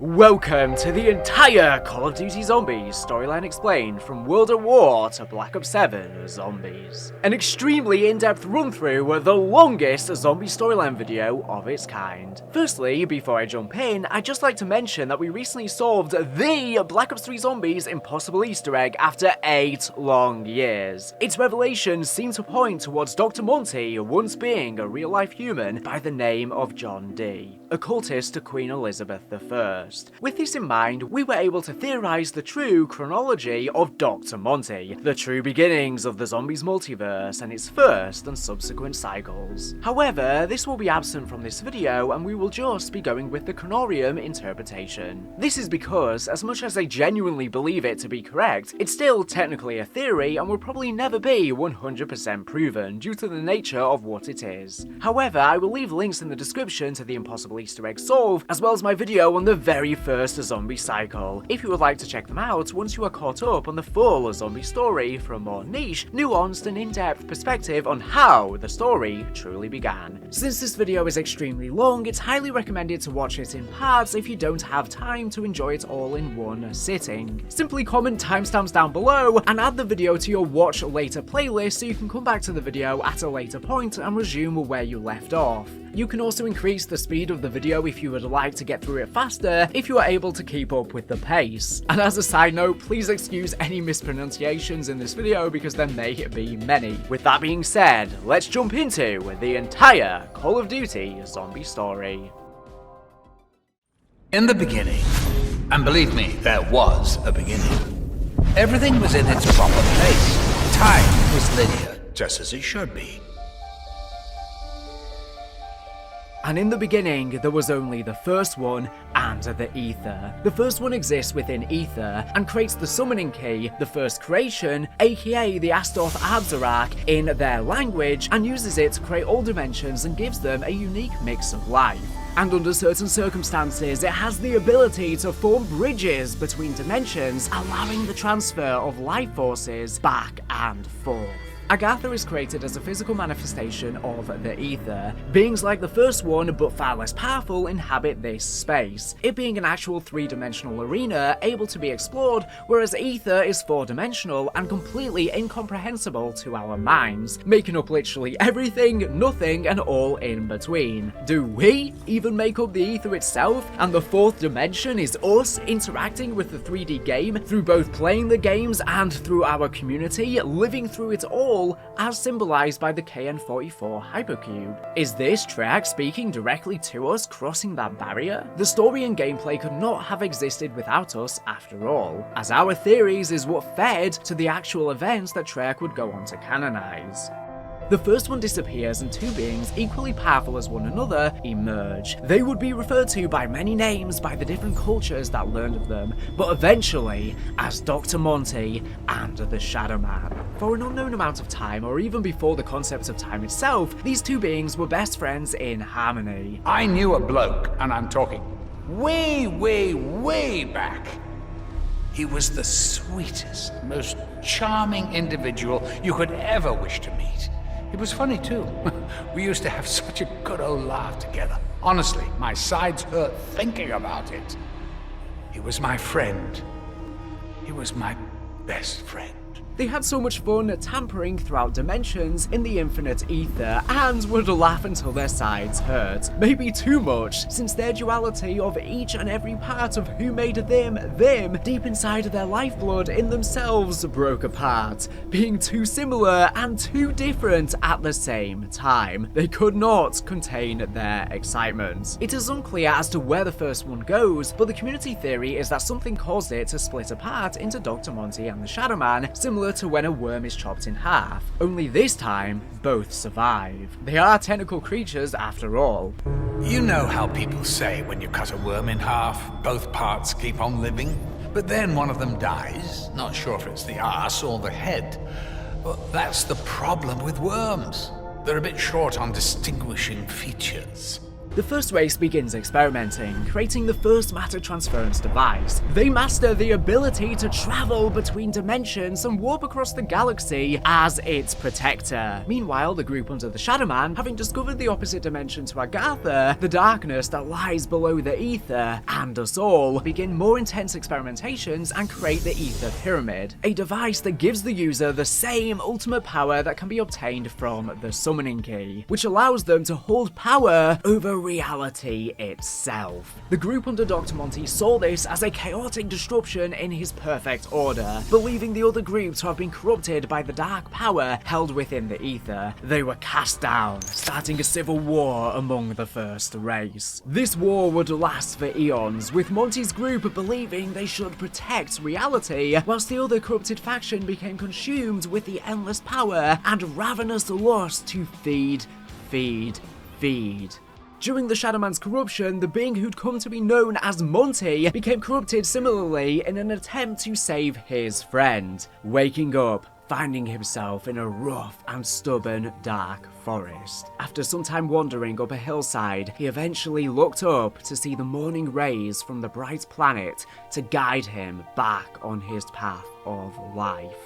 Welcome to the entire Call of Duty Zombies storyline explained from World at War to Black Ops 7 Zombies. An extremely in-depth run-through of the longest zombie storyline video of its kind. Firstly, before I jump in, I'd just like to mention that we recently solved the Black Ops 3 Zombies impossible Easter egg after 8 long years. Its revelations seem to point towards Dr. Monty once being a real-life human by the name of John D, a cultist to Queen Elizabeth I. With this in mind, we were able to theorize the true chronology of Dr. Monty, the true beginnings of the Zombies multiverse and its first and subsequent cycles. However, this will be absent from this video and we will just be going with the Chronorium interpretation. This is because, as much as I genuinely believe it to be correct, it's still technically a theory and will probably never be 100% proven due to the nature of what it is. However, I will leave links in the description to the impossible Easter egg solve, as well as my video on the very first zombie cycle, if you would like to check them out once you are caught up on the full zombie story for a more niche, nuanced and in-depth perspective on how the story truly began. Since this video is extremely long, it's highly recommended to watch it in parts if you don't have time to enjoy it all in one sitting. Simply comment timestamps down below and add the video to your watch later playlist so you can come back to the video at a later point and resume where you left off. You can also increase the speed of the video if you would like to get through it faster if you are able to keep up with the pace. And as a side note, please excuse any mispronunciations in this video because there may be many. With that being said, let's jump into the entire Call of Duty zombie story. In the beginning, and believe me, there was a beginning, everything was in its proper place. Time was linear, just as it should be. And in the beginning, there was only the first one and the Aether. The first one exists within Aether and creates the summoning key, the first creation, aka the Astoth Abzarak, in their language, and uses it to create all dimensions and gives them a unique mix of life. And under certain circumstances, it has the ability to form bridges between dimensions, allowing the transfer of life forces back and forth. Agartha is created as a physical manifestation of the Aether. Beings like the first one, but far less powerful, inhabit this space, it being an actual three-dimensional arena able to be explored, whereas Aether is four-dimensional and completely incomprehensible to our minds, making up literally everything, nothing, and all in between. Do we even make up the Aether itself? And the fourth dimension is us interacting with the 3D game through both playing the games and through our community, living through it all, as symbolized by the KN-44 hypercube. Is this Treyarch speaking directly to us, crossing that barrier? The story and gameplay could not have existed without us after all, as our theories is what fed to the actual events that Treyarch would go on to canonize. The first one disappears and two beings equally powerful as one another emerge. They would be referred to by many names by the different cultures that learned of them, but eventually as Dr. Monty and the Shadow Man. For an unknown amount of time, or even before the concept of time itself, these two beings were best friends in harmony. I knew a bloke, and I'm talking way back. He was the sweetest, most charming individual you could ever wish to meet. It was funny too. We used to have such a good old laugh together. Honestly, my sides hurt thinking about it. He was my friend. He was my best friend. They had so much fun tampering throughout dimensions in the infinite Aether and would laugh until their sides hurt. Maybe too much, since their duality of each and every part of who made them, deep inside their lifeblood in themselves broke apart, being too similar and too different at the same time. They could not contain their excitement. It is unclear as to where the first one goes, but the community theory is that something caused it to split apart into Dr. Monty and the Shadow Man, similar to when a worm is chopped in half, only this time, both survive. They are tentacle creatures after all. You know how people say when you cut a worm in half, both parts keep on living? But then one of them dies, not sure if it's the arse or the head. But that's the problem with worms. They're a bit short on distinguishing features. The first race begins experimenting, creating the first matter transference device. They master the ability to travel between dimensions and warp across the galaxy as its protector. Meanwhile, the group under the Shadow Man, having discovered the opposite dimension to Agartha, the darkness that lies below the ether, and us all, begin more intense experimentations and create the Ether Pyramid, a device that gives the user the same ultimate power that can be obtained from the Summoning Key, which allows them to hold power over reality itself. The group under Dr. Monty saw this as a chaotic disruption in his perfect order, believing the other group to have been corrupted by the dark power held within the ether. They were cast down, starting a civil war among the first race. This war would last for eons, with Monty's group believing they should protect reality, whilst the other corrupted faction became consumed with the endless power and ravenous lust to feed. During the Shadow Man's corruption, the being who'd come to be known as Monty became corrupted similarly in an attempt to save his friend, waking up, finding himself in a rough and stubborn dark forest. After some time wandering up a hillside, he eventually looked up to see the morning rays from the bright planet to guide him back on his path of life.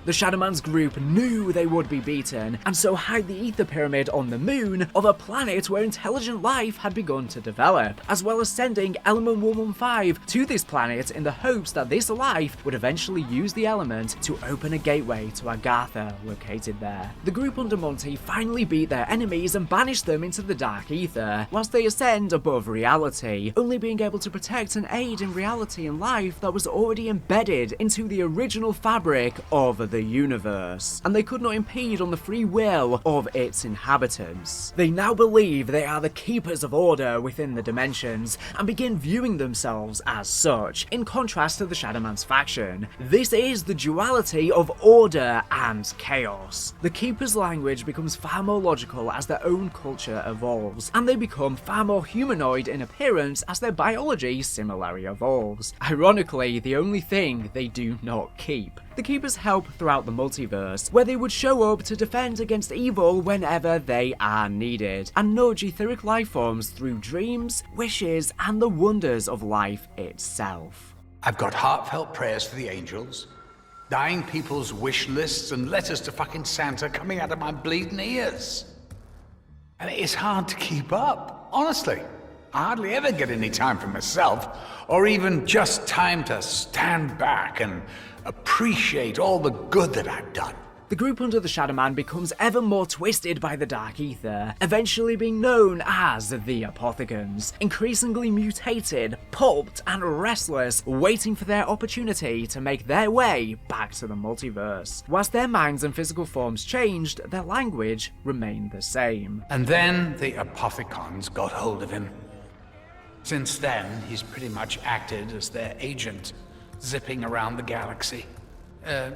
The Shadow Man's group knew they would be beaten, and so hid the Ether Pyramid on the moon of a planet where intelligent life had begun to develop, as well as sending Element 115 to this planet in the hopes that this life would eventually use the element to open a gateway to Agartha located there. The group under Monty finally beat their enemies and banished them into the Dark Aether, whilst they ascend above reality, only being able to protect and aid in reality and life that was already embedded into the original fabric of the universe, and they could not impede on the free will of its inhabitants. They now believe they are the keepers of order within the dimensions, and begin viewing themselves as such, in contrast to the Shadow Man's faction. This is the duality of order and chaos. The Keepers' language becomes far more logical as their own culture evolves, and they become far more humanoid in appearance as their biology similarly evolves. Ironically, the only thing they do not keep. The Keepers help throughout the multiverse, where they would show up to defend against evil whenever they are needed, and nudge etheric lifeforms through dreams, wishes, and the wonders of life itself. I've got heartfelt prayers for the angels, dying people's wish lists, and letters to fucking Santa coming out of my bleeding ears. And it's hard to keep up, honestly. I hardly ever get any time for myself, or even just time to stand back and appreciate all the good that I've done. The group under the Shadow Man becomes ever more twisted by the Dark Aether, eventually being known as the Apothecons, increasingly mutated, pulped, and restless, waiting for their opportunity to make their way back to the multiverse. Whilst their minds and physical forms changed, their language remained the same. And then the Apothecons got hold of him. Since then, he's pretty much acted as their agent, zipping around the galaxy.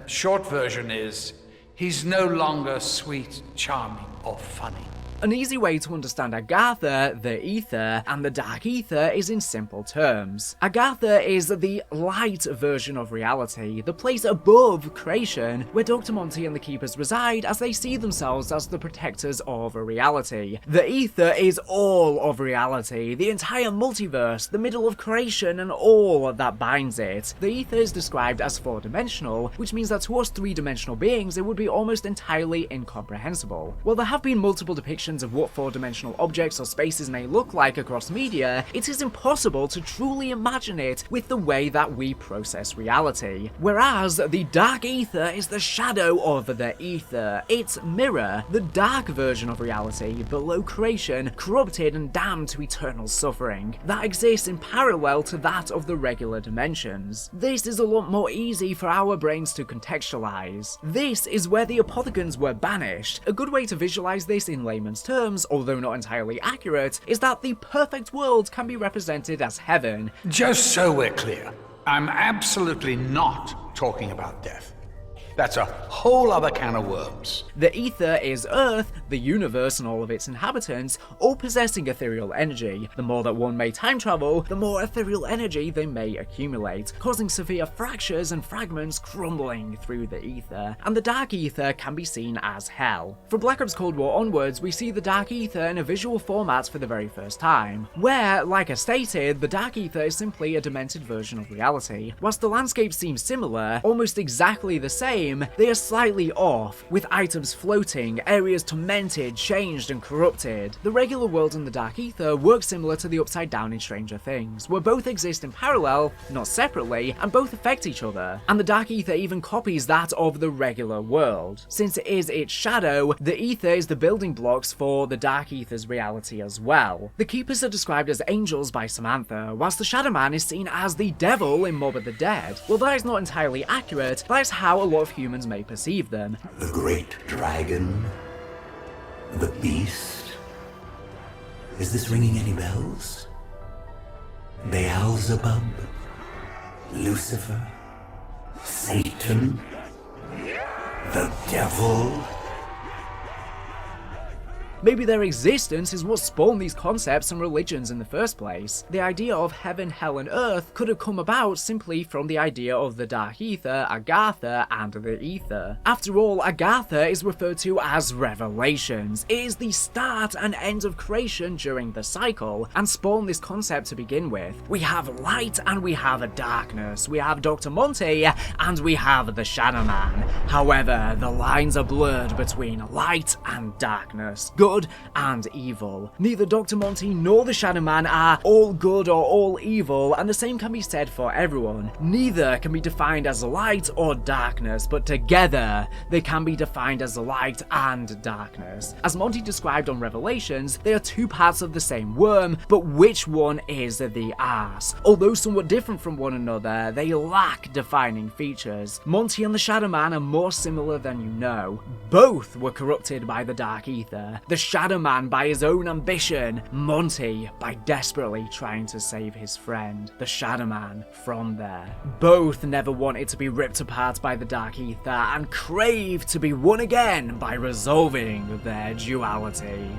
Short version is, he's no longer sweet, charming, or funny. An easy way to understand Agartha, the Ether, and the Dark Aether is in simple terms. Agartha is the light version of reality, the place above creation, where Dr. Monty and the Keepers reside as they see themselves as the protectors of reality. The Ether is all of reality, the entire multiverse, the middle of creation, and all that binds it. The Ether is described as four-dimensional, which means that to us three-dimensional beings it would be almost entirely incomprehensible. While there have been multiple depictions of what four-dimensional objects or spaces may look like across media, it is impossible to truly imagine it with the way that we process reality. Whereas the Dark Aether is the shadow of the ether, its mirror, the dark version of reality below creation, corrupted and damned to eternal suffering, that exists in parallel to that of the regular dimensions. This is a lot more easy for our brains to contextualize. This is where the Apothecons were banished. A good way to visualize this in layman's terms, although not entirely accurate, is that the perfect world can be represented as heaven. Just so we're clear, I'm absolutely not talking about death. That's a whole other can of worms. The ether is Earth, the universe and all of its inhabitants, all possessing ethereal energy. The more that one may time travel, the more ethereal energy they may accumulate, causing severe fractures and fragments crumbling through the ether. And the Dark Aether can be seen as hell. From Black Ops Cold War onwards, we see the Dark Aether in a visual format for the very first time, where, like I stated, the Dark Aether is simply a demented version of reality. Whilst the landscape seems similar, almost exactly the same, they are slightly off, with items floating, areas tormented, changed and corrupted. The regular world and the Dark Aether work similar to the Upside Down in Stranger Things, where both exist in parallel, not separately, and both affect each other. And the Dark Aether even copies that of the regular world. Since it is its shadow, the Aether is the building blocks for the Dark Aether's reality as well. The Keepers are described as angels by Samantha, whilst the Shadow Man is seen as the devil in Mob of the Dead. Well, that is not entirely accurate, that is how a lot of humans may perceive them. The great dragon? The beast? Is this ringing any bells? Beelzebub? Lucifer? Satan? The devil? Maybe their existence is what spawned these concepts and religions in the first place. The idea of heaven, hell and earth could have come about simply from the idea of the Dark Aether, Agartha and the Ether. After all, Agartha is referred to as Revelations. It is the start and end of creation during the cycle, and spawned this concept to begin with. We have light and we have a darkness. We have Dr. Monty and we have the Shadow Man. However, the lines are blurred between light and darkness, good and evil. Neither Dr. Monty nor the Shadow Man are all good or all evil, and the same can be said for everyone. Neither can be defined as light or darkness, but together they can be defined as light and darkness. As Monty described on Revelations, they are two parts of the same worm, but which one is the arse? Although somewhat different from one another, they lack defining features. Monty and the Shadow Man are more similar than you know. Both were corrupted by the Dark Aether. The Shadow Man by his own ambition, Monty by desperately trying to save his friend, the Shadow Man, from there. Both never wanted to be ripped apart by the Dark Aether and craved to be one again by resolving their duality.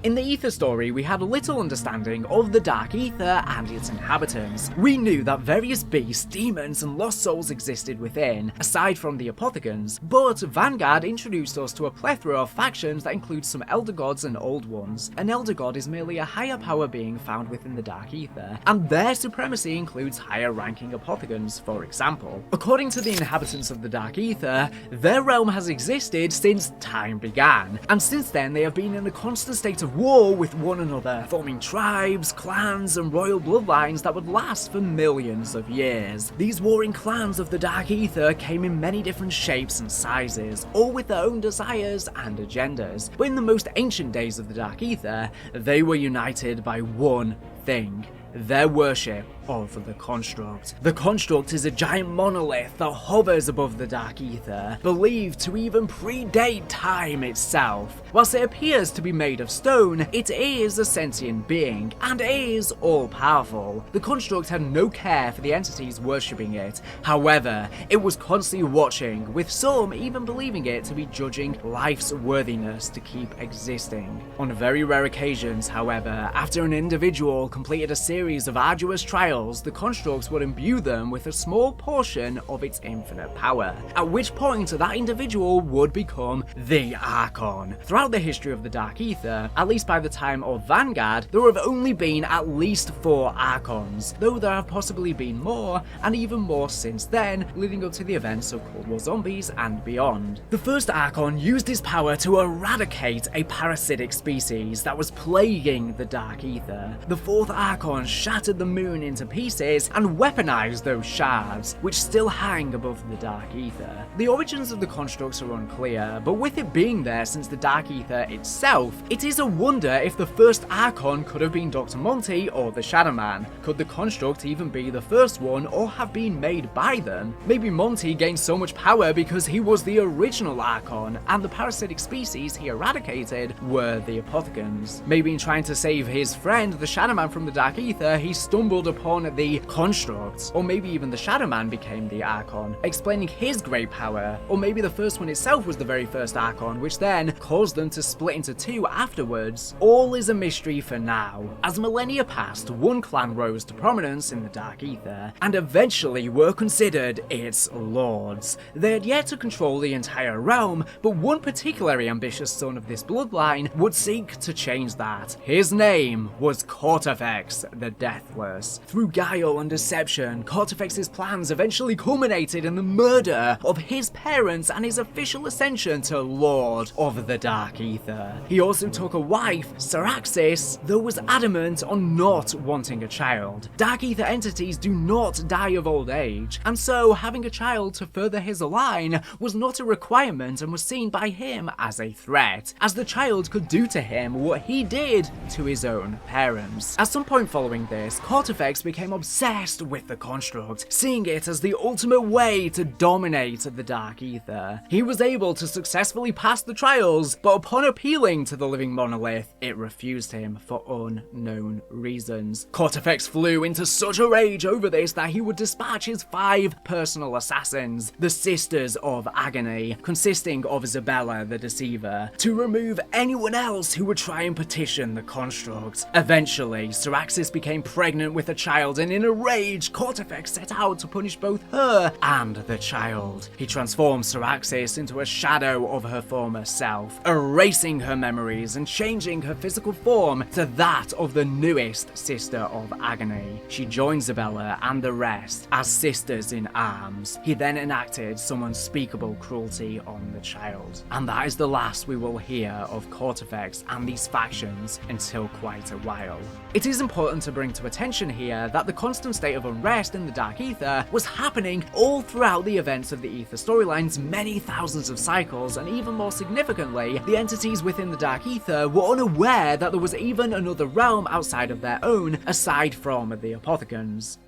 In the Aether story, we had little understanding of the Dark Aether and its inhabitants. We knew that various beasts, demons, and lost souls existed within, aside from the Apothegons, but Vanguard introduced us to a plethora of factions that include some Elder Gods and Old Ones. An Elder God is merely a higher power being found within the Dark Aether, and their supremacy includes higher ranking Apothegons, for example. According to the inhabitants of the Dark Aether, their realm has existed since time began, and since then they have been in a constant state of war with one another, forming tribes, clans, and royal bloodlines that would last for millions of years. These warring clans of the Dark Aether came in many different shapes and sizes, all with their own desires and agendas, but in the most ancient days of the Dark Aether, they were united by one thing: their worship of the Construct. The Construct is a giant monolith that hovers above the Dark Aether, believed to even predate time itself. Whilst it appears to be made of stone, it is a sentient being, and is all-powerful. The Construct had no care for the entities worshipping it. However, it was constantly watching, with some even believing it to be judging life's worthiness to keep existing. On very rare occasions, however, after an individual completed a series of arduous trials, the Constructs would imbue them with a small portion of its infinite power, at which point that individual would become the Archon. Throughout the history of the Dark Aether, at least by the time of Vanguard, there have only been at least 4 Archons, though there have possibly been more, and even more since then, leading up to the events of COD Zombies and beyond. The first Archon used his power to eradicate a parasitic species that was plaguing the Dark Aether. The 4th Archon shattered the moon into pieces and weaponized those shards, which still hang above the Dark Aether. The origins of the Constructs are unclear, but with it being there since the Dark Aether itself, it is a wonder if the first Archon could have been Dr. Monty or the Shadow Man. Could the Construct even be the first one, or have been made by them? Maybe Monty gained so much power because he was the original Archon, and the parasitic species he eradicated were the Apothegons. Maybe in trying to save his friend, the Shadow Man, from the Dark Aether, he stumbled upon upon the Construct, or maybe even the Shadow Man became the Archon, explaining his great power, or maybe the first one itself was the very first Archon, which then caused them to split into two afterwards. All is a mystery for now. As millennia passed, one clan rose to prominence in the Dark Aether, and eventually were considered its lords. They had yet to control the entire realm, but one particularly ambitious son of this bloodline would seek to change that. His name was Cortifex the Deathless. Through guile and deception, Cortifex's plans eventually culminated in the murder of his parents and his official ascension to Lord of the Dark Aether. He also took a wife, Syraxis, though was adamant on not wanting a child. Dark Aether entities do not die of old age, and so having a child to further his line was not a requirement and was seen by him as a threat, as the child could do to him what he did to his own parents. At some point following this, Cortifex became obsessed with the Construct, seeing it as the ultimate way to dominate the Dark Aether. He was able to successfully pass the trials, but upon appealing to the living monolith, it refused him for unknown reasons. Cortifex flew into such a rage over this that he would dispatch his 5 personal assassins, the Sisters of Agony, consisting of Isabella the Deceiver, to remove anyone else who would try and petition the Construct. Eventually, Syraxis became pregnant with a child, and in a rage, Cortifex set out to punish both her and the child. He transformed Syraxis into a shadow of her former self, erasing her memories and changing her physical form to that of the newest Sister of Agony. She joins Isabella and the rest as sisters in arms. He then enacted some unspeakable cruelty on the child. And that is the last we will hear of Cortifex and these factions until quite a while. It is important to bring to attention here that the constant state of unrest in the Dark Aether was happening all throughout the events of the Aether storylines, many thousands of cycles, and even more significantly, the entities within the Dark Aether were unaware that there was even another realm outside of their own, aside from the Apothicons.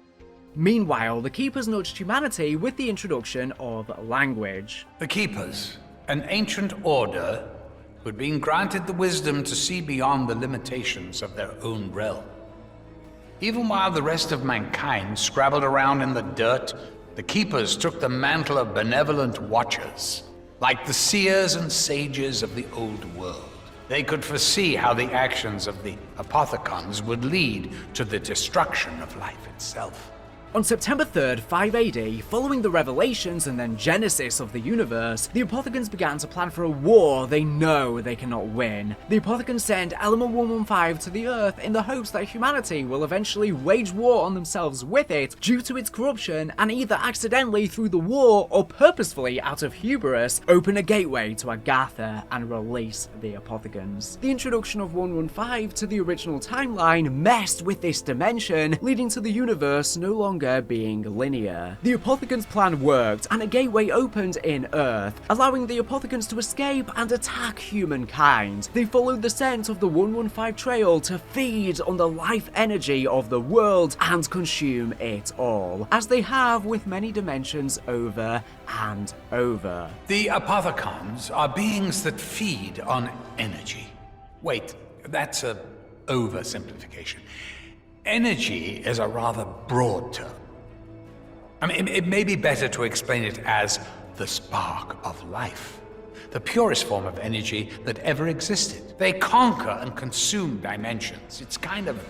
Meanwhile, the Keepers nudged humanity with the introduction of language. The Keepers, an ancient order who had been granted the wisdom to see beyond the limitations of their own realm. Even while the rest of mankind scrabbled around in the dirt, the Keepers took the mantle of benevolent watchers, like the seers and sages of the old world. They could foresee how the actions of the Apothicons would lead to the destruction of life itself. On September 3rd, 5 AD, following the revelations and then genesis of the universe, the Apothicons began to plan for a war they know they cannot win. The Apothicons send Element 115 to the Earth in the hopes that humanity will eventually wage war on themselves with it due to its corruption, and either accidentally through the war or purposefully out of hubris, open a gateway to Agartha and release the Apothicons. The introduction of 115 to the original timeline messed with this dimension, leading to the universe no longer being linear. The Apothicons' plan worked, and a gateway opened in Earth, allowing the Apothicons to escape and attack humankind. They followed the scent of the 115 trail to feed on the life energy of the world and consume it all, as they have with many dimensions over and over. The Apothicons are beings that feed on energy. Wait, that's an oversimplification. Energy is a rather broad term. I mean, it may be better to explain it as the spark of life, the purest form of energy that ever existed. They conquer and consume dimensions. It's kind of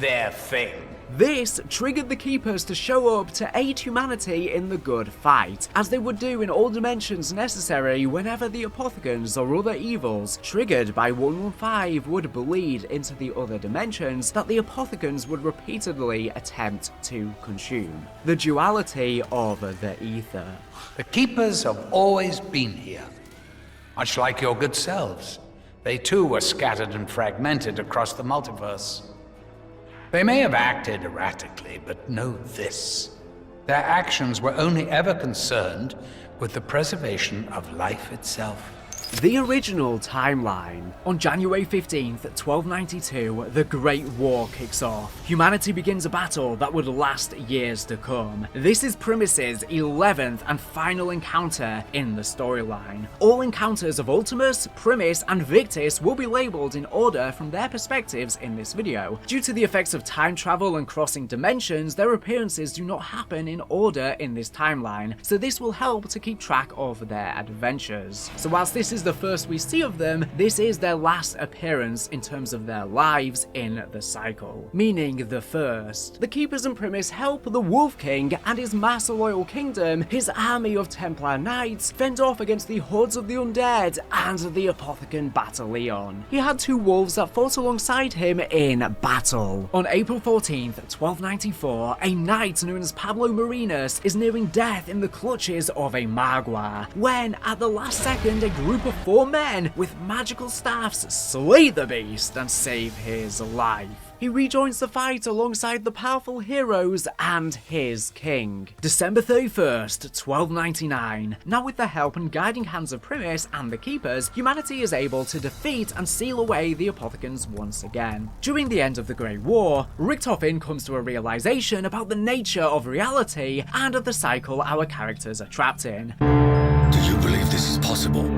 their thing. This triggered the Keepers to show up to aid humanity in the good fight, as they would do in all dimensions necessary whenever the Apothicons or other evils triggered by 115 would bleed into the other dimensions that the Apothicons would repeatedly attempt to consume. The duality of the Aether. The Keepers have always been here, much like your good selves. They too were scattered and fragmented across the multiverse. They may have acted erratically, but know this. Their actions were only ever concerned with the preservation of life itself. The original timeline. On January 15th, 1292, the Great War kicks off. Humanity begins a battle that would last years to come. This is Primus' 11th and final encounter in the storyline. All encounters of Ultimus, Primus, and Victus will be labelled in order from their perspectives in this video. Due to the effects of time travel and crossing dimensions, their appearances do not happen in order in this timeline, so this will help to keep track of their adventures. So whilst this is the first we see of them, this is their last appearance in terms of their lives in the cycle, meaning the first. The Keepers and Primus help the Wolf King and his mass loyal kingdom, his army of Templar Knights, fend off against the hordes of the undead and the Apothicon Battalion. He had two wolves that fought alongside him in battle. On April 14th, 1294, a knight known as Pablo Marinas is nearing death in the clutches of a Magua, when at the last second a group of 4 men with magical staffs slay the beast and save his life. He rejoins the fight alongside the powerful heroes and his king. December 31st, 1299. Now with the help and guiding hands of Primus and the Keepers, humanity is able to defeat and seal away the Apothicons once again. During the end of the Great War, Richtofen comes to a realization about the nature of reality and of the cycle our characters are trapped in. Do you believe this is possible?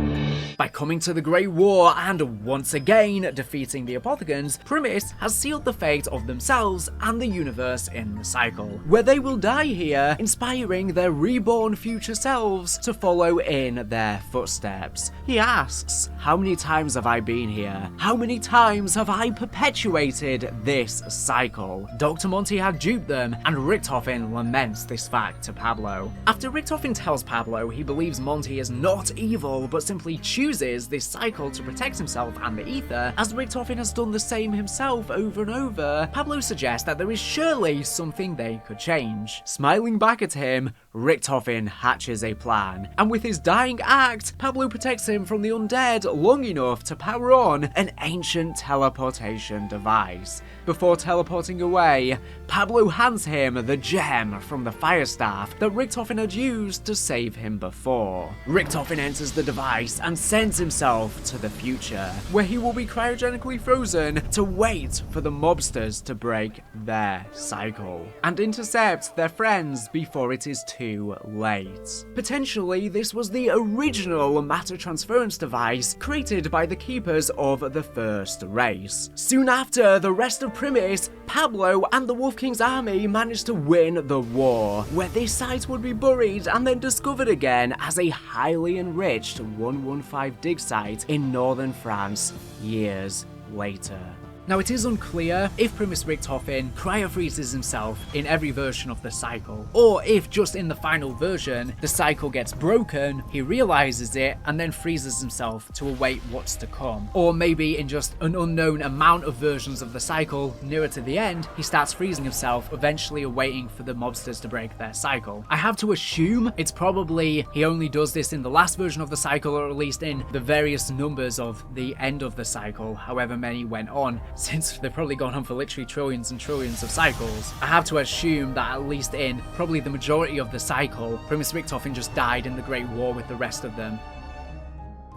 By coming to the Great War and once again defeating the Apothicons, Primus has sealed the fate of themselves and the universe in the cycle, where they will die here, inspiring their reborn future selves to follow in their footsteps. He asks, how many times have I been here? How many times have I perpetuated this cycle? Dr. Monty had duped them, and Richtofen laments this fact to Pablo. After Richtofen tells Pablo he believes Monty is not evil, but simply chooses this cycle to protect himself and the Aether, as Richtofen has done the same himself over and over, Pablo suggests that there is surely something they could change. Smiling back at him, Richtofen hatches a plan, and with his dying act, Pablo protects him from the undead long enough to power on an ancient teleportation device. Before teleporting away, Pablo hands him the gem from the fire staff that Richtofen had used to save him before. Richtofen enters the device and sends himself to the future, where he will be cryogenically frozen to wait for the mobsters to break their cycle and intercept their friends before it is too late. Potentially, this was the original matter transference device created by the Keepers of the First Race. Soon after, the rest of Primus, Pablo, and the Wolf King's army managed to win the war, where this site would be buried and then discovered again as a highly enriched 115 dig site in northern France years later. Now, it is unclear if Primus Richtofen cryo-freezes himself in every version of the cycle, or if just in the final version, the cycle gets broken, he realizes it, and then freezes himself to await what's to come. Or maybe in just an unknown amount of versions of the cycle, nearer to the end, he starts freezing himself, eventually awaiting for the mobsters to break their cycle. I have to assume it's probably he only does this in the last version of the cycle, or at least in the various numbers of the end of the cycle, however many went on, since they've probably gone on for literally trillions and trillions of cycles. I have to assume that at least in probably the majority of the cycle, Primus Richtofen just died in the Great War with the rest of them.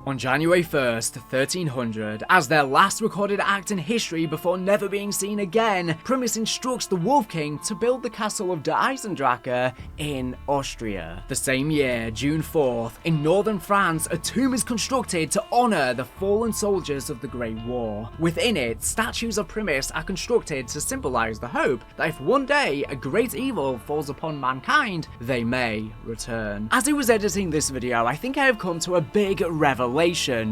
On January 1st, 1300, as their last recorded act in history before never being seen again, Primus instructs the Wolf King to build the castle of Der Eisendrache in Austria. The same year, June 4th, in northern France, a tomb is constructed to honour the fallen soldiers of the Great War. Within it, statues of Primus are constructed to symbolise the hope that if one day a great evil falls upon mankind, they may return. As I was editing this video, I think I have come to a big revelation,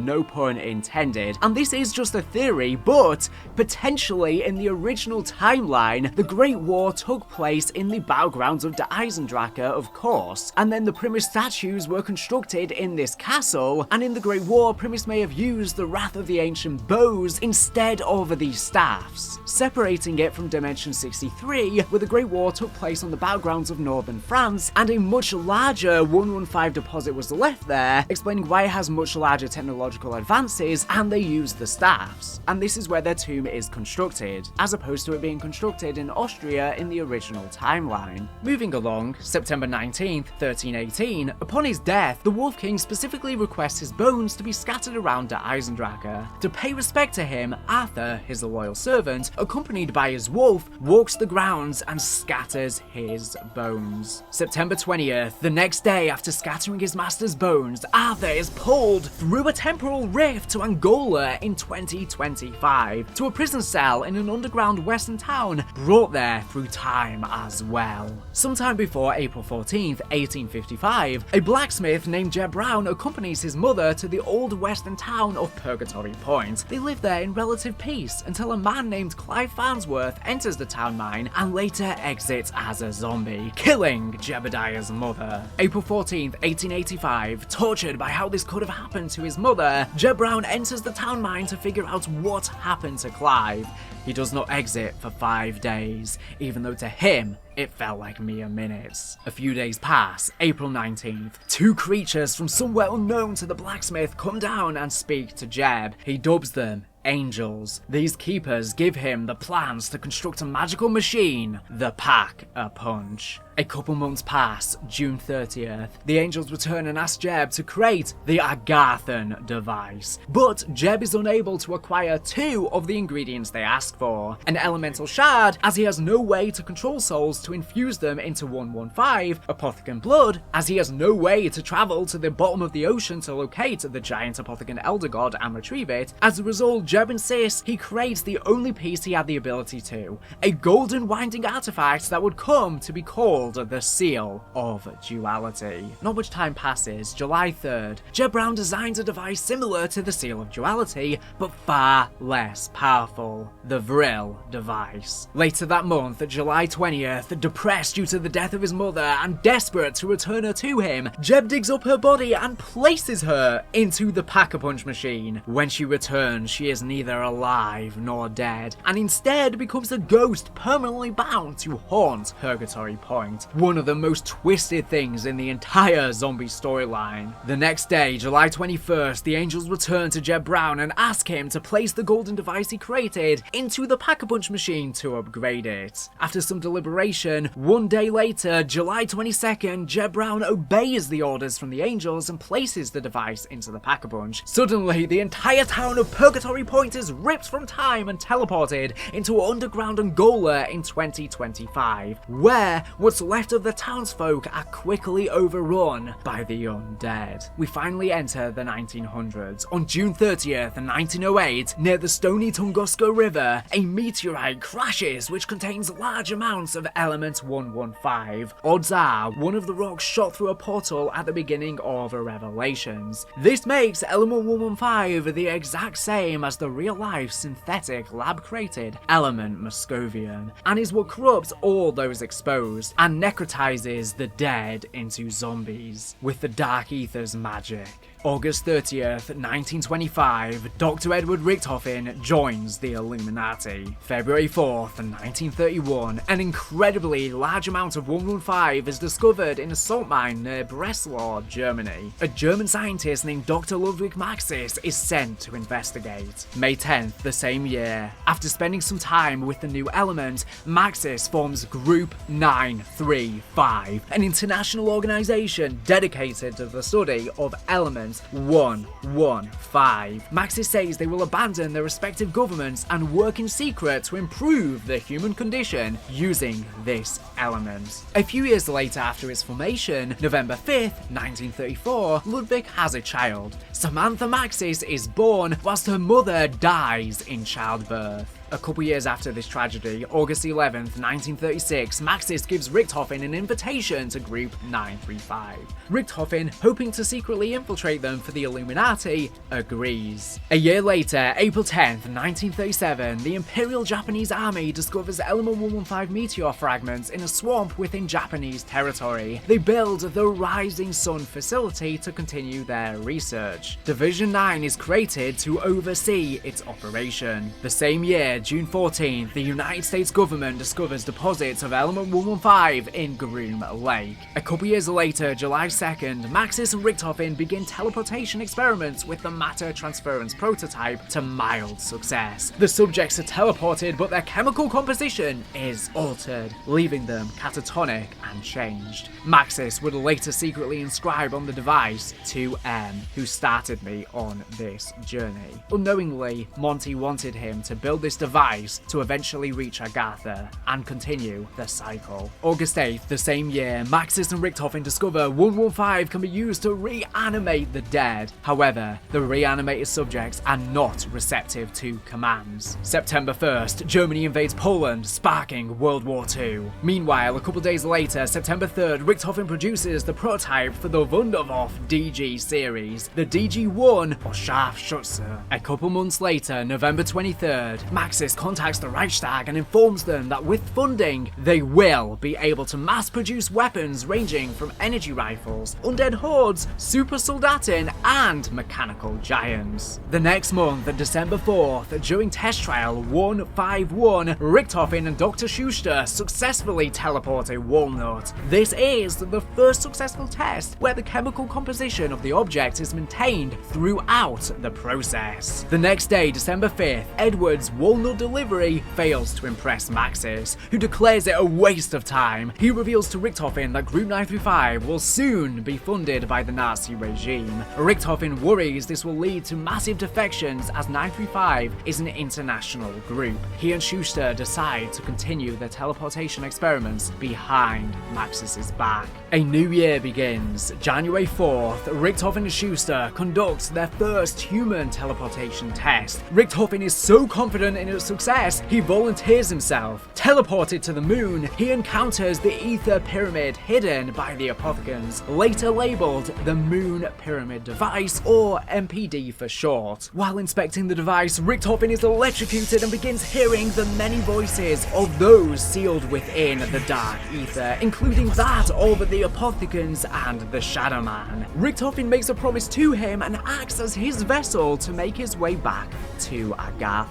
no pun intended, and this is just a theory, but potentially in the original timeline, the Great War took place in the battlegrounds of Der Eisendrache, of course, and then the Primus statues were constructed in this castle, and in the Great War, Primus may have used the Wrath of the Ancient Bows instead of these staffs, separating it from Dimension 63, where the Great War took place on the battlegrounds of northern France, and a much larger 115 deposit was left there, explaining why it has much larger larger technological advances, and they use the staffs. And this is where their tomb is constructed, as opposed to it being constructed in Austria in the original timeline. Moving along, September 19th, 1318, upon his death, the Wolf King specifically requests his bones to be scattered around the Eisendrache. To pay respect to him, Arthur, his loyal servant, accompanied by his wolf, walks the grounds and scatters his bones. September 20th, the next day after scattering his master's bones, Arthur is pulled through a temporal rift to Angola in 2025, to a prison cell in an underground western town, brought there through time as well. Sometime before April 14th, 1855, a blacksmith named Jeb Brown accompanies his mother to the old western town of Purgatory Point. They live there in relative peace until a man named Clive Farnsworth enters the town mine and later exits as a zombie, killing Jebediah's mother. April 14th, 1885, tortured by how this could have happened to his mother, Jeb Brown enters the town mine to figure out what happened to Clive. He does not exit for 5 days, even though to him, it felt like mere minutes. A few days pass, April 19th. 2 creatures from somewhere unknown to the blacksmith come down and speak to Jeb. He dubs them angels. These keepers give him the plans to construct a magical machine, the Pack-a-Punch. A couple months pass, June 30th. The angels return and ask Jeb to create the Agarthan device, but Jeb is unable to acquire 2 of the ingredients they ask for. An elemental shard, as he has no way to control souls to infuse them into 115, Apothecon blood, as he has no way to travel to the bottom of the ocean to locate the giant Apothecon elder god and retrieve it. As a result, Jeb insists he creates the only piece he had the ability to, a golden winding artifact that would come to be called the Seal of Duality. Not much time passes, July 3rd. Jeb Brown designs a device similar to the Seal of Duality, but far less powerful, the Vril device. Later that month, July 20th, depressed due to the death of his mother and desperate to return her to him, Jeb digs up her body and places her into the Pack-a-Punch machine. When she returns, she is neither alive nor dead, and instead becomes a ghost permanently bound to haunt Purgatory Point. One of the most twisted things in the entire zombie storyline. The next day, July 21st, the angels return to Jeb Brown and ask him to place the golden device he created into the Pack-a-Punch machine to upgrade it. After some deliberation, 1 day later, July 22nd, Jeb Brown obeys the orders from the angels and places the device into the Pack-a-Punch. Suddenly, the entire town of Purgatory Point is ripped from time and teleported into underground Angola in 2025, where what's left of the townsfolk are quickly overrun by the undead. We finally enter the 1900s. On June 30th, 1908, near the stony Tunguska River, a meteorite crashes which contains large amounts of element 115. Odds are one of the rocks shot through a portal at the beginning of Revelations. This makes element 115 the exact same as the real-life synthetic lab-created element Moscovian, and is what corrupts all those exposed and necrotizes the dead into zombies with the Dark Aether's magic. August 30th, 1925, Dr. Edward Richtofen joins the Illuminati. February 4th, 1931, an incredibly large amount of 115 is discovered in a salt mine near Breslau, Germany. A German scientist named Dr. Ludwig Maxis is sent to investigate. May 10th, the same year, after spending some time with the new element, Maxis forms Group 935, an international organization dedicated to the study of elements 115. Maxis says they will abandon their respective governments and work in secret to improve the human condition using this element. A few years later after its formation, November 5th, 1934, Ludwig has a child. Samantha Maxis is born whilst her mother dies in childbirth. A couple years after this tragedy, August 11th, 1936, Maxis gives Richtofen an invitation to Group 935. Richtofen, hoping to secretly infiltrate them for the Illuminati, agrees. A year later, April 10th, 1937, the Imperial Japanese Army discovers element 115 meteor fragments in a swamp within Japanese territory. They build the Rising Sun facility to continue their research. Division 9 is created to oversee its operation. The same year, year, June 14th, the United States government discovers deposits of element 115 in Groom Lake. A couple years later, July 2nd, Maxis and Richtofen begin teleportation experiments with the matter transference prototype to mild success. The subjects are teleported, but their chemical composition is altered, leaving them catatonic and changed. Maxis would later secretly inscribe on the device to M, who started me on this journey. Unknowingly, Monty wanted him to build this device to eventually reach Agartha and continue the cycle. August 8th, the same year, Maxis and Richtofen discover 115 can be used to reanimate the dead. However, the reanimated subjects are not receptive to commands. September 1st, Germany invades Poland, sparking World War II. Meanwhile, a couple days later, September 3rd, Richtofen produces the prototype for the Wunderwaffe DG series, the DG-1 or Scharfschütze. A couple months later, November 23rd, Maxis contacts the Reichstag and informs them that with funding, they will be able to mass produce weapons ranging from energy rifles, undead hordes, super soldaten, and mechanical giants. The next month, December 4th, during test trial 151, Richtofen and Dr. Schuster successfully teleport a walnut. This is the first successful test where the chemical composition of the object is maintained throughout the process. The next day, December 5th, Edward's walnut delivery fails to impress Maxis, who declares it a waste of time. He reveals to Richtofen that Group 935 will soon be funded by the Nazi regime. Richtofen worries this will lead to massive defections as 935 is an international group. He and Schuster decide to continue their teleportation experiments behind Maxis' back. A new year begins. January 4th, Richtofen and Schuster conduct their first human teleportation test. Richtofen is so confident in its success, he volunteers himself. Teleported to the moon, he encounters the Ether Pyramid hidden by the Apothecans, later labeled the Moon Pyramid Device, or MPD for short. While inspecting the device, Richtofen is electrocuted and begins hearing the many voices of those sealed within the Dark Aether, including that of the Apothecans and the Shadow Man. Richtofen makes a promise to him and acts as his vessel to make his way back to Agartha.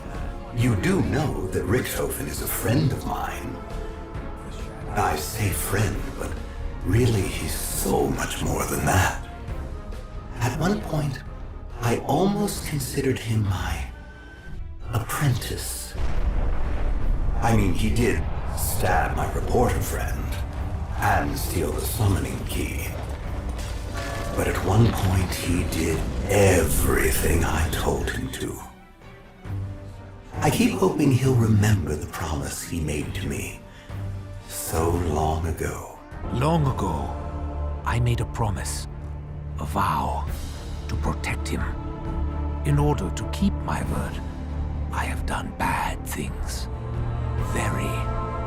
You do know that Richtofen is a friend of mine. I say friend, but really he's so much more than that. At one point, I almost considered him my apprentice. I mean, he did stab my reporter friend and steal the summoning key. But at one point, he did everything I told him to. I keep hoping he'll remember the promise he made to me so long ago. Long ago, I made a promise, a vow, to protect him. In order to keep my word, I have done bad things. Very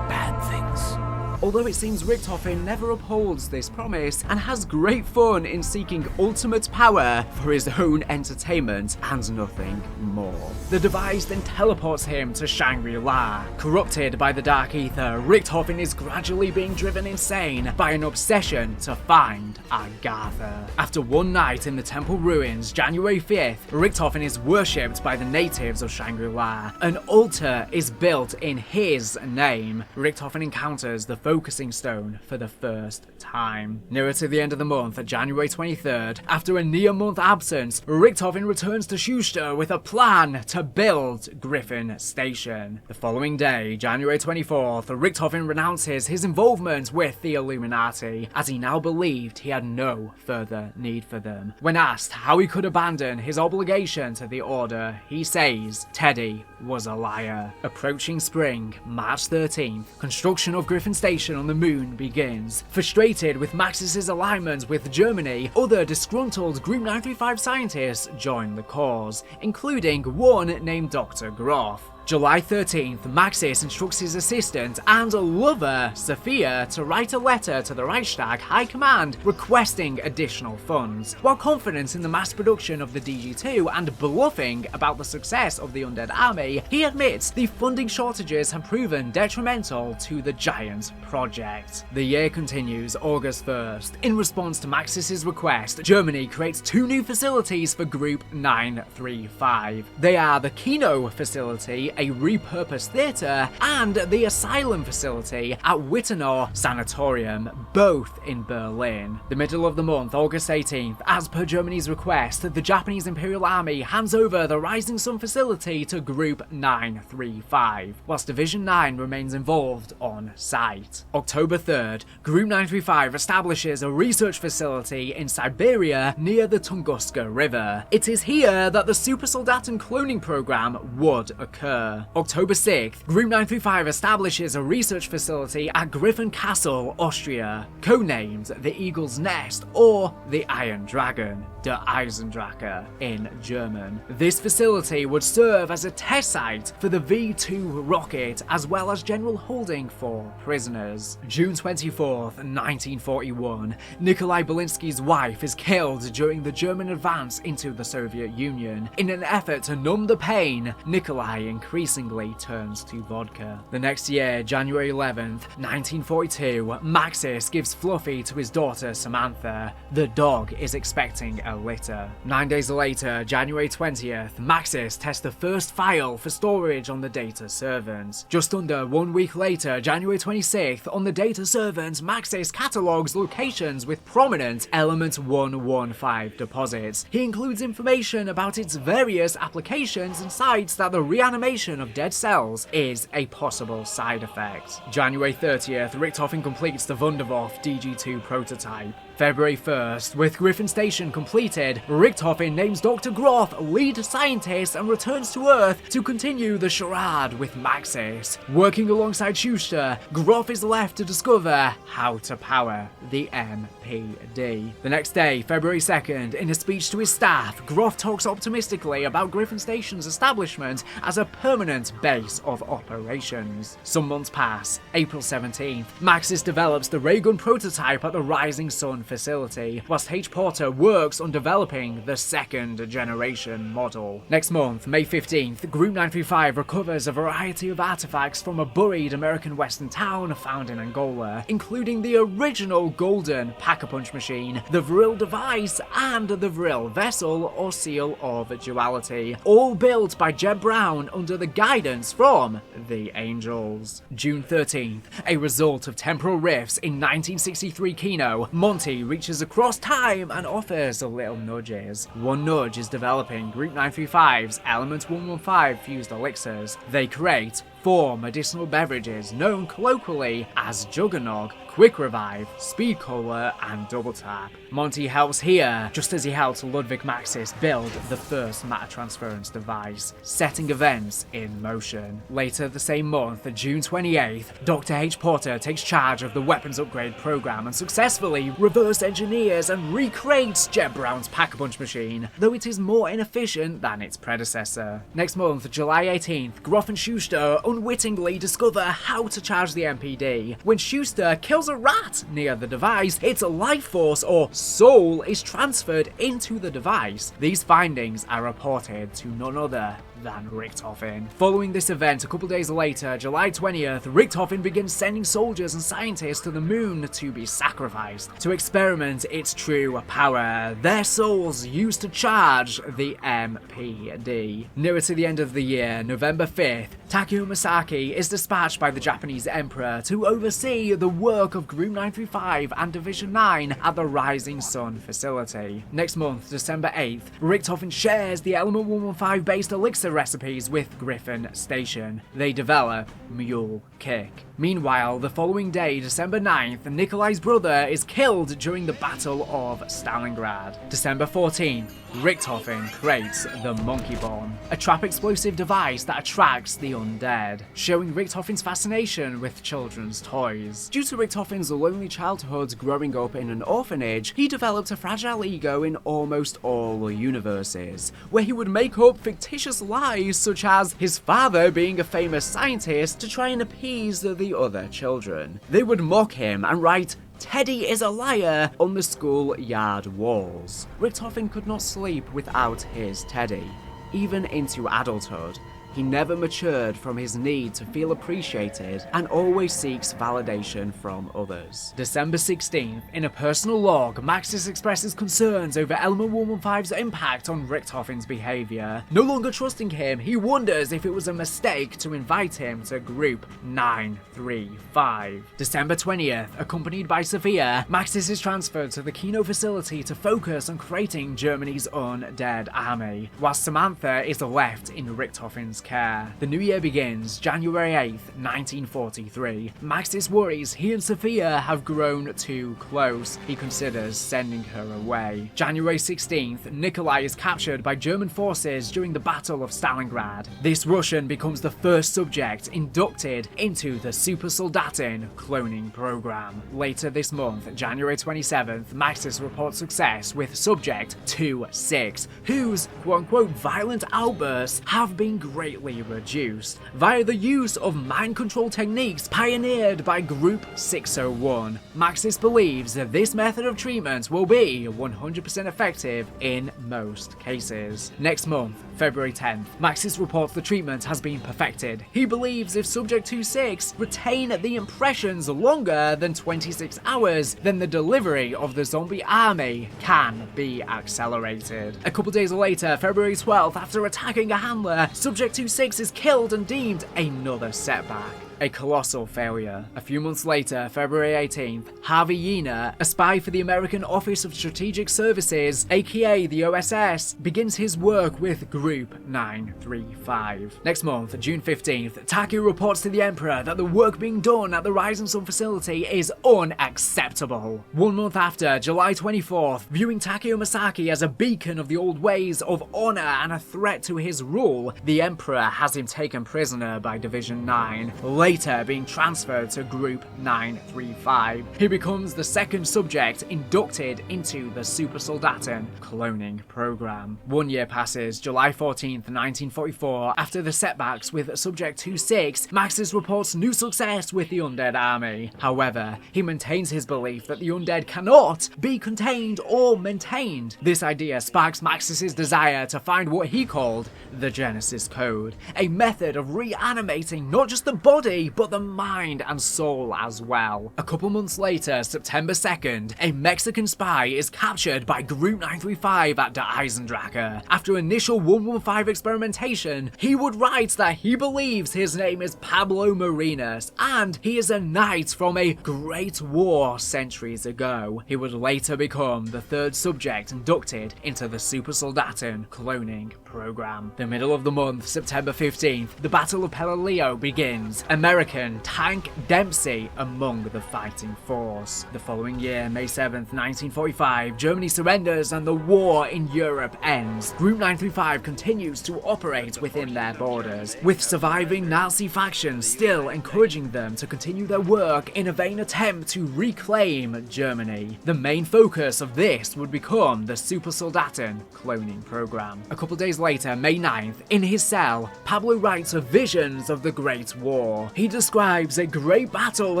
bad things. Although it seems Richtofen never upholds this promise and has great fun in seeking ultimate power for his own entertainment and nothing more. The device then teleports him to Shangri-La. Corrupted by the Dark Aether, Richtofen is gradually being driven insane by an obsession to find Agartha. After one night in the temple ruins, January 5th, Richtofen is worshipped by the natives of Shangri-La. An altar is built in his name. Richtofen encounters the focusing stone for the first time. Nearer to the end of the month, January 23rd, after a near-month absence, Richtofen returns to Schuster with a plan to build Griffin Station. The following day, January 24th, Richtofen renounces his involvement with the Illuminati, as he now believed he had no further need for them. When asked how he could abandon his obligation to the Order, he says Teddy was a liar. Approaching spring, March 13th, construction of Griffin Station on the moon begins. Frustrated with Maxis' alignment with Germany, other disgruntled Group 935 scientists join the cause, including one named Dr. Groff. July 13th, Maxis instructs his assistant and lover, Sophia, to write a letter to the Reichstag High Command requesting additional funds. While confident in the mass production of the DG2 and bluffing about the success of the Undead Army, he admits the funding shortages have proven detrimental to the giant project. The year continues August 1st. In response to Maxis' request, Germany creates two new facilities for Group 935. They are the Kino facility a repurposed theatre, and the asylum facility at Wittenau Sanatorium, both in Berlin. The middle of the month, August 18th, as per Germany's request, the Japanese Imperial Army hands over the Rising Sun facility to Group 935, whilst Division 9 remains involved on site. October 3rd, Group 935 establishes a research facility in Siberia near the Tunguska River. It is here that the Super Soldaten cloning program would occur. October 6th, Group 935 establishes a research facility at Griffin Castle, Austria, codenamed the Eagle's Nest or the Iron Dragon, Der Eisendrache in German. This facility would serve as a test site for the V-2 rocket as well as general holding for prisoners. June 24th, 1941, Nikolai Belinsky's wife is killed during the German advance into the Soviet Union. In an effort to numb the pain, Nikolai increasingly turns to vodka. The next year, January 11th, 1942, Maxis gives Fluffy to his daughter Samantha. The dog is expecting a litter. 9 days later, January 20th, Maxis tests the first file for storage on the data servant. Just under 1 week later, January 26th, on the data servant, Maxis catalogues locations with prominent Element 115 deposits. He includes information about its various applications and cites that the reanimation of dead cells is a possible side effect. January 30th, Richthofen completes the Wunderwaffe DG2 prototype. February 1st, with Griffin Station completed, Richthofen names Dr. Groff lead scientist and returns to Earth to continue the charade with Maxis. Working alongside Schuster, Groff is left to discover how to power the MPD. The next day, February 2nd, in a speech to his staff, Groff talks optimistically about Griffin Station's establishment as a permanent base of operations. Some months pass. April 17th, Maxis develops the ray gun prototype at the Rising Sun facility, whilst H. Porter works on developing the second generation model. Next month, May 15th, Group 935 recovers a variety of artifacts from a buried American Western town found in Angola, including the original golden Pack-a-Punch machine, the Vril device, and the Vril vessel or seal of duality, all built by Jeb Brown under the guidance from the Angels. June 13th, a result of temporal rifts in 1963 Kino, Monty reaches across time and offers a little nudges. One nudge is developing Group 935's Element 115 fused elixirs. They create 4 medicinal beverages known colloquially as Juggernog, Quick Revive, Speed Cola, and Double Tap. Monty helps here, just as he helped Ludwig Maxis build the first matter transference device, setting events in motion. Later the same month, June 28th, Dr. H. Porter takes charge of the weapons upgrade program and successfully reverse engineers and recreates Jeb Brown's Pack-a-Punch machine, though it is more inefficient than its predecessor. Next month, July 18th, Groff and Schuster unwittingly discover how to charge the MPD. When Schuster kills a rat near the device, its life force or soul is transferred into the device. These findings are reported to none other than Richthofen. Following this event, a couple days later, July 20th, Richthofen begins sending soldiers and scientists to the moon to be sacrificed, to experiment its true power, their souls used to charge the MPD. Nearer to the end of the year, November 5th, Takeo Masaki is dispatched by the Japanese Emperor to oversee the work of Group 935 and Division 9 at the Rising Sun facility. Next month, December 8th, Richthofen shares the Element 115 based elixir recipes with Griffin Station. They develop Mule Kick. Meanwhile, the following day, December 9th, Nikolai's brother is killed during the Battle of Stalingrad. December 14th, Richthofen creates the Monkey Bomb, a trap explosive device that attracts the undead, showing Richthofen's fascination with children's toys. Due to Richthofen's lonely childhood growing up in an orphanage, he developed a fragile ego in almost all universes, where he would make up fictitious lies such as his father being a famous scientist to try and appease the other children. They would mock him and write "Teddy is a liar" on the schoolyard walls. Richthofen could not sleep without his Teddy. Even into adulthood, He never matured from his need to feel appreciated and always seeks validation from others. December 16th, in a personal log, Maxis expresses concerns over Element 115's impact on Richtofen's behavior. No longer trusting him, he wonders if it was a mistake to invite him to Group 935. December 20th, accompanied by Sophia, Maxis is transferred to the Kino facility to focus on creating Germany's undead army, whilst Samantha is left in Richtofen's care. The new year begins, January 8th, 1943. Maxis worries he and Sophia have grown too close. He considers sending her away. January 16th, Nikolai is captured by German forces during the Battle of Stalingrad. This Russian becomes the first subject inducted into the Super Soldaten cloning program. Later this month, January 27th, Maxis reports success with Subject 26, whose quote-unquote violent outbursts have been greatly reduced via the use of mind control techniques pioneered by Group 601. Maxis believes that this method of treatment will be 100% effective in most cases. Next month, February 10th, Maxis reports the treatment has been perfected. He believes if Subject 26 retain the impressions longer than 26 hours, then the delivery of the zombie army can be accelerated. A couple days later, February 12th, after attacking a handler, Subject 26 is killed and deemed another setback. A colossal failure. A few months later, February 18th, Harvey Yeaner, a spy for the American Office of Strategic Services, aka the OSS, begins his work with Group 935. Next month, June 15th, Taki reports to the Emperor that the work being done at the Rising Sun facility is unacceptable. 1 month after, July 24th, viewing Takeo Masaki as a beacon of the old ways of honor and a threat to his rule, the Emperor has him taken prisoner by Division 9. Later being transferred to Group 935. He becomes the second subject inducted into the Super Soldaten cloning program. 1 year passes, July 14th, 1944. After the setbacks with Subject 26, Maxis reports new success with the Undead Army. However, he maintains his belief that the Undead cannot be contained or maintained. This idea sparks Maxis' desire to find what he called the Genesis Code, a method of reanimating not just the body but the mind and soul as well. A couple months later, September 2nd, a Mexican spy is captured by Group 935 at Der Eisendrache. After initial 115 experimentation, he would write that he believes his name is Pablo Marinas and he is a knight from a great war centuries ago. He would later become the third subject inducted into the Super Soldaten cloning program. The middle of the month, September 15th, the Battle of Peleliu begins. American Tank Dempsey among the fighting force. The following year, May 7th, 1945, Germany surrenders and the war in Europe ends. Group 935 continues to operate within their borders, with surviving Nazi factions still encouraging them to continue their work in a vain attempt to reclaim Germany. The main focus of this would become the Super Soldaten cloning program. A couple days later, May 9th, in his cell, Pablo writes of visions of the Great War. He describes a great battle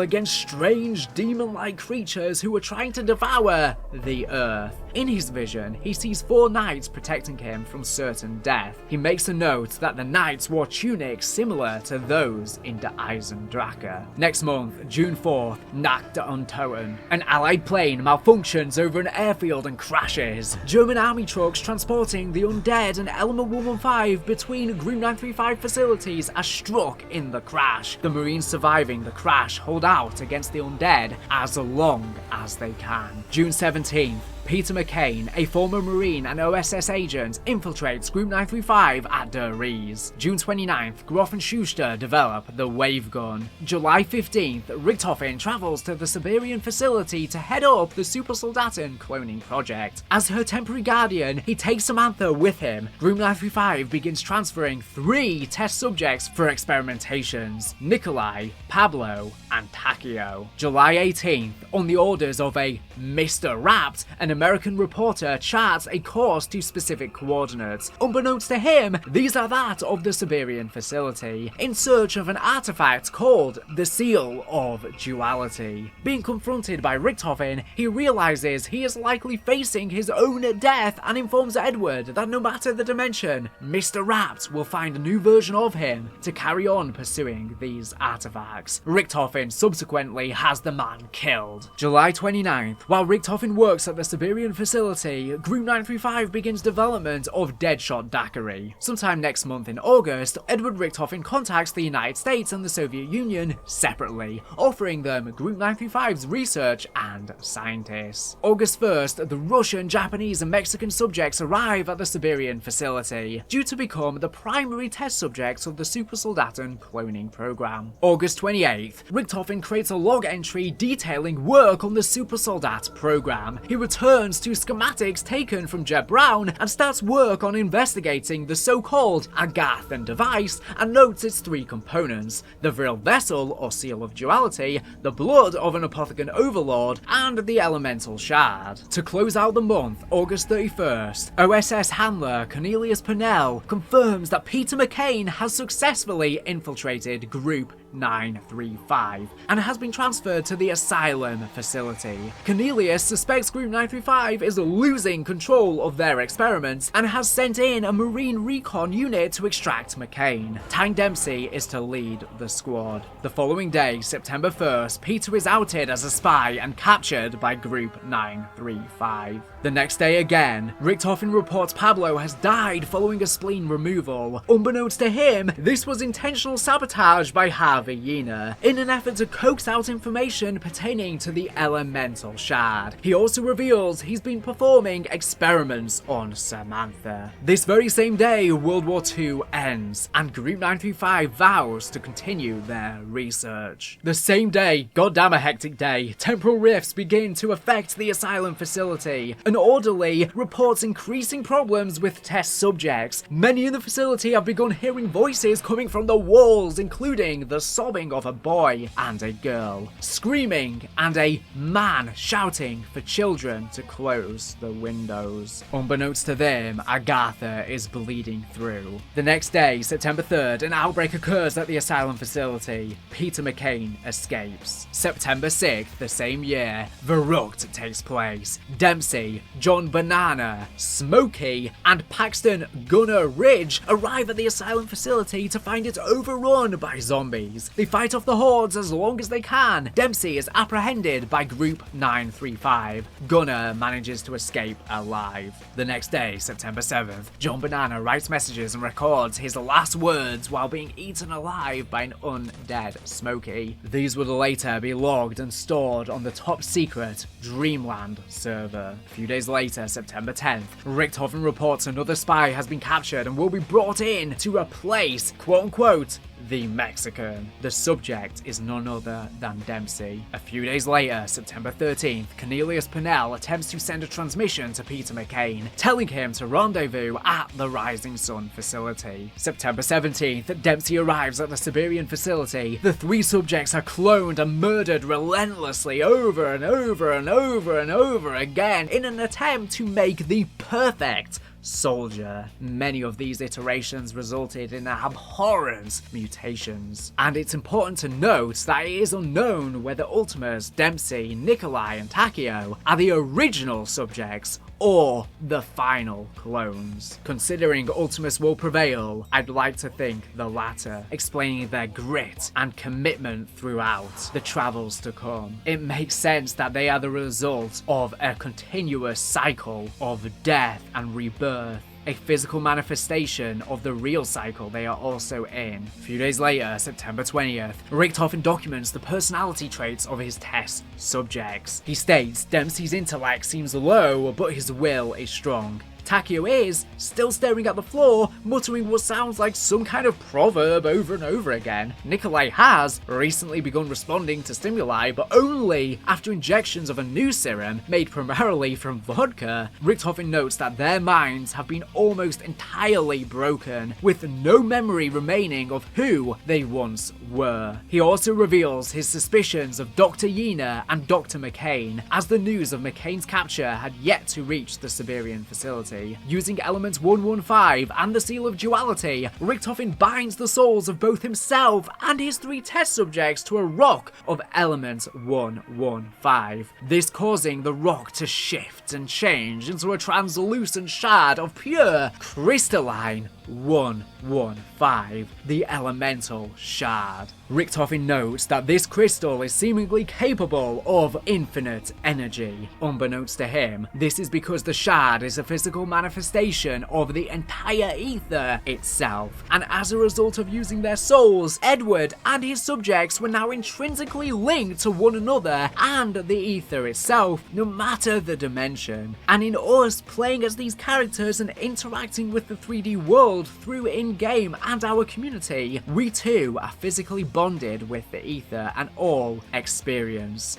against strange demon-like creatures who were trying to devour the earth. In his vision, he sees 4 knights protecting him from certain death. He makes a note that the knights wore tunics similar to those in Der Eisendrache. Next month, June 4th, Nacht der Untoten. An Allied plane malfunctions over an airfield and crashes. German army trucks transporting the undead and Element 115 between Group 935 facilities are struck in the crash. The Marines surviving the crash hold out against the undead as long as they can. June 17th, Peter McCain, a former Marine and OSS agent, infiltrates Group 935 at Der Ries. June 29th, Groff and Schuster develop the Wave Gun. July 15th, Richthofen travels to the Siberian facility to head up the Super Soldaten cloning project. As her temporary guardian, he takes Samantha with him. Group 935 begins transferring 3 test subjects for experimentations: Nikolai, Pablo, and Takeo. July 18th, on the orders of a Mr. Rapt, an American American reporter charts a course to specific coordinates. Unbeknownst to him, these are that of the Siberian facility, in search of an artifact called the Seal of Duality. Being confronted by Richthofen, he realizes he is likely facing his own death and informs Edward that no matter the dimension, Mr. Rapt will find a new version of him to carry on pursuing these artifacts. Richthofen subsequently has the man killed. July 29th, while Richthofen works at the Siberian facility, Group 935 begins development of Deadshot Daiquiri. Sometime next month in August, Edward Richthofen contacts the United States and the Soviet Union separately, offering them Group 935's research and scientists. August 1st, the Russian, Japanese and Mexican subjects arrive at the Siberian facility, due to become the primary test subjects of the Super Soldaten cloning program. August 28th, Richthofen creates a log entry detailing work on the Super Soldat program. He returns to schematics taken from Jeb Brown and starts work on investigating the so-called Agartha device and notes its three components: the Vril Vessel or Seal of Duality, the blood of an Apothecon Overlord, and the Elemental Shard. To close out the month, August 31st, OSS handler Cornelius Purnell confirms that Peter McCain has successfully infiltrated Group 935 and has been transferred to the Asylum facility. Cornelius suspects Group 935 is losing control of their experiments and has sent in a Marine recon unit to extract McCain. Tyne Dempsey is to lead the squad. The following day, September 1st, Peter is outed as a spy and captured by Group 935. The next day again, Richthofen reports Pablo has died following a spleen removal. Unbeknownst to him, this was intentional sabotage by Harvey Yena, in an effort to coax out information pertaining to the Elemental Shard. He also reveals he's been performing experiments on Samantha. This very same day, World War II ends, and Group 935 vows to continue their research. The same day, goddamn a hectic day, temporal rifts begin to affect the Asylum facility. An orderly reports increasing problems with test subjects. Many in the facility have begun hearing voices coming from the walls, including the sobbing of a boy and a girl, screaming, and a man shouting for children to close the windows. Unbeknownst to them, Agartha is bleeding through. The next day, September 3rd, an outbreak occurs at the Asylum facility. Peter McCain escapes. September 6th, the same year, Verrucht takes place. Dempsey, John Banana, Smokey, and Paxton Gunner Ridge arrive at the Asylum facility to find it overrun by zombies. They fight off the hordes as long as they can. Dempsey is apprehended by Group 935. Gunner manages to escape alive. The next day, September 7th, John Banana writes messages and records his last words while being eaten alive by an undead Smokey. These would later be logged and stored on the top secret Dreamland server. A few days later, September 10th, Richthofen reports another spy has been captured and will be brought in to replace, quote-unquote, the Mexican. The subject is none other than Dempsey. A few days later, September 13th, Cornelius Purnell attempts to send a transmission to Peter McCain, telling him to rendezvous at the Rising Sun facility. September 17th, Dempsey arrives at the Siberian facility. The three subjects are cloned and murdered relentlessly over and over and over and over again in an attempt to make the perfect soldier. Many of these iterations resulted in abhorrent mutations, and it's important to note that it is unknown whether Ultimus, Dempsey, Nikolai, and Takeo are the original subjects or the final clones. Considering Ultimus will prevail, I'd like to think the latter, explaining their grit and commitment throughout the travels to come. It makes sense that they are the result of a continuous cycle of death and rebirth, a physical manifestation of the real cycle they are also in. A few days later, September 20th, Richthofen documents the personality traits of his test subjects. He states Dempsey's intellect seems low, but his will is strong. Takeo is still staring at the floor, muttering what sounds like some kind of proverb over and over again. Nikolai has recently begun responding to stimuli, but only after injections of a new serum made primarily from vodka. Richthofen notes that their minds have been almost entirely broken, with no memory remaining of who they once were. He also reveals his suspicions of Dr. Yena and Dr. McCain, as the news of McCain's capture had yet to reach the Siberian facility. Using Element 115 and the Seal of Duality, Richthofen binds the souls of both himself and his 3 test subjects to a rock of Element 115, this causing the rock to shift and change into a translucent shard of pure crystalline 115, the elemental shard. Richthofen notes that this crystal is seemingly capable of infinite energy. Unbeknownst to him, this is because the shard is a physical manifestation of the entire ether itself, and as a result of using their souls, Edward and his subjects were now intrinsically linked to one another and the ether itself, no matter the dimension. And in us playing as these characters and interacting with the 3D world through in-game and our community, we too are physically bonded with the ether and all experience.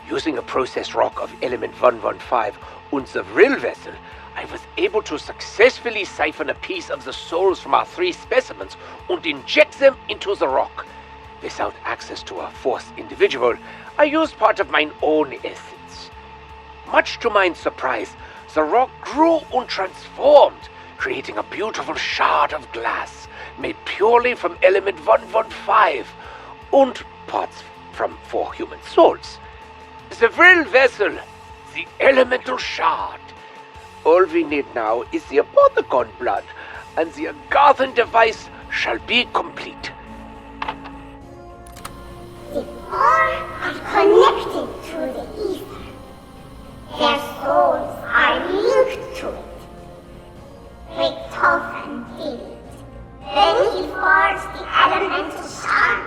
Using a processed rock of element 115 and the Vril vessel, I was able to successfully siphon a piece of the souls from our 3 specimens and inject them into the rock. Without access to a 4th individual, I used part of my own essence. Much to my surprise, the rock grew and transformed, creating a beautiful shard of glass made purely from element 115 and parts from 4 human souls. The Vril vessel, the elemental shard. All we need now is the Apothecon blood, and the Agarthan device shall be complete. The 4 are connected to the ether. Their souls are linked to it. Richthofen did it. Then he forged the elemental shard.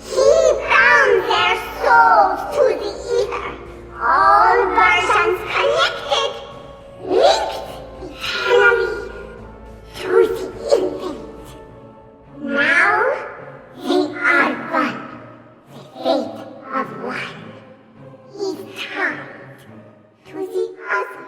He bound their souls to the ether. All versions connected, linked eternally to the infinite. Now they are one. The fate of one is tied to the other.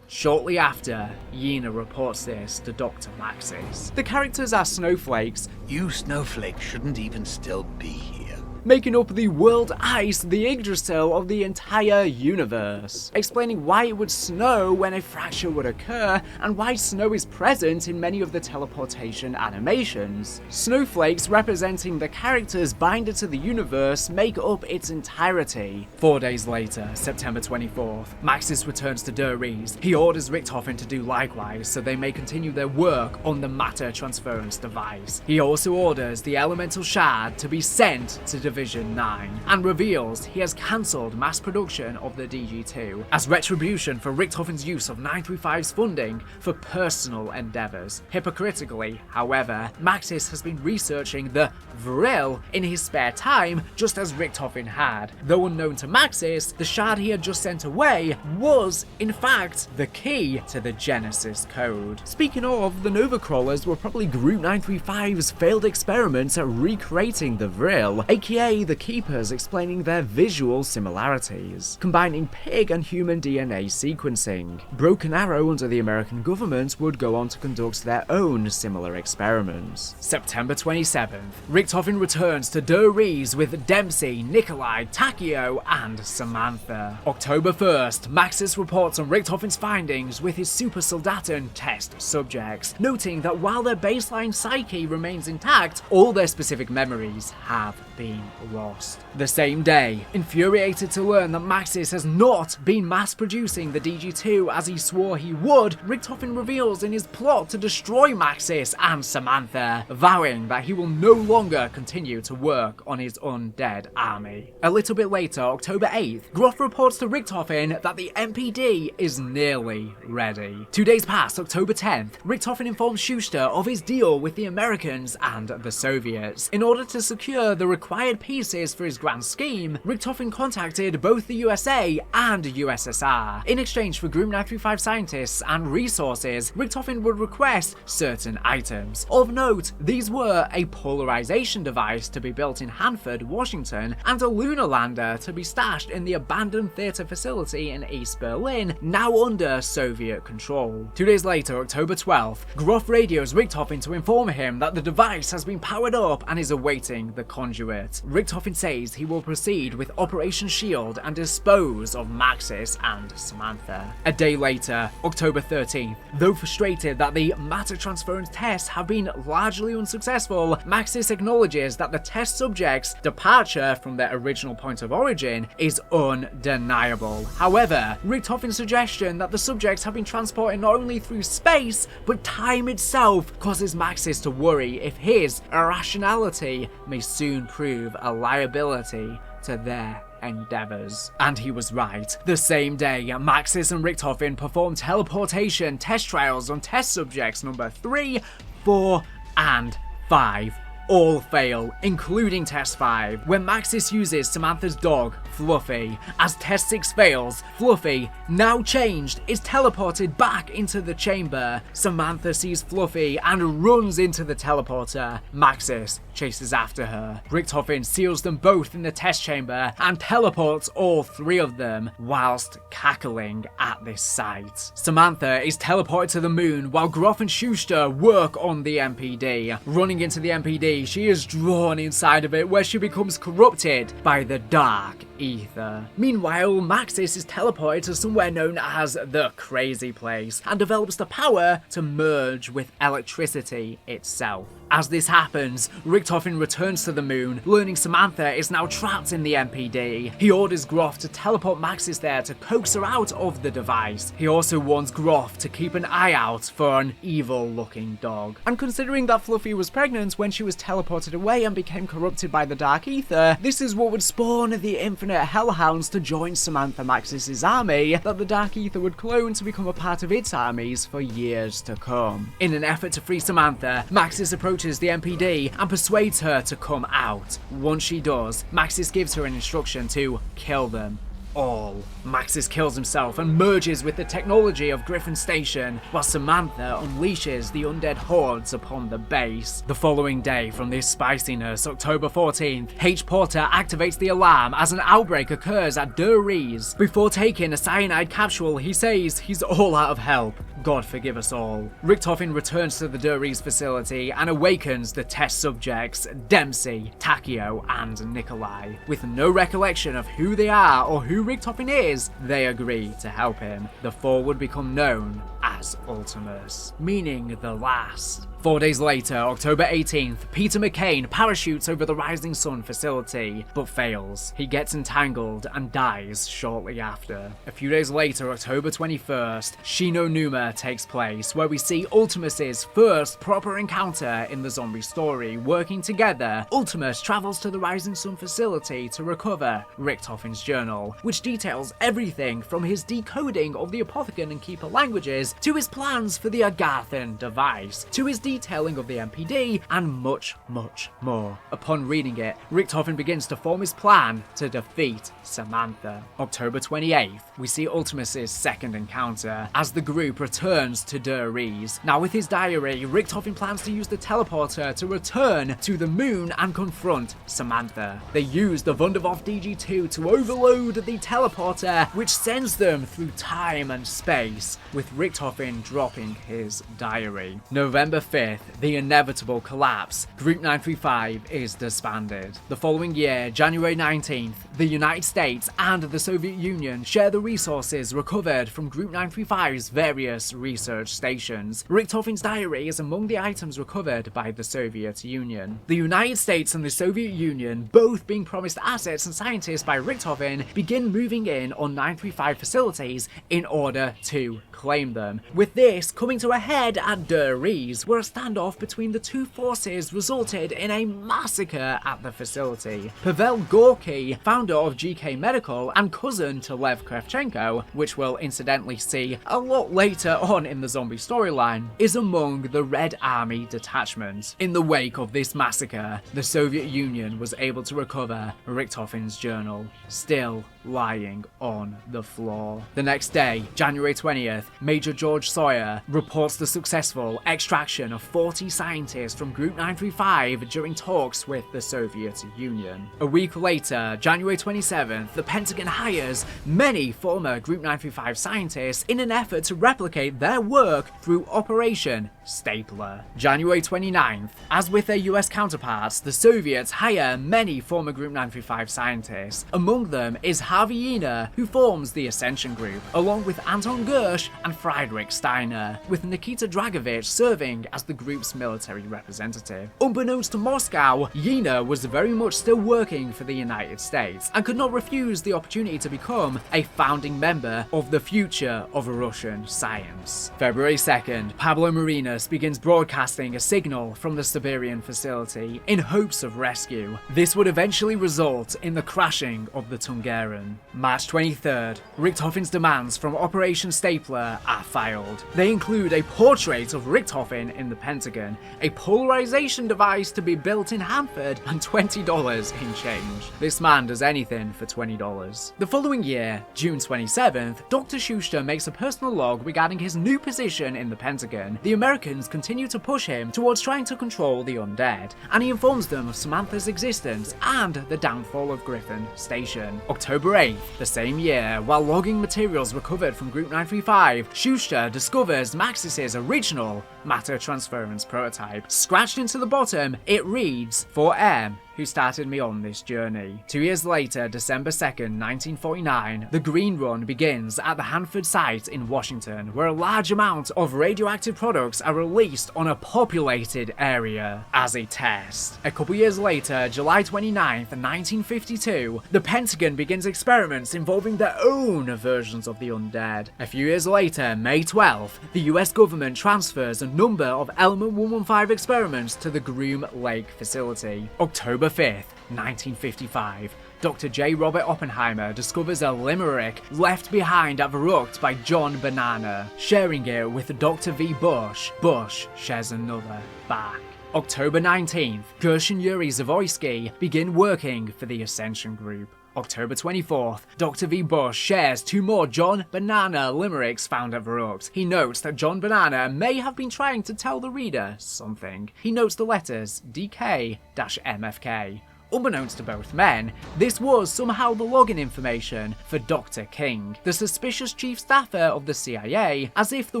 Shortly after, Yena reports this to Dr. Maxis. The characters are snowflakes, You snowflakes shouldn't even still be here. making up the world ice, the Yggdrasil of the entire universe, explaining why it would snow when a fracture would occur, and why snow is present in many of the teleportation animations. Snowflakes representing the characters binded to the universe make up its entirety. 4 days later, September 24th, Maxis returns to Der Riese. He orders Richthofen to do likewise so they may continue their work on the matter transference device. He also orders the elemental shard to be sent to Division 9, and reveals he has cancelled mass production of the DG2 as retribution for Richthofen's use of 935's funding for personal endeavours. Hypocritically, however, Maxis has been researching the Vril in his spare time, just as Richthofen had. Though unknown to Maxis, the shard he had just sent away was, in fact, the key to the Genesis code. Speaking of, the Nova Crawlers were probably Group 935's failed experiments at recreating the Vril, aka the Keepers, explaining their visual similarities, combining pig and human DNA sequencing. Broken Arrow under the American government would go on to conduct their own similar experiments. September 27th, Richthofen returns to Der Riese with Dempsey, Nikolai, Takeo, and Samantha. October 1st, Maxis reports on Richthofen's findings with his Super Soldaten test subjects, noting that while their baseline psyche remains intact, all their specific memories have been lost. The same day, infuriated to learn that Maxis has not been mass producing the DG2 as he swore he would, Richthofen reveals in his plot to destroy Maxis and Samantha, vowing that he will no longer continue to work on his undead army. A little bit later, October 8th, Groff reports to Richthofen that the MPD is nearly ready. 2 days past October 10th, Richthofen informs Schuster of his deal with the Americans and the Soviets in order to secure the required required pieces for his grand scheme, Richtofen contacted both the USA and USSR. In exchange for Group 935 scientists and resources, Richtofen would request certain items. Of note, these were a polarization device to be built in Hanford, Washington, and a lunar lander to be stashed in the abandoned theater facility in East Berlin, now under Soviet control. 2 days later, October 12th, Groff radios Richtofen to inform him that the device has been powered up and is awaiting the conduit. Richtofen says he will proceed with Operation Shield and dispose of Maxis and Samantha. A day later, October 13th, though frustrated that the matter transference tests have been largely unsuccessful, Maxis acknowledges that the test subjects' departure from their original point of origin is undeniable. However, Richtofen's suggestion that the subjects have been transported not only through space, but time itself causes Maxis to worry if his irrationality may soon prove a liability to their endeavors. And he was right. The same day, Maxis and Richtofen performed teleportation test trials on test subjects number 3, 4, and 5. All fail, including test 5, when Maxis uses Samantha's dog, Fluffy. As test 6 fails, Fluffy, now changed, is teleported back into the chamber. Samantha sees Fluffy and runs into the teleporter. Maxis chases after her. Richtofen seals them both in the test chamber and teleports all 3 of them, whilst cackling at this sight. Samantha is teleported to the moon while Groff and Schuster work on the MPD. Running into the MPD, she is drawn inside of it, where she becomes corrupted by the Dark Aether. Meanwhile, Maxis is teleported to somewhere known as the Crazy Place and develops the power to merge with electricity itself. As this happens, Richtofen returns to the moon, learning Samantha is now trapped in the MPD. He orders Groff to teleport Maxis there to coax her out of the device. He also warns Groff to keep an eye out for an evil-looking dog. And considering that Fluffy was pregnant when she was teleported away and became corrupted by the Dark Aether, this is what would spawn the Infinite Hellhounds to join Samantha Maxis' army that the Dark Aether would clone to become a part of its armies for years to come. In an effort to free Samantha, Maxis approaches the MPD and persuades her to come out. Once she does, Maxis gives her an instruction to kill them all. Maxis kills himself and merges with the technology of Griffin Station, while Samantha unleashes the undead hordes upon the base. The following day, from this spiciness, October 14th, H. Porter activates the alarm as an outbreak occurs at Der Ries. Before taking a cyanide capsule, he says he's all out of help. God forgive us all. Richtofen returns to the Der Ries facility and awakens the test subjects Dempsey, Takio, and Nikolai. With no recollection of who they are or who Richtofen is, they agree to help him. The 4 would become known as Ultimus, meaning the last. 4 days later, October 18th, Peter McCain parachutes over the Rising Sun facility, but fails. He gets entangled and dies shortly after. A few days later, October 21st, Shino Numa takes place, where we see Ultimus's first proper encounter in the zombie story. Working together, Ultimus travels to the Rising Sun facility to recover Richtofen's journal, which details everything from his decoding of the Apothecan and Keeper languages, to his plans for the Agarthan device, to his detailing of the MPD, and much, much more. Upon reading it, Richtofen begins to form his plan to defeat Samantha. October 28th, we see Ultimus's second encounter, as the group returns to Der Ries. Now with his diary, Richtofen plans to use the teleporter to return to the moon and confront Samantha. They use the Wunderwaffe DG2 to overload the teleporter, which sends them through time and space, with Richtofen dropping his diary. November 5th, the inevitable collapse. Group 935 is disbanded. The following year, January 19th, the United States and the Soviet Union share the resources recovered from Group 935's various research stations. Richtofen's diary is among the items recovered by the Soviet Union. The United States and the Soviet Union, both being promised assets and scientists by Richtofen, begin moving in on 935 facilities in order to claim them. With this coming to a head at Der Ries, where a standoff between the two forces resulted in a massacre at the facility. Pavel Gorky, founder of GK Medical and cousin to Lev Kravchenko, which we'll incidentally see a lot later on in the zombie storyline, is among the Red Army detachment. In the wake of this massacre, the Soviet Union was able to recover Richthofen's journal, still lying on the floor. The next day, January 20th, Major George Sawyer reports the successful extraction of 40 scientists from Group 935 during talks with the Soviet Union. A week later, January 27th, the Pentagon hires many former Group 935 scientists in an effort to replicate their work through Operation Stapler. January 29th, as with their US counterparts, the Soviets hire many former Group 935 scientists. Among them is Harvey Iner, who forms the Ascension Group, along with Anton Gersh and Friedrich Steiner, with Nikita Dragovich serving as the group's military representative. Unbeknownst to Moscow, Iner was very much still working for the United States and could not refuse the opportunity to become a founding member of the future of Russian science. February 2nd, Pablo Marinas begins broadcasting a signal from the Siberian facility in hopes of rescue. This would eventually result in the crashing of the Tungaren. March 23rd, Richthofen's demands from Operation Stapler are filed. They include a portrait of Richthofen in the Pentagon, a polarization device to be built in Hanford, and $20 in change. This man does anything for $20. The following year, June 27th, Dr. Schuster makes a personal log regarding his new position in the Pentagon. The Americans continue to push him towards trying to control the undead, and he informs them of Samantha's existence and the downfall of Griffin Station. October 8th, the same year, while logging materials recovered from Group 935, Schuster discovers Maxis's original matter transference prototype. Scratched into the bottom, it reads, "For M, who started me on this journey." 2 years later, December 2nd, 1949, the Green Run begins at the Hanford site in Washington, where a large amount of radioactive products are released on a populated area as a test. A couple years later, July 29th, 1952, the Pentagon begins experiments involving their own versions of the undead. A few years later, May 12th, the US government transfers a number of Element 115 experiments to the Groom Lake facility. October 5th, 1955, Dr. J. Robert Oppenheimer discovers a limerick left behind at Verrucht by John Banana. Sharing it with Dr. V. Bush, Bush shares another back. October 19th, Gersh and Yuri Zavoysky begin working for the Ascension Group. October 24th, Dr. V. Bush shares 2 more John Banana limericks found at Verrucht. He notes that John Banana may have been trying to tell the reader something. He notes the letters DK-MFK. Unbeknownst to both men, this was somehow the login information for Dr. King, the suspicious chief staffer of the CIA, as if the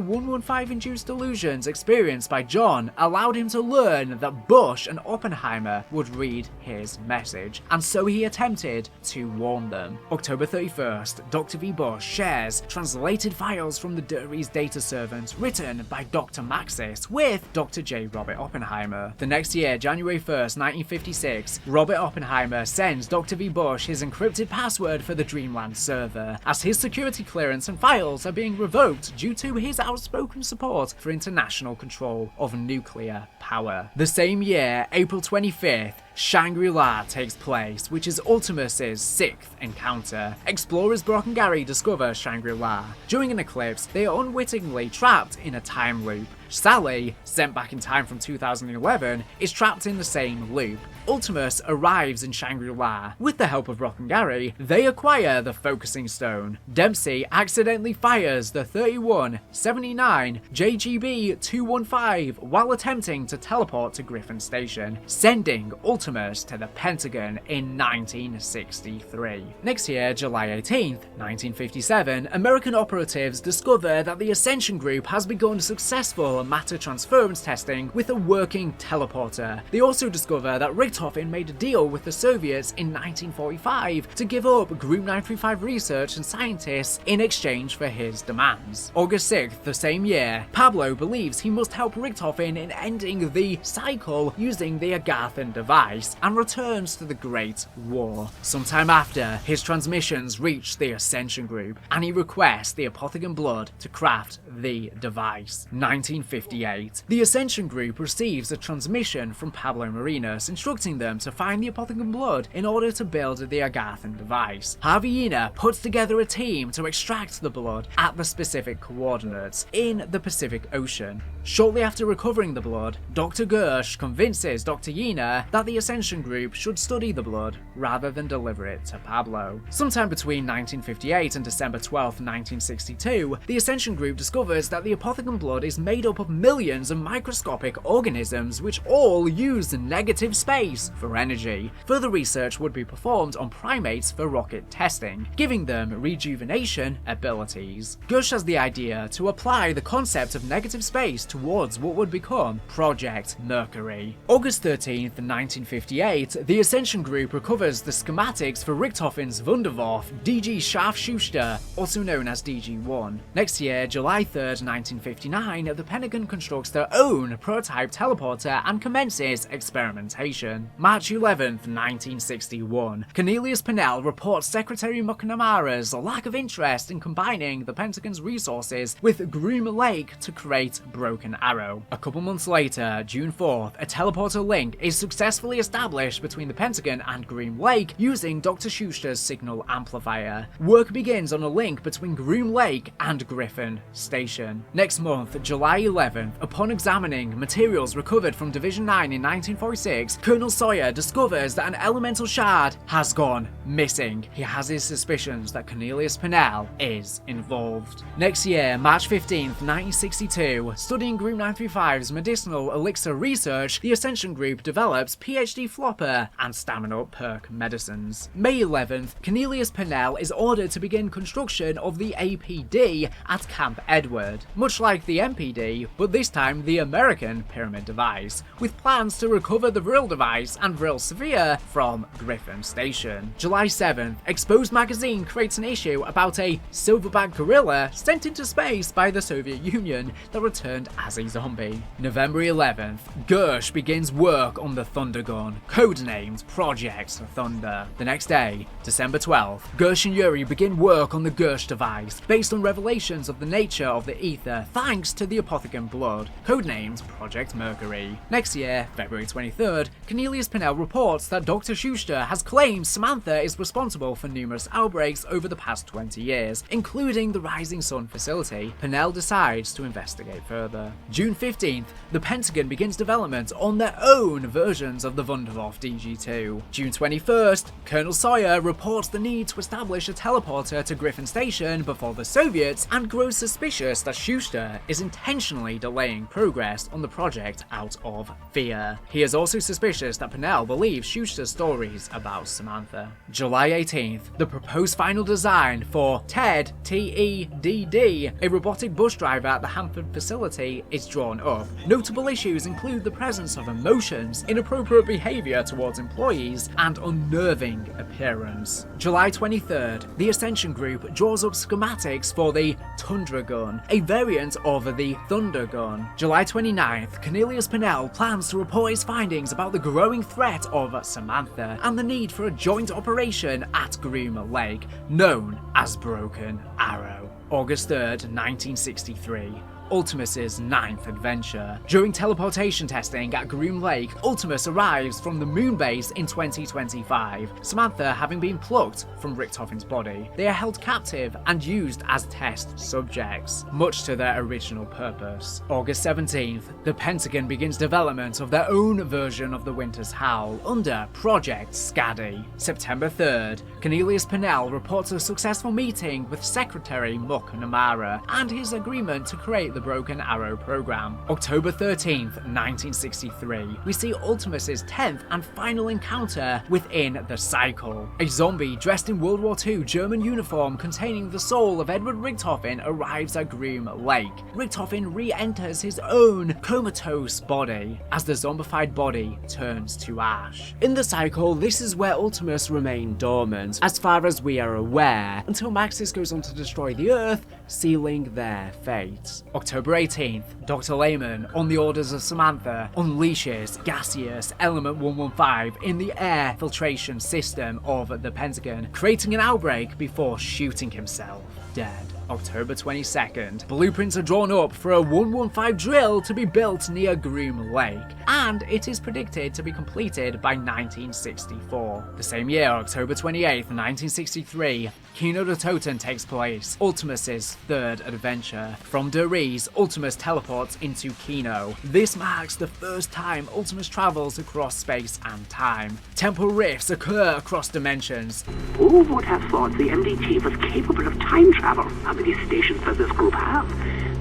115-induced delusions experienced by John allowed him to learn that Bush and Oppenheimer would read his message, and so he attempted to warn them. October 31st, Dr. V. Bush shares translated files from the Dury's data servant written by Dr. Maxis with Dr. J. Robert Oppenheimer. The next year, January 1st, 1956, Robert Oppenheimer sends Dr. V. Bush his encrypted password for the Dreamland server, as his security clearance and files are being revoked due to his outspoken support for international control of nuclear power. The same year, April 25th, Shangri-La takes place, which is Ultimus's 6th encounter. Explorers Brock and Gary discover Shangri-La. During an eclipse, they are unwittingly trapped in a time loop. Sally, sent back in time from 2011, is trapped in the same loop. Ultimus arrives in Shangri-La. With the help of Brock and Gary, they acquire the focusing stone. Dempsey accidentally fires the 3179 JGB 215 while attempting to teleport to Griffin Station, sending Ultimus to the Pentagon in 1963. Next year, July 18th, 1957, American operatives discover that the Ascension Group has begun successful matter transference testing with a working teleporter. They also discover that Richtofen made a deal with the Soviets in 1945 to give up Group 935 research and scientists in exchange for his demands. August 6th the same year, Pablo believes he must help Richtofen in ending the cycle using the Agarthan device and returns to the Great War. Sometime after, his transmissions reach the Ascension Group and he requests the Apothecan blood to craft the device. 1958. The Ascension Group receives a transmission from Pablo Marinos instructing them to find the Apothecan blood in order to build the Agarthan device. Javier puts together a team to extract the blood at the specific coordinates in the Pacific Ocean. Shortly after recovering the blood, Dr. Gersh convinces Dr. Yena that the Ascension Group should study the blood rather than deliver it to Pablo. Sometime between 1958 and December 12, 1962, the Ascension Group discovers that the Apothecan blood is made up of millions of microscopic organisms which all use negative space for energy. Further research would be performed on primates for rocket testing, giving them rejuvenation abilities. Gersh has the idea to apply the concept of negative space towards what would become Project Mercury. August 13th, 1958, the Ascension Group recovers the schematics for Richtofen's Wunderwaffe DG Scharfschuster, also known as DG-1. Next year, July 3rd, 1959, the Pentagon constructs their own prototype teleporter and commences experimentation. March 11th, 1961, Cornelius Pennell reports Secretary McNamara's lack of interest in combining the Pentagon's resources with Groom Lake to create Broken Arrow. A couple months later, June 4th, a teleporter link is successfully established between the Pentagon and Groom Lake using Dr. Schuster's signal amplifier. Work begins on a link between Groom Lake and Griffin Station. Next month, July 11th, upon examining materials recovered from Division 9 in 1946, Colonel Sawyer discovers that an elemental shard has gone missing. He has his suspicions that Cornelius Pennell is involved. Next year, March 15th, 1962, studying Group 935's medicinal elixir research, the Ascension Group develops PhD Flopper and Stamina Perk medicines. May 11th, Cornelius Pennell is ordered to begin construction of the APD at Camp Edward, much like the MPD, but this time the American Pyramid device, with plans to recover the Vril device and Vril Severe from Griffin Station. July 7th, Exposed magazine creates an issue about a silverback gorilla sent into space by the Soviet Union that returned as a zombie. November 11th, Gersh begins work on the Thunder Gun, codenamed Project Thunder. The next day, December 12th, Gersh and Yuri begin work on the Gersh device, based on revelations of the nature of the ether thanks to the Apothecan blood, codenamed Project Mercury. Next year, February 23rd, Cornelius Pennell reports that Dr. Schuster has claimed Samantha is responsible for numerous outbreaks over the past 20 years, including the Rising Sun facility. Pennell decides to investigate further. June 15th, the Pentagon begins development on their own versions of the Wunderwaffe DG-2. June 21st, Colonel Sawyer reports the need to establish a teleporter to Griffin Station before the Soviets and grows suspicious that Schuster is intentionally delaying progress on the project out of fear. He is also suspicious that Pennell believes Schuster's stories about Samantha. July 18th, the proposed final design for TED, T-E-D-D, a robotic bus driver at the Hanford facility, is drawn up. Notable issues include the presence of emotions, inappropriate behavior towards employees, and unnerving appearance. July 23rd, the Ascension Group draws up schematics for the Tundra Gun, a variant of the Thunder Gun. July 29th, Cornelius Pennell plans to report his findings about the growing threat of Samantha and the need for a joint operation at Groom Lake, known as Broken Arrow. August 3rd, 1963. Ultimus's 9th adventure. During teleportation testing at Groom Lake, Ultimus arrives from the moon base in 2025, Samantha having been plucked from Richtofen's body. They are held captive and used as test subjects, much to their original purpose. August 17th, the Pentagon begins development of their own version of the Winter's Howl under Project Scaddy. September 3rd, Cornelius Pennell reports a successful meeting with Secretary McNamara and his agreement to create the Broken Arrow program. October 13th, 1963, we see Ultimus's 10th and final encounter within the Cycle. A zombie dressed in World War II German uniform containing the soul of Edward Richtofen arrives at Groom Lake. Richtofen re-enters his own comatose body as the zombified body turns to ash. In the Cycle, this is where Ultimus remained dormant, as far as we are aware, until Maxis goes on to destroy the Earth, sealing their fate. October 18th, Dr. Lehman, on the orders of Samantha, unleashes gaseous element 115 in the air filtration system of the Pentagon, creating an outbreak before shooting himself dead. October 22nd, blueprints are drawn up for a 115 drill to be built near Groom Lake, and it is predicted to be completed by 1964. The same year, October 28th, 1963, Kino de Toten takes place, Ultimus's third adventure. From Der Riese, Ultimus teleports into Kino. This marks the first time Ultimus travels across space and time. Temporal rifts occur across dimensions. Who would have thought the MDT was capable of time travel? How many stations does this group have?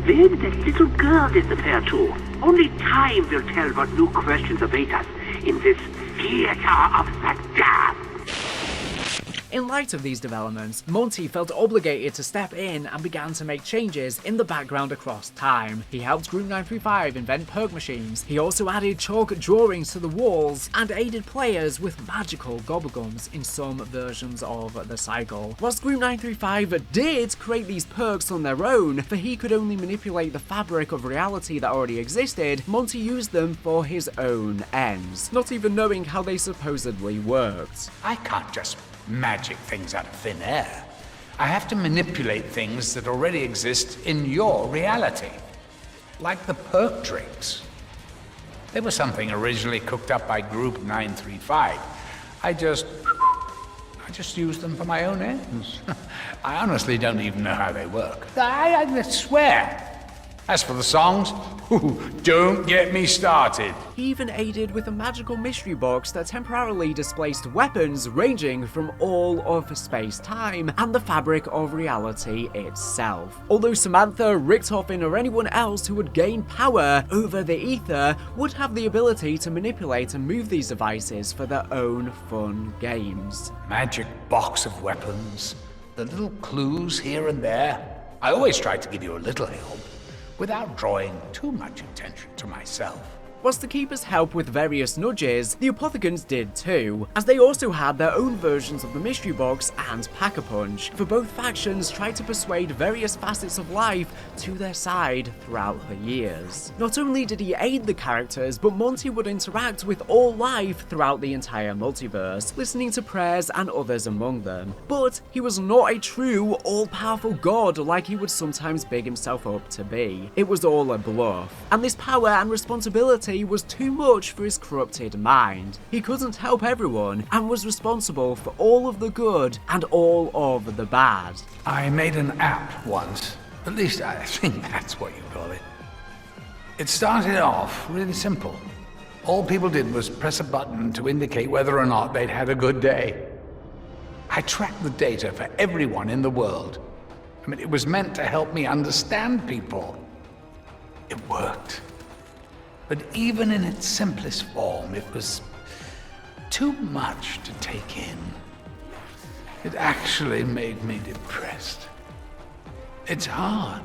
Where did that little girl disappear to? Only time will tell what new questions await us in this theater of the damned. In light of these developments, Monty felt obligated to step in and began to make changes in the background across time. He helped Group 935 invent perk machines. He also added chalk drawings to the walls and aided players with magical gobblegums in some versions of the Cycle. Whilst Group 935 did create these perks on their own, for he could only manipulate the fabric of reality that already existed, Monty used them for his own ends, not even knowing how they supposedly worked. I can't just magic things out of thin air. I have to manipulate things that already exist in your reality. Like the perk drinks. They were something originally cooked up by Group 935. I just used them for my own ends. I honestly don't even know how they work. I swear. As for the songs, don't get me started. He even aided with a magical mystery box that temporarily displaced weapons ranging from all of space-time and the fabric of reality itself. Although Samantha, Richtofen, or anyone else who would gain power over the ether would have the ability to manipulate and move these devices for their own fun games. Magic box of weapons, the little clues here and there. I always try to give you a little help, without drawing too much attention to myself. Whilst the Keepers help with various nudges, the Apothecans did too, as they also had their own versions of the Mystery Box and Pack-a-Punch, for both factions tried to persuade various facets of life to their side throughout the years. Not only did he aid the characters, but Monty would interact with all life throughout the entire multiverse, listening to prayers and others among them. But he was not a true, all-powerful god like he would sometimes big himself up to be. It was all a bluff, and this power and responsibility was too much for his corrupted mind. He couldn't help everyone and was responsible for all of the good and all of the bad. I made an app once. At least I think that's what you call it. It started off really simple. All people did was press a button to indicate whether or not they'd had a good day. I tracked the data for everyone in the world. I mean, it was meant to help me understand people. It worked. But even in its simplest form, it was too much to take in. It actually made me depressed. It's hard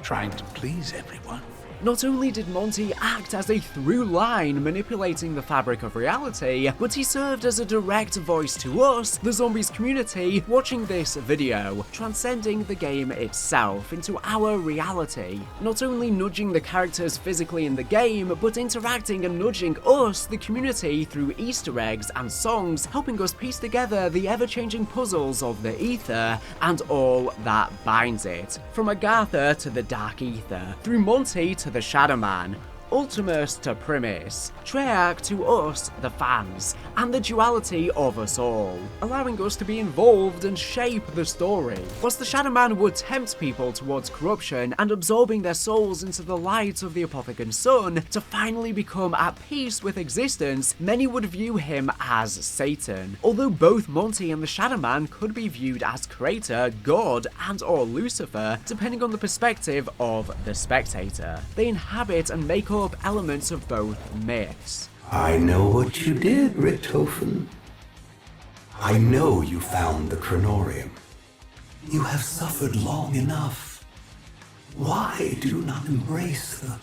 trying to please everyone. Not only did Monty act as a through line manipulating the fabric of reality, but he served as a direct voice to us, the Zombies community, watching this video, transcending the game itself into our reality. Not only nudging the characters physically in the game, but interacting and nudging us, the community, through Easter eggs and songs, helping us piece together the ever-changing puzzles of the ether and all that binds it. From Agartha to the Dark Aether, through Monty to the Shadow Man, Ultimus to Primus, Treyarch to us, the fans, and the duality of us all, allowing us to be involved and shape the story. Whilst the Shadow Man would tempt people towards corruption and absorbing their souls into the light of the Apothecan Sun to finally become at peace with existence, many would view him as Satan, although both Monty and the Shadow Man could be viewed as creator, god, and or Lucifer, depending on the perspective of the spectator. They inhabit and make up elements of both myths. I know what you did, Richtofen. I know you found the Chronorium. You have suffered long enough. Why do you not embrace the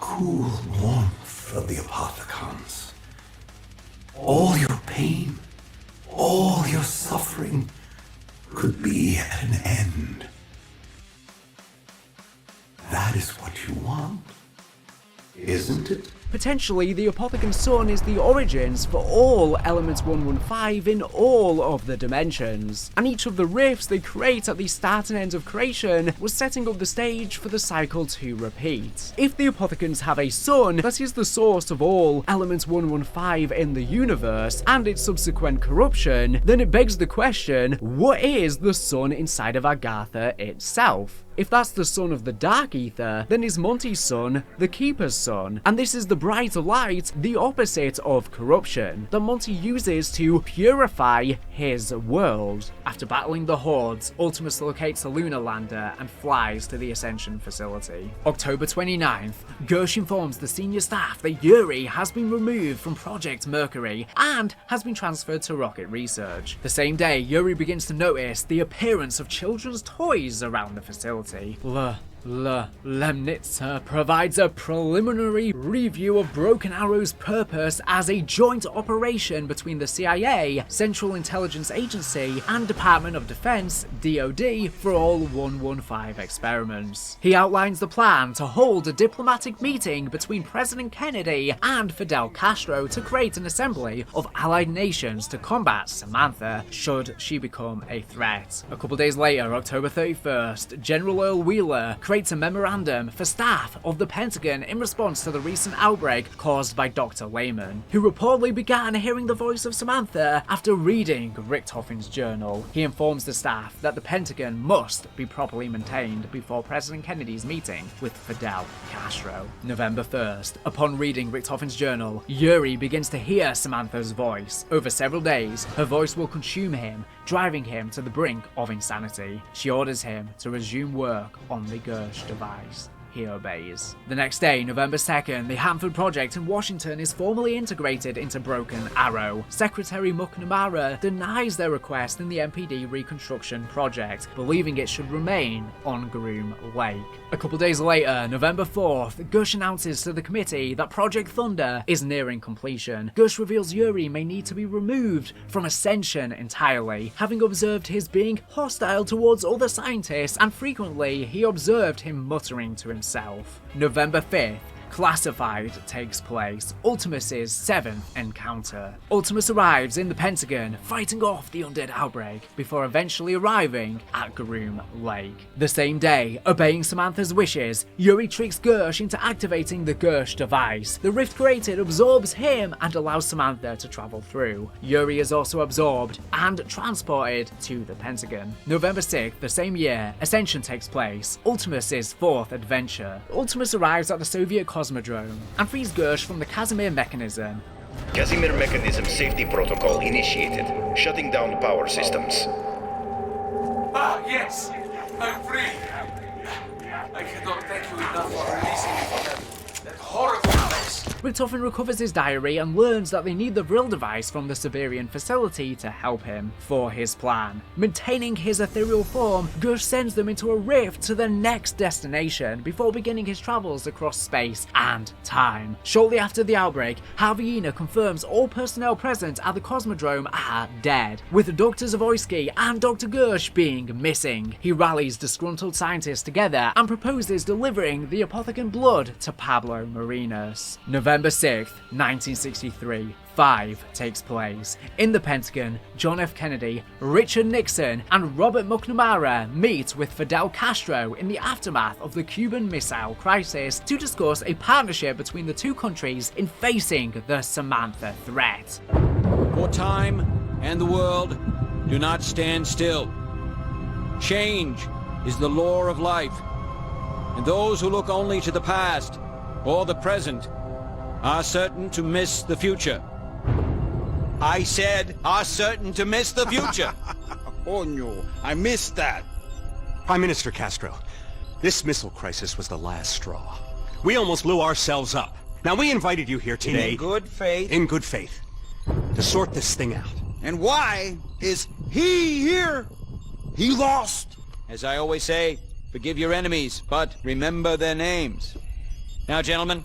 cool warmth of the Apothecons? All your pain, all your suffering could be at an end. That is what you want, isn't it? Potentially, the Apothecan Sun is the origins for all Element 115 in all of the dimensions, and each of the rifts they create at the start and end of creation was setting up the stage for the cycle to repeat. If the Apothecans have a sun that is the source of all Element 115 in the universe and its subsequent corruption, then it begs the question, what is the sun inside of Agartha itself? If that's the son of the Dark Aether, then is Monty's son the Keeper's son? And this is the bright light, the opposite of corruption, that Monty uses to purify his world. After battling the Hordes, Ultimus locates a lunar lander and flies to the Ascension facility. October 29th, Gersh informs the senior staff that Yuri has been removed from Project Mercury and has been transferred to Rocket Research. The same day, Yuri begins to notice the appearance of children's toys around the facility. Lemnitzer provides a preliminary review of Broken Arrow's purpose as a joint operation between the CIA, Central Intelligence Agency, and Department of Defense, DoD, for all 115 experiments. He outlines the plan to hold a diplomatic meeting between President Kennedy and Fidel Castro to create an assembly of allied nations to combat Samantha should she become a threat. A couple days later, October 31st, General Earl Wheeler creates a memorandum for staff of the Pentagon in response to the recent outbreak caused by Dr. Lehman, who reportedly began hearing the voice of Samantha after reading Richthofen's journal. He informs the staff that the Pentagon must be properly maintained before President Kennedy's meeting with Fidel Castro. November 1st, upon reading Richthofen's journal, Yuri begins to hear Samantha's voice. Over several days, her voice will consume him, driving him to the brink of insanity. She orders him to resume work on the Gersh device. He obeys. The next day, November 2nd, the Hanford Project in Washington is formally integrated into Broken Arrow. Secretary McNamara denies their request in the MPD reconstruction project, believing it should remain on Groom Lake. A couple days later, November 4th, Gush announces to the committee that Project Thunder is nearing completion. Gush reveals Yuri may need to be removed from Ascension entirely, having observed his being hostile towards other scientists, and frequently he observed him muttering to himself. November 5th, Classified takes place, Ultimus's 7th encounter. Ultimus arrives in the Pentagon, fighting off the undead outbreak, before eventually arriving at Groom Lake. The same day, obeying Samantha's wishes, Yuri tricks Gersh into activating the Gersh device. The rift created absorbs him and allows Samantha to travel through. Yuri is also absorbed and transported to the Pentagon. November 6th, the same year, Ascension takes place, Ultimus's 4th adventure. Ultimus arrives at the Soviet Cosmodrome and frees Gersh from the Casimir mechanism. Casimir mechanism safety protocol initiated. Shutting down power systems. Ah, yes! I'm free! I cannot thank you enough for releasing me from that horrible place. Richtofen recovers his diary and learns that they need the Vril device from the Siberian facility to help him for his plan. Maintaining his ethereal form, Gersh sends them into a rift to their next destination before beginning his travels across space and time. Shortly after the outbreak, Harveyina confirms all personnel present at the Cosmodrome are dead, with Dr. Zavoysky and Dr. Gersh being missing. He rallies disgruntled scientists together and proposes delivering the Apothecan blood to Pablo Marinas. November 6th, 1963. 5 takes place. In the Pentagon, John F. Kennedy, Richard Nixon, and Robert McNamara meet with Fidel Castro in the aftermath of the Cuban Missile Crisis to discuss a partnership between the two countries in facing the Samantha threat. For time and the world do not stand still. Change is the law of life, and those who look only to the past or the present are certain to miss the future. I said, are certain to miss the future. Oh no, I missed that. Prime Minister Castro, this missile crisis was the last straw. We almost blew ourselves up. Now we invited you here today... In good faith? In good faith. To sort this thing out. And why is he here? He lost. As I always say, forgive your enemies, but remember their names. Now, gentlemen,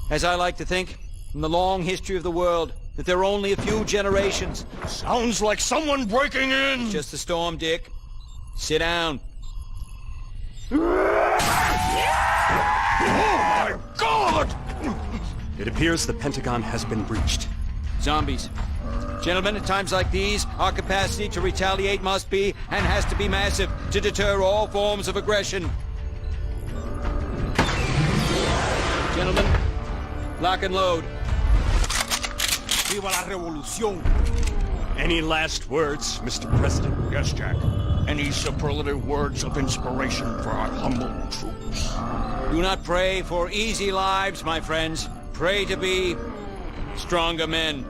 as I like to think, in the long history of the world, that there are only a few generations. Sounds like someone breaking in! It's just a storm, Dick. Sit down. Oh my God! It appears the Pentagon has been breached. Zombies. Gentlemen, at times like these, our capacity to retaliate must be, and has to be massive, to deter all forms of aggression. Gentlemen, lock and load. Viva la revolución! Any last words, Mr. President? Yes, Jack. Any superlative words of inspiration for our humble troops? Do not pray for easy lives, my friends. Pray to be stronger men.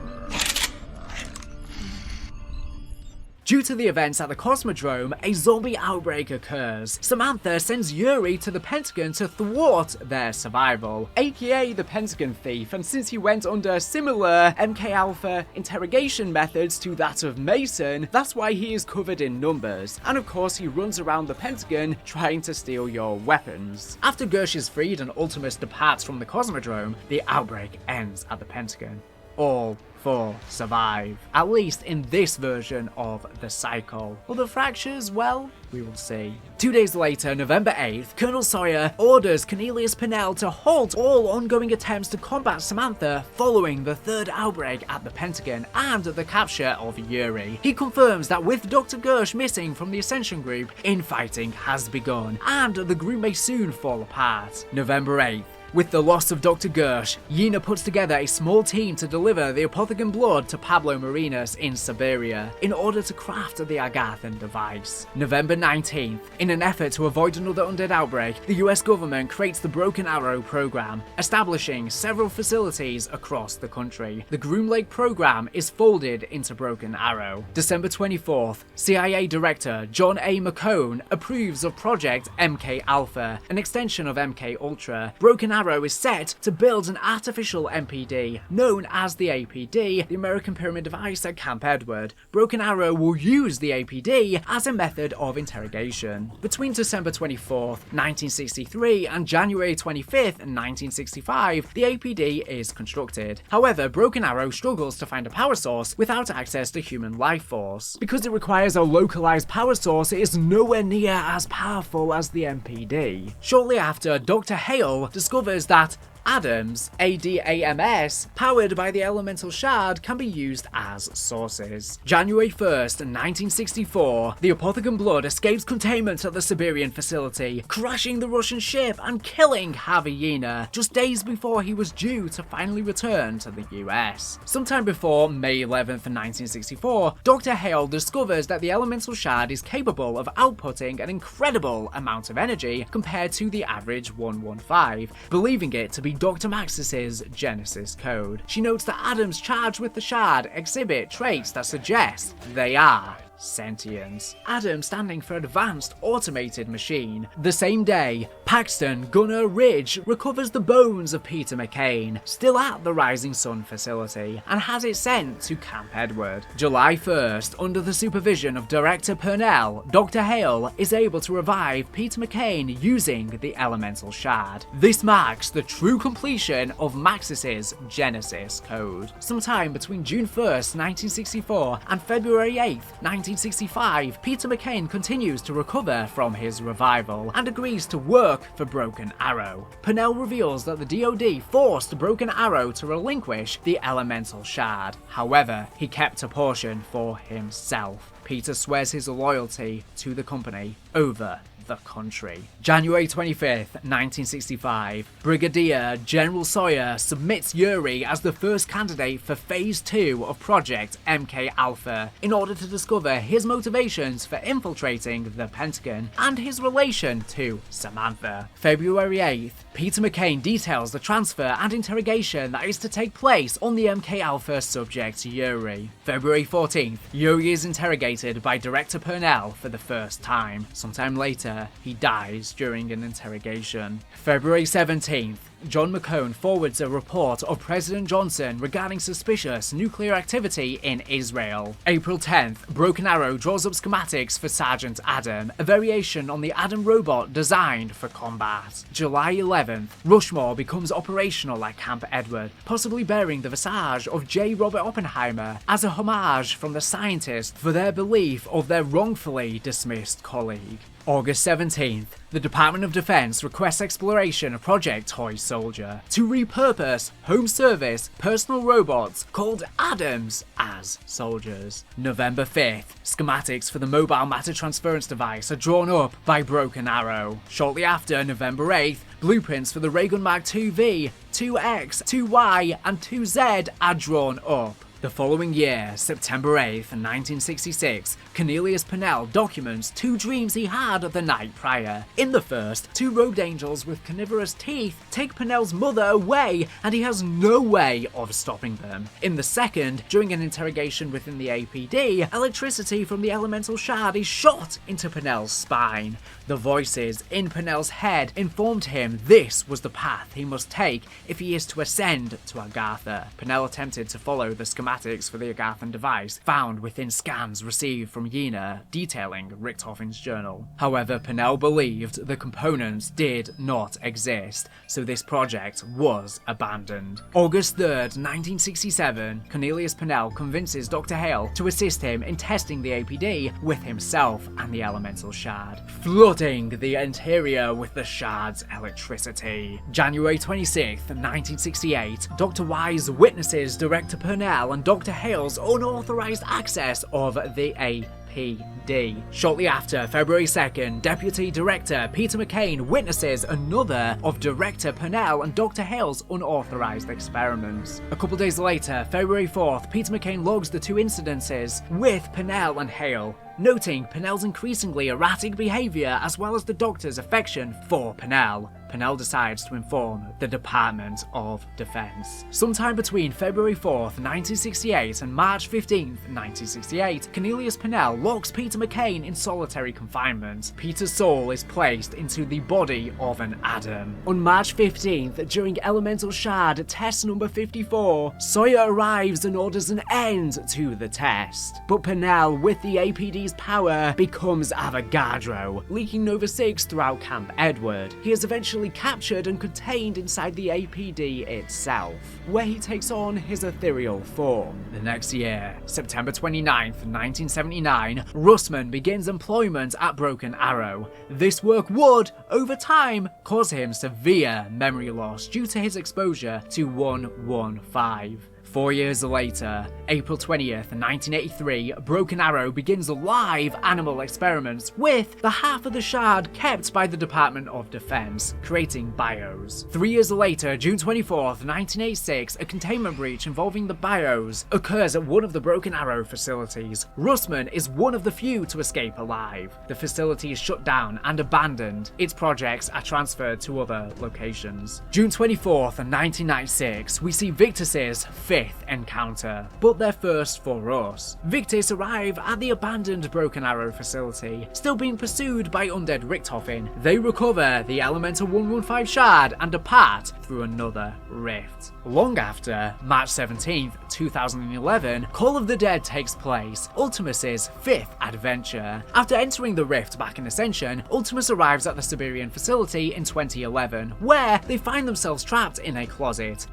Due to the events at the Cosmodrome, a zombie outbreak occurs. Samantha sends Yuri to the Pentagon to thwart their survival, aka the Pentagon Thief, and since he went under similar MK Alpha interrogation methods to that of Mason, that's why he is covered in numbers. And of course he runs around the Pentagon trying to steal your weapons. After Gersh is freed and Ultimus departs from the Cosmodrome, the outbreak ends at the Pentagon. All 4 survive, at least in this version of the cycle. Other fractures, well, we will see. 2 days later, November 8th, Colonel Sawyer orders Cornelius Pennell to halt all ongoing attempts to combat Samantha following the 3rd outbreak at the Pentagon and the capture of Yuri. He confirms that with Dr. Gersh missing from the Ascension group, infighting has begun, and the group may soon fall apart. November 8th. With the loss of Dr. Gersh, Yena puts together a small team to deliver the Apothecan blood to Pablo Marinas in Siberia in order to craft the Agarthan device. November 19th. In an effort to avoid another undead outbreak, the US government creates the Broken Arrow program, establishing several facilities across the country. The Groom Lake program is folded into Broken Arrow. December 24th. CIA Director John A. McCone approves of Project MK Alpha, an extension of MK Ultra. Broken Arrow is set to build an artificial MPD, known as the APD, the American Pyramid device at Camp Edward. Broken Arrow will use the APD as a method of interrogation. Between December 24th, 1963 and January 25th, 1965, the APD is constructed. However, Broken Arrow struggles to find a power source without access to human life force. Because it requires a localized power source, it is nowhere near as powerful as the MPD. Shortly after, Dr. Hale discovers that atoms, ADAMS, powered by the elemental shard, can be used as sources. January 1st, 1964, the Apothecan blood escapes containment at the Siberian facility, crashing the Russian ship and killing Harvey Yena, just days before he was due to finally return to the US. Sometime before May 11th, 1964, Dr. Hale discovers that the elemental shard is capable of outputting an incredible amount of energy compared to the average 115, believing it to be Dr. Maxis's Genesis code. She notes that atoms charged with the shard exhibit traits that suggest they are sentience. Adam standing for Advanced Automated Machine. The same day, Paxton Gunner Ridge recovers the bones of Peter McCain, still at the Rising Sun facility, and has it sent to Camp Edward. July 1st, under the supervision of Director Purnell, Dr. Hale is able to revive Peter McCain using the elemental shard. This marks the true completion of Maxis's Genesis code. Sometime between June 1st, 1964 and February 8th, 1965, Peter McKay continues to recover from his revival and agrees to work for Broken Arrow. Pennell reveals that the DoD forced Broken Arrow to relinquish the elemental shard. However, he kept a portion for himself. Peter swears his loyalty to the company over the country. January 25th, 1965, Brigadier General Sawyer submits Yuri as the first candidate for Phase 2 of Project MK Alpha in order to discover his motivations for infiltrating the Pentagon and his relation to Samantha. February 8th, Peter McKay details the transfer and interrogation that is to take place on the MK Alpha subject Yuri. February 14th, Yuri is interrogated by Director Purnell for the first time. Sometime later, he dies during an interrogation. February 17th, John McCone forwards a report of President Johnson regarding suspicious nuclear activity in Israel. April 10th, Broken Arrow draws up schematics for Sergeant Adam, a variation on the Adam robot designed for combat. July 11th, Rushmore becomes operational at Camp Edward, possibly bearing the visage of J. Robert Oppenheimer as a homage from the scientists for their belief of their wrongfully dismissed colleague. August 17th, the Department of Defense requests exploration of Project Toy Soldier to repurpose home service personal robots called Adams as soldiers. November 5th, schematics for the mobile matter transference device are drawn up by Broken Arrow. Shortly after, November 8th, blueprints for the Raygun Mag 2V, 2X, 2Y, and 2Z are drawn up. The following year, September 8th, 1966, Cornelius Pennell documents two dreams he had the night prior. In the first, two robed angels with carnivorous teeth take Pennell's mother away, and he has no way of stopping them. In the second, during an interrogation within the APD, electricity from the elemental shard is shot into Pennell's spine. The voices in Pennell's head informed him this was the path he must take if he is to ascend to Agartha. Pennell attempted to follow the schematics for the Agarthan device found within scans received from Yena detailing Richtofen's journal. However, Pennell believed the components did not exist, so this project was abandoned. August 3rd, 1967, Cornelius Pennell convinces Dr. Hale to assist him in testing the APD with himself and the elemental shard, flooding the interior with the shard's electricity. January 26th, 1968, Dr. Wise witnesses Director Purnell and Dr. Hale's unauthorized access of the APD. Shortly after, February 2nd, Deputy Director Peter McKay witnesses another of Director Purnell and Dr. Hale's unauthorized experiments. A couple days later, February 4th, Peter McKay logs the two incidences with Purnell and Hale, noting Pennell's increasingly erratic behavior as well as the Doctor's affection for Pennell. Pennell decides to inform the Department of Defense. Sometime between February 4th, 1968 and March 15th, 1968, Cornelius Pennell locks Peter McKay in solitary confinement. Peter's soul is placed into the body of an Adam. On March 15th, during Elemental Shard test number 54, Sawyer arrives and orders an end to the test. But Pennell, with the APD's power, becomes Avogadro, leaking Nova 6 throughout Camp Edward. He is eventually captured and contained inside the APD itself, where he takes on his ethereal form. The next year, September 29th, 1979, Russman begins employment at Broken Arrow. This work would, over time, cause him severe memory loss due to his exposure to 115. 4 years later, April 20th, 1983, Broken Arrow begins live animal experiments with the half of the shard kept by the Department of Defense, creating bios. 3 years later, June 24th, 1986, a containment breach involving the bios occurs at one of the Broken Arrow facilities. Russman is one of the few to escape alive. The facility is shut down and abandoned. Its projects are transferred to other locations. June 24th, 1996, we see Victus's fifth encounter, but they're first for us. Victus arrive at the abandoned Broken Arrow facility, still being pursued by undead Richtofen. They recover the Elemental 115 shard and depart through another rift. Long after, March 17th, 2011, Call of the Dead takes place, Ultimus's fifth adventure. After entering the rift back in Ascension, Ultimus arrives at the Siberian facility in 2011, where they find themselves trapped in a closet.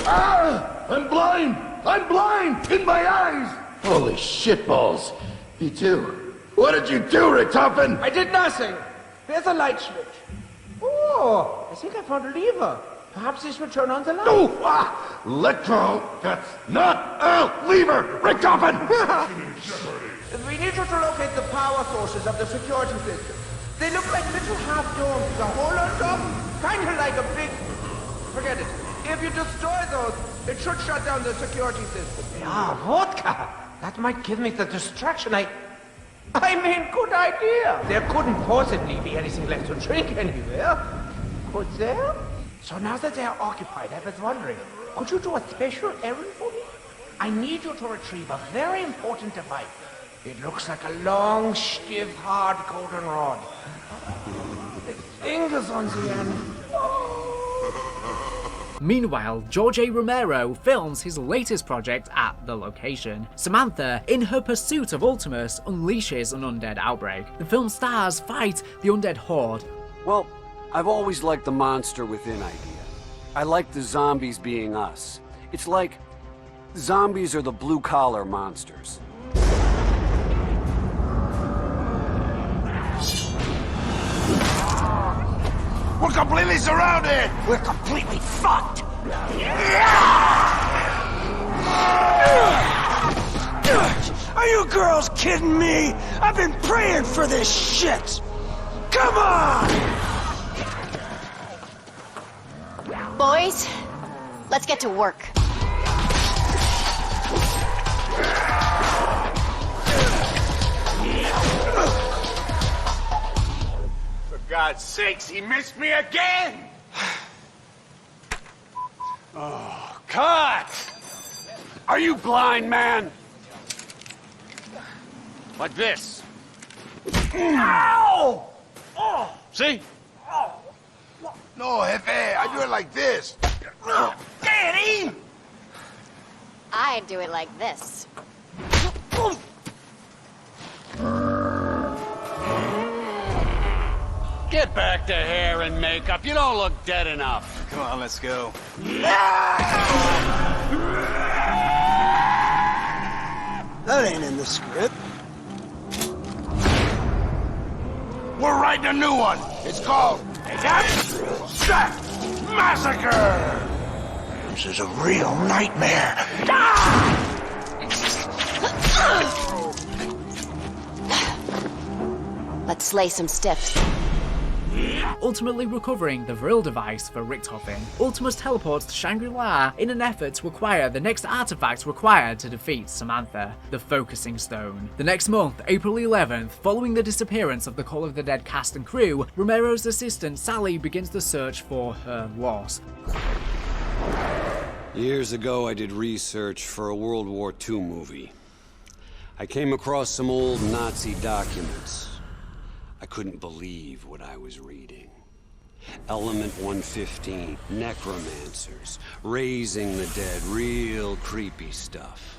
Ah! I'm blind! I'm blind! In my eyes! Holy shitballs! You too. What did you do, Richtofen? I did nothing. There's a light switch. Oh, I think I found a lever. Perhaps this will turn on the light. Oh, let go. That's not a lever, Richtofen! We need you to locate the power sources of the security system. They look like little half domes with a hole on top, kind of like a big... Forget it. If you destroy those, it should shut down the security system. Ah, vodka! That might give me the distraction I mean, good idea. There couldn't possibly be anything left to drink anywhere. Could there? So now that they are occupied, I was wondering, could you do a special errand for me? I need you to retrieve a very important device. It looks like a long, stiff, hard golden rod. The fingers on the end. Meanwhile, George A. Romero films his latest project at the location. Samantha, in her pursuit of Ultimus, unleashes an undead outbreak. The film stars fight the undead horde. Well, I've always liked the monster within idea. I like the zombies being us. It's like zombies are the blue-collar monsters. We're completely surrounded! We're completely fucked! Are you girls kidding me? I've been praying for this shit! Come on! Boys, let's get to work. For God's sakes, he missed me again! Oh, cut! Are you blind, man? Like this. Ow! Oh! See? No, Jefe, I do it like this. Daddy! I do it like this. Get back to hair and makeup. You don't look dead enough. Come on, let's go. That ain't in the script. We're writing a new one. It's called Abstract Massacre. This is a real nightmare. Let's slay some stiffs. Ultimately recovering the Vril device for Richtofen, Ultimus teleports to Shangri-La in an effort to acquire the next artifact required to defeat Samantha, the Focusing Stone. The next month, April 11th, following the disappearance of the Call of the Dead cast and crew, Romero's assistant Sally begins the search for her loss. Years ago, I did research for a World War II movie. I came across some old Nazi documents. I couldn't believe what I was reading. Element 115, necromancers, raising the dead, real creepy stuff.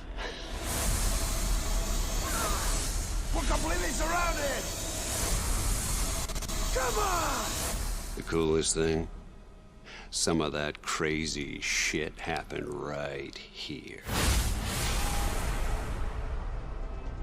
We're completely surrounded! Come on! The coolest thing? Some of that crazy shit happened right here.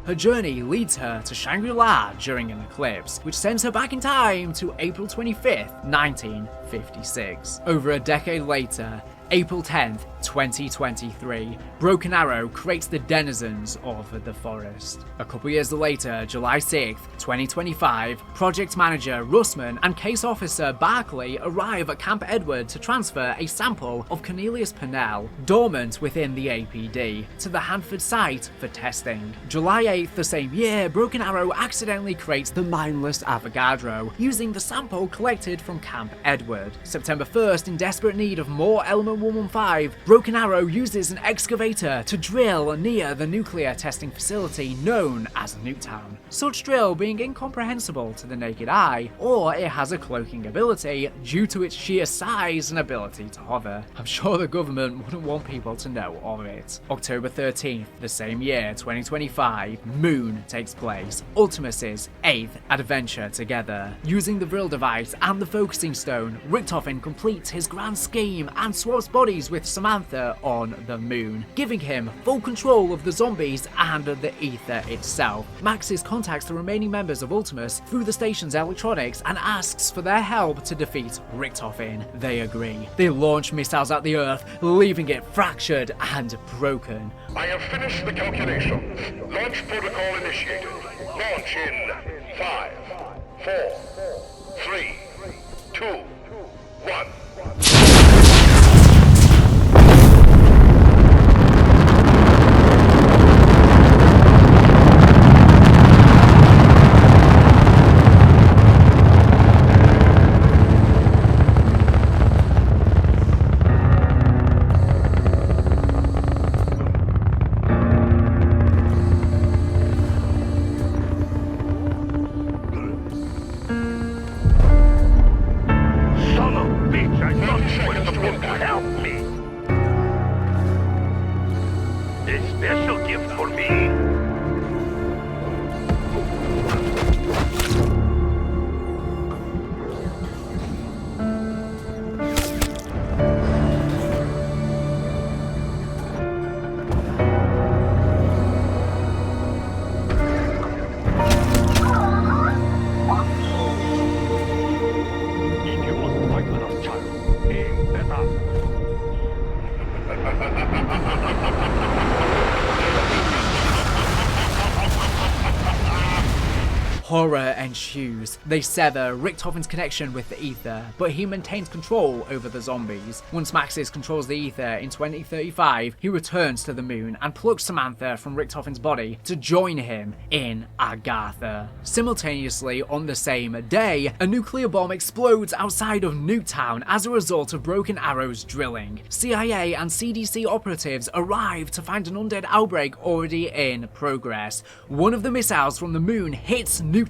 Her journey leads her to Shangri-La during an eclipse, which sends her back in time to April 25th, 1956. Over a decade later, April 10th, 2023, Broken Arrow creates the denizens of the forest. A couple years later, July 6th, 2025, project manager Russman and case officer Barkley arrive at Camp Edward to transfer a sample of Cornelius Purnell, dormant within the APD, to the Hanford site for testing. July 8th the same year, Broken Arrow accidentally creates the mindless Avogadro, using the sample collected from Camp Edward. September 1st, in desperate need of more Element 115, Broken Arrow uses an excavator to drill near the nuclear testing facility known as Nuketown. Such drill being incomprehensible to the naked eye, or it has a cloaking ability due to its sheer size and ability to hover. I'm sure the government wouldn't want people to know of it. October 13th, the same year, 2025, Moon takes place, Ultimus's 8th adventure together. Using the Vril device and the Focusing Stone, Richtofen completes his grand scheme and swaps bodies with Samantha on the moon, giving him full control of the zombies and the ether itself. Maxis contacts the remaining members of Ultimus through the station's electronics and asks for their help to defeat Richtofen. They agree. They launch missiles at the Earth, leaving it fractured and broken. I have finished the calculations. Launch protocol initiated. Launch in 5, 4, 3, 2, 1. Horror ensues. They sever Richtofen's connection with the ether, but he maintains control over the zombies. Once Maxis controls the ether in 2035, he returns to the moon and plucks Samantha from Richtofen's body to join him in Agartha. Simultaneously, on the same day, a nuclear bomb explodes outside of Nuketown as a result of Broken Arrow's drilling. CIA and CDC operatives arrive to find an undead outbreak already in progress. One of the missiles from the moon hits Nuketown,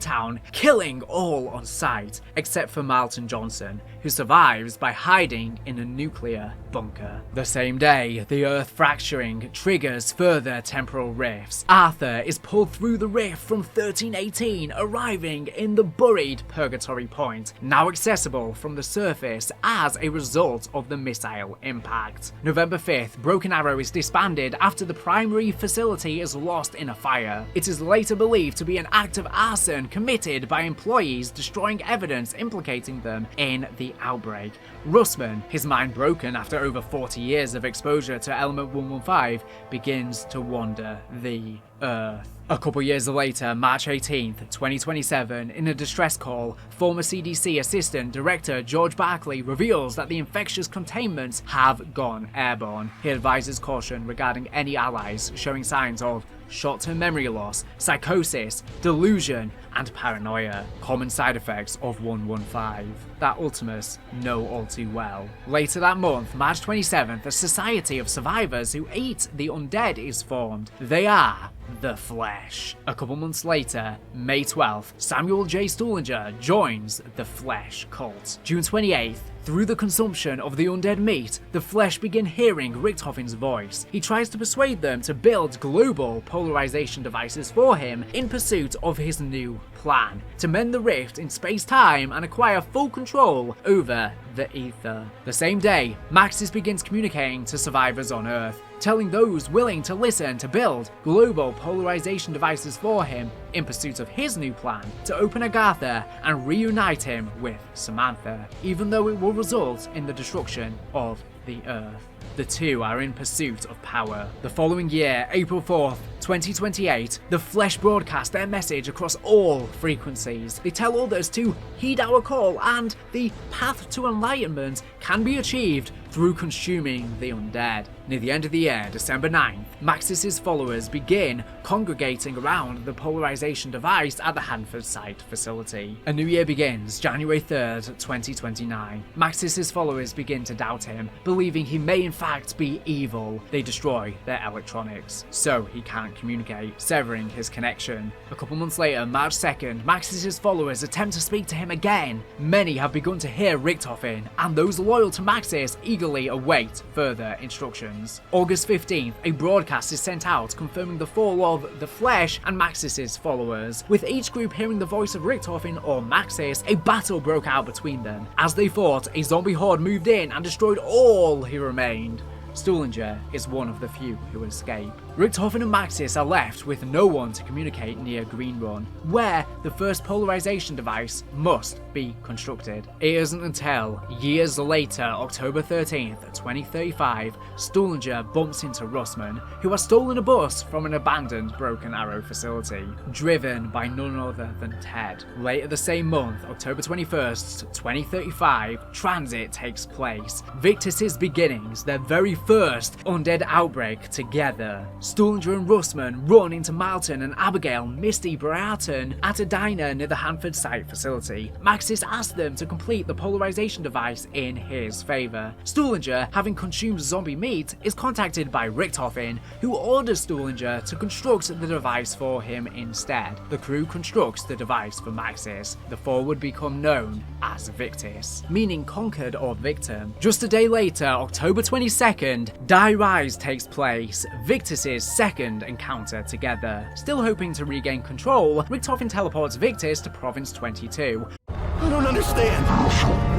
killing all on sight, except for Marlton Johnson, who survives by hiding in a nuclear bunker. The same day, the Earth fracturing triggers further temporal rifts. Arthur is pulled through the rift from 1318, arriving in the buried Purgatory Point, now accessible from the surface as a result of the missile impact. November 5th, Broken Arrow is disbanded after the primary facility is lost in a fire. It is later believed to be an act of arson committed by employees destroying evidence implicating them in the outbreak. Russman, his mind broken after over 40 years of exposure to Element 115, begins to wander the Earth. A couple years later, March 18th, 2027, in a distress call, former CDC Assistant Director George Barkley reveals that the infectious containments have gone airborne. He advises caution regarding any allies showing signs of short-term memory loss, psychosis, delusion, and paranoia, common side effects of 115 that Ultimus know all too well. Later that month, March 27th, a society of survivors who eat the undead is formed. They are the Flesh. A couple months later, May 12th, Samuel J. Stullinger joins the Flesh cult. June 28th, through the consumption of the undead meat, the Flesh begin hearing Richtofen's voice. He tries to persuade them to build global polarization devices for him in pursuit of his new plan, to mend the rift in space-time and acquire full control over the ether. The same day, Maxis begins communicating to survivors on Earth, telling those willing to listen to build global polarization devices for him in pursuit of his new plan to open Agartha and reunite him with Samantha, even though it will result in the destruction of the Earth. The two are in pursuit of power. The following year, April 4th, 2028, the Flesh broadcast their message across all frequencies. They tell others to heed our call, and the path to enlightenment can be achieved through consuming the undead. Near the end of the year, December 9th, Maxis' followers begin congregating around the polarization device at the Hanford site facility. A new year begins, January 3rd, 2029. Maxis' followers begin to doubt him, believing he may in fact be evil. They destroy their electronics, so he can't communicate, severing his connection. A couple months later, March 2nd, Maxis' followers attempt to speak to him again. Many have begun to hear Richtofen, and those loyal to Maxis eagerly eagerly await further instructions. August 15th, a broadcast is sent out confirming the fall of the Flesh and Maxis' followers. With each group hearing the voice of Richtofen or Maxis, a battle broke out between them. As they fought, a zombie horde moved in and destroyed all who remained. Stullinger is one of the few who escape. Richtofen and Maxis are left with no one to communicate near Green Run, where the first polarization device must be constructed. It isn't until years later, October 13th, 2035, Stullinger bumps into Russman, who has stolen a bus from an abandoned Broken Arrow facility, driven by none other than Ted. Later the same month, October 21st, 2035, transit takes place. Victus' beginnings, their very first undead outbreak together. Stullinger and Russman run into Malton and Abigail Misty Bryarton at a diner near the Hanford site facility. Maxis asks them to complete the polarization device in his favour. Stullinger, having consumed zombie meat, is contacted by Richtofen, who orders Stullinger to construct the device for him instead. The crew constructs the device for Maxis. The four would become known as Victus, meaning conquered or victim. Just a day later, October 22nd, Die Rise takes place, Victus' second encounter together. Still hoping to regain control, Richtofen teleports Victus to Province 22. I don't understand.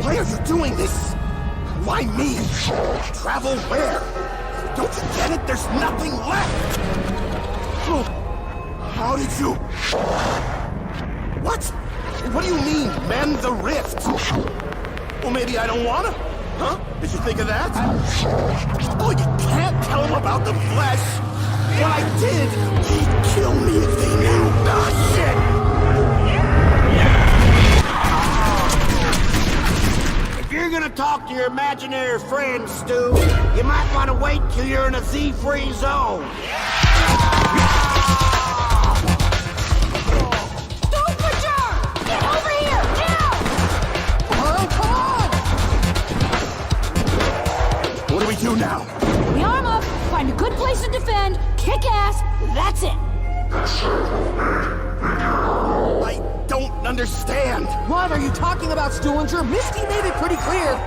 Why are you doing this? Why me? Travel where? Don't you get it? There's nothing left! How did you... What? What do you mean, mend the rift? Well, maybe I don't wanna. Huh? Did you think of that? Oh, you can't tell them about the flesh! What I did, they'd kill me if they knew. Ah, shit! If you're gonna talk to your imaginary friends, Stu, you might want to wait till you're in a Z-free zone. What do we do now? We arm up, find a good place to defend, kick ass, that's it. I don't understand. What are you talking about, Stullinger? Misty made it pretty clear.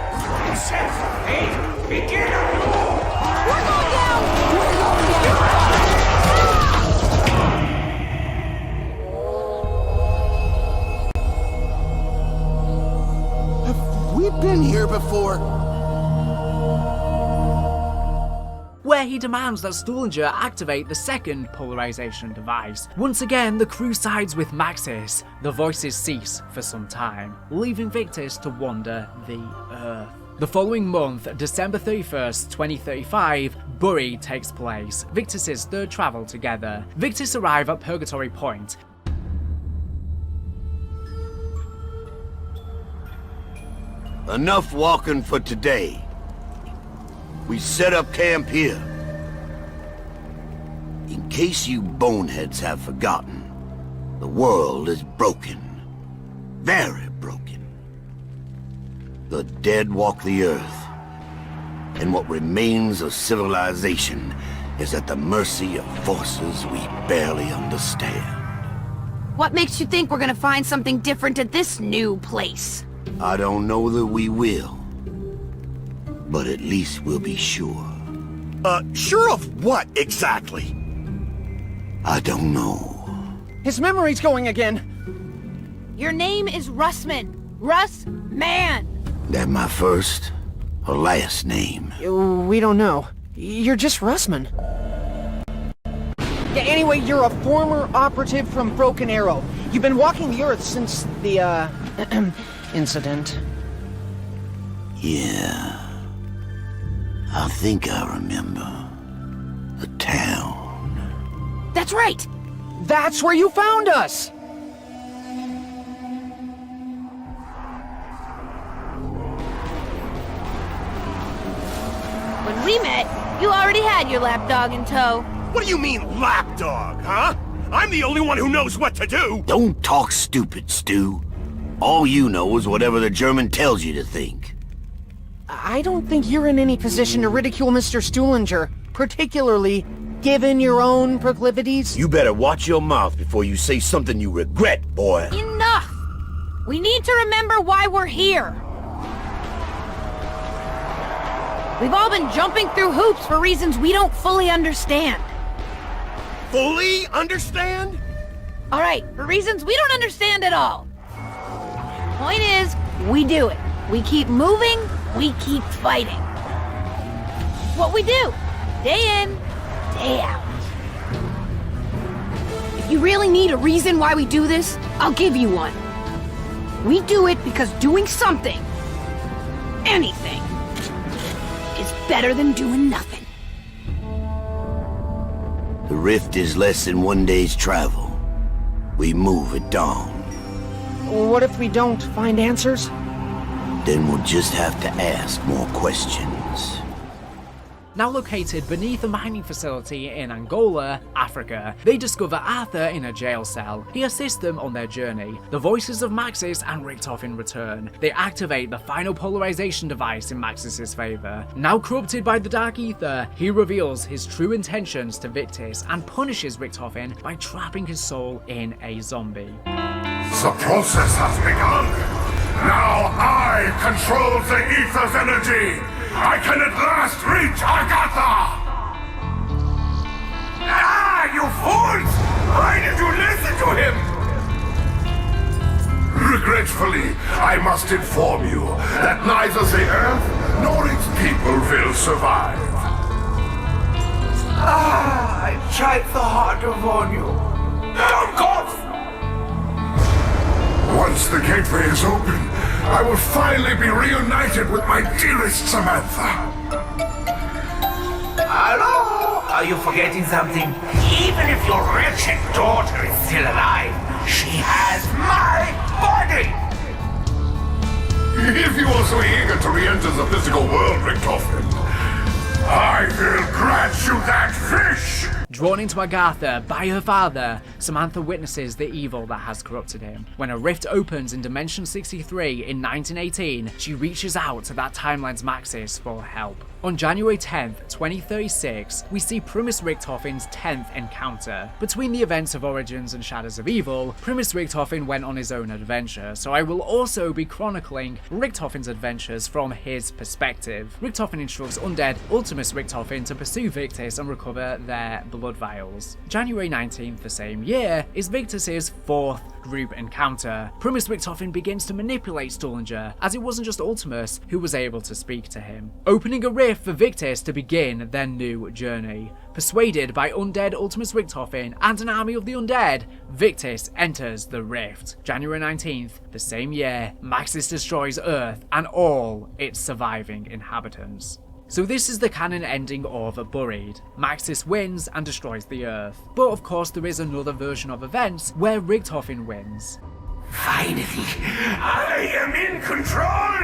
Hey, begin! We're going down! We're going down! Have we been here before? Where he demands that Stullinger activate the second polarization device. Once again, the crew sides with Maxis. The voices cease for some time, leaving Victus to wander the Earth. The following month, December 31st, 2035, Bury takes place, Victus' third travel together. Victus arrive at Purgatory Point. Enough walking for today. We set up camp here. In case you boneheads have forgotten, the world is broken. Very broken. The dead walk the earth, and what remains of civilization is at the mercy of forces we barely understand. What makes you think we're gonna find something different at this new place? I don't know that we will. But at least we'll be sure. Sure of what, exactly? I don't know. His memory's going again. Your name is Russman. Russ Man. That my first or last name? We don't know. You're just Russman. Yeah, anyway, you're a former operative from Broken Arrow. You've been walking the Earth since the, incident. Yeah. I think I remember. The town. That's right! That's where you found us! When we met, you already had your lapdog in tow. What do you mean, lapdog, huh? I'm the only one who knows what to do! Don't talk stupid, Stu. All you know is whatever the German tells you to think. I don't think you're in any position to ridicule Mr. Stullinger, particularly given your own proclivities. You better watch your mouth before you say something you regret, boy. Enough! We need to remember why we're here. We've all been jumping through hoops for reasons we don't fully understand. Fully understand? Alright, for reasons we don't understand at all. Point is, we do it. We keep moving, we keep fighting. What we do, day in, day out. If you really need a reason why we do this, I'll give you one. We do it because doing something, anything, is better than doing nothing. The rift is less than 1 day's travel. We move at dawn. What if we don't find answers? Then we'll just have to ask more questions. Now located beneath a mining facility in Angola, Africa, they discover Arthur in a jail cell. He assists them on their journey. The voices of Maxis and Richtofen return. They activate the final polarization device in Maxis' favor. Now corrupted by the Dark Aether, he reveals his true intentions to Victis and punishes Richtofen by trapping his soul in a zombie. The process has begun. Now I control the Aether's energy. I can at last reach Agartha! Ah, you fools! Why did you listen to him? Regretfully, I must inform you that neither the Earth nor its people will survive. I tried so hard to warn you. Don't cough! Once the gateway is open, I will finally be reunited with my dearest Samantha. Hello? Are you forgetting something? Even if your wretched daughter is still alive, she has my body! If you are so eager to re-enter the physical world, Richtofen, I will grant you that fish! Drawn into Agartha by her father, Samantha witnesses the evil that has corrupted him. When a rift opens in Dimension 63 in 1918, she reaches out to that timeline's Maxis for help. On January 10th, 2036, we see Primus Richtofen's 10th encounter. Between the events of Origins and Shadows of Evil, Primus Richtofen went on his own adventure, so I will also be chronicling Richtofen's adventures from his perspective. Richtofen instructs undead Ultimus Richtofen to pursue Victis and recover their blood vials. January 19th the same year is Victis' 4th group encounter. Primus Richtofen begins to manipulate Stullinger, as it wasn't just Ultimus who was able to speak to him, opening a rift for Victis to begin their new journey. Persuaded by undead Ultimus Richtofen and an army of the undead, Victis enters the rift. January 19th, the same year, Maxis destroys Earth and all its surviving inhabitants. So this is the canon ending of Buried. Maxis wins and destroys the Earth. But of course there is another version of events where Richtofen wins. Finally, I am in control!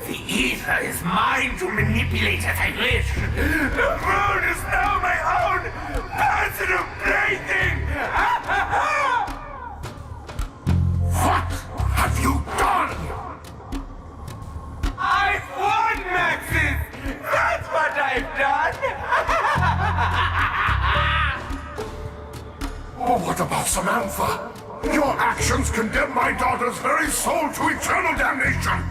The Aether is mine to manipulate as I wish. The moon is now my own personal plaything! What have you done? I've won, Maxis! That's what I've done! Oh, what about Samantha? Your actions condemn my daughter's very soul to eternal damnation!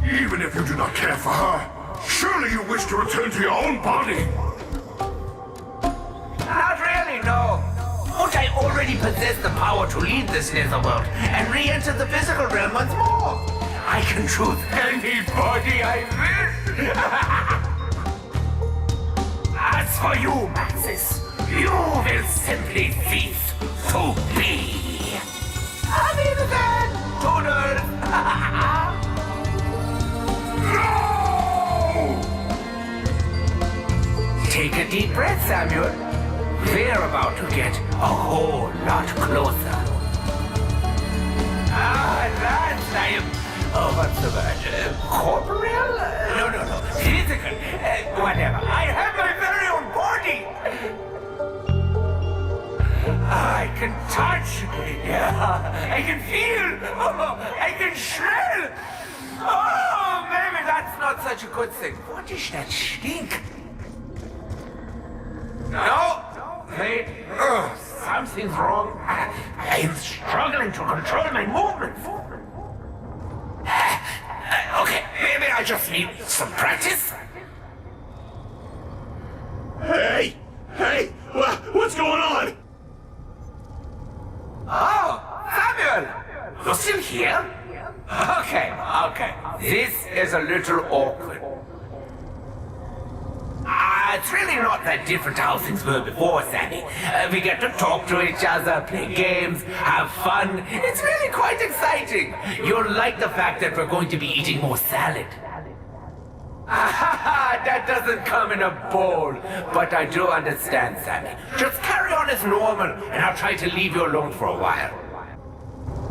Even if you do not care for her, surely you wish to return to your own body! Not really, no. Won't I already possess the power to leave this netherworld and re-enter the physical realm once more? I can choose any body I wish! As for you, Maxis, you will simply cease to be. Auf Wiedersehen, Toodles! No! Take a deep breath, Samuel. We're about to get a whole lot closer. That's what's the word? Corporeal? No. Physical. Whatever. I have my very own body. I can touch. Yeah. I can feel. I can smell. Oh, maybe that's not such a good thing. What is that stink? No. Wait. Something's wrong. I'm struggling to control my movements. Okay, maybe I I just need some practice. Hey! Hey! What's going on? Oh, Samuel! You're still here? Okay. This is a little awkward. It's really not that different how things were before, Sammy. We get to talk to each other, play games, have fun. It's really quite exciting. You'll like the fact that we're going to be eating more salad. That doesn't come in a bowl, but I do understand, Sammy. Just carry on as normal, and I'll try to leave you alone for a while.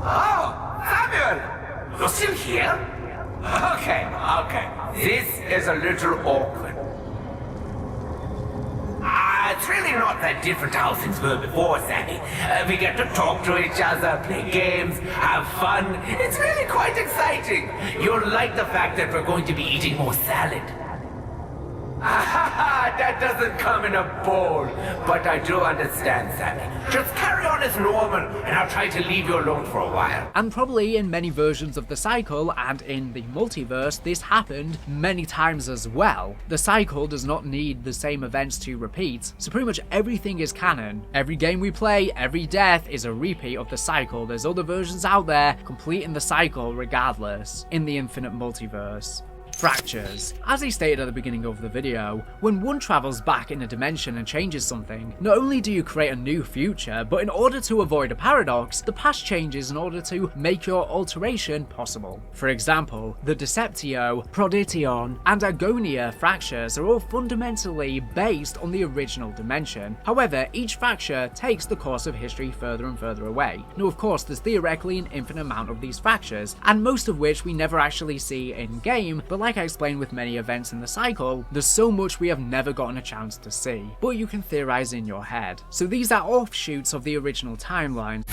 Oh, Samuel! You're still here? Okay. This is a little awkward. It's really not that different how things were before, Sammy. We get to talk to each other, play games, have fun. It's really quite exciting. You'll like the fact that we're going to be eating more salad. That doesn't come in a bowl, but I do understand, Sammy. Just carry on as normal, and I'll try to leave you alone for a while. And probably in many versions of the cycle and in the multiverse, this happened many times as well. The cycle does not need the same events to repeat, so pretty much everything is canon. Every game we play, every death is a repeat of the cycle. There's other versions out there completing the cycle regardless in the infinite multiverse. Fractures. As he stated at the beginning of the video, when one travels back in a dimension and changes something, not only do you create a new future, but in order to avoid a paradox, the past changes in order to make your alteration possible. For example, the Deceptio, Prodition, and Agonia fractures are all fundamentally based on the original dimension. However, each fracture takes the course of history further and further away. Now of course there's theoretically an infinite amount of these fractures, and most of which we never actually see in game, but like I explained with many events in the cycle, there's so much we have never gotten a chance to see, but you can theorize in your head. So these are offshoots of the original timeline.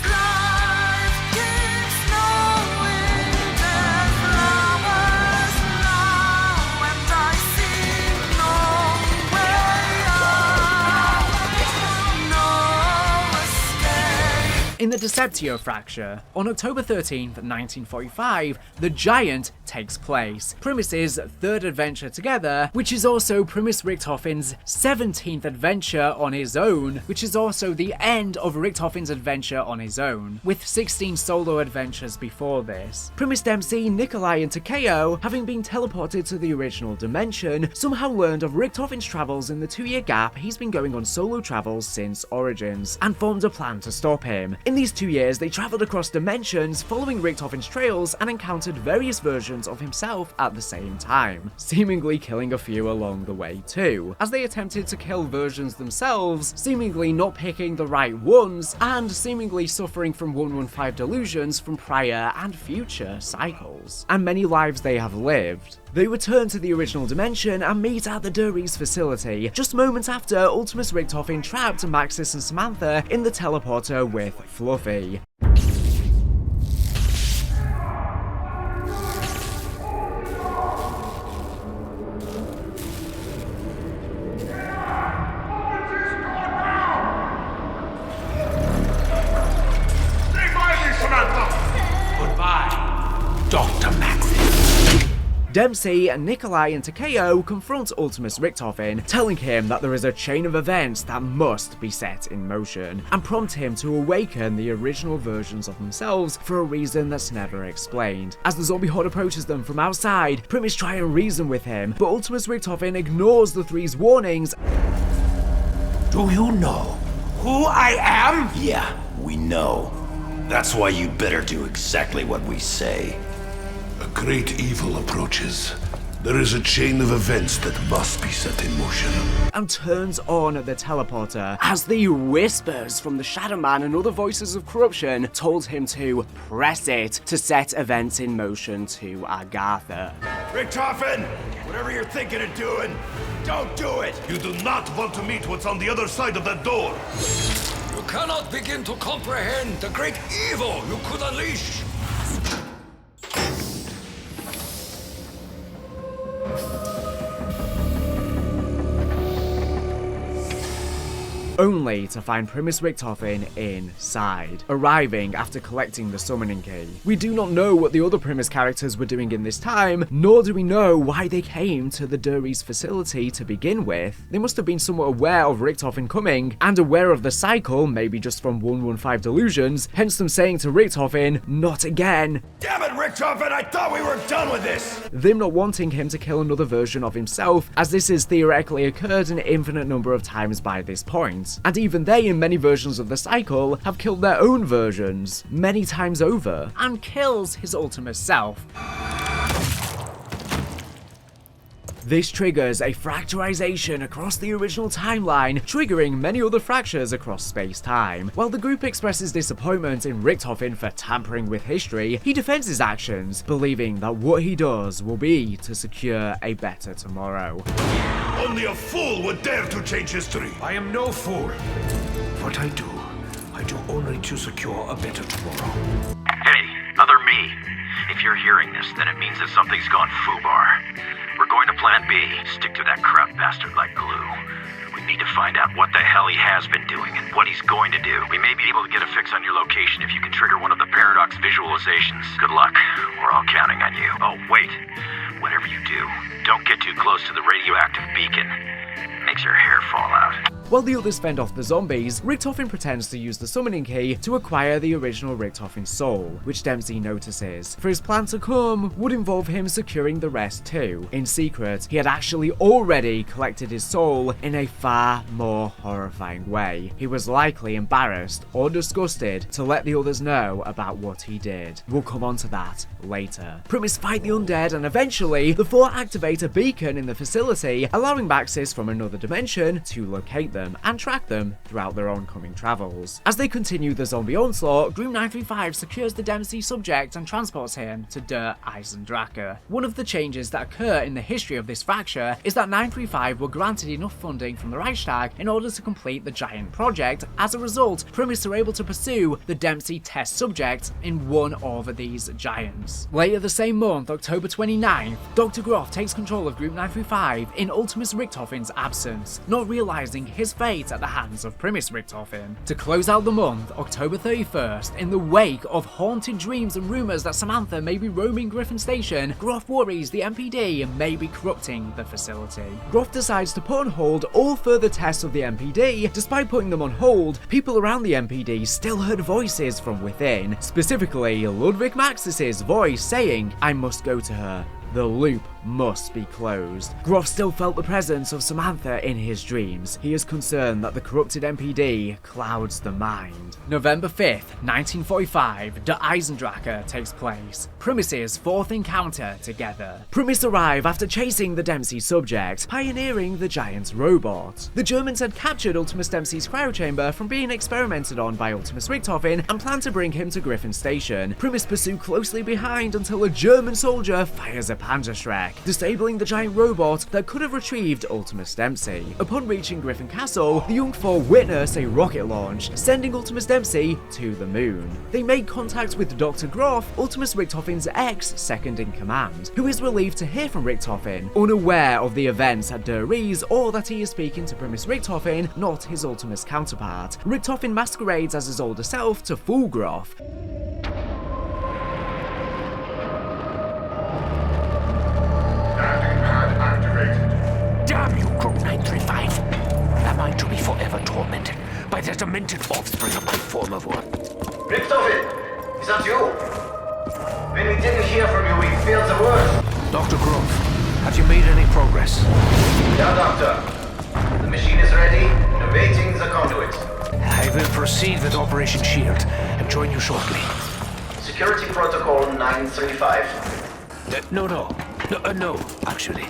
In the Deceptio fracture, on October 13th, 1945, the Giant takes place. Primus's third adventure together, which is also Primus Richthofen's 17th adventure on his own, which is also the end of Richthofen's adventure on his own, with 16 solo adventures before this. Primus Dempsey, Nikolai, and Takeo, having been teleported to the original dimension, somehow learned of Richthofen's travels in the 2-year gap he's been going on solo travels since Origins, and formed a plan to stop him. In these 2 years, they travelled across dimensions, following Richthofen's trails, and encountered various versions of himself at the same time, seemingly killing a few along the way too, as they attempted to kill versions themselves, seemingly not picking the right ones, and seemingly suffering from 115 delusions from prior and future cycles, and many lives they have lived. They return to the original dimension and meet at the Dury's facility, just moments after Ultimus Richthofen trapped Maxis and Samantha in the teleporter with Fluffy. Dempsey, Nikolai, and Takeo confront Ultimus Richthofen, telling him that there is a chain of events that must be set in motion, and prompt him to awaken the original versions of themselves for a reason that's never explained. As the zombie horde approaches them from outside, Primus try and reason with him, but Ultimus Richthofen ignores the three's warnings. Do you know who I am? Yeah, we know. That's why you better do exactly what we say. A great evil approaches. There is a chain of events that must be set in motion. And turns on the teleporter as the whispers from the Shadow Man and other voices of corruption told him to press it to set events in motion to Agartha. Richthofen! Whatever you're thinking of doing, don't do it! You do not want to meet what's on the other side of that door. You cannot begin to comprehend the great evil you could unleash. only to find Primus Richtofen inside, arriving after collecting the summoning key. We do not know what the other Primus characters were doing in this time, nor do we know why they came to the Duries facility to begin with. They must have been somewhat aware of Richtofen coming, and aware of the cycle, maybe just from 115 delusions, hence them saying to Richtofen, not again. Damn it, Richtofen, I thought we were done with this! Them not wanting him to kill another version of himself, as this has theoretically occurred an infinite number of times by this point. And even they, in many versions of the cycle, have killed their own versions, many times over, and kills his ultimate self. This triggers a fracturization across the original timeline, triggering many other fractures across space-time. While the group expresses disappointment in Richtofen for tampering with history, he defends his actions, believing that what he does will be to secure a better tomorrow. Only a fool would dare to change history. I am no fool. What I do only to secure a better tomorrow. Hey, other me. If you're hearing this, then it means that something's gone foobar. We're going to plan B. Stick to that crap bastard like glue. We need to find out what the hell he has been doing and what he's going to do. We may be able to get a fix on your location if you can trigger one of the paradox visualizations. Good luck. We're all counting on you. Oh, wait. Whatever you do, don't get too close to the radioactive beacon. Makes your hair fall out. While the others fend off the zombies, Richtofen pretends to use the summoning key to acquire the original Richtofen's soul, which Dempsey notices. For his plan to come would involve him securing the rest too. In secret, he had actually already collected his soul in a far more horrifying way. He was likely embarrassed or disgusted to let the others know about what he did. We'll come on to that later. Primus fight the undead, and eventually the four activate a beacon in the facility, allowing Maxis from another dimension to locate them and track them throughout their oncoming travels. As they continue the zombie onslaught, Group 935 secures the Dempsey subject and transports him to Der Eisendrache. One of the changes that occur in the history of this fracture is that 935 were granted enough funding from the Reichstag in order to complete the giant project. As a result, Primus are able to pursue the Dempsey test subject in one of these giants. Later the same month, October 29th, Dr. Groff takes control of Group 935 in Ultimus Richtofen's absence, not realizing his fate at the hands of Primus Richtofen. To close out the month, October 31st, in the wake of haunted dreams and rumors that Samantha may be roaming Griffin Station, Groff worries the MPD may be corrupting the facility. Groff decides to put on hold all further tests of the MPD. Despite putting them on hold, people around the MPD still heard voices from within, specifically Ludwig Maxis' voice saying, "I must go to her. The loop must be closed." Groff still felt the presence of Samantha in his dreams. He is concerned that the corrupted MPD clouds the mind. November 5th, 1945, Der Eisendrache takes place. Primus' fourth encounter together. Primus arrive after chasing the Dempsey subject, pioneering the giant robot. The Germans had captured Ultimus Dempsey's cryo chamber from being experimented on by Ultimus Richtofen and plan to bring him to Griffin Station. Primus pursue closely behind until a German soldier fires a Panzerschreck, disabling the giant robot that could have retrieved Ultimus Dempsey. Upon reaching Griffin Castle, the Jungfrau witness a rocket launch, sending Ultimus Dempsey to the moon. They make contact with Dr. Groff, Ultimus Richtofen's ex-second-in-command, who is relieved to hear from Richtofen, unaware of the events at Der Ries or that he is speaking to Primus Richtofen, not his Ultimus counterpart. Richtofen masquerades as his older self to fool Groff. Damn you, Group 935! Am I to be forever tormented by the demented offspring of my former one? Richtofen! Is that you? When we didn't hear from you, we failed the worst. Dr. Grove, have you made any progress? Yeah, Doctor. The machine is ready and awaiting the conduit. I will proceed with Operation Shield and join you shortly. Security Protocol 935. No, actually.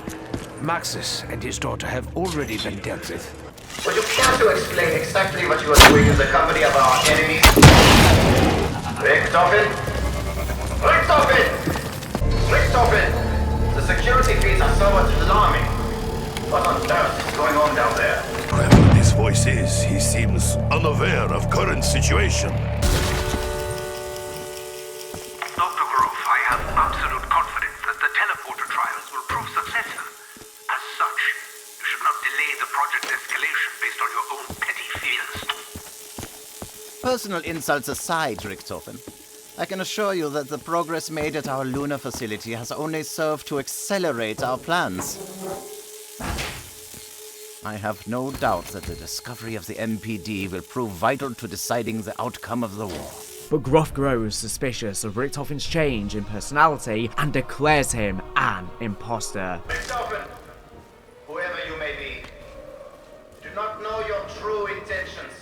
Maxis and his daughter have already been dealt with. Would you care to explain exactly what you are doing in the company of our enemies? Richtofen? Richtofen! Richtofen! The security feeds are somewhat alarming. What on earth is going on down there? Whoever this voice is, he seems unaware of current situation. Dr. Groff, I have absolute confidence that the teleporter trials will prove successful. As such, you should not delay the project escalation based on your own petty feelings. Jesus. Personal insults aside, Richtofen, I can assure you that the progress made at our lunar facility has only served to accelerate our plans. I have no doubt that the discovery of the MPD will prove vital to deciding the outcome of the war. But Groff grows suspicious of Richtofen's change in personality and declares him an imposter. Richtofen, whoever you may be, do not know your true intentions,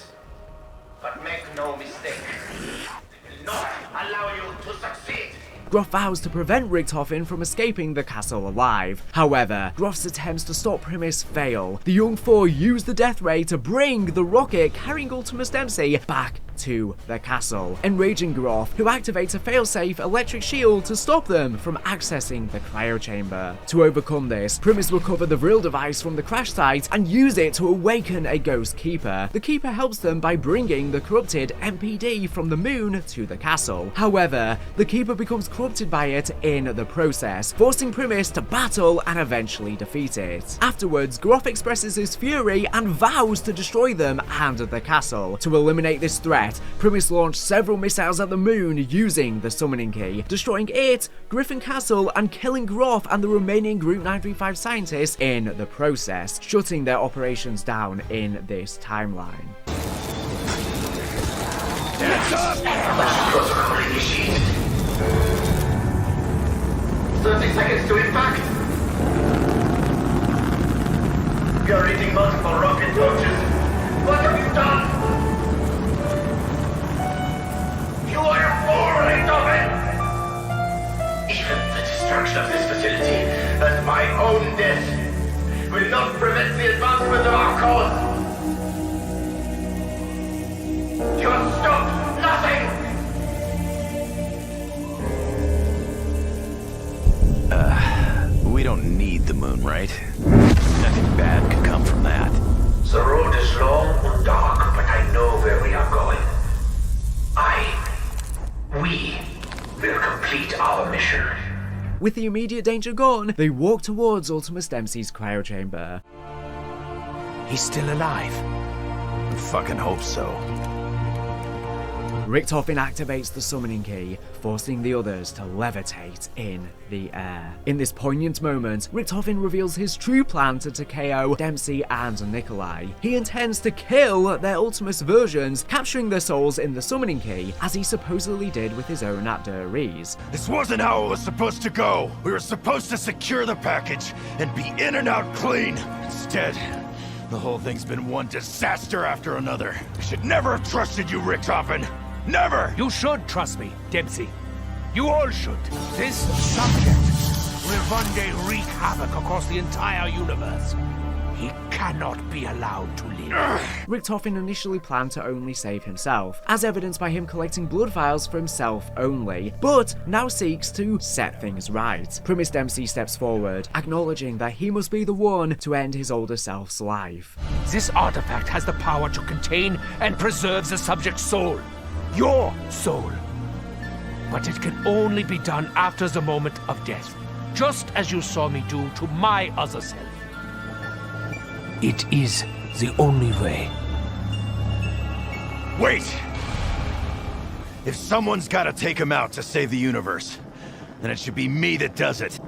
but make no mistake, they will not allow you to succeed. Groff vows to prevent Richtofen from escaping the castle alive. However, Groff's attempts to stop Primus fail. The young four use the death ray to bring the rocket carrying Ultimus Dempsey back to the castle, enraging Groff, who activates a failsafe electric shield to stop them from accessing the cryo chamber. To overcome this, Primus recover the Vril device from the crash site and use it to awaken a ghost keeper. The keeper helps them by bringing the corrupted MPD from the moon to the castle. However, the keeper becomes corrupted by it in the process, forcing Primus to battle and eventually defeat it. Afterwards, Groff expresses his fury and vows to destroy them and the castle. To eliminate this threat, Primus launched several missiles at the moon using the summoning key, destroying it, Griffin Castle, and killing Groff and the remaining Group 935 scientists in the process, shutting their operations down in this timeline. Protocol initiated. 30 seconds to impact. We are reading multiple rocket launches. What have you done? You are a fool, Richtofen! Even the destruction of this facility and my own death will not prevent the advancement of our cause. You have stopped nothing! We don't need the moon, right? Nothing bad could come from that. The road is long and dark, but I know where we are going. We will complete our mission. With the immediate danger gone, they walk towards Ultimus Dempsey's cryo chamber. He's still alive. I fucking hope so. Richtofen activates the summoning key, forcing the others to levitate in the air. In this poignant moment, Richtofen reveals his true plan to Takeo, Dempsey, and Nikolai. He intends to kill their Ultimus versions, capturing their souls in the summoning key, as he supposedly did with his own at Der Riese. This wasn't how it was supposed to go. We were supposed to secure the package and be in and out clean. Instead, the whole thing's been one disaster after another. I should never have trusted you, Richtofen. Never! You should trust me, Dempsey. You all should. This subject will one day wreak havoc across the entire universe. He cannot be allowed to live. Richtofen initially planned to only save himself, as evidenced by him collecting blood vials for himself only, but now seeks to set things right. Primus Dempsey steps forward, acknowledging that he must be the one to end his older self's life. This artifact has the power to contain and preserve the subject's soul. Your soul. But it can only be done after the moment of death, just as you saw me do to my other self. It is the only way. Wait! If someone's gotta take him out to save the universe, then it should be me that does it.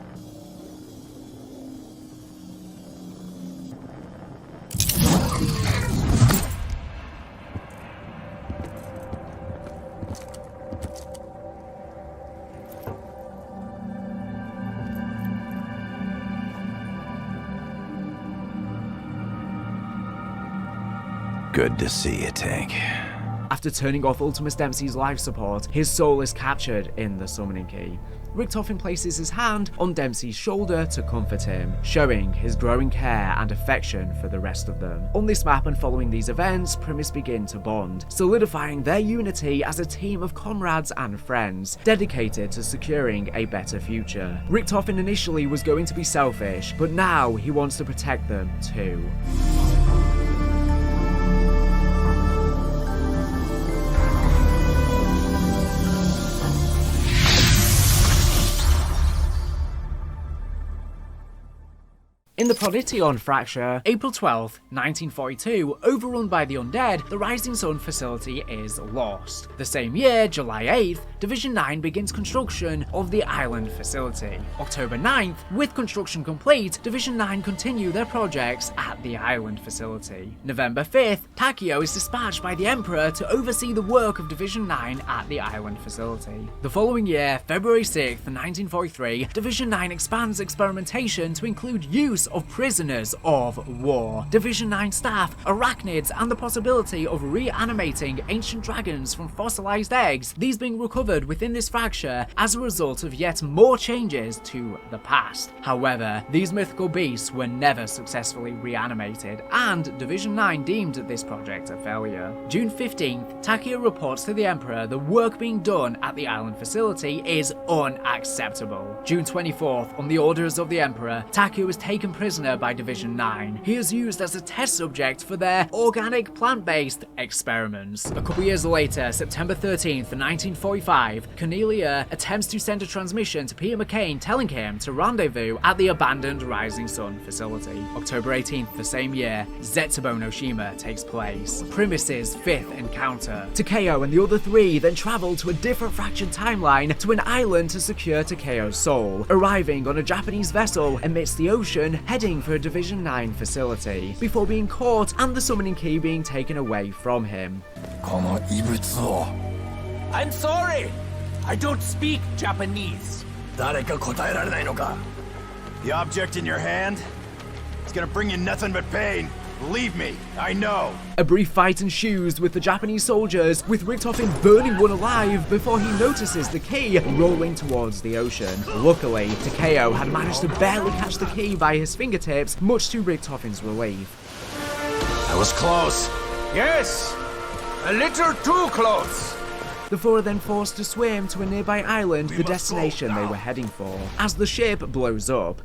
Good to see you, Tank. After turning off Ultimus Dempsey's life support, his soul is captured in the summoning key. Richtofen places his hand on Dempsey's shoulder to comfort him, showing his growing care and affection for the rest of them. On this map and following these events, Primus begin to bond, solidifying their unity as a team of comrades and friends, dedicated to securing a better future. Richtofen initially was going to be selfish, but now he wants to protect them too. In the Prodition fracture, April 12th, 1942, overrun by the undead, the Rising Sun facility is lost. The same year, July 8th, Division 9 begins construction of the island facility. October 9th, with construction complete, Division 9 continue their projects at the island facility. November 5th, Takeo is dispatched by the Emperor to oversee the work of Division 9 at the island facility. The following year, February 6th, 1943, Division 9 expands experimentation to include use of prisoners of war, Division 9 staff, arachnids, and the possibility of reanimating ancient dragons from fossilized eggs, these being recovered within this fracture as a result of yet more changes to the past. However, these mythical beasts were never successfully reanimated, and Division 9 deemed this project a failure. June 15th, Takeo reports to the Emperor the work being done at the island facility is unacceptable. June 24th, on the orders of the Emperor, Takeo is taken prisoner by Division 9. He is used as a test subject for their organic plant-based experiments. A couple years later, September 13th, 1945, Cornelia attempts to send a transmission to Peter McCain telling him to rendezvous at the abandoned Rising Sun facility. October 18th, the same year, Zetsubo no Shima takes place. Primus' fifth encounter. Takeo and the other three then travel to a different fractured timeline to an island to secure Takeo's soul, arriving on a Japanese vessel amidst the ocean heading for a Division 9 facility, before being caught and the summoning key being taken away from him. I'm sorry! I don't speak Japanese. The object in your hand? It's gonna bring you nothing but pain. Believe me, I know. A brief fight ensues with the Japanese soldiers, with Richtofen burning one alive before he notices the key rolling towards the ocean. Luckily, Takeo had managed to barely catch the key by his fingertips, much to Richtofen's relief. I was close. Yes! A little too close! The four are then forced to swim to a nearby island, the destination they were heading for, as the ship blows up.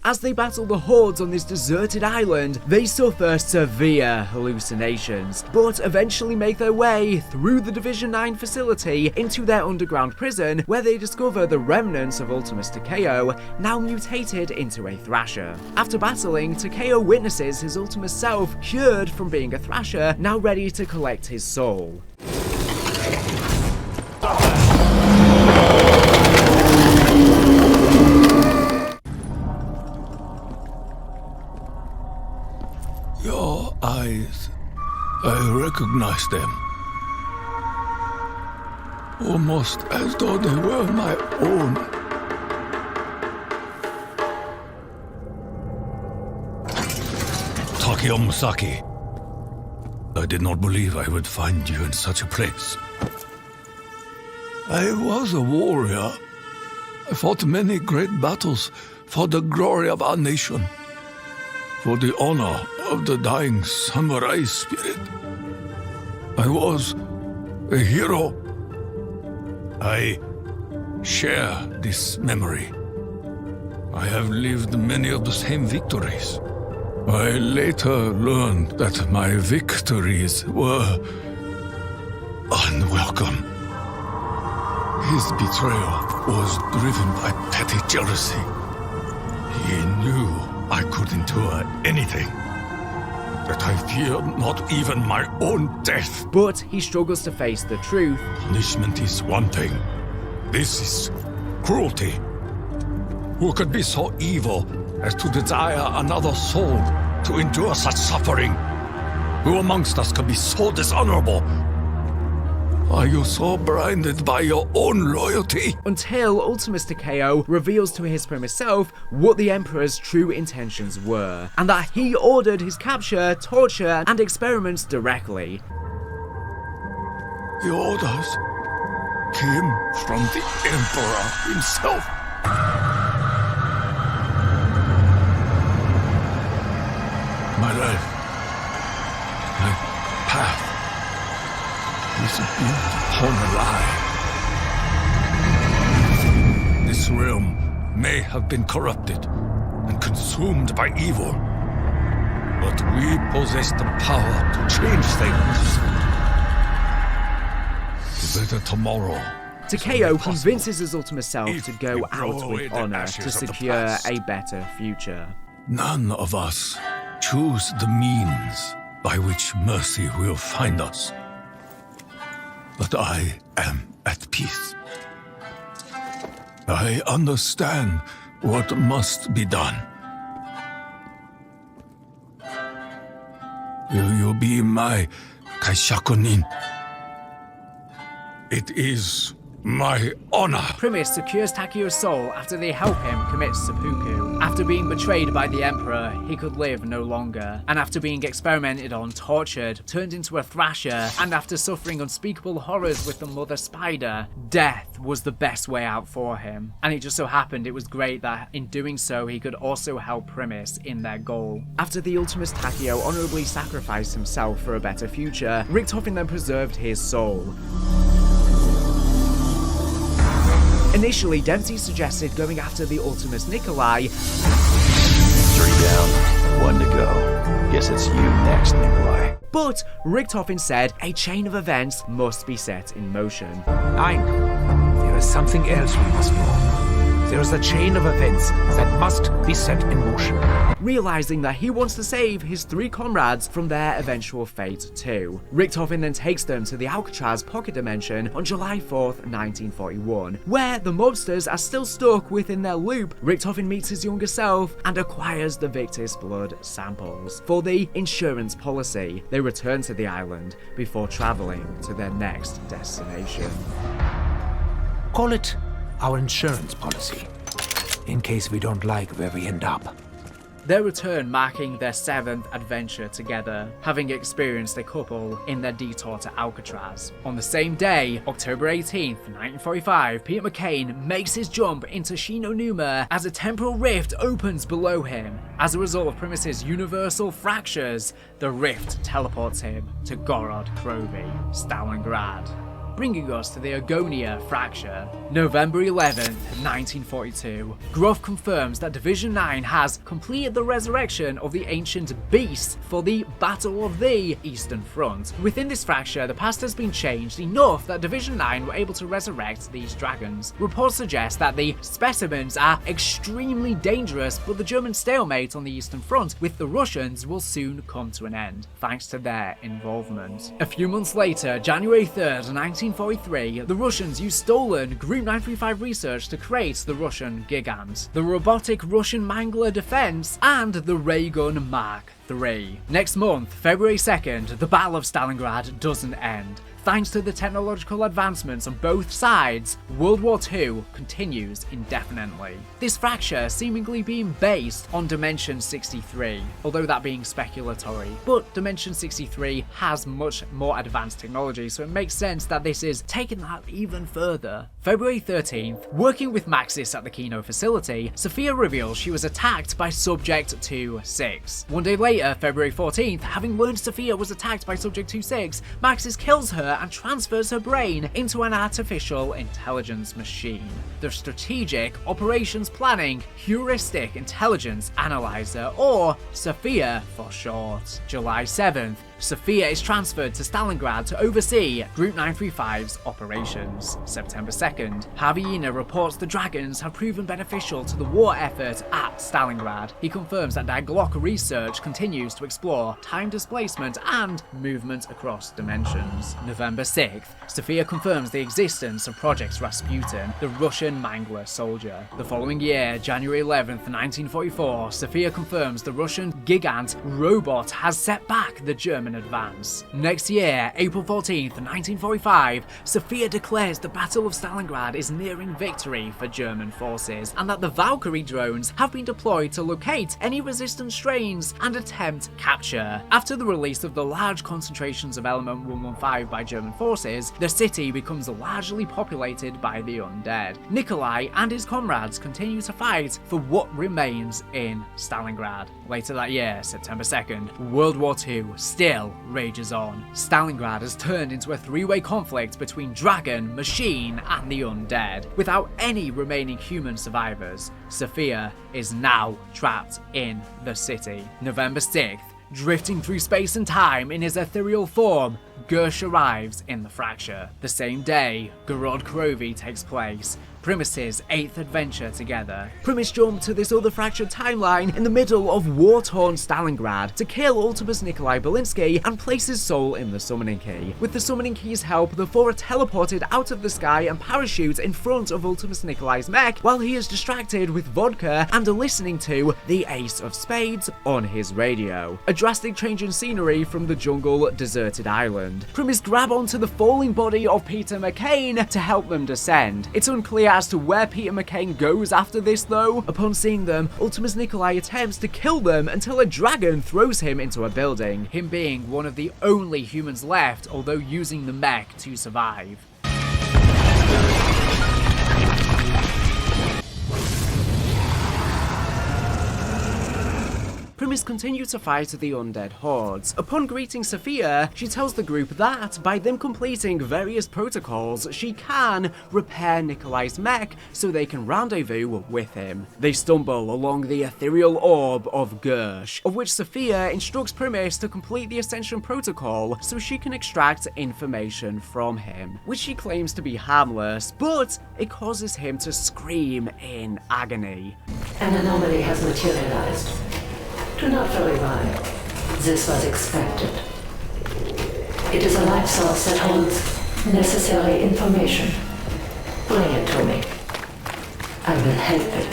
As they battle the hordes on this deserted island, they suffer severe hallucinations, but eventually make their way through the Division 9 facility into their underground prison, where they discover the remnants of Ultimus Takeo, now mutated into a Thrasher. After battling, Takeo witnesses his Ultimus self cured from being a Thrasher, now ready to collect his soul. Your eyes, I recognize them. Almost as though they were my own. Takeo Musaki. I did not believe I would find you in such a place. I was a warrior. I fought many great battles for the glory of our nation, for the honor of the dying samurai spirit. I was a hero. I share this memory. I have lived many of the same victories. I later learned that my victories were unwelcome. His betrayal was driven by petty jealousy. He knew I could endure anything, that I feared not even my own death. But he struggles to face the truth. Punishment is one thing. This is cruelty. Who could be so evil as to desire another soul to endure such suffering? Who amongst us could be so dishonorable? Are you so blinded by your own loyalty? Until Ultimus Takeo reveals to his Primus self what the Emperor's true intentions were, and that he ordered his capture, torture, and experiments directly. The orders came from the Emperor himself. My life, my path, is built upon a lie. This this realm may have been corrupted and consumed by evil, but we possess the power to change things. A better tomorrow. Takeo convinces his ultimate self to go out with honor to secure a better future. None of us choose the means by which mercy will find us. But I am at peace. I understand what must be done. Will you be my Kaishakunin? It is my honor. Primus secures Takeo's soul after they help him commit seppuku. After being betrayed by the Emperor, he could live no longer. And after being experimented on, tortured, turned into a thrasher, and after suffering unspeakable horrors with the Mother Spider, death was the best way out for him. And it just so happened it was great that in doing so, he could also help Primus in their goal. After the Ultimus Takeo honorably sacrificed himself for a better future, Richtofen then preserved his soul. Initially, Dempsey suggested going after the Ultimus Nikolai. 3 down, 1 to go. Guess it's you next, Nikolai. But Richtofen said a chain of events must be set in motion. I know. There is something else we must know. There is a chain of events that must be set in motion. Realizing that he wants to save his 3 comrades from their eventual fate too. Richtofen then takes them to the Alcatraz pocket dimension on July 4th, 1941, where the mobsters are still stuck within their loop. Richtofen meets his younger self and acquires the Victus blood samples. For the insurance policy, they return to the island before traveling to their next destination. Call it our insurance policy, in case we don't like where we end up. Their return marking their 7th adventure together, having experienced a couple in their detour to Alcatraz. On the same day, October 18th, 1945, Peter McCain makes his jump into Shinonuma as a temporal rift opens below him. As a result of Primus's universal fractures, the rift teleports him to Gorod Krovi, Stalingrad, bringing us to the Agonia fracture. November 11th, 1942. Groff confirms that Division 9 has completed the resurrection of the ancient beast for the Battle of the Eastern Front. Within this fracture, the past has been changed enough that Division 9 were able to resurrect these dragons. Reports suggest that the specimens are extremely dangerous, but the German stalemate on the Eastern Front with the Russians will soon come to an end, thanks to their involvement. A few months later, January 3rd, 1943, the Russians used stolen Group 935 research to create the Russian Gigant, the robotic Russian Mangler defense, and the ray gun Mark III. Next month, February 2nd, the Battle of Stalingrad doesn't end. Thanks to the technological advancements on both sides, World War II continues indefinitely. This fracture seemingly being based on Dimension 63, although that being speculatory. But Dimension 63 has much more advanced technology, so it makes sense that this is taking that even further. February 13th, working with Maxis at the Kino facility, Sophia reveals she was attacked by Subject 26. One day later, February 14th, having learned Sophia was attacked by Subject 26, Maxis kills her and transfers her brain into an artificial intelligence machine, the Strategic Operations Planning Heuristic Intelligence Analyzer, or Sophia for short. July 7th, Sophia is transferred to Stalingrad to oversee Group 935's operations. September 2nd, Javiina reports the dragons have proven beneficial to the war effort at Stalingrad. He confirms that their Glock research continues to explore time displacement and movement across dimensions. November 6th, Sophia confirms the existence of Project Rasputin, the Russian Mangler soldier. The following year, January 11th, 1944, Sophia confirms the Russian Gigant robot has set back the German advance. Next year, April 14th, 1945, Sophia declares the Battle of Stalingrad is nearing victory for German forces, and that the Valkyrie drones have been deployed to locate any resistance strains and attempt capture. After the release of the large concentrations of Element 115 by German forces, the city becomes largely populated by the undead. Nikolai and his comrades continue to fight for what remains in Stalingrad. Later that year, September 2nd, World War II still still rages on. Stalingrad has turned into a three-way conflict between Dragon, Machine, and the Undead. Without any remaining human survivors, Sophia is now trapped in the city. November 6th, drifting through space and time in his ethereal form, Gersh arrives in the Fracture. The same day, Gorod Krovi takes place, Primus's 8th adventure together. Primus jumped to this other fractured timeline in the middle of war-torn Stalingrad to kill Ultimus Nikolai Belinsky and place his soul in the Summoning Key. With the Summoning Key's help, the four are teleported out of the sky and parachute in front of Ultimus Nikolai's mech while he is distracted with vodka and are listening to the Ace of Spades on his radio. A drastic change in scenery from the jungle deserted island. Primus grab onto the falling body of Peter McCain to help them descend. It's unclear as to where Peter McCain goes after this though. Upon seeing them, Ultimus Nikolai attempts to kill them until a dragon throws him into a building, him being one of the only humans left, although using the mech to survive. Primus continues to fight the undead hordes. Upon greeting Sophia, she tells the group that, by them completing various protocols, she can repair Nikolai's mech so they can rendezvous with him. They stumble along the ethereal orb of Gersh, of which Sophia instructs Primus to complete the Ascension Protocol so she can extract information from him, which she claims to be harmless, but it causes him to scream in agony. An anomaly has materialized. Do not worry, why. This was expected. It is a life source that holds necessary information. Bring it to me. I will help it.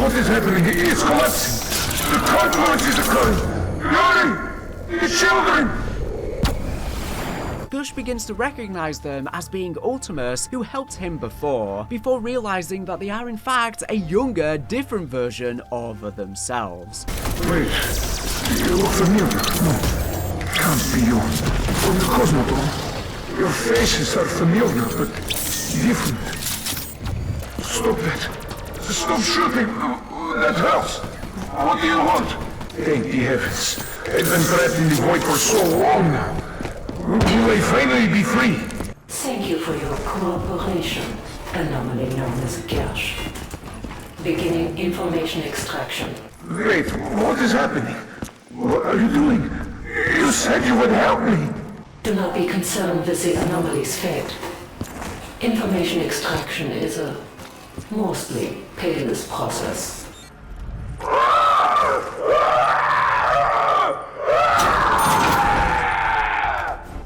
What is happening? It's collapsing. The confluence is occurring. Yuri! The children! Gersh begins to recognize them as being Ultimus, who helped him before realizing that they are in fact a younger, different version of themselves. Wait, you look familiar. No, can't be you. From the Cosmodrome. Your faces are familiar, but different. Stop that. Stop shooting. That hurts. What do you want? Thank the heavens. I've been trapped in the void for so long now. You may finally be free. Thank you for your cooperation, anomaly known as Gersh. Beginning information extraction. Wait, what is happening? What are you doing? You said you would help me. Do not be concerned with the anomaly's fate. Information extraction is a mostly painless process.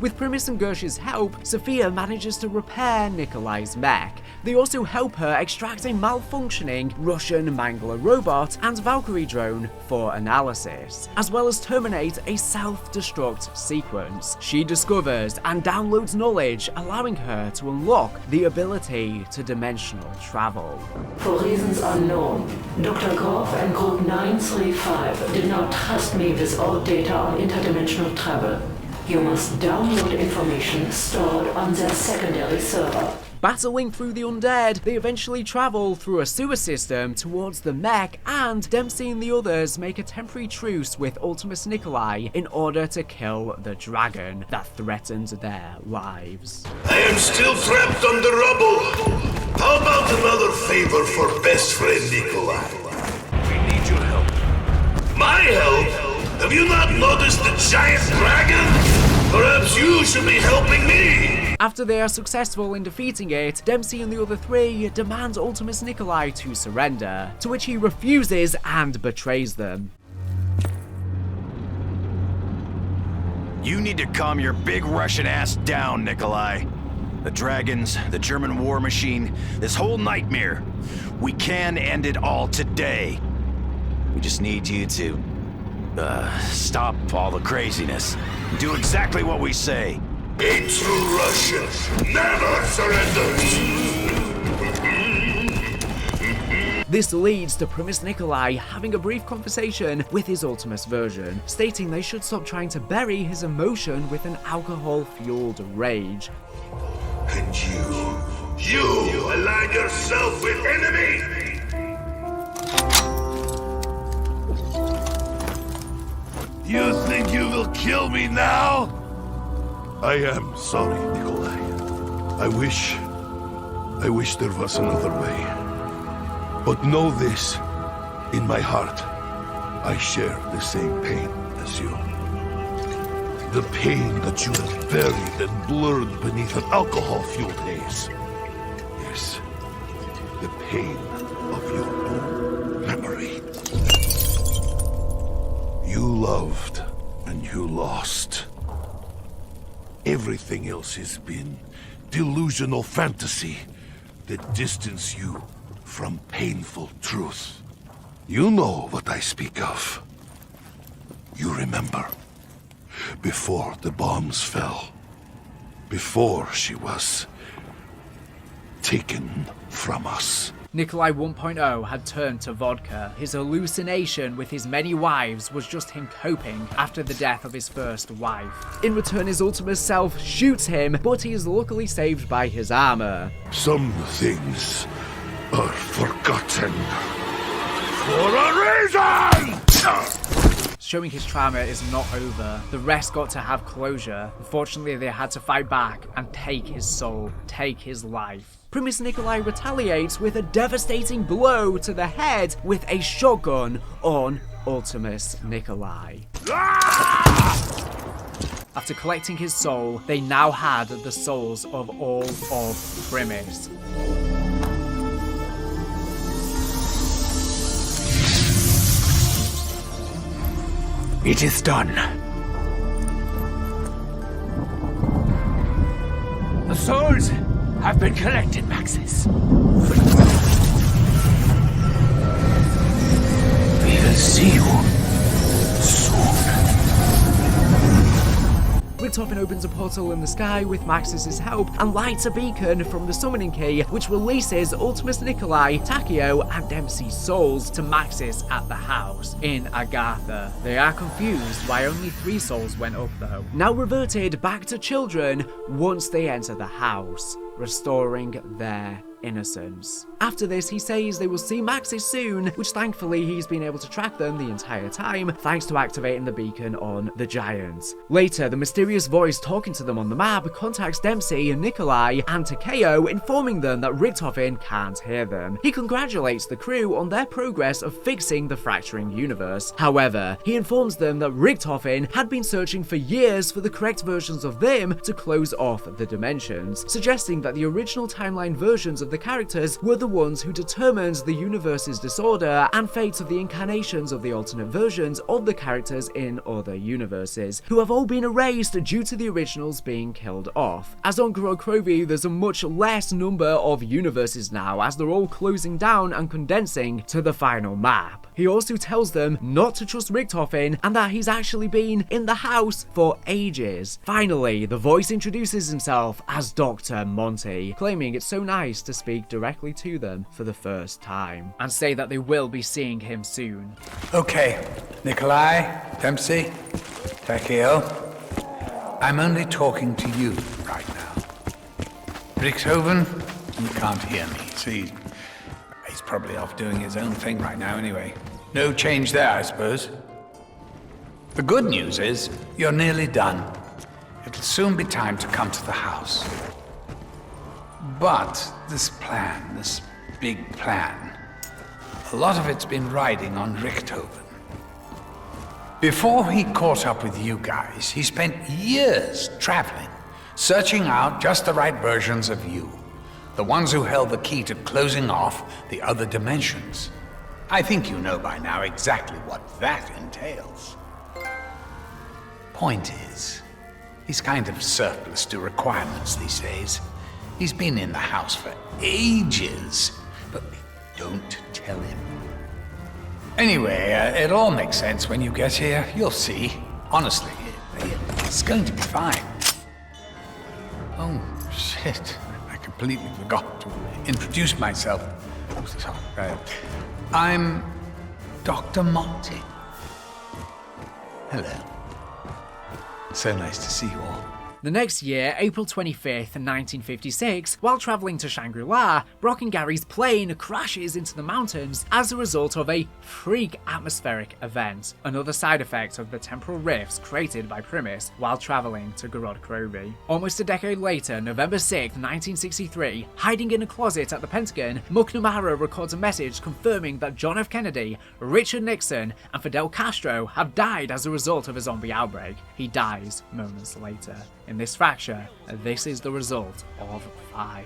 With Primus and Gersh's help, Sophia manages to repair Nikolai's mech. They also help her extract a malfunctioning Russian Mangler robot and Valkyrie drone for analysis, as well as terminate a self-destruct sequence. She discovers and downloads knowledge, allowing her to unlock the ability to dimensional travel. For reasons unknown, Dr. Groff and Group 935 did not trust me with all data on interdimensional travel. You must download information stored on their secondary server. Battling through the undead, they eventually travel through a sewer system towards the mech, and Dempsey and the others make a temporary truce with Ultimus Nikolai in order to kill the dragon that threatened their lives. I am still trapped on the rubble. How about another favor for best friend Nikolai? We need your help. My help? Have you not noticed the giant dragon? Perhaps you should be helping me! After they are successful in defeating it, Dempsey and the other three demand Ultimus Nikolai to surrender, to which he refuses and betrays them. You need to calm your big Russian ass down, Nikolai. The dragons, the German war machine, this whole nightmare. We can end it all today. We just need you to stop all the craziness. Do exactly what we say. A true Russian never surrenders! This leads to Primus Nikolai having a brief conversation with his Ultimus version, stating they should stop trying to bury his emotion with an alcohol-fueled rage. And you align yourself with enemy! You think you will kill me now? I am sorry, Nikolai. I wish there was another way. But know this, in my heart, I share the same pain as you. The pain that you have buried and blurred beneath an alcohol-fueled haze. Yes, the pain of your own memory. You loved and you lost. Everything else has been delusional fantasy that distance you from painful truth. You know what I speak of. You remember. Before the bombs fell. Before she was taken from us. Nikolai 1.0 had turned to vodka. His hallucination with his many wives was just him coping after the death of his first wife. In return, his Ultimus self shoots him, but he is luckily saved by his armor. Some things are forgotten for a reason! Showing his trauma is not over. The rest got to have closure. Unfortunately, they had to fight back and take his soul, take his life. Primus Nikolai retaliates with a devastating blow to the head with a shotgun on Ultimus Nikolai. After collecting his soul, they now had the souls of all of Primus. It is done. The souls have been collected, Maxis. We will see you soon. Richtofen opens a portal in the sky with Maxis' help and lights a beacon from the summoning key, which releases Ultimus Nikolai, Takeo, and Dempsey's souls to Maxis at the house in Agartha. They are confused why only 3 souls went up though. Now reverted back to children once they enter the house, restoring their innocence. After this, he says they will see Maxis soon, which thankfully he's been able to track them the entire time, thanks to activating the beacon on the Giants. Later, the mysterious voice talking to them on the map contacts Dempsey, Nikolai, and Takeo, informing them that Richtofen can't hear them. He congratulates the crew on their progress of fixing the fracturing universe. However, he informs them that Richtofen had been searching for years for the correct versions of them to close off the dimensions, suggesting that the original timeline versions of the characters were the ones who determined the universe's disorder and fates of the incarnations of the alternate versions of the characters in other universes, who have all been erased due to the originals being killed off. As on Kurokrovi, there's a much less number of universes now, as they're all closing down and condensing to the final map. He also tells them not to trust Richtofen and that he's actually been in the house for ages. Finally, the voice introduces himself as Dr. Monty, claiming it's so nice to speak directly to them for the first time, and say that they will be seeing him soon. Okay, Nikolai, Dempsey, Takeo, I'm only talking to you right now. Richtofen, you can't hear me, see? He's probably off doing his own thing right now anyway. No change there, I suppose. The good news is, you're nearly done. It'll soon be time to come to the house. But this plan, this big plan, a lot of it's been riding on Richtofen. Before he caught up with you guys, he spent years traveling, searching out just the right versions of you. The ones who held the key to closing off the other dimensions. I think you know by now exactly what that entails. Point is, he's kind of surplus to requirements these days. He's been in the house for ages, but don't tell him. Anyway, it all makes sense when you get here. You'll see. Honestly, it's going to be fine. Oh, shit. I completely forgot to introduce myself. I'm Dr. Monty. Hello. So nice to see you all. The next year, April 25th, 1956, while traveling to Shangri-La, Brock and Gary's plane crashes into the mountains as a result of a freak atmospheric event, another side effect of the temporal rifts created by Primus while traveling to Gorod Krovi. Almost a decade later, November 6th, 1963, hiding in a closet at the Pentagon, McNamara records a message confirming that John F. Kennedy, Richard Nixon, and Fidel Castro have died as a result of a zombie outbreak. He dies moments later. In this fracture, this is the result of 5.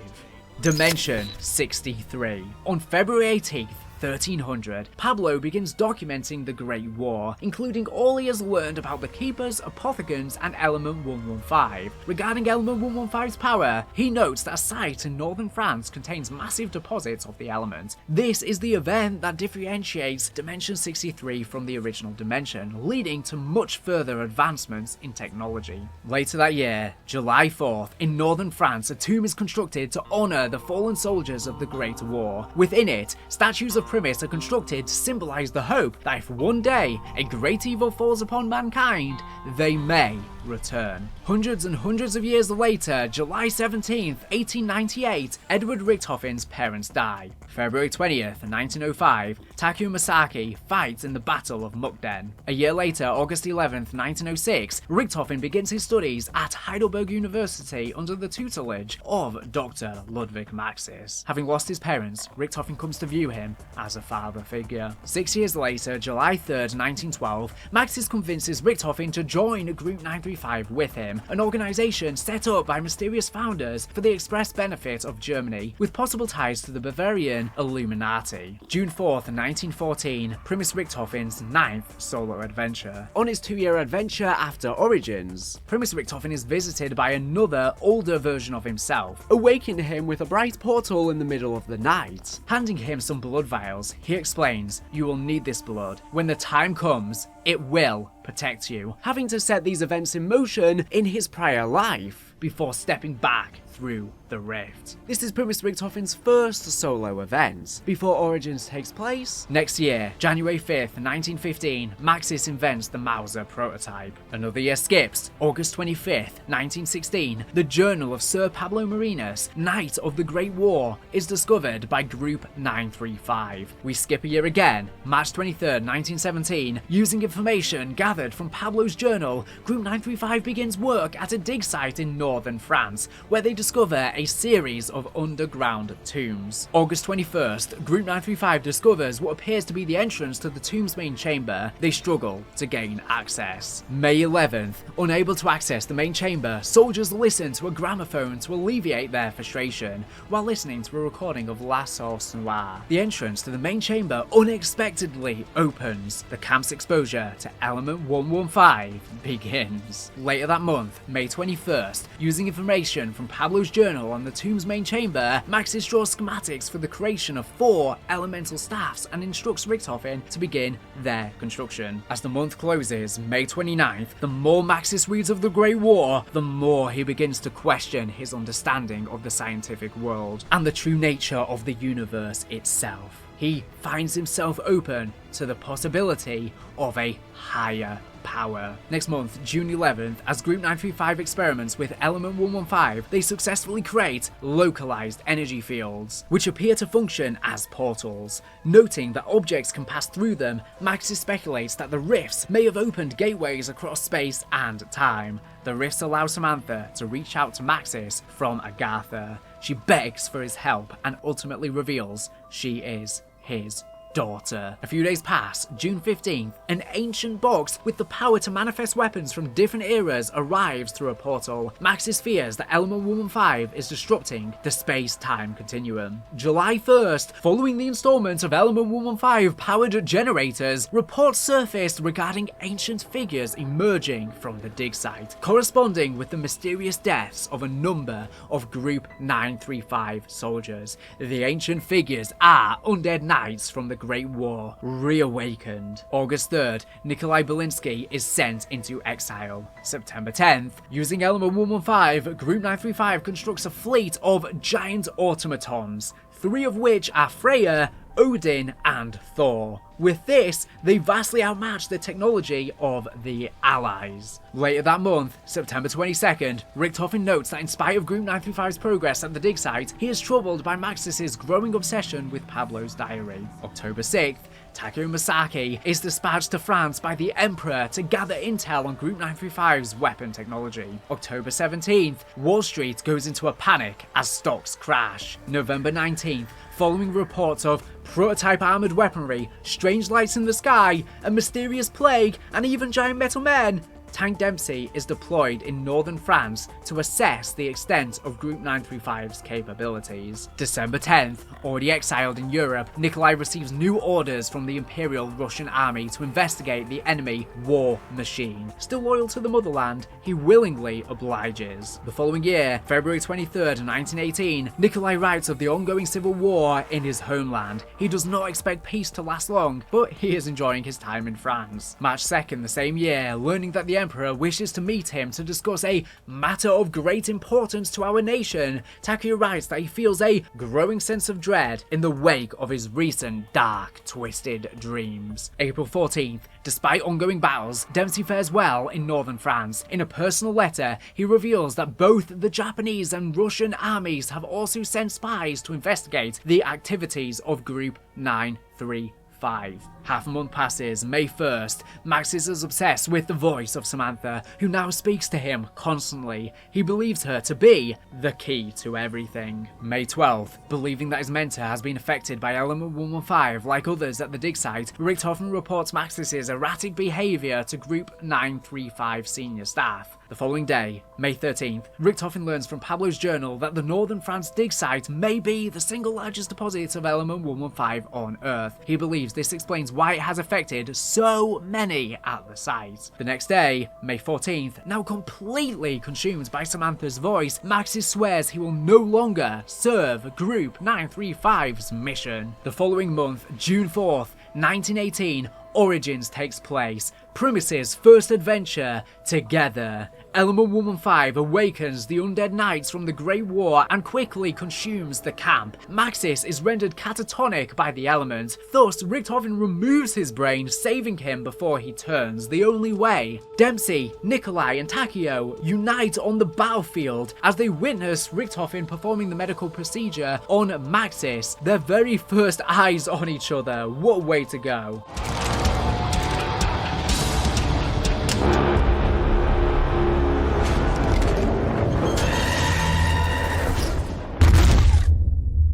Dimension 63. On February 18th, 1300, Pablo begins documenting the Great War, including all he has learned about the Keepers, Apothegons, and Element 115. Regarding Element 115's power, he notes that a site in northern France contains massive deposits of the element. This is the event that differentiates Dimension 63 from the original Dimension, leading to much further advancements in technology. Later that year, July 4th, in northern France, a tomb is constructed to honor the fallen soldiers of the Great War. Within it, statues of Primus are constructed to symbolize the hope that if one day a great evil falls upon mankind, they may return. Hundreds and hundreds of years later, July 17th, 1898, Edward Richthofen's parents die. February 20th, 1905, Takeo Masaki fights in the Battle of Mukden. A year later, August 11th, 1906, Richthofen begins his studies at Heidelberg University under the tutelage of Dr. Ludwig Maxis. Having lost his parents, Richthofen comes to view him as a father figure. 6 years later, July 3rd, 1912, Maxis convinces Richthofen to join Group 935 with him, an organization set up by mysterious founders for the express benefit of Germany, with possible ties to the Bavarian Illuminati. June 4th, 1914, Primus Richthofen's 9th solo adventure. On his 2-year adventure after Origins, Primus Richthofen is visited by another, older version of himself, awakening him with a bright portal in the middle of the night. Handing him some blood vials, he explains, "You will need this blood. When the time comes, it will protect you," having to set these events in motion in his prior life before stepping back through the rift. This is Primus Richthofen's first solo event. Before Origins takes place, next year, January 5th, 1915, Maxis invents the Mauser prototype. Another year skips. August 25th, 1916, the journal of Sir Pablo Marinas, Knight of the Great War, is discovered by Group 935. We skip a year again. March 23rd, 1917, using information gathered from Pablo's journal, Group 935 begins work at a dig site in northern France, where they discover a series of underground tombs. August 21st, Group 935 discovers what appears to be the entrance to the tomb's main chamber. They struggle to gain access. May 11th, unable to access the main chamber, soldiers listen to a gramophone to alleviate their frustration, while listening to a recording of La Sauce Noire. The entrance to the main chamber unexpectedly opens. The camp's exposure to Element 115 begins. Later that month, May 21st, using information from Pablo's journal on the tomb's main chamber, Maxis draws schematics for the creation of 4 elemental staffs and instructs Richthofen to begin their construction. As the month closes, May 29th, the more Maxis reads of the Great War, the more he begins to question his understanding of the scientific world and the true nature of the universe itself. He finds himself open to the possibility of a higher power. Next month, June 11th, as Group 935 experiments with Element 115, they successfully create localized energy fields, which appear to function as portals. Noting that objects can pass through them, Maxis speculates that the rifts may have opened gateways across space and time. The rifts allow Samantha to reach out to Maxis from Agartha. She begs for his help and ultimately reveals she is his daughter. A few days pass. June 15th, an ancient box with the power to manifest weapons from different eras arrives through a portal. Maxis fears that Element 115 is disrupting the space-time continuum. July 1st, following the installment of Element 115 powered generators, reports surfaced regarding ancient figures emerging from the dig site, corresponding with the mysterious deaths of a number of Group 935 soldiers. The ancient figures are undead knights from the Great War, reawakened. August 3rd, Nikolai Belinsky is sent into exile. September 10th, using Element 115, Group 935 constructs a fleet of giant automatons, 3 of which are Freya, Odin, and Thor. With this, they vastly outmatched the technology of the Allies. Later that month, September 22nd, Richtofen notes that in spite of Group 935's progress at the dig site, he is troubled by Maxis' growing obsession with Pablo's diary. October 6th, Takeo Masaki is dispatched to France by the Emperor to gather intel on Group 935's weapon technology. October 17th, Wall Street goes into a panic as stocks crash. November 19th, following reports of prototype armoured weaponry, strange lights in the sky, a mysterious plague, and even giant metal men, Tank Dempsey is deployed in northern France to assess the extent of Group 935's capabilities. December 10th, already exiled in Europe, Nikolai receives new orders from the Imperial Russian Army to investigate the enemy war machine. Still loyal to the motherland, he willingly obliges. The following year, February 23rd, 1918, Nikolai writes of the ongoing civil war in his homeland. He does not expect peace to last long, but he is enjoying his time in France. March 2nd, the same year, learning that the Emperor wishes to meet him to discuss a matter of great importance to our nation, Takeo writes that he feels a growing sense of dread in the wake of his recent dark, twisted dreams. April 14th, despite ongoing battles, Dempsey fares well in northern France. In a personal letter, he reveals that both the Japanese and Russian armies have also sent spies to investigate the activities of Group 935. Half a month passes. May 1st, Maxis is obsessed with the voice of Samantha, who now speaks to him constantly. He believes her to be the key to everything. May 12th, believing that his mentor has been affected by Element 115 like others at the dig site, Richtofen reports Maxis' erratic behaviour to Group 935 senior staff. The following day, May 13th, Richtofen learns from Pablo's journal that the northern France dig site may be the single largest deposit of Element 115 on Earth. He believes this explains why it has affected so many at the site. The next day, May 14th, now completely consumed by Samantha's voice, Maxis swears he will no longer serve Group 935's mission. The following month, June 4th, 1918, Origins takes place. Primus' first adventure together. Element 115 awakens the undead knights from the Great War and quickly consumes the camp. Maxis is rendered catatonic by the element, thus Richtofen removes his brain, saving him before he turns the only way. Dempsey, Nikolai and Takeo unite on the battlefield as they witness Richtofen performing the medical procedure on Maxis. Their very first eyes on each other. What a way to go.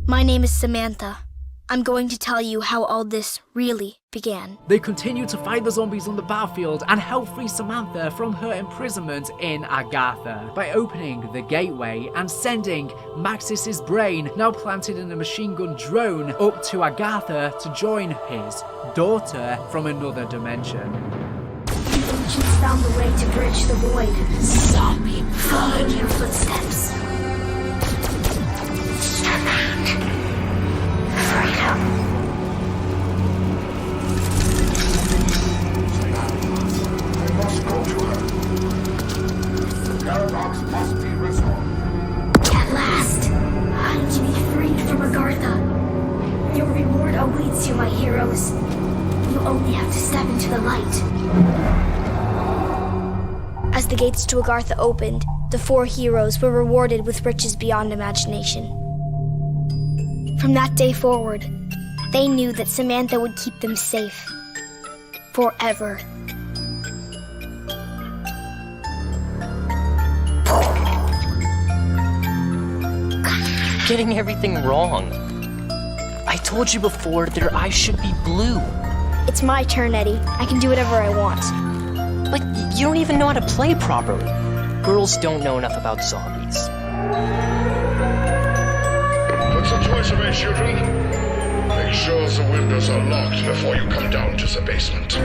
My name is Samantha. I'm going to tell you how all this really began. They continue to fight the zombies on the battlefield and help free Samantha from her imprisonment in Agartha by opening the gateway and sending Maxis' brain, now planted in a machine gun drone, up to Agartha to join his daughter from another dimension. The ancients found the way to bridge the void. Zombie blood. Your footsteps. Freedom. I must go to her. The paradox must be resolved. At last, I'm to be freed from Agartha. Your reward awaits you, my heroes. You only have to step into the light. As the gates to Agartha opened, the 4 heroes were rewarded with riches beyond imagination. From that day forward, they knew that Samantha would keep them safe. Forever. Getting everything wrong. I told you before their eyes should be blue. It's my turn, Eddie. I can do whatever I want. But you don't even know how to play properly. Girls don't know enough about zombies. Put some toys away, children. Make sure the windows are locked before you come down to the basement.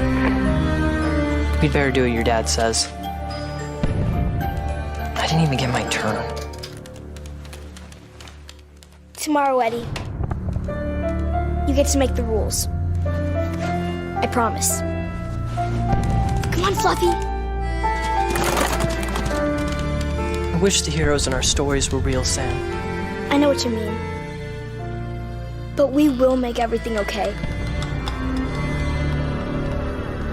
We'd better do what your dad says. I didn't even get my turn. Tomorrow, Eddie. You get to make the rules. I promise. Come on, Fluffy. I wish the heroes in our stories were real, Sam. I know what you mean. But we will make everything okay.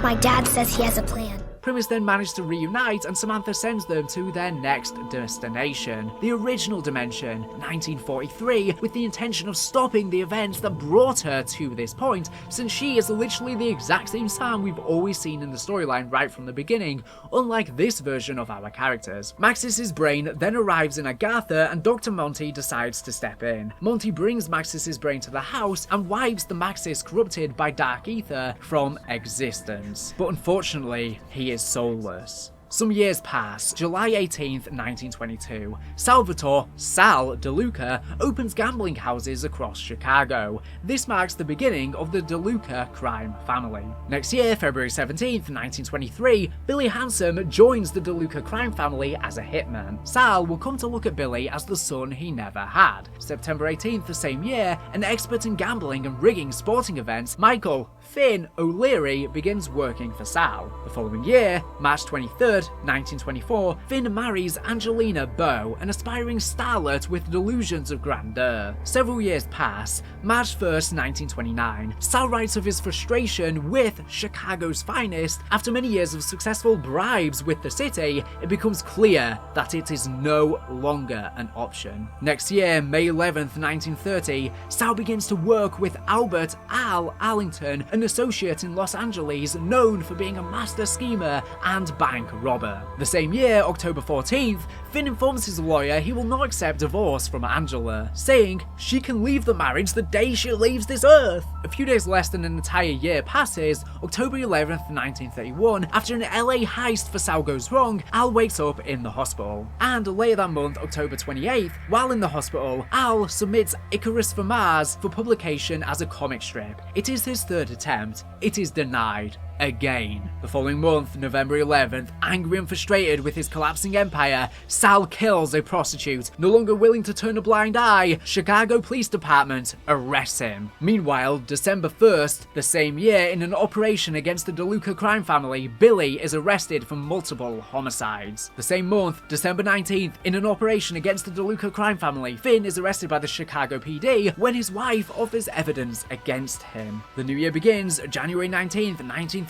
My dad says he has a plan. Primus then manage to reunite, and Samantha sends them to their next destination, the original dimension, 1943, with the intention of stopping the events that brought her to this point, since she is literally the exact same Sam we've always seen in the storyline right from the beginning, unlike this version of our characters. Maxis's brain then arrives in Agartha, and Dr. Monty decides to step in. Monty brings Maxis's brain to the house and wipes the Maxis corrupted by Dark Aether from existence. But unfortunately, he is soulless. Some years pass. July 18th, 1922. Salvatore Sal DeLuca opens gambling houses across Chicago. This marks the beginning of the DeLuca crime family. Next year, February 17th, 1923, Billy Handsome joins the DeLuca crime family as a hitman. Sal will come to look at Billy as the son he never had. September 18th the same year, an expert in gambling and rigging sporting events, Michael Finn O'Leary begins working for Sal. The following year, March 23rd, 1924, Finn marries Angelina Bow, an aspiring starlet with delusions of grandeur. Several years pass. March 1st, 1929, Sal writes of his frustration with Chicago's finest. After many years of successful bribes with the city, it becomes clear that it is no longer an option. Next year, May 11th, 1930, Sal begins to work with Albert Al Allington, an associate in Los Angeles known for being a master schemer and bank robber. The same year, October 14th, Finn informs his lawyer he will not accept divorce from Angela, saying she can leave the marriage the day she leaves this earth. A few days less than an entire year passes. October 11th, 1931, after an LA heist for Sal goes wrong, Al wakes up in the hospital. And later that month, October 28th, while in the hospital, Al submits Icarus for Mars for publication as a comic strip. It is his third attempt. It is denied. Again. The following month, November 11th, angry and frustrated with his collapsing empire, Sal kills a prostitute. No longer willing to turn a blind eye, Chicago Police Department arrests him. Meanwhile, December 1st, the same year, in an operation against the DeLuca crime family, Billy is arrested for multiple homicides. The same month, December 19th, in an operation against the DeLuca crime family, Finn is arrested by the Chicago PD when his wife offers evidence against him. The new year begins, January 19th, 1932,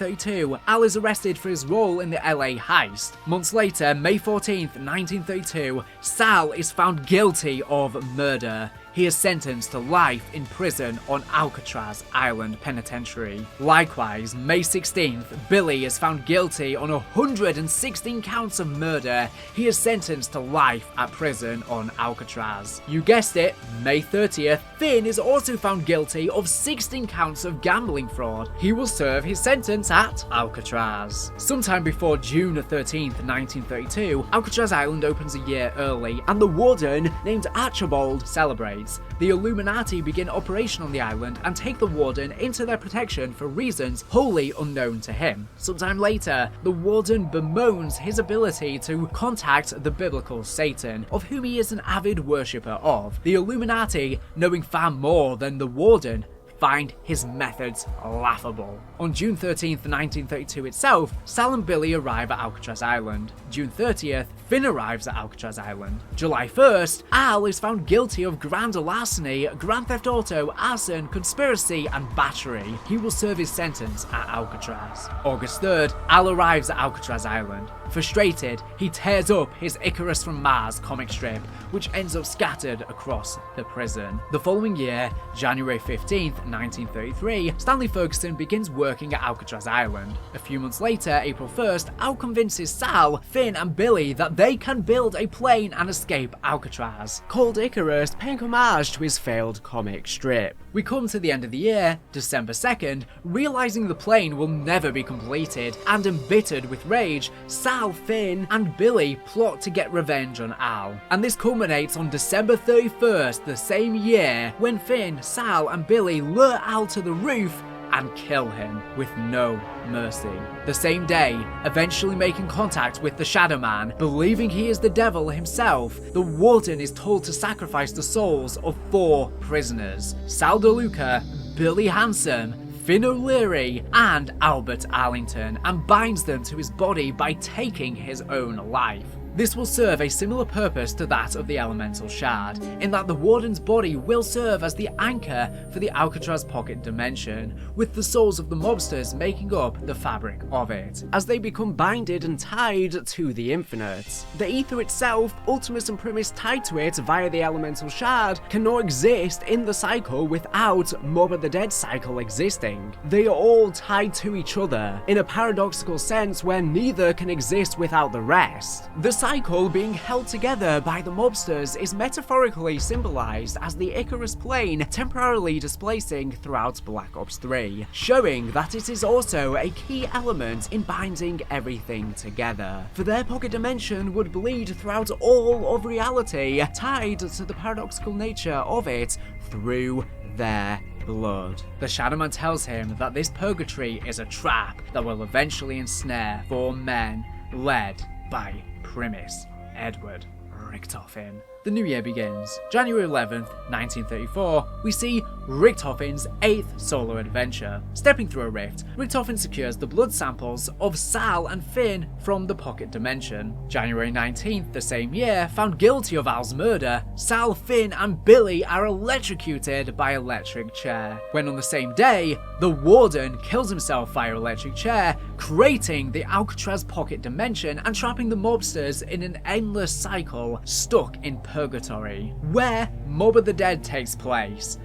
Al is arrested for his role in the LA heist. Months later, May 14th, 1932, Sal is found guilty of murder. He is sentenced to life in prison on Alcatraz Island Penitentiary. Likewise, May 16th, Billy is found guilty on 116 counts of murder. He is sentenced to life at prison on Alcatraz. You guessed it, May 30th, Finn is also found guilty of 16 counts of gambling fraud. He will serve his sentence at Alcatraz. Sometime before June 13th, 1932, Alcatraz Island opens a year early, and the warden, named Archibald, celebrates. The Illuminati begin operation on the island and take the warden into their protection for reasons wholly unknown to him. Sometime later, the warden bemoans his ability to contact the biblical Satan, of whom he is an avid worshipper of. The Illuminati, knowing far more than the warden, find his methods laughable. On June 13th, 1932 itself, Sal and Billy arrive at Alcatraz Island. June 30th, Finn arrives at Alcatraz Island. July 1st, Al is found guilty of grand larceny, grand theft auto, arson, conspiracy, and battery. He will serve his sentence at Alcatraz. August 3rd, Al arrives at Alcatraz Island. Frustrated, he tears up his Icarus from Mars comic strip, which ends up scattered across the prison. The following year, January 15th, 1933, Stanley Ferguson begins working at Alcatraz Island. A few months later, April 1st, Al convinces Sal, Finn, and Billy that they can build a plane and escape Alcatraz, called Icarus, paying homage to his failed comic strip. We come to the end of the year, December 2nd, realizing the plane will never be completed, and embittered with rage, Sal, Finn, and Billy plot to get revenge on Al. And this culminates on December 31st, the same year, when Finn, Sal, and Billy lure Al to the roof and kill him with no mercy. The same day, eventually making contact with the Shadow Man, believing he is the devil himself, the warden is told to sacrifice the souls of 4 prisoners: Sal DeLuca, Billy Handsome, Finn O'Leary, and Albert Allington, and binds them to his body by taking his own life. This will serve a similar purpose to that of the elemental shard, in that the Warden's body will serve as the anchor for the Alcatraz pocket dimension, with the souls of the mobsters making up the fabric of it, as they become binded and tied to the infinite. The ether itself, Ultimus and Primus tied to it via the elemental shard, cannot exist in the cycle without Mob of the Dead cycle existing. They are all tied to each other, in a paradoxical sense where neither can exist without the rest. The cycle being held together by the mobsters is metaphorically symbolized as the Icarus plane temporarily displacing throughout Black Ops 3, showing that it is also a key element in binding everything together. For their pocket dimension would bleed throughout all of reality, tied to the paradoxical nature of it through their blood. The Shadowman tells him that this purgatory is a trap that will eventually ensnare 4 men led by Primus Edward Richtofen. The new year begins. January 11th, 1934, we see Richtofen's 8th solo adventure. Stepping through a rift, Richtofen secures the blood samples of Sal and Finn from the pocket dimension. January 19th, the same year, found guilty of Al's murder, Sal, Finn and Billy are electrocuted by electric chair. When on the same day, the Warden kills himself via electric chair, creating the Alcatraz pocket dimension and trapping the mobsters in an endless cycle stuck in Purgatory, where Mob of the Dead takes place.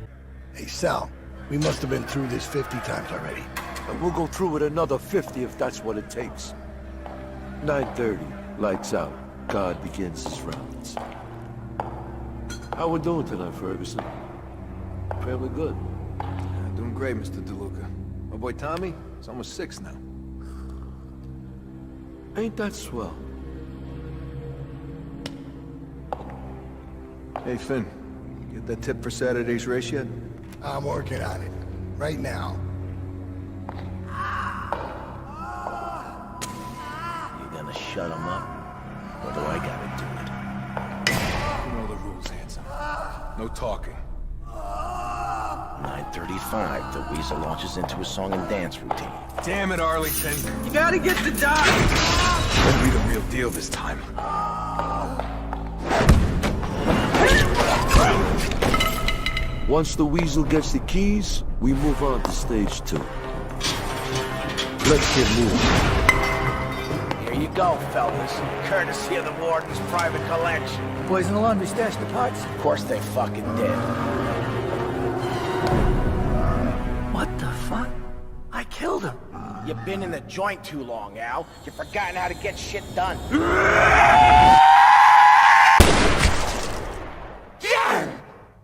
Hey, Sal, we must have been through this 50 times already. And we'll go through it another 50 if that's what it takes. 9:30, lights out. God begins his rounds. How we doing tonight, Ferguson? Family good? Doing great, Mr. DeLuca. My boy Tommy, he's almost 6 now. Ain't that swell? Hey, Finn, get that tip for Saturday's race yet? I'm working on it. Right now. You gonna shut him up? Or do I gotta do it? You know the rules, handsome. No talking. 9:35, the Weasel launches into a song and dance routine. Damn it, Arlington. You gotta get the doc! Better be the real deal this time. Once the Weasel gets the keys, we move on to stage 2. Let's get moving. Here you go, fellas. Courtesy of the Warden's private collection. Boys in the laundry stashed the parts? Of course they fucking did. What the fuck? I killed him. You've been in the joint too long, Al. You've forgotten how to get shit done.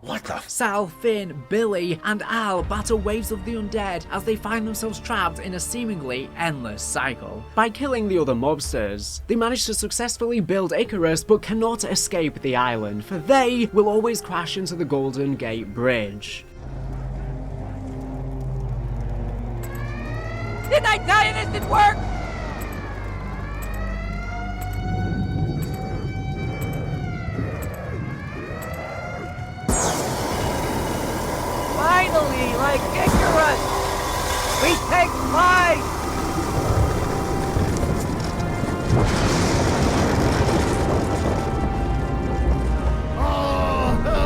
What the? Sal, Finn, Billy, and Al battle waves of the undead as they find themselves trapped in a seemingly endless cycle. By killing the other mobsters, they manage to successfully build Icarus but cannot escape the island, for they will always crash into the Golden Gate Bridge. Didn't I tell you this didn't work? Finally, like Icarus, we take flight! Oh, no!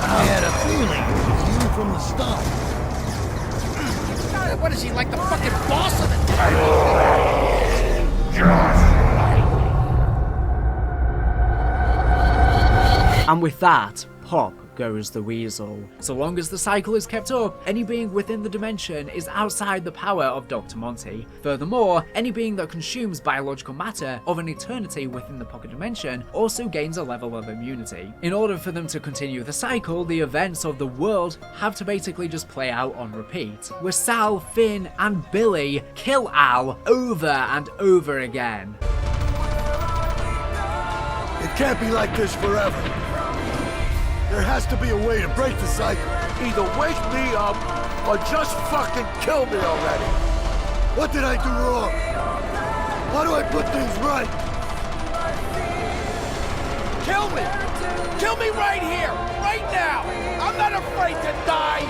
I had a feeling it was you from the start. God, what is he, like the fucking boss of the town? And with that, pop goes the Weasel. So long as the cycle is kept up, any being within the dimension is outside the power of Dr. Monty. Furthermore, any being that consumes biological matter of an eternity within the pocket dimension also gains a level of immunity. In order for them to continue the cycle, the events of the world have to basically just play out on repeat, where Sal, Finn, and Billy kill Al over and over again. It can't be like this forever. There has to be a way to break the cycle. Either wake me up or just fucking kill me already. What did I do wrong? How do I put things right? Kill me! Kill me right here! Right now! I'm not afraid to die!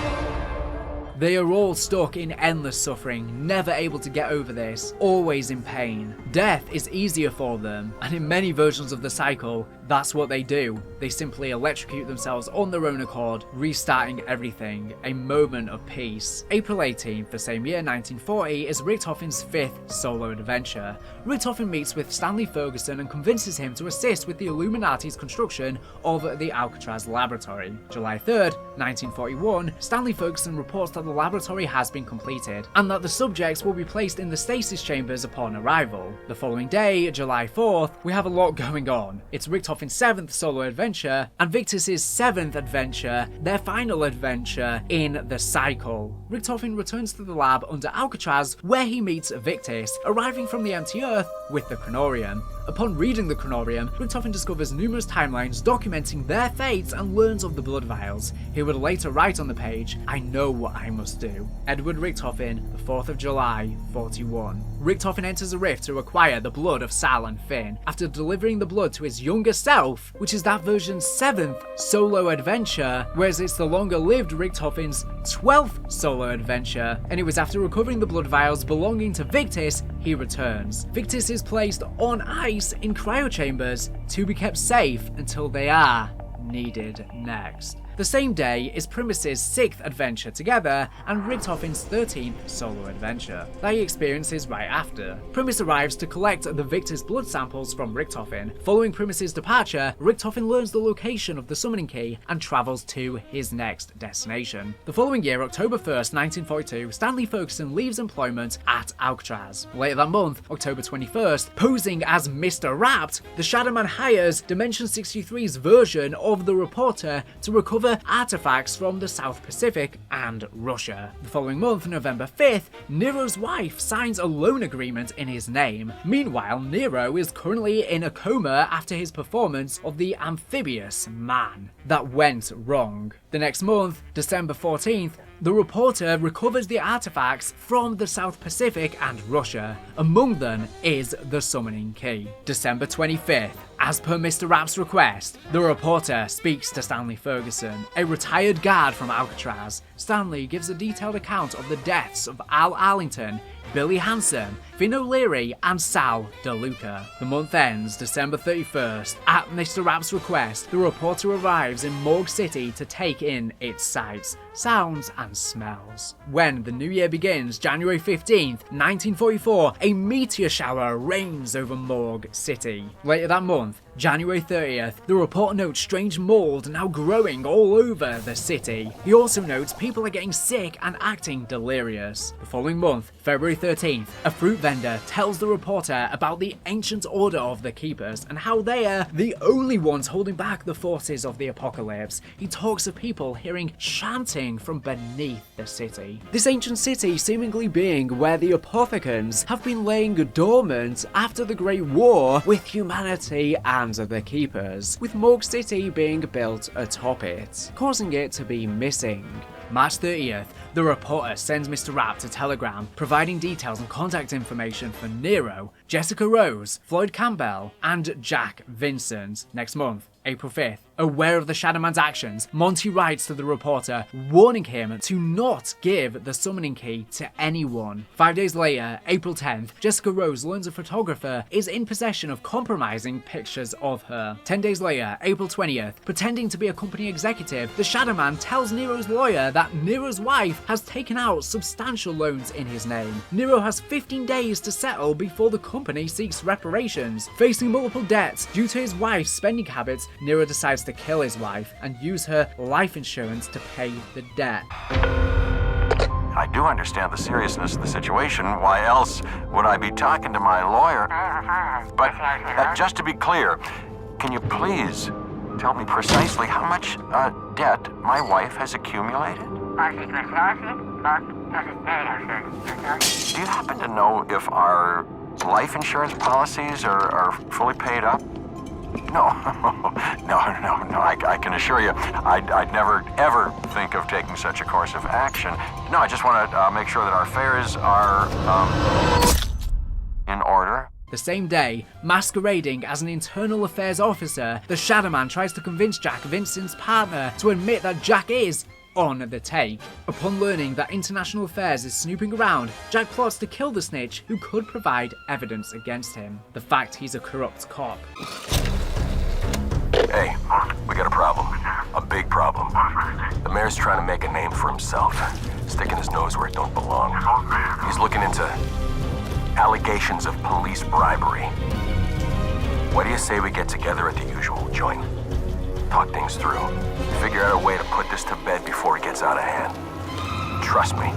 They are all stuck in endless suffering, never able to get over this, always in pain. Death is easier for them, and in many versions of the cycle, that's what they do. They simply electrocute themselves on their own accord, restarting everything, a moment of peace. April 18th, the same year, 1940, is Richtofen's 5th solo adventure. Richtofen meets with Stanley Ferguson and convinces him to assist with the Illuminati's construction of the Alcatraz laboratory. July 3rd, 1941, Stanley Ferguson reports that the laboratory has been completed, and that the subjects will be placed in the stasis chambers upon arrival. The following day, July 4th, we have a lot going on. It's Richtofen's 7th solo adventure, and Victus' 7th adventure, their final adventure in the cycle. Richtofen returns to the lab under Alcatraz, where he meets Victus, arriving from the empty Earth with the Chronorium. Upon reading the Chronorium, Richtofen discovers numerous timelines documenting their fates and learns of the blood vials. He would later write on the page, "I know what I must do." Edward Richtofen, the 4th of July, 41. Richtofen enters a rift to acquire the blood of Sal and Finn. After delivering the blood to his younger self, which is that version's 7th solo adventure, whereas it's the longer-lived Richtofen's 12th solo adventure, and it was after recovering the blood vials belonging to Victus, he returns. Victus is placed on ice in cryochambers to be kept safe until they are needed next. The same day is Primus' 6th adventure together and Richtofen's 13th solo adventure that he experiences right after. Primus arrives to collect the Victus blood samples from Richtofen. Following Primus' departure, Richtofen learns the location of the summoning key and travels to his next destination. The following year, October 1st, 1942, Stanley Ferguson leaves employment at Alcatraz. Later that month, October 21st, posing as Mr. Rapt, the Shadow Man hires Dimension 63's version of the Reporter to recover artifacts from the South Pacific and Russia. The following month, November 5th, Nero's wife signs a loan agreement in his name. Meanwhile, Nero is currently in a coma after his performance of the Amphibious Man that went wrong. The next month, December 14th, the Reporter recovers the artifacts from the South Pacific and Russia. Among them is the summoning key. December 25th, as per Mr. Rapp's request, the Reporter speaks to Stanley Ferguson, a retired guard from Alcatraz. Stanley gives a detailed account of the deaths of Al Arlington, Billy Hansen, Finn O'Leary, and Sal DeLuca. The month ends December 31st. At Mr. Rapp's request, the Reporter arrives in Morgue City to take in its sights, sounds, and smells. When the new year begins, January 15th, 1944, a meteor shower rains over Morgue City. Later that month, January 30th, the Reporter notes strange mold now growing all over the city. He also notes people are getting sick and acting delirious. The following month, February 13th, a fruit vendor tells the Reporter about the ancient order of the Keepers and how they are the only ones holding back the forces of the apocalypse. He talks of people hearing chanting from beneath the city. This ancient city seemingly being where the Apothecans have been laying dormant after the Great War with humanity and the Keepers, with Morgue City being built atop it, causing it to be missing. March 30th, the Reporter sends Mr. Rapt a telegram providing details and contact information for Nero, Jessica Rose, Floyd Campbell, and Jack Vincent. Next month, April 5th, aware of the Shadow Man's actions, Monty writes to the Reporter, warning him to not give the summoning key to anyone. 5 days later, April 10th, Jessica Rose learns a photographer is in possession of compromising pictures of her. 10 days later, April 20th, pretending to be a company executive, the Shadow Man tells Nero's lawyer that Nero's wife has taken out substantial loans in his name. Nero has 15 days to settle before the company seeks reparations. Facing multiple debts due to his wife's spending habits, Nero decides to kill his wife and use her life insurance to pay the debt. I do understand the seriousness of the situation. Why else would I be talking to my lawyer? But just to be clear, can you please tell me precisely how much debt my wife has accumulated? Do you happen to know if our life insurance policies are fully paid up? No, I can assure you, I'd never, ever think of taking such a course of action. No, I just want to make sure that our affairs are, in order. The same day, masquerading as an internal affairs officer, the Shadow Man tries to convince Jack, Vincent's partner, to admit that Jack is on the take. Upon learning that International Affairs is snooping around, Jack plots to kill the snitch who could provide evidence against him. The fact he's a corrupt cop. Hey, we got a problem. A big problem. The mayor's trying to make a name for himself, sticking his nose where it don't belong. He's looking into allegations of police bribery. What do you say we get together at the usual joint? Talk things through. Figure out a way to put this to bed before it gets out of hand. Trust me,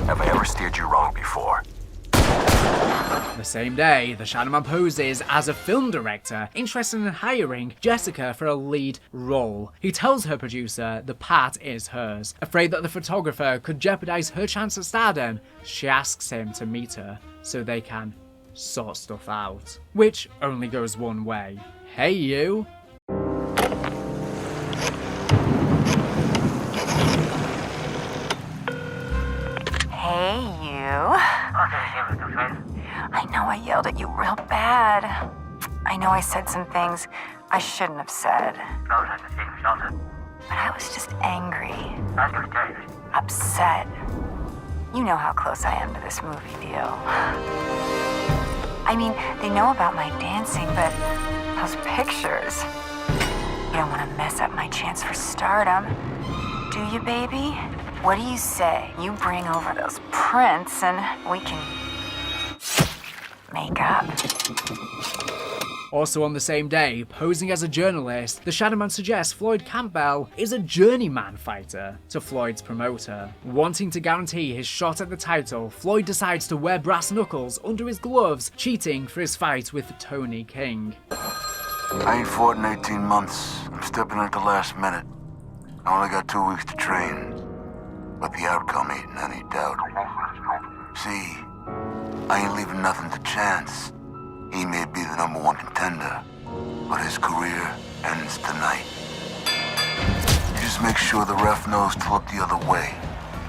have I ever steered you wrong before? The same day, the Shadowman poses as a film director interested in hiring Jessica for a lead role. He tells her producer the part is hers. Afraid that the photographer could jeopardize her chance at stardom, she asks him to meet her so they can sort stuff out. Which only goes one way. Hey you! Hey you. I know I yelled at you real bad. I know I said some things I shouldn't have said. But I was just angry. Upset. You know how close I am to this movie deal. I mean, they know about my dancing, but those pictures. You don't want to mess up my chance for stardom, do you, baby? What do you say? You bring over those prints and we can make up. Also on the same day, posing as a journalist, the Shadowman suggests Floyd Campbell is a journeyman fighter to Floyd's promoter. Wanting to guarantee his shot at the title, Floyd decides to wear brass knuckles under his gloves, cheating for his fight with Tony King. I ain't fought in 18 months. I'm stepping in at the last minute. I only got 2 weeks to train, but the outcome ain't in any doubt. See, I ain't leaving nothing to chance. He may be the #1 contender, but his career ends tonight. Just make sure the ref knows to look the other way,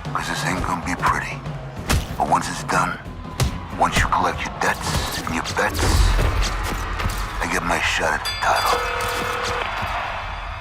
because this ain't gonna be pretty. But once it's done, once you collect your debts and your bets, I get my shot at the title.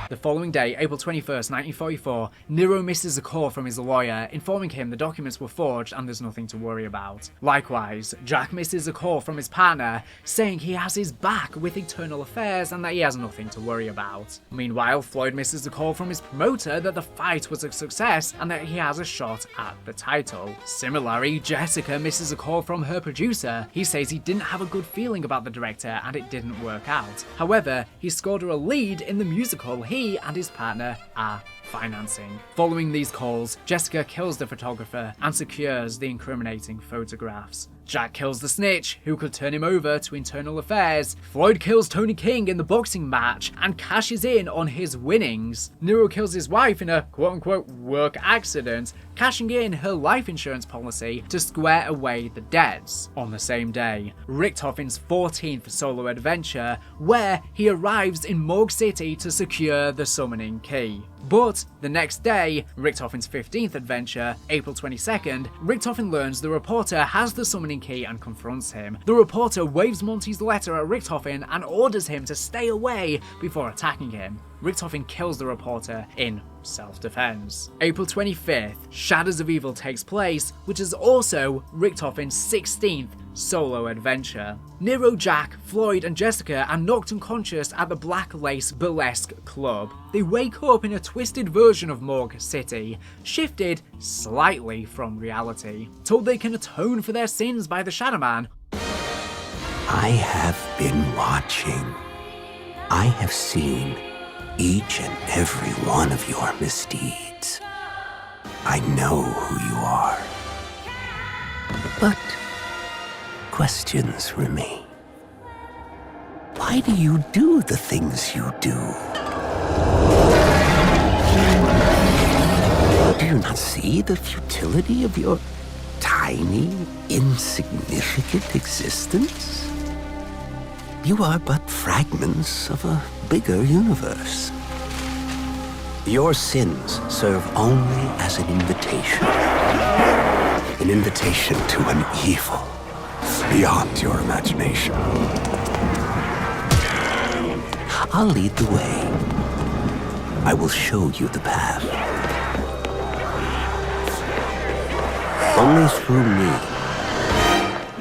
The following day, April 21st, 1944, Nero misses a call from his lawyer, informing him the documents were forged and there's nothing to worry about. Likewise, Jack misses a call from his partner, saying he has his back with Internal Affairs and that he has nothing to worry about. Meanwhile, Floyd misses a call from his promoter that the fight was a success and that he has a shot at the title. Similarly, Jessica misses a call from her producer. He says he didn't have a good feeling about the director and it didn't work out. However, he scored her a lead in the musical he and his partner are financing. Following these calls, Jessica kills the photographer and secures the incriminating photographs. Jack kills the snitch, who could turn him over to Internal Affairs. Floyd kills Tony King in the boxing match and cashes in on his winnings. Nero kills his wife in a quote-unquote work accident, cashing in her life insurance policy to square away the debts. On the same day, Richtofen's 14th solo adventure, where he arrives in Morgue City to secure the summoning key. But the next day, Richtofen's 15th adventure, April 22nd, Richtofen learns the reporter has the summoning key and confronts him. The reporter waves Monty's letter at Richtofen and orders him to stay away before attacking him. Richtofen kills the reporter in self-defense. April 25th, Shadows of Evil takes place, which is also Richtofen's 16th solo adventure. Nero, Jack, Floyd and Jessica are knocked unconscious at the Black Lace Burlesque Club. They wake up in a twisted version of Morgue City, shifted slightly from reality. Told they can atone for their sins by the Shadowman. I have been watching. I have seen each and every one of your misdeeds. I know who you are. But questions remain. Why do you do the things you do? Do you not see the futility of your tiny, insignificant existence? You are but fragments of a bigger universe. Your sins serve only as an invitation to an evil beyond your imagination. I'll lead the way. I will show you the path. Only through me,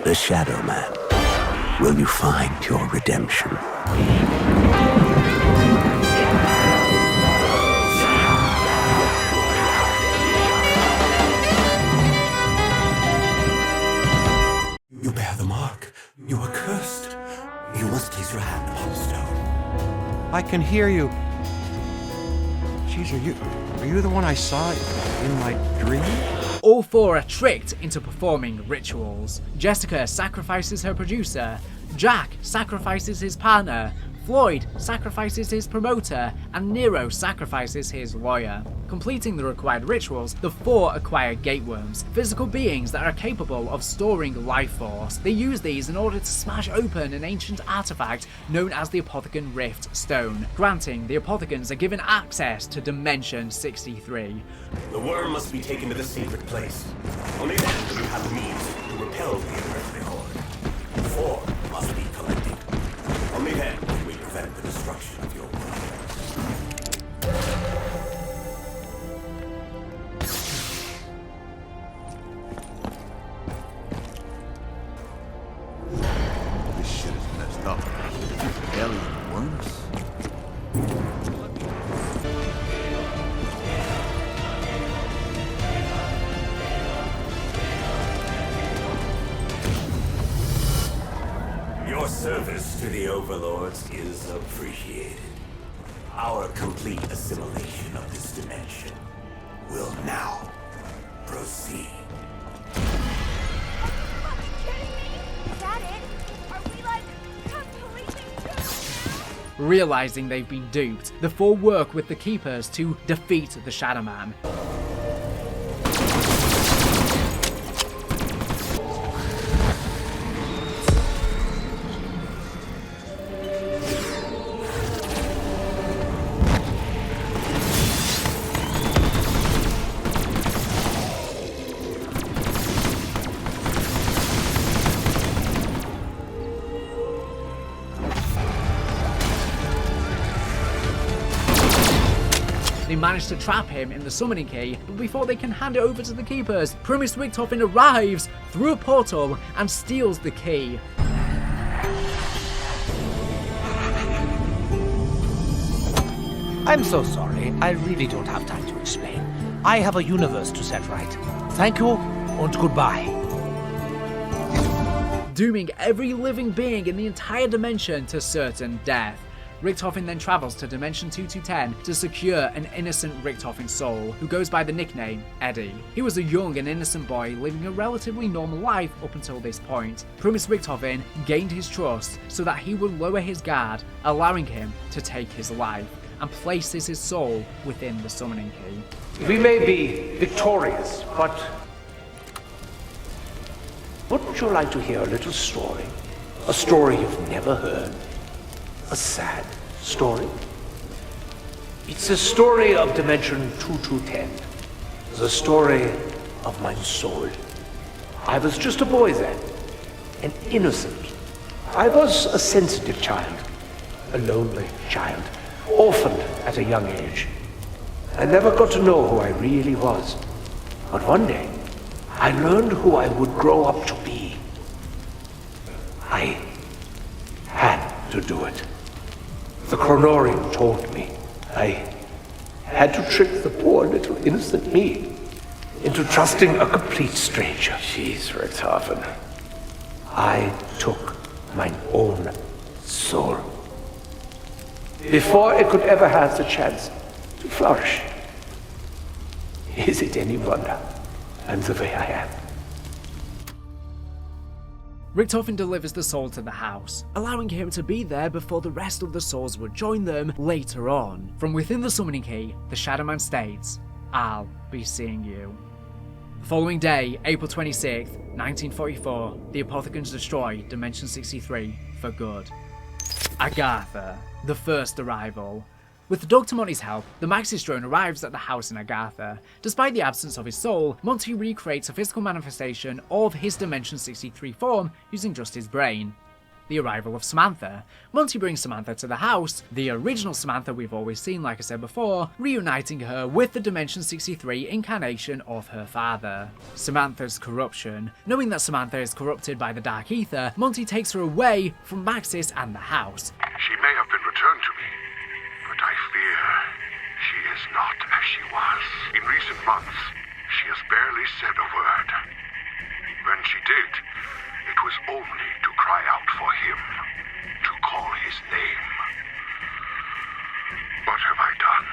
the Shadow Man, will you find your redemption. You bear the mark. You are cursed. You must place your hand upon the stone. I can hear you. Jeez, are you the one I saw in my dream? All four are tricked into performing rituals. Jessica sacrifices her producer, Jack sacrifices his partner, Floyd sacrifices his promoter, and Nero sacrifices his lawyer. Completing the required rituals, the four acquire gateworms, physical beings that are capable of storing life force. They use these in order to smash open an ancient artifact known as the Apothicon Rift Stone, granting the Apothicons are given access to Dimension 63. The worm must be taken to the secret place. Only then will you have the means to repel the unearthly horde. Four must be collected. Only then can we prevent the destruction of your world. This shit is messed up. Alien worms? Your service to the Overlords is appreciated. Our complete assimilation of this dimension will now proceed. Realizing they've been duped, the four work with the Keepers to defeat the Shadow Man. They manage to trap him in the summoning key, but before they can hand it over to the Keepers, Primus Richtofen arrives through a portal and steals the key. I'm so sorry. I really don't have time to explain. I have a universe to set right. Thank you, and goodbye. Dooming every living being in the entire dimension to certain death. Richtofen then travels to Dimension 2210 to secure an innocent Richtofen soul, who goes by the nickname Eddie. He was a young and innocent boy living a relatively normal life up until this point. Primus Richtofen gained his trust so that he would lower his guard, allowing him to take his life, and places his soul within the summoning key. We may be victorious, but wouldn't you like to hear a little story? A story you've never heard? A sad story? It's the story of Dimension 2210. The story of my soul. I was just a boy then, an innocent. I was a sensitive child, a lonely child, orphaned at a young age. I never got to know who I really was. But one day, I learned who I would grow up to be. I had to do it. The Chronorium told me I had to trick the poor little innocent me into trusting a complete stranger. Jeez, Richtofen. I took my own soul. Before it could ever have the chance to flourish. Is it any wonder I'm the way I am? Richtofen delivers the soul to the house, allowing him to be there before the rest of the souls would join them later on. From within the summoning key, the Shadow Man states, "I'll be seeing you." The following day, April 26th, 1944, the Apothicons destroy Dimension 63 for good. Agartha, the first arrival. With Dr. Monty's help, the Maxis drone arrives at the house in Agartha. Despite the absence of his soul, Monty recreates a physical manifestation of his Dimension 63 form using just his brain. the arrival of Samantha. Monty brings Samantha to the house, the original Samantha we've always seen like I said before, reuniting her with the Dimension 63 incarnation of her father. Samantha's corruption. Knowing that Samantha is corrupted by the Dark Aether, Monty takes her away from Maxis and the house. She may have been returned to me, but I fear she is not as she was. In recent months, she has barely said a word. When she did, it was only to cry out for him, to call his name. What have I done?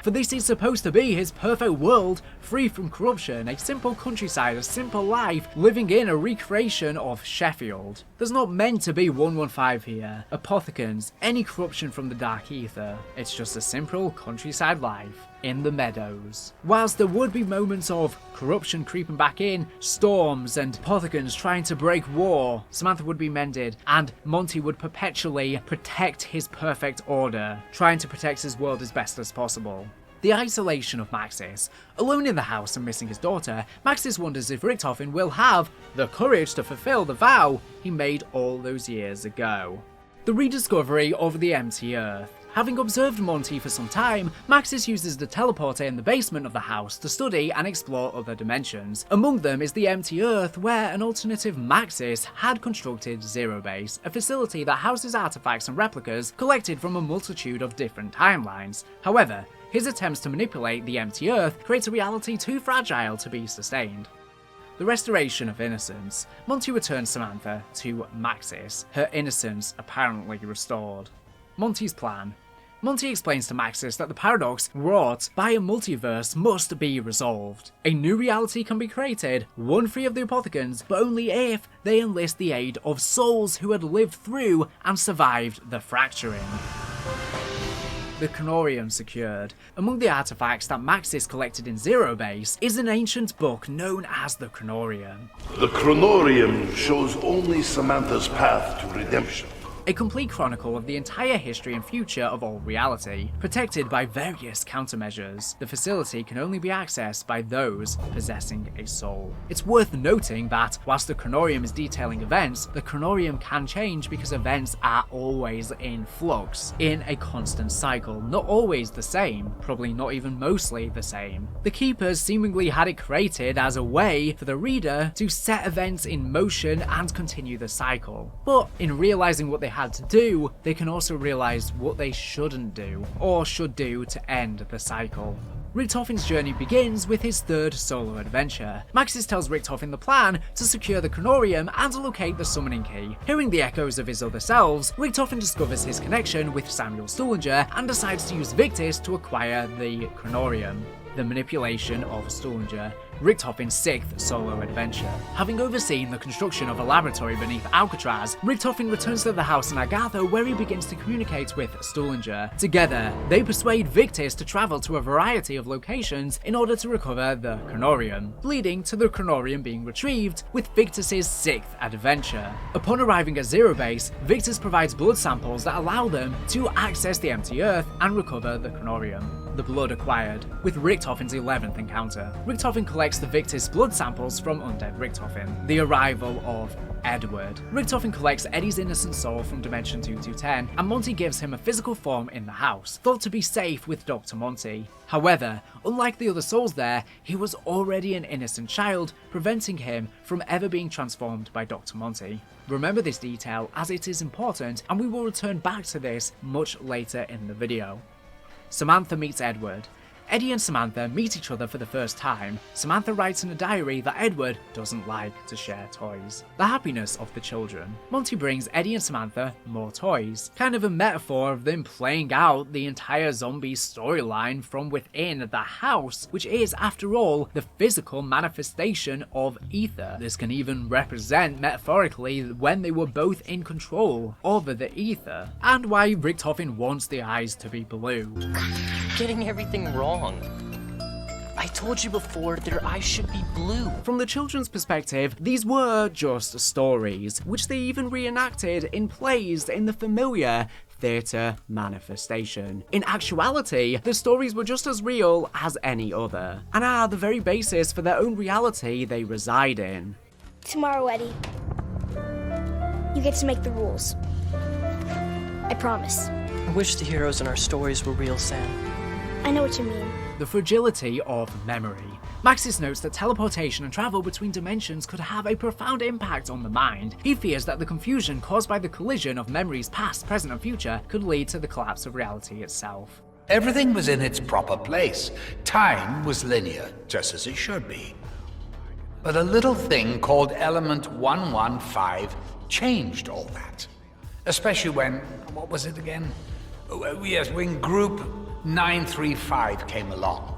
For this is supposed to be his perfect world, free from corruption, a simple countryside, a simple life, living in a recreation of Sheffield. There's not meant to be 115 here, apothecans, any corruption from the Dark Aether. It's just a simple countryside life in the meadows. Whilst there would be moments of corruption creeping back in, storms and apothecans trying to break war, Samantha would be mended and Monty would perpetually protect his perfect order, trying to protect his world as best as possible. The isolation of Maxis. Alone in the house and missing his daughter, Maxis wonders if Richtofen will have the courage to fulfill the vow he made all those years ago. The rediscovery of the empty Earth. Having observed Monty for some time, Maxis uses the teleporter in the basement of the house to study and explore other dimensions. Among them is the empty Earth, where an alternative Maxis had constructed Zero Base, a facility that houses artifacts and replicas collected from a multitude of different timelines. However, his attempts to manipulate the empty Earth create a reality too fragile to be sustained. The restoration of innocence. Monty returns Samantha to Maxis, her innocence apparently restored. Monty's plan. Monty explains to Maxis that the paradox wrought by a multiverse must be resolved. A new reality can be created, one free of the apothecans, but only if they enlist the aid of souls who had lived through and survived the fracturing. The Chronorium secured. Among the artifacts that Maxis collected in Zero Base is an ancient book known as the Chronorium. The Chronorium shows only Samantha's path to redemption. A complete chronicle of the entire history and future of all reality, protected by various countermeasures. The facility can only be accessed by those possessing a soul. It's worth noting that, whilst the Chronorium is detailing events, the Chronorium can change because events are always in flux, in a constant cycle, not always the same, probably not even mostly the same. The Keepers seemingly had it created as a way for the reader to set events in motion and continue the cycle. But in realizing what they had to do, they can also realize what they shouldn't do, or should do to end the cycle. Richtofen's journey begins with his third solo adventure. Maxis tells Richtofen the plan to secure the Chronorium and locate the summoning key. Hearing the echoes of his other selves, Richtofen discovers his connection with Samuel Stullinger and decides to use Victis to acquire the Chronorium. The manipulation of Stullinger. Richtofen's sixth solo adventure. Having overseen the construction of a laboratory beneath Alcatraz, Richtofen returns to the house in Agartha where he begins to communicate with Stullinger. Together, they persuade Victis to travel to a variety of locations in order to recover the Chronorium, leading to the Chronorium being retrieved with Victis' sixth adventure. Upon arriving at Zero Base, Victis provides blood samples that allow them to access the empty Earth and recover the Chronorium. The blood acquired. With Richtofen's 11th encounter, Richtofen collects the Victis blood samples from undead Richtofen. The arrival of Edward. Richtofen collects Eddie's innocent soul from Dimension 2210, and Monty gives him a physical form in the house, thought to be safe with Dr. Monty. However, unlike the other souls there, he was already an innocent child, preventing him from ever being transformed by Dr. Monty. Remember this detail as it is important, and we will return back to this much later in the video. Samantha meets Edward. Eddie and Samantha meet each other for the first time. Samantha writes in a diary that Edward doesn't like to share toys. The happiness of the children. Monty brings Eddie and Samantha more toys. Kind of a metaphor of them playing out the entire zombie storyline from within the house, which is, after all, the physical manifestation of ether. This can even represent, metaphorically, when they were both in control over the ether, and why Richtofen wants the eyes to be blue. Getting everything wrong. I told you before their eyes should be blue. From the children's perspective, these were just stories, which they even reenacted in plays in the familiar theatre manifestation. In actuality, the stories were just as real as any other, and are the very basis for their own reality they reside in. Tomorrow, Eddie. You get to make the rules. I promise. I wish the heroes in our stories were real, Sam. I know what you mean. The fragility of memory. Maxis notes that teleportation and travel between dimensions could have a profound impact on the mind. He fears that the confusion caused by the collision of memories past, present, and future could lead to the collapse of reality itself. Everything was in its proper place. Time was linear, just as it should be. But a little thing called element 115 changed all that. Especially when, what was it again? Yes, when group 935 came along.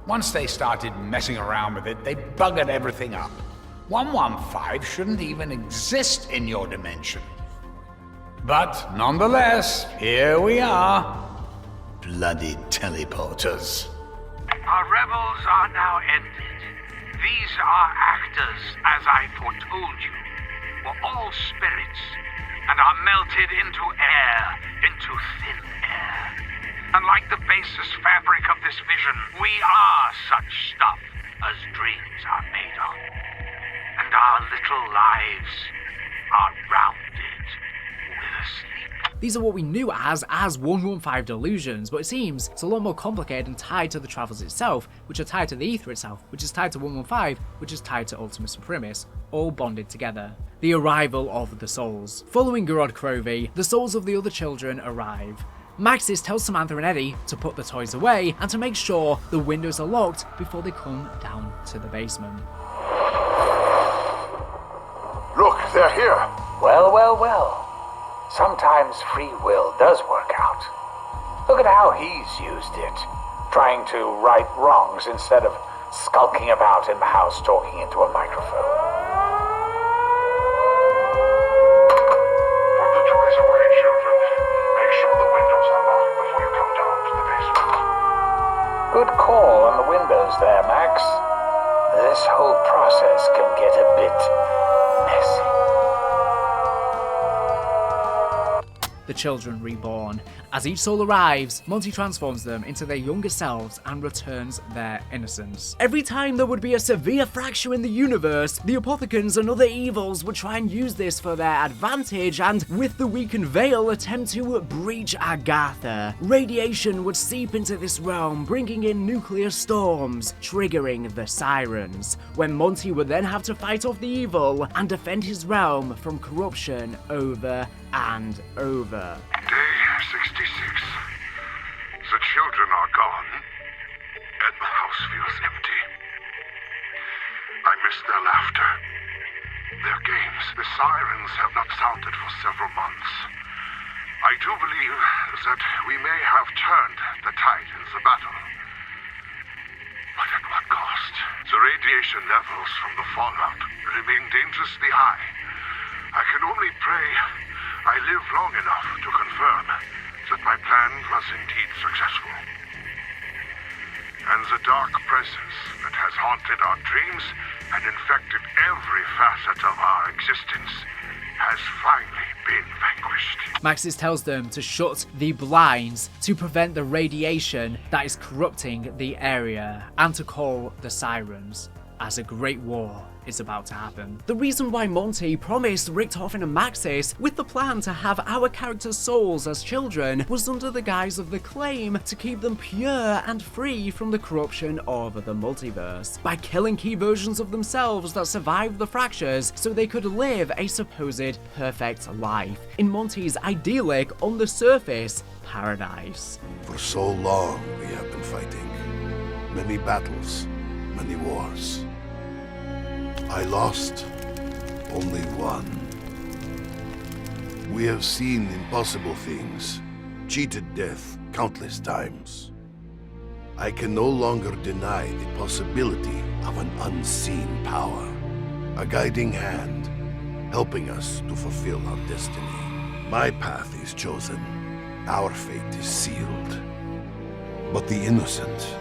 Once they started messing around with it, they buggered everything up. 115 shouldn't even exist in your dimension. But nonetheless, here we are. Bloody teleporters. Our revels are now ended. These are actors, as I foretold you, were all spirits, and are melted into air, into thin air. And like the basis fabric of this vision, we are such stuff as dreams are made of. And our little lives are rounded with sleep. These are what we knew as 115 delusions, but it seems it's a lot more complicated and tied to the travels itself, which are tied to the ether itself, which is tied to 115, which is tied to Ultima Supremus, all bonded together. The arrival of the souls. Following Gorod Krovi, the souls of the other children arrive. Maxis tells Samantha and Eddie to put the toys away and to make sure the windows are locked before they come down to the basement. Look, they're here. Well, well, well. Sometimes free will does work out. Look at how he's used it. Trying to right wrongs instead of skulking about in the house talking into a microphone. Put the toys away, children. Make sure the windows are locked before you come down to the basement. Good call on the windows there, Max. This whole process can get a bit messy. The children reborn. As each soul arrives, Monty transforms them into their younger selves and returns their innocence. Every time there would be a severe fracture in the universe, the Apothecans and other evils would try and use this for their advantage and, with the weakened veil, attempt to breach Agartha. Radiation would seep into this realm, bringing in nuclear storms, triggering the sirens, when Monty would then have to fight off the evil and defend his realm from corruption over and over. Day 66. The children are gone, and the house feels empty. I miss their laughter, their games. The sirens have not sounded for several months. I do believe that we may have turned the tide in the battle. But at what cost? The radiation levels from the fallout remain dangerously high. I can only pray I live long enough to confirm that my plan was indeed successful. And the dark presence that has haunted our dreams and infected every facet of our existence has finally been vanquished. Maxis tells them to shut the blinds to prevent the radiation that is corrupting the area and to call the sirens, as a great war is about to happen. The reason why Monty promised Richtofen and Maxis with the plan to have our characters' souls as children was under the guise of the claim to keep them pure and free from the corruption of the multiverse, by killing key versions of themselves that survived the fractures so they could live a supposed perfect life in Monty's idyllic, on the surface, paradise. For so long we have been fighting. Many battles, many wars. I lost only one. We have seen impossible things, cheated death countless times. I can no longer deny the possibility of an unseen power, a guiding hand, helping us to fulfill our destiny. My path is chosen, our fate is sealed. But the innocent,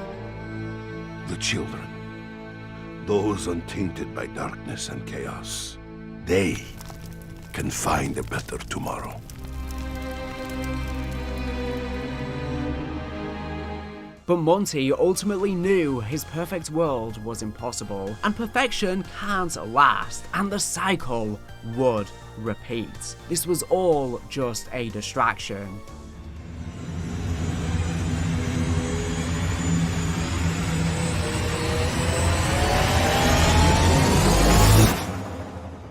the children, those untainted by darkness and chaos, they can find a better tomorrow. But Monty ultimately knew his perfect world was impossible, and perfection can't last, and the cycle would repeat. This was all just a distraction.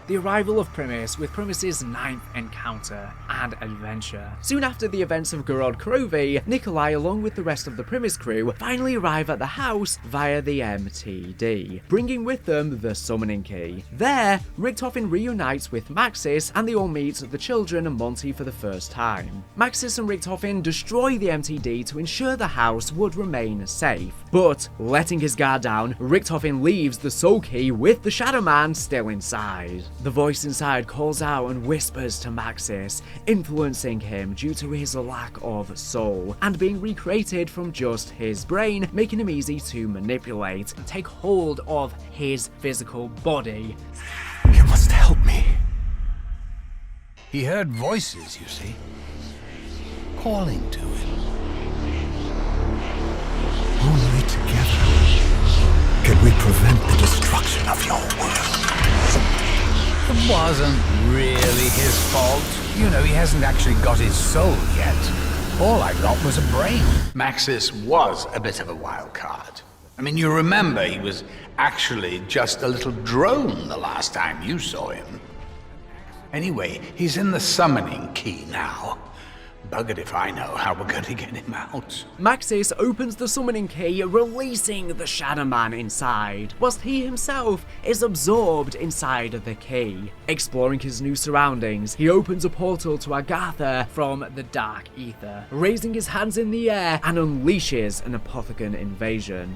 The arrival of Primus with Primus's 9th encounter and adventure. Soon after the events of Gorod Krovi, Nikolai along with the rest of the Primus crew finally arrive at the house via the MTD, bringing with them the summoning key. There, Richtofen reunites with Maxis and they all meet the children and Monty for the first time. Maxis and Richtofen destroy the MTD to ensure the house would remain safe, but letting his guard down, Richtofen leaves the soul key with the Shadow Man still inside. The voice inside calls out and whispers to Maxis, influencing him due to his lack of soul, and being recreated from just his brain, making him easy to manipulate and take hold of his physical body. You must help me. He heard voices, you see, calling to him. Only together can we prevent the destruction of your world. It wasn't really his fault. You know, he hasn't actually got his soul yet. All I got was a brain. Maxis was a bit of a wild card. I mean, you remember he was actually just a little drone the last time you saw him. Anyway, he's in the summoning key now. Buggered if I know how we're going to get him out. Maxis opens the summoning key, releasing the Shadow Man inside, whilst he himself is absorbed inside the key. Exploring his new surroundings, he opens a portal to Agartha from the Dark Aether, raising his hands in the air and unleashes an Apothecan invasion.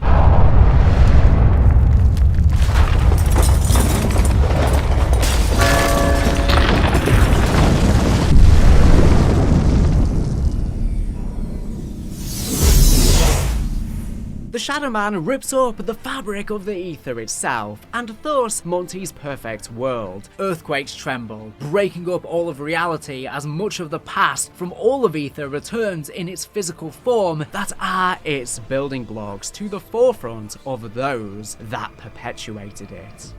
The Shadow Man rips up the fabric of the ether itself, and thus Monty's perfect world. Earthquakes tremble, breaking up all of reality as much of the past from all of ether returns in its physical form that are its building blocks to the forefront of those that perpetuated it.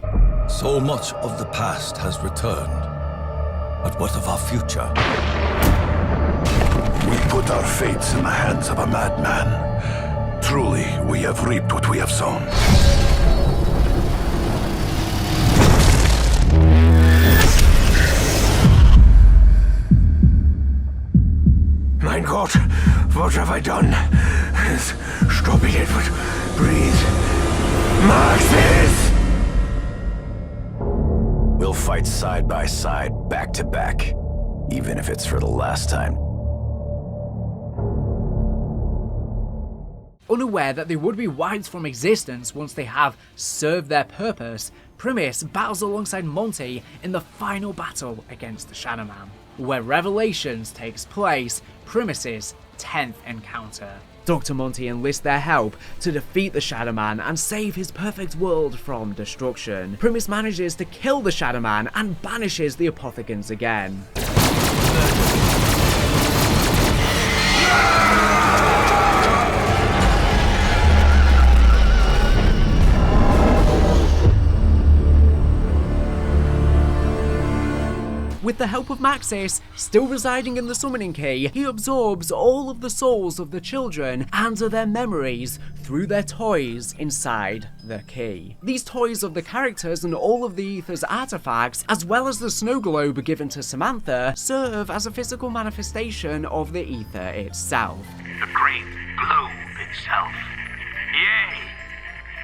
So much of the past has returned, but what of our future? We put our fates in the hands of a madman. Truly, we have reaped what we have sown. Mein Gott, what have I done? Stop it, Edward. Breathe. Maxis! We'll fight side by side, back to back, even if it's for the last time. Unaware that they would be wiped from existence once they have served their purpose, Primus battles alongside Monty in the final battle against the Shadow Man, where Revelations takes place, Primus's 10th encounter. Dr. Monty enlists their help to defeat the Shadow Man and save his perfect world from destruction. Primus manages to kill the Shadow Man and banishes the Apothecans again. With the help of Maxis, still residing in the summoning key, he absorbs all of the souls of the children and their memories through their toys inside the key. These toys of the characters and all of the ether's artifacts, as well as the snow globe given to Samantha, serve as a physical manifestation of the ether itself. The great globe itself. Yea,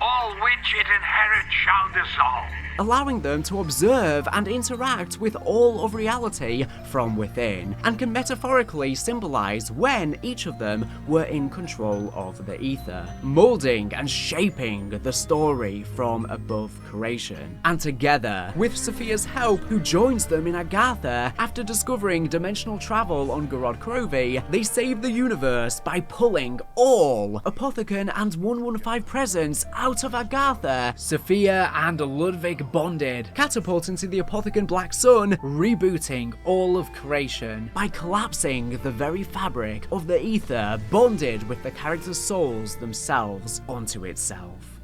all which it inherits shall dissolve, allowing them to observe and interact with all of reality from within, and can metaphorically symbolize when each of them were in control of the ether, molding and shaping the story from above creation. And together, with Sophia's help, who joins them in Agartha after discovering dimensional travel on Gorod Krovi, they save the universe by pulling all Apothecan and 115 presents out of Agartha. Sophia and Ludwig bonded, catapulting to the Apothecon Black Sun, rebooting all of creation by collapsing the very fabric of the ether bonded with the characters' souls themselves onto itself.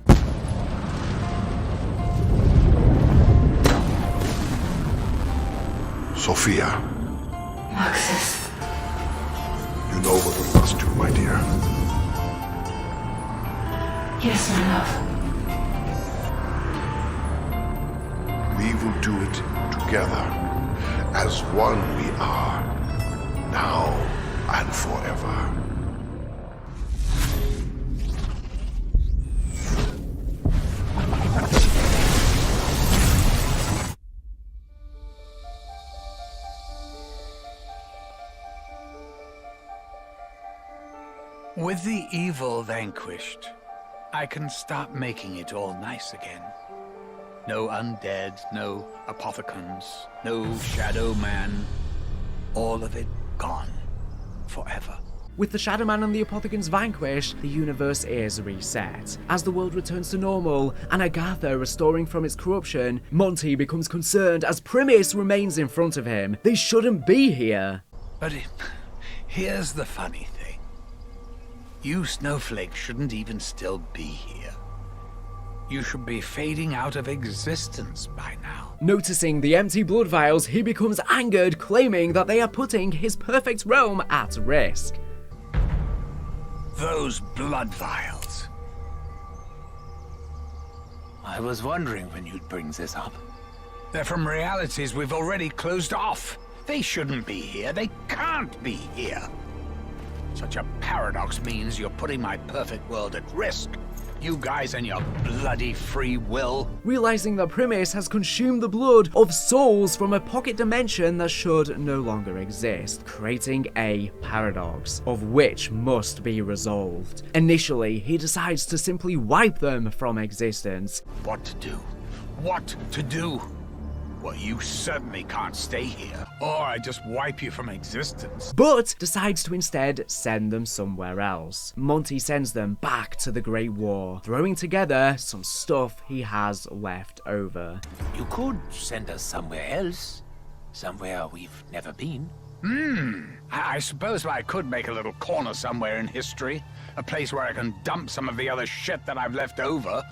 Sophia. Maxis. You know what we must do, my dear. Yes, my love. We will do it together. As one we are. Now and forever. With the evil vanquished, I can start making it all nice again. No undead, no apothecons, no shadow man. All of it gone. Forever. With the Shadow Man and the Apothecons vanquished, the universe is reset. As the world returns to normal, and Agartha restoring from its corruption, Monty becomes concerned as Primis remains in front of him. They shouldn't be here. But here's the funny thing. You snowflakes shouldn't even still be here. You should be fading out of existence by now. Noticing the empty blood vials, he becomes angered, claiming that they are putting his perfect realm at risk. Those blood vials. I was wondering when you'd bring this up. They're from realities we've already closed off. They shouldn't be here. They can't be here. Such a paradox means you're putting my perfect world at risk. You guys and your bloody free will. Realizing that Primis has consumed the blood of souls from a pocket dimension that should no longer exist, creating a paradox, of which must be resolved. Initially, he decides to simply wipe them from existence. What to do? What to do? Well, you certainly can't stay here, or I just wipe you from existence. But decides to instead send them somewhere else. Monty sends them back to the Great War, throwing together some stuff he has left over. You could send us somewhere else. Somewhere we've never been. I suppose I could make a little corner somewhere in history. A place where I can dump some of the other shit that I've left over.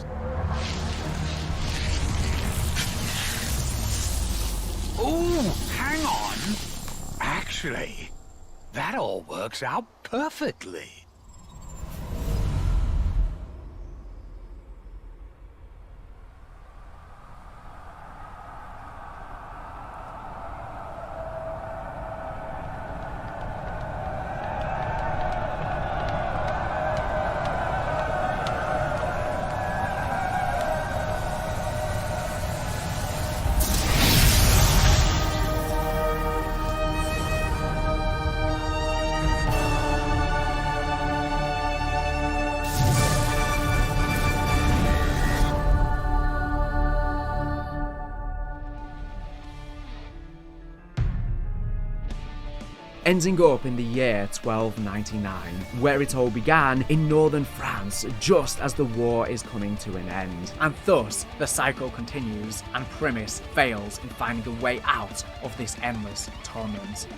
Ooh, hang on. Actually, that all works out perfectly. Ending up in the year 1299, where it all began in northern France, just as the war is coming to an end. And thus, the cycle continues, and Primis fails in finding a way out of this endless torment.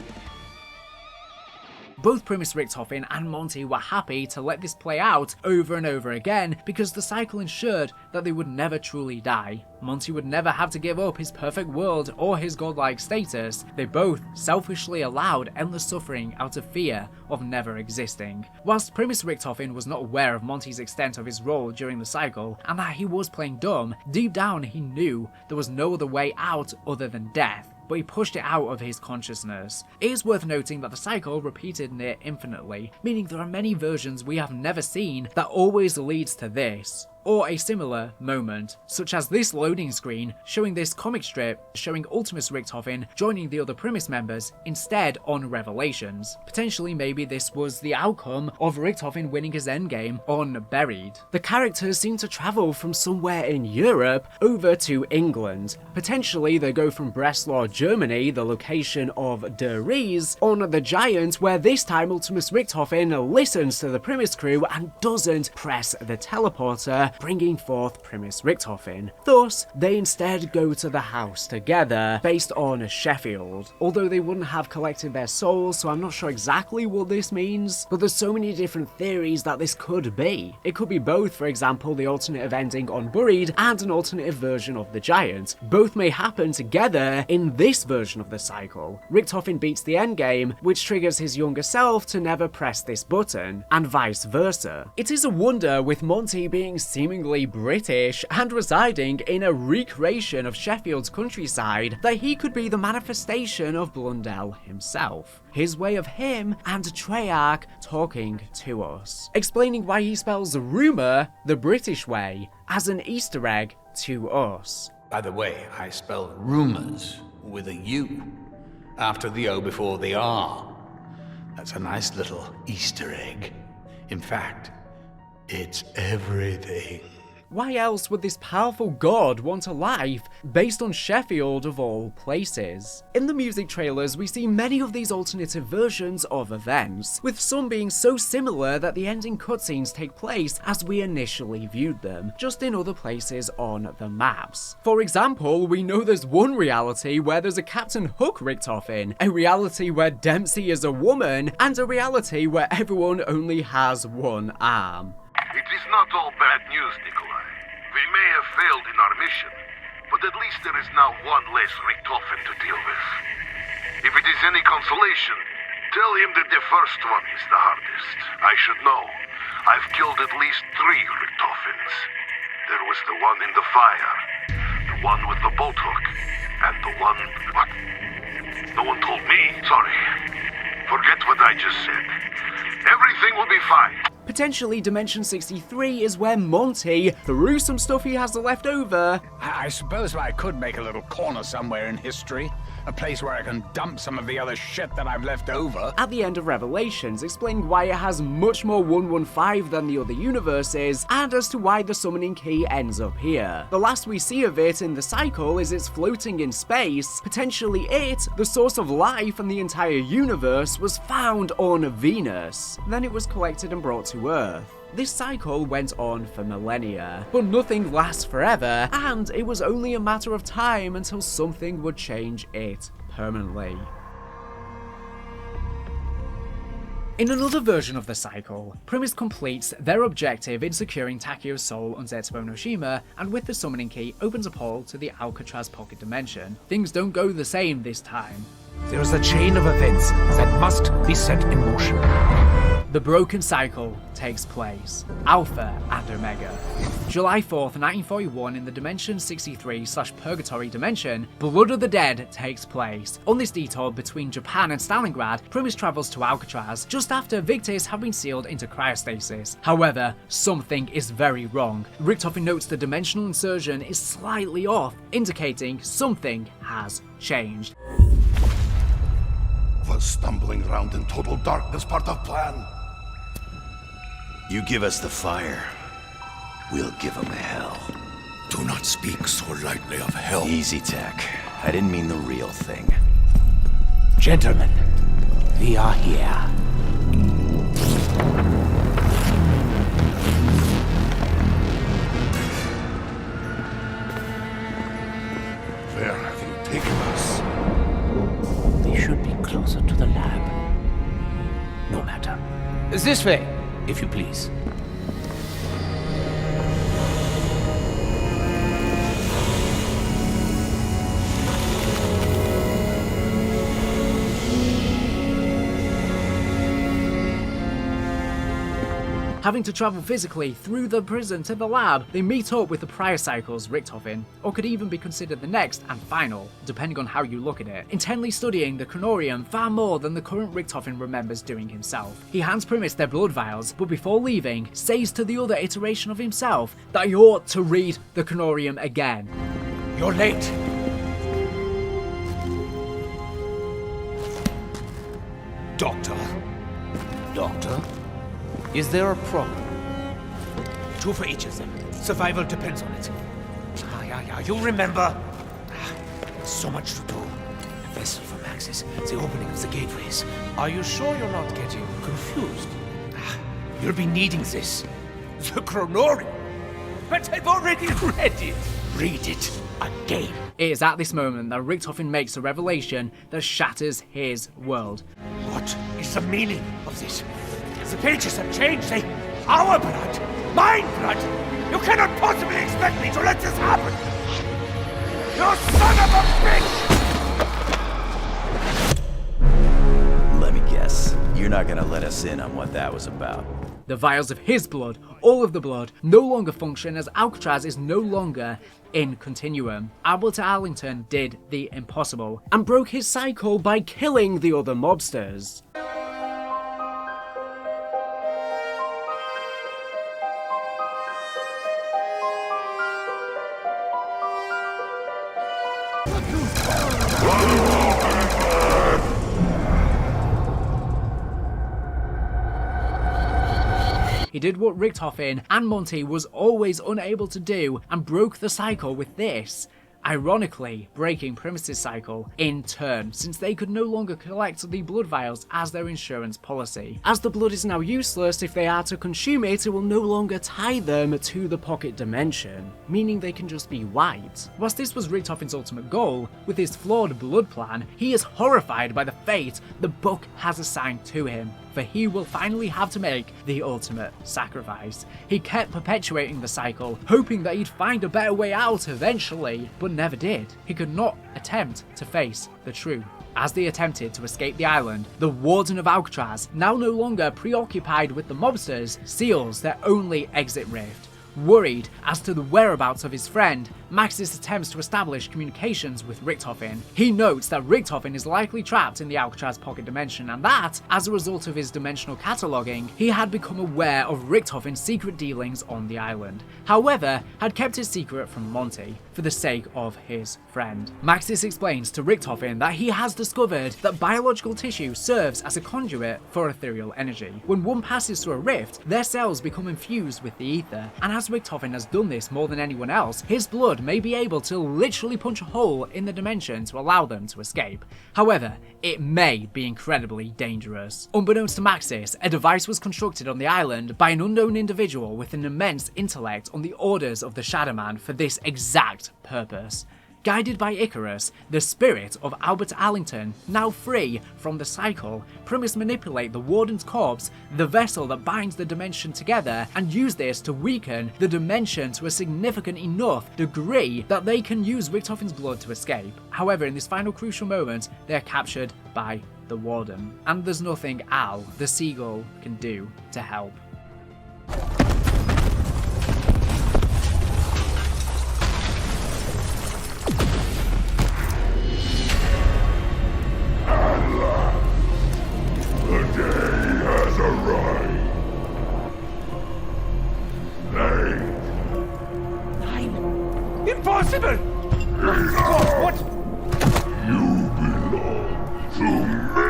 Both Primis Richthofen and Monty were happy to let this play out over and over again because the cycle ensured that they would never truly die. Monty would never have to give up his perfect world or his godlike status. They both selfishly allowed endless suffering out of fear of never existing. Whilst Primis Richthofen was not aware of Monty's extent of his role during the cycle and that he was playing dumb, deep down he knew there was no other way out other than death. But he pushed it out of his consciousness. It is worth noting that the cycle repeated near infinitely, meaning there are many versions we have never seen that always leads to this, or a similar moment, such as this loading screen showing this comic strip showing Ultimus Richthofen joining the other Primis members instead on Revelations. Potentially maybe this was the outcome of Richthofen winning his endgame on Buried. The characters seem to travel from somewhere in Europe over to England. Potentially they go from Breslau, Germany, the location of Der Ries, on the Giant, where this time Ultimus Richthofen listens to the Primis crew and doesn't press the teleporter, together, bringing forth Primus Richtofen. Thus, they instead go to the house together, based on Sheffield. Although they wouldn't have collected their souls, so I'm not sure exactly what this means, but there's so many different theories that this could be. It could be both, for example, the alternative ending on Buried and an alternative version of the Giant. Both may happen together in this version of the cycle. Richtofen beats the endgame, which triggers his younger self to never press this button, and vice versa. It is a wonder, with Monty being seemingly British and residing in a recreation of Sheffield's countryside, that he could be the manifestation of Blundell himself. His way of him and Treyarch talking to us, explaining why he spells rumour the British way as an Easter egg to us. By the way, I spell rumors with a U after the O before the R. That's a nice little Easter egg. In fact, it's everything. Why else would this powerful god want a life based on Sheffield of all places? In the music trailers, we see many of these alternative versions of events, with some being so similar that the ending cutscenes take place as we initially viewed them, just in other places on the maps. For example, we know there's one reality where there's a Captain Hook Richtofen, a reality where Dempsey is a woman, and a reality where everyone only has one arm. It is not all bad news, Nikolai. We may have failed in our mission, but at least there is now one less Richtofen to deal with. If it is any consolation, tell him that the first one is the hardest. I should know. I've killed at least 3 Richtofens. There was the one in the fire, the one with the boat hook, and the one... What? No one told me. Sorry. Forget what I just said. Everything will be fine. Potentially Dimension 63 is where Monty, through some stuff he has left over... I suppose I could make a little corner somewhere in history. A place where I can dump some of the other shit that I've left over. At the end of Revelations, explaining why it has much more 115 than the other universes, and as to why the summoning key ends up here. The last we see of it in the cycle is it's floating in space. Potentially it, the source of life and the entire universe, was found on Venus. Then it was collected and brought to Earth. This cycle went on for millennia, but nothing lasts forever, and it was only a matter of time until something would change it permanently. In another version of the cycle, Primus completes their objective in securing Takio's soul on Zetsubo no Shima, and with the summoning key opens a portal to the Alcatraz pocket dimension. Things don't go the same this time. There is a chain of events that must be set in motion. The broken cycle takes place. Alpha and Omega. July 4th, 1941, in the Dimension 63/Purgatory dimension, Blood of the Dead takes place. On this detour between Japan and Stalingrad, Primus travels to Alcatraz just after Victis have been sealed into cryostasis. However, something is very wrong. Richtofen notes the dimensional insertion is slightly off, indicating something has changed. Was stumbling around in total darkness part of plan? You give us the fire, we'll give them hell. Do not speak so lightly of hell. Easy, Tech. I didn't mean the real thing. Gentlemen, we are here. Where have you taken us? We should be closer to the lab. No matter. This way, if you please. Having to travel physically through the prison to the lab, they meet up with the prior cycle's Richtofen, or could even be considered the next and final, depending on how you look at it, intently studying the Chronorium far more than the current Richtofen remembers doing himself. He hands Primus their blood vials, but before leaving, says to the other iteration of himself that he ought to read the Chronorium again. You're late. Doctor? Is there a problem? 2 for each of them. Survival depends on it. You remember? So much to do. A vessel for Maxis, the opening of the gateways. Are you sure you're not getting confused? You'll be needing this. The Chronorium. But I've already read it. Read it again. It is at this moment that Richtofen makes a revelation that shatters his world. What is the meaning of this? The pages have changed. They... Our blood. Mine blood. You cannot possibly expect me to let this happen. You son of a bitch! Let me guess. You're not gonna let us in on what that was about. The vials of his blood, all of the blood, no longer function as Alcatraz is no longer in Continuum. Agartha Arlington did the impossible and broke his cycle by killing the other mobsters. He did what Richtofen and Monty was always unable to do and broke the cycle with this. Ironically, breaking Primus' cycle in turn, since they could no longer collect the blood vials as their insurance policy. As the blood is now useless, if they are to consume it, it will no longer tie them to the pocket dimension, meaning they can just be wiped. Whilst this was Richtofen's ultimate goal, with his flawed blood plan, he is horrified by the fate the book has assigned to him, for he will finally have to make the ultimate sacrifice. He kept perpetuating the cycle, hoping that he'd find a better way out eventually, but never did. He could not attempt to face the truth. As they attempted to escape the island, the Warden of Alcatraz, now no longer preoccupied with the mobsters, seals their only exit rift. Worried as to the whereabouts of his friend, Maxis attempts to establish communications with Richtofen. He notes that Richtofen is likely trapped in the Alcatraz pocket dimension and that, as a result of his dimensional cataloguing, he had become aware of Richtofen's secret dealings on the island. However, had kept his secret from Monty, for the sake of his friend. Maxis explains to Richtofen that he has discovered that biological tissue serves as a conduit for ethereal energy. When one passes through a rift, their cells become infused with the ether, and as Richtofen has done this more than anyone else, his blood may be able to literally punch a hole in the dimension to allow them to escape. However, it may be incredibly dangerous. Unbeknownst to Maxis, a device was constructed on the island by an unknown individual with an immense intellect on the orders of the Shadow Man for this exact purpose. Guided by Icarus, the spirit of Agartha Arlington, now free from the cycle, Primus manipulate the Warden's corpse, the vessel that binds the dimension together, and use this to weaken the dimension to a significant enough degree that they can use Richtofen's blood to escape. However, in this final crucial moment, they are captured by the Warden, and there's nothing Al, the seagull, can do to help. The day has arrived. 9. Impossible! What? You belong to me!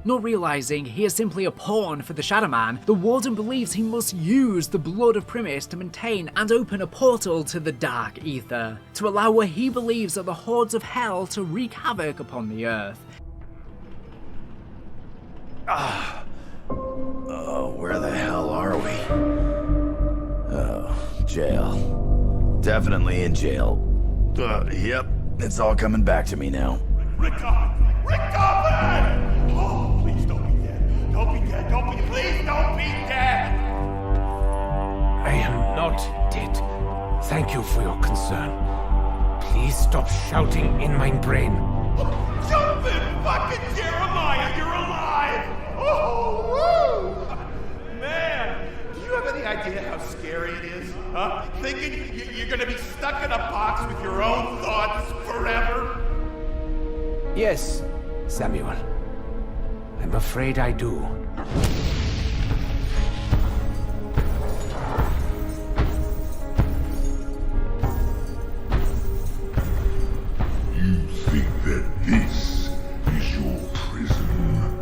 Not realizing he is simply a pawn for the Shadow Man, the Warden believes he must use the blood of Primus to maintain and open a portal to the Dark Aether, to allow what he believes are the hordes of hell to wreak havoc upon the Earth. Oh, where the hell are we? Oh, jail. Definitely in jail. Yep, it's all coming back to me now. Richthofen! Oh, please don't be dead. Don't be dead. Please don't be dead! I am not dead. Thank you for your concern. Please stop shouting in my brain. Jump in, fucking Jeremiah, you're alive! Oh, woo! Man, do you have any idea how scary it is? Huh? Thinking you're gonna be stuck in a box with your own thoughts forever? Yes, Samuel. I'm afraid I do. You think that this is your prison?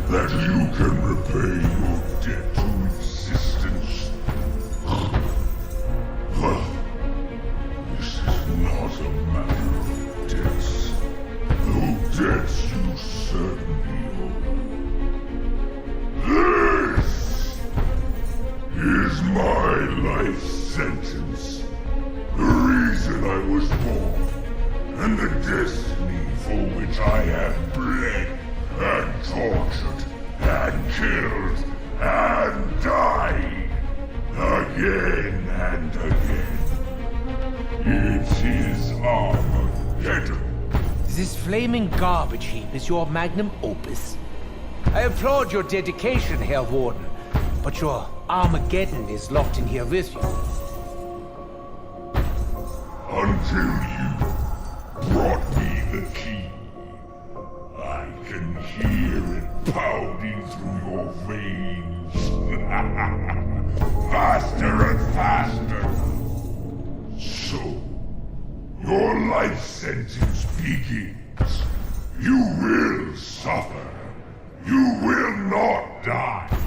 That you can repay your debt to existence? Well, this is not a matter of debts. Though debts you certainly owe. my sentence. The reason I was born, and the destiny for which I have bled, and tortured, and killed, and died, again and again. It is Armageddon. This flaming garbage heap is your magnum opus. I applaud your dedication, Herr Warden, but your Armageddon is locked in here with you. Until you brought me the key, I can hear it pounding through your veins. Faster and faster. So, your life sentence begins. You will suffer. You will not die.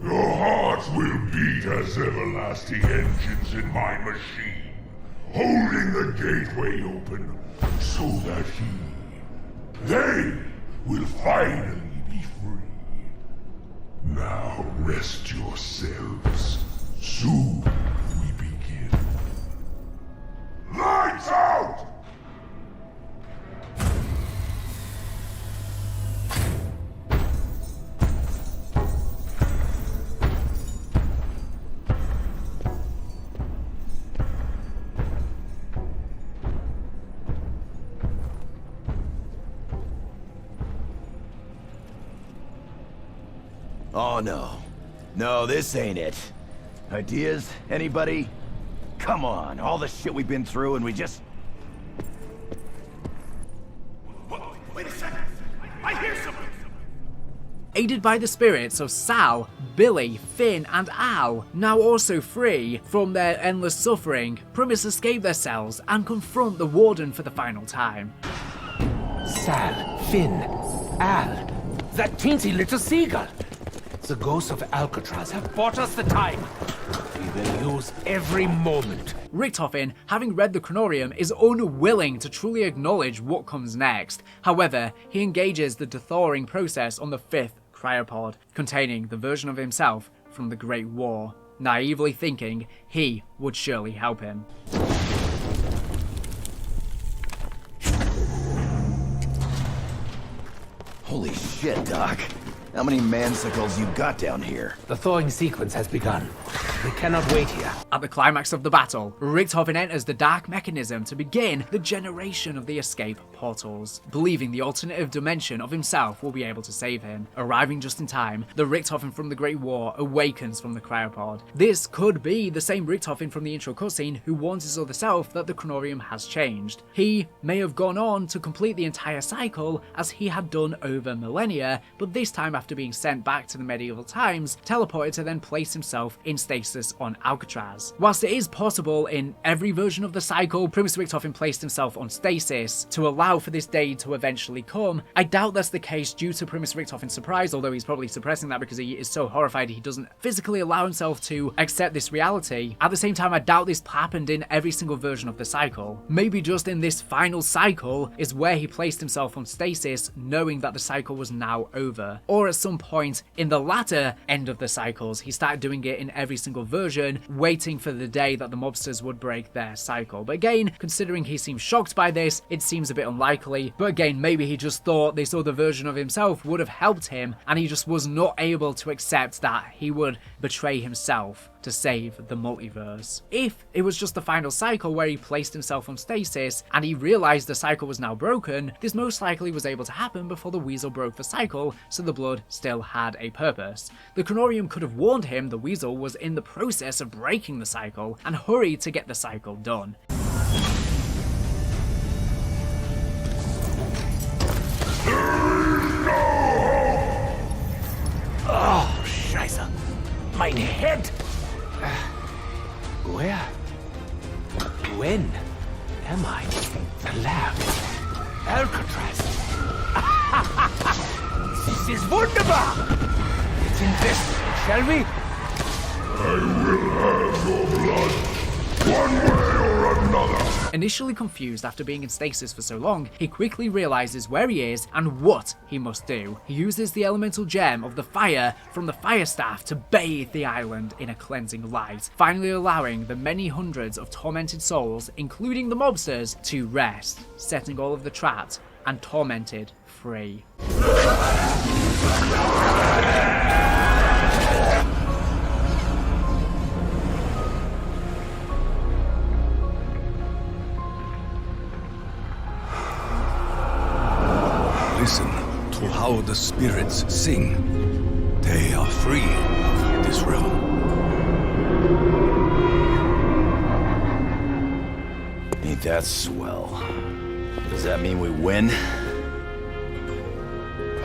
Your hearts will beat as everlasting engines in my machine, holding the gateway open so that they will finally be free. Now rest yourselves. Soon we begin. Lights out! Oh no. No, this ain't it. Ideas? Anybody? Come on, all the shit we've been through and we just... Wait a second! I hear something! Aided by the spirits of Sal, Billy, Finn, and Al, now also free from their endless suffering, Primus escape their cells and confront the Warden for the final time. Sal, Finn, Al, that teensy little seagull. The ghosts of Alcatraz have bought us the time. We will use every moment. Richtofen, having read the Chronorium, is unwilling to truly acknowledge what comes next. However, he engages the thawing process on the 5th cryopod, containing the version of himself from the Great War, naively thinking he would surely help him. Holy shit, Doc. How many mansicles you got down here? The thawing sequence has begun. We cannot wait here. At the climax of the battle, Richtofen enters the dark mechanism to begin the generation of the escape portals, believing the alternative dimension of himself will be able to save him. Arriving just in time, the Richtofen from the Great War awakens from the cryopod. This could be the same Richtofen from the intro cutscene who warns his other self that the Chronorium has changed. He may have gone on to complete the entire cycle as he had done over millennia, but this time after being sent back to the medieval times, teleported to then place himself in stasis on Alcatraz. Whilst it is possible in every version of the cycle, Primus Richtofen placed himself on stasis to allow for this day to eventually come, I doubt that's the case due to Primus Richtofen's surprise, although he's probably suppressing that because he is so horrified he doesn't physically allow himself to accept this reality. At the same time, I doubt this happened in every single version of the cycle. Maybe just in this final cycle is where he placed himself on stasis, knowing that the cycle was now over. Or at some point in the latter end of the cycles, he started doing it in every single version, waiting for the day that the mobsters would break their cycle. But again, considering he seems shocked by this, it seems a bit unlikely. But again, maybe he just thought this other version of himself would have helped him, and he just was not able to accept that he would betray himself to save the multiverse. If it was just the final cycle where he placed himself on stasis and he realized the cycle was now broken, this most likely was able to happen before the Weasel broke the cycle, so the blood still had a purpose. The Chronorium could have warned him the Weasel was in the process of breaking the cycle and hurried to get the cycle done. Oh, Scheiße. Mein Head! Where? When am I? The lab. Alcatraz. This is wunderbar! Let's investigate, shall we? I will have your blood, one way or another. another. Initially confused after being in stasis for so long, he quickly realizes where he is and what he must do. He uses the elemental gem of the fire from the fire staff to bathe the island in a cleansing light, finally allowing the many hundreds of tormented souls, including the mobsters, to rest, setting all of the trapped and tormented free. Listen to how the spirits sing. They are free of this realm. Ain't that swell? Does that mean we win?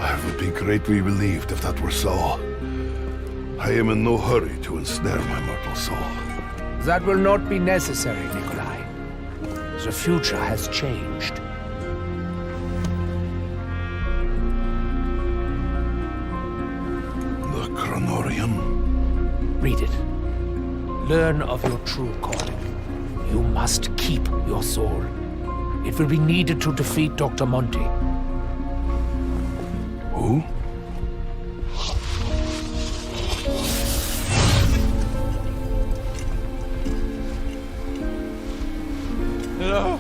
I would be greatly relieved if that were so. I am in no hurry to ensnare my mortal soul. That will not be necessary, Nikolai. The future has changed. The Chronorium? Read it. Learn of your true calling. You must keep your soul. It will be needed to defeat Dr. Monty. Who? Hello?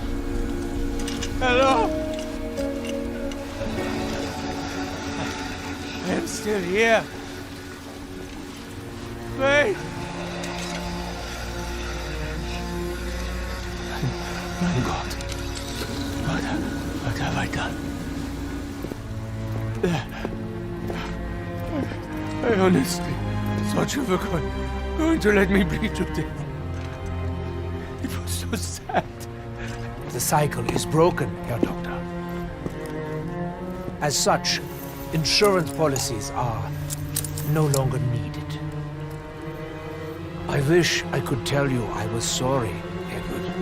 Hello? I am still here. Wait! Vanguard. What have I done? I honestly thought you were going to let me bleed to death. It was so sad. The cycle is broken, Herr Doctor. As such, insurance policies are no longer needed. I wish I could tell you I was sorry, Edward.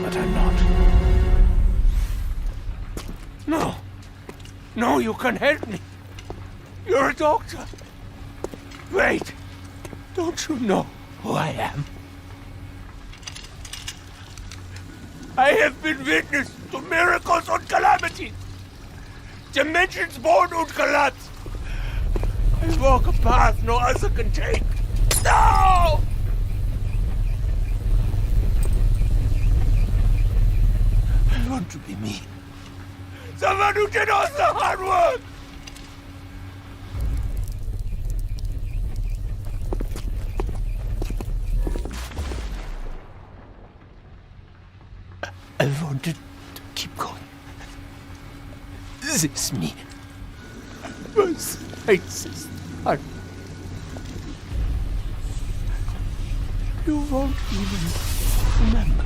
But I'm not. No. No, you can help me. You're a doctor. Wait. Don't you know who I am? I have been witness to miracles and calamities. Dimensions born and collapse. I walk a path no other can take. No! I want to be me. Someone who did all the hard work! I wanted to keep going. This me was racist. You won't even remember.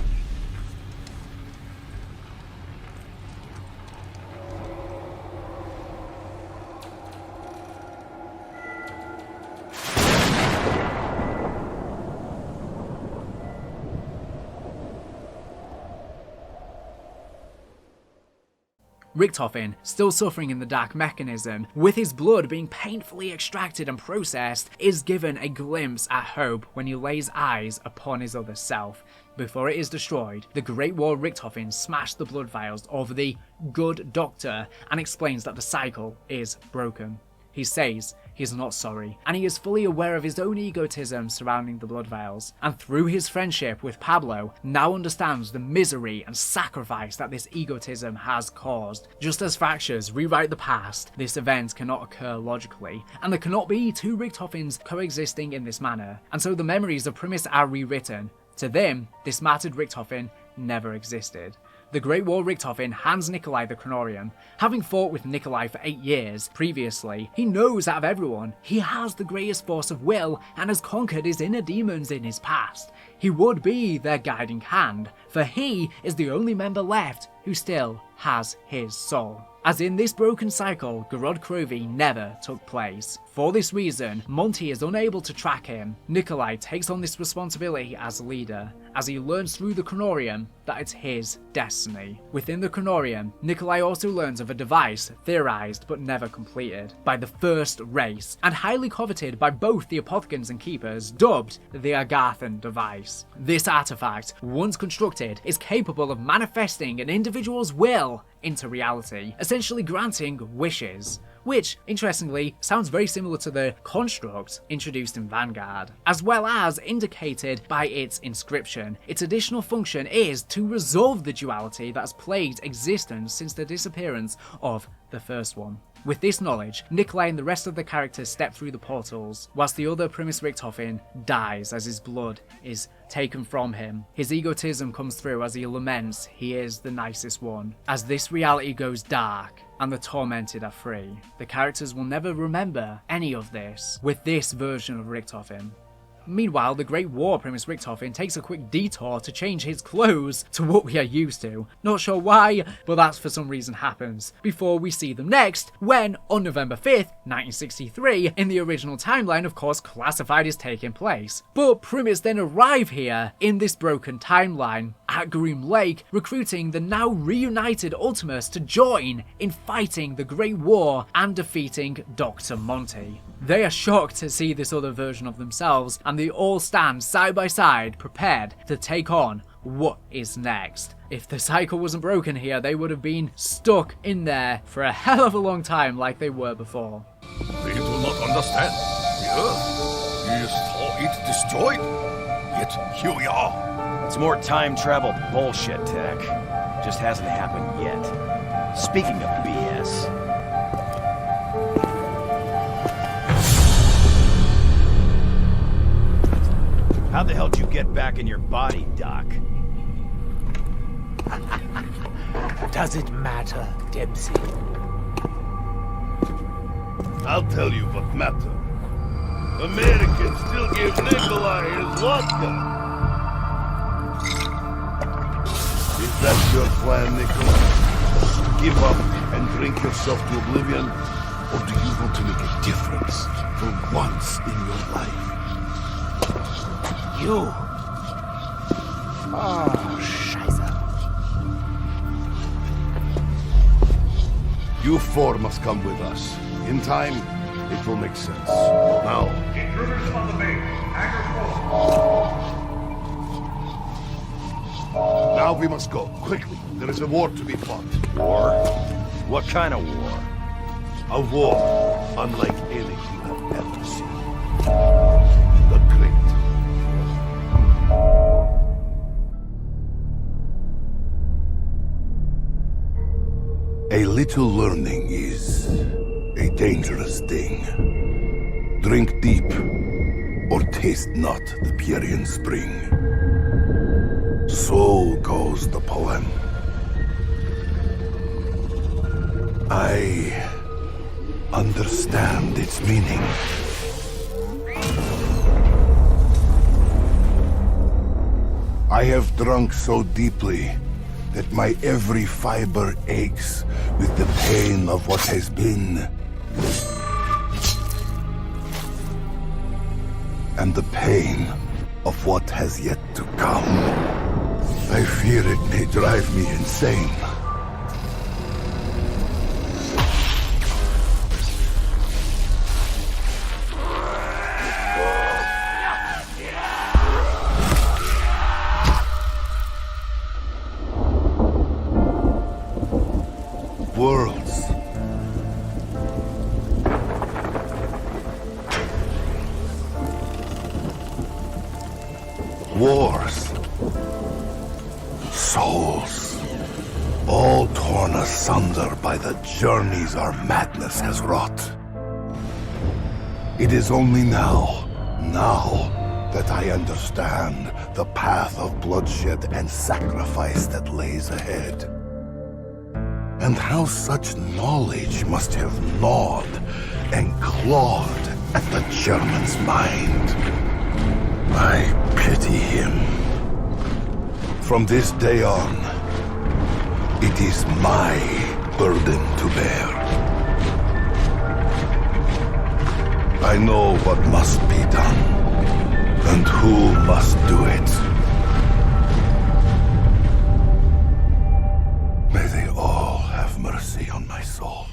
Richtofen, still suffering in the dark mechanism, with his blood being painfully extracted and processed, is given a glimpse at hope when he lays eyes upon his other self. Before it is destroyed, the Great War Richtofen smashed the blood vials of the Good Doctor and explains that the cycle is broken. He says he's not sorry, and he is fully aware of his own egotism surrounding the blood vials, and through his friendship with Pablo, now understands the misery and sacrifice that this egotism has caused. Just as fractures rewrite the past, this event cannot occur logically, and there cannot be two Richtofens coexisting in this manner, and so the memories of Primus are rewritten. To them, this martyred Richtofen never existed. The Great War Richtofen hands Nikolai the Chronorium. Having fought with Nikolai for 8 years previously, he knows out of everyone, he has the greatest force of will and has conquered his inner demons in his past. He would be their guiding hand, for he is the only member left who still has his soul. as in this broken cycle, Gorod Krovi never took place. For this reason, Monty is unable to track him. Nikolai takes on this responsibility as leader, as he learns through the Chronorium that it's his destiny. Within the Chronorium, Nikolai also learns of a device theorized but never completed by the first race, and highly coveted by both the Apothecans and Keepers, dubbed the Agarthan device. This artifact, once constructed, is capable of manifesting an individual's will into reality, essentially granting wishes, which, interestingly, sounds very similar to the construct introduced in Vanguard. As well as indicated by its inscription, its additional function is to resolve the duality that has plagued existence since the disappearance of the first one. With this knowledge, Nikolai and the rest of the characters step through the portals, whilst the other Primus Richthofen dies as his blood is taken from him. His egotism comes through as he laments he is the nicest one. As this reality goes dark, and the tormented are free, the characters will never remember any of this with this version of Richthofen. Meanwhile, the Great War Primus Richthofen takes a quick detour to change his clothes to what we are used to. Not sure why, but that for some reason happens, before we see them next, when, on November 5th, 1963, in the original timeline, of course, Classified is taking place. But Primus then arrive here, in this broken timeline, at Groom Lake, recruiting the now reunited Ultimus to join in fighting the Great War and defeating Dr. Monty. They are shocked to see this other version of themselves, and they all stand side by side, prepared to take on what is next. If the cycle wasn't broken here, they would have been stuck in there for a hell of a long time like they were before. They do not understand. The Earth is saw it destroyed. Yet here we are. It's more time travel bullshit, Tech. Just hasn't happened yet. Speaking of BS... How the hell did you get back in your body, Doc? Does it matter, Dempsey? I'll tell you what matters. Americans still give Nikolai his vodka. Is that your plan, Nikolai? Give up and drink yourself to oblivion? Or do you want to make a difference for once in your life? You. Oh, Scheiße. You four must come with us. In time, it will make sense. Now. Intruders on the base. Agartha. Now we must go, quickly. There is a war to be fought. War? What kind of war? A war unlike any you have ever seen. The Great. A little learning is a dangerous thing. Drink deep, or taste not the Pierian spring. So goes the poem. I understand its meaning. I have drunk so deeply that my every fiber aches with the pain of what has been. And the pain of what has yet to come. I fear it may drive me insane. Worlds. Wars. Souls. All torn asunder by the journeys our madness has wrought. It is only now that I understand the path of bloodshed and sacrifice that lays ahead. And how such knowledge must have gnawed and clawed at the German's mind. I pity him. From this day on, it is my burden to bear. I know what must be done, and who must do it. May they all have mercy on my soul.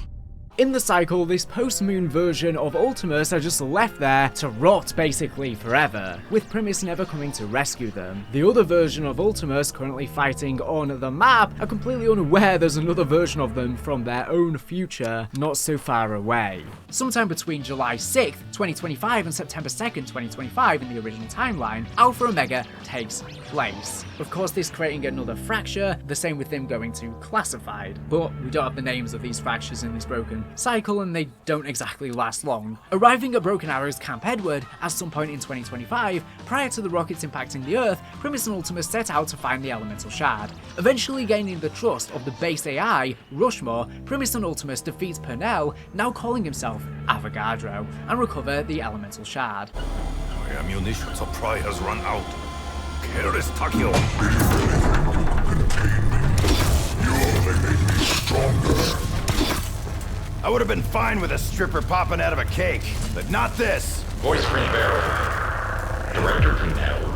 In the cycle, this post-moon version of Ultimus are just left there to rot basically forever, with Primus never coming to rescue them. The other version of Ultimus currently fighting on the map are completely unaware there's another version of them from their own future not so far away. Sometime between July 6th, 2025 and September 2nd, 2025 in the original timeline, Alpha Omega takes place. Of course, this creating another fracture, the same with them going to Classified, but we don't have the names of these fractures in this broken cycle and they don't exactly last long. Arriving at Broken Arrow's Camp Edward at some point in 2025, prior to the rockets impacting the Earth, Primus and Ultimus set out to find the elemental shard. Eventually gaining the trust of the base AI, Rushmore, Primus and Ultimus defeat Purnell, now calling himself Avogadro, and recover the elemental shard. My ammunition supply has run out. Here is Takio. You only made me stronger. I would have been fine with a stripper popping out of a cake, but not this. Voice reverberator. Director Purnell,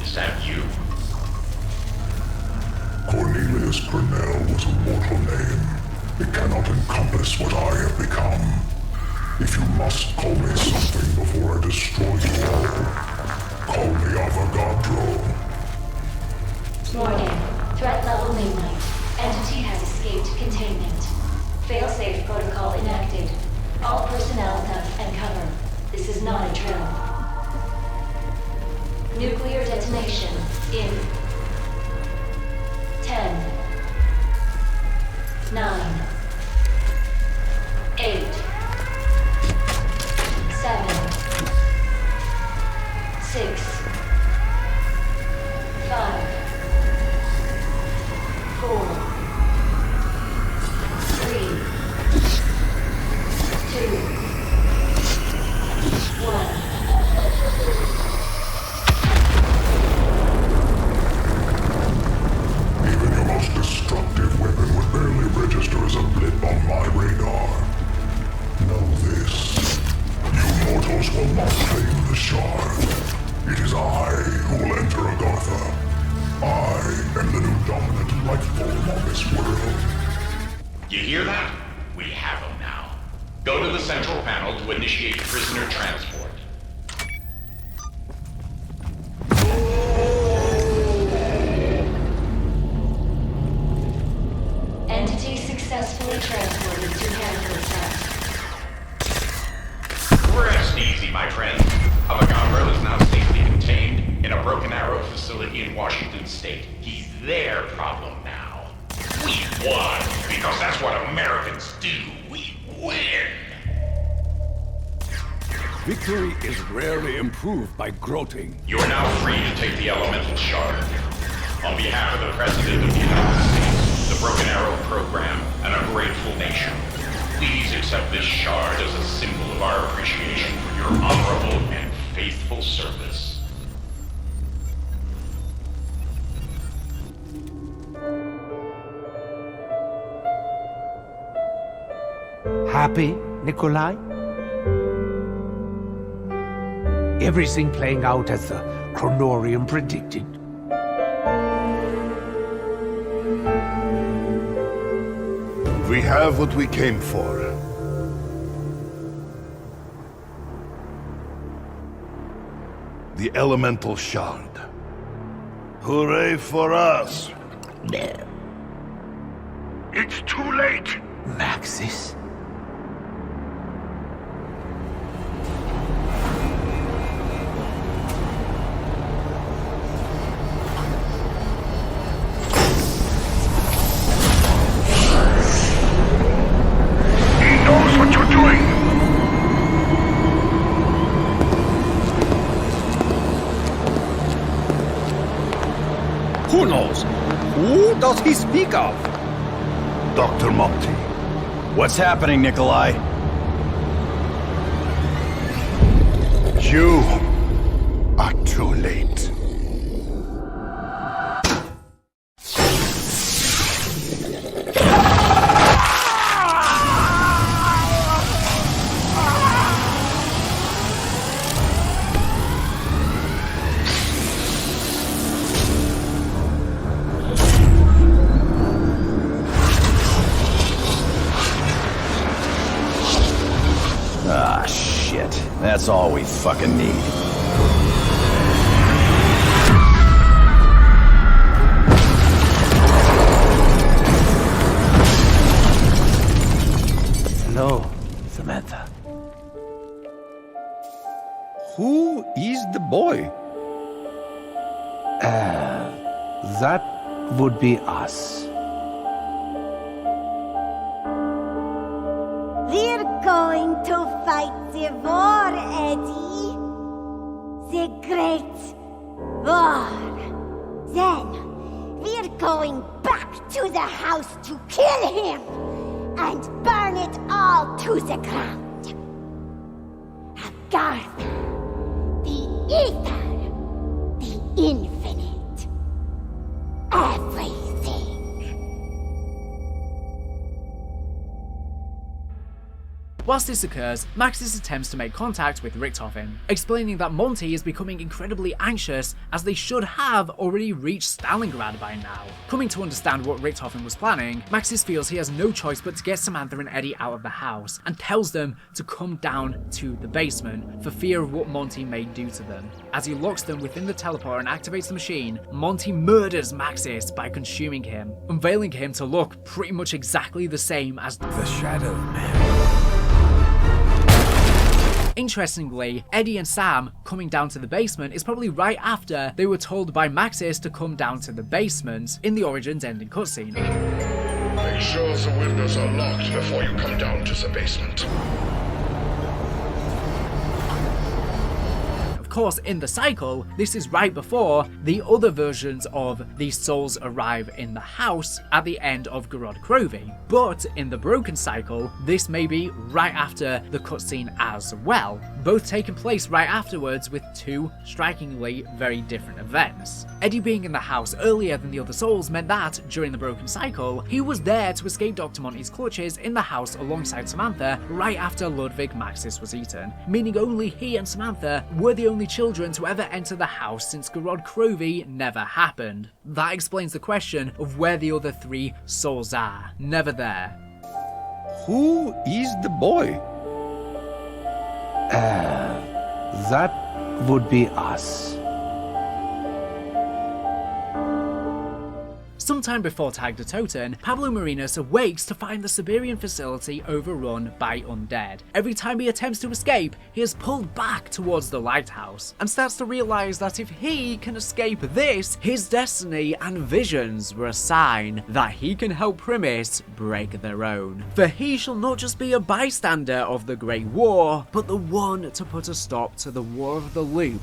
is that you? Cornelius Purnell was a mortal name. It cannot encompass what I have become. If you must call me something before I destroy you all, call me Avogadro. Warning. Threat level mainline. Entity has escaped containment. Failsafe protocol enacted. All personnel duck and cover. This is not a drill. Nuclear detonation in 10, 9, 8, 7, 6, 5, 4, 3, 2, 1. Even your most destructive weapon would barely register as a blip on my radar. Know this. You mortals will not claim the shard. It is I who will enter Agartha. I am the new dominant life form on this world. You hear that? We have him now. Go to the central panel to initiate prisoner transport. Entity successfully transported to Agartha. Rest easy, my friend. Avogadro is now safely contained in a Broken Arrow facility in Washington State. He's their problem now. We won, because that's what Americans do. We win! Victory is rarely improved by gloating. You are now free to take the elemental shard. On behalf of the President of the United States, the Broken Arrow program, and a grateful nation, please accept this shard as a symbol of our appreciation for your honorable and faithful service. Happy, Nikolai? Everything playing out as the Chronorium predicted. We have what we came for. The elemental shard. Hooray for us! It's too late! Maxis? He knows what you're doing! Who knows? Who does he speak of? Dr. Monty. What's happening, Nikolai? You are too late. That's all we fucking need. Hello, Samantha. Who is the boy? That would be us. We're going to fight the war, Eddie. The great war. Then, we're going back to the house to kill him and burn it all to the ground. Agartha, the ether, the infinite, everything. Whilst this occurs, Maxis attempts to make contact with Richtofen, explaining that Monty is becoming incredibly anxious as they should have already reached Stalingrad by now. Coming to understand what Richtofen was planning, Maxis feels he has no choice but to get Samantha and Eddie out of the house and tells them to come down to the basement for fear of what Monty may do to them. As he locks them within the teleporter and activates the machine, Monty murders Maxis by consuming him, unveiling him to look pretty much exactly the same as the Shadow Man. Interestingly, Eddie and Sam coming down to the basement is probably right after they were told by Maxis to come down to the basement in the Origins ending cutscene. Make sure the windows are locked before you come down to the basement. Of course, in the cycle, this is right before the other versions of these souls arrive in the house at the end of Gorod Krovi. But in the broken cycle, this may be right after the cutscene as well, both taking place right afterwards with two strikingly very different events. Eddie being in the house earlier than the other souls meant that, during the broken cycle, he was there to escape Dr. Monty's clutches in the house alongside Samantha right after Ludwig Maxis was eaten, meaning only he and Samantha were the only children to ever enter the house since Gorod Krovi never happened. That explains the question of where the other three souls are. Never there. Who is the boy? That would be us. Sometime before Tag de Toten, Pablo Marinas awakes to find the Siberian facility overrun by undead. Every time he attempts to escape, he is pulled back towards the lighthouse, and starts to realise that if he can escape this, his destiny and visions were a sign that he can help Primis break their own. For he shall not just be a bystander of the Great War, but the one to put a stop to the War of the Loop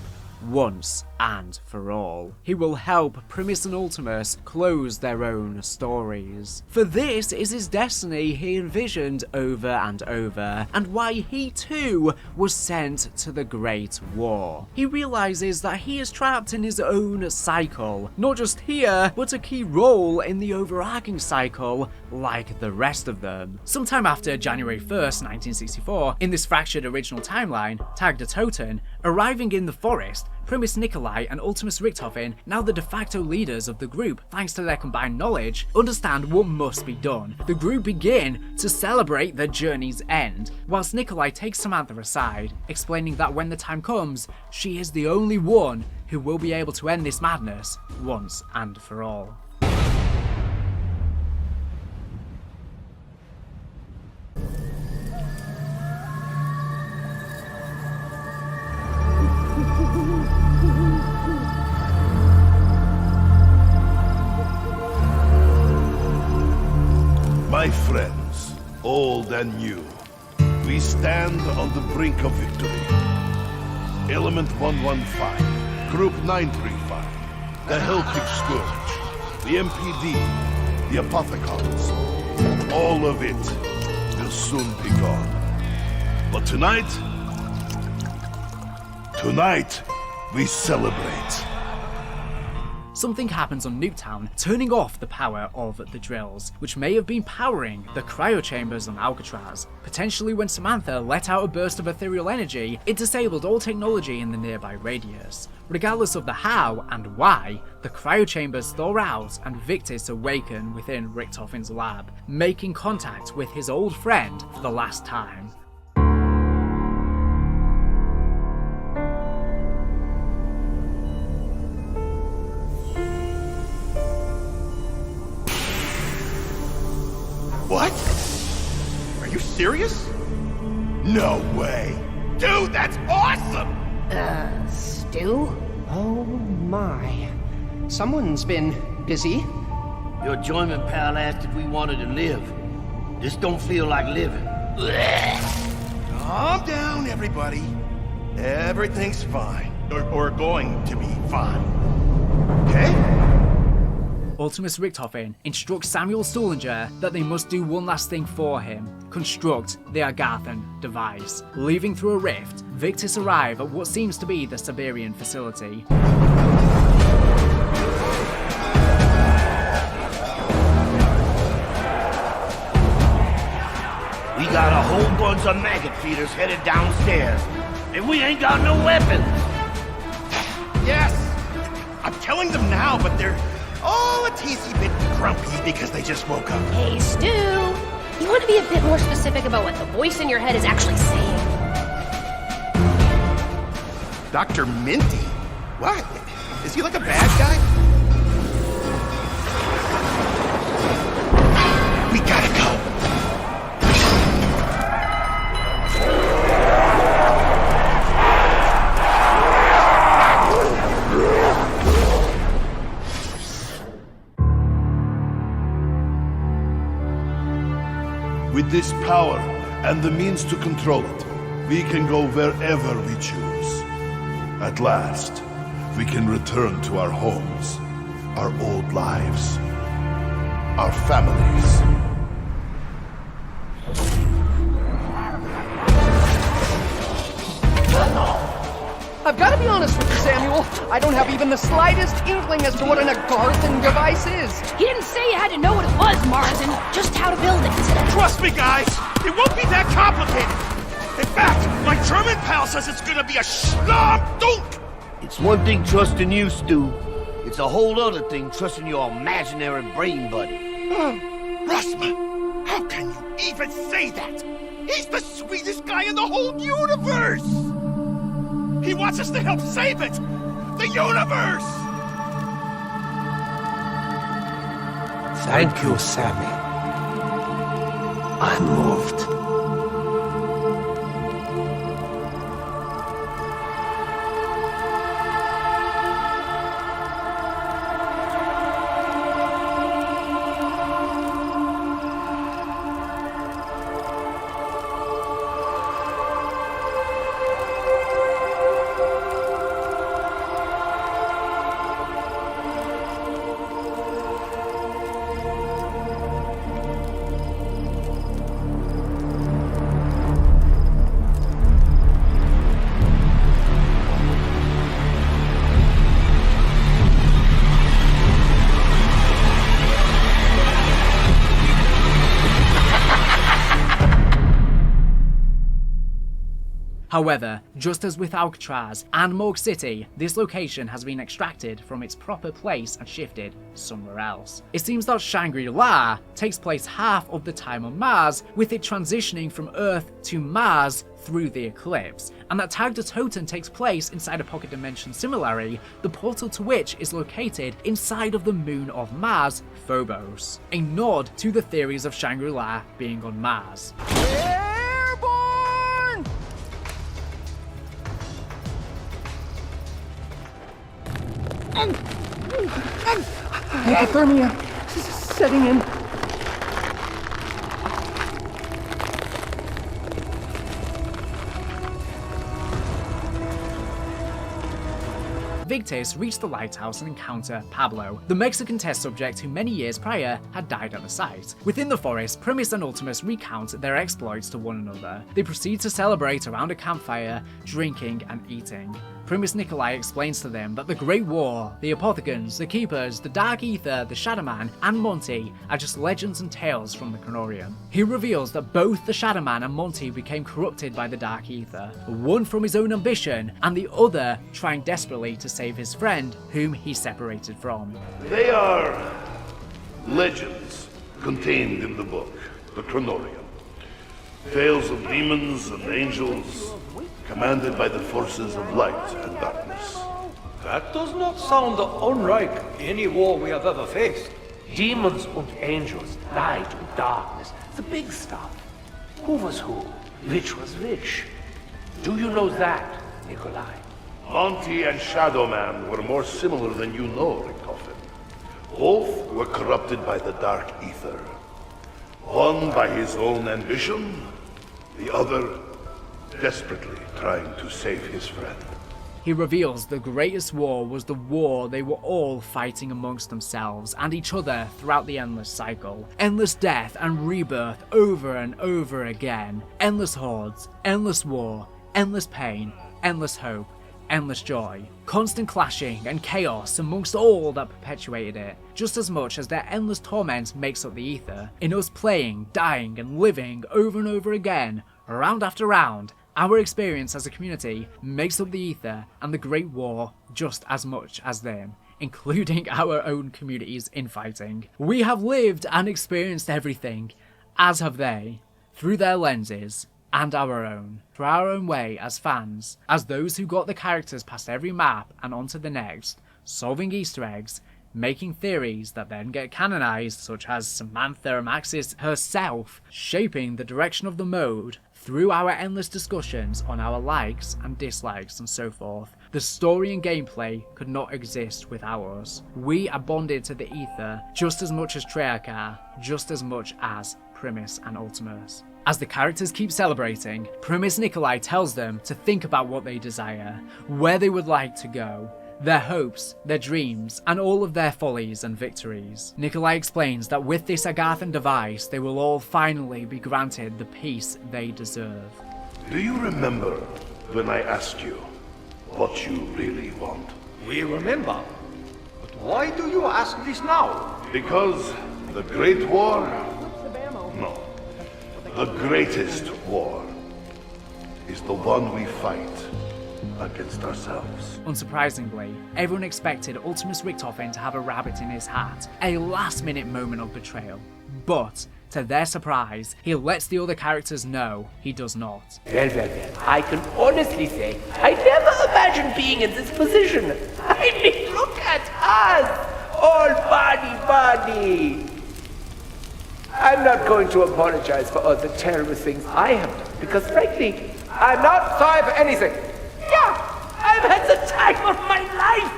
once and for all. He will help Primis and Ultimus close their own stories. For this is his destiny he envisioned over and over, and why he too was sent to the Great War. He realizes that he is trapped in his own cycle, not just here, but a key role in the overarching cycle like the rest of them. Sometime after January 1st, 1964, in this fractured original timeline, Tag de Toten, arriving in the forest, Primis Nikolai and Ultimus Richtofen, now the de facto leaders of the group thanks to their combined knowledge, understand what must be done. The group begin to celebrate their journey's end, whilst Nikolai takes Samantha aside, explaining that when the time comes, she is the only one who will be able to end this madness once and for all. My friends, old and new, we stand on the brink of victory. Element 115, Group 935, the Hellpig Scourge, the MPD, the Apothecons, all of it will soon be gone. But tonight, we celebrate. Something happens on Nuketown, turning off the power of the drills, which may have been powering the cryo chambers on Alcatraz. Potentially when Samantha let out a burst of ethereal energy, it disabled all technology in the nearby radius. Regardless of the how and why, the cryo chambers thaw out and Victus awaken within Richtofen's lab, making contact with his old friend for the last time. What? Are you serious? No way. Dude, that's awesome! Stu? Oh my. Someone's been busy. Your journeyman pal asked if we wanted to live. This don't feel like living. Calm down, everybody. Everything's fine. Or going to be fine. Okay? Ultimus Richthofen instructs Samuel Stullinger that they must do one last thing for him, construct the Agarthan device. Leaving through a rift, Victus arrive at what seems to be the Siberian facility. We got a whole bunch of maggot feeders headed downstairs, and we ain't got no weapons. Yes! I'm telling them now, but they're all a teensy bit grumpy because they just woke up. Hey, Stu! You want to be a bit more specific about what the voice in your head is actually saying? Dr. Minty? What? Is he like a bad guy? We gotta go. With this power and the means to control it, we can go wherever we choose. At last, we can return to our homes, our old lives, our families. I've got to be honest with you, Samuel. I don't have even the slightest inkling as to what an Agarthan device is. He didn't say you had to know what it was, Marsden, just how to build it. Trust me, guys. It won't be that complicated. In fact, my German pal says it's gonna be a schlam dunk. It's one thing trusting you, Stu. It's a whole other thing trusting your imaginary brain buddy. Russman, how can you even say that? He's the sweetest guy in the whole universe! He wants us to help save it! The universe! Thank you, Sammy. I'm moved. However, just as with Alcatraz and Morgue City, this location has been extracted from its proper place and shifted somewhere else. It seems that Shangri-La takes place half of the time on Mars, with it transitioning from Earth to Mars through the eclipse, and that Tag de Toten takes place inside a pocket dimension similarly, the portal to which is located inside of the moon of Mars, Phobos, a nod to the theories of Shangri-La being on Mars. Hypothermia setting in. Victus reached the lighthouse and encounter Pablo, the Mexican test subject who many years prior had died at the site. Within the forest, Primus and Ultimus recount their exploits to one another. They proceed to celebrate around a campfire, drinking and eating. Primus Nikolai explains to them that the Great War, the Apothegons, the Keepers, the Dark Aether, the Shadowman, and Monty are just legends and tales from the Chronorium. He reveals that both the Shadowman and Monty became corrupted by the Dark Aether, one from his own ambition, and the other trying desperately to save his friend, whom he separated from. They are legends contained in the book, the Chronorium. Tales of demons and angels, commanded by the forces of light and darkness. That does not sound unlike any war we have ever faced. Demons and angels, light and darkness, the big stuff. Who was who? Which was which? Do you know that, Nikolai? Monty and Shadow Man were more similar than you know, Richtofen. Both were corrupted by the Dark Aether. One by his own ambition, the other desperately trying to save his friend. He reveals the greatest war was the war they were all fighting amongst themselves and each other throughout the endless cycle. Endless death and rebirth over and over again. Endless hordes, endless war, endless pain, endless hope, endless joy. Constant clashing and chaos amongst all that perpetuated it, just as much as their endless torment makes up the ether. In us playing, dying and living over and over again, round after round, our experience as a community makes up the ether and the Great War just as much as them, including our own communities infighting. We have lived and experienced everything, as have they, through their lenses and our own, through our own way as fans, as those who got the characters past every map and onto the next, solving Easter eggs, making theories that then get canonized, such as Samantha Amaxis herself, shaping the direction of the mode through our endless discussions on our likes and dislikes and so forth. The story and gameplay could not exist without us. We are bonded to the ether just as much as Treyarch are, just as much as Primus and Ultimus. As the characters keep celebrating, Primus Nikolai tells them to think about what they desire, where they would like to go, their hopes, their dreams, and all of their follies and victories. Nikolai explains that with this Agarthan device, they will all finally be granted the peace they deserve. Do you remember when I asked you what you really want? We remember. But why do you ask this now? Because the Great War? No. The greatest war is the one we fight against ourselves. Unsurprisingly, everyone expected Ultimus Richtofen to have a rabbit in his hat, a last-minute moment of betrayal. But, to their surprise, he lets the other characters know he does not. Well, I can honestly say I never imagined being in this position. I mean, look at us! All body! I'm not going to apologize for all the terrible things I have done, because frankly, I'm not sorry for anything. Yeah, I've had the time of my life!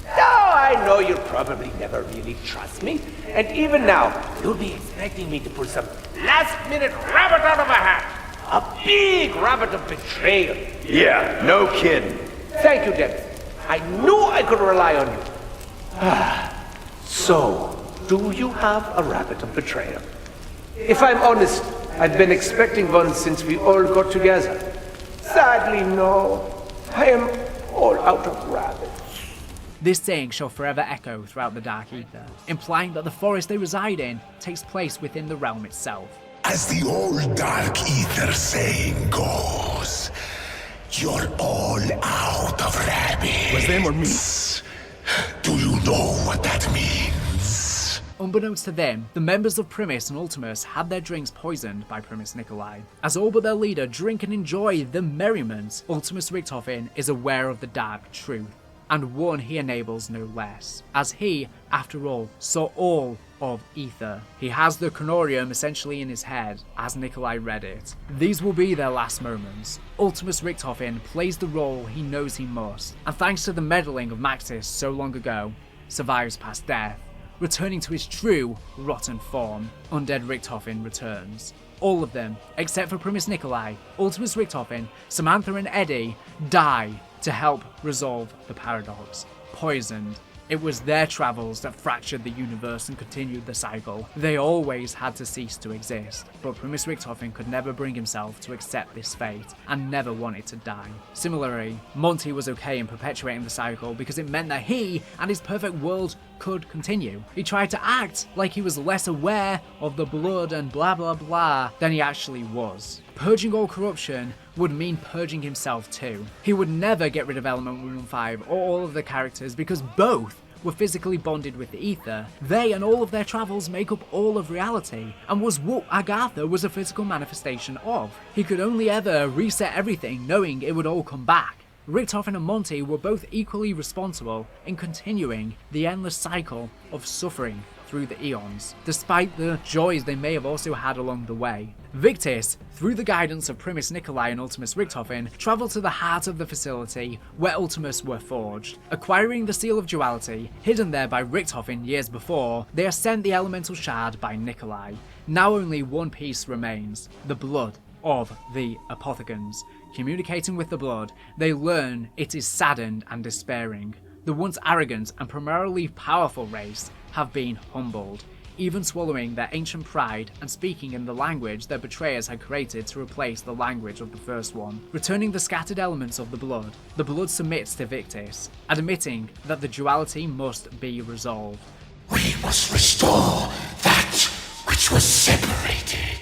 No, I know you'll probably never really trust me, and even now, you'll be expecting me to pull some last-minute rabbit out of a hat. A big rabbit of betrayal. Yeah, no kidding. Thank you, Dennis. I knew I could rely on you. So, do you have a rabbit of betrayal? If I'm honest, I've been expecting one since we all got together. Sadly, no. I am all out of rabbits. This saying shall forever echo throughout the Dark Aether, implying that the forest they reside in takes place within the realm itself. As the old Dark Aether saying goes, you're all out of rabbits. Was them or me? Do you know what that means? Unbeknownst to them, the members of Primus and Ultimus had their drinks poisoned by Primus Nikolai. As all but their leader drink and enjoy the merriment, Ultimus Richtofen is aware of the dark truth, and one he enables no less, as he, after all, saw all of Ether. He has the Chronorium essentially in his head, as Nikolai read it. These will be their last moments. Ultimus Richtofen plays the role he knows he must, and thanks to the meddling of Maxis so long ago, survives past death. Returning to his true, rotten form, Undead Richtofen returns. All of them, except for Primus Nikolai, Ultimus Richtofen, Samantha and Eddie, die to help resolve the paradox. Poisoned. It was their travels that fractured the universe and continued the cycle. They always had to cease to exist, but Primus Richtofen could never bring himself to accept this fate, and never wanted to die. Similarly, Monty was okay in perpetuating the cycle because it meant that he and his perfect world could continue. He tried to act like he was less aware of the blood and blah blah blah than he actually was. Purging all corruption would mean purging himself too. He would never get rid of Element 115 or all of the characters because both were physically bonded with the ether. They and all of their travels make up all of reality, and was what Agartha was a physical manifestation of. He could only ever reset everything knowing it would all come back. Richtofen and Monty were both equally responsible in continuing the endless cycle of suffering through the eons, despite the joys they may have also had along the way. Victis, through the guidance of Primus Nikolai and Ultimus Richtofen, travelled to the heart of the facility where Ultimus were forged. Acquiring the Seal of Duality, hidden there by Richtofen years before, they are sent the elemental shard by Nikolai. Now only one piece remains, the blood of the Apothecans. Communicating with the blood, they learn it is saddened and despairing. The once arrogant and primarily powerful race have been humbled, even swallowing their ancient pride and speaking in the language their betrayers had created to replace the language of the first one. Returning the scattered elements of the blood submits to Victis, admitting that the duality must be resolved. We must restore that which was separated.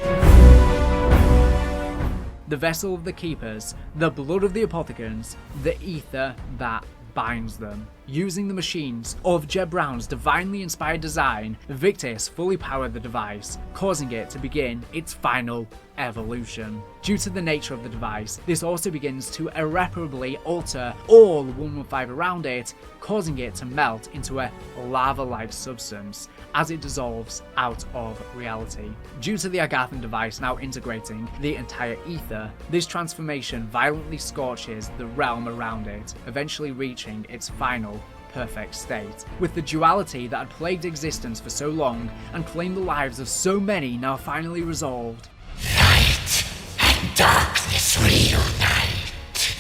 The vessel of the Keepers, the blood of the Apothecans, the ether that binds them. Using the machines of Jeb Brown's divinely inspired design, Victis fully powered the device, causing it to begin its final evolution. Due to the nature of the device, this also begins to irreparably alter all 115 around it, causing it to melt into a lava-like substance as it dissolves out of reality. Due to the Agarthan device now integrating the entire ether, this transformation violently scorches the realm around it, eventually reaching its final perfect state. With the duality that had plagued existence for so long and claimed the lives of so many now finally resolved, Light and darkness reunite.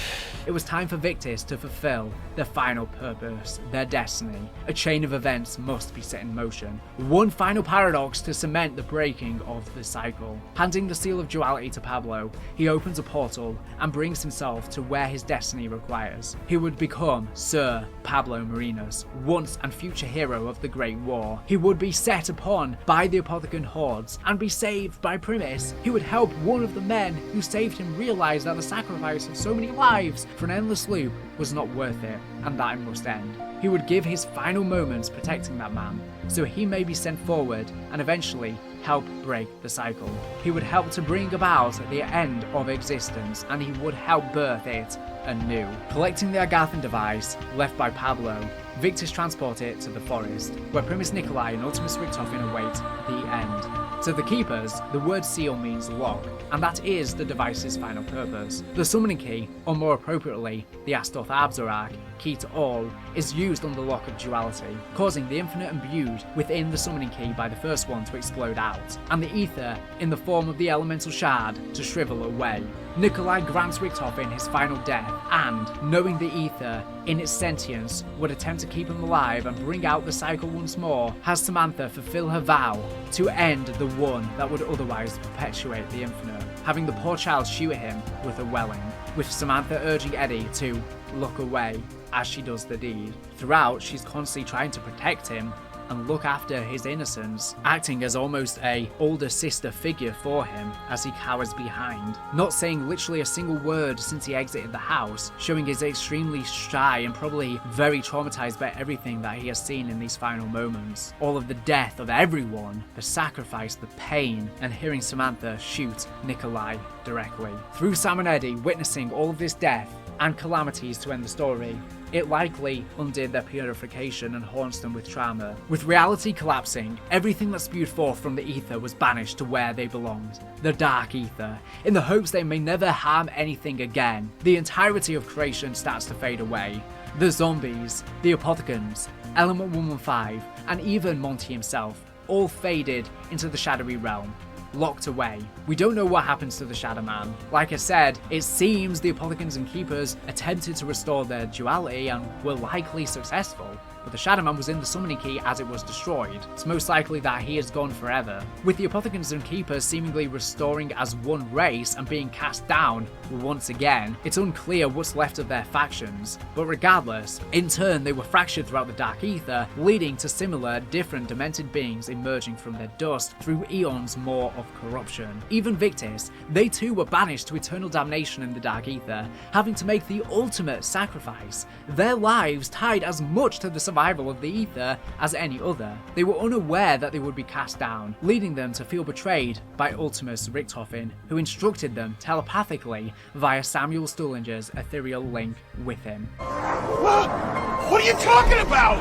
it was time for Victis to fulfill their final purpose, their destiny. A chain of events must be set in motion. One final paradox to cement the breaking of the cycle. Handing the Seal of Duality to Pablo, he opens a portal and brings himself to where his destiny requires. He would become Sir Pablo Marinas, once and future hero of the Great War. He would be set upon by the Apothecan hordes and be saved by Primus. He would help one of the men who saved him realize that the sacrifice of so many lives for an endless loop was not worth it, and that it must end. He would give his final moments protecting that man, so he may be sent forward and eventually help break the cycle. He would help to bring about the end of existence, and he would help birth it anew. Collecting the Agarthan device left by Pablo, Victis transport it to the forest, where Primus Nikolai and Ultimus Richtofen await the end. To the Keepers, the word seal means lock, and that is the device's final purpose. The summoning key, or more appropriately, the Astorth Abzorak, key to all, is used on the lock of duality, causing the infinite imbued within the summoning key by the first one to explode out, and the ether, in the form of the elemental shard, to shrivel away. Nikolai grants Richtofen his final death, and, knowing the ether, in its sentience, would attempt to keep him alive and bring out the cycle once more, has Samantha fulfill her vow to end the one that would otherwise perpetuate the infinite, having the poor child shoot him with a welling, with Samantha urging Eddie to look away as she does the deed. Throughout, she's constantly trying to protect him and look after his innocence, acting as almost a older sister figure for him as he cowers behind, not saying literally a single word since he exited the house, showing he's extremely shy and probably very traumatized by everything that he has seen in these final moments. All of the death of everyone, the sacrifice, the pain, and hearing Samantha shoot Nikolai directly. Through Sam and Eddie witnessing all of this death and calamities to end the story, it likely undid their purification and haunts them with trauma. With reality collapsing, everything that spewed forth from the ether was banished to where they belonged, the Dark Aether, in the hopes they may never harm anything again. The entirety of creation starts to fade away. The zombies, the Apothecans, Element 115, and even Monty himself, all faded into the shadowy realm, locked away. We don't know what happens to the Shadow Man. Like I said, it seems the Apothecans and Keepers attempted to restore their duality and were likely successful, but the Shadow Man was in the summoning key as it was destroyed. It's most likely that he is gone forever. With the Apothecans and Keepers seemingly restoring as one race and being cast down once again, it's unclear what's left of their factions, but regardless, in turn they were fractured throughout the Dark Aether, leading to similar, different demented beings emerging from their dust through eons more of corruption. Even Victis, they too were banished to eternal damnation in the Dark Aether, having to make the ultimate sacrifice, their lives tied as much to the survival survival of the Aether as any other. They were unaware that they would be cast down, leading them to feel betrayed by Ultimus Richtofen, who instructed them telepathically via Samuel Stullinger's ethereal link with him. What are you talking about?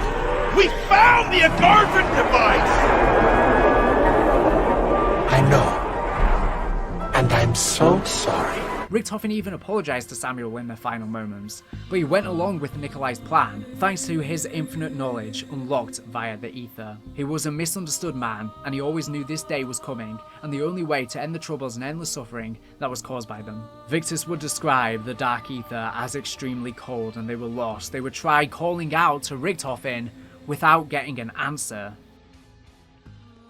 We found the Agartha device! I know. And I'm so sorry. Richtofen even apologised to Samuel in their final moments, but he went along with Nikolai's plan thanks to his infinite knowledge unlocked via the Aether. He was a misunderstood man, and he always knew this day was coming, and the only way to end the troubles and endless suffering that was caused by them. Victus would describe the Dark Aether as extremely cold, and they were lost. They would try calling out to Richtofen without getting an answer.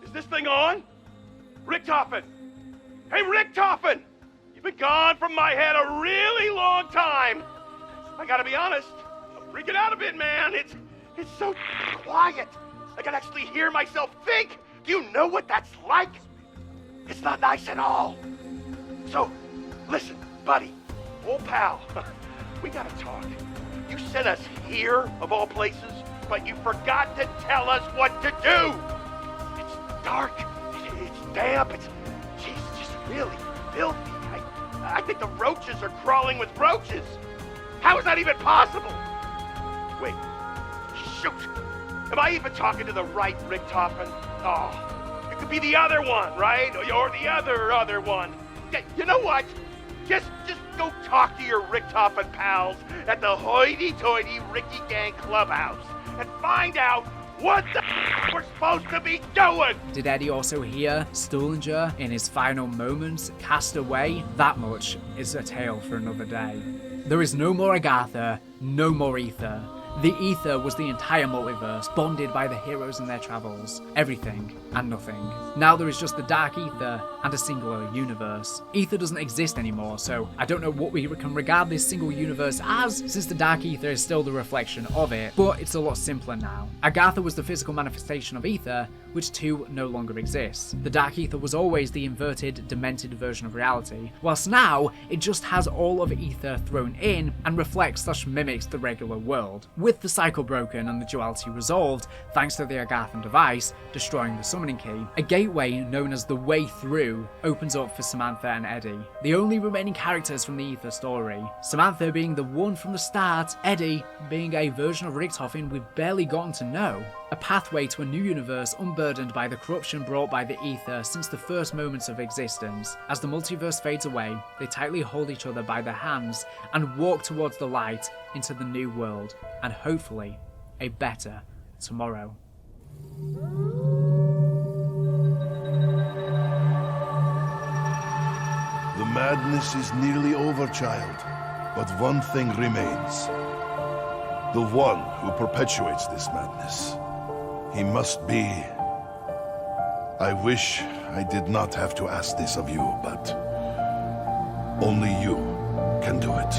Is this thing on? Richtofen! Hey, Richtofen! You've been gone from my head a really long time. I gotta be honest, I'm freaking out a bit, man. It's so quiet. I can actually hear myself think. Do you know what that's like? It's not nice at all. So, listen, buddy, old pal, we gotta talk. You sent us here, of all places, but you forgot to tell us what to do. It's dark, it's damp, it's just really filthy. I think the roaches are crawling with roaches. How is that even possible? Wait, shoot. Am I even talking to the right Richtofen? Oh, you could be the other one, right? Or the other one. You know what? Just go talk to your Richtofen pals at the hoity-toity Ricky Gang Clubhouse and find out what the we're supposed to be doing! Did Eddie also hear Stullinger in his final moments cast away? That much is a tale for another day. There is no more Agartha, no more Aether. The Aether was the entire multiverse, bonded by the heroes in their travels. Everything and nothing. Now there is just the Dark Aether and a singular universe. Aether doesn't exist anymore, so I don't know what we can regard this single universe as, since the Dark Aether is still the reflection of it, but it's a lot simpler now. Agartha was the physical manifestation of Aether, which too no longer exists. The Dark Aether was always the inverted, demented version of reality, whilst now it just has all of Aether thrown in and reflects/mimics the regular world. With the cycle broken and the duality resolved, thanks to the Agarthan device destroying the summoning key, a gateway known as the Way Through opens up for Samantha and Eddie, the only remaining characters from the Aether story. Samantha being the one from the start, Eddie being a version of Richtofen we've barely gotten to know. A pathway to a new universe unburdened by the corruption brought by the Aether since the first moments of existence. As the multiverse fades away, they tightly hold each other by their hands and walk towards the light into the new world, and hopefully, a better tomorrow. The madness is nearly over, child. But one thing remains. The one who perpetuates this madness. He must be... I wish I did not have to ask this of you, but... only you can do it.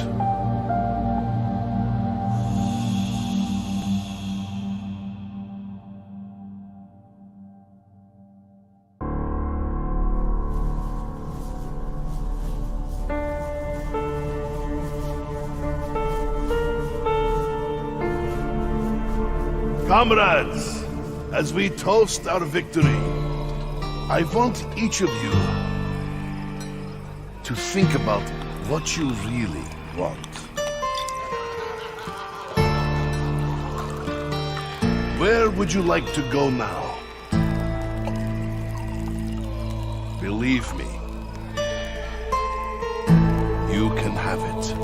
Comrades, as we toast our victory, I want each of you to think about what you really want. Where would you like to go now? Believe me, you can have it.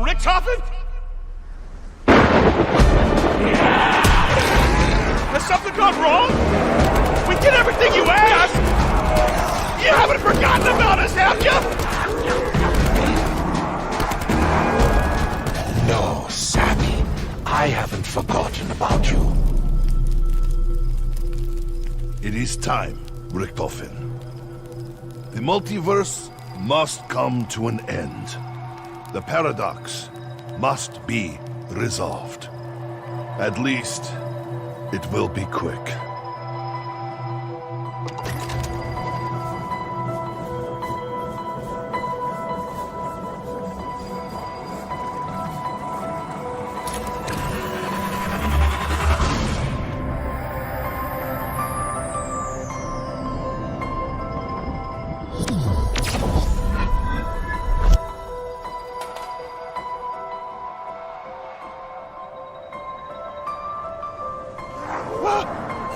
Richtofen? Has something gone wrong? We did everything you asked! You haven't forgotten about us, have you? No, Sammy. I haven't forgotten about you. It is time, Richtofen. The multiverse must come to an end. The paradox must be resolved. At least, it will be quick.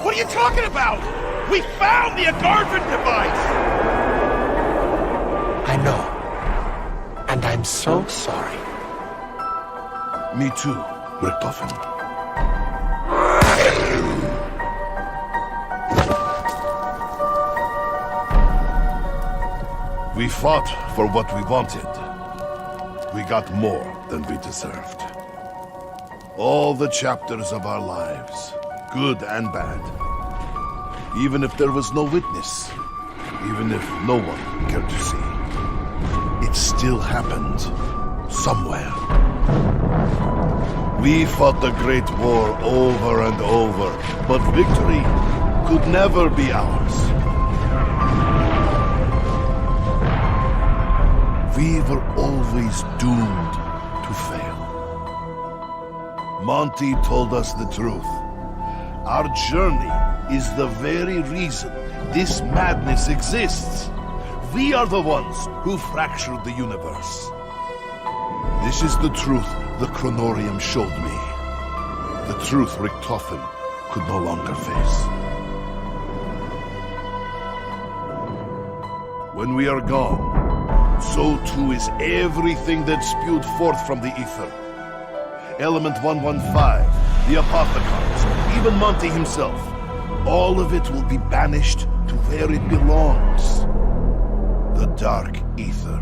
What are you talking about? We found the Agartha device! I know. And I'm so sorry. Me too, Richtofen. We fought for what we wanted. We got more than we deserved. All the chapters of our lives, good and bad. Even if there was no witness, even if no one cared to see, it still happened somewhere. We fought the Great War over and over, but victory could never be ours. We were always doomed to fail. Monty told us the truth. Our journey is the very reason this madness exists. We are the ones who fractured the universe. This is the truth the Chronorium showed me. The truth Richtofen could no longer face. When we are gone, so too is everything that spewed forth from the ether. Element 115, the Apothecars, even Monty himself. All of it will be banished to where it belongs. The Dark Aether.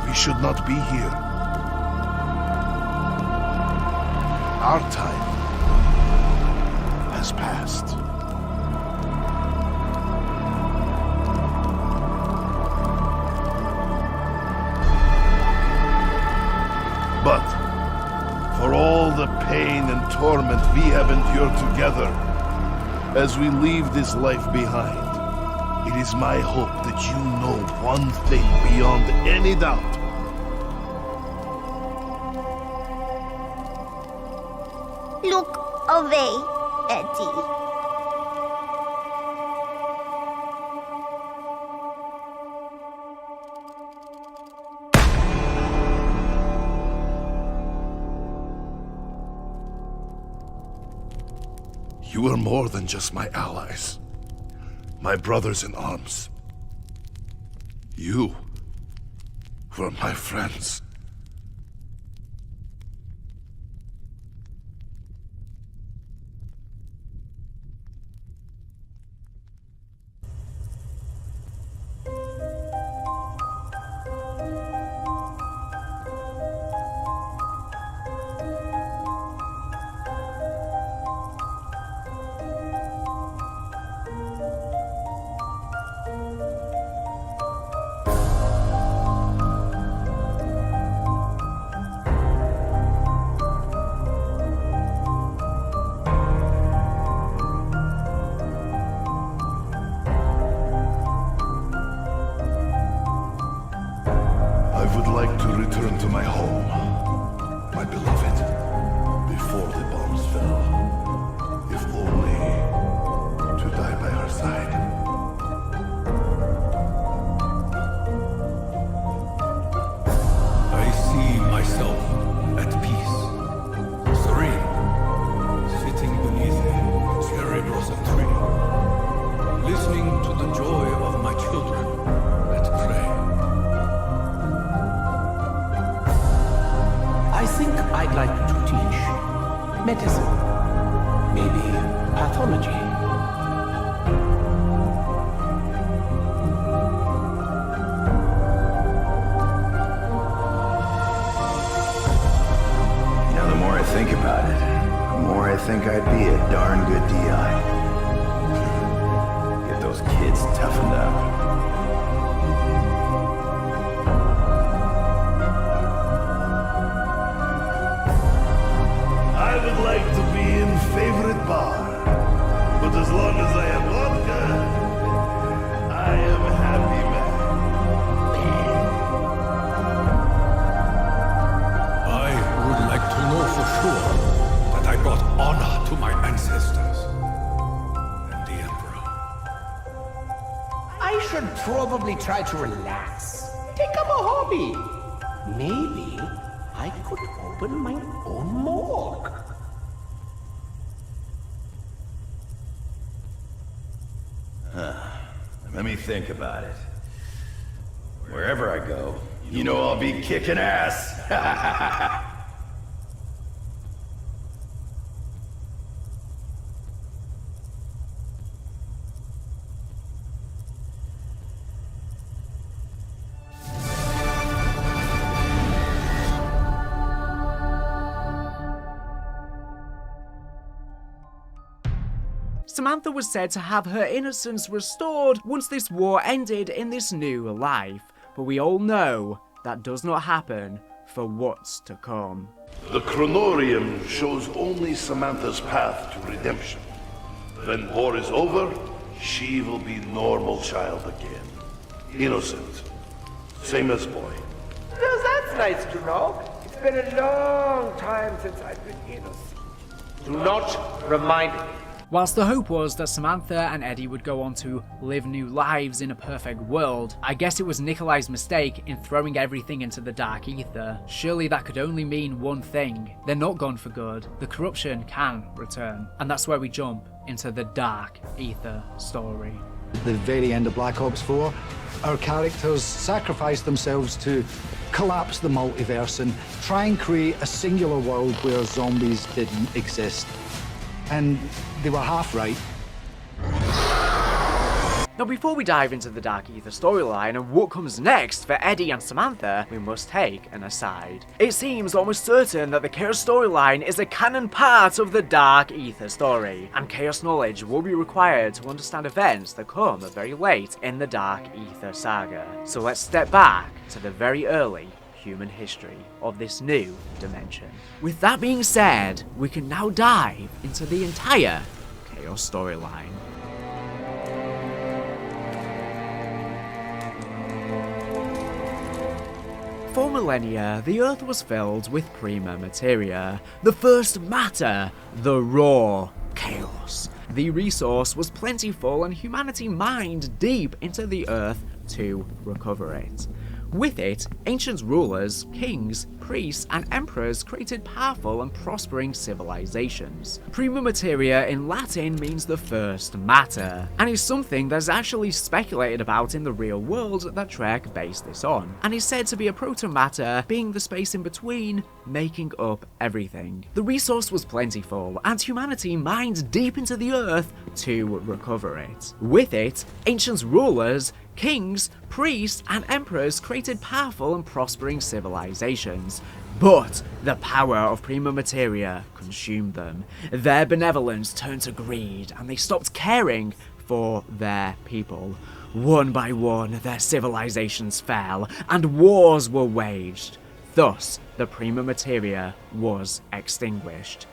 We should not be here. Our time has passed. But for all the pain and torment we have endured together, as we leave this life behind, it is my hope that you know one thing beyond any doubt. Look away, Eddie. You are more than just my allies. My brothers in arms. You were my friends. I would like to return to my home, my beloved, before the bombs fell, if only to die by her side. I see myself at peace, serene, sitting beneath a cherry blossom tree, listening to the joy of my children at play. I think I'd like to teach medicine, maybe pathology, think I'd be a darn good DI. Get those kids toughened up. I would like to be in favorite bar, but as long as I have vodka, I am a happy man. I would like to know for sure that I brought honor to my ancestors and the Emperor. I should probably try to relax. Take up a hobby. Maybe I could open my own morgue. Let me think about it. Wherever I go, you know I'll be kicking ass. Samantha was said to have her innocence restored once this war ended in this new life, but we all know that does not happen for what's to come. The Chronorium shows only Samantha's path to redemption. When war is over, she will be normal child again. Innocent. Same as boy. Well, that's nice to know. It's been a long time since I've been innocent. Do not remind me. Whilst the hope was that Samantha and Eddie would go on to live new lives in a perfect world, I guess it was Nikolai's mistake in throwing everything into the Dark Aether. Surely that could only mean one thing. They're not gone for good. The corruption can return. And that's where we jump into the Dark Aether Story. At the very end of Black Ops 4, our characters sacrificed themselves to collapse the multiverse and try and create a singular world where zombies didn't exist. And they were half right. Now before we dive into the Dark Aether storyline and what comes next for Eddie and Samantha, we must take an aside. It seems almost certain that the Chaos storyline is a canon part of the Dark Aether story, and Chaos knowledge will be required to understand events that come very late in the Dark Aether saga. So let's step back to the very early human history of this new dimension. With that being said, we can now dive into the entire Chaos storyline. For millennia, the Earth was filled with prima materia, the first matter, the raw chaos. The resource was plentiful and humanity mined deep into the Earth to recover it. With it, ancient rulers, kings, priests, and emperors created powerful and prospering civilizations. Prima materia in Latin means the first matter, and is something that's actually speculated about in the real world that Trek based this on, and is said to be a proto-matter, being the space in between, making up everything. The resource was plentiful, and humanity mined deep into the earth to recover it. With it, ancient rulers, kings, priests, and emperors created powerful and prospering civilizations. But the power of prima materia consumed them. Their benevolence turned to greed, and they stopped caring for their people. One by one, their civilizations fell, and wars were waged. Thus, the prima materia was extinguished.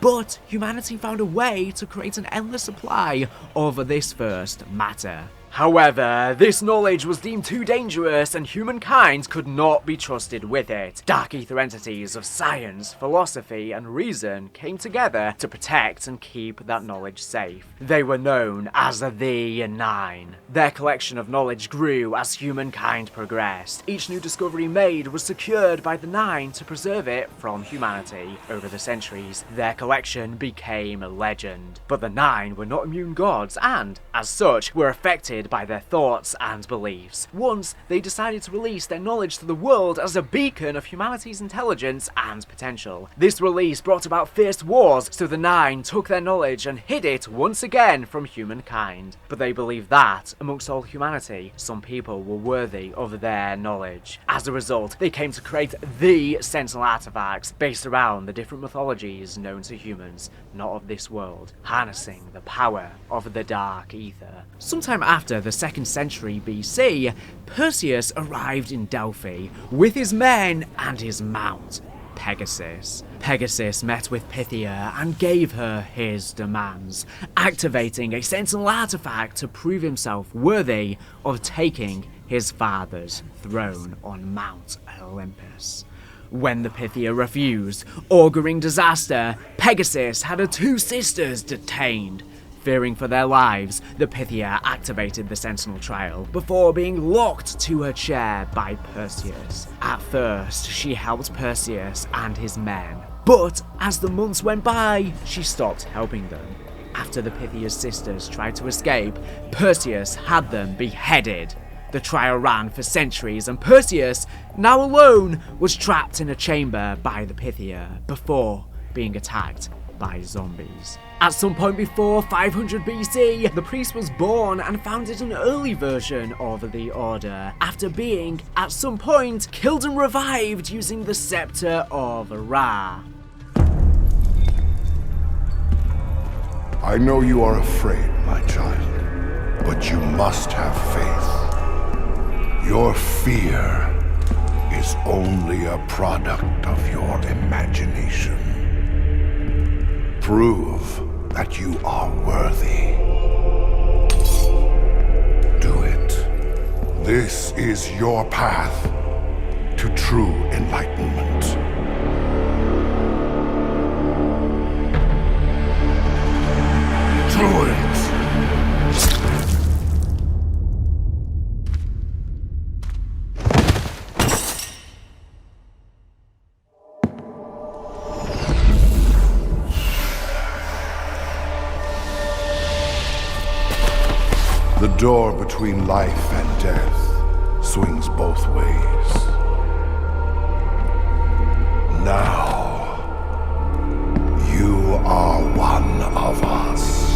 But humanity found a way to create an endless supply of this first matter. However, this knowledge was deemed too dangerous and humankind could not be trusted with it. Dark Aether entities of science, philosophy, and reason came together to protect and keep that knowledge safe. They were known as the Nine. Their collection of knowledge grew as humankind progressed. Each new discovery made was secured by the Nine to preserve it from humanity. Over the centuries, their collection became a legend. But the Nine were not immune gods and, as such, were affected guided by their thoughts and beliefs. Once, they decided to release their knowledge to the world as a beacon of humanity's intelligence and potential. This release brought about fierce wars, so the Nine took their knowledge and hid it once again from humankind. But they believed that, amongst all humanity, some people were worthy of their knowledge. As a result, they came to create the Sentinel artifacts based around the different mythologies known to humans, not of this world, harnessing the power of the Dark Aether. Sometime after the 2nd century BC, Perseus arrived in Delphi with his men and his mount, Pegasus. Pegasus met with Pythia and gave her his demands, activating a Sentinel artifact to prove himself worthy of taking his father's throne on Mount Olympus. When the Pythia refused, auguring disaster, Pegasus had her 2 sisters detained. Fearing for their lives, the Pythia activated the Sentinel trial before being locked to her chair by Perseus. At first, she helped Perseus and his men, but as the months went by, she stopped helping them. After the Pythia's sisters tried to escape, Perseus had them beheaded. The trial ran for centuries, and Perseus, now alone, was trapped in a chamber by the Pythia before being attacked by zombies. At some point before 500 BC, the priest was born and founded an early version of the Order, after being, at some point, killed and revived using the Scepter of Ra. I know you are afraid, my child, but you must have faith. Your fear is only a product of your imagination. Prove that you are worthy. Do it. This is your path to true enlightenment. Do it. The door between life and death swings both ways. Now, you are one of us.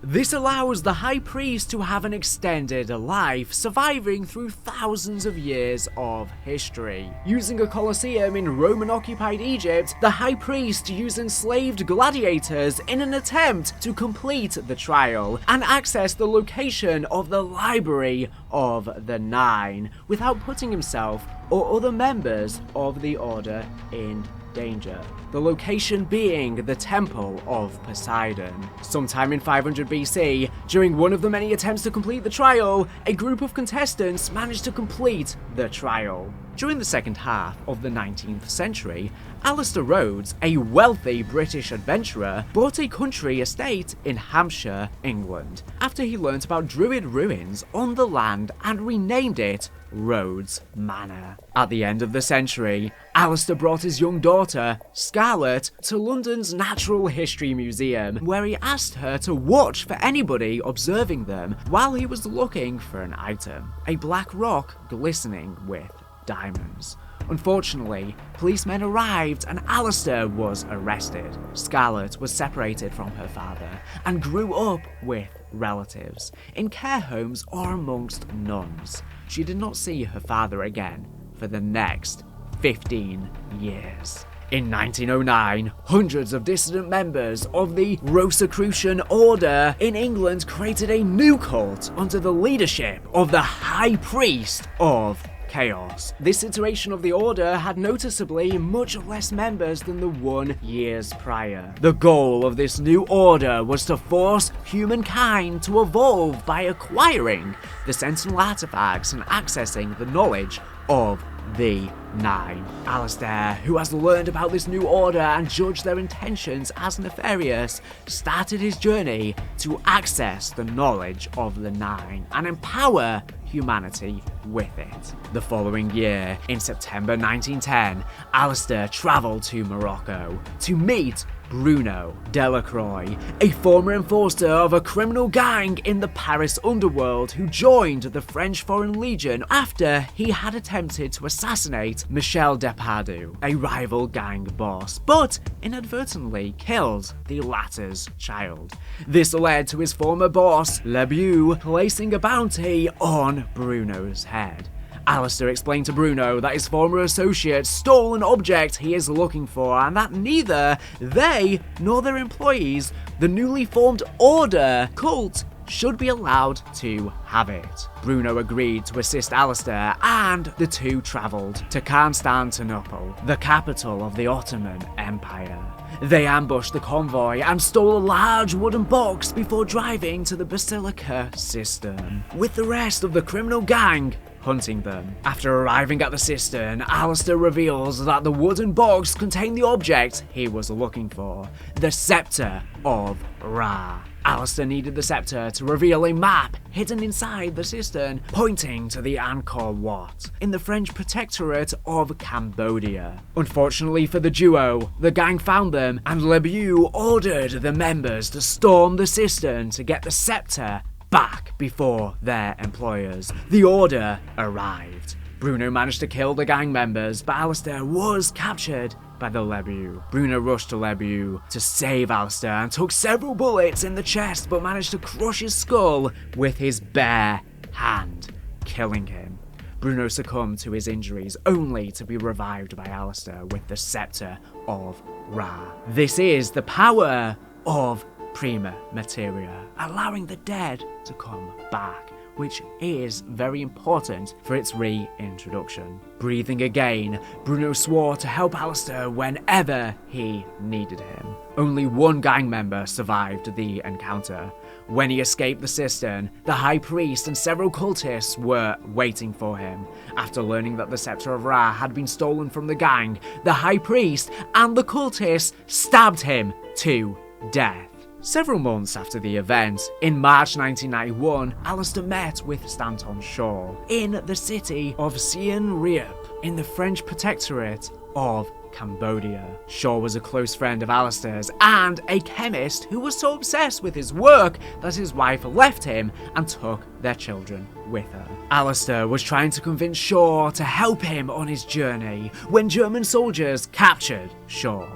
This allows the High Priest to have an extended life, surviving through thousands of years of history. Using a Colosseum in Roman-occupied Egypt, the High Priest used enslaved gladiators in an attempt to complete the trial and access the location of the Library of the Nine, without putting himself or other members of the Order in danger. The location being the Temple of Poseidon. Sometime in 500 BC, during one of the many attempts to complete the trial, a group of contestants managed to complete the trial. During the second half of the 19th century, Alistair Rhodes, a wealthy British adventurer, bought a country estate in Hampshire, England, after he learnt about Druid ruins on the land and renamed it Rhodes Manor. At the end of the century, Alistair brought his young daughter, Scarlett, to London's Natural History Museum, where he asked her to watch for anybody observing them while he was looking for an item, a black rock glistening with diamonds. Unfortunately, policemen arrived and Alistair was arrested. Scarlett was separated from her father and grew up with relatives, in care homes or amongst nuns. She did not see her father again for the next 15 years. In 1909, hundreds of dissident members of the Rosicrucian Order in England created a new cult under the leadership of the High Priest of Chaos. This iteration of the Order had noticeably much less members than the 1 years prior. The goal of this new order was to force humankind to evolve by acquiring the Sentinel artifacts and accessing the knowledge of the Nine. Alistair, who has learned about this new order and judged their intentions as nefarious, started his journey to access the knowledge of the Nine and empower humanity with it. The following year, in September 1910, Alistair travelled to Morocco to meet Bruno Delacroix, a former enforcer of a criminal gang in the Paris underworld who joined the French Foreign Legion after he had attempted to assassinate Michel Depardieu, a rival gang boss, but inadvertently killed the latter's child. This led to his former boss, Lebeau, placing a bounty on Bruno's head. Alistair explained to Bruno that his former associate stole an object he is looking for and that neither they nor their employees, the newly formed Order cult, should be allowed to have it. Bruno agreed to assist Alistair and the two travelled to Constantinople, the capital of the Ottoman Empire. They ambushed the convoy and stole a large wooden box before driving to the Basilica Cistern, with the rest of the criminal gang hunting them. After arriving at the cistern, Alistair reveals that the wooden box contained the object he was looking for, the Scepter of Ra. Alistair needed the scepter to reveal a map hidden inside the cistern, pointing to the Angkor Wat in the French protectorate of Cambodia. Unfortunately for the duo, the gang found them and Lebeau ordered the members to storm the cistern to get the scepter back before their employers. The Order arrived. Bruno managed to kill the gang members, but Alistair was captured by the Lebeau. Bruno rushed to Lebeau to save Alistair and took several bullets in the chest, but managed to crush his skull with his bare hand, killing him. Bruno succumbed to his injuries, only to be revived by Alistair with the Scepter of Ra. This is the power of Prima Materia, allowing the dead to come back, which is very important for its reintroduction. Breathing again, Bruno swore to help Alistair whenever he needed him. Only one gang member survived the encounter. When he escaped the cistern, the High Priest and several cultists were waiting for him. After learning that the Scepter of Ra had been stolen from the gang, the High Priest and the cultists stabbed him to death. Several months after the event, in March 1991, Alistair met with Stanton Shaw in the city of Siem Reap in the French protectorate of Cambodia. Shaw was a close friend of Alistair's and a chemist who was so obsessed with his work that his wife left him and took their children with her. Alistair was trying to convince Shaw to help him on his journey when German soldiers captured Shaw.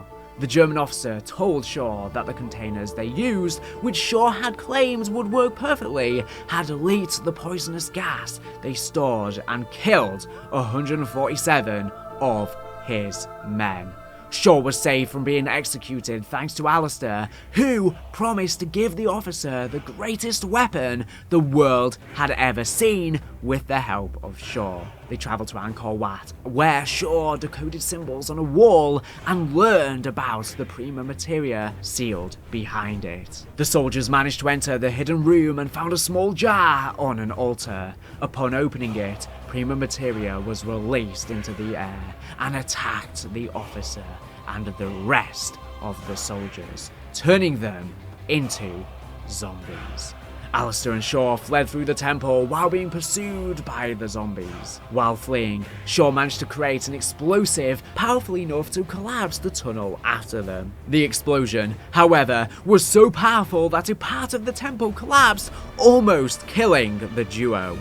The German officer told Shaw that the containers they used, which Shaw had claimed would work perfectly, had leaked the poisonous gas they stored and killed 147 of his men. Shaw was saved from being executed thanks to Alistair, who promised to give the officer the greatest weapon the world had ever seen with the help of Shaw. They travelled to Angkor Wat, where Shaw decoded symbols on a wall and learned about the Prima Materia sealed behind it. The soldiers managed to enter the hidden room and found a small jar on an altar. Upon opening it, Prima Materia was released into the air and attacked the officer and the rest of the soldiers, turning them into zombies. Alistair and Shaw fled through the temple while being pursued by the zombies. While fleeing, Shaw managed to create an explosive powerful enough to collapse the tunnel after them. The explosion, however, was so powerful that a part of the temple collapsed, almost killing the duo.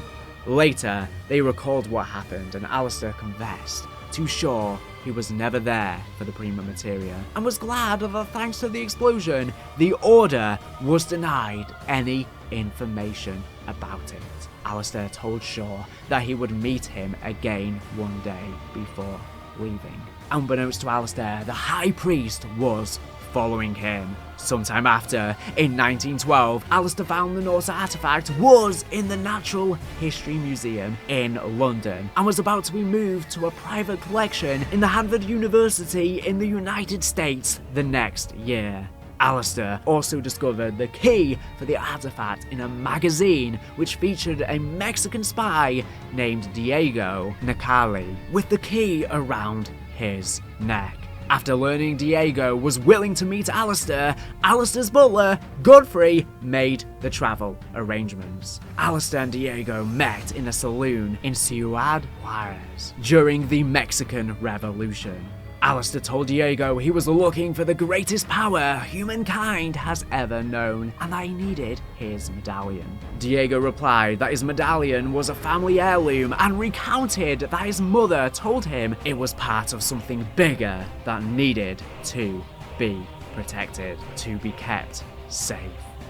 Later, they recalled what happened and Alistair confessed to Shaw he was never there for the Prima Materia and was glad that thanks to the explosion, the Order was denied any information about it. Alistair told Shaw that he would meet him again one day before leaving. Unbeknownst to Alistair, the High Priest was following him. Sometime after, in 1912, Alistair found the Norse artifact was in the Natural History Museum in London and was about to be moved to a private collection in the Harvard University in the United States the next year. Alistair also discovered the key for the artifact in a magazine which featured a Mexican spy named Diego Necali with the key around his neck. After learning Diego was willing to meet Alistair, Alistair's butler, Godfrey, made the travel arrangements. Alistair and Diego met in a saloon in Ciudad Juarez during the Mexican Revolution. Alistair told Diego he was looking for the greatest power humankind has ever known, and that he needed his medallion. Diego replied that his medallion was a family heirloom and recounted that his mother told him it was part of something bigger that needed to be protected, to be kept safe.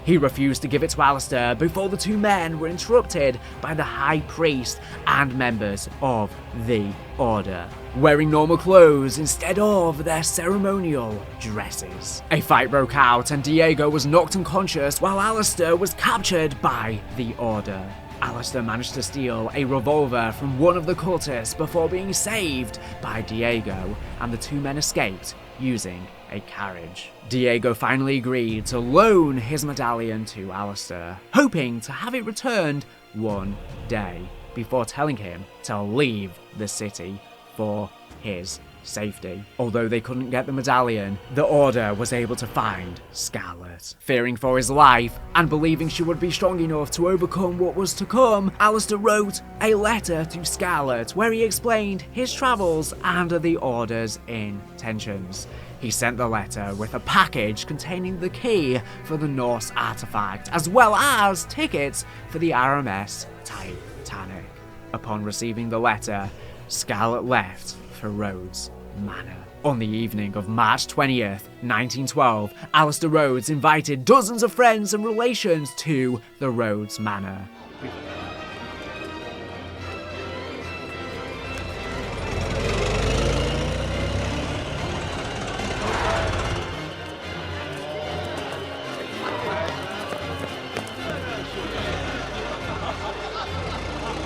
He refused to give it to Alistair before the two men were interrupted by the High Priest and members of the Order, wearing normal clothes instead of their ceremonial dresses. A fight broke out and Diego was knocked unconscious while Alistair was captured by the Order. Alistair managed to steal a revolver from one of the cultists before being saved by Diego, and the two men escaped using a carriage. Diego finally agreed to loan his medallion to Alistair, hoping to have it returned one day, before telling him to leave the city for his safety. Although they couldn't get the medallion, the Order was able to find Scarlet. Fearing for his life and believing she would be strong enough to overcome what was to come, Alistair wrote a letter to Scarlet where he explained his travels and the Order's intentions. He sent the letter with a package containing the key for the Norse artifact, as well as tickets for the RMS Titanic. Upon receiving the letter, Scarlet left for Rhodes Manor. On the evening of March 20th, 1912, Alistair Rhodes invited dozens of friends and relations to the Rhodes Manor.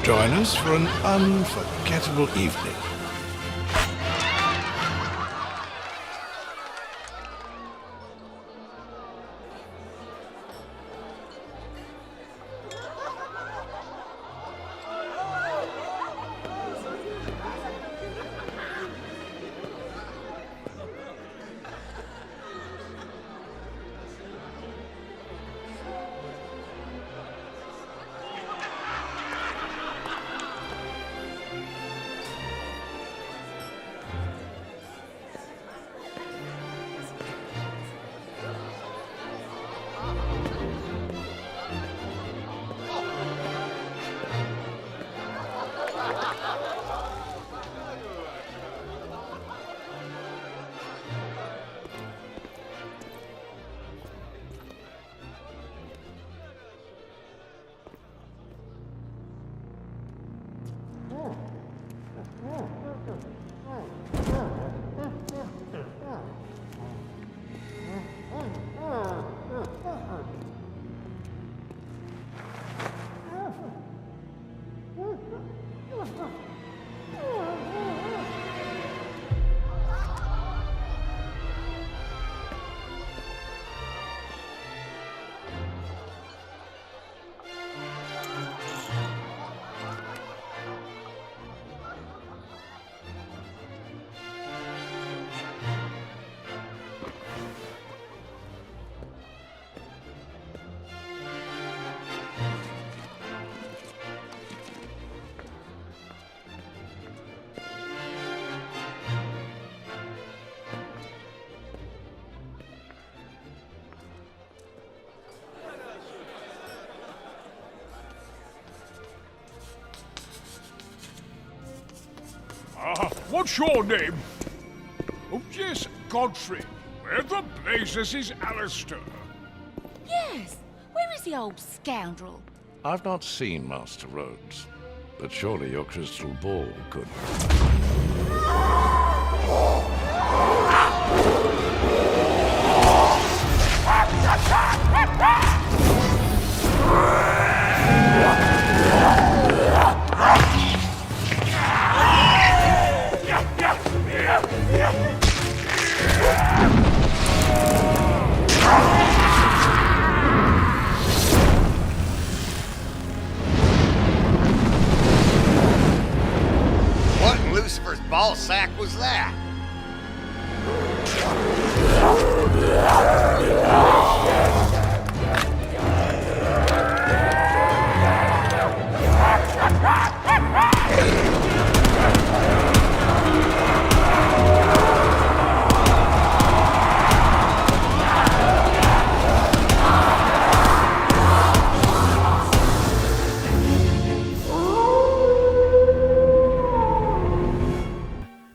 Join us for an unforgettable evening. What's your name? Oh, yes, Godfrey. Where the blazes is Alistair? Yes. Where is the old scoundrel? I've not seen Master Rhodes, but surely your crystal ball could. What in Lucifer's ball sack was that?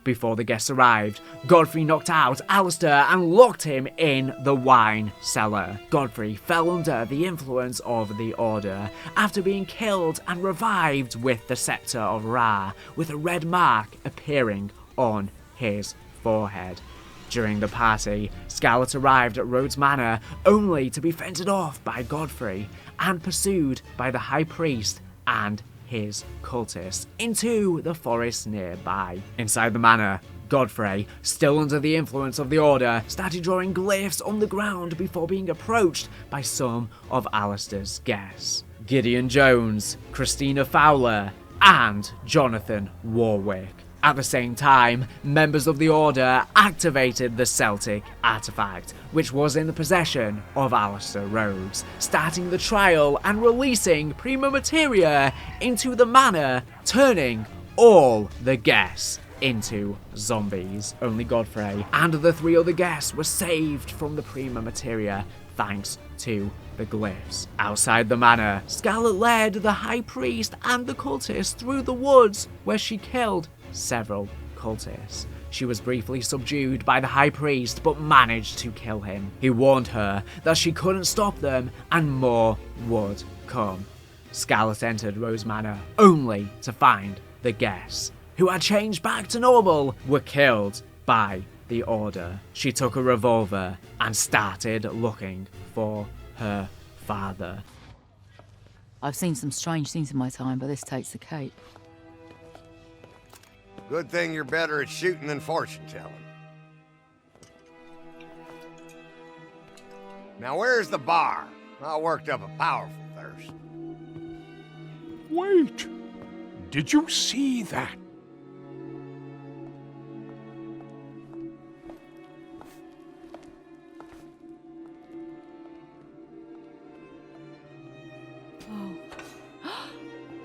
Before the guests arrived, Godfrey knocked out Alistair and locked him in the wine cellar. Godfrey fell under the influence of the Order after being killed and revived with the Scepter of Ra, with a red mark appearing on his forehead. During the party, Scarlet arrived at Rhodes Manor only to be fended off by Godfrey and pursued by the High Priest and his cultists into the forest nearby. Inside the manor, Godfrey, still under the influence of the Order, started drawing glyphs on the ground before being approached by some of Alistair's guests. Gideon Jones, Christina Fowler, and Jonathan Warwick. At the same time, members of the Order activated the Celtic artifact, which was in the possession of Alistair Rhodes, starting the trial and releasing Prima Materia into the manor, turning all the guests into zombies. Only Godfrey and the 3 other guests were saved from the Prima Materia thanks to the glyphs. Outside the manor, Scarlet led the High Priest and the cultists through the woods, where she killed several cultists. She was briefly subdued by the High Priest, but managed to kill him. He warned her that she couldn't stop them and more would come. Scarlet entered Rose Manor only to find the guests, who had changed back to normal, were killed by the Order. She took a revolver and started looking for her father. I've seen some strange things in my time, but this takes the cake. Good thing you're better at shooting than fortune-telling. Now where's the bar? I worked up a powerful thirst. Wait! Did you see that?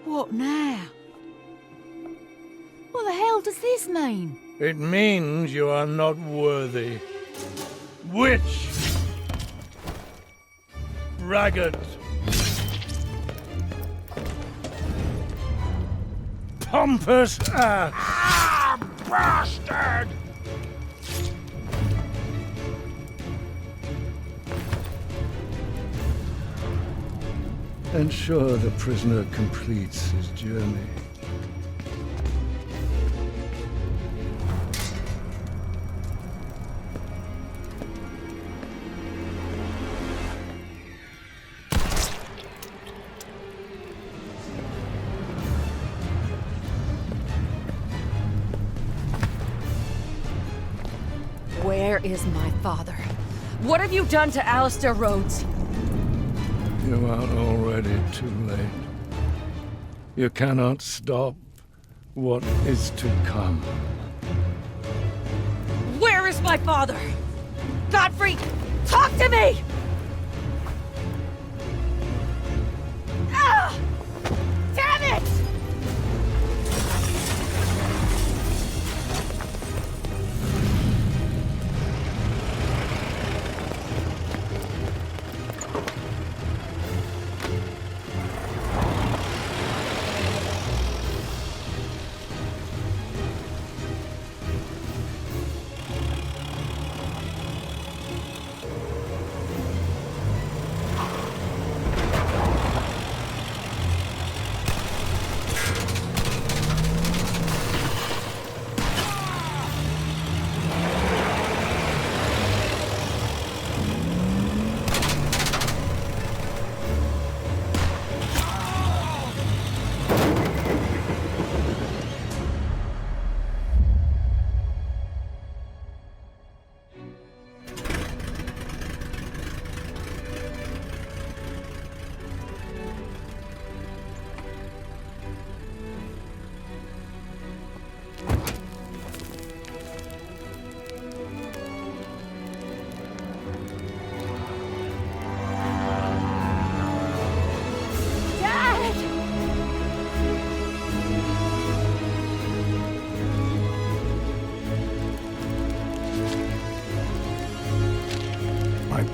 What now? What the hell does this mean? It means you are not worthy. Witch! Braggart! Pompous ass! Ah, bastard! Ensure the prisoner completes his journey. Where is my father? What have you done to Alistair Rhodes? You are already too late. You cannot stop what is to come. Where is my father? Godfrey, talk to me! Ah! Damn it!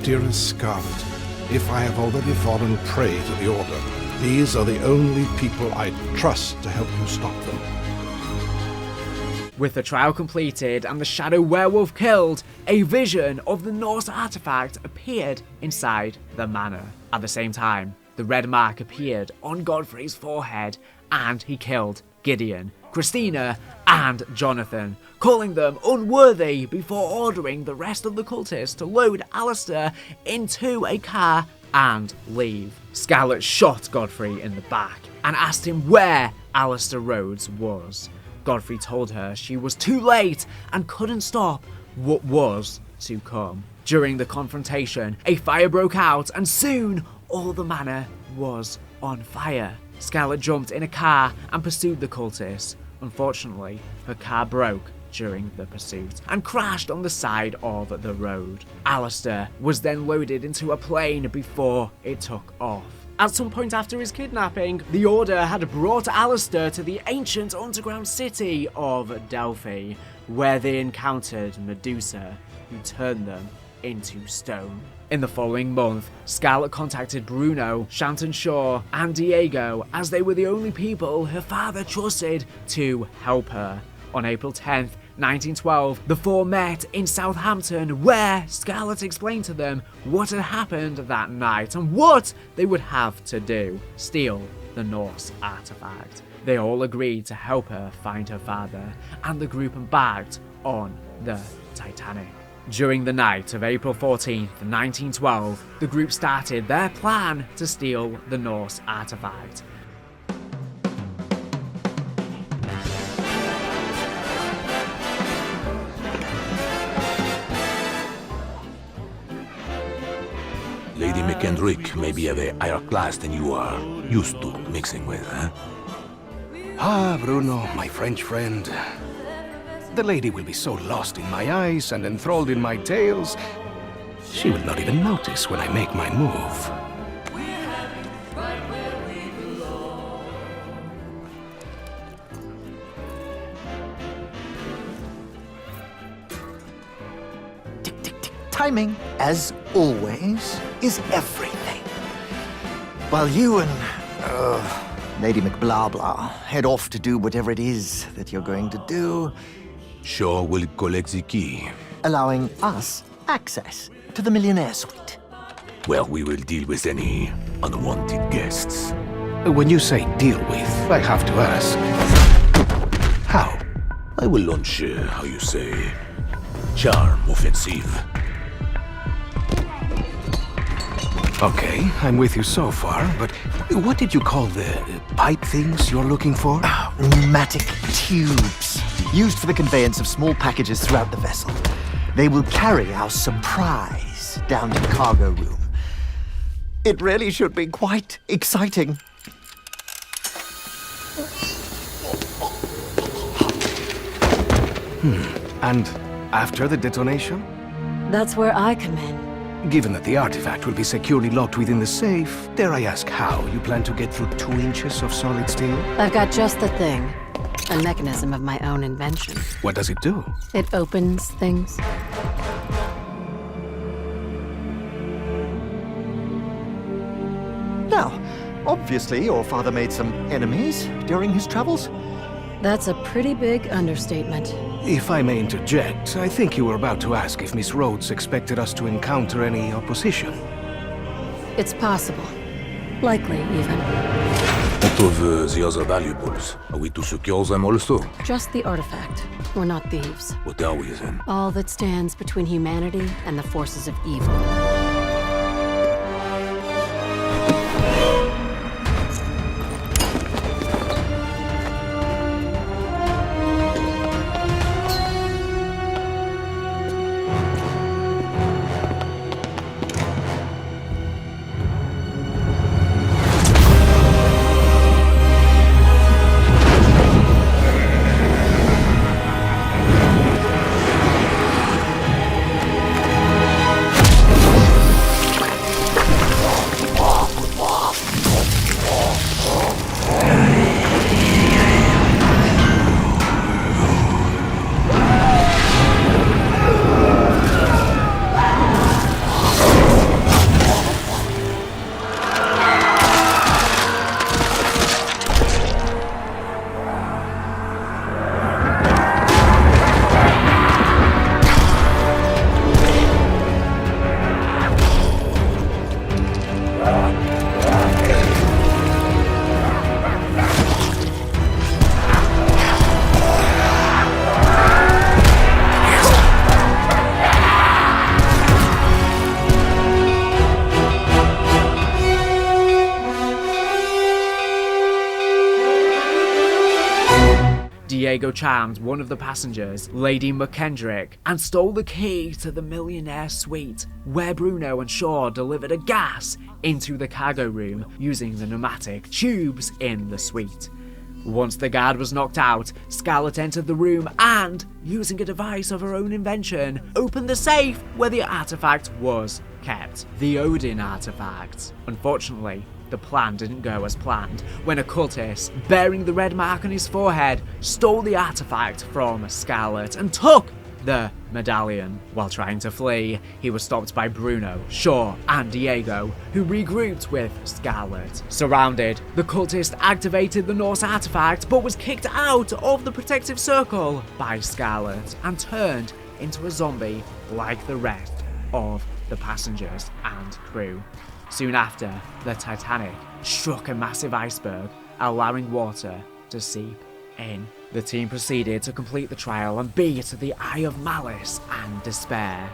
Dearest Scarlet, if I have already fallen prey to the Order, these are the only people I trust to help you stop them. With the trial completed and the shadow werewolf killed, a vision of the Norse artifact appeared inside the manor. At the same time, the red mark appeared on Godfrey's forehead, and he killed Gideon, Christina, and Jonathan, calling them unworthy before ordering the rest of the cultists to load Alistair into a car and leave. Scarlet shot Godfrey in the back and asked him where Alistair Rhodes was. Godfrey told her she was too late and couldn't stop what was to come. During the confrontation, a fire broke out and soon all the manor was on fire. Scarlet jumped in a car and pursued the cultists. Unfortunately, her car broke during the pursuit and crashed on the side of the road. Alistair was then loaded into a plane before it took off. At some point after his kidnapping, the Order had brought Alistair to the ancient underground city of Delphi, where they encountered Medusa, who turned them into stone. In the following month, Scarlet contacted Bruno, Shanton Shaw, and Diego, as they were the only people her father trusted to help her. On April 10th, 1912, the four met in Southampton, where Scarlet explained to them what had happened that night and what they would have to do: steal the Norse artifact. They all agreed to help her find her father, and the group embarked on the Titanic. During the night of April 14th, 1912, the group started their plan to steal the Norse artifact. Lady McKendrick may be of a higher class than you are used to mixing with, huh? Ah, Bruno, my French friend. The lady will be so lost in my eyes and enthralled in my tales, she will not even notice when I make my move. Timing, as always, is everything. While you and, Lady McBlahblah head off to do whatever it is that you're going to do, Shaw will collect the key. allowing us access to the Millionaire Suite. Well, we will deal with any unwanted guests. When you say deal with, I have to ask, how? I will launch, how you say, charm offensive. Okay, I'm with you so far, but what did you call the pipe things you're looking for? Pneumatic tubes, used for the conveyance of small packages throughout the vessel. They will carry our surprise down to the cargo room. It really should be quite exciting. And after the detonation? That's where I come in. Given that the artifact will be securely locked within the safe, dare I ask how you plan to get through 2 inches of solid steel? I've got just the thing. A mechanism of my own invention. What does it do? It opens things. Now, obviously your father made some enemies during his travels. That's a pretty big understatement. If I may interject, I think you were about to ask if Miss Rhodes expected us to encounter any opposition. It's possible. Likely, even. What of the other valuables? Are we to secure them also? Just the artifact. We're not thieves. What are we then? All that stands between humanity and the forces of evil. Diego charmed one of the passengers, Lady McKendrick, and stole the key to the millionaire suite, where Bruno and Shaw delivered a gas into the cargo room using the pneumatic tubes in the suite. Once the guard was knocked out, Scarlet entered the room and, using a device of her own invention, opened the safe where the artifact was kept. The Odin artifact. Unfortunately, the plan didn't go as planned when a cultist, bearing the red mark on his forehead, stole the artifact from Scarlet and took the medallion. While trying to flee, he was stopped by Bruno, Shaw, and Diego, who regrouped with Scarlet. Surrounded, the cultist activated the Norse artifact but was kicked out of the protective circle by Scarlet and turned into a zombie like the rest of the passengers and crew. Soon after, the Titanic struck a massive iceberg, allowing water to seep in. The team proceeded to complete the trial and beat the Eye of Malice and Despair.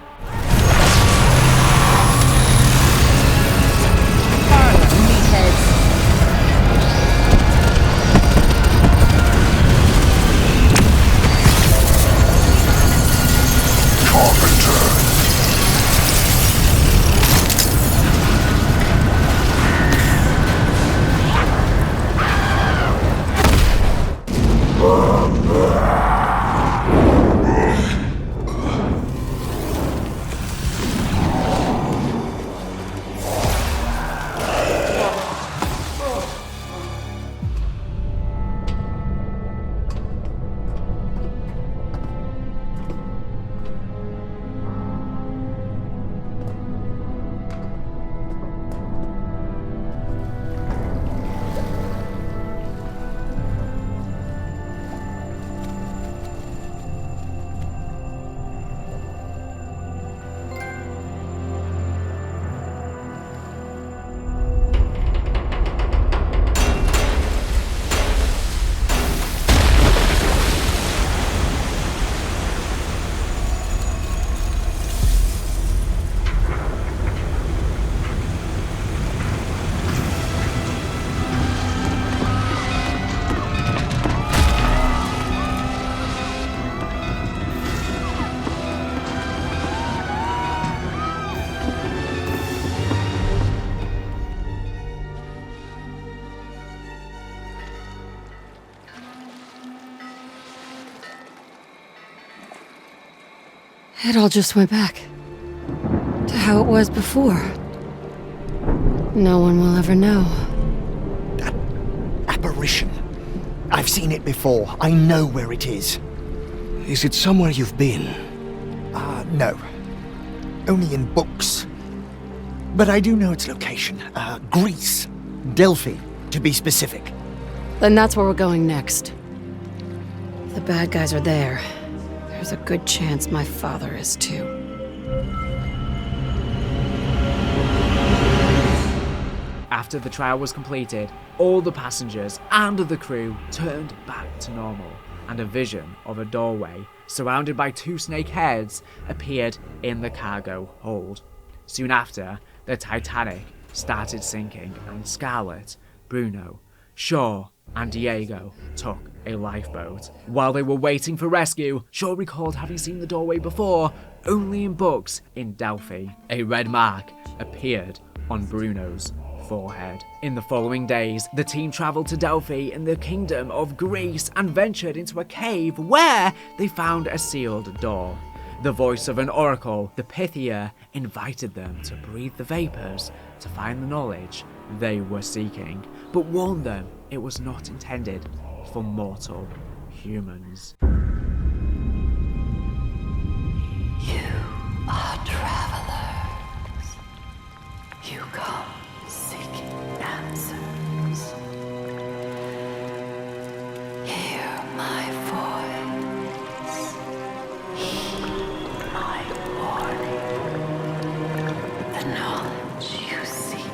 It all just went back to how it was before. No one will ever know. That apparition. I've seen it before. I know where it is. Is it somewhere you've been? No. Only in books. But I do know its location. Greece. Delphi, to be specific. Then that's where we're going next. The bad guys are there. There's a good chance my father is too. After the trial was completed, all the passengers and the crew turned back to normal, and a vision of a doorway surrounded by two snake heads appeared in the cargo hold. Soon after, the Titanic started sinking, and Scarlet, Bruno, Shaw, and Diego took a lifeboat. While they were waiting for rescue, Shaw recalled having seen the doorway before, only in books in Delphi. A red mark appeared on Bruno's forehead. In the following days, the team travelled to Delphi in the kingdom of Greece and ventured into a cave where they found a sealed door. The voice of an oracle, the Pythia, invited them to breathe the vapours to find the knowledge they were seeking, but warned them it was not intended for mortal humans. You are travelers. You come seeking answers. Hear my voice. Heed my warning. The knowledge you seek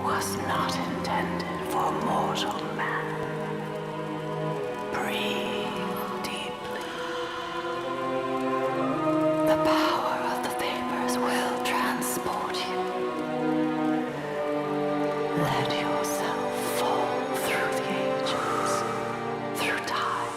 was not intended for mortal man. Breathe deeply. The power of the vapors will transport you. Let yourself fall through the ages, through time,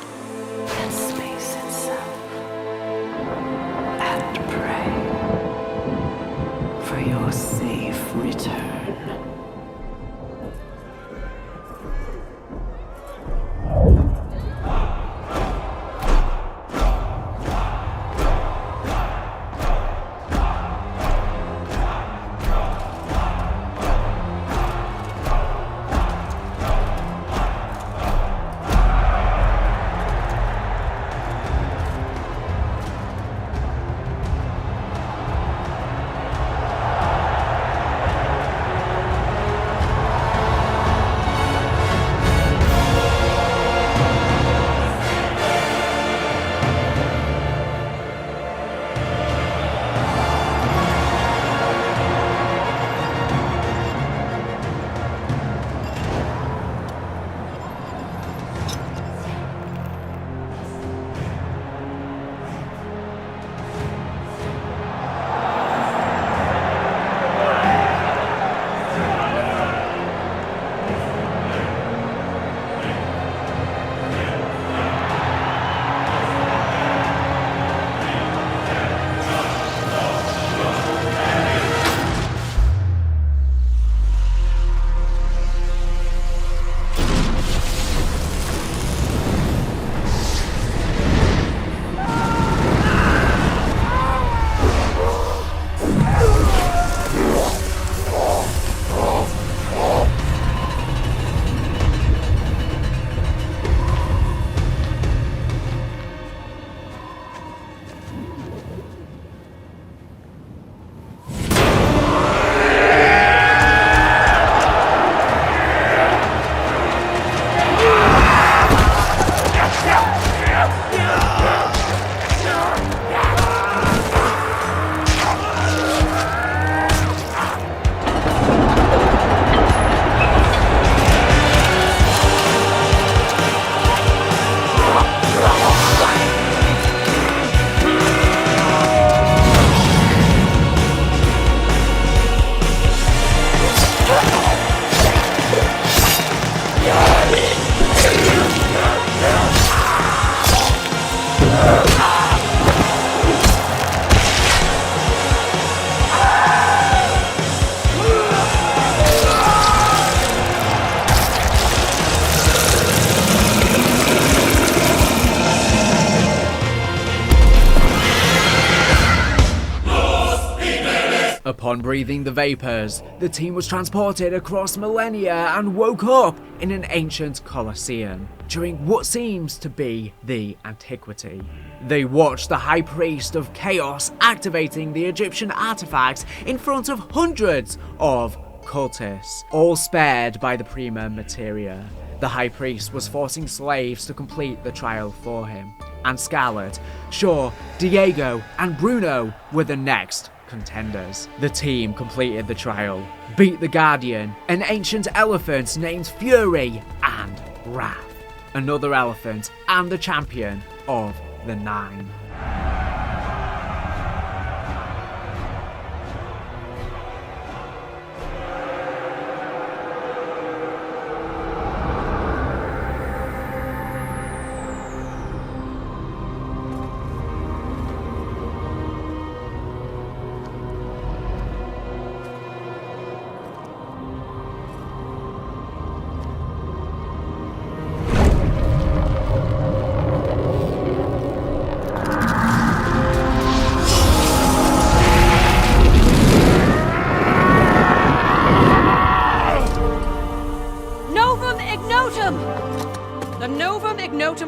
Upon breathing the vapors, the team was transported across millennia and woke up in an ancient Colosseum during what seems to be the Antiquity. They watched the High Priest of Chaos activating the Egyptian artifacts in front of hundreds of cultists, all spared by the Prima Materia. The High Priest was forcing slaves to complete the trial for him, and Scarlet, Shaw, Diego, and Bruno were the next contenders. The team completed the trial, beat the Guardian, an ancient elephant named Fury, and Wrath, another elephant and the champion of the Nine.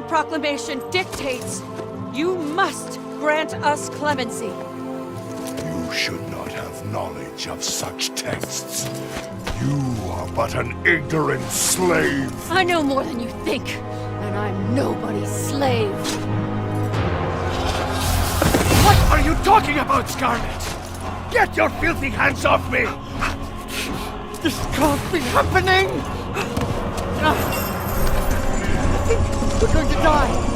Proclamation dictates you must grant us clemency. You should not have knowledge of such texts. You are but an ignorant slave. I know more than you think, and I'm nobody's slave. What are you talking about, Scarlet? Get your filthy hands off me! This can't be happening! We're going to die!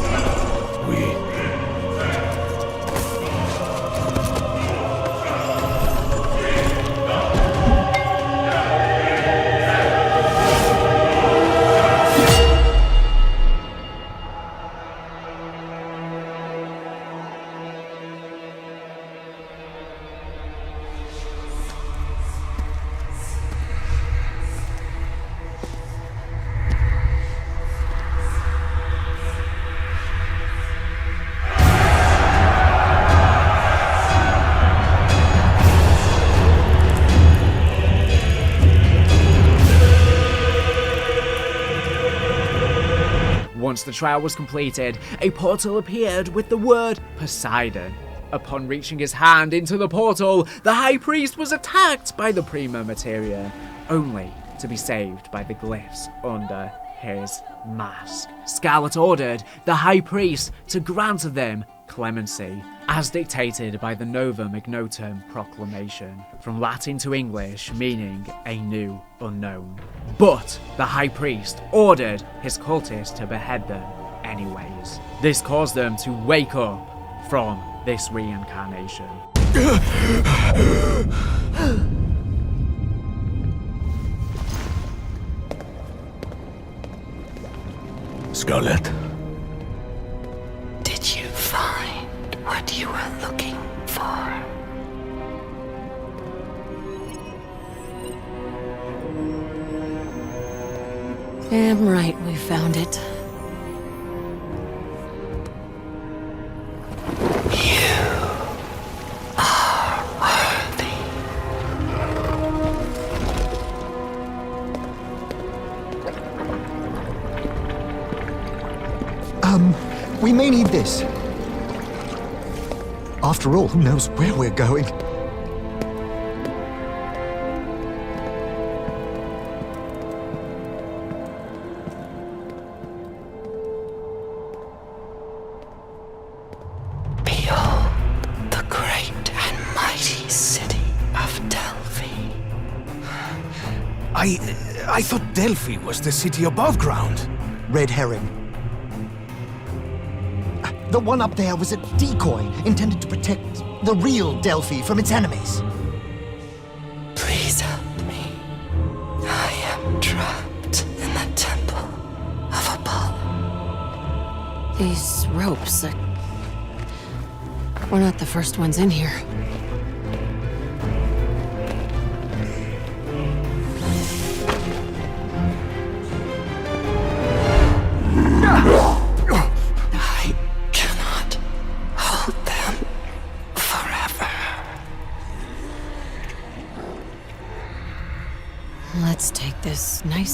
Once the trial was completed, a portal appeared with the word Poseidon. Upon reaching his hand into the portal, the High Priest was attacked by the Prima Materia, only to be saved by the glyphs under his mask. Scarlet ordered the High Priest to grant them clemency, as dictated by the Novum Ignotum Proclamation, from Latin to English meaning a new unknown. But the High Priest ordered his cultists to behead them anyways. This caused them to wake up from this reincarnation. Scarlet? Did you find what you were looking for? Damn right, we found it. We may need this. After all, who knows where we're going? Behold the great and mighty city of Delphi. I thought Delphi was the city above ground. Red herring. The one up there was a decoy intended to protect the real Delphi from its enemies. Please help me. I am trapped in the temple of Apollo. These ropes, we're not the first ones in here.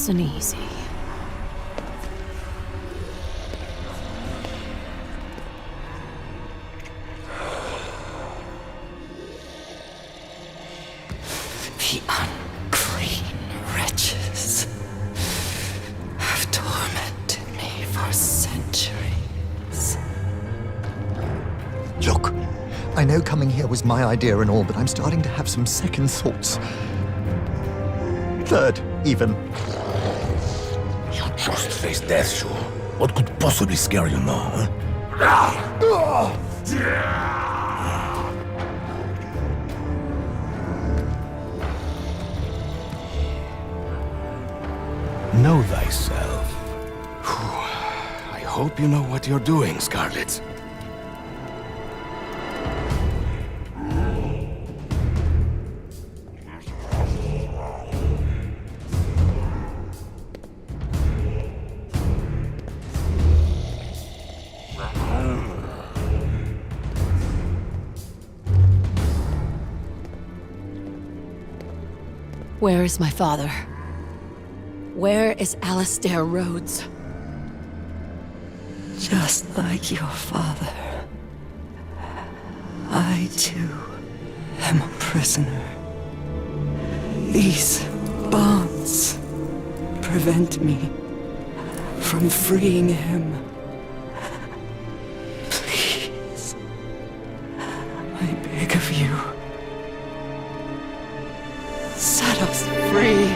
Nice and easy. The unclean wretches have tormented me for centuries. Look, I know coming here was my idea and all, but I'm starting to have some second thoughts. Third, even. You just faced death, sure. What could possibly scare you now, huh? Know thyself. I hope you know what you're doing, Scarlet. Where is my father? Where is Alistair Rhodes? Just like your father, I too am a prisoner. These bonds prevent me from freeing him. Please, I beg of you, set us free.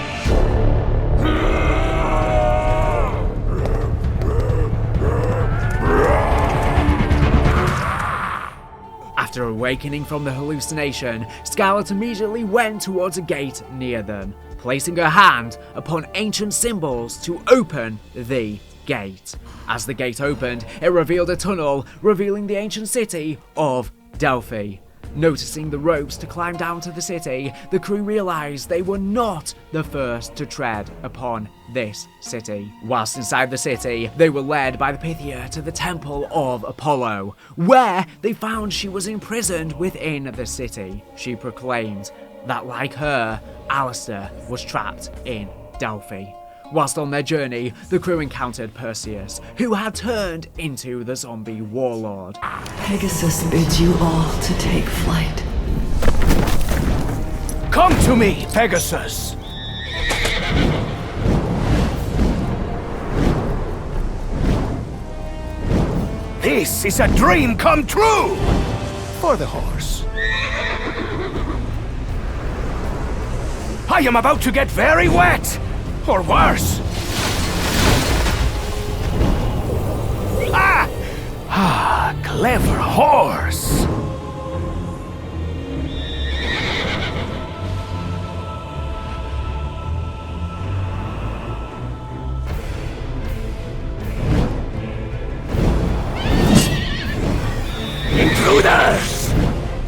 After awakening from the hallucination, Scarlet immediately went towards a gate near them, placing her hand upon ancient symbols to open the gate. As the gate opened, it revealed a tunnel, revealing the ancient city of Delphi. Noticing the ropes to climb down to the city, the crew realised they were not the first to tread upon this city. Whilst inside the city, they were led by the Pythia to the Temple of Apollo, where they found she was imprisoned within the city. She proclaimed that, like her, Alistair was trapped in Delphi. Whilst on their journey, the crew encountered Perseus, who had turned into the zombie warlord. Pegasus bids you all to take flight. Come to me, Pegasus! This is a dream come true! For the horse. I am about to get very wet! Or worse! Clever horse! Intruders!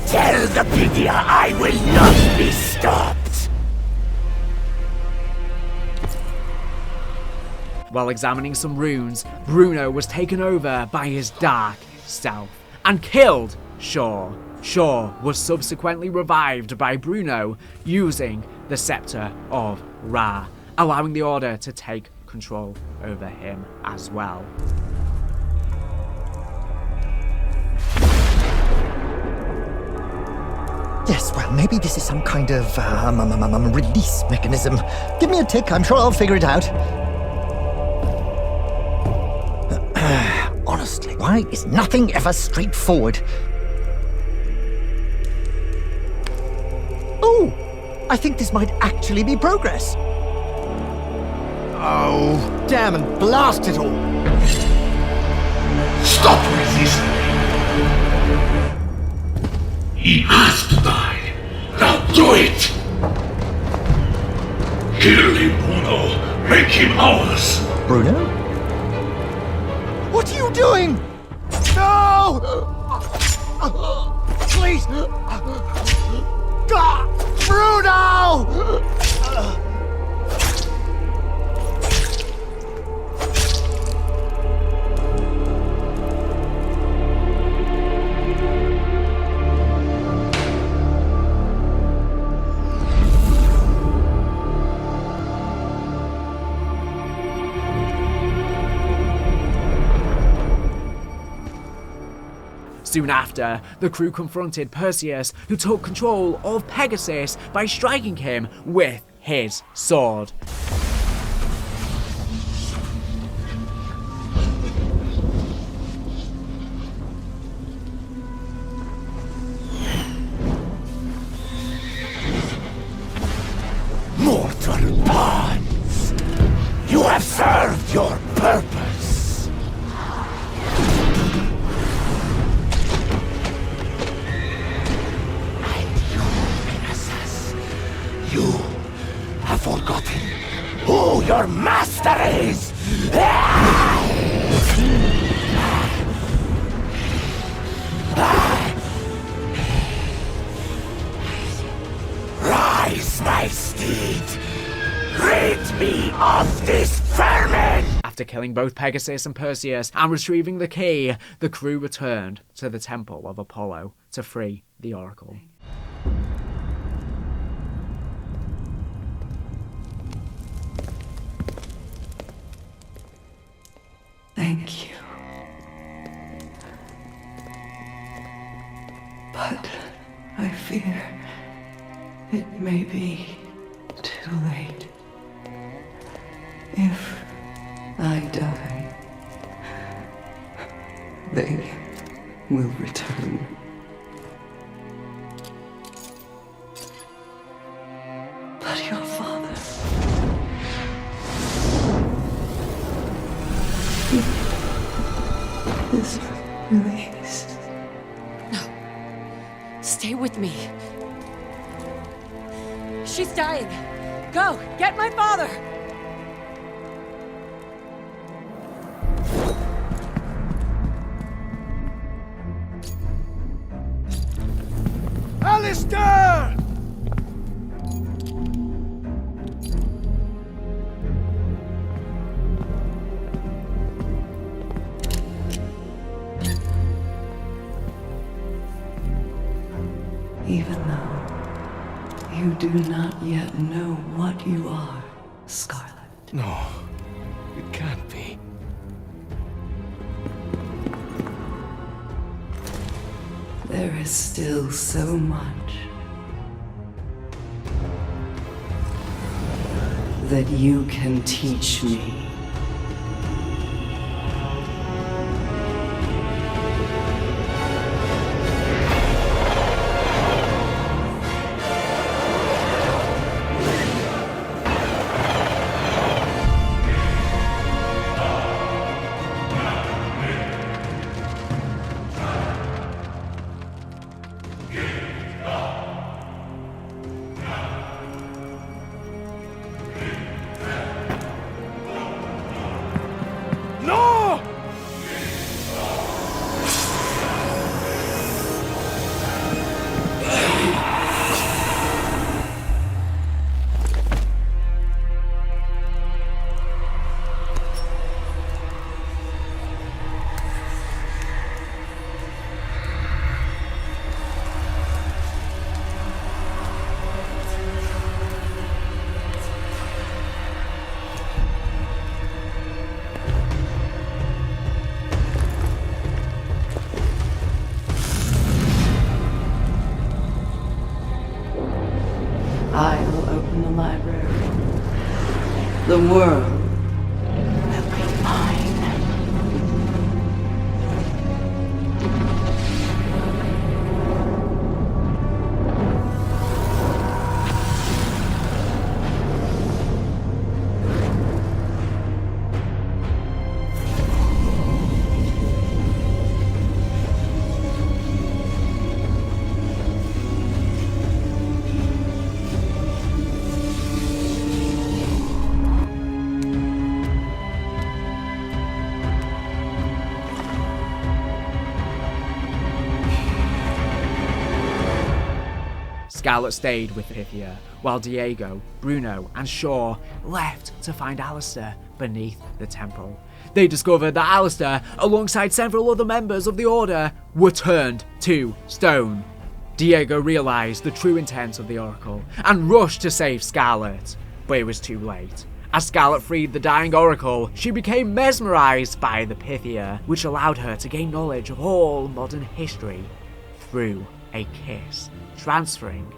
Tell the Pythia I will not be stopped! While examining some runes, Bruno was taken over by his dark self and killed Shaw. Shaw was subsequently revived by Bruno using the Scepter of Ra, allowing the Order to take control over him as well. Yes, well, maybe this is some kind of release mechanism. Give me a tick, I'm sure I'll figure it out. Honestly, why is nothing ever straightforward? Oh, I think this might actually be progress. Oh, damn and blast it all! Stop resisting! He has to die. Now do it! Kill him, Bruno. Make him ours. Bruno? What are you doing? No! Please! Bruno! Soon after, the crew confronted Perseus, who took control of Pegasus by striking him with his sword. Mortal pawns! You have served your purpose! And you, Pegasus, you have forgotten who your master is! Rise, my steed! Rid me of this vermin! After killing both Pegasus and Perseus and retrieving the key, the crew returned to the Temple of Apollo to free the Oracle. Thank you. But I fear it may be too late. If I die, they will return. But your father... he is released. No. Stay with me. She's dying. Go, get my father! Alistair! Even though you do not yet know what you are, Scarlet. No, it can't be. There is still so much that you can teach me. I will open the library. The world will be mine. Scarlet stayed with Pythia, while Diego, Bruno, and Shaw left to find Alistair beneath the temple. They discovered that Alistair, alongside several other members of the Order, were turned to stone. Diego realised the true intent of the Oracle and rushed to save Scarlet, but it was too late. As Scarlet freed the dying Oracle, she became mesmerized by the Pythia, which allowed her to gain knowledge of all modern history through a kiss, transferring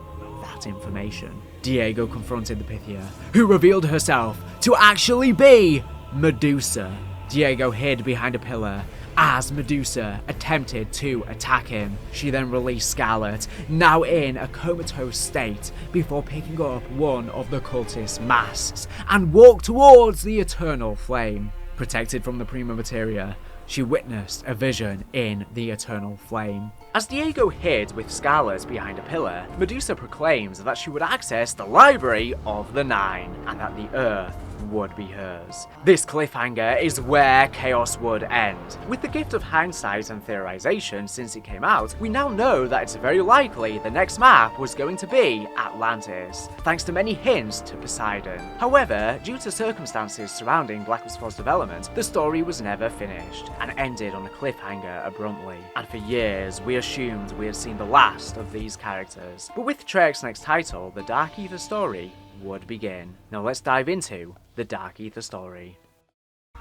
that information. Diego confronted the Pythia, who revealed herself to actually be Medusa. Diego hid behind a pillar as Medusa attempted to attack him. She then released Scarlet, now in a comatose state, before picking up one of the cultist masks and walked towards the Eternal Flame. Protected from the Prima Materia, she witnessed a vision in the Eternal Flame. As Diego hid with Scarlet behind a pillar, Medusa proclaims that she would access the Library of the Nine, and that the Earth would be hers. This cliffhanger is where Chaos would end. With the gift of hindsight and theorization since it came out, we now know that it's very likely the next map was going to be Atlantis, thanks to many hints to Poseidon. However, due to circumstances surrounding Black Ops 4's development, the story was never finished, and ended on a cliffhanger abruptly. And for years, we assumed we had seen the last of these characters. But with Treyarch's next title, the Dark Aether Story would begin. Now let's dive into the Dark Aether Story.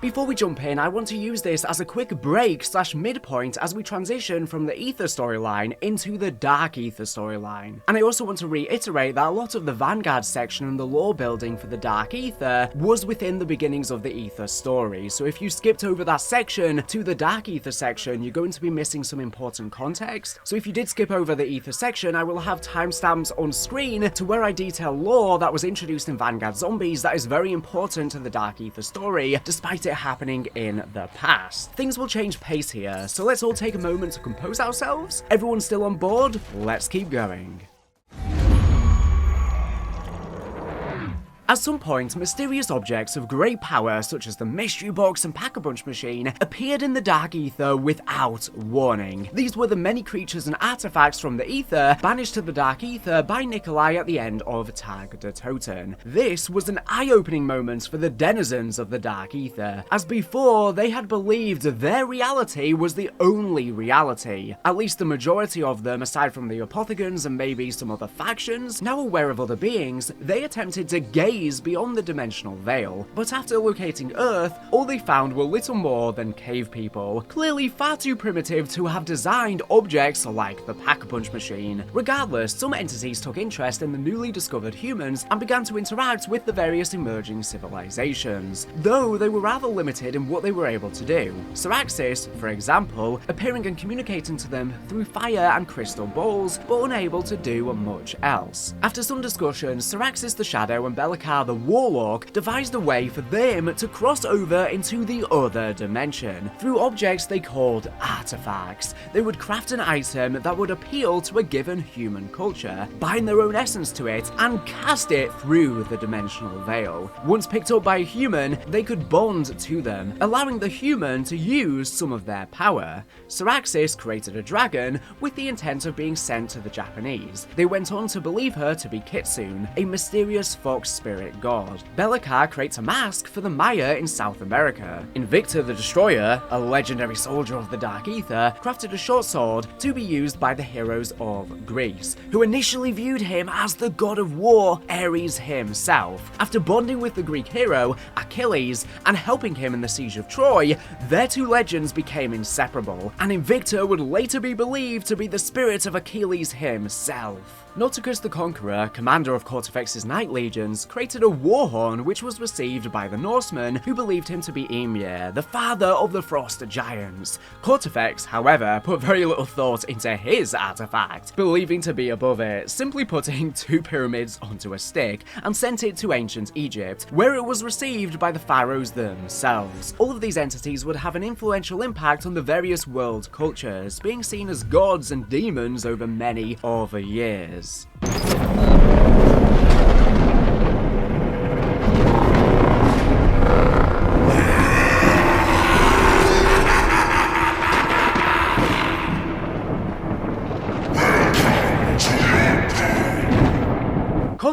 Before we jump in, I want to use this as a quick break / midpoint as we transition from the Aether storyline into the Dark Aether storyline. And I also want to reiterate that a lot of the Vanguard section and the lore building for the Dark Aether was within the beginnings of the Aether story, so if you skipped over that section to the Dark Aether section, you're going to be missing some important context. So if you did skip over the Aether section, I will have timestamps on screen to where I detail lore that was introduced in Vanguard Zombies that is very important to the Dark Aether story, despite it happening in the past. Things will change pace here, so let's all take a moment to compose ourselves. Everyone still on board? Let's keep going. At some point, mysterious objects of great power, such as the Mystery Box and Pack-a-Punch machine, appeared in the Dark Aether without warning. These were the many creatures and artifacts from the Aether banished to the Dark Aether by Nikolai at the end of Tag der Toten. This was an eye-opening moment for the denizens of the Dark Aether, as before they had believed their reality was the only reality. At least the majority of them, aside from the Apothegons and maybe some other factions, now aware of other beings, they attempted to gaze beyond the dimensional veil, but after locating Earth, all they found were little more than cave people, clearly far too primitive to have designed objects like the Pack-a-Punch machine. Regardless, some entities took interest in the newly discovered humans and began to interact with the various emerging civilizations, though they were rather limited in what they were able to do. Syraxis, for example, appearing and communicating to them through fire and crystal balls, but unable to do much else. After some discussion, Syraxis the Shadow and Belakar the Warlock devised a way for them to cross over into the other dimension. Through objects they called artifacts, they would craft an item that would appeal to a given human culture, bind their own essence to it, and cast it through the dimensional veil. Once picked up by a human, they could bond to them, allowing the human to use some of their power. Syraxis created a dragon with the intent of being sent to the Japanese. They went on to believe her to be Kitsune, a mysterious fox spirit god. Belakar creates a mask for the Maya in South America. Invicta the Destroyer, a legendary soldier of the Dark Aether, crafted a short sword to be used by the heroes of Greece, who initially viewed him as the god of war, Ares himself. After bonding with the Greek hero, Achilles, and helping him in the siege of Troy, their two legends became inseparable, and Invicta would later be believed to be the spirit of Achilles himself. Nauticus the Conqueror, commander of Cortifex's Night Legions, created a war horn which was received by the Norsemen, who believed him to be Ymir, the father of the Frost Giants. Cortifex, however, put very little thought into his artifact, believing to be above it, simply putting two pyramids onto a stick and sent it to ancient Egypt, where it was received by the pharaohs themselves. All of these entities would have an influential impact on the various world cultures, being seen as gods and demons over many of the years.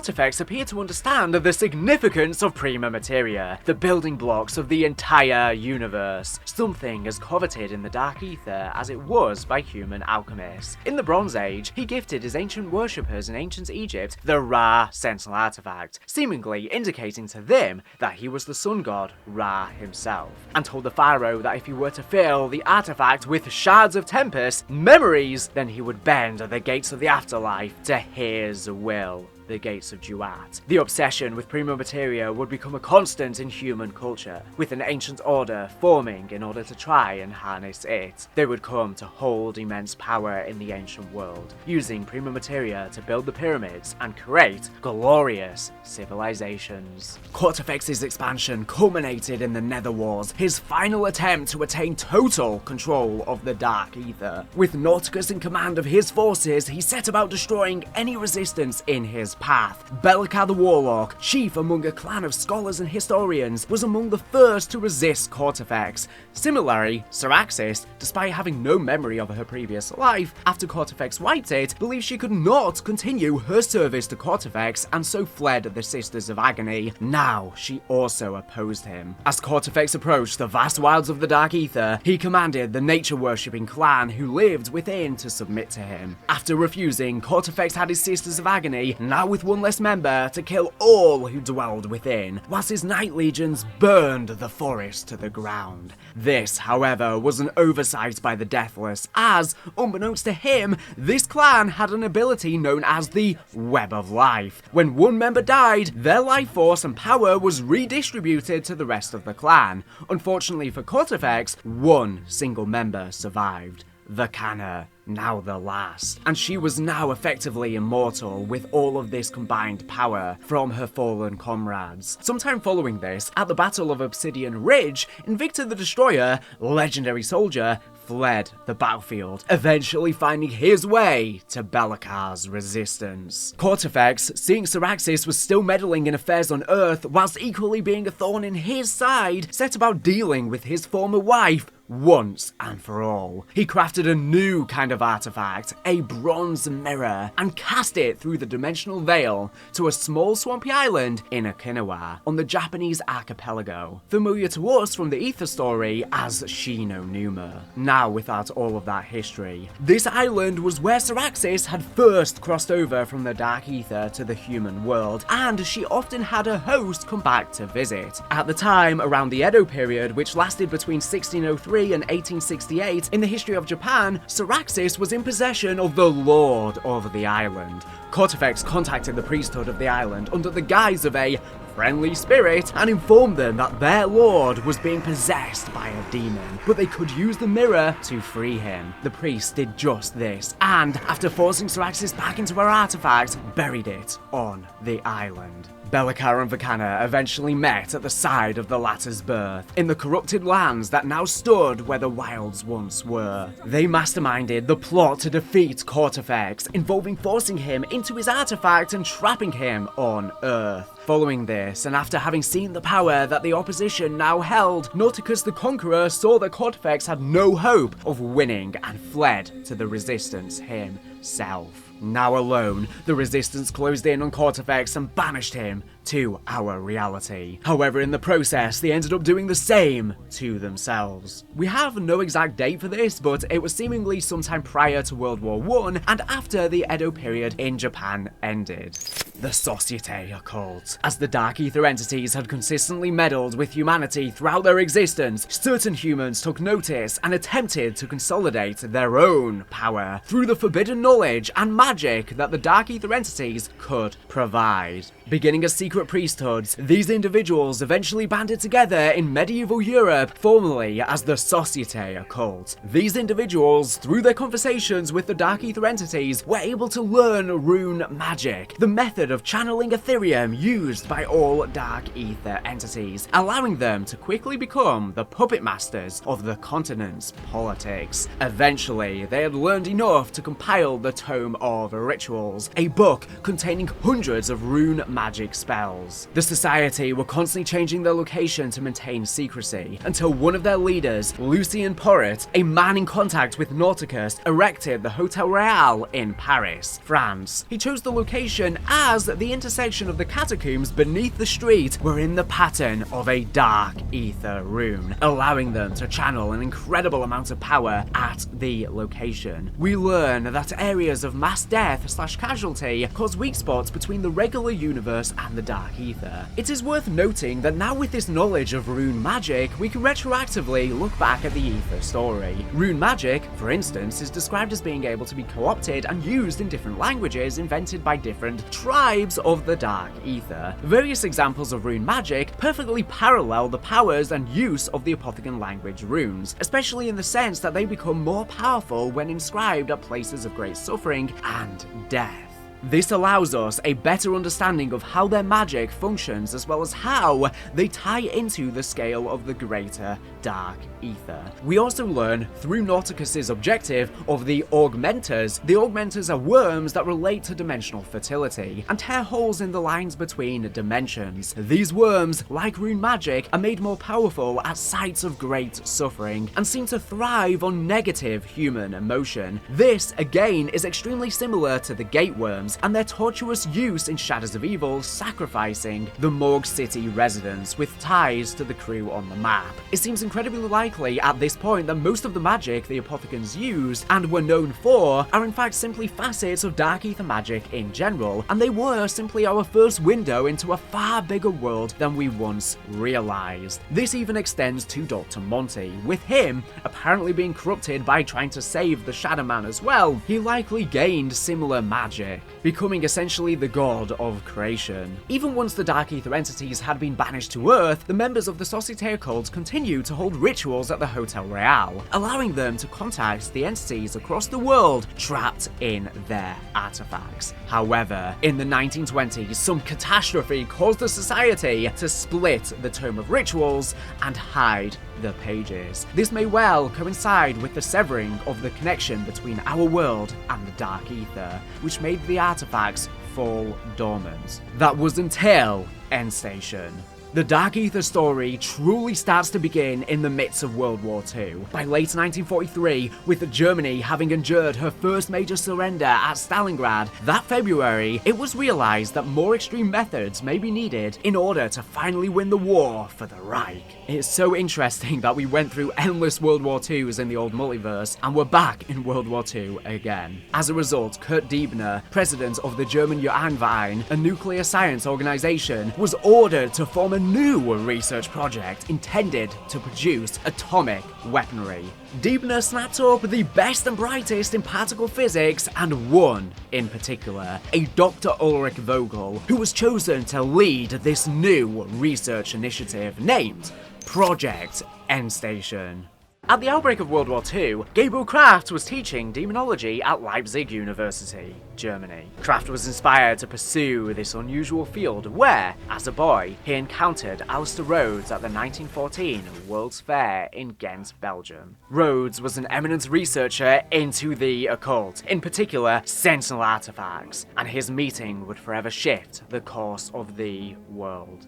Cortifex appeared to understand the significance of prima materia, the building blocks of the entire universe, something as coveted in the Dark Aether as it was by human alchemists. In the Bronze Age, he gifted his ancient worshippers in ancient Egypt the Ra Sentinel artifact, seemingly indicating to them that he was the sun god Ra himself, and told the pharaoh that if he were to fill the artifact with shards of Tempest, memories, then he would bend the gates of the afterlife to his will. The gates of Duat. The obsession with prima materia would become a constant in human culture, with an ancient order forming in order to try and harness it. They would come to hold immense power in the ancient world, using prima materia to build the pyramids and create glorious civilizations. Cortifex's expansion culminated in the Nether Wars, his final attempt to attain total control of the Dark Aether. With Nauticus in command of his forces, he set about destroying any resistance in his path. Belikar the Warlock, chief among a clan of scholars and historians, was among the first to resist Cortifex. Similarly, Syraxis, despite having no memory of her previous life, after Cortifex wiped it, believed she could not continue her service to Cortifex and so fled the Sisters of Agony. Now, she also opposed him. As Cortifex approached the vast wilds of the Dark Aether, he commanded the nature-worshipping clan who lived within to submit to him. After refusing, Cortifex had his Sisters of Agony, now with one less member, to kill all who dwelled within, whilst his Night Legions burned the forest to the ground. This, however, was an oversight by the Deathless, as, unbeknownst to him, this clan had an ability known as the Web of Life. When one member died, their life force and power was redistributed to the rest of the clan. Unfortunately for Cortifex, one single member survived. Vakana, now the last, and she was now effectively immortal with all of this combined power from her fallen comrades. Sometime following this, at the Battle of Obsidian Ridge, Invicta the Destroyer, legendary soldier, fled the battlefield, eventually finding his way to Belikar's resistance. Cortifex, seeing Syraxis was still meddling in affairs on Earth whilst equally being a thorn in his side, set about dealing with his former wife once and for all. He crafted a new kind of artifact, a bronze mirror, and cast it through the dimensional veil to a small swampy island in Okinawa on the Japanese archipelago, familiar to us from the Aether Story as Shi no Numa. Now, without all of that history, this island was where Syraxis had first crossed over from the Dark Aether to the human world, and she often had her host come back to visit. At the time, around the Edo period, which lasted between 1603 and 1868, in the history of Japan, Syraxis was in possession of the Lord of the island. Cortifex contacted the priesthood of the island under the guise of a friendly spirit and informed them that their lord was being possessed by a demon, but they could use the mirror to free him. The priest did just this, and after forcing Syraxis back into her artifact, buried it on the island. Belikar and Vakana eventually met at the side of the latter's birth, in the corrupted lands that now stood where the wilds once were. They masterminded the plot to defeat Cortifex, involving forcing him into his artifact and trapping him on Earth. Following this, and after having seen the power that the opposition now held, Nauticus the Conqueror saw that Cortifex had no hope of winning and fled to the Resistance himself. Now alone, the Resistance closed in on Cortifex and banished him to our reality. However, in the process, they ended up doing the same to themselves. We have no exact date for this, but it was seemingly sometime prior to World War I and after the Edo period in Japan ended. The Societe Occult. As the Dark Aether entities had consistently meddled with humanity throughout their existence, certain humans took notice and attempted to consolidate their own power through the forbidden knowledge and magic that the Dark Aether entities could provide. Beginning as secret priesthoods, these individuals eventually banded together in medieval Europe, formerly as the Societe Occult. These individuals, through their conversations with the Dark Aether entities, were able to learn rune magic, the method of channeling Ethereum used by all Dark Aether entities, allowing them to quickly become the puppet masters of the continent's politics. Eventually, they had learned enough to compile the Tome of Rituals, a book containing hundreds of rune magic spells. The Society were constantly changing their location to maintain secrecy, until one of their leaders, Lucien Porret, a man in contact with Nauticus, erected the Hotel Royal in Paris, France. He chose the location as as the intersection of the catacombs beneath the street were in the pattern of a Dark Aether rune, allowing them to channel an incredible amount of power at the location. We learn that areas of mass death/casualty cause weak spots between the regular universe and the Dark Aether. It is worth noting that now with this knowledge of rune magic, we can retroactively look back at the Aether story. Rune magic, for instance, is described as being able to be co-opted and used in different languages invented by different tribes of the Dark Aether. Various examples of rune magic perfectly parallel the powers and use of the Apothecan language runes, especially in the sense that they become more powerful when inscribed at places of great suffering and death. This allows us a better understanding of how their magic functions as well as how they tie into the scale of the greater Dark Aether. We also learn through Nauticus's objective of the Augmenters. The Augmenters are worms that relate to dimensional fertility and tear holes in the lines between dimensions. These worms, like rune magic, are made more powerful at sites of great suffering and seem to thrive on negative human emotion. This, again, is extremely similar to the Gate Worms and their tortuous use in Shadows of Evil, sacrificing the Morgue City residents with ties to the crew on the map. It seems incredibly likely at this point that most of the magic the Apothecans used and were known for are in fact simply facets of Dark Aether magic in general, and they were simply our first window into a far bigger world than we once realized. This even extends to Dr. Monty, with him apparently being corrupted by trying to save the Shadow Man as well. He likely gained similar magic, becoming essentially the god of creation. Even once the Dark Aether entities had been banished to Earth, the members of the Société Occult continued to hold rituals at the Hotel Royale, allowing them to contact the entities across the world trapped in their artifacts. However, in the 1920s, some catastrophe caused the Society to split the Tome of Rituals and hide the pages. This may well coincide with the severing of the connection between our world and the Dark Aether, which made the artifacts fall dormant. That was until End Station. The Dark Aether story truly starts to begin in the midst of World War II. By late 1943, with Germany having endured her first major surrender at Stalingrad, that February, it was realized that more extreme methods may be needed in order to finally win the war for the Reich. It's so interesting that we went through endless World War IIs in the old Multiverse, and we're back in World War II again. As a result, Kurt Diebner, president of the German Jahrenverein, a nuclear science organization, was ordered to form a new research project intended to produce atomic weaponry. Diebner snapped up the best and brightest in particle physics, and one in particular, a Dr. Ulrich Vogel, who was chosen to lead this new research initiative named Project End Station. At the outbreak of World War II, Gabriel Kraft was teaching demonology at Leipzig University, Germany. Kraft was inspired to pursue this unusual field where, as a boy, he encountered Alistair Rhodes at the 1914 World's Fair in Ghent, Belgium. Rhodes was an eminent researcher into the occult, in particular sentinel artifacts, and his meeting would forever shift the course of the world.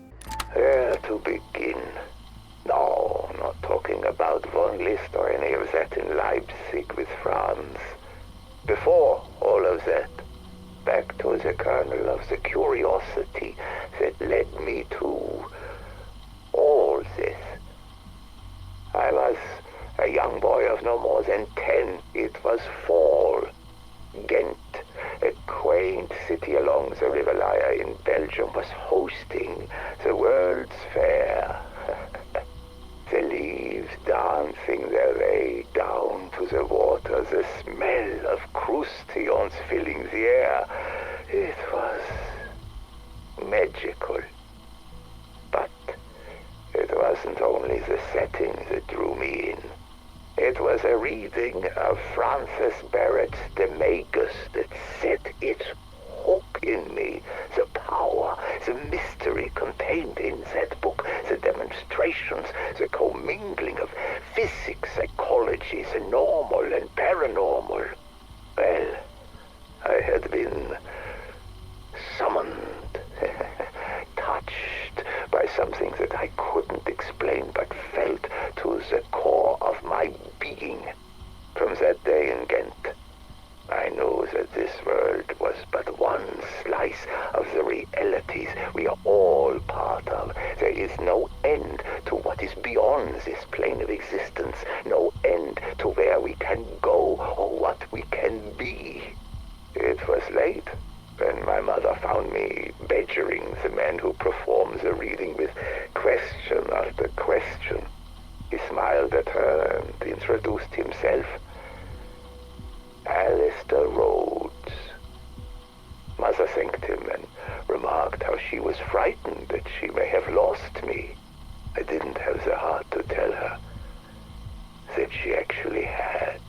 Where to begin? No, not talking about von Liszt or any of that in Leipzig with Franz. Before all of that, back to the kernel of the curiosity that led me to all this. I was a young boy of no more than 10. It was fall. Ghent, a quaint city along the River Lyer in Belgium, was hosting the World's Fair. The leaves dancing their way down to the water, the smell of crustaceans filling the air. It was magical. But it wasn't only the setting that drew me in. It was a reading of Francis Barrett's De Magus that set its hook in me. The power, the mystery contained in that book, the demonstrations, the commingling of physics, psychology, the normal and paranormal. Well, I had been summoned, touched by something that I couldn't explain but felt to the core of my being. From that day in Ghent, I I knew that this world was but one slice of the realities we are all part of. There is no end to what is beyond this plane of existence, no end to where we can go or what we can be. It was late when my mother found me badgering the man who performs the reading with question after question. He smiled at her and introduced himself. Alistair Rhodes. Mother thanked him and remarked how she was frightened that she may have lost me. I didn't have the heart to tell her that she actually had.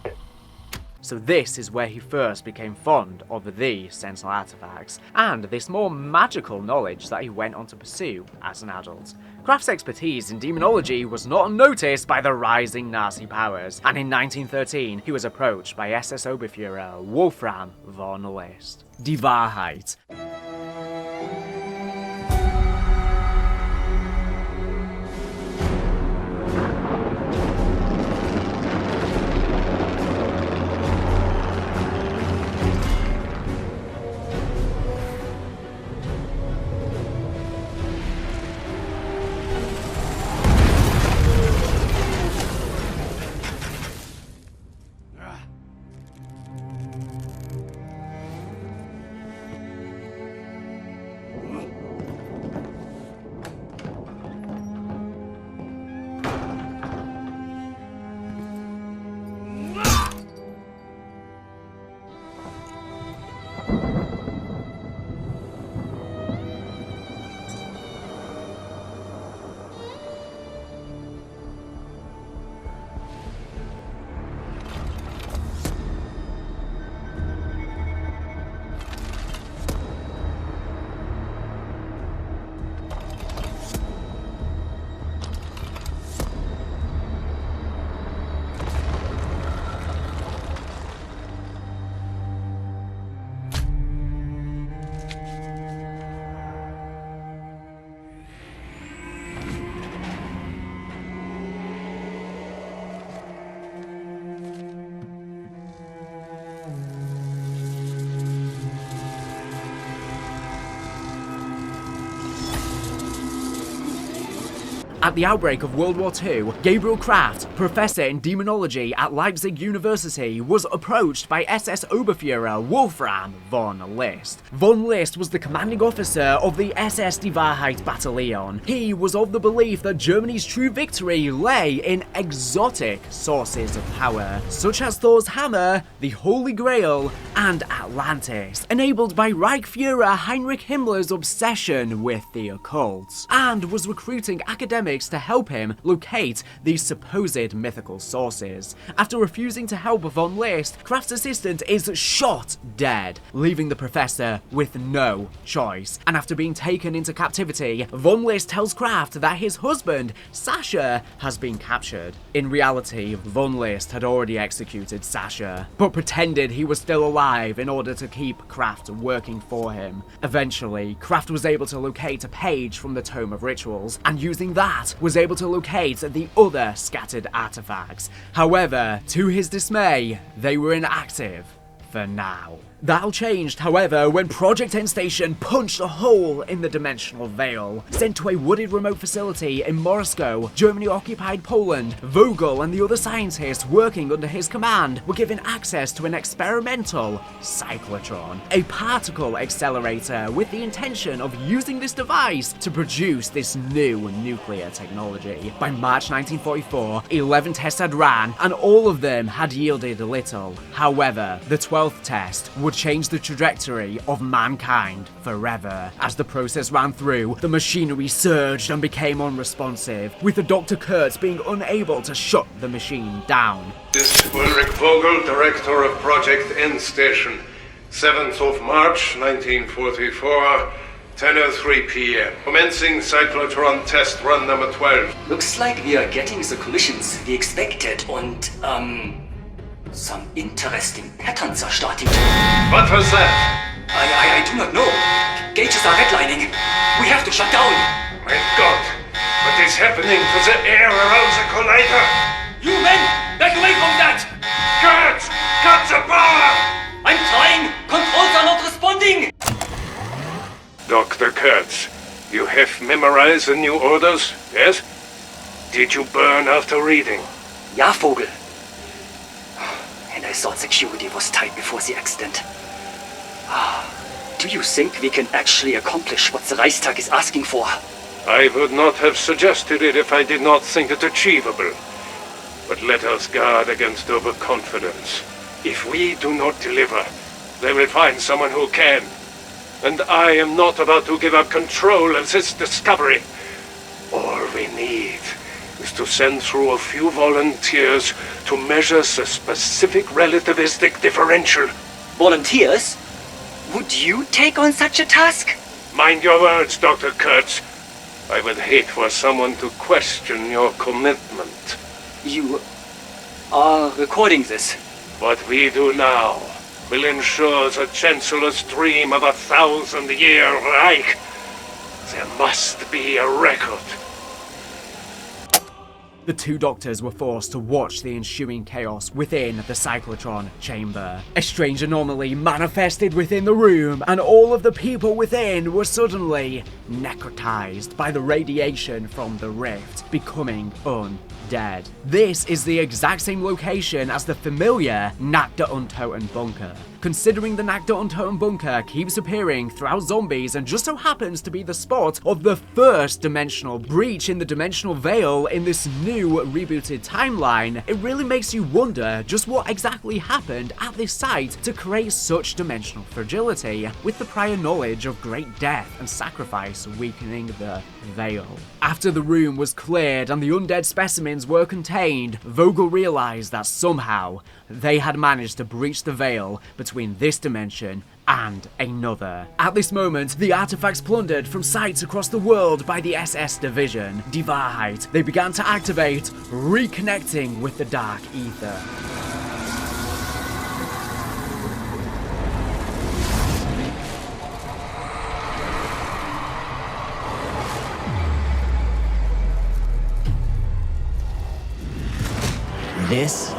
So this is where he first became fond of the Sentinel artifacts, and this more magical knowledge that he went on to pursue as an adult. Kraft's expertise in demonology was not unnoticed by the rising Nazi powers, and in 1913 he was approached by SS Oberfuhrer Wolfram von List. Die Wahrheit. At the outbreak of World War II, Gabriel Kraft, professor in demonology at Leipzig University, was approached by SS Oberfuhrer Wolfram von List. Von List was the commanding officer of the SS Die Wahrheit Battalion. He was of the belief that Germany's true victory lay in exotic sources of power, such as Thor's hammer, the Holy Grail, and Atlantis, enabled by Reichsfuhrer Heinrich Himmler's obsession with the occult, and was recruiting academics to help him locate these supposed mythical sources. After refusing to help von List, Kraft's assistant is shot dead, leaving the professor with no choice. And after being taken into captivity, von List tells Kraft that his husband, Sasha, has been captured. In reality, von List had already executed Sasha, but pretended he was still alive in order to keep Kraft working for him. Eventually, Kraft was able to locate a page from the Tome of Rituals, and using that, was able to locate the other scattered artifacts. However, to his dismay, they were inactive for now. That all changed, however, when Project N Station punched a hole in the dimensional veil. Sent to a wooded remote facility in Moskow, Germany-occupied Poland, Vogel and the other scientists working under his command were given access to an experimental cyclotron, a particle accelerator with the intention of using this device to produce this new nuclear technology. By March 1944, 11 tests had ran, and all of them had yielded little. However, the 12th test would change the trajectory of mankind forever. As the process ran through, the machinery surged and became unresponsive, with the Dr. Kurtz being unable to shut the machine down. This is Ulrich Vogel, Director of Project N Station. 7th of March, 1944, 10:03 p.m. Commencing cyclotron test run number 12. Looks like we are getting the collisions we expected and, some interesting patterns are starting to... What was that? I do not know. Gauges are redlining. We have to shut down. My God! What is happening to the air around the collider? You men! Back away from that! Kurt! Cut the power! I'm trying! memorize the new orders, yes? Did you burn after reading? Ja, Vogel. And I thought security was tight before the accident. Do you think we can actually accomplish what the Reichstag is asking for? I would not have suggested it if I did not think it achievable. But let us guard against overconfidence. If we do not deliver, they will find someone who can. And I am not about to give up control of this discovery. All we need is to send through a few volunteers to measure the specific relativistic differential. Volunteers? Would you take on such a task? Mind your words, Dr. Kurtz. I would hate for someone to question your commitment. You are recording this. What we do now will ensure the Chancellor's dream of 1,000-year Reich. There must be a record. The two doctors were forced to watch the ensuing chaos within the cyclotron chamber. A strange anomaly manifested within the room, and all of the people within were suddenly necrotized by the radiation from the rift, becoming undead. This is the exact same location as the familiar Nacht der Untoten bunker. Considering the Nacht der Untoten bunker keeps appearing throughout Zombies and just so happens to be the spot of the first dimensional breach in the dimensional veil in this new rebooted timeline, it really makes you wonder just what exactly happened at this site to create such dimensional fragility, with the prior knowledge of great death and sacrifice weakening the veil. After the room was cleared and the undead specimens were contained, Vogel realized that somehow they had managed to breach the veil between this dimension and another. At this moment, the artifacts plundered from sites across the world by the SS division, Die Wahrheit, they began to activate, reconnecting with the Dark Aether. This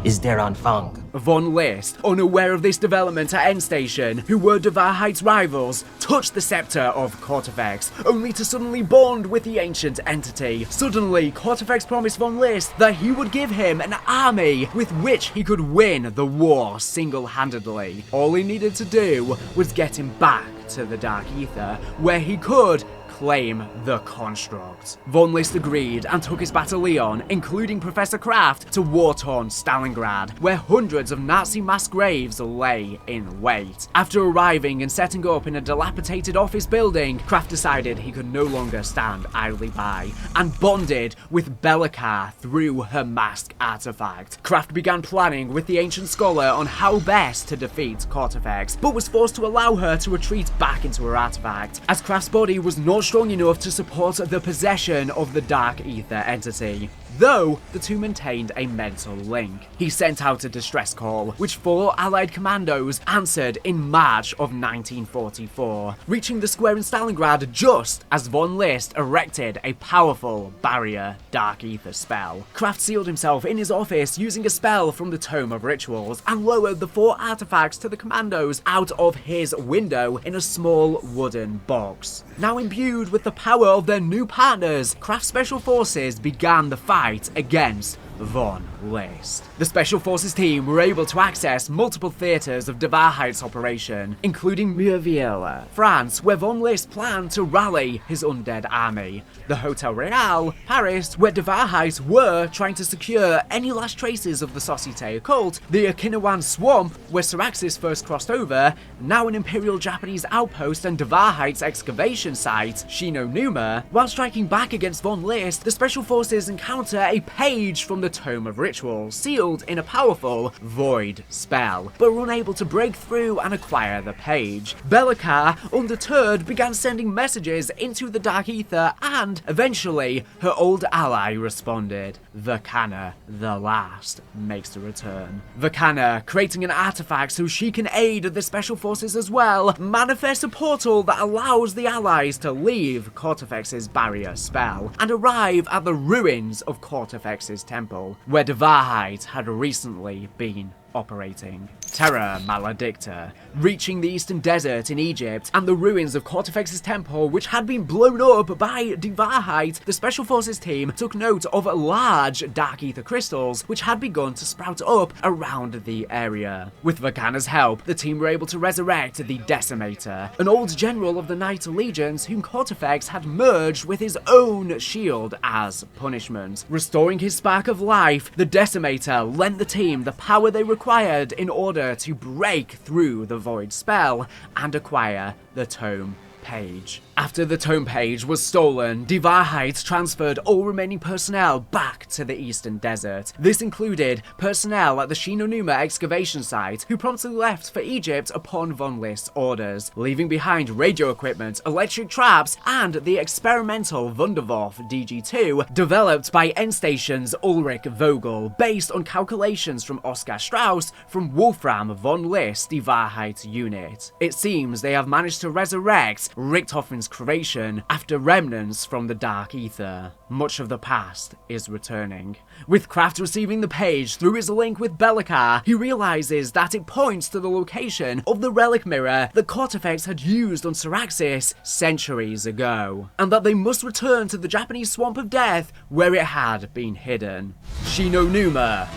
is der Anfang. Von List, unaware of this development at Endstation, who were Die Wahrheit's rivals, touched the scepter of Kortifex, only to suddenly bond with the ancient entity. Suddenly, Kortifex promised Von List that he would give him an army with which he could win the war single-handedly. All he needed to do was get him back to the Dark Aether, where he could claim the construct. Von List agreed and took his battalion, including Professor Kraft, to war-torn Stalingrad, where hundreds of Nazi mass graves lay in wait. After arriving and setting up in a dilapidated office building, Kraft decided he could no longer stand idly by, and bonded with Bellicar through her mask artifact. Kraft began planning with the ancient scholar on how best to defeat Kortifex, but was forced to allow her to retreat back into her artifact, as Kraft's body was not strong enough to support the possession of the Dark Aether entity, though the two maintained a mental link. He sent out a distress call, which 4 Allied commandos answered in March of 1944, reaching the square in Stalingrad just as Von List erected a powerful barrier Dark Aether spell. Kraft sealed himself in his office using a spell from the Tome of Rituals and lowered the 4 artifacts to the commandos out of his window in a small wooden box. Now imbued with the power of their new partners, Kraft's Special Forces began the fight against Von List. The Special Forces team were able to access multiple theaters of Die Wahrheit's operation, including Meurvielle, France, where Von List planned to rally his undead army, the Hotel Royal, Paris, where Die Wahrheit were trying to secure any last traces of the Societe Occult, the Okinawan Swamp, where Syraxis first crossed over, now an Imperial Japanese outpost and Die Wahrheit's excavation site, Shinonuma. While striking back against Von List, the Special Forces encounter a page from the Tome of Ritual, sealed in a powerful Void spell, but were unable to break through and acquire the page. Bellicar, undeterred, began sending messages into the Dark Aether, and eventually her old ally responded. Vakana, the last, makes a return. Vakana, creating an artifact so she can aid the Special Forces as well, manifests a portal that allows the allies to leave Kortifex's barrier spell and arrive at the ruins of Kortifex's temple, where Die Wahrheit had recently been operating. Terra Maledicta. Reaching the Eastern Desert in Egypt and the ruins of Cortifex's temple, which had been blown up by Devarhite, the Special Forces team took note of large Dark Aether crystals which had begun to sprout up around the area. With Vakana's help, the team were able to resurrect the Decimator, an old general of the Night Legions whom Cortifex had merged with his own shield as punishment. Restoring his spark of life, the Decimator lent the team the power they required in order to break through the Void spell and acquire the Tome Page. After the Tome Page was stolen, Devarhite transferred all remaining personnel back to the Eastern Desert. This included personnel at the Shinonuma excavation site, who promptly left for Egypt upon Von List's orders, leaving behind radio equipment, electric traps, and the experimental Wunderwaffe DG-2 developed by Endstation's Ulrich Vogel, based on calculations from Oskar Strauss from Wolfram von List's Devarhite unit. It seems they have managed to resurrect Richthofen's creation after remnants from the Dark Aether. Much of the past is returning. With Kraft receiving the page through his link with Belikar, he realizes that it points to the location of the relic mirror that Cortifex had used on Syraxis centuries ago, and that they must return to the Japanese Swamp of Death where it had been hidden. Shinonuma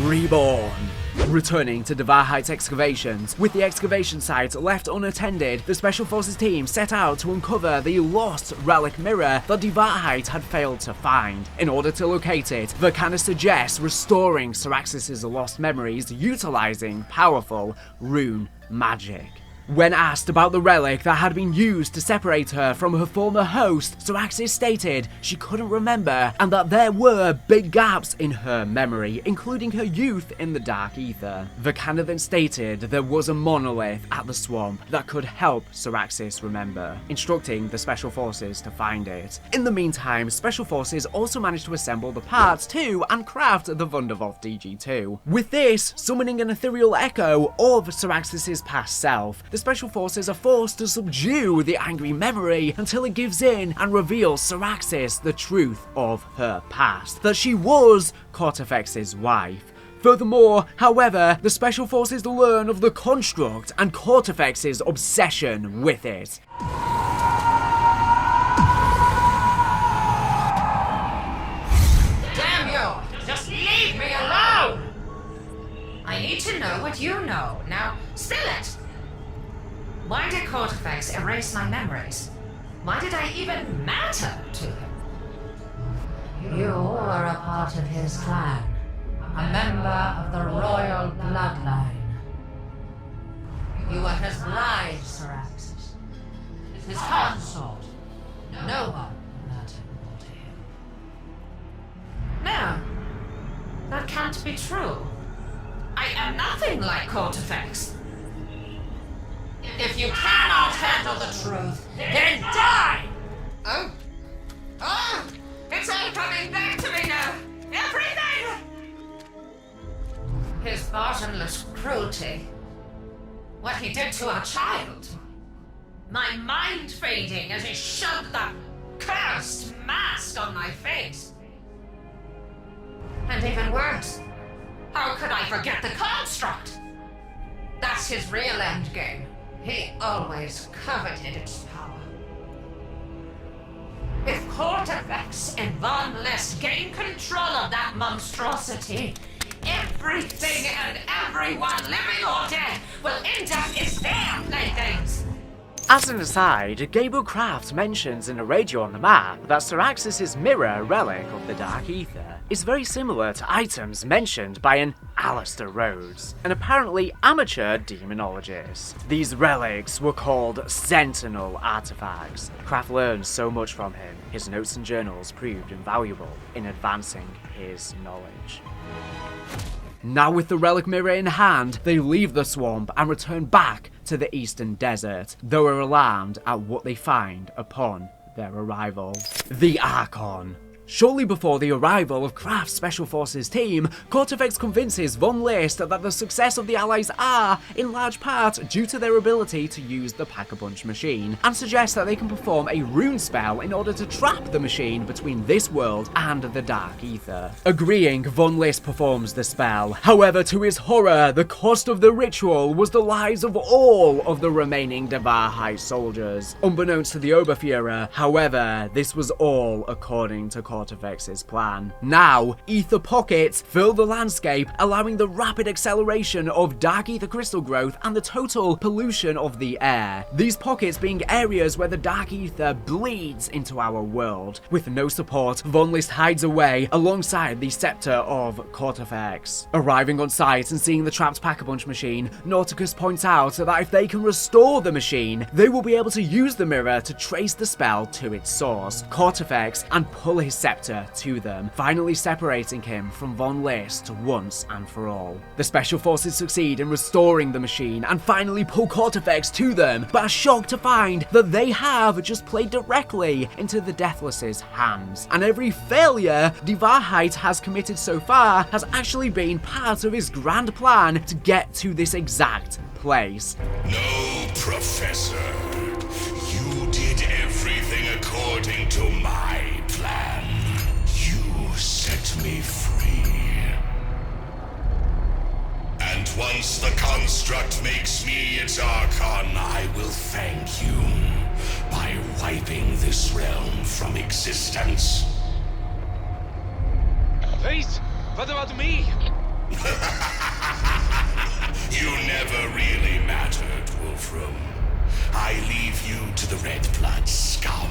Reborn. Returning to Devarhite's excavations, with the excavation site left unattended, the Special Forces team set out to uncover the lost relic mirror that Devarhite had failed to find. In order to locate it, Vakana suggests restoring Syraxis' lost memories utilizing powerful rune magic. When asked about the relic that had been used to separate her from her former host, Syraxis stated she couldn't remember and that there were big gaps in her memory, including her youth in the Dark Aether. Vakana then stated there was a monolith at the swamp that could help Syraxis remember, instructing the Special Forces to find it. In the meantime, Special Forces also managed to assemble the parts to and craft the Wunderwaffe DG-2. With this, summoning an ethereal echo of Syraxis' past self, the Special Forces are forced to subdue the angry memory until it gives in and reveals Syraxis the truth of her past, that she was Cortifex's wife. Furthermore, however, the Special Forces learn of the construct and Cortifex's obsession with it. Damn you! Just leave me alone! I need to know what you know. Now, spill it! Why did Cortifex erase my memories? Why did I even matter to him? You are a part of his clan, a member of the royal bloodline. You were his bride, Syraxis, his consort. No one mattered more to him. No, that can't be true. I am nothing like Cortifex. If you cannot handle the truth, then die! Oh! Oh! It's all coming back to me now! Everything! His bottomless cruelty. What he did to our child. My mind fading as he shoved that cursed mask on my face. And even worse, how could I forget the construct? That's his real endgame. He always coveted its power. If Cortifex and Von List gain control of that monstrosity, everything and everyone, living or dead, will end up as their playthings. As an aside, Gabriel Kraft mentions in a radio on the map that Syraxis' mirror relic of the Dark Aether is very similar to items mentioned by an Alistair Rhodes, an apparently amateur demonologist. These relics were called Sentinel artifacts. Kraft learned so much from him, his notes and journals proved invaluable in advancing his knowledge. Now with the relic mirror in hand, they leave the swamp and return back to the Eastern Desert, though are alarmed at what they find upon their arrival. The Archon. Shortly before the arrival of Kraft's Special Forces team, Kortifex convinces Von List that the success of the Allies are, in large part, due to their ability to use the Pack-a-Punch machine, and suggests that they can perform a rune spell in order to trap the machine between this world and the Dark Aether. Agreeing, Von List performs the spell. However, to his horror, the cost of the ritual was the lives of all of the remaining Devarhai soldiers. Unbeknownst to the Oberfuhrer, however, this was all according to Kortifex's plan. Now, ether pockets fill the landscape, allowing the rapid acceleration of Dark Aether crystal growth and the total pollution of the air. These pockets being areas where the Dark Aether bleeds into our world. With no support, Von List hides away alongside the scepter of Kortifex. Arriving on site and seeing the trapped Pack-a-Punch machine, Nauticus points out that if they can restore the machine, they will be able to use the mirror to trace the spell to its source, Kortifex, and pull his scepter to them, finally separating him from Von List once and for all. The Special Forces succeed in restoring the machine and finally pull Kortifex to them, but are shocked to find that they have just played directly into the Deathless's hands, and every failure Devarhite has committed so far has actually been part of his grand plan to get to this exact place. No, Professor. You did everything according to my plan. You set me free. And once the construct makes me its Archon, I will thank you by wiping this realm from existence. Wait! What about me? You never really mattered, Wolfram. I leave you to the Red Blood scum.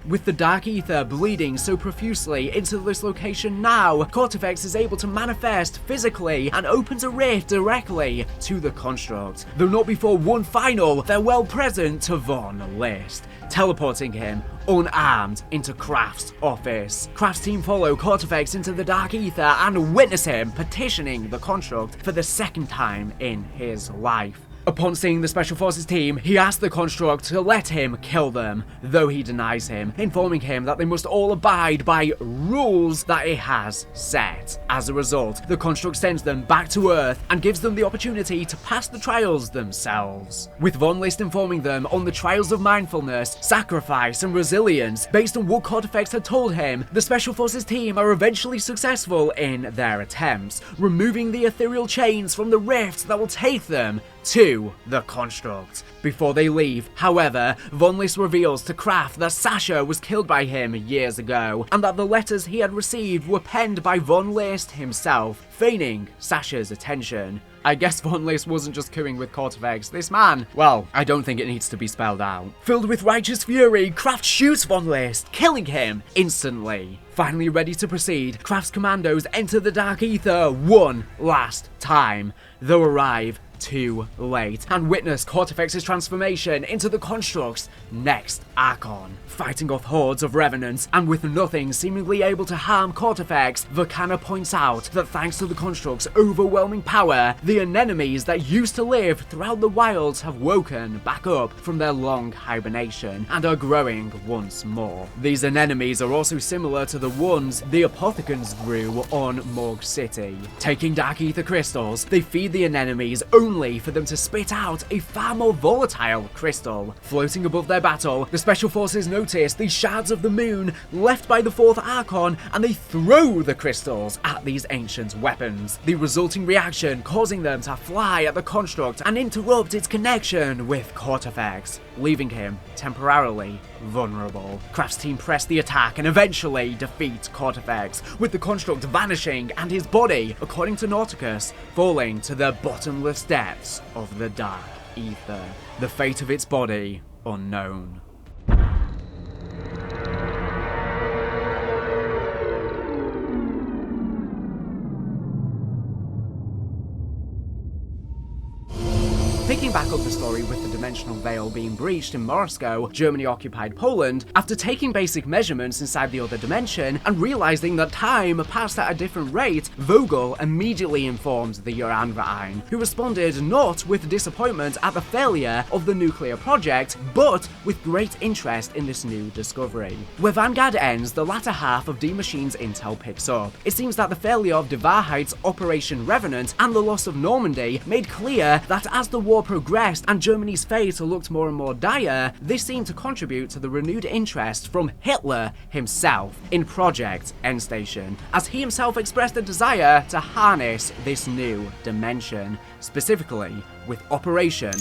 With the Dark Aether bleeding so profusely into this location now, Kortifex is able to manifest physically and opens a rift directly to the construct, though not before one final farewell present to Von List, teleporting him unarmed into Kraft's office. Kraft's team follow Kortifex into the Dark Aether and witness him petitioning the construct for the second time in his life. Upon seeing the Special Forces team, he asks the construct to let him kill them, though he denies him, informing him that they must all abide by rules that it has set. As a result, the construct sends them back to Earth and gives them the opportunity to pass the trials themselves, with Von List informing them on the trials of mindfulness, sacrifice, and resilience. Based on what Kortifex had told him, the Special Forces team are eventually successful in their attempts, removing the ethereal chains from the rifts that will take them to the construct. Before they leave, however, Von List reveals to Kraft that Sasha was killed by him years ago, and that the letters he had received were penned by Von List himself, feigning Sasha's attention. I guess Von List wasn't just cooing with Kortifex. This man, well, I don't think it needs to be spelled out. Filled with righteous fury, Kraft shoots Von List, killing him instantly. Finally ready to proceed, Kraft's commandos enter the Dark Aether one last time, though arrive too late, and witness Kortifex's transformation into the construct's next Archon. Fighting off hordes of revenants, and with nothing seemingly able to harm Kortifex, Vakana points out that thanks to the construct's overwhelming power, the anemones that used to live throughout the wilds have woken back up from their long hibernation and are growing once more. These anemones are also similar to the ones the Apothecans grew on Morgue City. Taking Dark Aether crystals, they feed the anemones only for them to spit out a far more volatile crystal. Floating above their battle, the Special Forces notice the shards of the moon left by the fourth Archon, and they throw the crystals at these ancient weapons, the resulting reaction causing them to fly at the construct and interrupt its connection with Kortifex, leaving him temporarily vulnerable. Kraft's team press the attack and eventually defeat Kortifex, with the construct vanishing and his body, according to Nauticus, falling to the bottomless depths of the Dark Aether. The fate of its body unknown. Picking back up the story with the dimensional veil being breached in Moscow, Germany-occupied Poland, after taking basic measurements inside the other dimension and realizing that time passed at a different rate, Vogel immediately informed the Uranverein, who responded not with disappointment at the failure of the nuclear project, but with great interest in this new discovery. Where Vanguard ends, the latter half of D Machine's intel picks up. It seems that the failure of De Waarheid's Operation Revenant and the loss of Normandy made clear that as the war progressed and Germany's fate looked more and more dire, this seemed to contribute to the renewed interest from Hitler himself in Project Endstation, as he himself expressed a desire to harness this new dimension, specifically with Operation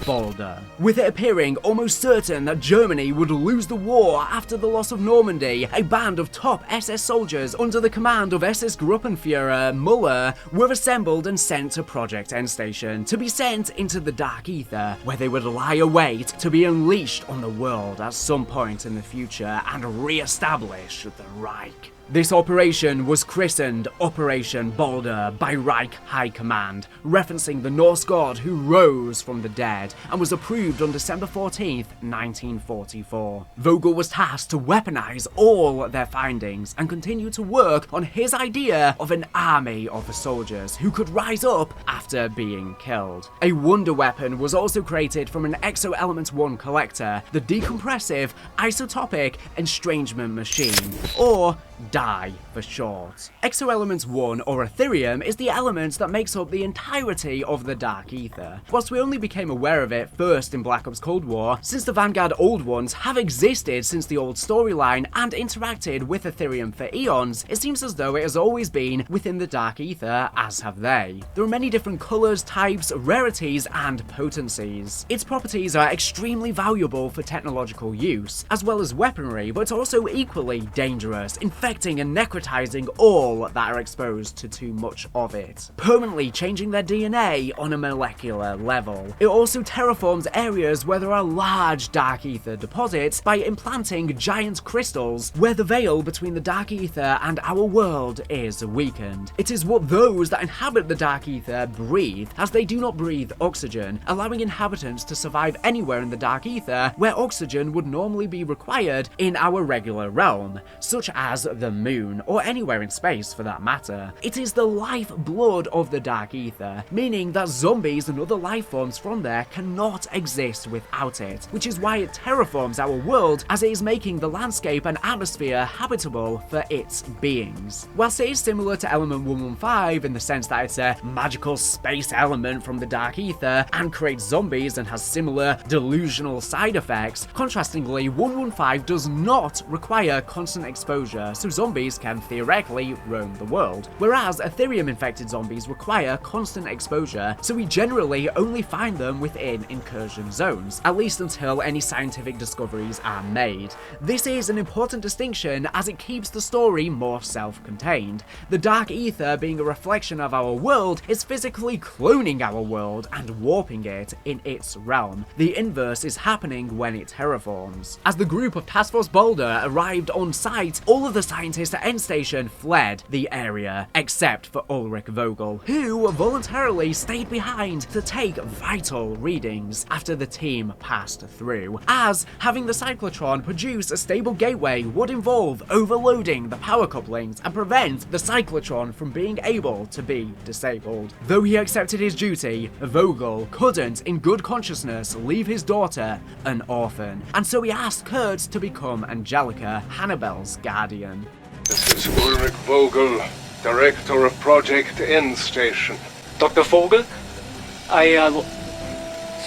Boulder. With it appearing almost certain that Germany would lose the war after the loss of Normandy, a band of top SS soldiers under the command of SS Gruppenführer Müller were assembled and sent to Project Endstation to be sent into the Dark Aether, where they would lie await to be unleashed on the world at some point in the future and re-establish the Reich. This operation was christened Operation Boulder by Reich High Command, referencing the Norse god who rose from the dead, and was approved on December 14th, 1944. Vogel was tasked to weaponize all their findings and continue to work on his idea of an army of soldiers who could rise up after being killed. A wonder weapon was also created from an Exo-Element 1 collector, the decompressive isotopic estrangement machine, or DIE for short. Exo-Element 1, or Ethereum, is the element that makes up the entirety of the Dark Aether. Whilst we only became aware of it first in Black Ops Cold War, since the Vanguard old ones have existed since the old storyline and interacted with Ethereum for eons, it seems as though it has always been within the Dark Aether, as have they. There are many different colours, types, rarities, and potencies. Its properties are extremely valuable for technological use, as well as weaponry, but also equally dangerous, infecting and necrotizing all that are exposed to too much of it, permanently changing their DNA on a molecular level. It also terraforms areas where there are large Dark Aether deposits by implanting giant crystals where the veil between the Dark Aether and our world is weakened. It is what those that inhabit the Dark Aether breathe, as they do not breathe oxygen, allowing inhabitants to survive anywhere in the Dark Aether where oxygen would normally be required in our regular realm, such as the moon, or anywhere in space for that matter. It is the lifeblood of the Dark Aether, meaning that zombies and other life forms from there cannot exist without it, which is why it terraforms our world, as it is making the landscape and atmosphere habitable for its beings. Whilst it is similar to Element 115 in the sense that it's a magical space element from the Dark Aether and creates zombies and has similar delusional side effects, contrastingly 115 does not require constant exposure, so zombies can theoretically roam the world, whereas Ethereum-infected zombies require constant exposure, so we generally only find them within incursion zones, at least until any scientific discoveries are made. This is an important distinction as it keeps the story more self-contained. The Dark Aether, being a reflection of our world, is physically cloning our world and warping it in its realm. The inverse is happening when it terraforms. As the group of Task Force Boulder arrived on site, all of the scientists at Endstation fled the area, except for Ulrich Vogel, who voluntarily stayed behind to take vital readings after the team passed through, as having the cyclotron produce a stable gateway would involve overloading the power couplings and prevent the cyclotron from being able to be disabled. Though he accepted his duty, Vogel couldn't in good consciousness leave his daughter an orphan, and so he asked Kurt to become Angelica, Hannibal's guardian. This is Ulrich Vogel, Director of Project Endstation. Dr. Vogel?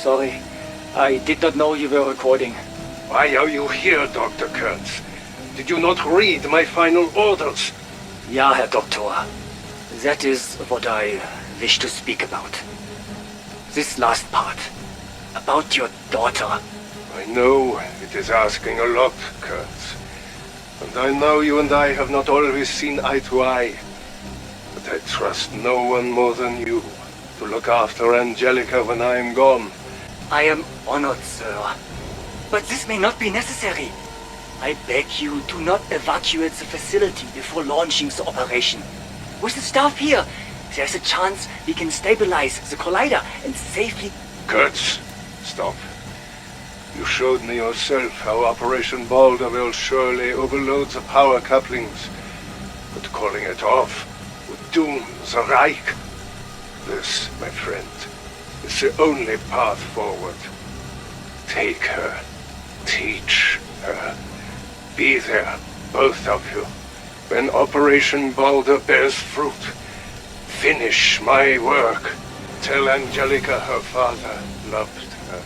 Sorry. I did not know you were recording. Why are you here, Dr. Kurtz? Did you not read my final orders? Ja, Herr Doktor. That is what I wish to speak about. This last part. About your daughter. I know it is asking a lot, Kurtz. And I know you and I have not always seen eye to eye. But I trust no one more than you to look after Angelica when I am gone. I am honored, sir. But this may not be necessary. I beg you, do not evacuate the facility before launching the operation. With the staff here, there's a chance we can stabilize the collider and safely Kurtz, stop. You showed me yourself how Operation Balder will surely overload the power couplings, but calling it off would doom the Reich. This, my friend, is the only path forward. Take her. Teach her. Be there, both of you. When Operation Balder bears fruit, finish my work. Tell Angelica her father loved her.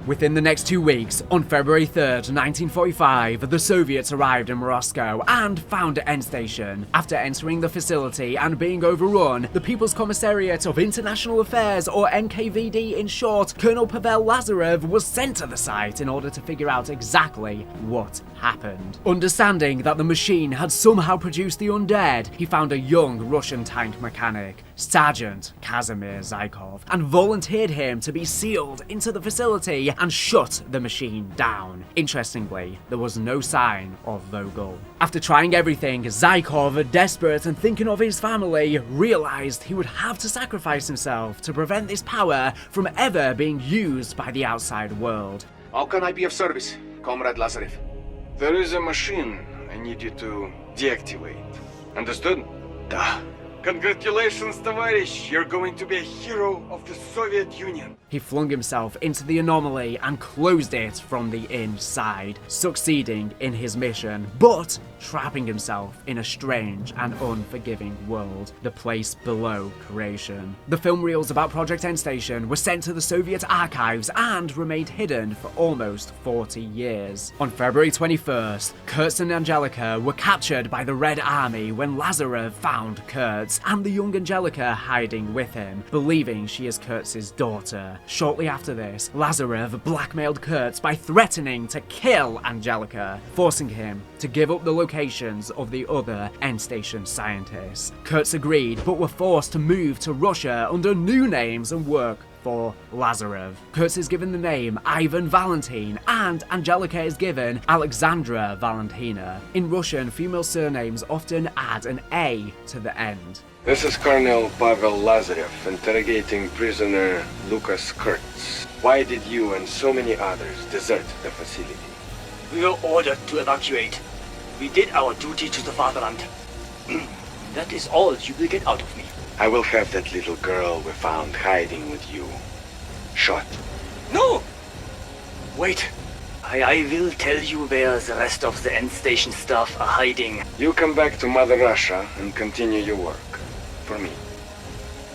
Within the next 2 weeks, on February 3rd, 1945, the Soviets arrived in Moscow and found End Station. After entering the facility and being overrun, the People's Commissariat of International Affairs, or NKVD in short, Colonel Pavel Lazarev was sent to the site in order to figure out exactly what happened. Understanding that the machine had somehow produced the undead, he found a young Russian tank mechanic, Sergeant Kazimir Zykov, and volunteered him to be sealed into the facility and shut the machine down. Interestingly, there was no sign of Vogel. After trying everything, Zykov, desperate and thinking of his family, realized he would have to sacrifice himself to prevent this power from ever being used by the outside world. How can I be of service, Comrade Lazarev? There is a machine I need you to deactivate. Understood? Da. Congratulations, товарищ! You're going to be a hero of the Soviet Union. He flung himself into the anomaly and closed it from the inside, succeeding in his mission, but trapping himself in a strange and unforgiving world, the place below creation. The film reels about Project End Station were sent to the Soviet archives and remained hidden for almost 40 years. On February 21st, Kurtz and Angelica were captured by the Red Army when Lazarev found Kurtz and the young Angelica hiding with him, believing she is Kurtz's daughter. Shortly after this, Lazarev blackmailed Kurtz by threatening to kill Angelica, forcing him to give up the locations of the other End Station scientists. Kurtz agreed, but were forced to move to Russia under new names and work for Lazarev. Kurtz is given the name Ivan Valentin, and Angelica is given Alexandra Valentina. In Russian, female surnames often add an A to the end. This is Colonel Pavel Lazarev interrogating prisoner Lucas Kurtz. Why did you and so many others desert the facility? We were ordered to evacuate. We did our duty to the fatherland. That is all you will get out of me. I will have that little girl we found hiding with you shot. No! Wait. I will tell you where the rest of the End Station staff are hiding. You come back to Mother Russia and continue your work. For me.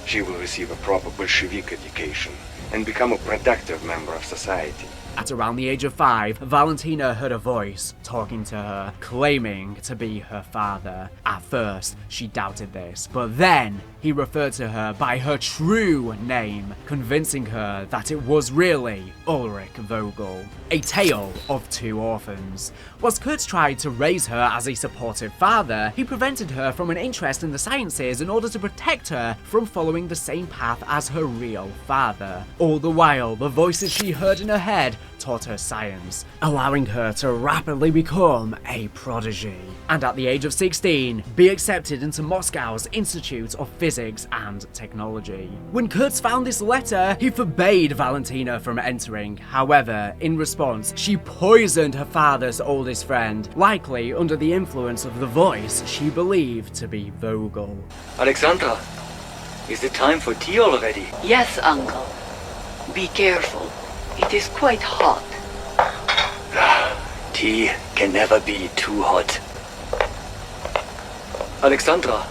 She will receive a proper Bolshevik education and become a productive member of society. At around the age of 5, Valentina heard a voice talking to her, claiming to be her father. At first, she doubted this, but then he referred to her by her true name, convincing her that it was really Ulrich Vogel. A tale of two orphans. Whilst Kurtz tried to raise her as a supportive father, he prevented her from an interest in the sciences in order to protect her from following the same path as her real father. All the while, the voices she heard in her head taught her science, allowing her to rapidly become a prodigy, and at the age of 16, be accepted into Moscow's Institute of Physics and Technology. When Kurtz found this letter, he forbade Valentina from entering. However, in response, she poisoned her father's oldest friend, likely under the influence of the voice she believed to be Vogel. Alexandra, is it time for tea already? Yes, Uncle. Be careful. It is quite hot. Tea can never be too hot. Alexandra,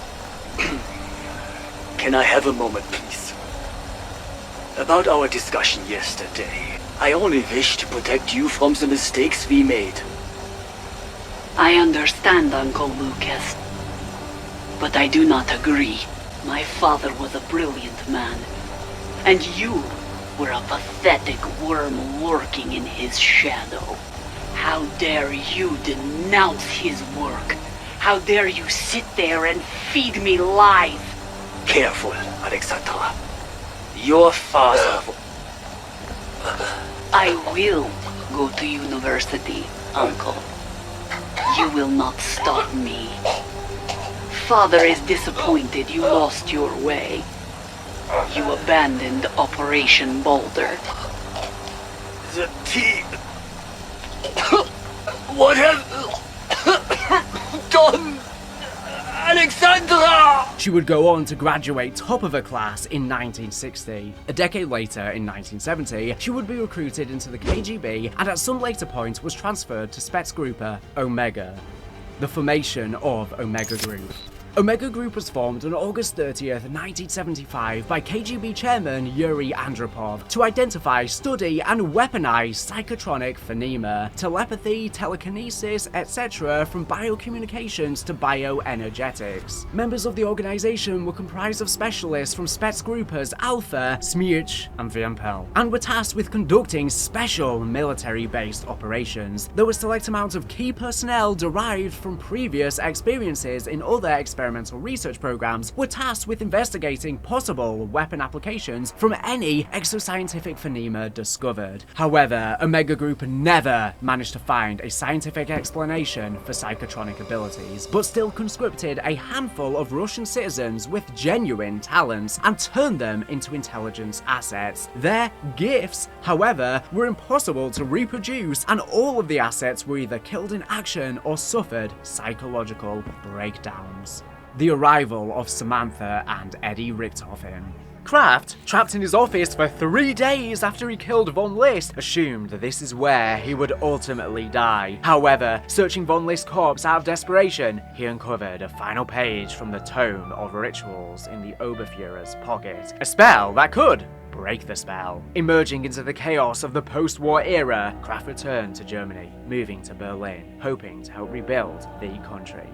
can I have a moment, please? About our discussion yesterday, I only wish to protect you from the mistakes we made. I understand, Uncle Lucas. But I do not agree. My father was a brilliant man, and you were a pathetic worm lurking in his shadow. How dare you denounce his work? How dare you sit there and feed me lies? Careful, Alexandra. Your father... I will go to university, Uncle. You will not stop me. Father is disappointed you lost your way. You abandoned Operation Boulder. The tea. What have done, Alexandra? She would go on to graduate top of her class in 1960. A decade later, in 1970, she would be recruited into the KGB and at some later point was transferred to Spetsgruppe Omega, the formation of Omega Group. Omega Group was formed on August 30th, 1975 by KGB chairman Yuri Andropov to identify, study and weaponize psychotronic phenomena, telepathy, telekinesis, etc. from biocommunications to bioenergetics. Members of the organization were comprised of specialists from Spetsgruppe's Alpha, Smirch and Viempel, and were tasked with conducting special military-based operations. There were select amounts of key personnel derived from previous experiences in other experimental research programs were tasked with investigating possible weapon applications from any exoscientific phenomena discovered. However, Omega Group never managed to find a scientific explanation for psychotronic abilities, but still conscripted a handful of Russian citizens with genuine talents and turned them into intelligence assets. Their gifts, however, were impossible to reproduce, and all of the assets were either killed in action or suffered psychological breakdowns. The arrival of Samantha and Eddie Richthofen. Kraft, trapped in his office for 3 days after he killed Von List, assumed this is where he would ultimately die. However, searching Von List's corpse out of desperation, he uncovered a final page from the Tome of Rituals in the Oberfuhrer's pocket, a spell that could break the spell. Emerging into the chaos of the post-war era, Kraft returned to Germany, moving to Berlin, hoping to help rebuild the country.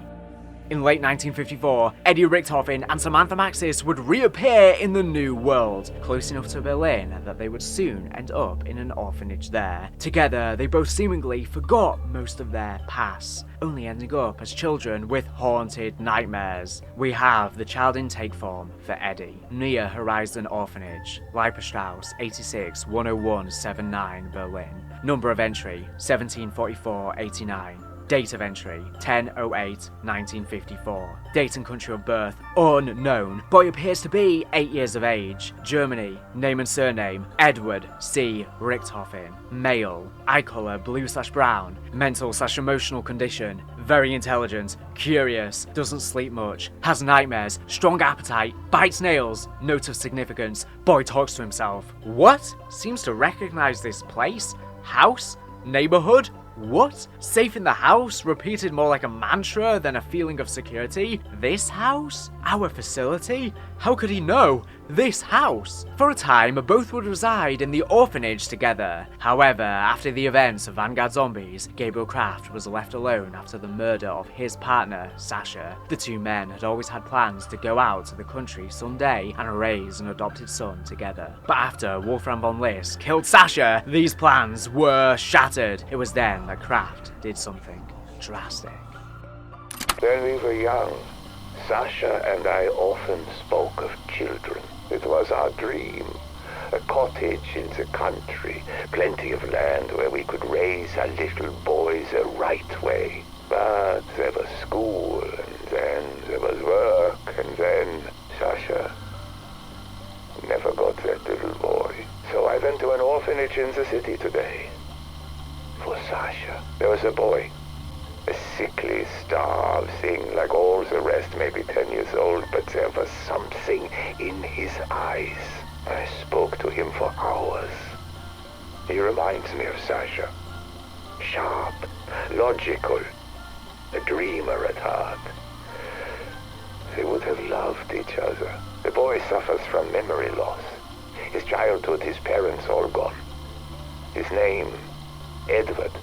In late 1954, Eddie Richthofen and Samantha Maxis would reappear in the New World, close enough to Berlin that they would soon end up in an orphanage there. Together, they both seemingly forgot most of their past, only ending up as children with haunted nightmares. We have the child intake form for Eddie, Near Horizon Orphanage, Leiperstrasse 86 10179 Berlin. Number of entry 174489. Date of entry, 10/08/1954. Date and country of birth, unknown. Boy appears to be 8 years of age. Germany. Name and surname, Edward C. Richthofen. Male. Eye color, blue/brown. Mental/emotional condition, very intelligent, curious, doesn't sleep much, has nightmares, strong appetite, bites nails. Note of significance, boy talks to himself. What? Seems to recognize this place? House? Neighborhood? What? Safe in the house? Repeated more like a mantra than a feeling of security? This house? Our facility? How could he know? This house? For a time, both would reside in the orphanage together. However, after the events of Vanguard Zombies, Gabriel Kraft was left alone after the murder of his partner, Sasha. The two men had always had plans to go out to the country someday and raise an adopted son together. But after Wolfram von List killed Sasha, these plans were shattered. It was then that Kraft did something drastic. When we were young, Sasha and I often spoke of children. It was our dream. A cottage in the country, plenty of land where we could raise our little boys the right way. But there was school, and then there was work, and then Sasha never got that little boy. So I went to an orphanage in the city today. For Sasha, there was a boy. A sickly, starved thing like all the rest, maybe 10 years old, but there was something in his eyes. I spoke to him for hours. He reminds me of Sasha. Sharp, logical, a dreamer at heart. They would have loved each other. The boy suffers from memory loss. His childhood, his parents all gone. His name, Edward,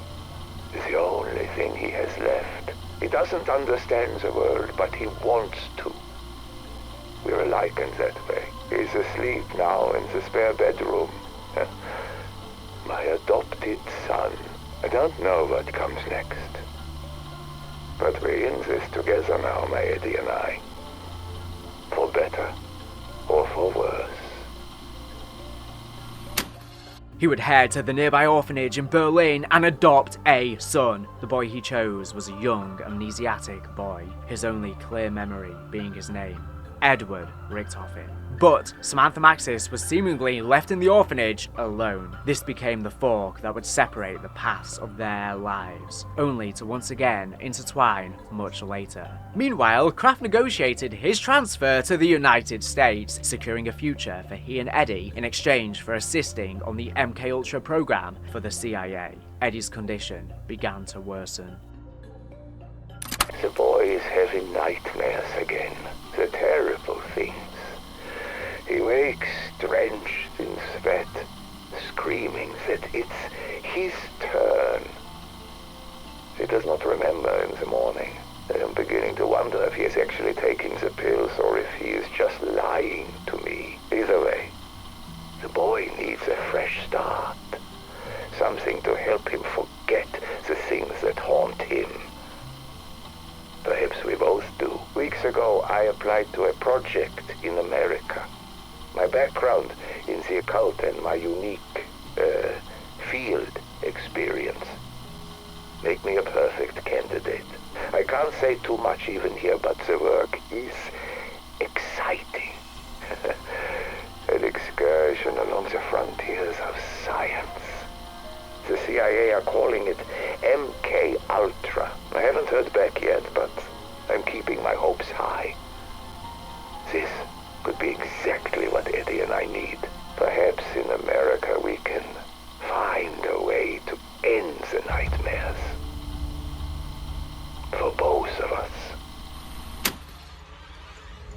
is the only thing he has left. He doesn't understand the world, but he wants to. We're alike in that way. He's asleep now in the spare bedroom. My adopted son. I don't know what comes next. But we're in this together now, my Eddie and I. For better or for worse. He would head to the nearby orphanage in Berlin and adopt a son. The boy he chose was a young, amnesiac boy, his only clear memory being his name, Edward Richtofen. But Samantha Maxis was seemingly left in the orphanage alone. This became the fork that would separate the paths of their lives, only to once again intertwine much later. Meanwhile, Kraft negotiated his transfer to the United States, securing a future for he and Eddie in exchange for assisting on the MKUltra program for the CIA. Eddie's condition began to worsen. The boy is having nightmares again. The terrible things. He wakes drenched in sweat, screaming that it's his turn. He does not remember in the morning. I am beginning to wonder if he is actually taking the pills or if he is just lying to me. Either way, the boy needs a fresh start. Something to help him forget the things that haunt him. Perhaps we both do. Weeks ago, I applied to a project in America. My background in the occult and my unique, field experience make me a perfect candidate. I can't say too much even here, but the work is exciting. An excursion along the frontiers of science. The CIA are calling it MKUltra. I haven't heard back yet, but I'm keeping my hopes high. This could be exactly what Eddie and I need. Perhaps in America we can find a way to end the nightmares. For both of us.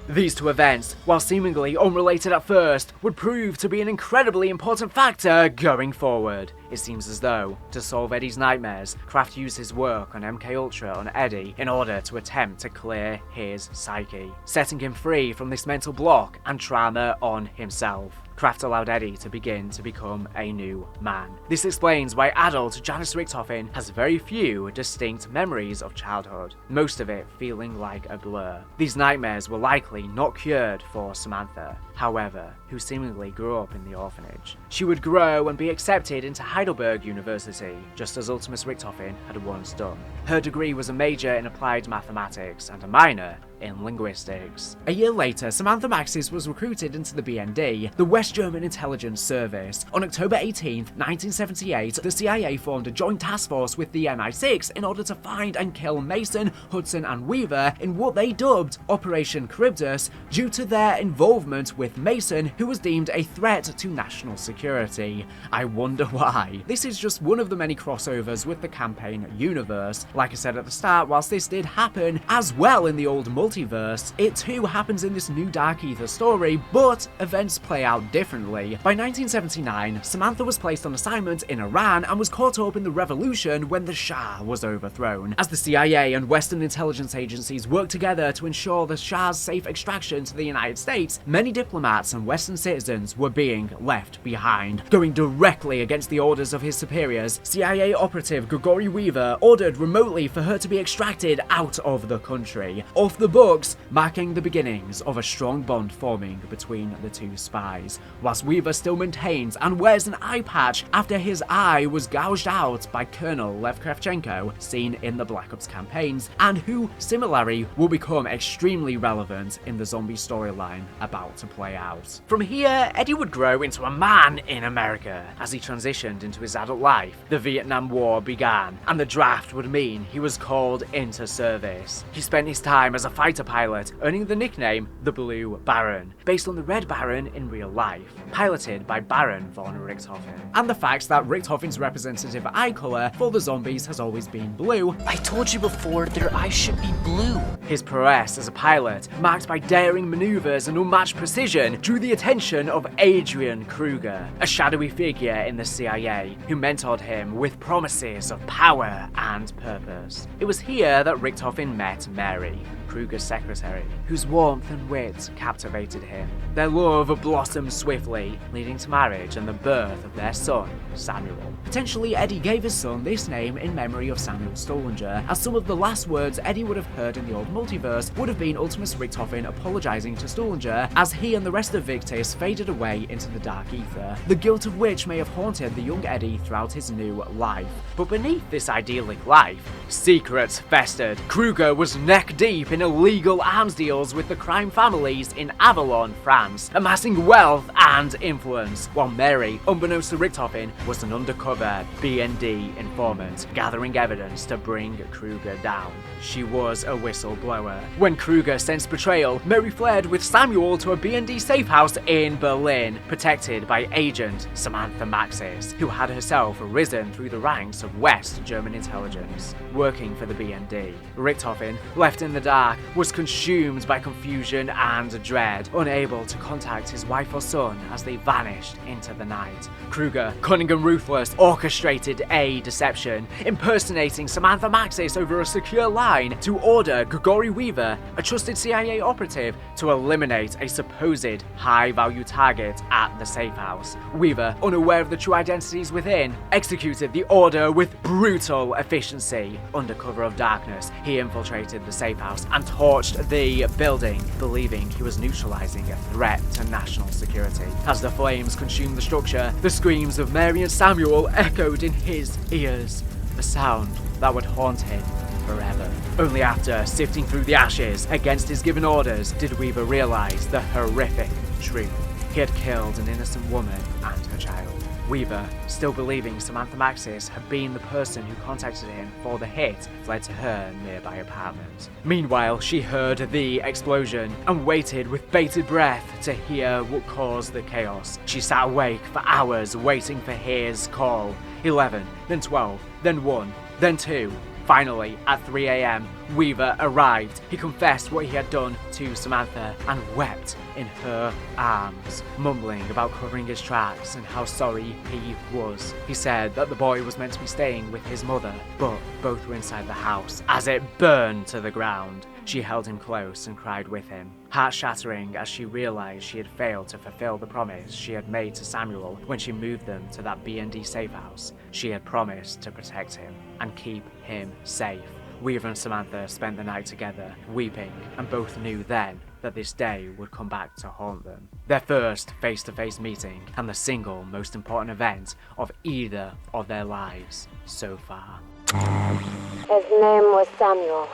These two events, while seemingly unrelated at first, would prove to be an incredibly important factor going forward. It seems as though, to solve Eddie's nightmares, Kraft used his work on MKUltra on Eddie in order to attempt to clear his psyche, setting him free from this mental block and trauma on himself. Kraft allowed Eddie to begin to become a new man. This explains why adult Janice Richtofen has very few distinct memories of childhood, most of it feeling like a blur. These nightmares were likely not cured for Samantha, however, who seemingly grew up in the orphanage. She would grow and be accepted into Heidelberg University, just as Ultimus Richtofen had once done. Her degree was a major in applied mathematics and a minor in linguistics. A year later, Samantha Maxis was recruited into the BND, the West German Intelligence Service. On October 18, 1978, the CIA formed a joint task force with the MI6 in order to find and kill Mason, Hudson, and Weaver in what they dubbed Operation Charybdis due to their involvement with Mason, who was deemed a threat to national security. I wonder why. This is just one of the many crossovers with the campaign universe. Like I said at the start, whilst this did happen as well in the old Multiverse, it too happens in this new Dark Aether Story, but events play out differently. By 1979, Samantha was placed on assignment in Iran and was caught up in the revolution when the Shah was overthrown. As the CIA and Western intelligence agencies worked together to ensure the Shah's safe extraction to the United States, many diplomats and Western citizens were being left behind. Going directly against the orders of his superiors, CIA operative Gregory Weaver ordered remotely for her to be extracted out of the country. Off the books, marking the beginnings of a strong bond forming between the two spies, whilst Weaver still maintains and wears an eye patch after his eye was gouged out by Colonel Lev Kravchenko, seen in the Black Ops campaigns, and who, similarly, will become extremely relevant in the zombie storyline about to play out. From here, Eddie would grow into a man in America. As he transitioned into his adult life, the Vietnam War began, and the draft would mean he was called into service. He spent his time as a fighter pilot, earning the nickname the Blue Baron, based on the Red Baron in real life, piloted by Baron von Richthofen. And the fact that Richthofen's representative eye color for the zombies has always been blue. I told you before, their eyes should be blue. His prowess as a pilot, marked by daring maneuvers and unmatched precision, drew the attention of Adrian Kruger, a shadowy figure in the CIA, who mentored him with promises of power and purpose. It was here that Richthofen met Mary, Kruger's secretary, whose warmth and wit captivated him. Their love blossomed swiftly, leading to marriage and the birth of their son, Samuel. Potentially, Eddie gave his son this name in memory of Samuel Stollinger, as some of the last words Eddie would have heard in the old multiverse would have been Ultimus Richtofen apologizing to Stollinger as he and the rest of Victis faded away into the Dark Aether, the guilt of which may have haunted the young Eddie throughout his new life. But beneath this idyllic life, secrets festered. Kruger was neck deep in illegal illegal arms deals with the crime families in Avalon, France, amassing wealth and influence, while Mary, unbeknownst to Richtofen, was an undercover B&D informant, gathering evidence to bring Kruger down. She was a whistleblower. When Kruger sensed betrayal, Mary fled with Samuel to a B&D safe house in Berlin, protected by agent Samantha Maxis, who had herself risen through the ranks of West German intelligence, working for the B&D. Richtofen, left in the dark, was consumed by confusion and dread, unable to contact his wife or son as they vanished into the night. Kruger, cunning and ruthless, orchestrated a deception, impersonating Samantha Maxis over a secure line to order Gregory Weaver, a trusted CIA operative, to eliminate a supposed high-value target at the safe house. Weaver, unaware of the true identities within, executed the order with brutal efficiency. Under cover of darkness, he infiltrated the safe house and torched the building, believing he was neutralizing a threat to national security. As the flames consumed the structure, the screams of Mary and Samuel echoed in his ears, a sound that would haunt him forever. Only after sifting through the ashes against his given orders did Weaver realize the horrific truth. He had killed an innocent woman and her child. Weaver, still believing Samantha Maxis had been the person who contacted him for the hit, fled to her nearby apartment. Meanwhile, she heard the explosion and waited with bated breath to hear what caused the chaos. She sat awake for hours waiting for his call. 11, then 12, then 1, then 2. Finally, at 3 a.m., Weaver arrived. He confessed what he had done to Samantha and wept in her arms, mumbling about covering his tracks and how sorry he was. He said that the boy was meant to be staying with his mother, but both were inside the house as it burned to the ground. She held him close and cried with him, heart-shattering as she realized she had failed to fulfill the promise she had made to Samuel when she moved them to that B&D safe house. She had promised to protect him and keep him safe. Weaver and Samantha spent the night together, weeping, and both knew then that this day would come back to haunt them. Their first face-to-face meeting, and the single most important event of either of their lives so far. His name was Samuel,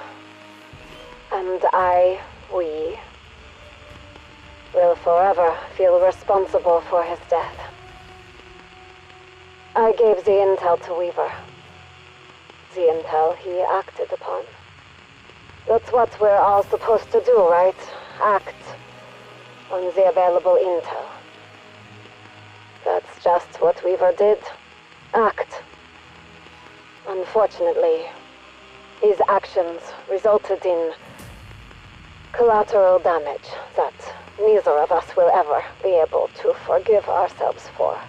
and we will forever feel responsible for his death. I gave the intel to Weaver. The intel he acted upon. That's what we're all supposed to do, right? Act on the available intel. That's just what Weaver did. Act. Unfortunately, his actions resulted in collateral damage that neither of us will ever be able to forgive ourselves for.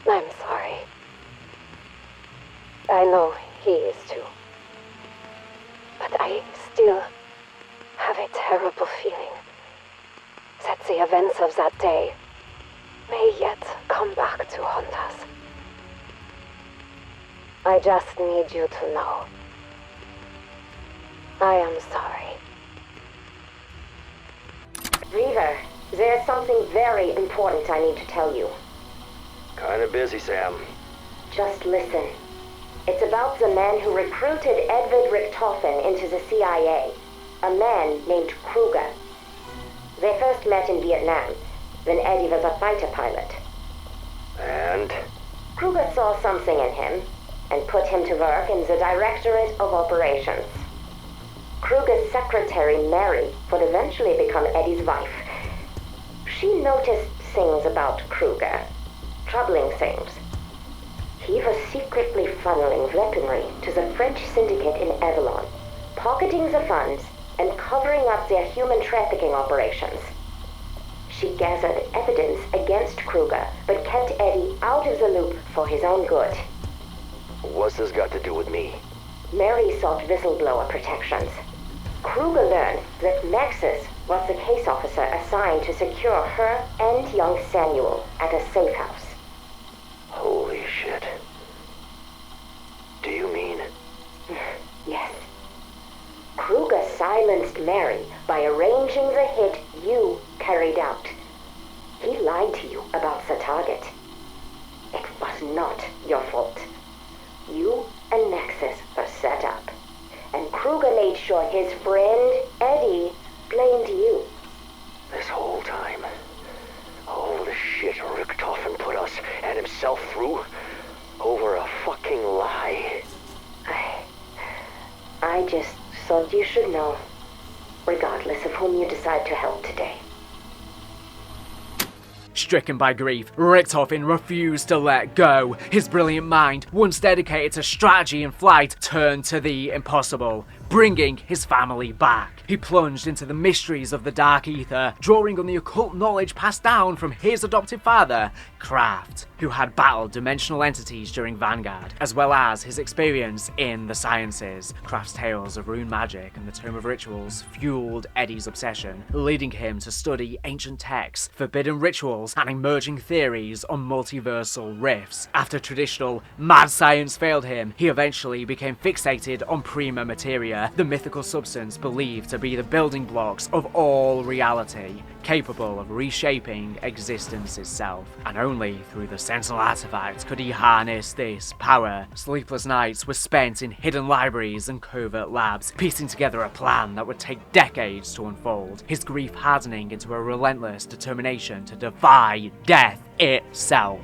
I'm sorry. I know he is too. But I still have a terrible feeling that the events of that day may yet come back to haunt us. I just need you to know. I am sorry. Weaver, there's something very important I need to tell you. Kinda busy, Sam. Just listen. It's about the man who recruited Edward Richtofen into the CIA. A man named Kruger. They first met in Vietnam, when Eddie was a fighter pilot. And? Kruger saw something in him, and put him to work in the Directorate of Operations. Kruger's secretary, Mary, would eventually become Eddie's wife. She noticed things about Kruger. Troubling things. He was secretly funneling weaponry to the French syndicate in Avalon, pocketing the funds and covering up their human trafficking operations. She gathered evidence against Kruger, but kept Eddie out of the loop for his own good. What's this got to do with me? Mary sought whistleblower protections. Kruger learned that Maxis was the case officer assigned to secure her and young Samuel at a safe house. Holy shit. Do you mean? Yes. Kruger silenced Mary by arranging the hit you carried out. He lied to you about the target. It was not your fault. You and Maxis were set up, and Kruger made sure child, you should know, regardless of whom you decide to help today. Stricken by grief, Richtofen refused to let go. His brilliant mind, once dedicated to strategy and flight, turned to the impossible, bringing his family back. He plunged into the mysteries of the Dark Aether, drawing on the occult knowledge passed down from his adoptive father, Kraft, who had battled dimensional entities during Vanguard, as well as his experience in the sciences. Kraft's tales of rune magic and the Tome of Rituals fueled Eddie's obsession, leading him to study ancient texts, forbidden rituals, and emerging theories on multiversal rifts. After traditional mad science failed him, he eventually became fixated on prima materia, the mythical substance believed to be the building blocks of all reality, capable of reshaping existence itself. And only through the Sentinel artifact could he harness this power. Sleepless nights were spent in hidden libraries and covert labs, piecing together a plan that would take decades to unfold, his grief hardening into a relentless determination to defy death itself.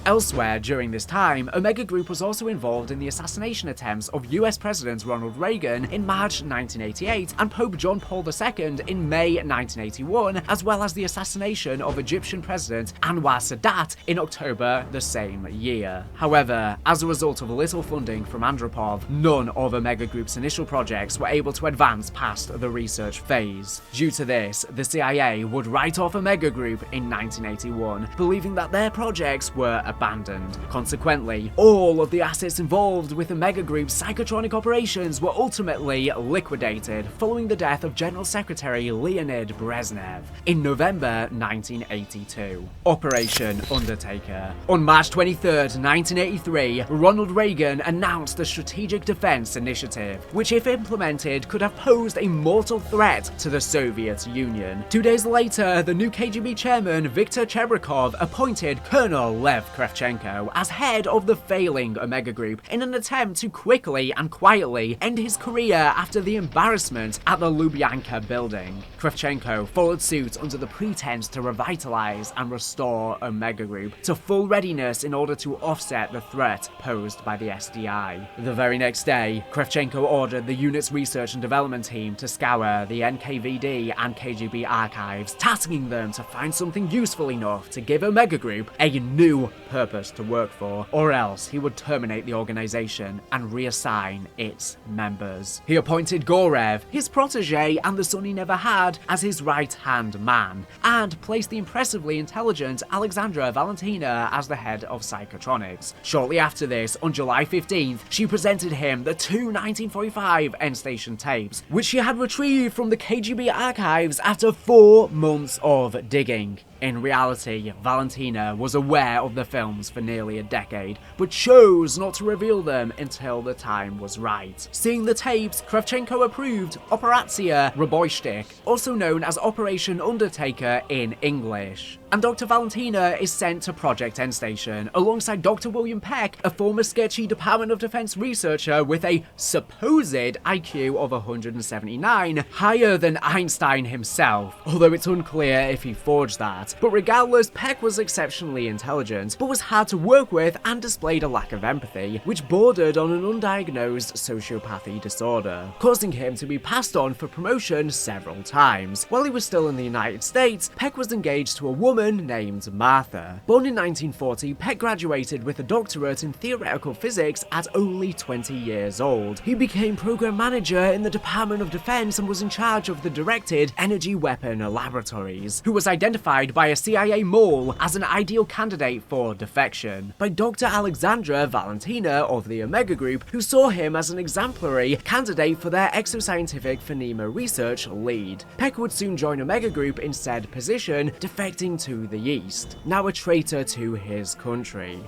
Elsewhere during this time, Omega Group was also involved in the assassination attempts of US President Ronald Reagan in March 1988 and Pope John Paul II in May 1981, as well as the assassination of Egyptian President Anwar Sadat in October the same year. However, as a result of little funding from Andropov, none of Omega Group's initial projects were able to advance past the research phase. Due to this, the CIA would write off Omega Group in 1981, believing that their projects were abandoned. Consequently, all of the assets involved with Omega Group's psychotronic operations were ultimately liquidated following the death of General Secretary Leonid Brezhnev in November 1982. Operation Undertaker. On March 23, 1983, Ronald Reagan announced the Strategic Defense Initiative, which if implemented could have posed a mortal threat to the Soviet Union. 2 days later, the new KGB chairman Viktor Chebrikov appointed Colonel Lev Kravchenko as head of the failing Omega Group in an attempt to quickly and quietly end his career after the embarrassment at the Lubyanka building. Kravchenko followed suit under the pretense to revitalize and restore Omega Group to full readiness in order to offset the threat posed by the SDI. The very next day, Kravchenko ordered the unit's research and development team to scour the NKVD and KGB archives, tasking them to find something useful enough to give Omega Group a new purpose to work for, or else he would terminate the organization and reassign its members. He appointed Gorev, his protege and the son he never had, as his right-hand man, and placed the impressively intelligent Alexandra Valentina as the head of Psychotronics. Shortly after this, on July 15th, she presented him the two 1945 N-Station tapes, which she had retrieved from the KGB archives after 4 months of digging. In reality, Valentina was aware of the films for nearly a decade, but chose not to reveal them until the time was right. Seeing the tapes, Kravchenko approved Operacja Roboyshtik, also known as Operation Undertaker in English. And Dr. Valentina is sent to Project N-Station, alongside Dr. William Peck, a former sketchy Department of Defense researcher with a supposed IQ of 179, higher than Einstein himself, although it's unclear if he forged that. But regardless, Peck was exceptionally intelligent, but was hard to work with and displayed a lack of empathy, which bordered on an undiagnosed sociopathy disorder, causing him to be passed on for promotion several times. While he was still in the United States, Peck was engaged to a woman named Martha. Born in 1940, Peck graduated with a doctorate in theoretical physics at only 20 years old. He became program manager in the Department of Defense and was in charge of the directed energy weapon laboratories, who was identified by a CIA mole as an ideal candidate for defection by Dr. Alexandra Valentina of the Omega Group, who saw him as an exemplary candidate for their exoscientific phonema research lead. Peck would soon join Omega Group in said position, defecting to the East, now a traitor to his country.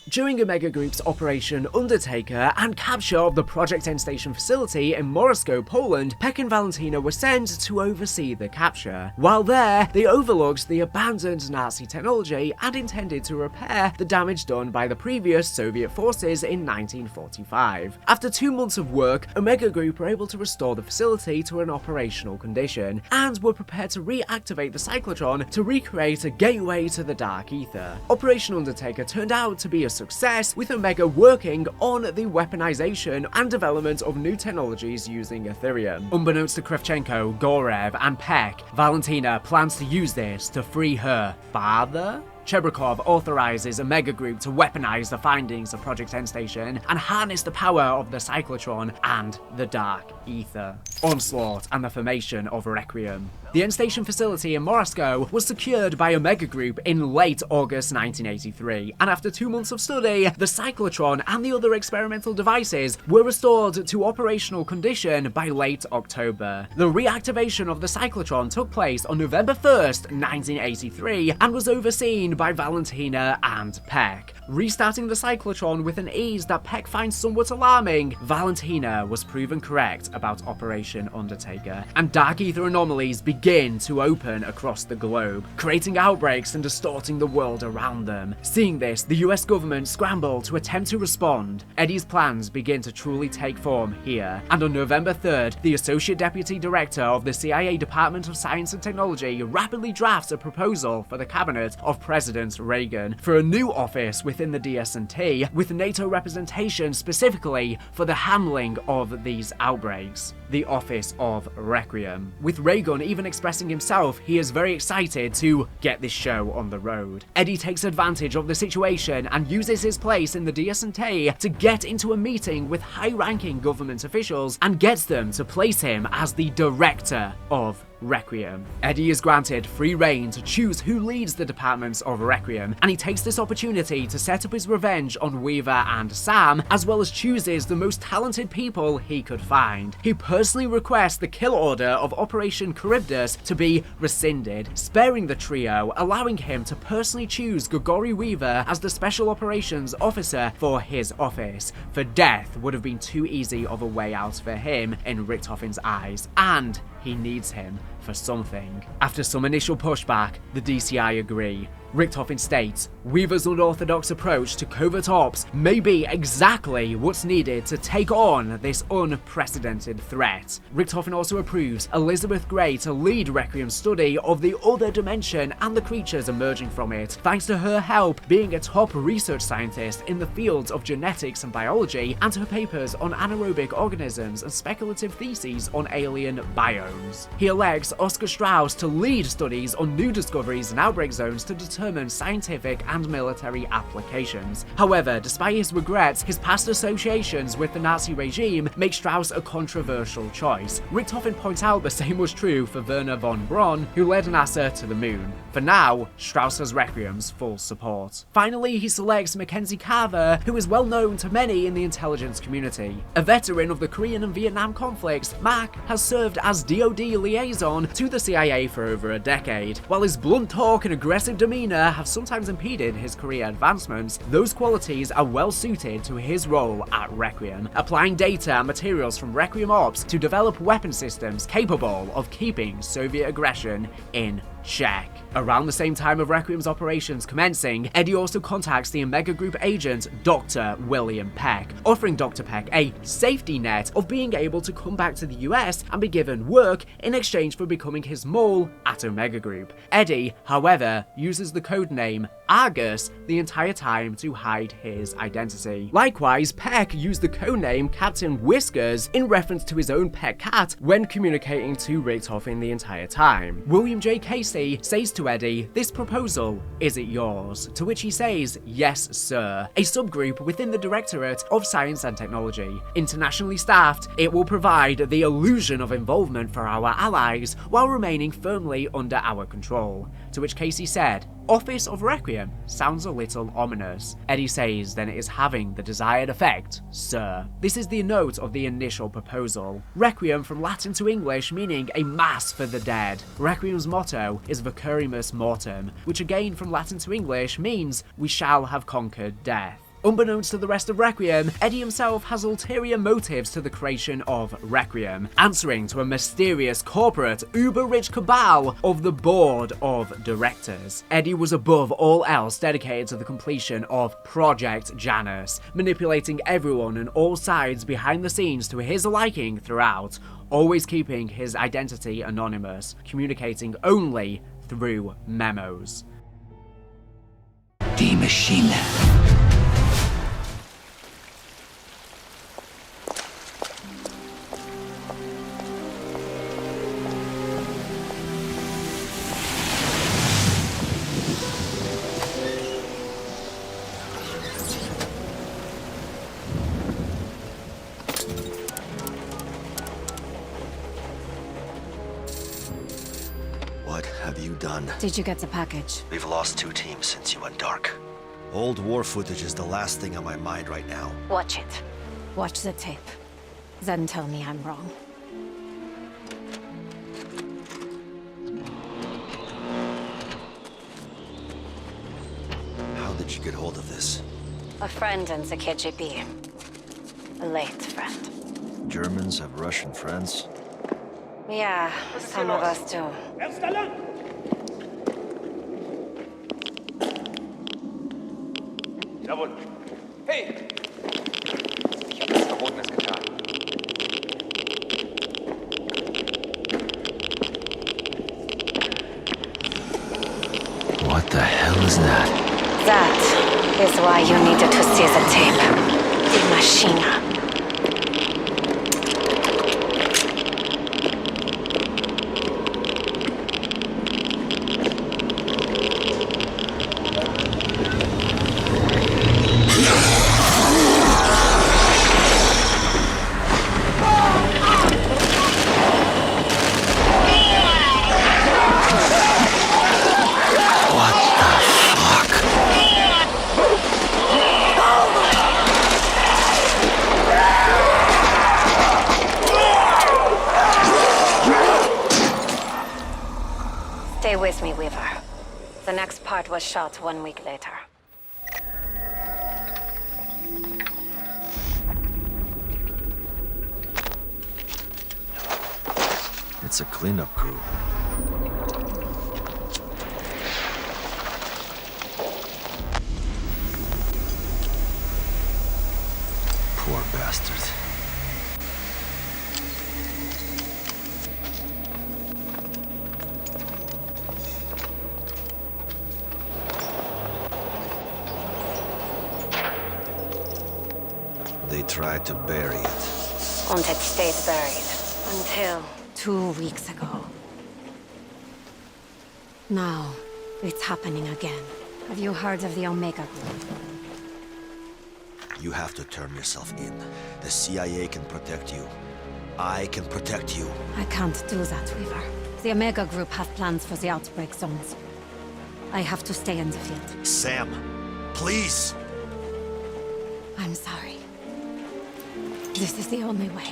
During Omega Group's Operation Undertaker and capture of the Project N-Station facility in Morosko, Poland, Peck and Valentina were sent to oversee the capture. While there, they overlooked the abandoned Nazi technology and intended to repair the damage done by the previous Soviet forces in 1945. After 2 months of work, Omega Group were able to restore the facility to an operational condition, and were prepared to reactivate the cyclotron to recreate a gateway to the Dark Aether. Operation Undertaker turned out to be a success, with Omega working on the weaponization and development of new technologies using Ethereum. Unbeknownst to Kravchenko, Gorev, and Peck, Valentina plans to use this to free her father? Chebrakov authorizes Omega Group to weaponize the findings of Project End Station and harness the power of the cyclotron and the Dark Aether. Onslaught and the formation of Requiem. The End Station facility in Moscow was secured by Omega Group in late August 1983, and after 2 months of study, the cyclotron and the other experimental devices were restored to operational condition by late October. The reactivation of the cyclotron took place on November 1st, 1983, and was overseen by Valentina and Peck. Restarting the cyclotron with an ease that Peck finds somewhat alarming, Valentina was proven correct about Operation Undertaker, and Dark Aether anomalies begin to open across the globe, creating outbreaks and distorting the world around them. Seeing this, the US government scrambled to attempt to respond. Eddie's plans begin to truly take form here, and on November 3rd, the Associate Deputy Director of the CIA Department of Science and Technology rapidly drafts a proposal for the cabinet of President Reagan for a new office within the DS&T, with NATO representation specifically for the handling of these outbreaks. The Office of Requiem. With Reagan even expressing himself, he is very excited to get this show on the road. Eddie takes advantage of the situation and uses his place in the DS&T to get into a meeting with high-ranking government officials and gets them to place him as the Director of Requiem. Eddie is granted free reign to choose who leads the departments of Requiem, and he takes this opportunity to set up his revenge on Weaver and Sam, as well as chooses the most talented people he could find. He personally requests the kill order of Operation Charybdis to be rescinded, sparing the trio, allowing him to personally choose Grigory Weaver as the Special Operations Officer for his office, for death would have been too easy of a way out for him in Richtofen's eyes, and he needs him for something. After some initial pushback, the DCI agree. Richtofen states, Weaver's unorthodox approach to covert ops may be exactly what's needed to take on this unprecedented threat. Richtofen also approves Elizabeth Gray to lead Requiem's study of the other dimension and the creatures emerging from it, thanks to her help being a top research scientist in the fields of genetics and biology, and her papers on anaerobic organisms and speculative theses on alien biomes. He elects Oscar Strauss to lead studies on new discoveries in outbreak zones to determine scientific and military applications. However, despite his regrets, his past associations with the Nazi regime make Strauss a controversial choice. Richtofen points out the same was true for Werner von Braun, who led NASA to the moon. For now, Strauss has Requiem's full support. Finally, he selects Mackenzie Carver, who is well known to many in the intelligence community. A veteran of the Korean and Vietnam conflicts, Mac has served as DoD liaison to the CIA for over a decade. While his blunt talk and aggressive demeanor have sometimes impeded his career advancements, those qualities are well suited to his role at Requiem, applying data and materials from Requiem Ops to develop weapon systems capable of keeping Soviet aggression in check. Around the same time of Requiem's operations commencing, Eddie also contacts the Omega Group agent Dr. William Peck, offering Dr. Peck a safety net of being able to come back to the US and be given work in exchange for becoming his mole at Omega Group. Eddie, however, uses the codename Argus the entire time to hide his identity. Likewise, Peck used the codename Captain Whiskers in reference to his own pet cat when communicating to Richtofen the entire time. William J. Casey says to Eddie, "This proposal, is it yours?" To which he says, "Yes, sir." A subgroup within the Directorate of Science and Technology. Internationally staffed, it will provide the illusion of involvement for our allies while remaining firmly under our control. To which Casey said, "Office of Requiem sounds a little ominous." Eddie says then it is having the desired effect, sir. This is the note of the initial proposal. Requiem from Latin to English meaning a mass for the dead. Requiem's motto is Vicurimus Mortem, which again from Latin to English means we shall have conquered death. Unbeknownst to the rest of Requiem, Eddie himself has ulterior motives to the creation of Requiem, answering to a mysterious corporate uber-rich cabal of the Board of Directors. Eddie was above all else dedicated to the completion of Project Janus, manipulating everyone and all sides behind the scenes to his liking throughout, always keeping his identity anonymous, communicating only through memos. Die Maschine Did you get the package? We've lost 2 teams since you went dark. Old war footage is the last thing on my mind right now. Watch it. Watch the tape. Then tell me I'm wrong. How did you get hold of this? A friend in the KGB. A late friend. Germans have Russian friends? Yeah, some of us do. Jawohl. Hey! Ich habe nichts Verbotenes getan. What the hell is that? That is why you needed to see the tape. The machine. Stay with me, Weaver. The next part was shot 1 week later. It's a cleanup crew. Poor bastard. They tried to bury it. And it stayed buried. Until 2 weeks ago. Now, it's happening again. Have you heard of the Omega Group? You have to turn yourself in. The CIA can protect you. I can protect you. I can't do that, Weaver. The Omega Group have plans for the outbreak zones. I have to stay in the field. Sam, please! I'm sorry. This is the only way.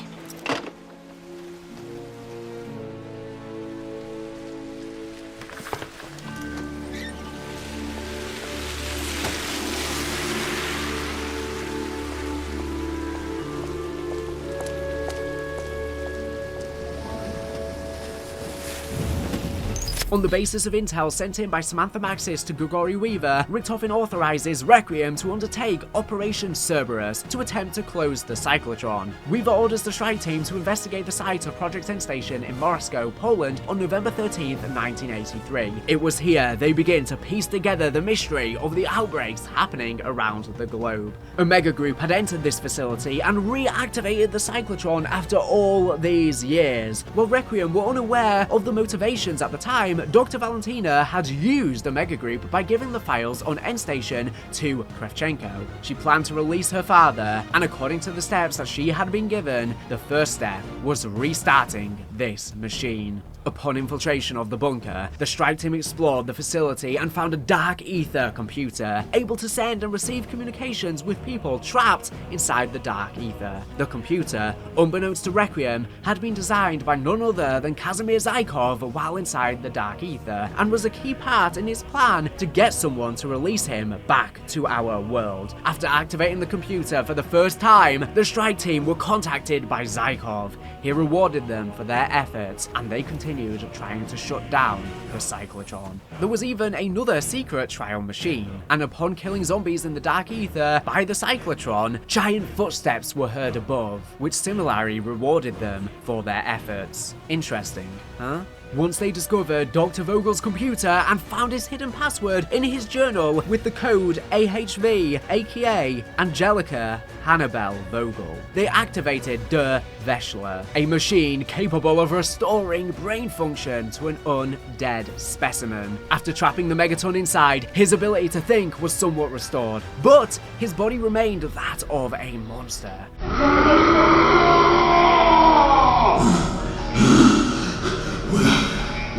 On the basis of intel sent in by Samantha Maxis to Grigori Weaver, Richtofen authorizes Requiem to undertake Operation Cerberus to attempt to close the cyclotron. Weaver orders the strike team to investigate the site of Project N Station in Moscow, Poland on November 13th, 1983. It was here they begin to piece together the mystery of the outbreaks happening around the globe. Omega Group had entered this facility and reactivated the cyclotron after all these years. While Requiem were unaware of the motivations at the time, Dr. Valentina had used Omega Group by giving the files on N Station to Kravchenko. She planned to release her father, and according to the steps that she had been given, the first step was restarting this machine. Upon infiltration of the bunker, the strike team explored the facility and found a Dark Aether computer, able to send and receive communications with people trapped inside the Dark Aether. The computer, unbeknownst to Requiem, had been designed by none other than Kazimir Zykov while inside the Dark Aether, and was a key part in his plan to get someone to release him back to our world. After activating the computer for the first time, the strike team were contacted by Zykov. He rewarded them for their efforts, and they continued trying to shut down the cyclotron. There was even another secret trial machine, and upon killing zombies in the Dark Aether by the cyclotron, giant footsteps were heard above, which similarly rewarded them for their efforts. Interesting, huh? Once they discovered Dr. Vogel's computer and found his hidden password in his journal with the code AHV, aka Angelica Hannibal Vogel, they activated Der Veschler, a machine capable of restoring brain function to an undead specimen. After trapping the Megaton inside, his ability to think was somewhat restored, but his body remained that of a monster.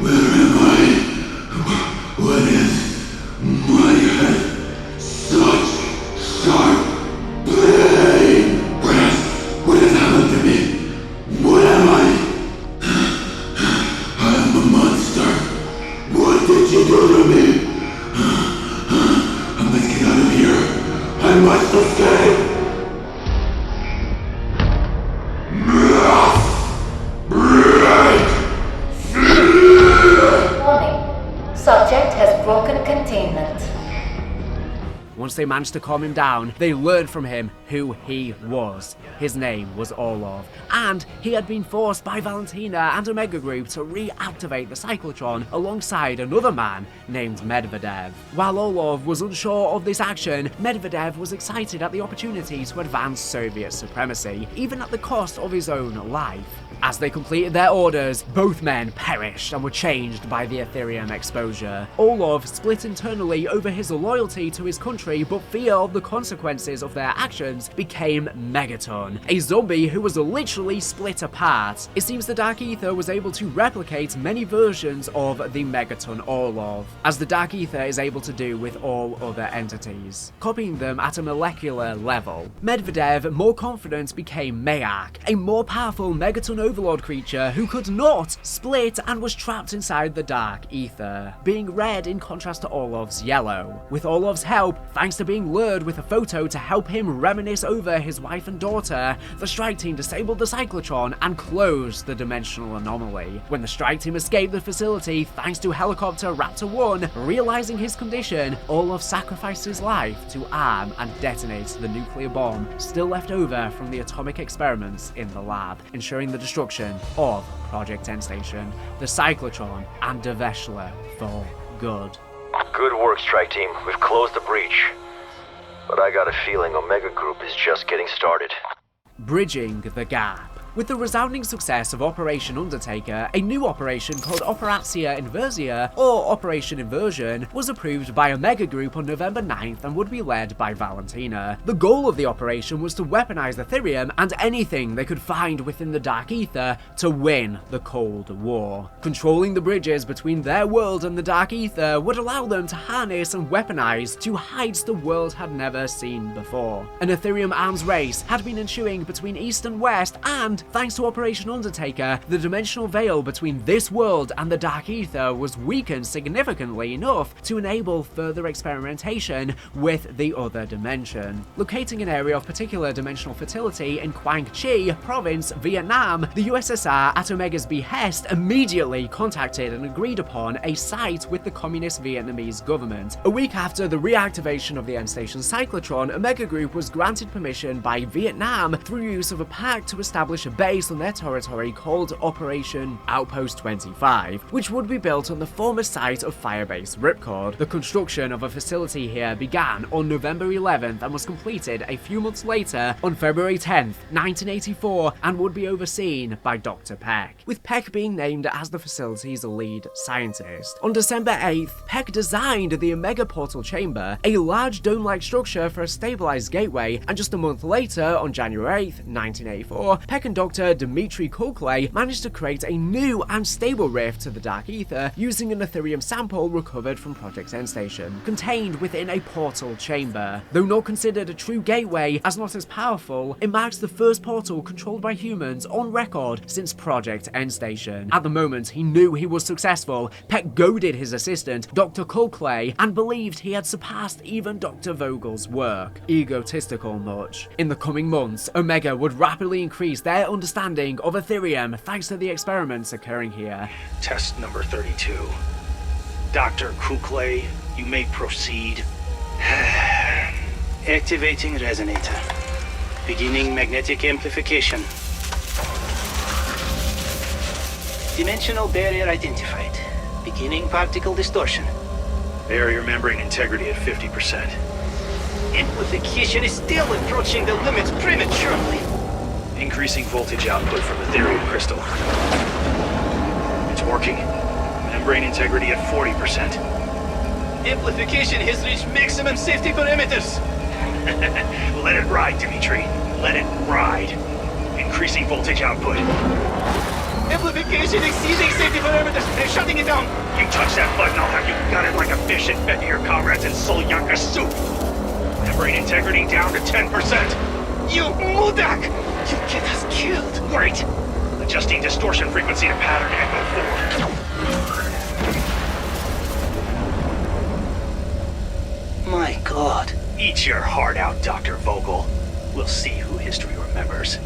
Where am I? like the dead. Warning. Subject has broken containment. Once they managed to calm him down, they learned from him who he was. His name was Orlov, and he had been forced by Valentina and Omega Group to reactivate the cyclotron alongside another man named Medvedev. While Orlov was unsure of this action, Medvedev was excited at the opportunity to advance Soviet supremacy, even at the cost of his own life. As they completed their orders, both men perished and were changed by the Ethereum exposure. Orlov split internally over his loyalty to his country, but fear of the consequences of their actions became Megaton, a zombie who was literally split apart. It seems the Dark Aether was able to replicate many versions of the Megaton Orlov, as the Dark Aether is able to do with all other entities, copying them at a molecular level. Medvedev, more confident, became Mayak, a more powerful Megaton Overlord creature who could not split and was trapped inside the Dark Aether, being red in contrast to Orlov's yellow. With Orlov's help, thanks to being lured with a photo to help him reminisce over his wife and daughter, the strike team disabled the cyclotron and closed the dimensional anomaly. When the strike team escaped the facility thanks to helicopter Raptor 1, realizing his condition, Orlov sacrificed his life to arm and detonate the nuclear bomb still left over from the atomic experiments in the lab, ensuring the destruction of Project End Station, the cyclotron, and Deveshla for good. Good work, Strike Team. We've closed the breach. But I got a feeling Omega Group is just getting started. Bridging the gap. With the resounding success of Operation Undertaker, a new operation called Operatia Inversia, or Operation Inversion, was approved by Omega Group on November 9th and would be led by Valentina. The goal of the operation was to weaponize Ethereum and anything they could find within the Dark Aether to win the Cold War. Controlling the bridges between their world and the Dark Aether would allow them to harness and weaponize to heights the world had never seen before. An Ethereum arms race had been ensuing between East and West, and thanks to Operation Undertaker, the dimensional veil between this world and the Dark Aether was weakened significantly enough to enable further experimentation with the other dimension. Locating an area of particular dimensional fertility in Quang Chi Province, Vietnam, the USSR, at Omega's behest, immediately contacted and agreed upon a site with the Communist Vietnamese government. A week after the reactivation of the End Station cyclotron, Omega Group was granted permission by Vietnam through use of a pact to establish a base on their territory called Operation Outpost 25, which would be built on the former site of Firebase Ripcord. The construction of a facility here began on November 11th and was completed a few months later on February 10th, 1984, and would be overseen by Dr. Peck, with Peck being named as the facility's lead scientist. On December 8th, Peck designed the Omega Portal Chamber, a large dome-like structure for a stabilized gateway, and just a month later, on January 8th, 1984, Peck and Dr. Dmitry Kulkley managed to create a new and stable rift to the Dark Aether using an Ethereum sample recovered from Project End Station, contained within a portal chamber. Though not considered a true gateway as not as powerful, it marks the first portal controlled by humans on record since Project End Station. At the moment he knew he was successful, Peck goaded his assistant, Dr. Kulkley, and believed he had surpassed even Dr. Vogel's work. Egotistical much. In the coming months, Omega would rapidly increase their understanding of Ethereum thanks to the experiments occurring here. Test number 32. Dr. Kulkley, you may proceed. Activating resonator. Beginning magnetic amplification. Dimensional barrier identified. Beginning particle distortion. Barrier membrane integrity at 50%. Amplification is still approaching the limits prematurely. Increasing voltage output from Ethereum crystal. It's working. Membrane integrity at 40%. Amplification has reached maximum safety parameters. Let it ride, Dimitri. Let it ride. Increasing voltage output. Amplification exceeding safety parameters. They're shutting it down. You touch that button, I'll have you gutted like a fish and fed to your comrades in Solyanka soup. Membrane integrity down to 10%. You Mudak! You get us killed. Great. Adjusting distortion frequency to pattern echo 4. My God. Eat your heart out, Dr. Vogel. We'll see who history remembers.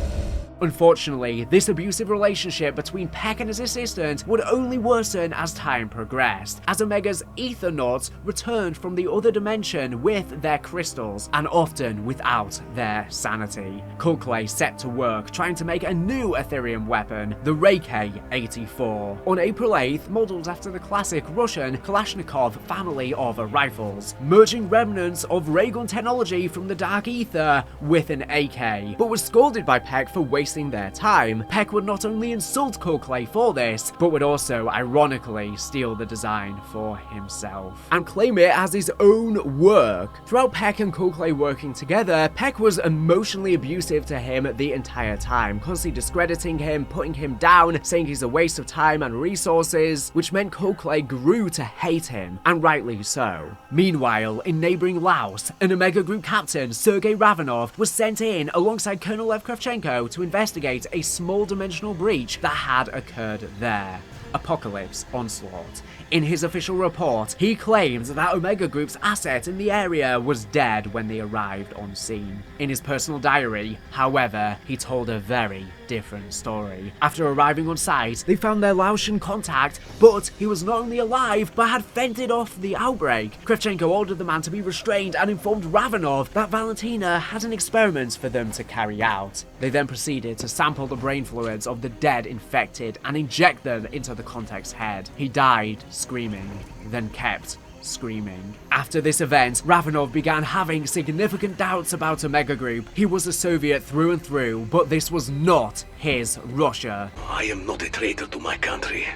Unfortunately, this abusive relationship between Peck and his assistant would only worsen as time progressed, as Omega's Aethernauts returned from the other dimension with their crystals, and often without their sanity. Kulkley set to work trying to make a new Ethereum weapon, the Reike-84, on April 8th, modeled after the classic Russian Kalashnikov family of rifles, merging remnants of ray gun technology from the Dark Aether with an AK, but was scolded by Peck for wasting their time. Peck would not only insult Kulkley for this, but would also ironically steal the design for himself and claim it as his own work. Throughout Peck and Kulkley working together, Peck was emotionally abusive to him the entire time, constantly discrediting him, putting him down, saying he's a waste of time and resources, which meant Kulkley grew to hate him, and rightly so. Meanwhile, in neighboring Laos, an Omega Group captain, Sergei Ravenov, was sent in alongside Colonel Lev Kravchenko to investigate a small dimensional breach that had occurred there. Apocalypse Onslaught. In his official report, he claimed that Omega Group's asset in the area was dead when they arrived on scene. In his personal diary, however, he told a very different story. After arriving on site, they found their Laotian contact, but he was not only alive, but had fended off the outbreak. Kravchenko ordered the man to be restrained and informed Ravenov that Valentina had an experiment for them to carry out. They then proceeded to sample the brain fluids of the dead infected and inject them into the contact's head. He died screaming, then kept screaming. After this event, Ravenov began having significant doubts about Omega Group. He was a Soviet through and through, but this was not his Russia. I am not a traitor to my country.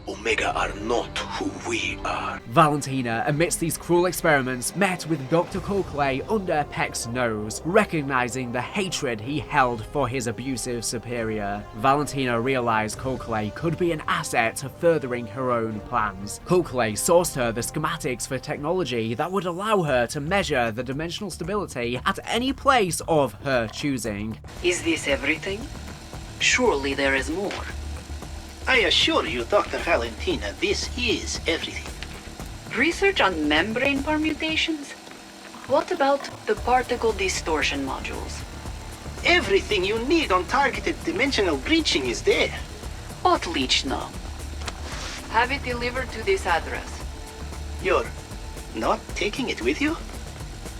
Omega are not who we are. Valentina, amidst these cruel experiments, met with Dr. Kulkley under Peck's nose, recognizing the hatred he held for his abusive superior. Valentina realized Kulkley could be an asset to furthering her own plans. Kulkley sourced her the schematics for technology that would allow her to measure the dimensional stability at any place of her choosing. Is this everything? Surely there is more. I assure you, Dr. Valentina, this is everything. Research on membrane permutations? What about the particle distortion modules? Everything you need on targeted dimensional breaching is there. Otlично. Have it delivered to this address. You're not taking it with you?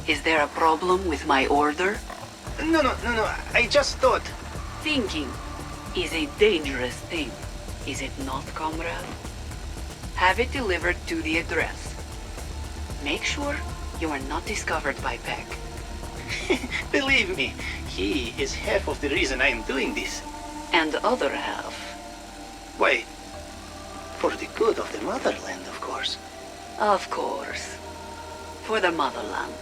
Is there a problem with my order? No. I just thought... Thinking is a dangerous thing. Is it not, comrade? Have it delivered to the address. Make sure you are not discovered by Peck. Believe me, he is half of the reason I am doing this. And the other half? Why, for the good of the motherland, of course. Of course. For the motherland.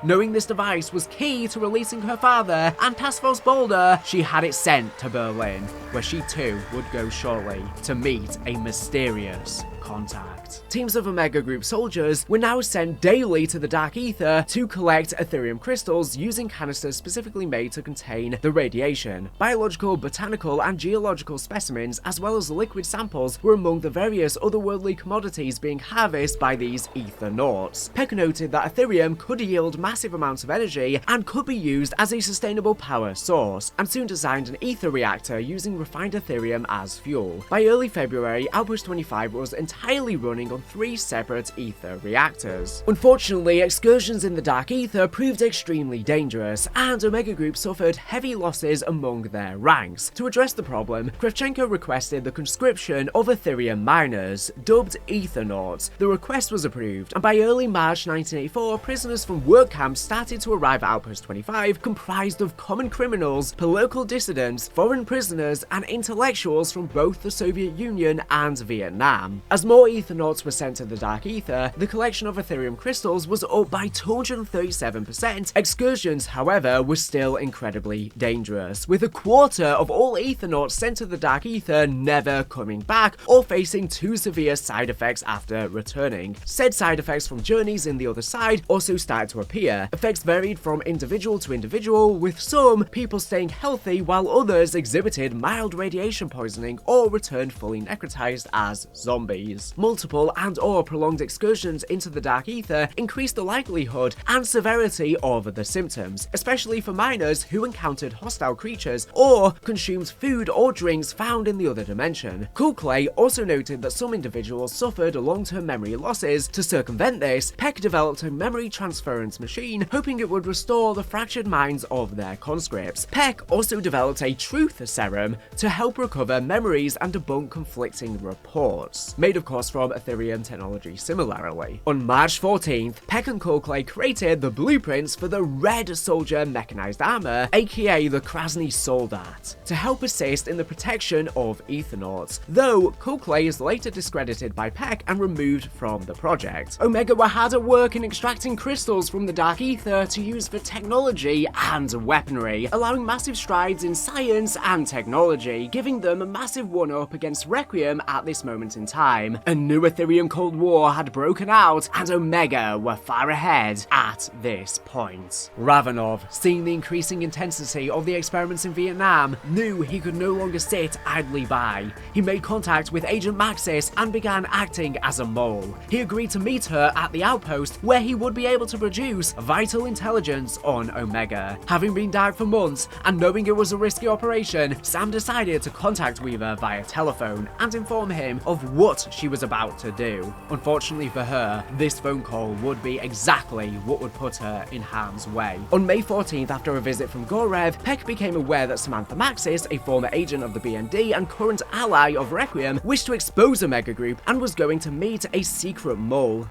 Knowing this device was key to releasing her father and Task Force Boulder, she had it sent to Berlin, where she too would go shortly to meet a mysterious contact. Teams of Omega Group soldiers were now sent daily to the Dark Aether to collect Ethereum crystals using canisters specifically made to contain the radiation. Biological, botanical, and geological specimens, as well as liquid samples, were among the various otherworldly commodities being harvested by these Aethernauts. Peck noted that Ethereum could yield massive amounts of energy and could be used as a sustainable power source, and soon designed an ether reactor using refined Ethereum as fuel. By early February, Outpost 25 was entirely running on 3 separate ether reactors. Unfortunately, excursions in the Dark Aether proved extremely dangerous, and Omega Group suffered heavy losses among their ranks. To address the problem, Kravchenko requested the conscription of Ethereum miners, dubbed Aethernauts. The request was approved, and by early March 1984, prisoners from work camps started to arrive at Outpost 25, comprised of common criminals, political dissidents, foreign prisoners, and intellectuals from both the Soviet Union and Vietnam. As more Aethernauts were sent to the Dark Aether, the collection of Ethereum crystals was up by 237%. Excursions, however, were still incredibly dangerous, with a quarter of all Aethernauts sent to the Dark Aether never coming back or facing too severe side effects after returning. Said side effects from journeys in the other side also started to appear. Effects varied from individual to individual, with some people staying healthy while others exhibited mild radiation poisoning or returned fully necrotized as zombies. zombies. Multiple and/or prolonged excursions into the Dark Aether increased the likelihood and severity of the symptoms, especially for miners who encountered hostile creatures or consumed food or drinks found in the other dimension. Cool Clay also noted that some individuals suffered long-term memory losses. To circumvent this, Peck developed a memory transference machine, hoping it would restore the fractured minds of their conscripts. Peck also developed a truth serum to help recover memories and debunk conflicting reports, made of course from Ethereum technology similarly. On March 14th, Peck and Cool Clay created the blueprints for the Red Soldier mechanized armor, aka the Krasny Soldat, to help assist in the protection of Ethernauts, though Cool Clay is later discredited by Peck and removed from the project. Omega were hard at work in extracting crystals from the Dark Aether to use for technology and weaponry, allowing massive strides in science and technology, giving them a massive one-up against Requiem at this moment in time. A new Ethereum Cold War had broken out, and Omega were far ahead at this point. Ravenov, seeing the increasing intensity of the experiments in Vietnam, knew he could no longer sit idly by. He made contact with Agent Maxis and began acting as a mole. He agreed to meet her at the outpost, where he would be able to produce vital intelligence on Omega. Having been dark for months and knowing it was a risky operation, Sam decided to contact Weaver via telephone and inform him of what she was about to do. Unfortunately for her, this phone call would be exactly what would put her in harm's way. On May 14th, after a visit from Gorev, Peck became aware that Samantha Maxis, a former agent of the BND and current ally of Requiem, wished to expose Omega Group and was going to meet a secret mole.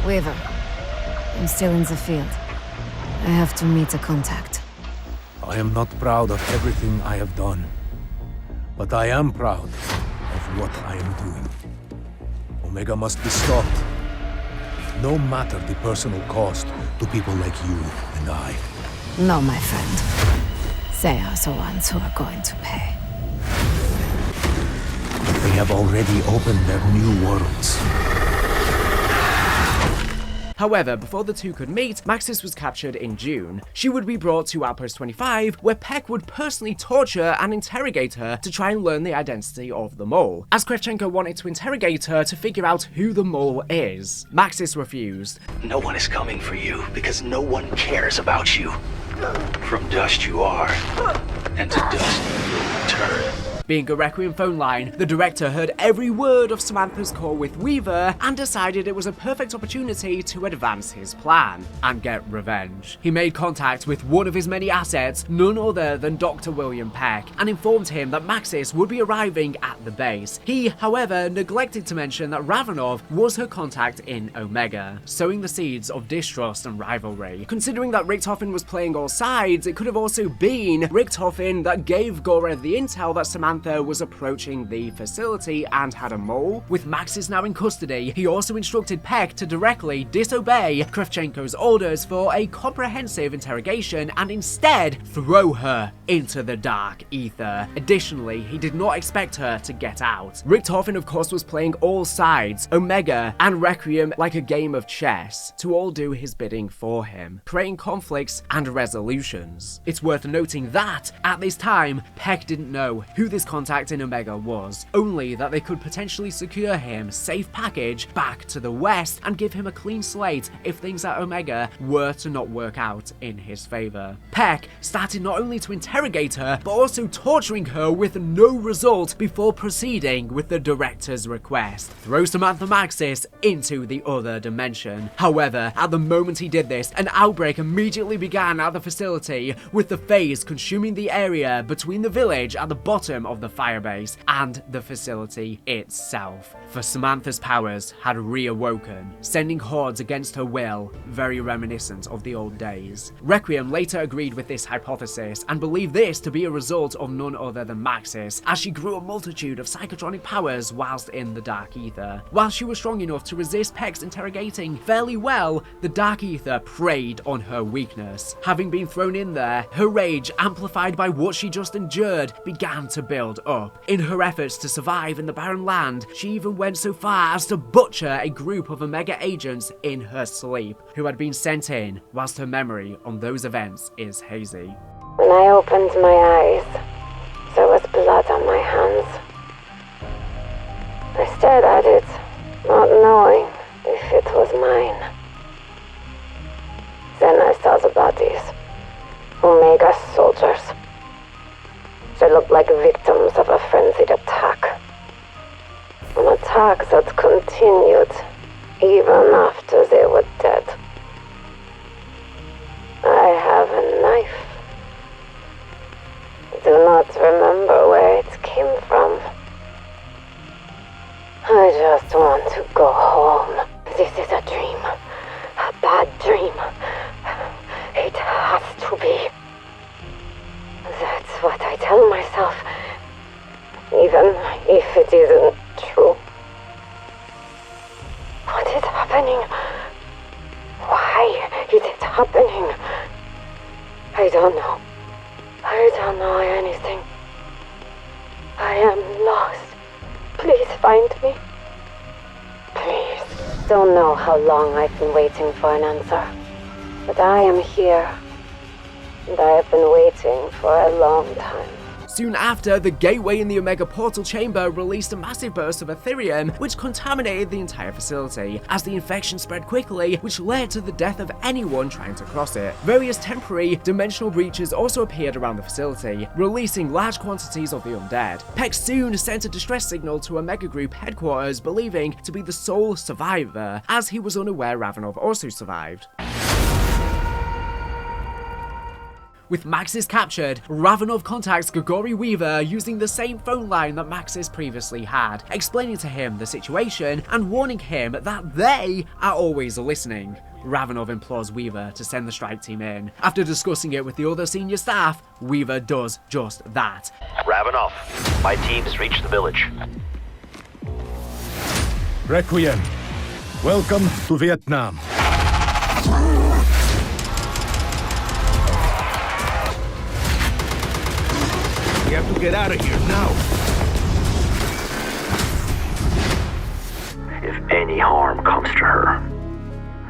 Weaver, I'm still in the field. I have to meet a contact. I am not proud of everything I have done, but I am proud of what I am doing. Omega must be stopped, no matter the personal cost to people like you and I. No, my friend. They are the ones who are going to pay. They have already opened their new worlds. However, before the two could meet, Maxis was captured in June. She would be brought to Outpost 25, where Peck would personally torture and interrogate her to try and learn the identity of the mole, as Kravchenko wanted to interrogate her to figure out who the mole is. Maxis refused. No one is coming for you because no one cares about you. From dust you are, and to dust you will return. Being a Requiem phone line, the director heard every word of Samantha's call with Weaver and decided it was a perfect opportunity to advance his plan and get revenge. He made contact with one of his many assets, none other than Dr. William Peck, and informed him that Maxis would be arriving at the base. He, however, neglected to mention that Ravenov was her contact in Omega, sowing the seeds of distrust and rivalry. Considering that Richtofen was playing all sides, it could have also been Richtofen that gave Gorev the intel that Samantha was approaching the facility and had a mole. With Maxis now in custody, he also instructed Peck to directly disobey Kravchenko's orders for a comprehensive interrogation and instead throw her into the Dark Aether. Additionally, he did not expect her to get out. Richtofen, of course, was playing all sides, Omega and Requiem, like a game of chess, to all do his bidding for him, creating conflicts and resolutions. It's worth noting that, at this time, Peck didn't know who this contact in Omega was, only that they could potentially secure him safe passage back to the west and give him a clean slate if things at Omega were to not work out in his favor. Peck started not only to interrogate her, but also torturing her with no result before proceeding with the director's request: throw Samantha Maxis into the other dimension. However, at the moment he did this, an outbreak immediately began at the facility, with the phase consuming the area between the village at the bottom of the firebase and the facility itself. For Samantha's powers had reawoken, sending hordes against her will, very reminiscent of the old days. Requiem later agreed with this hypothesis and believed this to be a result of none other than Maxis, as she grew a multitude of psychotronic powers whilst in the Dark Aether. While she was strong enough to resist Peck's interrogating fairly well, the Dark Aether preyed on her weakness. Having been thrown in there, her rage, amplified by what she just endured, began to build up. In her efforts to survive in the barren land, she even went so far as to butcher a group of Omega agents in her sleep, who had been sent in whilst her memory on those events is hazy. When I opened my eyes, there was blood on my hands. I stared at it knowing if it was mine. Then I saw the bodies. Omega soldiers. They looked like victims of a frenzied attack. An attack that continued even after they were dead. I have a knife. Do not remember where it came from. I just want to go home. This is a dream. A bad dream. It has to be. That's what I tell myself. Even if it isn't true. What is happening? Why is it happening? I don't know. I don't know anything. I am lost. Please find me. Please. Don't know how long I've been waiting for an answer. But I am here. And I have been waiting for a long time. Soon after, the gateway in the Omega Portal Chamber released a massive burst of Ethereum, which contaminated the entire facility, as the infection spread quickly, which led to the death of anyone trying to cross it. Various temporary dimensional breaches also appeared around the facility, releasing large quantities of the undead. Peck soon sent a distress signal to Omega Group headquarters, believing to be the sole survivor, as he was unaware Ravenov also survived. With Maxis captured, Ravenov contacts Grigori Weaver using the same phone line that Maxis previously had, explaining to him the situation and warning him that they are always listening. Ravenov implores Weaver to send the strike team in. After discussing it with the other senior staff, Weaver does just that. Ravenov, my team's reached the village. Requiem, welcome to Vietnam. We have to get out of here now. If any harm comes to her,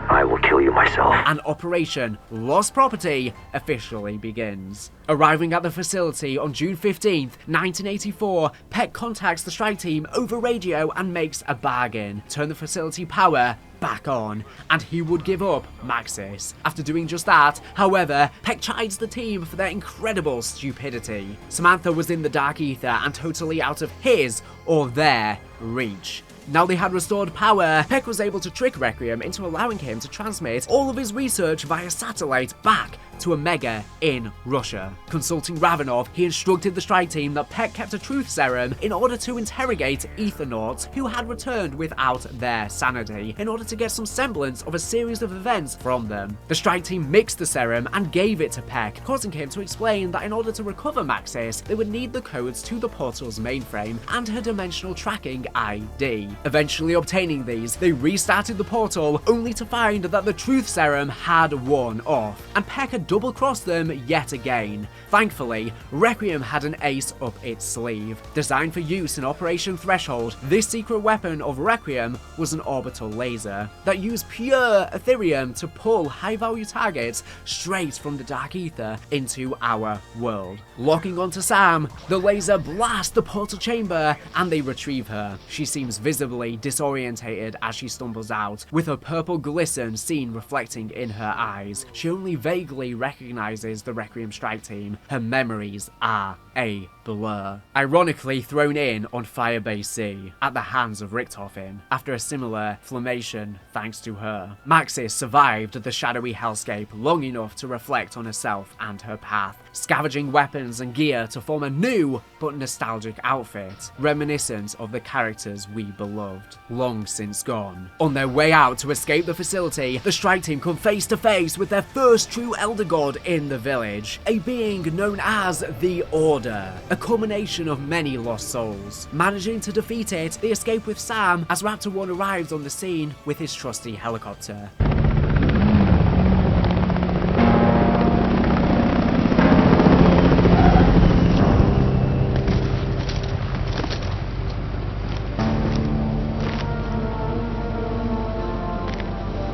I will kill you myself. And Operation Lost Property officially begins. Arriving at the facility on June 15th, 1984, Peck contacts the strike team over radio and makes a bargain. Turn the facility power back on, and he would give up Maxis. After doing just that, however, Peck chides the team for their incredible stupidity. Samantha was in the Dark Aether and totally out of his or their reach. Now they had restored power, Peck was able to trick Requiem into allowing him to transmit all of his research via satellite back to Omega in Russia. Consulting Ravenov, he instructed the strike team that Peck kept a truth serum in order to interrogate Ethernauts who had returned without their sanity, in order to get some semblance of a series of events from them. The strike team mixed the serum and gave it to Peck, causing him to explain that in order to recover Maxis, they would need the codes to the portal's mainframe and her dimensional tracking ID. Eventually obtaining these, they restarted the portal, only to find that the truth serum had worn off, and Peck had double-crossed them yet again. Thankfully, Requiem had an ace up its sleeve. Designed for use in Operation Threshold, this secret weapon of Requiem was an orbital laser that used pure Ethereum to pull high-value targets straight from the Dark Aether into our world. Locking onto Sam, the laser blasts the portal chamber and they retrieve her. She seems visibly disorientated as she stumbles out, with a purple glisten seen reflecting in her eyes. She only vaguely recognizes the Requiem strike team. Her memories are a blur. Ironically thrown in on Firebase C at the hands of Richtofen after a similar inflammation thanks to her. Maxis survived the shadowy hellscape long enough to reflect on herself and her path, scavenging weapons and gear to form a new but nostalgic outfit, reminiscent of the characters we beloved, long since gone. On their way out to escape the facility, the strike team come face to face with their first true Elder God in the village, a being known as the Order, a culmination of many lost souls. Managing to defeat it, they escape with Sam as Raptor 1 arrives on the scene with his trusty helicopter.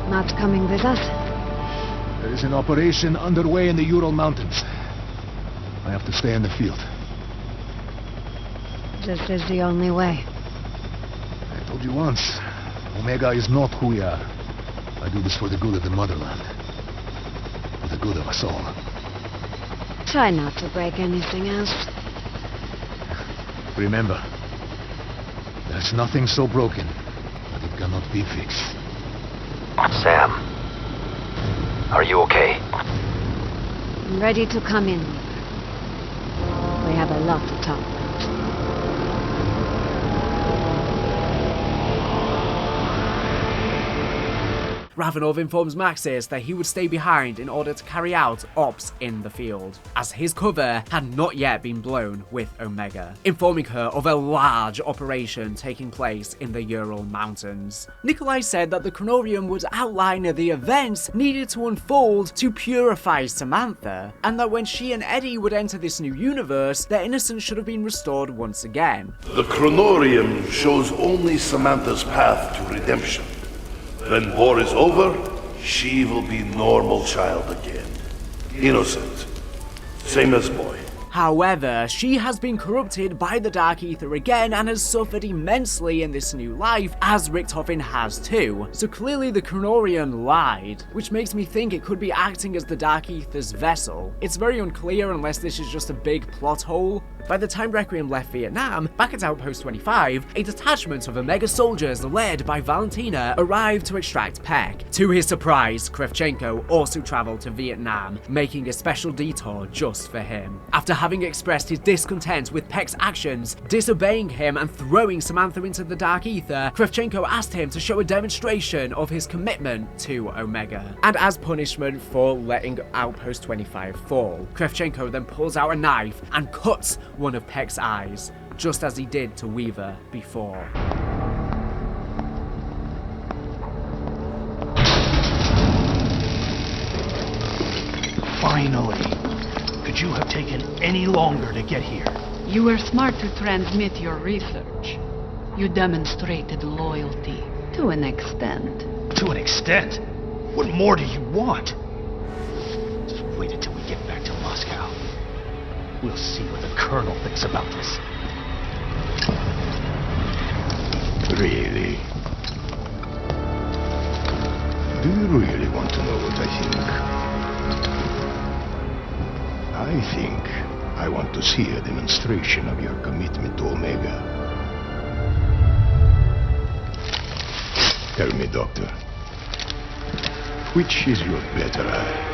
Not coming with us? There is an operation underway in the Ural Mountains. I have to stay in the field. This is the only way. I told you once. Omega is not who we are. I do this for the good of the motherland. For the good of us all. Try not to break anything else. Remember, there's nothing so broken that it cannot be fixed. Sam, are you okay? I'm ready to come in. We have a lot to talk about. Ravenov informs Maxis that he would stay behind in order to carry out ops in the field, as his cover had not yet been blown with Omega, informing her of a large operation taking place in the Ural Mountains. Nikolai said that the Chronorium would outline the events needed to unfold to purify Samantha, and that when she and Eddie would enter this new universe, their innocence should have been restored once again. The Chronorium shows only Samantha's path to redemption. When war is over, she will be normal child again. Innocent. Same as boy. However, she has been corrupted by the Dark Aether again and has suffered immensely in this new life, as Richtofen has too. So clearly the Chronorian lied, which makes me think it could be acting as the Dark Aether's vessel. It's very unclear unless this is just a big plot hole. By the time Requiem left Vietnam, back at Outpost 25, a detachment of Omega soldiers led by Valentina arrived to extract Peck. To his surprise, Kravchenko also traveled to Vietnam, making a special detour just for him. After having expressed his discontent with Peck's actions, disobeying him and throwing Samantha into the Dark Aether, Kravchenko asked him to show a demonstration of his commitment to Omega. And as punishment for letting Outpost 25 fall, Kravchenko then pulls out a knife and cuts one of Peck's eyes, just as he did to Weaver before. Finally! Could you have taken any longer to get here? You were smart to transmit your research. You demonstrated loyalty to an extent. To an extent? What more do you want? Just wait until we get back to Moscow. We'll see what the Colonel thinks about this. Really? Do you really want to know what I think I want to see a demonstration of your commitment to Omega. Tell me, Doctor, which is your better eye?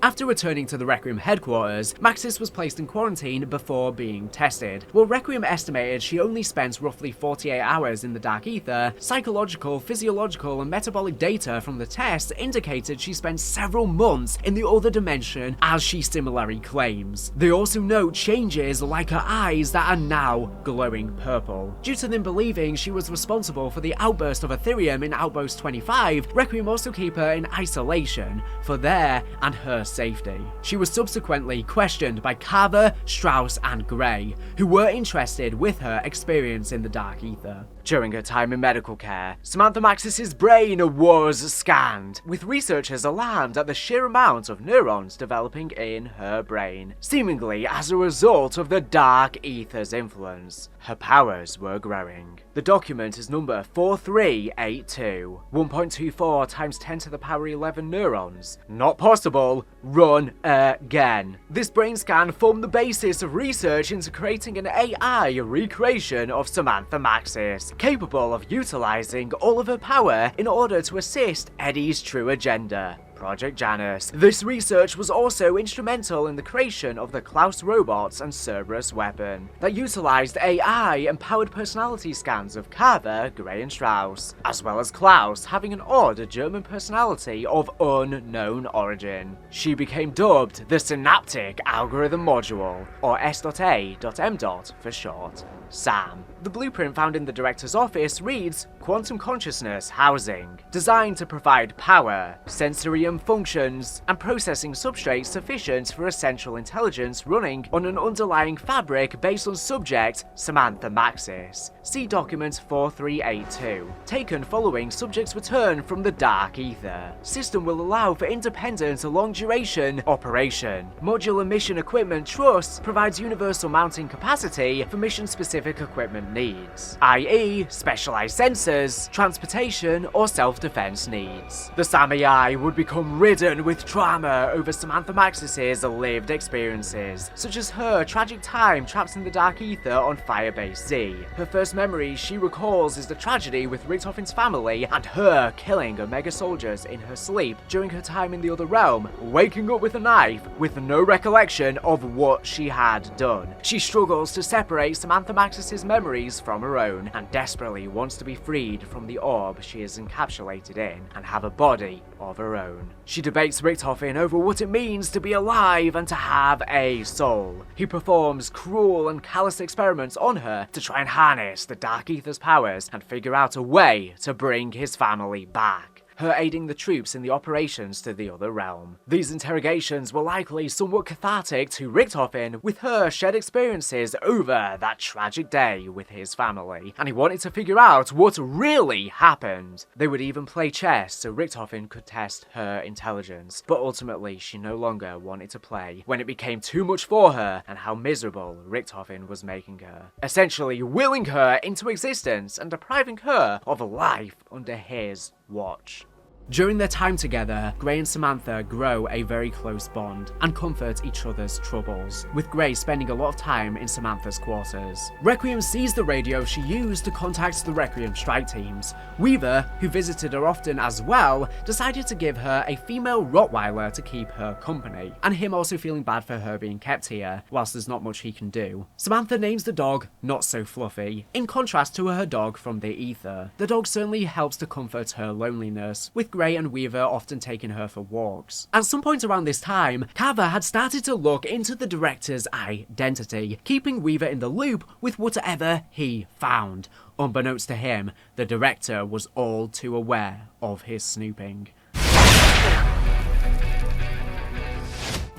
After returning to the Requiem headquarters, Maxis was placed in quarantine before being tested. While Requiem estimated she only spent roughly 48 hours in the Dark Aether, psychological, physiological, and metabolic data from the tests indicated she spent several months in the other dimension, as she similarly claims. They also note changes like her eyes that are now glowing purple. Due to them believing she was responsible for the outburst of Ethereum in Outpost 25, Requiem also keep her in isolation for their and her safety. She was subsequently questioned by Carver, Strauss, and Gray, who were interested with her experience in the Dark Aether. During her time in medical care, Samantha Maxis' brain was scanned, with researchers alarmed at the sheer amount of neurons developing in her brain, seemingly as a result of the Dark Aether's influence. Her powers were growing. The document is number 4382, 1.24 times 10 to the power 11 neurons. Not possible. Run again. This brain scan formed the basis of research into creating an AI recreation of Samantha Maxis, capable of utilizing all of her power in order to assist Eddie's true agenda, Project Janus. This research was also instrumental in the creation of the Klaus robots and Cerberus weapon that utilized AI-empowered personality scans of Carver, Gray, and Strauss, as well as Klaus having an odd German personality of unknown origin. She became dubbed the Synaptic Algorithm Module, or S.A.M. for short. Sam. The blueprint found in the director's office reads Quantum Consciousness Housing, designed to provide power, sensorium functions, and processing substrates sufficient for a central intelligence running on an underlying fabric based on subject Samantha Maxis. See document 4382, taken following subject's return from the Dark Aether. System will allow for independent long-duration operation. Modular Mission Equipment Trust provides universal mounting capacity for mission-specific equipment needs, i.e. specialized sensors, transportation, or self-defense needs. The Samurai would become ridden with trauma over Samantha Maxis' lived experiences, such as her tragic time trapped in the Dark Aether on Firebase Z. Her first memory she recalls is the tragedy with Richtofen's family and her killing Omega soldiers in her sleep during her time in the other realm, waking up with a knife with no recollection of what she had done. She struggles to separate Samantha Maxis' memories from her own and desperately wants to be freed from the orb she is encapsulated in and have a body of her own. She debates Richtofen over what it means to be alive and to have a soul. He performs cruel and callous experiments on her to try and harness the Dark Aether's powers and figure out a way to bring his family back, her aiding the troops in the operations to the other realm. These interrogations were likely somewhat cathartic to Richtofen, with her shared experiences over that tragic day with his family, and he wanted to figure out what really happened. They would even play chess so Richtofen could test her intelligence, but ultimately she no longer wanted to play when it became too much for her and how miserable Richtofen was making her, essentially willing her into existence and depriving her of a life under his watch. During their time together, Gray and Samantha grow a very close bond and comfort each other's troubles, with Gray spending a lot of time in Samantha's quarters. Requiem sees the radio she used to contact the Requiem strike teams. Weaver, who visited her often as well, decided to give her a female Rottweiler to keep her company, and him also feeling bad for her being kept here, whilst there's not much he can do. Samantha names the dog Not So Fluffy, in contrast to her dog from the Ether. The dog certainly helps to comfort her loneliness, with Gray and Weaver often taking her for walks. At some point around this time, Carver had started to look into the director's identity, keeping Weaver in the loop with whatever he found. Unbeknownst to him, the director was all too aware of his snooping.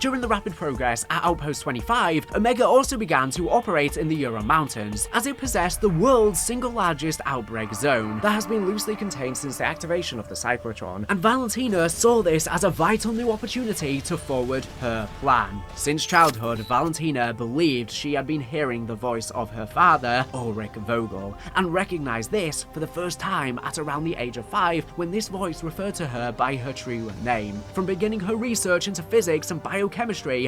During the rapid progress at Outpost 25, Omega also began to operate in the Ural Mountains, as it possessed the world's single largest outbreak zone that has been loosely contained since the activation of the Cyclotron, and Valentina saw this as a vital new opportunity to forward her plan. Since childhood, Valentina believed she had been hearing the voice of her father, Ulrich Vogel, and recognized this for the first time at around the age of 5, when this voice referred to her by her true name. From beginning her research into physics and biochemistry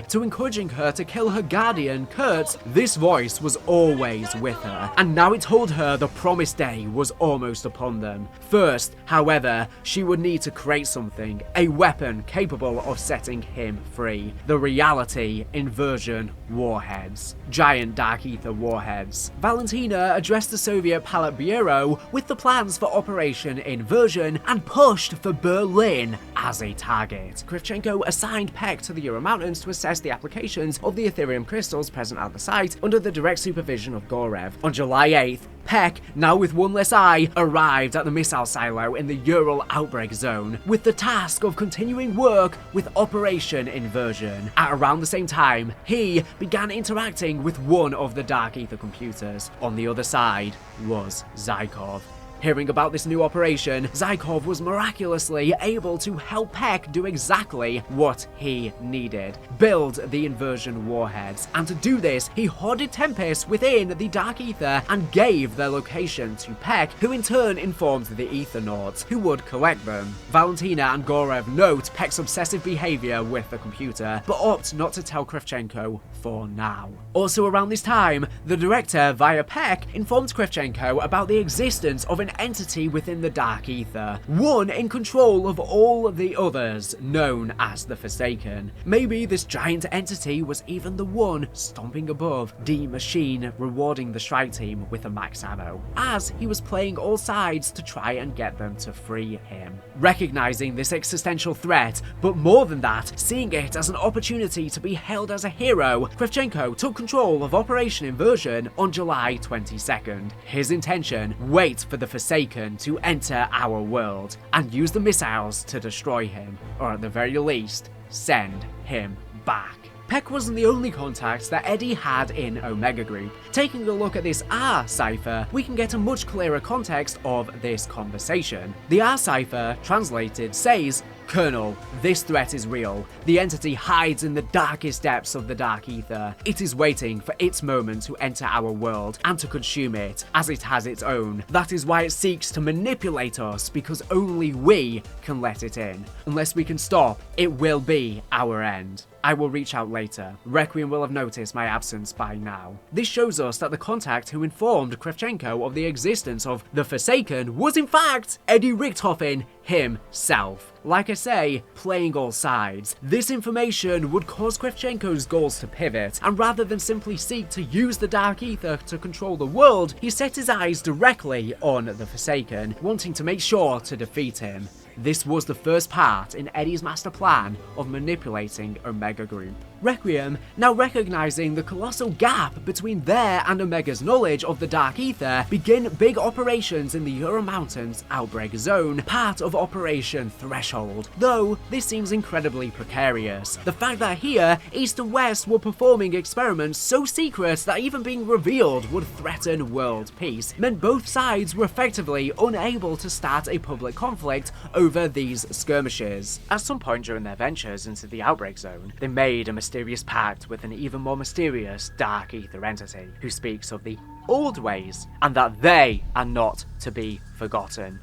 to encouraging her to kill her guardian, Kurt, this voice was always with her, and now it told her the promised day was almost upon them. First, however, she would need to create something, a weapon capable of setting him free. The reality inversion warheads. Giant Dark Aether warheads. Valentina addressed the Soviet Politburo with the plans for Operation Inversion and pushed for Berlin as a target. Kravchenko assigned Peck to the Ural Mountains to assess the applications of the Ethereum crystals present at the site under the direct supervision of Gorev. On July 8th, Peck, now with one less eye, arrived at the missile silo in the Ural outbreak zone with the task of continuing work with Operation Inversion. At around the same time, he began interacting with one of the Dark Aether computers. On the other side was Zykov. Hearing about this new operation, Zykov was miraculously able to help Peck do exactly what he needed: build the inversion warheads. And to do this, he hoarded Tempest within the Dark Aether and gave their location to Peck, who in turn informed the Aethernauts, who would collect them. Valentina and Gorev note Peck's obsessive behavior with the computer, but opt not to tell Kravchenko for now. Also around this time, the director, via Peck, informed Kravchenko about the existence of an entity within the Dark Aether, one in control of all the others, known as the Forsaken. Maybe this giant entity was even the one stomping above the machine, rewarding the strike team with a max ammo, as he was playing all sides to try and get them to free him. Recognizing this existential threat, but more than that, seeing it as an opportunity to be hailed as a hero, Kravchenko took control of Operation Inversion on July 22nd. His intention: wait for the Forsaken to enter our world and use the missiles to destroy him, or at the very least, send him back. Peck wasn't the only contact that Eddie had in Omega Group. Taking a look at this R cipher, we can get a much clearer context of this conversation. The R cipher, translated, says, "Colonel, this threat is real. The entity hides in the darkest depths of the Dark Aether. It is waiting for its moment to enter our world and to consume it, as it has its own. That is why it seeks to manipulate us, because only we can let it in. Unless we can stop, it will be our end. I will reach out later. Requiem will have noticed my absence by now." This shows us that the contact who informed Kravchenko of the existence of the Forsaken was in fact Eddie Richthofen himself. Like I say, playing all sides. This information would cause Kravchenko's goals to pivot, and rather than simply seek to use the Dark Aether to control the world, he set his eyes directly on the Forsaken, wanting to make sure to defeat him. This was the first part in Eddie's master plan of manipulating Omega Group. Requiem, now recognizing the colossal gap between their and Omega's knowledge of the Dark Aether, begin big operations in the Ural Mountains Outbreak Zone, part of Operation Threshold, though this seems incredibly precarious. The fact that here, East and West were performing experiments so secret that even being revealed would threaten world peace, meant both sides were effectively unable to start a public conflict over these skirmishes. At some point during their ventures into the Outbreak Zone, they made a mysterious pact with an even more mysterious Dark Aether entity, who speaks of the old ways, and that they are not to be forgotten.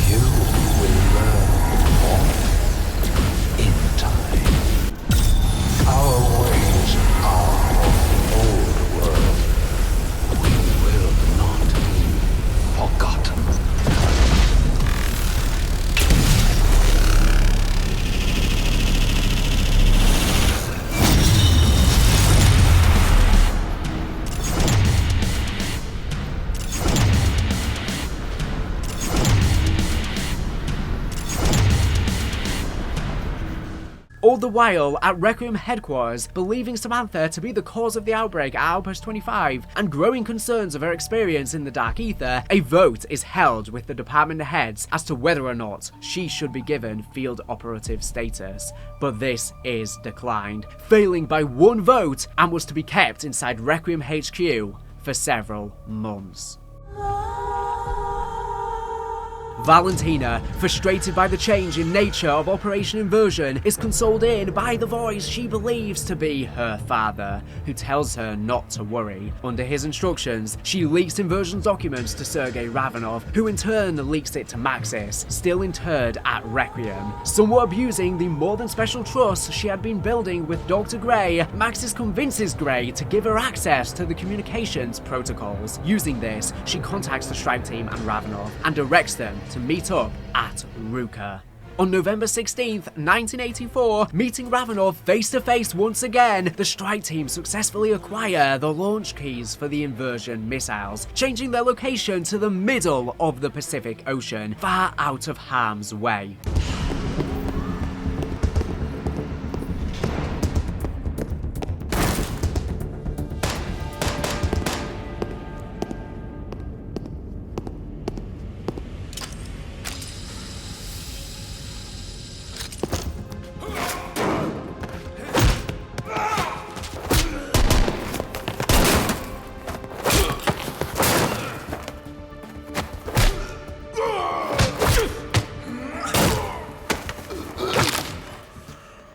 You will learn more in time. Our ways are of the old world. We will not be forgotten. All the while, at Requiem headquarters, believing Samantha to be the cause of the outbreak at Outpost 25, and growing concerns of her experience in the Dark Aether, a vote is held with the department heads as to whether or not she should be given field operative status. But this is declined, failing by one vote, and was to be kept inside Requiem HQ for several months. Valentina, frustrated by the change in nature of Operation Inversion, is consoled in by the voice she believes to be her father, who tells her not to worry. Under his instructions, she leaks Inversion documents to Sergei Ravenov, who in turn leaks it to Maxis, still interred at Requiem. Somewhat abusing the more than special trust she had been building with Dr. Gray, Maxis convinces Gray to give her access to the communications protocols. Using this, she contacts the strike team and Ravenov, and directs them to meet up at Ruka. On November 16th, 1984, meeting Ravenov face to face once again, the strike team successfully acquire the launch keys for the Inversion missiles, changing their location to the middle of the Pacific Ocean, far out of harm's way.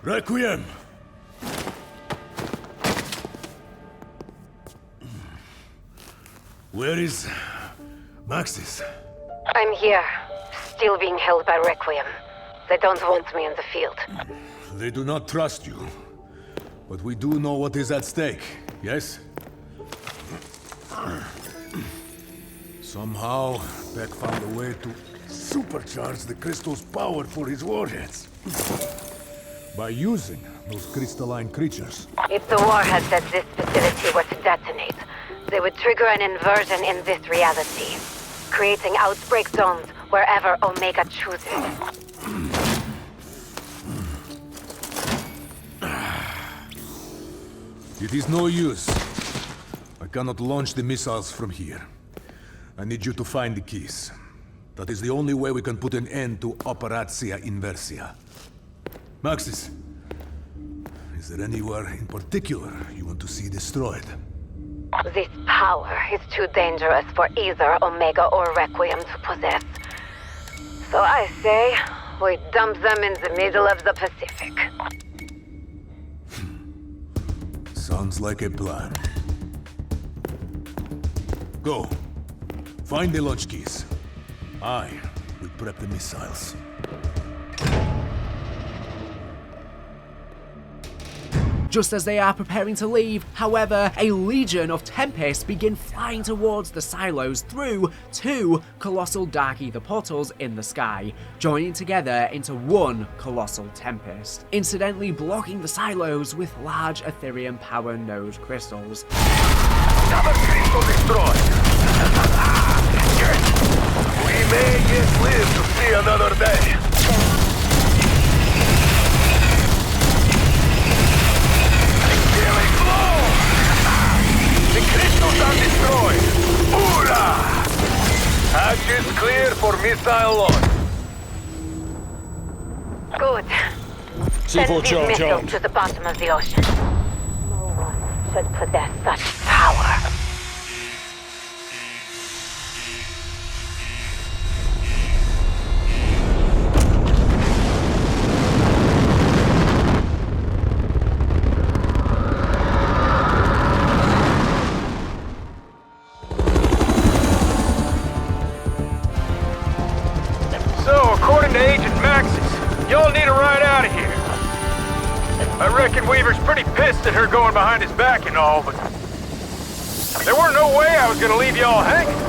Requiem! Where is Maxis? I'm here, still being held by Requiem. They don't want me in the field. They do not trust you. But we do know what is at stake, yes? Somehow, Beck found a way to supercharge the crystal's power for his warheads. By using those crystalline creatures. If the warheads at this facility were to detonate, they would trigger an inversion in this reality, creating outbreak zones wherever Omega chooses. It is no use. I cannot launch the missiles from here. I need you to find the keys. That is the only way we can put an end to Operatia Inversia. Maxis, is there anywhere in particular you want to see destroyed? This power is too dangerous for either Omega or Requiem to possess. So I say, we dump them in the middle of the Pacific. Sounds like a plan. Go. Find the launch keys. I will prep the missiles. Just as they are preparing to leave, however, a legion of Tempests begin flying towards the silos through two colossal Dark Aether portals in the sky, joining together into one colossal Tempest, incidentally blocking the silos with large Ethereum power node crystals. Another crystal destroyed! We may yet live to see another day. The crystals are destroyed! Hoorah! Hatches clear for missile launch. Good. Send these missiles to the bottom of the ocean. No one should possess such power. According to Agent Maxis, y'all need a ride out of here. I reckon Weaver's pretty pissed at her going behind his back and all, but there weren't no way I was gonna leave y'all hanging.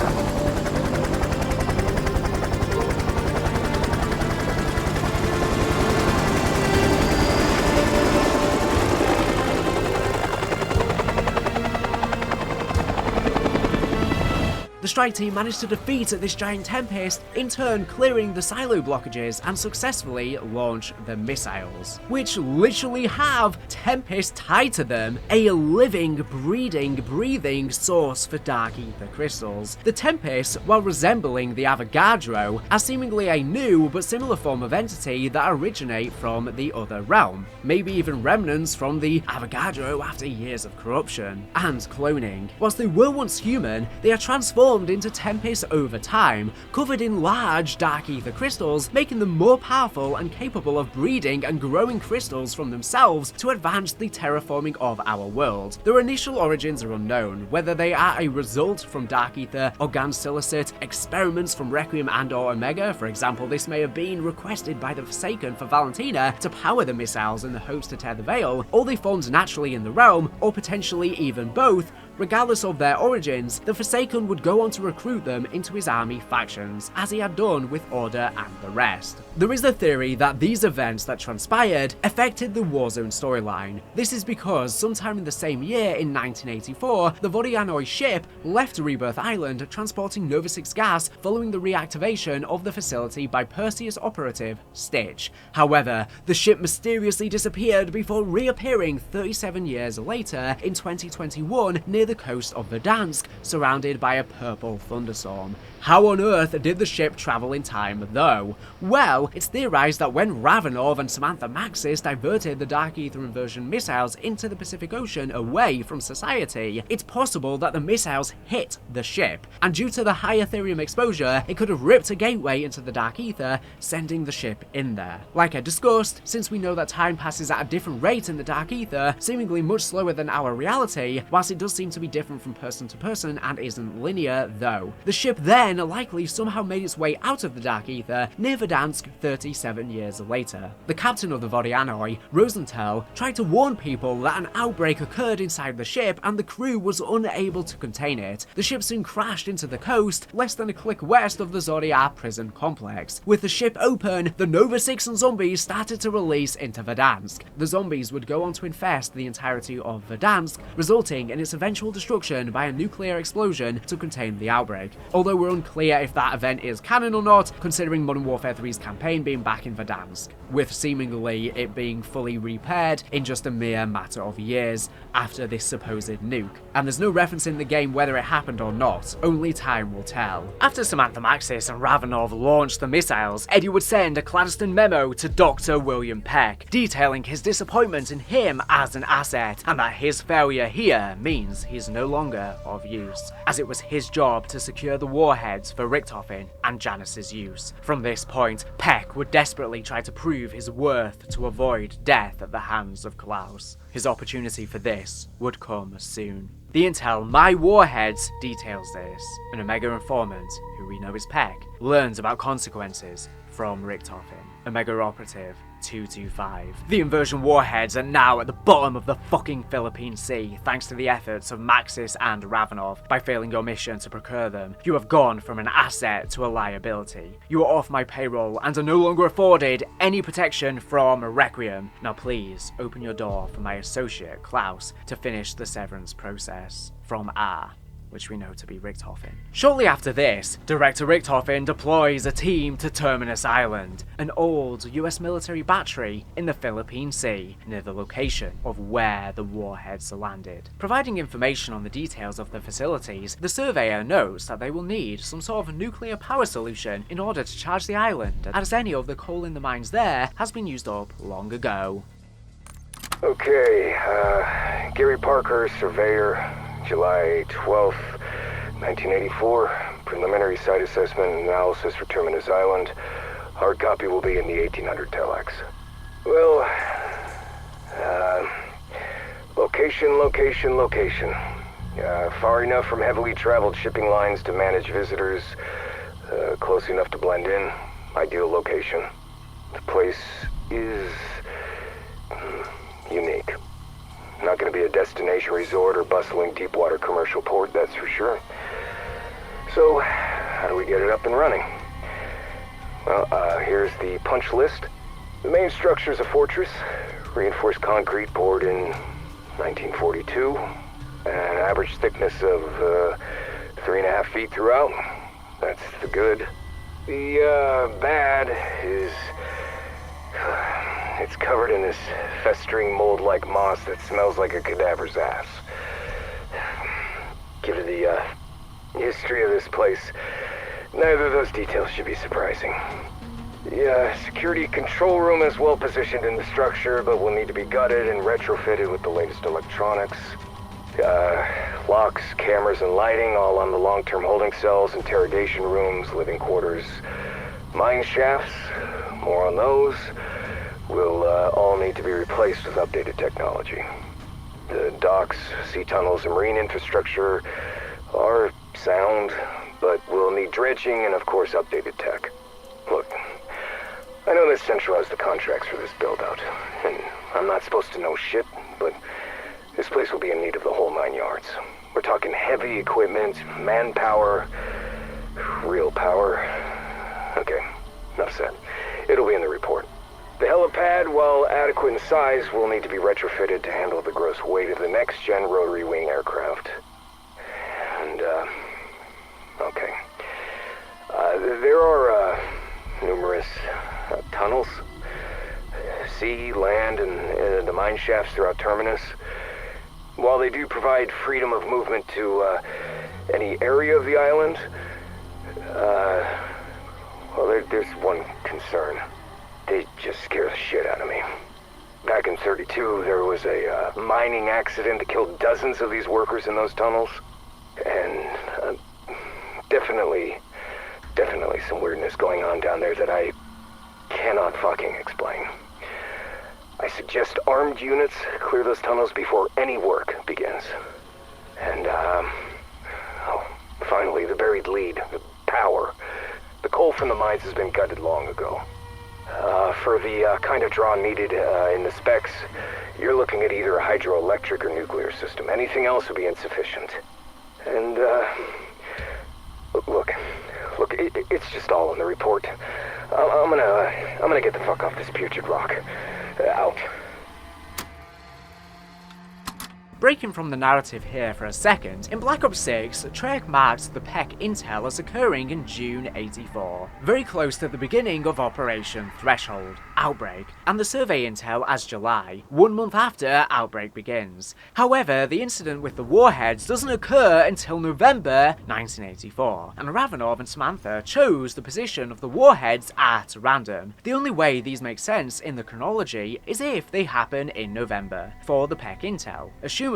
The strike team managed to defeat this giant Tempest, in turn clearing the silo blockages and successfully launch the missiles, which literally have Tempest tied to them, a living, breathing source for Dark Aether crystals. The Tempest, while resembling the Avogadro, are seemingly a new but similar form of entity that originate from the other realm, maybe even remnants from the Avogadro after years of corruption and cloning. Whilst they were once human, they are transformed into Tempests over time, covered in large Dark Aether crystals, making them more powerful and capable of breeding and growing crystals from themselves to advance the terraforming of our world. Their initial origins are unknown, whether they are a result from Dark Aether, Organ Silicate, experiments from Requiem and or Omega. For example, this may have been requested by the Forsaken for Valentina to power the missiles in the hopes to tear the veil, or they formed naturally in the realm, or potentially even both. Regardless of their origins, the Forsaken would go on to recruit them into his army factions, as he had done with Order and the rest. There is the theory that these events that transpired affected the Warzone storyline. This is because sometime in the same year, in 1984, the Vodianoi ship left Rebirth Island transporting Nova 6 gas following the reactivation of the facility by Perseus operative Stitch. However, the ship mysteriously disappeared before reappearing 37 years later in 2021 near the coast of Verdansk, surrounded by a purple thunderstorm. How on earth did the ship travel in time, though? Well, it's theorized that when Ravenov and Samantha Maxis diverted the Dark Aether inversion missiles into the Pacific Ocean away from society, it's possible that the missiles hit the ship, and due to the high Ethereum exposure, it could have ripped a gateway into the Dark Aether, sending the ship in there. Like I discussed, since we know that time passes at a different rate in the Dark Aether, seemingly much slower than our reality, whilst it does seem to be different from person to person and isn't linear though. The ship then then likely somehow made its way out of the Dark Aether near Verdansk 37 years later. The captain of the Vodianoi, Rosenthal, tried to warn people that an outbreak occurred inside the ship and the crew was unable to contain it. The ship soon crashed into the coast, less than a click west of the Zodiac prison complex. With the ship open, the Nova 6 and zombies started to release into Verdansk. The zombies would go on to infest the entirety of Verdansk, resulting in its eventual destruction by a nuclear explosion to contain the outbreak. Although we're unclear if that event is canon or not, considering Modern Warfare 3's campaign being back in Verdansk, with seemingly it being fully repaired in just a mere matter of years after this supposed nuke. And there's no reference in the game whether it happened or not, only time will tell. After Samantha Maxis and Ravenov launched the missiles, Eddie would send a clandestine memo to Dr. William Peck, detailing his disappointment in him as an asset, and that his failure here means he's no longer of use, as it was his job to secure the warheads for Richtofen and Janice's use. From this point, Peck would desperately try to prove his worth to avoid death at the hands of Klaus. His opportunity for this would come soon. The intel My Warheads details this. An Omega informant, who we know is Peck, learns about consequences from Richtofen. Omega Operative 225. The inversion warheads are now at the bottom of the fucking Philippine Sea, thanks to the efforts of Maxis and Ravenov. By failing your mission to procure them, you have gone from an asset to a liability. You are off my payroll and are no longer afforded any protection from Requiem. Now please, open your door for my associate, Klaus, to finish the severance process. From R, which we know to be Richtofen. Shortly after this, Director Richtofen deploys a team to Terminus Island, an old US military battery in the Philippine Sea, near the location of where the warheads landed. Providing information on the details of the facilities, the surveyor notes that they will need some sort of nuclear power solution in order to charge the island, as any of the coal in the mines there has been used up long ago. Okay, Gary Parker, surveyor, July 12th, 1984. Preliminary site assessment and analysis for Terminus Island. Hard copy will be in the 1800 telex. Well, location. Far enough from heavily traveled shipping lines to manage visitors. Close enough to blend in. Ideal location. The place is unique. Not going to be a destination resort or bustling deepwater commercial port, that's for sure. So, how do we get it up and running? Well, here's the punch list. The main structure is a fortress, reinforced concrete poured in 1942, an average thickness of 3.5 feet throughout. That's the good. The bad is it's covered in this festering mold-like moss that smells like a cadaver's ass. Given the history of this place, neither of those details should be surprising. The security control room is well positioned in the structure, but will need to be gutted and retrofitted with the latest electronics. Locks, cameras, and lighting all on the long-term holding cells, interrogation rooms, living quarters, mine shafts, more on those, will all need to be replaced with updated technology. The docks, sea tunnels, and marine infrastructure are sound, but will need dredging and, of course, updated tech. Look, I know that Central has the contracts for this build-out, and I'm not supposed to know shit, but this place will be in need of the whole 9 yards. We're talking heavy equipment, manpower, real power. Okay, enough said. It'll be in the report. The helipad, while adequate in size, will need to be retrofitted to handle the gross weight of the next-gen rotary wing aircraft. And, okay. There are, numerous tunnels, sea, land, and the mine shafts throughout Terminus. While they do provide freedom of movement to, any area of the island, well, there's one concern. They just scare the shit out of me. Back in 32, there was a mining accident that killed dozens of these workers in those tunnels. And definitely some weirdness going on down there that I cannot fucking explain. I suggest armed units clear those tunnels before any work begins. And, finally, the buried lead, power. The coal from the mines has been gutted long ago. For the kind of draw needed in the specs, you're looking at either a hydroelectric or nuclear system. Anything else would be insufficient. And, look, it's just all in the report. I'm gonna get the fuck off this putrid rock. Out. Breaking from the narrative here for a second, in Black Ops 6, Treyarch marked the PEC intel as occurring in June 84, very close to the beginning of Operation Threshold, Outbreak, and the survey intel as July, 1 month after Outbreak begins. However, the incident with the warheads doesn't occur until November 1984, and Ravenov and Samantha chose the position of the warheads at random. The only way these make sense in the chronology is if they happen in November, for the PEC intel, assumedly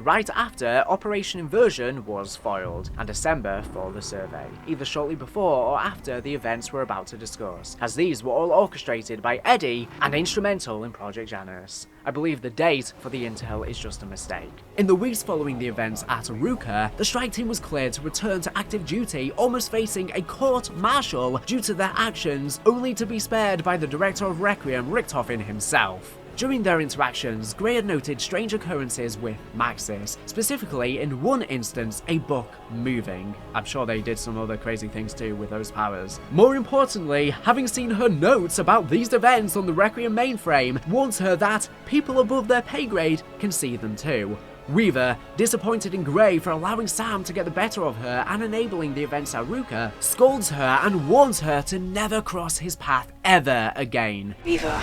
right after Operation Inversion was foiled, and December for the survey, either shortly before or after the events we're about to discuss, as these were all orchestrated by Eddie and instrumental in Project Janus. I believe the date for the intel is just a mistake. In the weeks following the events at Aruka, the strike team was cleared to return to active duty, almost facing a court-martial due to their actions, only to be spared by the director of Requiem, Richtofen himself. During their interactions, Gray had noted strange occurrences with Maxis, specifically in one instance a book moving. I'm sure they did some other crazy things too with those powers. More importantly, having seen her notes about these events on the Requiem mainframe, warns her that people above their pay grade can see them too. Weaver, disappointed in Gray for allowing Sam to get the better of her and enabling the events at Ruka, scolds her and warns her to never cross his path ever again. Weaver,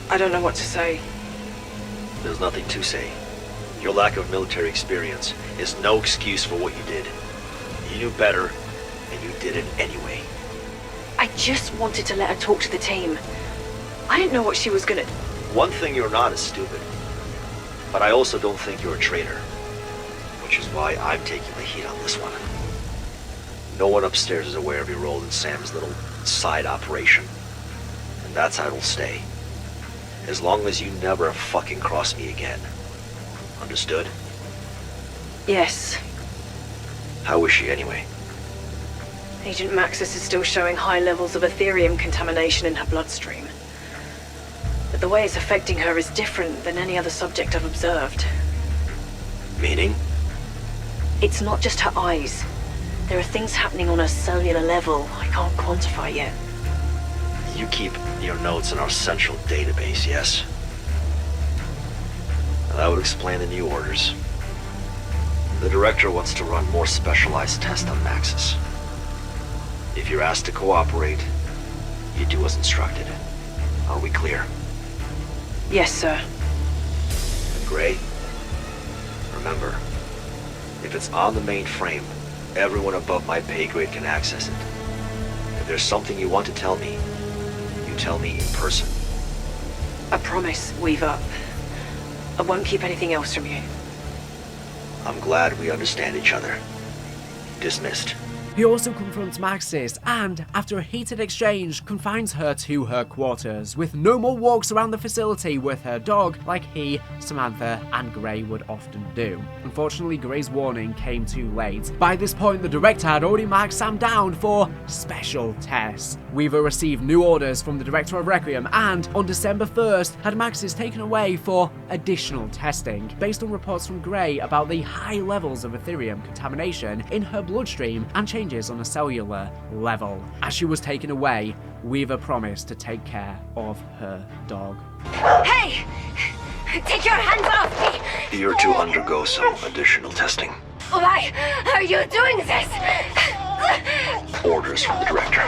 I don't know what to say. There's nothing to say. Your lack of military experience is no excuse for what you did. You knew better, and you did it anyway. I just wanted to let her talk to the team. I didn't know what she was gonna... One thing you're not is stupid. But I also don't think you're a traitor. Which is why I'm taking the heat on this one. No one upstairs is aware of your role in Sam's little side operation. And that's how it'll stay. As long as you never fucking cross me again. Understood? Yes. How is she anyway? Agent Maxis is still showing high levels of Ethereum contamination in her bloodstream. But the way it's affecting her is different than any other subject I've observed. Meaning? It's not just her eyes. There are things happening on a cellular level I can't quantify yet. You keep your notes in our central database, yes? That would explain the new orders. The director wants to run more specialized tests on Maxis. If you're asked to cooperate, you do as instructed. Are we clear? Yes, sir. Gray, remember, if it's on the mainframe, everyone above my pay grade can access it. If there's something you want to tell me, you tell me in person. I promise, Weaver. I won't keep anything else from you. I'm glad we understand each other. Dismissed. He also confronts Maxis and, after a heated exchange, confines her to her quarters, with no more walks around the facility with her dog like he, Samantha, and Gray would often do. Unfortunately, Gray's warning came too late. By this point, the director had already marked Sam down for special tests. Weaver received new orders from the director of Requiem and, on December 1st, had Maxis taken away for additional testing, based on reports from Gray about the high levels of Ethereum contamination in her bloodstream and changes on a cellular level. As she was taken away, Weaver promised to take care of her dog. Hey! Take your hands off me! You're to undergo some additional testing. Why are you doing this? Orders from the director.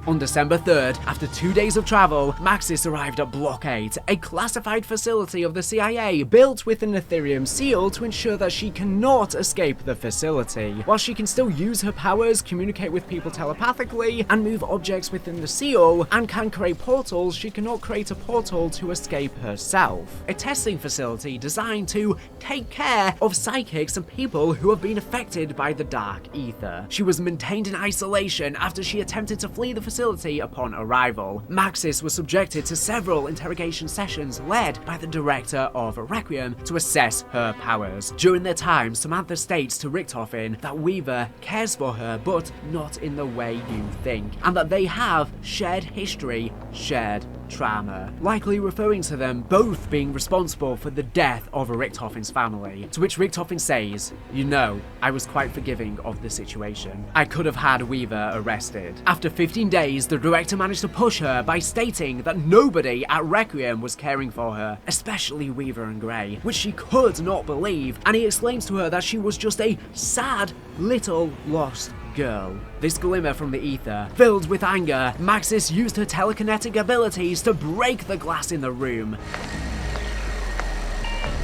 On December 3rd, after 2 days of travel, Maxis arrived at Block 8, a classified facility of the CIA built with an Ethereum seal to ensure that she cannot escape the facility. While she can still use her powers, communicate with people telepathically, and move objects within the seal, and can create portals, she cannot create a portal to escape herself. A testing facility designed to take care of psychics and people who have been affected by the Dark Aether. She was maintained in isolation after she attempted to flee the facility facility upon arrival. Maxis was subjected to several interrogation sessions led by the director of Requiem to assess her powers. During their time, Samantha states to Richtofen that Weaver cares for her, but not in the way you think, and that they have shared history, shared trauma, likely referring to them both being responsible for the death of Richtofen's family, to which Richtofen says, "You know, I was quite forgiving of the situation. I could have had Weaver arrested." After 15 days, the director managed to push her by stating that nobody at Requiem was caring for her, especially Weaver and Grey, which she could not believe, and he explains to her that she was just a sad little lost girl. This glimmer from the ether. Filled with anger, Maxis used her telekinetic abilities to break the glass in the room.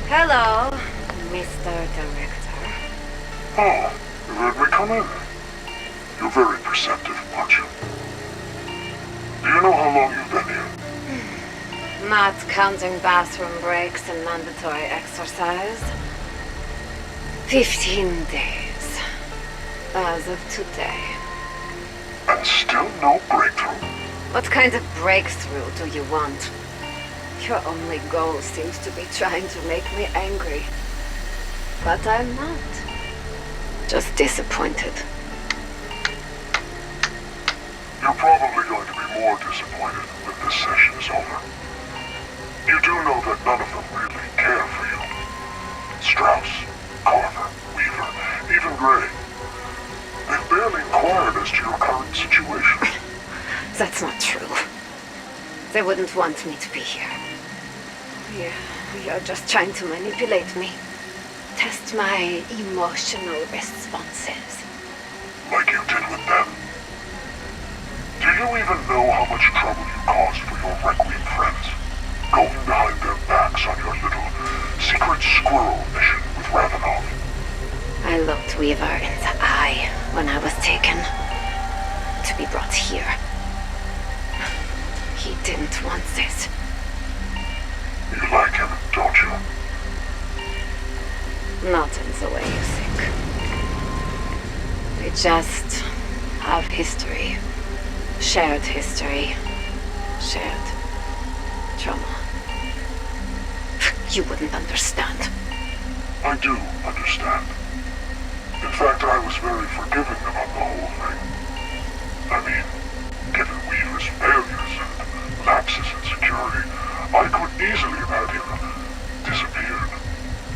Hello, Mr. Director. Oh, you heard me come in. You're very perceptive, aren't you? Do you know how long you've been here? Not counting bathroom breaks and mandatory exercise. 15 days. As of today. And still no breakthrough? What kind of breakthrough do you want? Your only goal seems to be trying to make me angry. But I'm not. Just disappointed. You're probably going to be more disappointed when this session is over. You do know that none of them really care for you. Strauss, Carver, Weaver, even Grey. They've barely inquired as to your current situation. That's not true. They wouldn't want me to be here. You're just trying to manipulate me. Test my emotional responses. Like you did with them? Do you even know how much trouble you caused for your Requiem friends? Going behind their backs on your little secret squirrel mission with Ravenov? I looked Weaver in the eye when I was taken to be brought here. He didn't want this. You like him, don't you? Not in the way you think. We just have history. Shared history. Shared trauma. You wouldn't understand. I do understand. In fact, I was very forgiving about the whole thing. I mean, given Weaver's failures and lapses in security, I could easily have had him disappeared.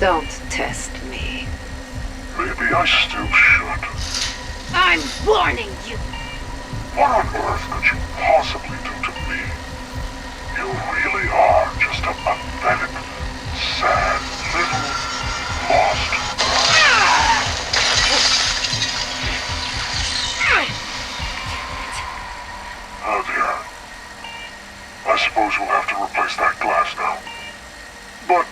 Don't test me. Maybe I still should. I'm warning you! What on earth could you possibly do to me? You really are just a pathetic, sad, little, lost Oh dear. I suppose we'll have to replace that glass now. But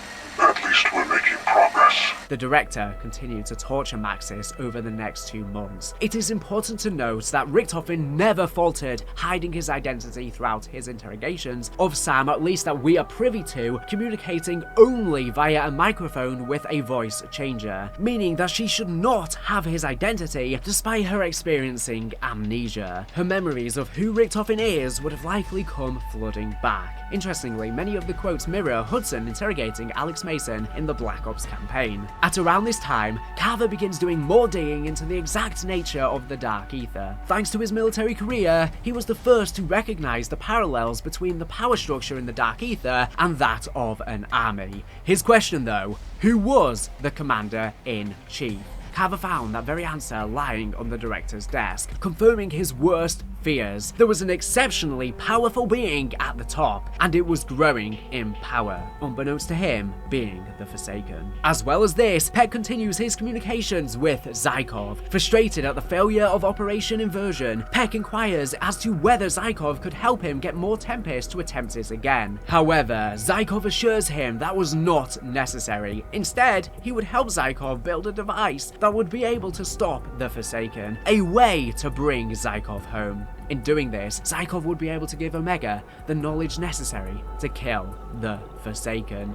at least we're making progress. The director continued to torture Maxis over the next 2 months. It is important to note that Richtofen never faltered, hiding his identity throughout his interrogations of Sam, at least that we are privy to, communicating only via a microphone with a voice changer, meaning that she should not have his identity despite her experiencing amnesia. Her memories of who Richtofen is would have likely come flooding back. Interestingly, many of the quotes mirror Hudson interrogating Alex Mason in the Black Ops campaign. At around this time, Carver begins doing more digging into the exact nature of the Dark Aether. Thanks to his military career, he was the first to recognize the parallels between the power structure in the Dark Aether and that of an army. His question though, who was the commander-in-chief? Carver found that very answer lying on the director's desk, confirming his worst fears. There was an exceptionally powerful being at the top, and it was growing in power, unbeknownst to him being the Forsaken. As well as this, Peck continues his communications with Zykov. Frustrated at the failure of Operation Inversion, Peck inquires as to whether Zykov could help him get more Tempest to attempt it again. However, Zykov assures him that was not necessary. Instead, he would help Zykov build a device that would be able to stop the Forsaken, a way to bring Zykov home. In doing this, Zykov would be able to give Omega the knowledge necessary to kill the Forsaken.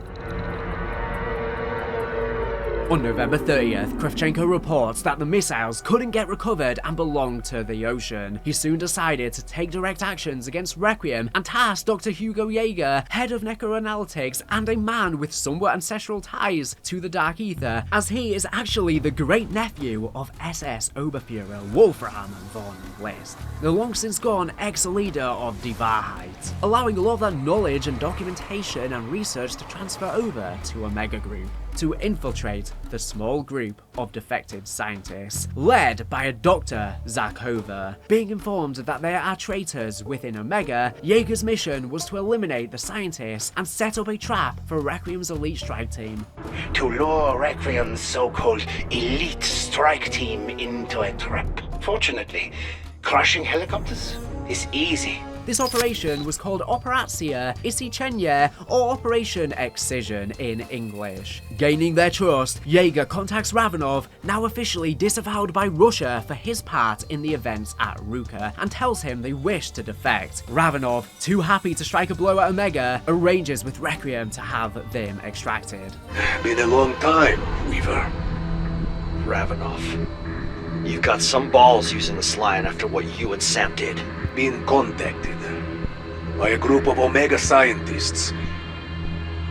On November 30th, Kravchenko reports that the missiles couldn't get recovered and belonged to the ocean. He soon decided to take direct actions against Requiem and tasked Dr. Hugo Yeager, head of Necroanalytics and a man with somewhat ancestral ties to the Dark Aether, as he is actually the great-nephew of SS Oberfuhrer Wolfram von List, the long-since gone ex-leader of Die Wahrheit, allowing all of that knowledge and documentation and research to transfer over to Omega Group to infiltrate the small group of defected scientists, led by a Dr. Zakova. Being informed that there are traitors within Omega, Yeager's mission was to eliminate the scientists and set up a trap for Requiem's elite strike team. To lure Requiem's so-called elite strike team into a trap. Fortunately, crashing helicopters is easy. This operation was called Operatia Isichenye, or Operation Excision in English. Gaining their trust, Yeager contacts Ravenov, now officially disavowed by Russia for his part in the events at Ruka, and tells him they wish to defect. Ravenov, too happy to strike a blow at Omega, arranges with Requiem to have them extracted. Been a long time, Weaver. Ravenov. You've got some balls using the Slion after what you and Sam did. Been contacted by a group of Omega scientists.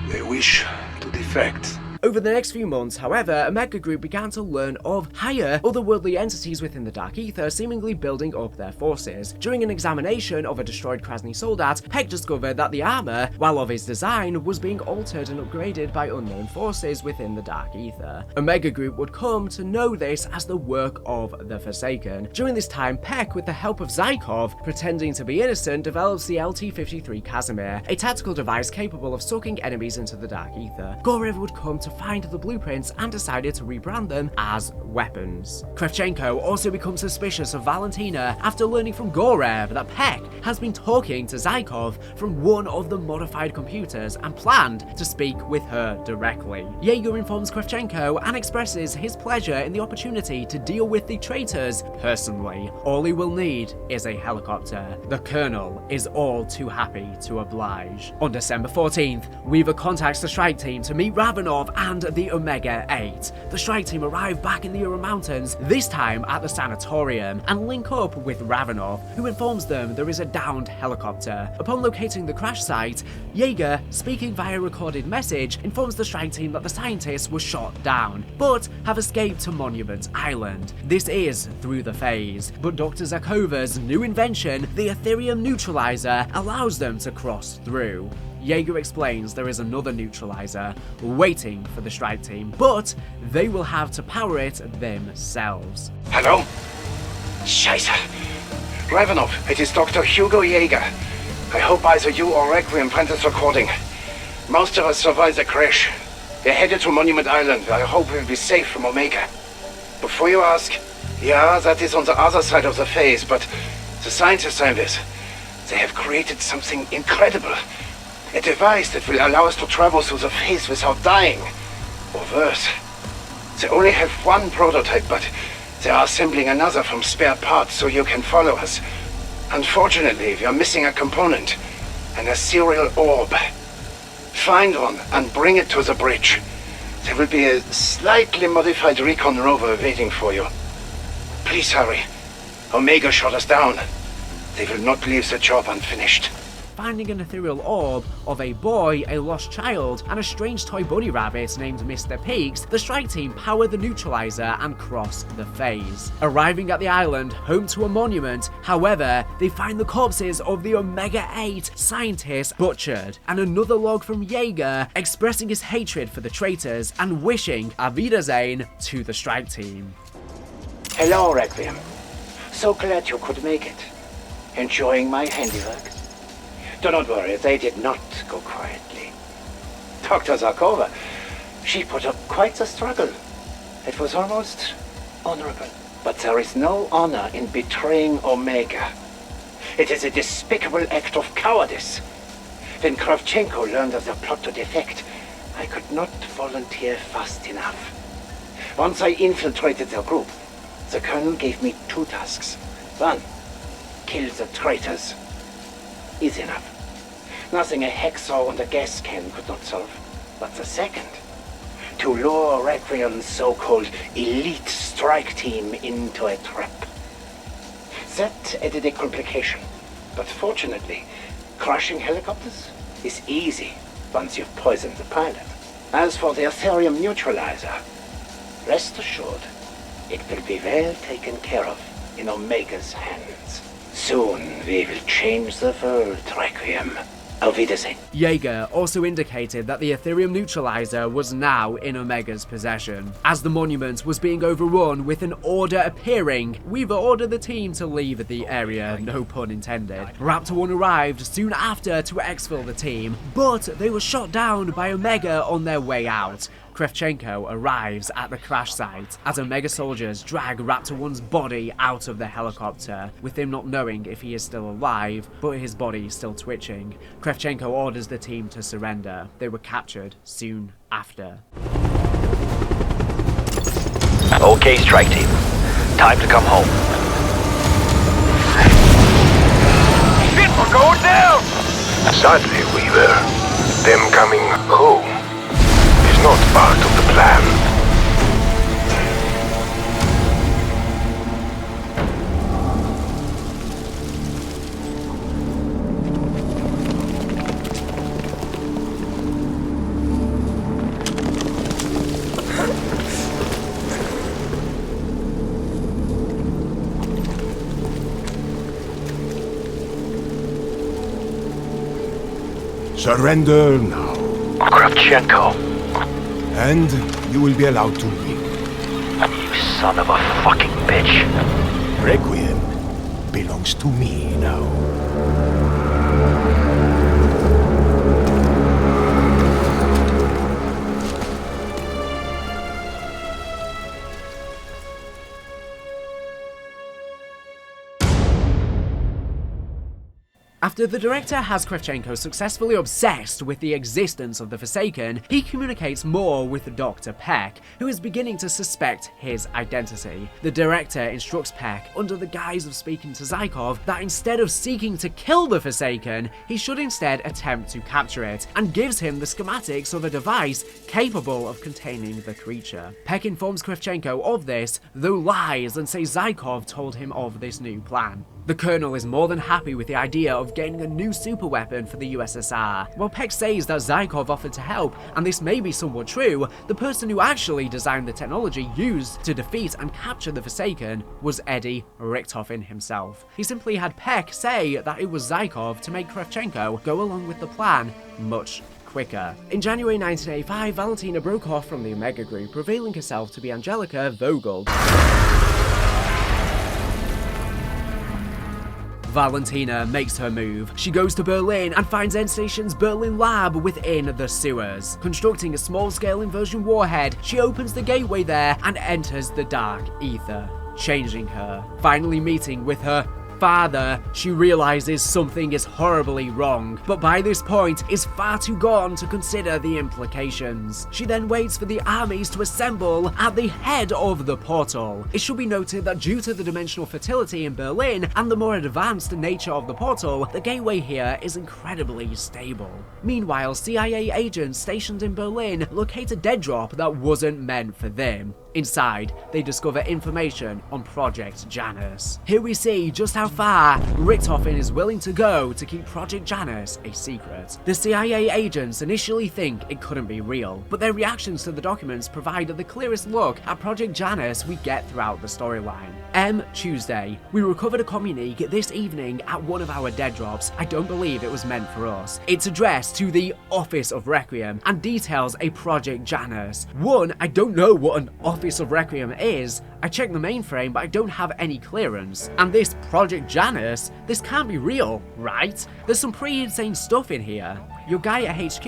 They wish to defect. Over the next few months, however, Omega Group began to learn of higher otherworldly entities within the Dark Aether seemingly building up their forces. During an examination of a destroyed Krasny Soldat, Peck discovered that the armor, while of his design, was being altered and upgraded by unknown forces within the Dark Aether. Omega Group would come to know this as the work of the Forsaken. During this time, Peck, with the help of Zykov, pretending to be innocent, develops the LT-53 Casimir, a tactical device capable of sucking enemies into the Dark Aether. Gorev would come to find the blueprints and decided to rebrand them as weapons. Kravchenko also becomes suspicious of Valentina after learning from Gorev that Peck has been talking to Zykov from one of the modified computers and planned to speak with her directly. Yeager informs Kravchenko and expresses his pleasure in the opportunity to deal with the traitors personally. All he will need is a helicopter. The Colonel is all too happy to oblige. On December 14th, Weaver contacts the strike team to meet Ravenov and the Omega 8. The strike team arrive back in the Ural Mountains, this time at the sanatorium, and link up with Ravenov, who informs them there is a downed helicopter. Upon locating the crash site, Yeager, speaking via recorded message, informs the strike team that the scientists were shot down, but have escaped to Monument Island. This is through the phase, but Dr. Zakova's new invention, the Ethereum Neutralizer, allows them to cross through. Yeager explains there is another neutralizer waiting for the strike team, but they will have to power it themselves. Hello? Scheiße. Ravenov, it is Dr. Hugo Yeager. I hope either you or Requiem find this recording. Most of us survived the crash. We're headed to Monument Island. I hope we'll be safe from Omega. Before you ask, yeah, that is on the other side of the phase, but the scientists I'm with, they have created something incredible. A device that will allow us to travel through the phase without dying. Or worse. They only have one prototype, but they are assembling another from spare parts so you can follow us. Unfortunately, we are missing a component and a serial orb. Find one and bring it to the bridge. There will be a slightly modified recon rover waiting for you. Please hurry. Omega shot us down. They will not leave the job unfinished. Finding an ethereal orb of a boy, a lost child, and a strange toy bunny rabbit named Mr. Peaks, the strike team power the neutralizer and cross the phase. Arriving at the island, home to a monument, however, they find the corpses of the Omega 8 scientists butchered, and another log from Yeager expressing his hatred for the traitors and wishing Auf Wiedersehen to the strike team. Hello, Requiem. So glad you could make it. Enjoying my handiwork? Do not worry, they did not go quietly. Dr. Zakova, she put up quite the struggle. It was almost honorable. But there is no honor in betraying Omega. It is a despicable act of cowardice. When Kravchenko learned of the plot to defect, I could not volunteer fast enough. Once I infiltrated their group, the Colonel gave me 2 tasks. 1, kill the traitors. Easy enough. Nothing a hacksaw and a gas can could not solve. But the second, to lure Requiem's so-called elite strike team into a trap. That added a complication, but fortunately, crashing helicopters is easy once you've poisoned the pilot. As for the Ethereum neutralizer, rest assured, it will be well taken care of in Omega's hands. Soon we will change the world, Requiem. Auf Wiedersehen. Jaeger also indicated that the Ethereum neutralizer was now in Omega's possession. As the monument was being overrun with an order appearing, Weaver ordered the team to leave the area, no pun intended. Raptor 1 arrived soon after to exfil the team, but they were shot down by Omega on their way out. Kravchenko arrives at the crash site as Omega soldiers drag Raptor 1's body out of the helicopter, with him not knowing if he is still alive, but his body still twitching. Kravchenko orders the team to surrender. They were captured soon after. Okay, strike team. Time to come home. Shit, we're going down! Sadly, Weaver, them coming home is not part of the plan. Surrender now. Kravchenko. And you will be allowed to leave. You son of a fucking bitch. Requiem belongs to me now. After the director has Kravchenko successfully obsessed with the existence of the Forsaken, he communicates more with Dr. Peck, who is beginning to suspect his identity. The director instructs Peck, under the guise of speaking to Zykov, that instead of seeking to kill the Forsaken, he should instead attempt to capture it, and gives him the schematics of a device capable of containing the creature. Peck informs Kravchenko of this, though lies and says Zykov told him of this new plan. The Colonel is more than happy with the idea of gaining a new superweapon for the USSR. While Peck says that Zykov offered to help, and this may be somewhat true, the person who actually designed the technology used to defeat and capture the Forsaken was Eddie Richtofen himself. He simply had Peck say that it was Zykov to make Kravchenko go along with the plan much quicker. In January 1985, Valentina broke off from the Omega Group, revealing herself to be Angelica Vogel. Valentina makes her move. She goes to Berlin and finds Endstation's Berlin lab within the sewers. Constructing a small-scale inversion warhead, she opens the gateway there and enters the Dark Aether, changing her. Finally meeting with her father, she realizes something is horribly wrong, but by this point is far too gone to consider the implications. She then waits for the armies to assemble at the head of the portal. It should be noted that due to the dimensional fertility in Berlin and the more advanced nature of the portal, the gateway here is incredibly stable. Meanwhile, CIA agents stationed in Berlin locate a dead drop that wasn't meant for them. Inside, they discover information on Project Janus. Here we see just how far Richtofen is willing to go to keep Project Janus a secret. The CIA agents initially think it couldn't be real, but their reactions to the documents provide the clearest look at Project Janus we get throughout the storyline. Tuesday. We recovered a communique this evening at one of our dead drops. I don't believe it was meant for us. It's addressed to the Office of Requiem and details a Project Janus. One, I don't know what an Office of Requiem is. I checked the mainframe, but I don't have any clearance. And this Project Janus, this can't be real, right? There's some pretty insane stuff in here. Your guy at HQ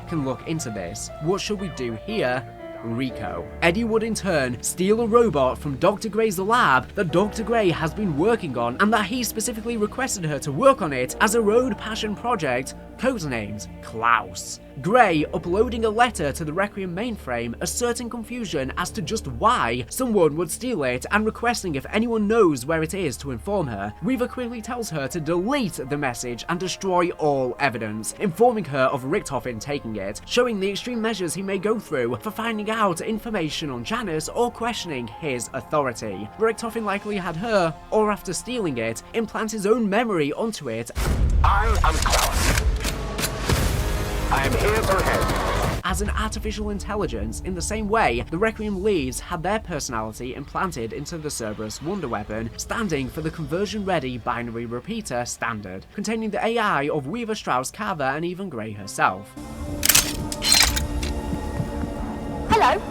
can look into this. What should we do here? Rico. Eddie would in turn steal a robot from Dr. Gray's lab that Dr. Gray has been working on and that he specifically requested her to work on it as a road passion project, codenamed Klaus. Gray uploading a letter to the Requiem mainframe, asserting confusion as to just why someone would steal it and requesting if anyone knows where it is to inform her. Weaver quickly tells her to delete the message and destroy all evidence, informing her of Richtofen taking it, showing the extreme measures he may go through for finding finding out information on Janus or questioning his authority. Richtofen likely had her, or after stealing it, implant his own memory onto it. I am Klaus. I am here for help. As an artificial intelligence, in the same way the Requiem leads had their personality implanted into the Cerberus wonder weapon, standing for the conversion-ready binary repeater standard, containing the AI of Weaver, Strauss, Carver, and even Grey herself. Hello,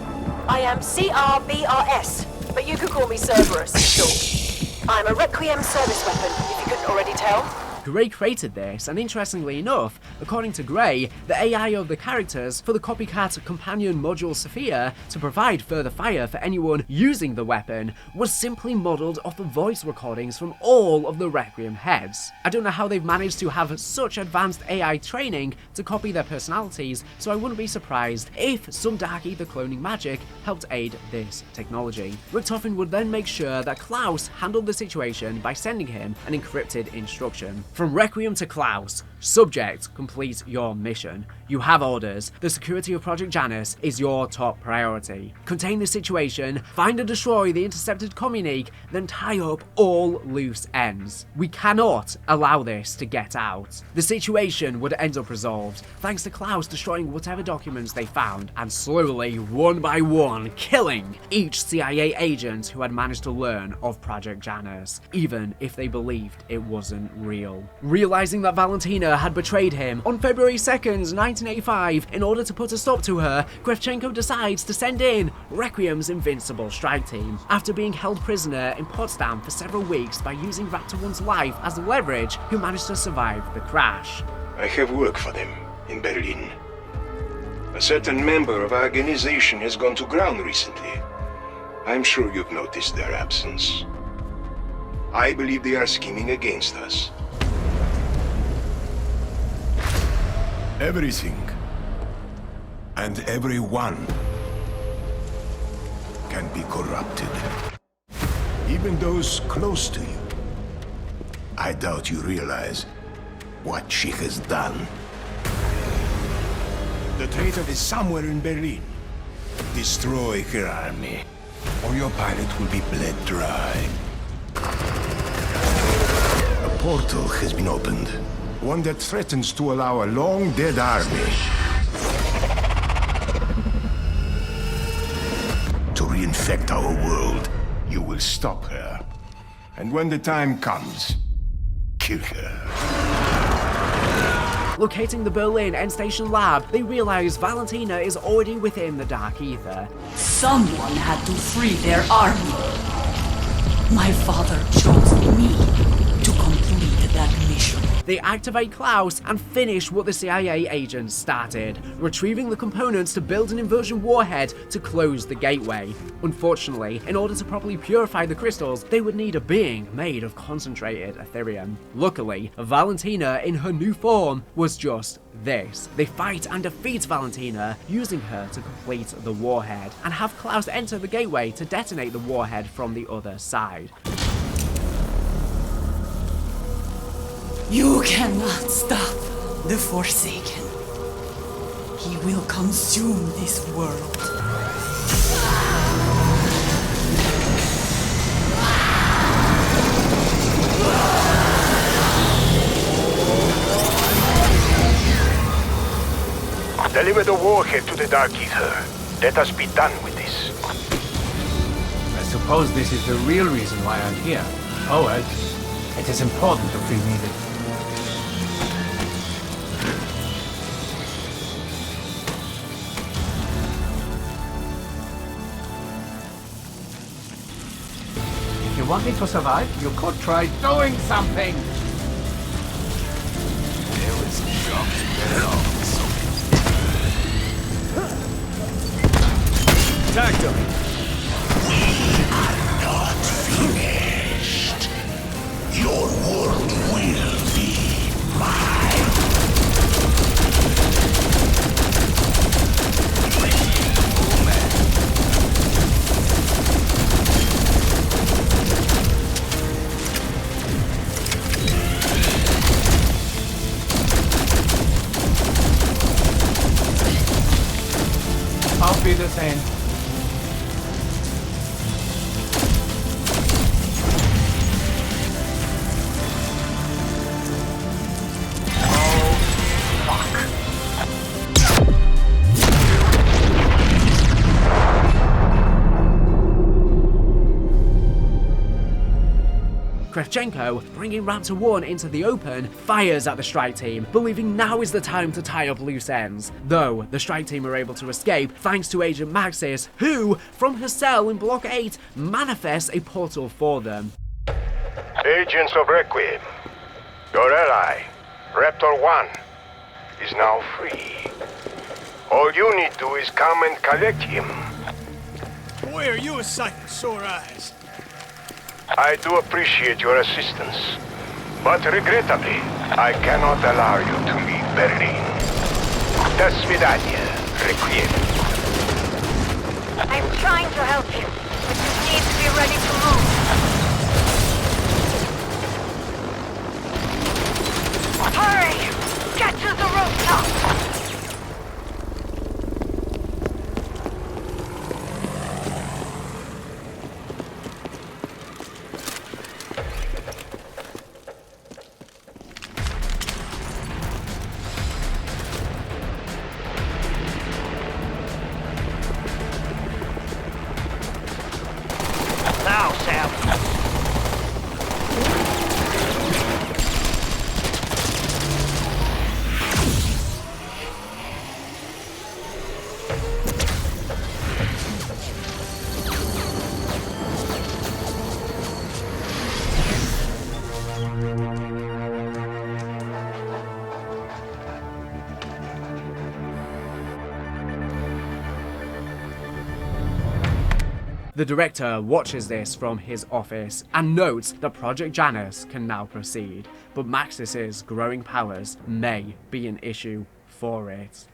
I am CRBRS, but you could call me Cerberus, sure. I'm a Requiem service weapon, if you couldn't already tell. Grey created this, and interestingly enough, according to Grey, the AI of the characters for the copycat companion module Sophia to provide further fire for anyone using the weapon was simply modelled off the voice recordings from all of the Requiem heads. I don't know how they've managed to have such advanced AI training to copy their personalities, so I wouldn't be surprised if some Dark Aether cloning magic helped aid this technology. Richtofen would then make sure that Klaus handled the situation by sending him an encrypted instruction. From Requiem to Klaus, subject, complete your mission. You have orders. The security of Project Janus is your top priority. Contain the situation, find and destroy the intercepted communique, then tie up all loose ends. We cannot allow this to get out. The situation would end up resolved, thanks to Klaus destroying whatever documents they found, and slowly, one by one, killing each CIA agent who had managed to learn of Project Janus, even if they believed it wasn't real. Realizing that Valentina had betrayed him, on February 2nd, 1985, in order to put a stop to her, Kravchenko decides to send in Requiem's invincible strike team. After being held prisoner in Potsdam for several weeks by using Raptor 1's life as leverage, who managed to survive the crash. I have work for them in Berlin. A certain member of our organization has gone to ground recently. I'm sure you've noticed their absence. I believe they are scheming against us. Everything and everyone can be corrupted. Even those close to you. I doubt you realize what she has done. The traitor is somewhere in Berlin. Destroy her army, or your pilot will be bled dry. A portal has been opened. One that threatens to allow a long-dead army to reinfect our world. You will stop her. And when the time comes, kill her. Locating the Berlin End Station lab, they realize Valentina is already within the Dark Aether. Someone had to free their army. My father chose me to complete that mission. They activate Klaus and finish what the CIA agents started, retrieving the components to build an inversion warhead to close the gateway. Unfortunately, in order to properly purify the crystals, they would need a being made of concentrated Ethereum. Luckily, Valentina in her new form was just this. They fight and defeat Valentina, using her to complete the warhead, and have Klaus enter the gateway to detonate the warhead from the other side. You cannot stop the Forsaken. He will consume this world. Deliver the warhead to the Dark Aether. Let us be done with this. I suppose this is the real reason why I'm here. Oh well, it is important to feel needed. If you want me to survive, you could try doing something! There is junk belongs. Attack them! We are not finished. Your world will be mine. I'll be be the same. Kravchenko, bringing Raptor 1 into the open, fires at the strike team, believing now is the time to tie up loose ends. Though, the strike team are able to escape thanks to Agent Maxis, who, from her cell in Block 8, manifests a portal for them. Agents of Requiem, your ally, Raptor 1, is now free. All you need to do is come and collect him. Boy, are you a sight for sore eyes. I do appreciate your assistance, but regrettably, I cannot allow you to leave Berlin. До свидания, Requiem. I'm trying to help you, but you need to be ready to move. Hurry! Get to the rooftop! Now, Sam. The director watches this from his office and notes that Project Janus can now proceed, but Maxis's growing powers may be an issue for it.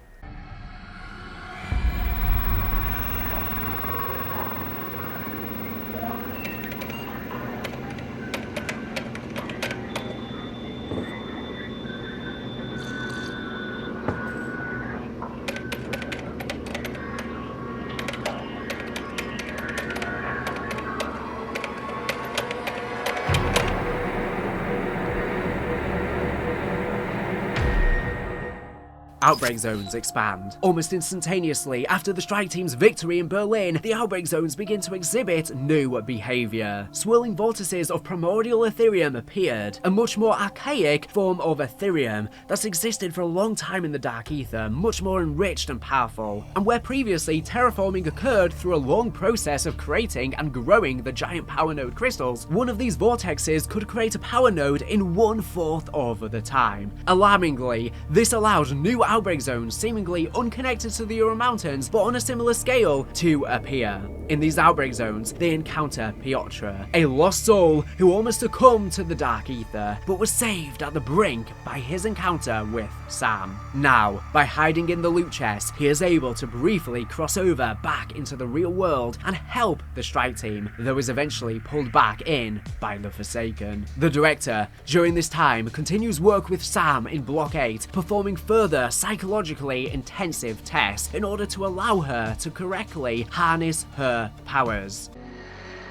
Outbreak zones expand. Almost instantaneously after the strike team's victory in Berlin, the outbreak zones begin to exhibit new behavior. Swirling vortices of primordial Ethereum appeared, a much more archaic form of Ethereum that's existed for a long time in the Dark Aether, much more enriched and powerful. And where previously terraforming occurred through a long process of creating and growing the giant power node crystals, one of these vortexes could create a power node in 1/4 of the time. Alarmingly, this allowed new outbreak zones seemingly unconnected to the Ural Mountains but on a similar scale to appear. In these outbreak zones, they encounter Piotr, a lost soul who almost succumbed to the Dark Aether but was saved at the brink by his encounter with Sam. Now, by hiding in the loot chest, he is able to briefly cross over back into the real world and help the strike team, though is eventually pulled back in by the Forsaken. The director, during this time, continues work with Sam in Block 8, performing further psychologically intensive tests in order to allow her to correctly harness her powers.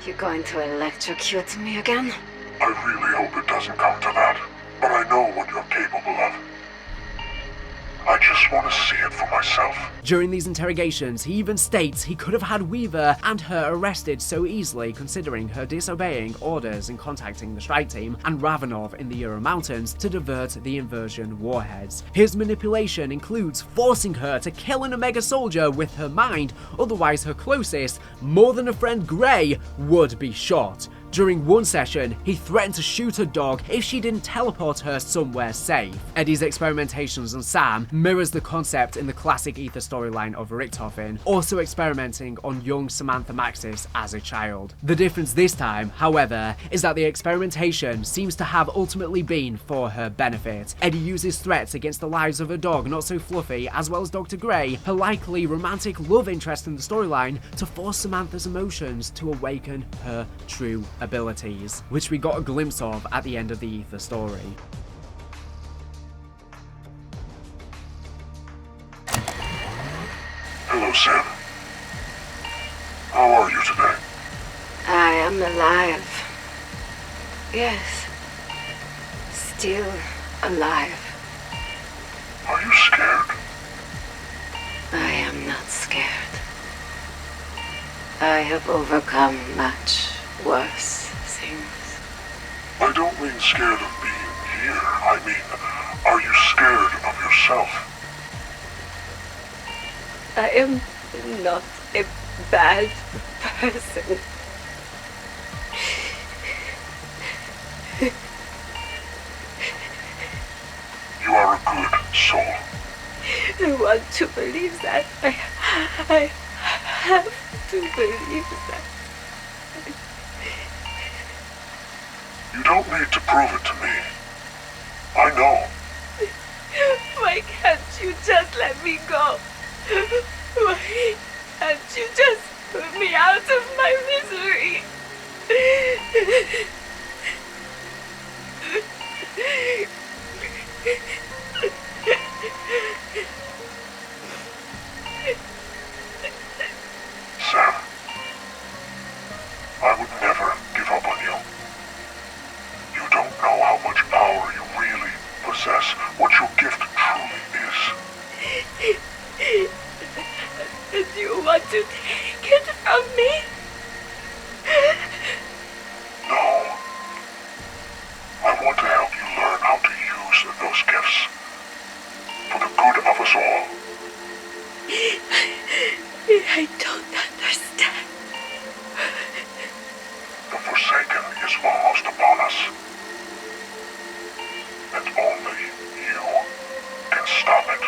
You going to electrocute me again? I really hope it doesn't come to that, but I know what you're capable of. I just want to see it for myself. During these interrogations, he even states he could have had Weaver and her arrested so easily considering her disobeying orders in contacting the strike team and Ravenov in the Ural Mountains to divert the inversion warheads. His manipulation includes forcing her to kill an Omega soldier with her mind, otherwise her closest, more than a friend Grey, would be shot. During one session, he threatened to shoot her dog if she didn't teleport her somewhere safe. Eddie's experimentations on Sam mirrors the concept in the classic Aether storyline of Richtofen, also experimenting on young Samantha Maxis as a child. The difference this time, however, is that the experimentation seems to have ultimately been for her benefit. Eddie uses threats against the lives of her dog Not So Fluffy, as well as Dr. Grey, her likely romantic love interest in the storyline, to force Samantha's emotions to awaken her true abilities, which we got a glimpse of at the end of the Aether story. Hello, Sam. How are you today? I am alive. Yes. Still alive. Are you scared? I am not scared. I have overcome much worse things. I don't mean scared of being here. I mean, are you scared of yourself? I am not a bad person. You are a good soul. I want to believe that. I have to believe that. You don't need to prove it to me. I know. Why can't you just let me go? Why can't you just put me out of my misery? Sam, I would never give up on you. You don't know how much power you really possess, what your gift truly is. And you want to take it from me? No. I want to help you learn how to use those gifts. For the good of us all. I don't understand. The Forsaken is almost upon us. And only you can stop it.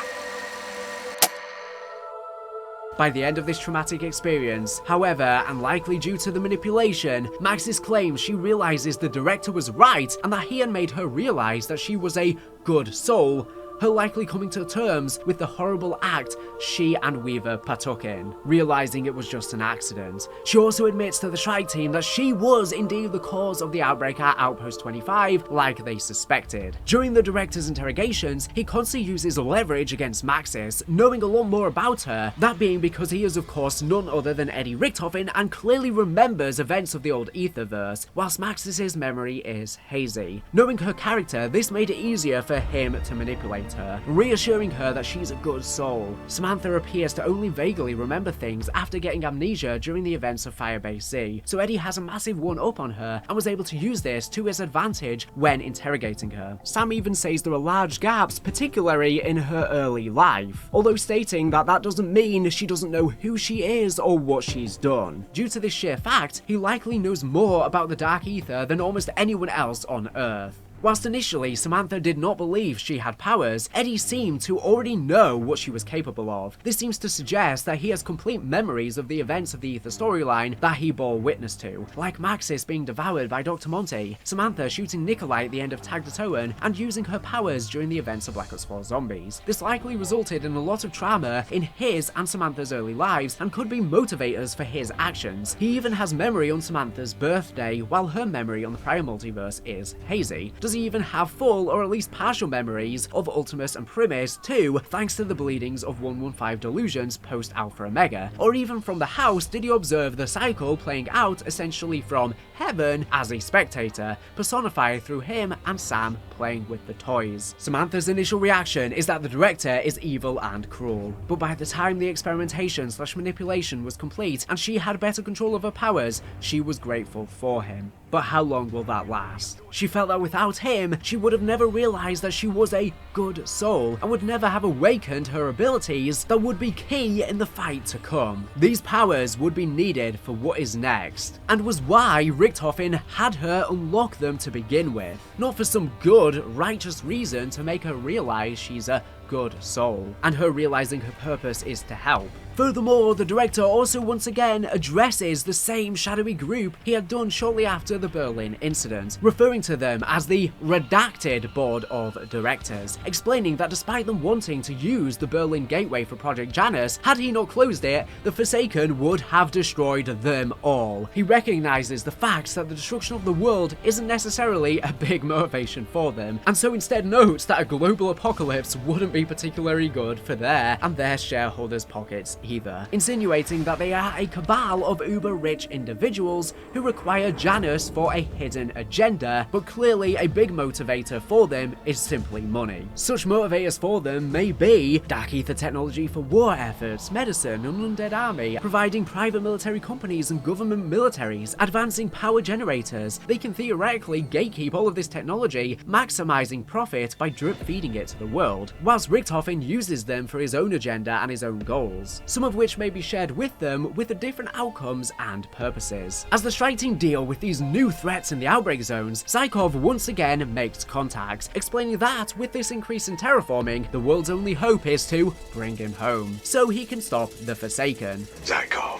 By the end of this traumatic experience, however, and likely due to the manipulation, Maxis claims she realizes the director was right and that he had made her realize that she was a good soul, her likely coming to terms with the horrible act she and Weaver partook in, realizing it was just an accident. She also admits to the strike team that she was indeed the cause of the outbreak at Outpost 25, like they suspected. During the director's interrogations, he constantly uses leverage against Maxis, knowing a lot more about her, that being because he is of course none other than Eddie Richtofen and clearly remembers events of the old Aetherverse, whilst Maxis' memory is hazy. Knowing her character, this made it easier for him to manipulate her, reassuring her that she's a good soul. Samantha appears to only vaguely remember things after getting amnesia during the events of Firebase C, so Eddie has a massive one-up on her and was able to use this to his advantage when interrogating her. Sam even says there are large gaps, particularly in her early life, although stating that that doesn't mean she doesn't know who she is or what she's done. Due to this sheer fact, he likely knows more about the Dark Aether than almost anyone else on Earth. Whilst initially Samantha did not believe she had powers, Eddie seemed to already know what she was capable of. This seems to suggest that he has complete memories of the events of the Aether storyline that he bore witness to, like Maxis being devoured by Dr. Monte, Samantha shooting Nikolai at the end of Tag Datoan, and using her powers during the events of Black Ops 4 Zombies. This likely resulted in a lot of trauma in his and Samantha's early lives and could be motivators for his actions. He even has memory on Samantha's birthday, while her memory on the prior multiverse is hazy. Does he even have full or at least partial memories of Ultimus and Primus too, thanks to the bleedings of 115 delusions post Alpha Omega? Or even from the house did he observe the cycle playing out essentially from heaven as a spectator, personified through him and Sam playing with the toys? Samantha's initial reaction is that the director is evil and cruel, but by the time the experimentation/manipulation was complete and she had better control of her powers, she was grateful for him. But how long will that last? She felt that without him, she would have never realized that she was a good soul and would never have awakened her abilities that would be key in the fight to come. These powers would be needed for what is next, and was why Richtofen had her unlock them to begin with, not for some good, righteous reason to make her realize she's a good soul, and her realizing her purpose is to help. Furthermore, the director also once again addresses the same shadowy group he had done shortly after the Berlin incident, referring to them as the redacted board of directors, explaining that despite them wanting to use the Berlin gateway for Project Janus, had he not closed it, the Forsaken would have destroyed them all. He recognizes the fact that the destruction of the world isn't necessarily a big motivation for them, and so instead notes that a global apocalypse wouldn't be particularly good for their and their shareholders' pockets either, insinuating that they are a cabal of uber-rich individuals who require Janus for a hidden agenda, but clearly a big motivator for them is simply money. Such motivators for them may be Dark Aether technology for war efforts, medicine, an undead army, providing private military companies and government militaries, advancing power generators. They can theoretically gatekeep all of this technology, maximizing profit by drip feeding it to the world, whilst Richtofen uses them for his own agenda and his own goals, some of which may be shared with them with the different outcomes and purposes. As the strike team deal with these new threats in the outbreak zones, Zykov once again makes contact, explaining that with this increase in terraforming, the world's only hope is to bring him home, so he can stop the Forsaken. Zykov,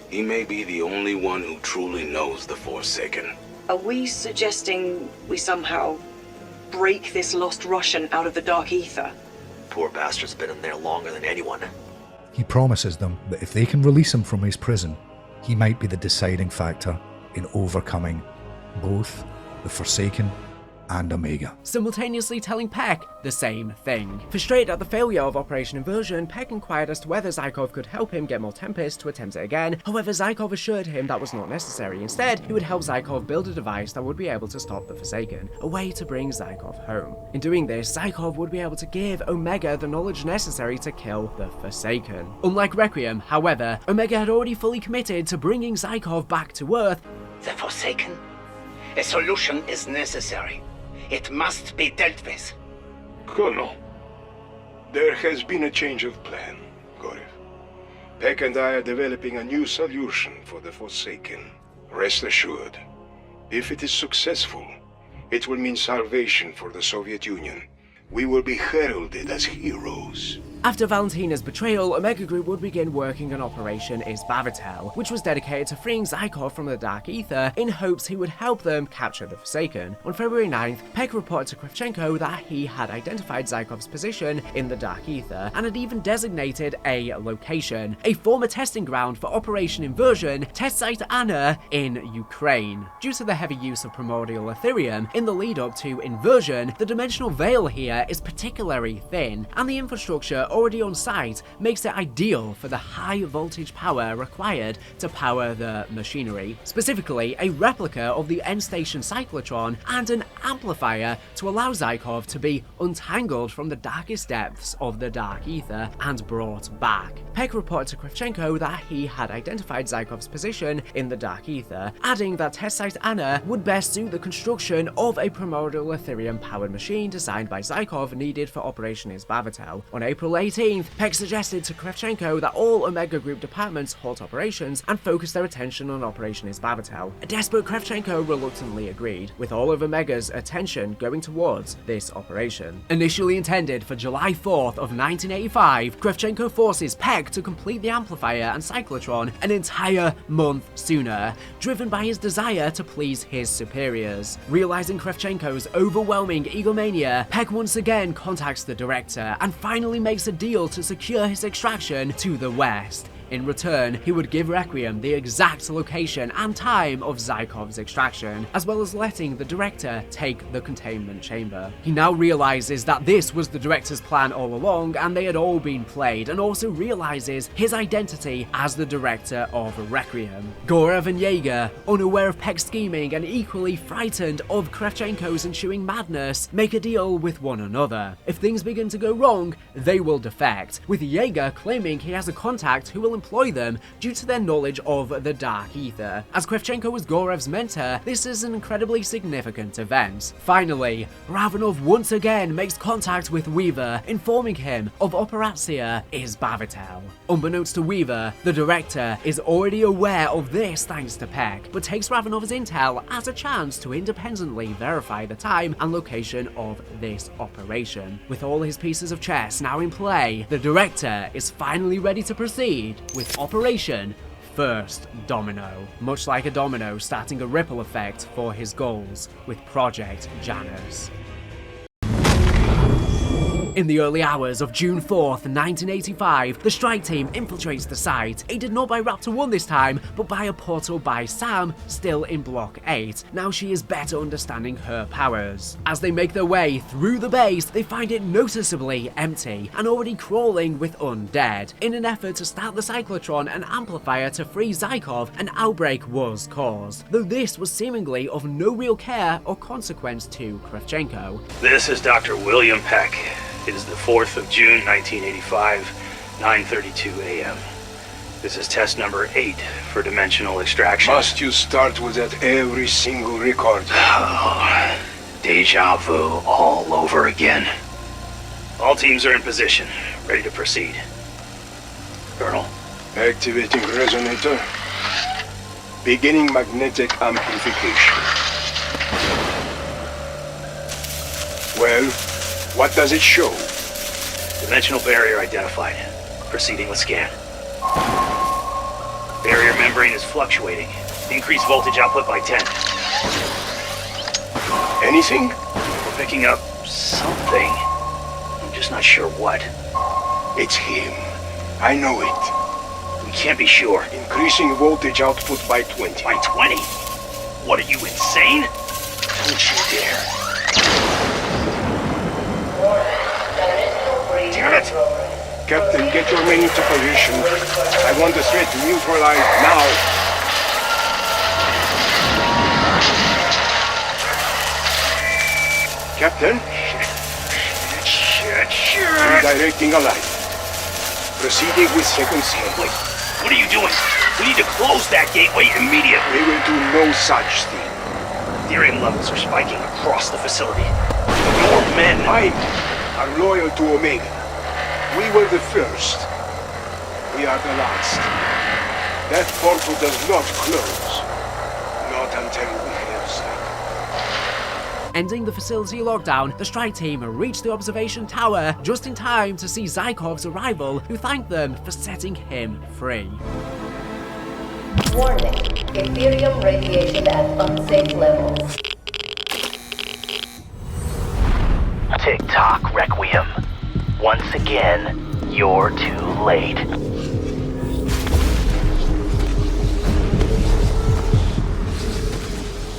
he may be the only one who truly knows the Forsaken. Are we suggesting we somehow break this lost Russian out of the Dark Aether? Poor bastard's been in there longer than anyone. He promises them that if they can release him from his prison, he might be the deciding factor in overcoming both the Forsaken and Omega, simultaneously telling Peck the same thing. Frustrated at the failure of Operation Inversion, Peck inquired as to whether Zykov could help him get more Tempest to attempt it again. However, Zykov assured him that was not necessary. Instead, he would help Zykov build a device that would be able to stop the Forsaken, a way to bring Zykov home. In doing this, Zykov would be able to give Omega the knowledge necessary to kill the Forsaken. Unlike Requiem, however, Omega had already fully committed to bringing Zykov back to Earth. The Forsaken? A solution is necessary. It must be dealt with. Colonel, there has been a change of plan, Gorev. Peck and I are developing a new solution for the Forsaken. Rest assured, if it is successful, it will mean salvation for the Soviet Union. We will be heralded as heroes. After Valentina's betrayal, Omega Group would begin working on Operation Izbavitel, which was dedicated to freeing Zykov from the Dark Aether in hopes he would help them capture the Forsaken. On February 9th, Peck reported to Kravchenko that he had identified Zykov's position in the Dark Aether and had even designated a location, a former testing ground for Operation Inversion, Test Site Anna in Ukraine. Due to the heavy use of primordial Ethereum in the lead up to Inversion, the dimensional veil here is particularly thin, and the infrastructure already on site makes it ideal for the high voltage power required to power the machinery, specifically a replica of the end station cyclotron and an amplifier to allow Zykov to be untangled from the darkest depths of the Dark Aether and brought back. Peck reported to Kravchenko that he had identified Zykov's position in the Dark Aether, adding that Test Site Anna would best suit the construction of a primordial Ethereum powered machine designed by Zykov needed for Operation Izbavitel. On April 18th, Peck suggested to Kravchenko that all Omega Group departments halt operations and focus their attention on Operation Izbavitel. A desperate Kravchenko reluctantly agreed, with all of Omega's attention going towards this operation. Initially intended for July 4th of 1985, Kravchenko forces Peck to complete the amplifier and cyclotron an entire month sooner, driven by his desire to please his superiors. Realizing Kravchenko's overwhelming egomania, Peck once again contacts the director and finally makes a deal to secure his extraction to the west. In return, he would give Requiem the exact location and time of Zykov's extraction, as well as letting the director take the containment chamber. He now realizes that this was the director's plan all along and they had all been played, and also realizes his identity as the director of Requiem. Gorev and Jaeger, unaware of Peck's scheming and equally frightened of Kravchenko's ensuing madness, make a deal with one another. If things begin to go wrong, they will defect, with Jaeger claiming he has a contact who will employ them due to their knowledge of the Dark Aether. As Kravchenko was Gorev's mentor, this is an incredibly significant event. Finally, Ravenov once again makes contact with Weaver, informing him of Operatsia Izbavitel. Unbeknownst to Weaver, the director is already aware of this thanks to Peck, but takes Ravenov's intel as a chance to independently verify the time and location of this operation. With all his pieces of chess now in play, the director is finally ready to proceed with Operation First Domino, much like a domino starting a ripple effect for his goals with Project Janus. In the early hours of June 4th, 1985, the strike team infiltrates the site, aided not by Raptor 1 this time, but by a portal by Sam, still in Block 8. Now she is better understanding her powers. As they make their way through the base, they find it noticeably empty and already crawling with undead. In an effort to start the cyclotron and amplifier to free Zykov, an outbreak was caused, though this was seemingly of no real care or consequence to Kravchenko. This is Dr. William Peck. It is the 4th of June, 1985, 9:32 a.m. This is test number 8 for dimensional extraction. Must you start with that every single record? Oh, deja vu all over again. All teams are in position, ready to proceed. Colonel. Activating resonator. Beginning magnetic amplification. Well, what does it show? Dimensional barrier identified. Proceeding with scan. Barrier membrane is fluctuating. Increase voltage output by 10. Anything? We're picking up something. I'm just not sure what. It's him. I know it. We can't be sure. Increasing voltage output by 20. By 20? What, are you insane? Don't you dare. Damn it! Captain, get your men into position. I want the threat neutralized now. Captain? Shit. Redirecting a light. Proceeding with second scan. Wait, what are you doing? We need to close that gateway immediately. We will do no such thing. Therium levels are spiking across the facility. Your men... Mine are loyal to Omega. We were the first. We are the last. That portal does not close. Not until we have Zykov. Ending the facility lockdown, the strike team reach the observation tower just in time to see Zykov's arrival, who thanked them for setting him free. Warning. Ethereum radiation at unsafe levels. Tick-tock, Requiem. Once again, you're too late.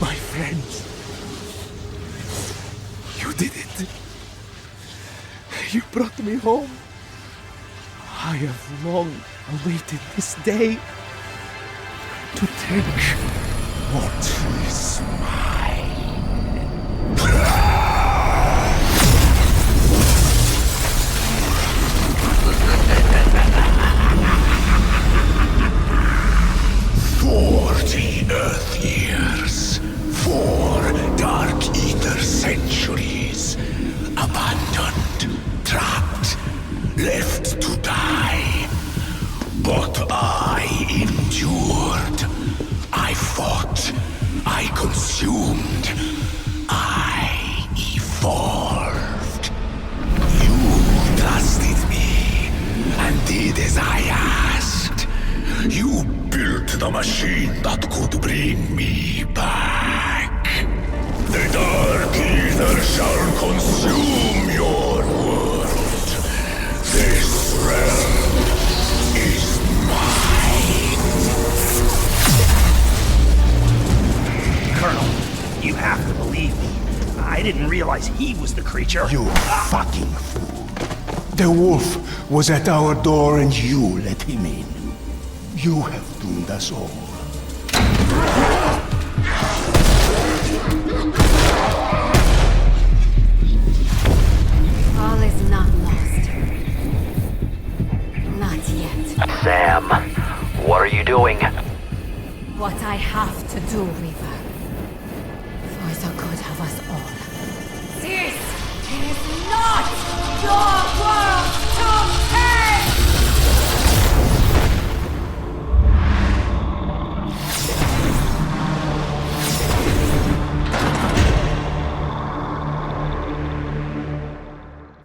My friends, you did it. You brought me home. I have long awaited this day to take what is mine. Earth years, 4 Dark Aether centuries, abandoned, trapped, left to die. But I endured. I fought. I consumed. I evolved. You trusted me and did as I asked. You built the machine that could bring me back. The Dark Aether shall consume your world. This realm is mine. Colonel, you have to believe me. I didn't realize he was the creature. You fucking fool. The wolf was at our door and you let him in. You have doomed us all. All is not lost. Not yet. Sam, what are you doing? What I have to do, Reaver. For the good of us all. This is not your world to take!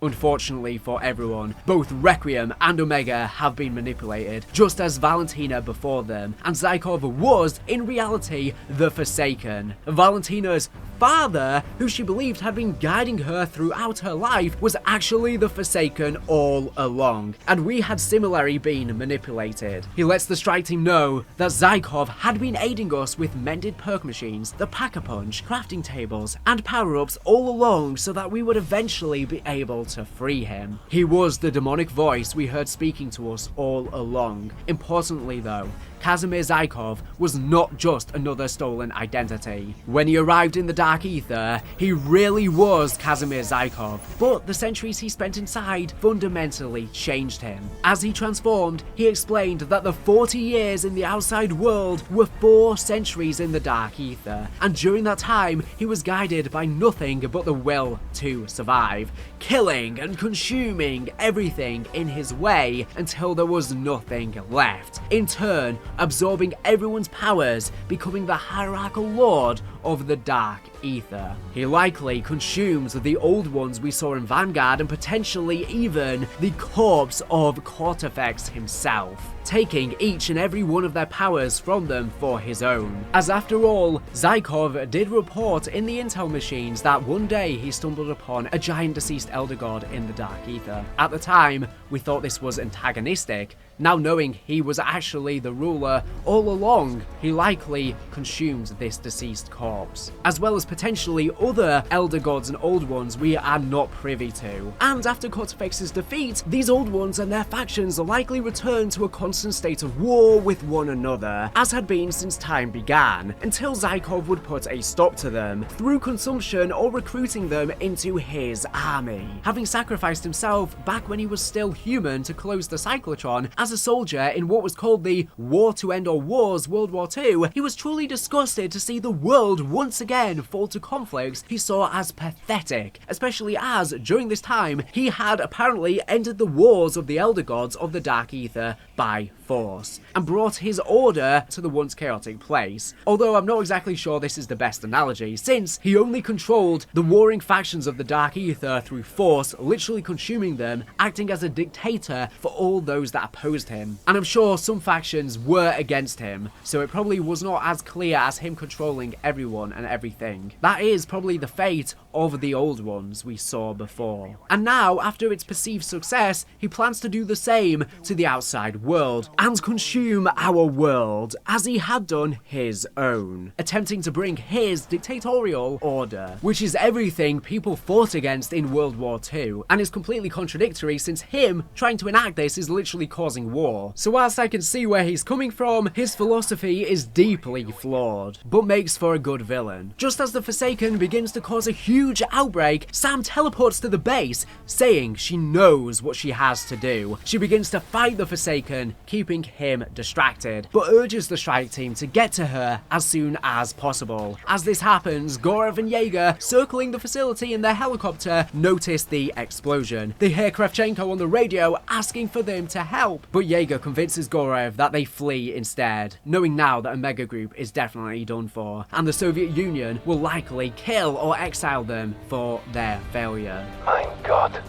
Unfortunately for everyone, both Requiem and Omega have been manipulated, just as Valentina before them, and Zykov was, in reality, the Forsaken. Valentina's father, who she believed had been guiding her throughout her life, was actually the Forsaken all along, and we had similarly been manipulated. He lets the strike team know that Zykov had been aiding us with mended perk machines, the Pack-a-Punch, crafting tables, and power-ups all along so that we would eventually be able to free him. He was the demonic voice we heard speaking to us all along. Importantly though, Kazimir Zykov was not just another stolen identity. When he arrived in the Dark Aether, he really was Kazimir Zykov, but the centuries he spent inside fundamentally changed him. As he transformed, he explained that the 40 years in the outside world were 4 centuries in the Dark Aether, and during that time, he was guided by nothing but the will to survive, killing and consuming everything in his way until there was nothing left. In turn, absorbing everyone's powers, becoming the hierarchical lord of the Dark Aether. He likely consumes the old ones we saw in Vanguard and potentially even the corpse of Cortifex himself, taking each and every one of their powers from them for his own. As after all, Zykov did report in the intel machines that one day he stumbled upon a giant deceased elder god in the Dark Aether. At the time, we thought this was antagonistic. Now knowing he was actually the ruler all along, he likely consumed this deceased corpse, as well as potentially other elder gods and old ones we are not privy to. And after Cortifex's defeat, these old ones and their factions likely returned to a constant state of war with one another, as had been since time began, until Zykov would put a stop to them through consumption or recruiting them into his army. Having sacrificed himself back when he was still human to close the cyclotron as a soldier in what was called the War to End All Wars World War II, he was truly disgusted to see the world once again fall to conflicts he saw as pathetic, especially as, during this time, he had apparently ended the wars of the Elder Gods of the Dark Aether by force, and brought his order to the once chaotic place. Although I'm not exactly sure this is the best analogy, since he only controlled the warring factions of the Dark Aether through force, literally consuming them, acting as a dictator for all those that opposed him. And I'm sure some factions were against him, so it probably was not as clear as him controlling everyone and everything. That is probably the fate of the old ones we saw before. And now, after its perceived success, he plans to do the same to the outside world, and consume our world, as he had done his own, attempting to bring his dictatorial order, which is everything people fought against in World War II, and is completely contradictory since him trying to enact this is literally causing war. So whilst I can see where he's coming from, his philosophy is deeply flawed, but makes for a good villain. Just as the Forsaken begins to cause a huge outbreak, Sam teleports to the base, saying she knows what she has to do. She begins to fight the Forsaken, keeping him distracted, but urges the strike team to get to her as soon as possible. As this happens, Gorev and Jaeger, circling the facility in their helicopter, notice the explosion. They hear Kravchenko on the radio asking for them to help, but Jaeger convinces Gorev that they flee instead, knowing now that Omega Group is definitely done for, and the Soviet Union will likely kill or exile them for their failure. My God,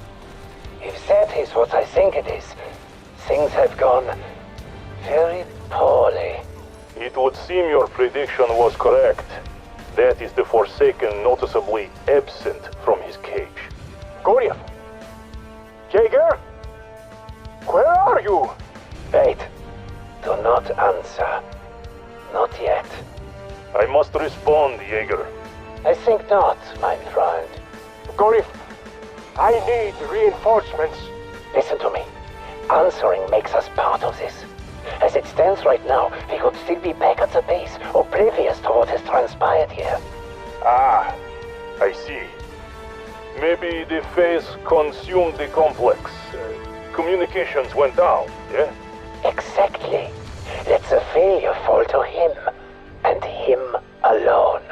if that is what I think it is, things have gone very poorly. It would seem your prediction was correct. That is the Forsaken noticeably absent from his cage. Goryev! Jaeger? Where are you? Wait. Do not answer. Not yet. I must respond, Jaeger. I think not, my friend. Goryev, I need reinforcements. Listen to me. Answering makes us part of this. As it stands right now, we could still be back at the base, oblivious to what has transpired here. Ah, I see. Maybe the phase consumed the complex. Communications went down, yeah? Exactly. Let the failure fall to him, and him alone.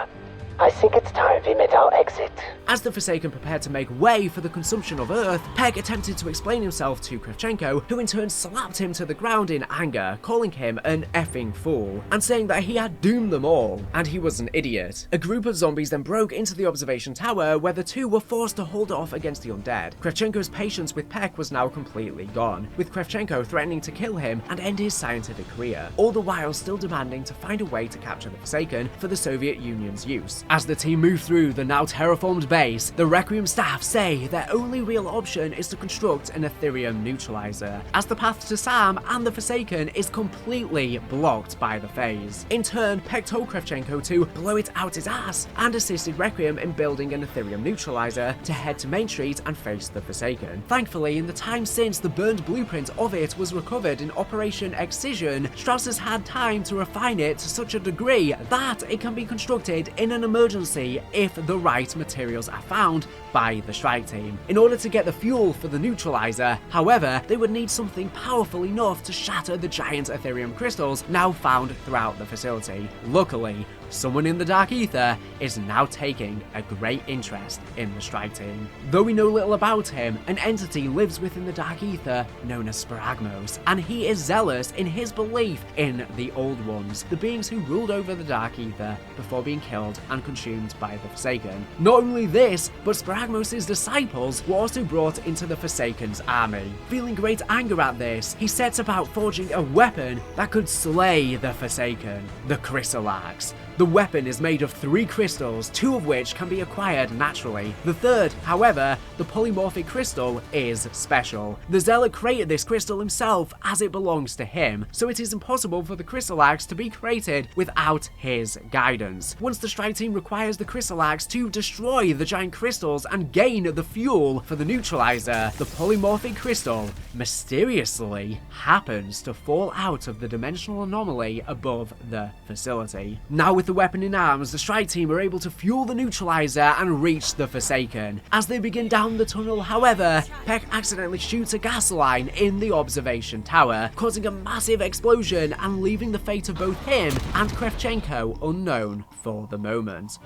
I think it's time we made our exit. As the Forsaken prepared to make way for the consumption of Earth, Peg attempted to explain himself to Kravchenko, who in turn slapped him to the ground in anger, calling him an effing fool, and saying that he had doomed them all, and he was an idiot. A group of zombies then broke into the observation tower, where the two were forced to hold off against the undead. Kravchenko's patience with Peg was now completely gone, with Kravchenko threatening to kill him and end his scientific career, all the while still demanding to find a way to capture the Forsaken for the Soviet Union's use. As the team move through the now terraformed base, the Requiem staff say their only real option is to construct an Ethereum neutralizer, as the path to Sam and the Forsaken is completely blocked by the phase. In turn, Peg told Kravchenko to blow it out his ass, and assisted Requiem in building an Ethereum neutralizer to head to Main Street and face the Forsaken. Thankfully, in the time since the burned blueprint of it was recovered in Operation Excision, Strauss has had time to refine it to such a degree that it can be constructed in an emergency if the right materials are found by the strike team. In order to get the fuel for the neutralizer, however, they would need something powerful enough to shatter the giant Ethereum crystals now found throughout the facility. Luckily, someone in the Dark Aether is now taking a great interest in the strike team. Though we know little about him, an entity lives within the Dark Aether known as Sparagmos, and he is zealous in his belief in the Old Ones, the beings who ruled over the Dark Aether before being killed and consumed by the Forsaken. Not only this, but Sparagmos' disciples were also brought into the Forsaken's army. Feeling great anger at this, he sets about forging a weapon that could slay the Forsaken, the Chrysalax. The weapon is made of 3 crystals, 2 of which can be acquired naturally. The third, however, the polymorphic crystal, is special. The Zealot created this crystal himself as it belongs to him, so it is impossible for the Chrysalax to be created without his guidance. Once the strike team requires the Chrysalax to destroy the giant crystals and gain the fuel for the neutralizer, the polymorphic crystal mysteriously happens to fall out of the dimensional anomaly above the facility. Now with the weapon in arms, the strike team are able to fuel the neutralizer and reach the Forsaken. As they begin down the tunnel, however, Peck accidentally shoots a gas line in the observation tower, causing a massive explosion and leaving the fate of both him and Kravchenko unknown for the moment.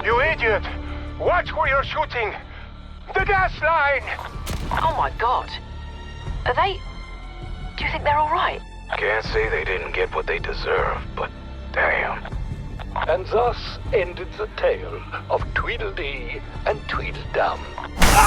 You idiot! Watch where you're shooting! The gas line! Oh my god. Are they... Do you think they're alright? Can't say they didn't get what they deserve, but damn. And thus ended the tale of Tweedledee and Tweedledum.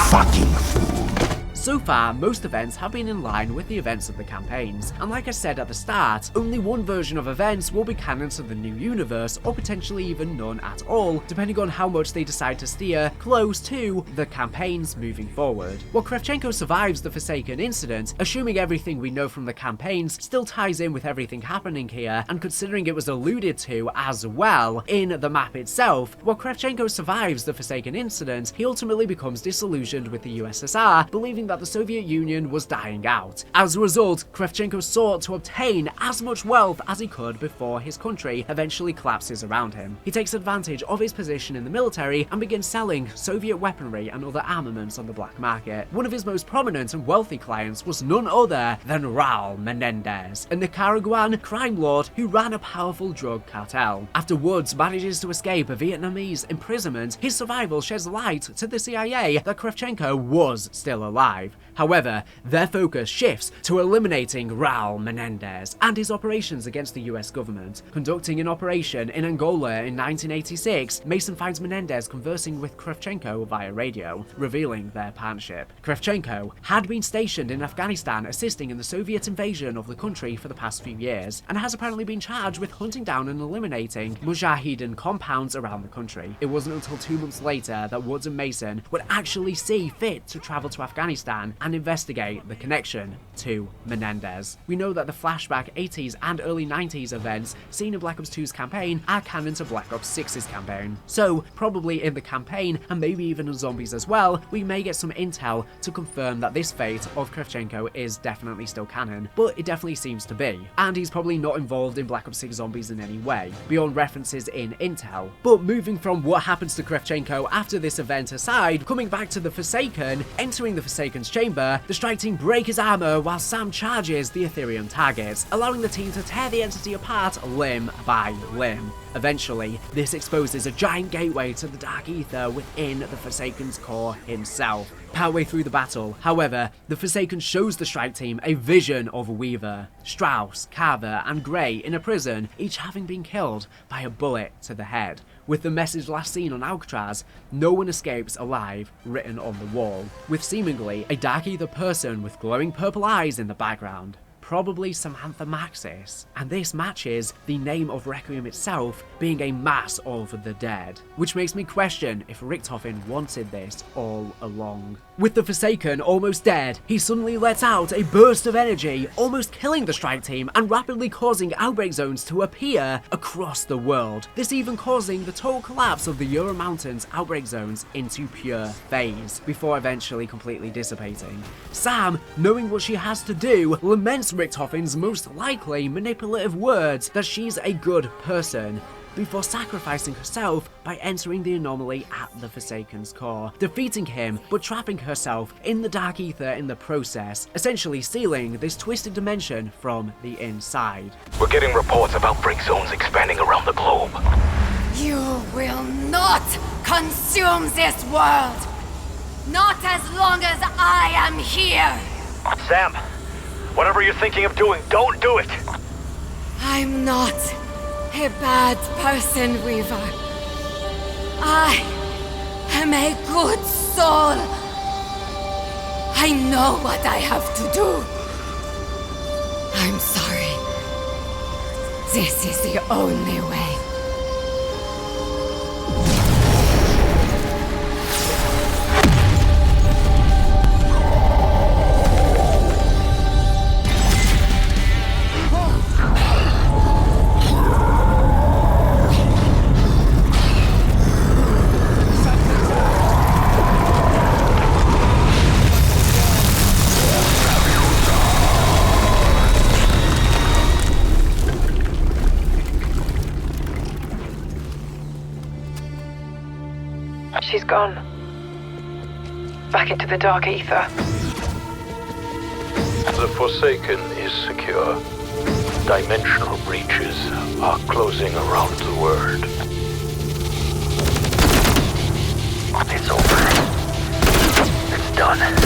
Fucking fool. So far, most events have been in line with the events of the campaigns, and like I said at the start, only one version of events will be canon to the new universe, or potentially even none at all, depending on how much they decide to steer close to the campaigns moving forward. While Kravchenko survives the Forsaken incident, assuming everything we know from the campaigns still ties in with everything happening here, and considering it was alluded to as well in the map itself, while Kravchenko survives the Forsaken incident, he ultimately becomes disillusioned with the USSR, believing that the Soviet Union was dying out. As a result, Kravchenko sought to obtain as much wealth as he could before his country eventually collapses around him. He takes advantage of his position in the military and begins selling Soviet weaponry and other armaments on the black market. One of his most prominent and wealthy clients was none other than Raul Menendez, a Nicaraguan crime lord who ran a powerful drug cartel. After Woods manages to escape a Vietnamese imprisonment, his survival sheds light to the CIA that Kravchenko was still alive. However, their focus shifts to eliminating Raul Menendez and his operations against the US government. Conducting an operation in Angola in 1986, Mason finds Menendez conversing with Kravchenko via radio, revealing their partnership. Kravchenko had been stationed in Afghanistan assisting in the Soviet invasion of the country for the past few years, and has apparently been charged with hunting down and eliminating Mujahideen compounds around the country. It wasn't until 2 months later that Woods and Mason would actually see fit to travel to Afghanistan and investigate the connection to Menendez. We know that the flashback 80s and early 90s events seen in Black Ops 2's campaign are canon to Black Ops 6's campaign. So, probably in the campaign, and maybe even in Zombies as well, we may get some intel to confirm that this fate of Kravchenko is definitely still canon, but it definitely seems to be. And he's probably not involved in Black Ops 6 Zombies in any way, beyond references in intel. But moving from what happens to Kravchenko after this event aside, coming back to the Forsaken, entering the Forsaken Forsaken's chamber, the strike team break his armor while Sam charges the Ethereum target, allowing the team to tear the entity apart limb by limb. Eventually, this exposes a giant gateway to the Dark Aether within the Forsaken's core himself. Partway through the battle, however, the Forsaken shows the strike team a vision of Weaver, Strauss, Carver, and Grey in a prison, each having been killed by a bullet to the head, with the message last seen on Alcatraz, "No one escapes alive," written on the wall, with seemingly a Dark Aether person with glowing purple eyes in the background. Probably Samantha Maxis, and this matches the name of Requiem itself being a mass of the dead, which makes me question if Richtofen wanted this all along. With the Forsaken almost dead, he suddenly lets out a burst of energy, almost killing the strike team and rapidly causing outbreak zones to appear across the world, this even causing the total collapse of the Ural Mountains outbreak zones into pure phase, before eventually completely dissipating. Sam, knowing what she has to do, laments Richtofen's most likely manipulative words that she's a good person, before sacrificing herself by entering the anomaly at the Forsaken's core, defeating him but trapping herself in the Dark Aether in the process, essentially sealing this twisted dimension from the inside. We're getting reports of outbreak zones expanding around the globe. You will not consume this world! Not as long as I am here! Sam, whatever you're thinking of doing, don't do it! I'm not a bad person, Weaver. I am a good soul. I know what I have to do. I'm sorry. This is the only way. She's gone. Back into the Dark Aether. The Forsaken is secure. Dimensional breaches are closing around the world. It's over. It's done.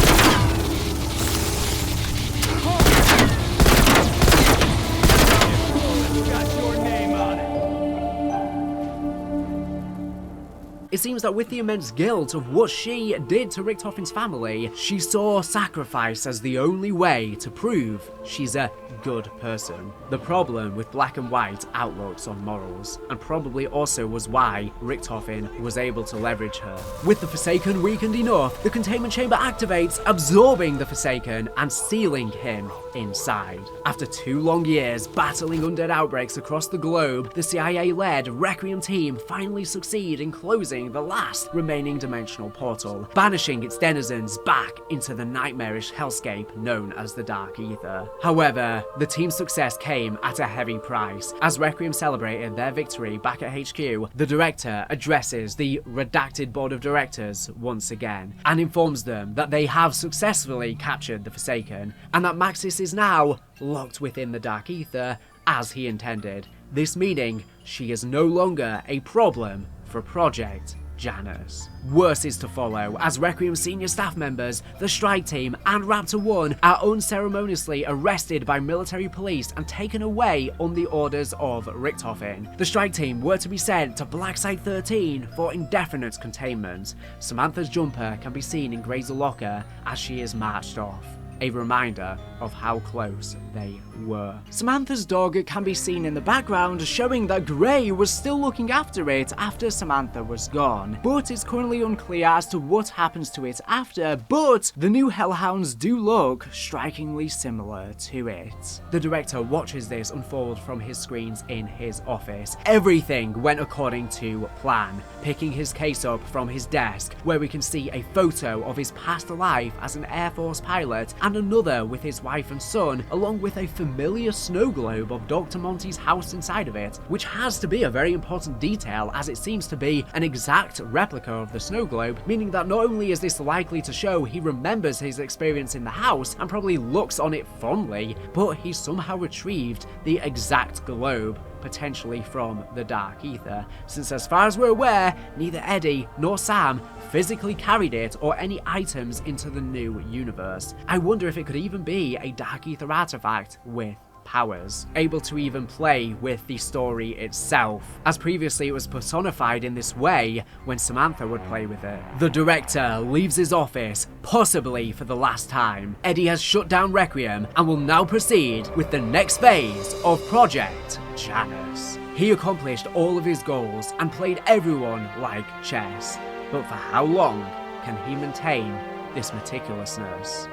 It seems that with the immense guilt of what she did to Richtofen's family, she saw sacrifice as the only way to prove she's a good person. The problem with black and white outlooks on morals, and probably also was why Richtofen was able to leverage her. With the Forsaken weakened enough, the containment chamber activates, absorbing the Forsaken and sealing him inside. After 2 long years battling undead outbreaks across the globe, the CIA-led Requiem team finally succeed in closing the last remaining dimensional portal, banishing its denizens back into the nightmarish hellscape known as the Dark Aether. However, the team's success came at a heavy price. As Requiem celebrated their victory back at HQ, the director addresses the redacted board of directors once again, and informs them that they have successfully captured the Forsaken, and that Maxis is now locked within the Dark Aether as he intended. This meaning she is no longer a problem for Project Janus. Worse is to follow, as Requiem senior staff members, the strike team, and Raptor 1 are unceremoniously arrested by military police and taken away on the orders of Richtofen. The strike team were to be sent to Black Site 13 for indefinite containment. Samantha's jumper can be seen in Grey's locker as she is marched off, a reminder of how close they were. Samantha's dog can be seen in the background, showing that Grey was still looking after it after Samantha was gone, but it's currently unclear as to what happens to it after, but the new Hellhounds do look strikingly similar to it. The director watches this unfold from his screens in his office. Everything went according to plan, picking his case up from his desk, where we can see a photo of his past life as an Air Force pilot and another with his wife and son, along with a familiar snow globe of Dr. Monty's house inside of it, which has to be a very important detail as it seems to be an exact replica of the snow globe, meaning that not only is this likely to show he remembers his experience in the house and probably looks on it fondly, but he somehow retrieved the exact globe, potentially from the Dark Aether, since as far as we're aware, neither Eddie nor Sam physically carried it or any items into the new universe. I wonder if it could even be a Dark Aether artifact with powers, able to even play with the story itself, as previously it was personified in this way when Samantha would play with it. The director leaves his office, possibly for the last time. Eddie has shut down Requiem and will now proceed with the next phase of Project Janus. He accomplished all of his goals and played everyone like chess, but for how long can he maintain this meticulousness?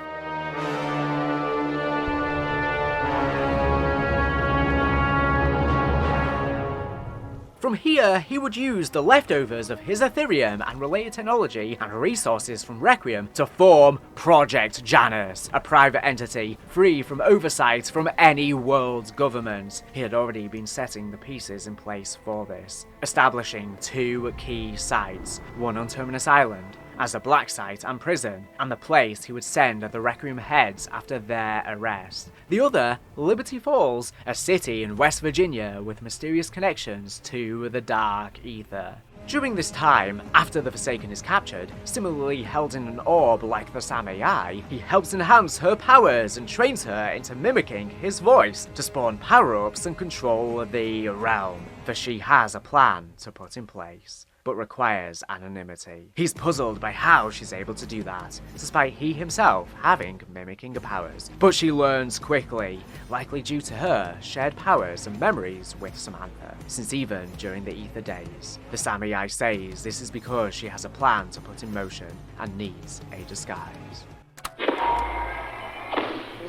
From here, he would use the leftovers of his Ethereum and related technology and resources from Requiem to form Project Janus, a private entity free from oversight from any world's government. He had already been setting the pieces in place for this, establishing two key sites, one on Terminus Island, as a black site and prison, and the place he would send the Requiem heads after their arrest. The other, Liberty Falls, a city in West Virginia with mysterious connections to the Dark Aether. During this time, after the Forsaken is captured, similarly held in an orb like the Sam AI, he helps enhance her powers and trains her into mimicking his voice to spawn power-ups and control the realm, for she has a plan to put in place, but requires anonymity. He's puzzled by how she's able to do that, despite he himself having mimicking powers. But she learns quickly, likely due to her shared powers and memories with Samantha, since even during the Aether days. The Sam AI says this is because she has a plan to put in motion and needs a disguise.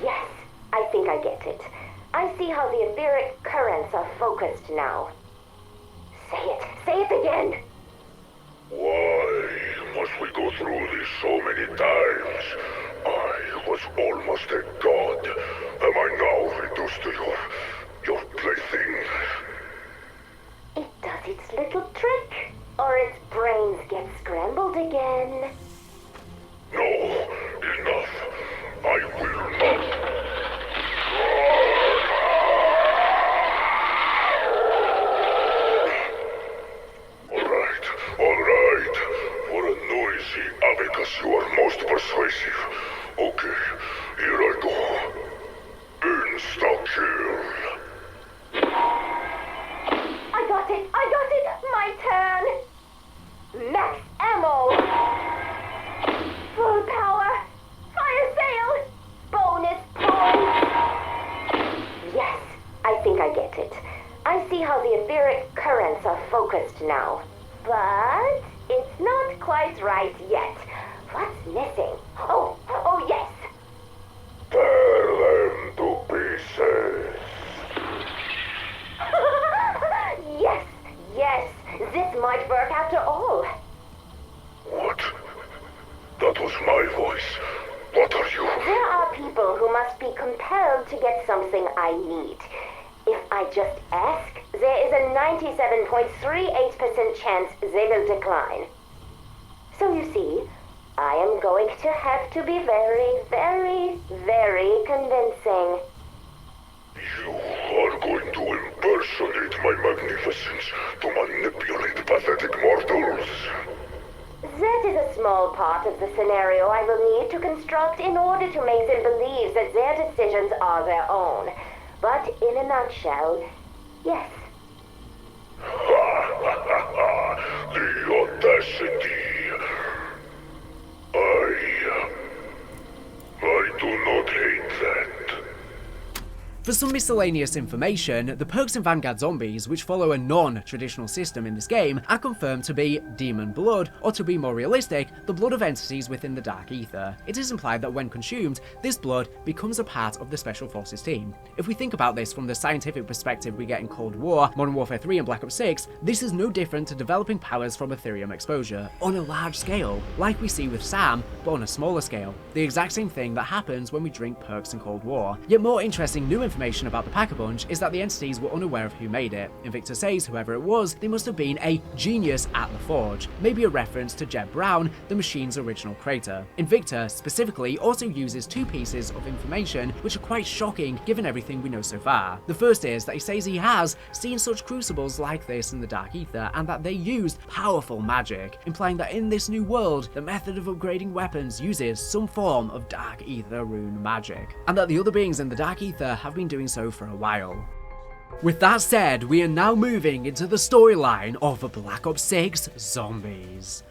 Yes, I think I get it. I see how the etheric currents are focused now. Say it again! Why must we go through this so many times? I was almost a god. Am I now reduced to your plaything? It does its little trick, or its brains get scrambled again. No, enough. I will not. Alright. For a noisy abacus, you are most persuasive. Okay, here I go. Insta-kill. I got it! My turn! Max ammo! Full power! Fire sale! Bonus points! Yes, I think I get it. I see how the etheric currents are focused now. But it's not quite right yet. What's missing? Oh yes! Tear them to pieces. Yes, this might work after all. What? That was my voice. What are you? There are people who must be compelled to get something I need. If I just ask, there is a 97.38% chance they will decline. So you see, I am going to have to be very, very, very convincing. You are going to impersonate my magnificence to manipulate pathetic mortals. That is a small part of the scenario I will need to construct in order to make them believe that their decisions are their own. But in a nutshell, yes. The audacity. I do not hate that. For some miscellaneous information, the perks in Vanguard Zombies, which follow a non-traditional system in this game, are confirmed to be demon blood, or to be more realistic, the blood of entities within the Dark Aether. It is implied that when consumed, this blood becomes a part of the Special Forces team. If we think about this from the scientific perspective we get in Cold War, Modern Warfare 3 and Black Ops 6, this is no different to developing powers from Ethereum exposure, on a large scale, like we see with Sam, but on a smaller scale. The exact same thing that happens when we drink perks in Cold War. Yet more interesting new information about the Pack-a-Punch is that the entities were unaware of who made it. Invicta says whoever it was, they must have been a genius at the forge, maybe a reference to Jeb Brown, the machine's original creator. Invicta specifically also uses two pieces of information which are quite shocking given everything we know so far. The first is that he says he has seen such crucibles like this in the Dark Aether and that they used powerful magic, implying that in this new world, the method of upgrading weapons uses some form of Dark Aether rune magic, and that the other beings in the Dark Aether have been doing so for a while. With that said, we are now moving into the storyline of Black Ops 6 Zombies.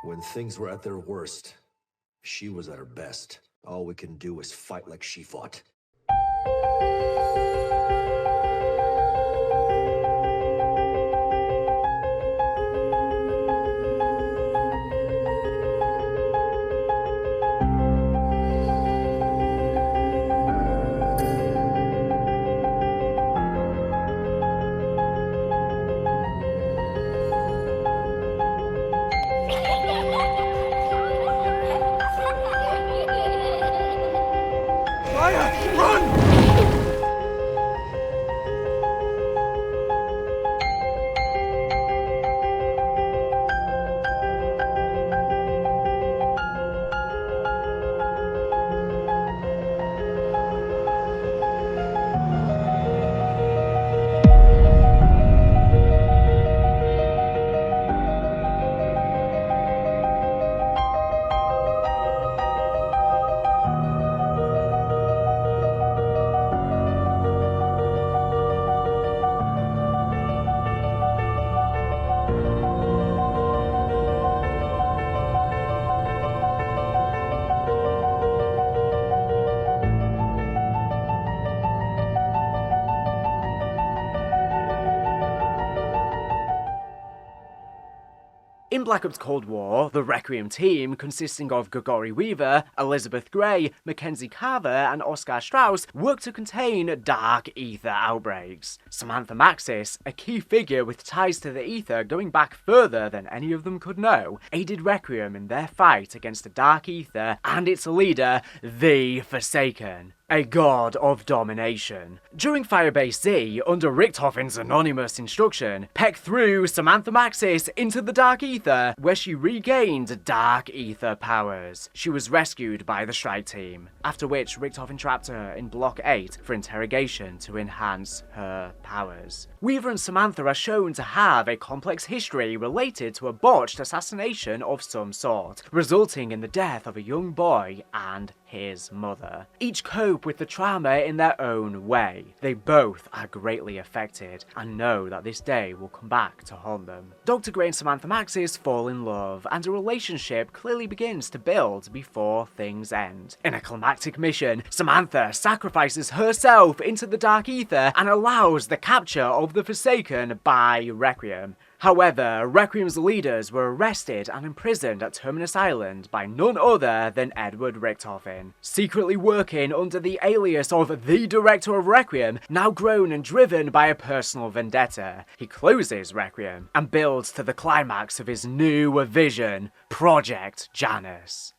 When things were at their worst, she was at her best. All we can do is fight like she fought. In Black Ops Cold War, the Requiem team, consisting of Gregory Weaver, Elizabeth Gray, Mackenzie Carver, and Oscar Strauss, worked to contain Dark Aether outbreaks. Samantha Maxis, a key figure with ties to the Aether going back further than any of them could know, aided Requiem in their fight against the Dark Aether and its leader, the Forsaken, a god of domination. During Firebase Z, under Richtofen's anonymous instruction, Peck threw Samantha Maxis into the Dark Aether, where she regained Dark Aether powers. She was rescued by the Strike Team, after which Richtofen trapped her in Block 8 for interrogation to enhance her powers. Weaver and Samantha are shown to have a complex history related to a botched assassination of some sort, resulting in the death of a young boy and his mother. Each cope with the trauma in their own way. They both are greatly affected and know that this day will come back to haunt them. Dr. Gray and Samantha Maxis fall in love, and a relationship clearly begins to build before things end. In a climactic mission, Samantha sacrifices herself into the Dark Aether and allows the capture of the Forsaken by Requiem. However, Requiem's leaders were arrested and imprisoned at Terminus Island by none other than Edward Richtofen, secretly working under the alias of the Director of Requiem, now grown and driven by a personal vendetta. He closes Requiem and builds to the climax of his new vision, Project Janus.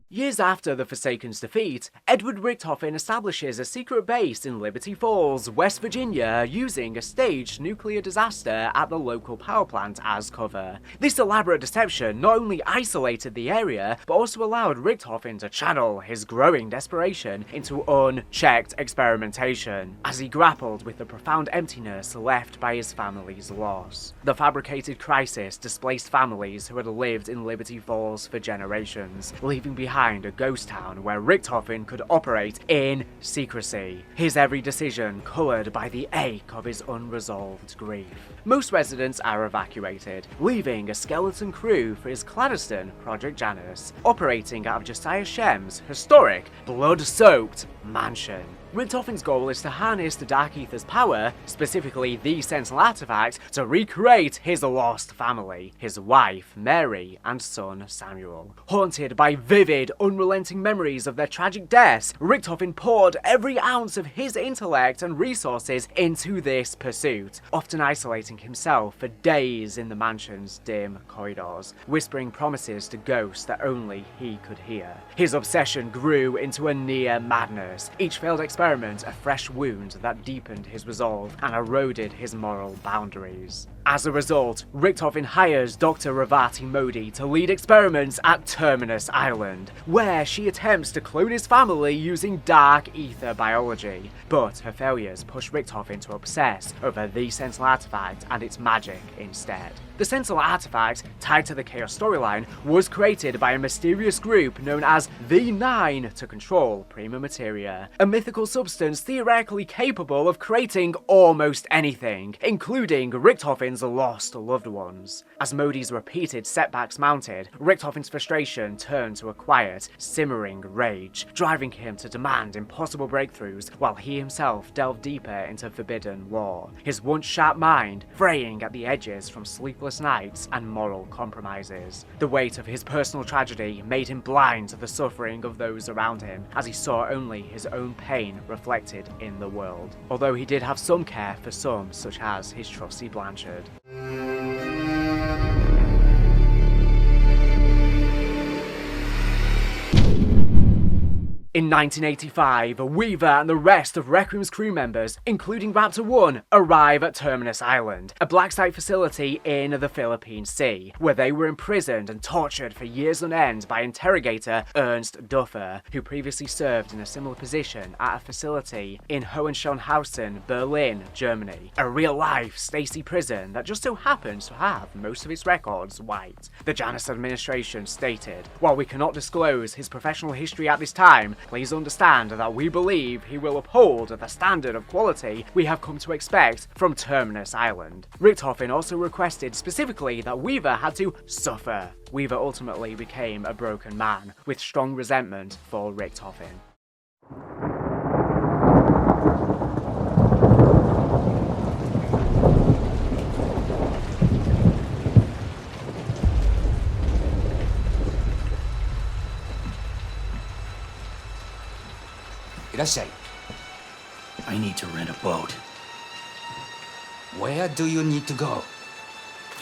Years Years after the Forsaken's defeat, Edward Richtofen establishes a secret base in Liberty Falls, West Virginia, using a staged nuclear disaster at the local power plant as cover. This elaborate deception not only isolated the area, but also allowed Richtofen to channel his growing desperation into unchecked experimentation, as he grappled with the profound emptiness left by his family's loss. The fabricated crisis displaced families who had lived in Liberty Falls for generations, leaving behind a ghost town where Richtofen could operate in secrecy, his every decision coloured by the ache of his unresolved grief. Most residents are evacuated, leaving a skeleton crew for his clandestine Project Janus, operating out of Josiah Shem's historic, blood-soaked mansion. Richtofen's goal is to harness the Dark Aether's power, specifically the Sentinel artifact, to recreate his lost family, his wife, Mary, and son, Samuel. Haunted by vivid, unrelenting memories of their tragic deaths, Richtofen poured every ounce of his intellect and resources into this pursuit, often isolating himself for days in the mansion's dim corridors, whispering promises to ghosts that only he could hear. His obsession grew into a near madness, each failed experiment a fresh wound that deepened his resolve and eroded his moral boundaries. As a result, Richtofen hires Dr. Ravati Modi to lead experiments at Terminus Island, where she attempts to clone his family using Dark Aether biology, but her failures push Richtofen to obsess over the Sentinel artifact and its magic instead. The Sentinel artifact, tied to the Chaos storyline, was created by a mysterious group known as the Nine to control Prima Materia, a mythical substance theoretically capable of creating almost anything, including Richtofen's lost loved ones. As Modi's repeated setbacks mounted, Richtofen's frustration turned to a quiet, simmering rage, driving him to demand impossible breakthroughs while he himself delved deeper into forbidden lore, his once sharp mind fraying at the edges from sleepless nights and moral compromises. The weight of his personal tragedy made him blind to the suffering of those around him, as he saw only his own pain reflected in the world, although he did have some care for some, such as his trusty Blanchard. In 1985, Weaver and the rest of Requiem's crew members, including Raptor 1, arrive at Terminus Island, a black site facility in the Philippine Sea, where they were imprisoned and tortured for years on end by interrogator Ernst Duffer, who previously served in a similar position at a facility in Hohenschönhausen, Berlin, Germany, a real-life Stacey prison that just so happens to have most of its records wiped. The Janus administration stated, "While we cannot disclose his professional history at this time, please understand that we believe he will uphold the standard of quality we have come to expect from Terminus Island." Richtofen also requested specifically that Weaver had to suffer. Weaver ultimately became a broken man, with strong resentment for Richtofen. I need to rent a boat. Where do you need to go?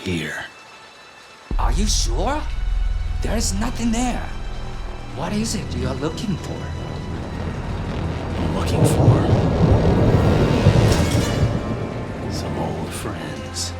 Here. Are you sure? There's nothing there. What is it you're looking for? I'm looking for some old friends.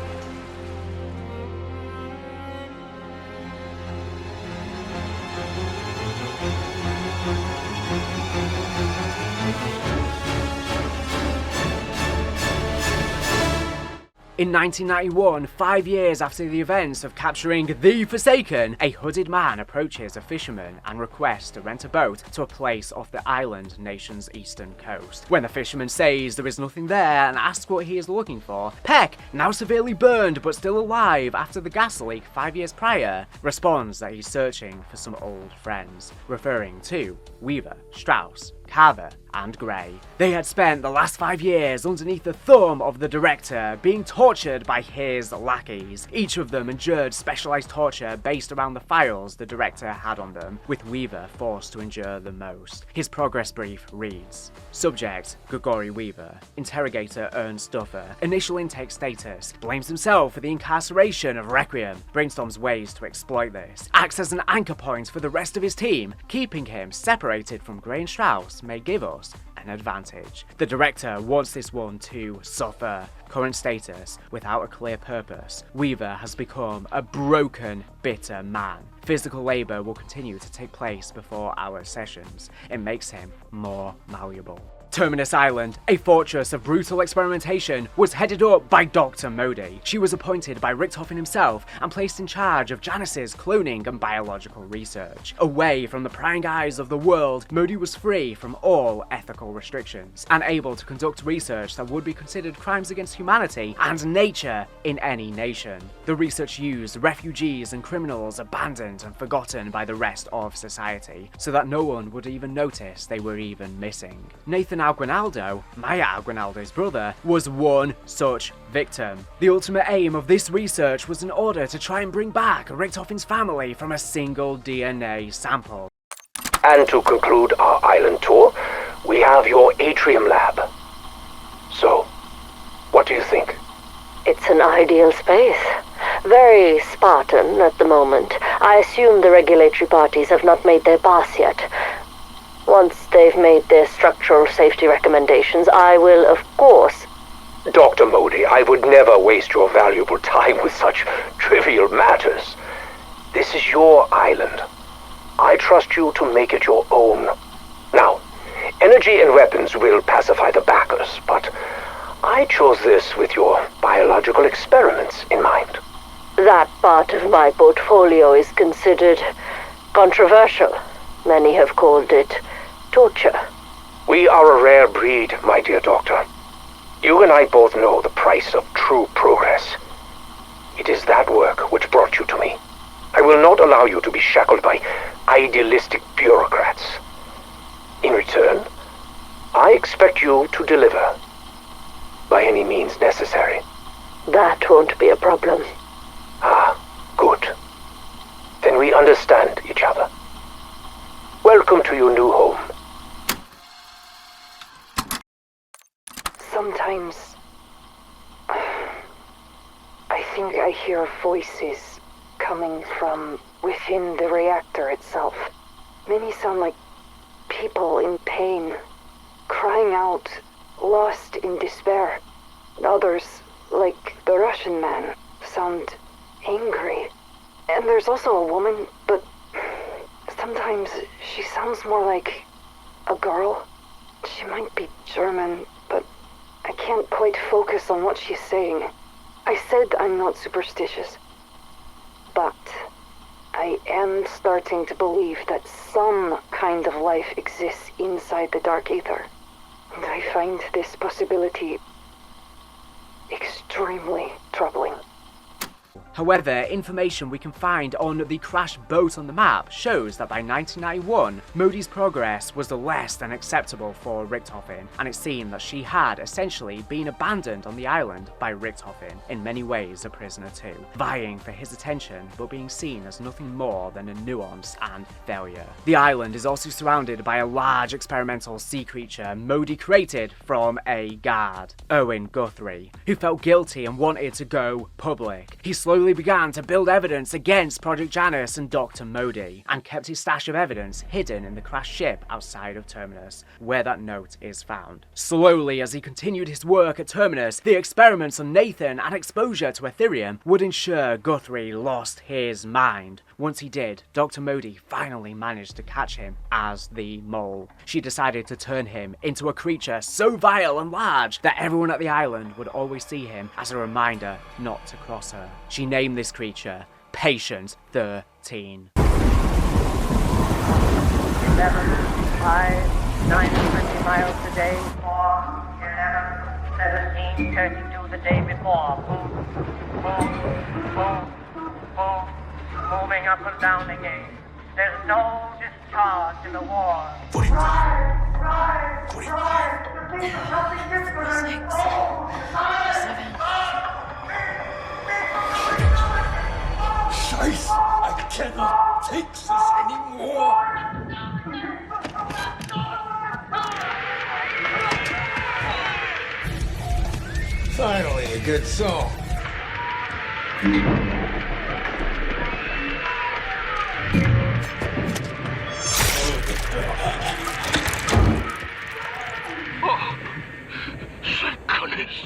In 1991, 5 years after the events of capturing the Forsaken, a hooded man approaches a fisherman and requests to rent a boat to a place off the island nation's eastern coast. When the fisherman says there is nothing there and asks what he is looking for, Peck, now severely burned but still alive after the gas leak 5 years prior, responds that he's searching for some old friends, referring to Weaver, Strauss, Carver and Gray. They had spent the last 5 years underneath the thumb of the director, being tortured by his lackeys. Each of them endured specialized torture based around the files the director had on them, with Weaver forced to endure the most. His progress brief reads: Subject, Grigori Weaver. Interrogator, Ernst Duffer. Initial intake status: blames himself for the incarceration of Requiem. Brainstorms ways to exploit this. Acts as an anchor point for the rest of his team. Keeping him separated from Gray and Strauss may give us an advantage. The director wants this one to suffer. Current status: without a clear purpose, Weaver has become a broken, bitter man. Physical labor will continue to take place before our sessions. It makes him more malleable. Terminus Island, a fortress of brutal experimentation, was headed up by Dr. Modi. She was appointed by Richtofen himself and placed in charge of Janice's cloning and biological research. Away from the prying eyes of the world, Modi was free from all ethical restrictions and able to conduct research that would be considered crimes against humanity and nature in any nation. The research used refugees and criminals abandoned and forgotten by the rest of society, so that no one would even notice they were even missing. Nathan Aguinaldo, Maya Aguinaldo's brother, was one such victim. The ultimate aim of this research was in order to try and bring back Richtofen's family from a single DNA sample. And to conclude our island tour, we have your atrium lab. So, what do you think? It's an ideal space. Very Spartan at the moment. I assume the regulatory parties have not made their pass yet. Once they've made their structural safety recommendations, I will, of course... Dr. Modi, I would never waste your valuable time with such trivial matters. This is your island. I trust you to make it your own. Now, energy and weapons will pacify the backers, but I chose this with your biological experiments in mind. That part of my portfolio is considered controversial. Many have called it torture. We are a rare breed, my dear doctor. You and I both know the price of true progress. It is that work which brought you to me. I will not allow you to be shackled by idealistic bureaucrats. In return, I expect you to deliver, by any means necessary. That won't be a problem. Ah, good. Then we understand each other. Welcome to your new home. Sometimes I think I hear voices coming from within the reactor itself. Many sound like people in pain, crying out, lost in despair. Others, like the Russian man, sound angry. And there's also a woman, but sometimes she sounds more like a girl. She might be German, but I can't quite focus on what she's saying. I said I'm not superstitious, but I am starting to believe that some kind of life exists inside the Dark Aether. And I find this possibility extremely troubling. However, information we can find on the crashed boat on the map shows that by 1991, Modi's progress was less than acceptable for Richtofen, and it seemed that she had essentially been abandoned on the island by Richtofen, in many ways a prisoner too, vying for his attention but being seen as nothing more than a nuance and failure. The island is also surrounded by a large experimental sea creature Modi created from a guard, Owen Guthrie, who felt guilty and wanted to go public. He slowly began to build evidence against Project Janus and Dr. Modi, and kept his stash of evidence hidden in the crashed ship outside of Terminus, where that note is found. Slowly, as he continued his work at Terminus, the experiments on Nathan and exposure to Ethereum would ensure Guthrie lost his mind. Once he did, Dr. Modi finally managed to catch him as the Mole. She decided to turn him into a creature so vile and large that everyone at the island would always see him as a reminder not to cross her. She named this creature Patient 13. 11, 5, 9, 20 miles a day. 4, 11, 17, 32 the day before. Move. Moving up and down again. There's no discharge in the war. 45. Scheiße, I cannot take this anymore. Finally, a good song. Oh, thank goodness.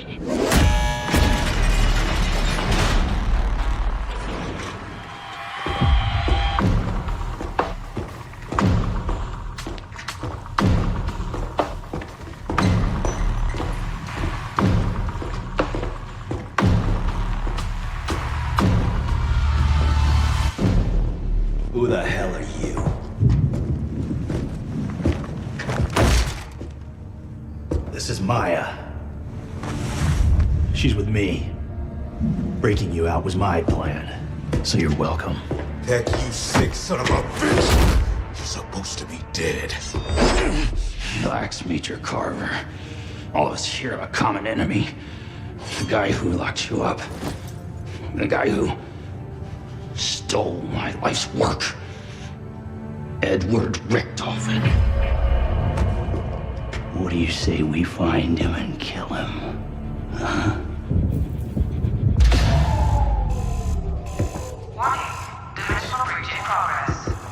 Who the hell are you? This is Maya. She's with me. Breaking you out was my plan, so you're welcome. Heck, you sick son of a bitch! You're supposed to be dead. Relax, Major Carver. All of us here have a common enemy. The guy who locked you up. The guy who stole my life's work. Edward Richtofen. What do you say we find him and kill him? Huh?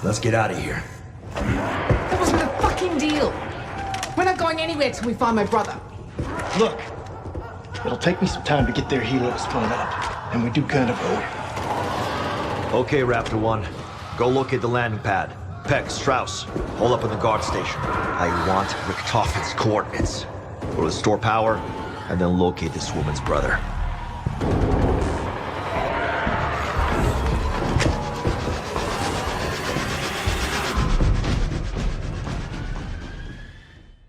Let's get out of here. That wasn't a fucking deal. We're not going anywhere till we find my brother. Look, it'll take me some time to get their helo spun up, and we do kind of owe it. Okay, Raptor 1. Go locate the landing pad. Peck, Strauss, hold up in the guard station. I want Richtofen's coordinates. Go to the store power, and then locate this woman's brother.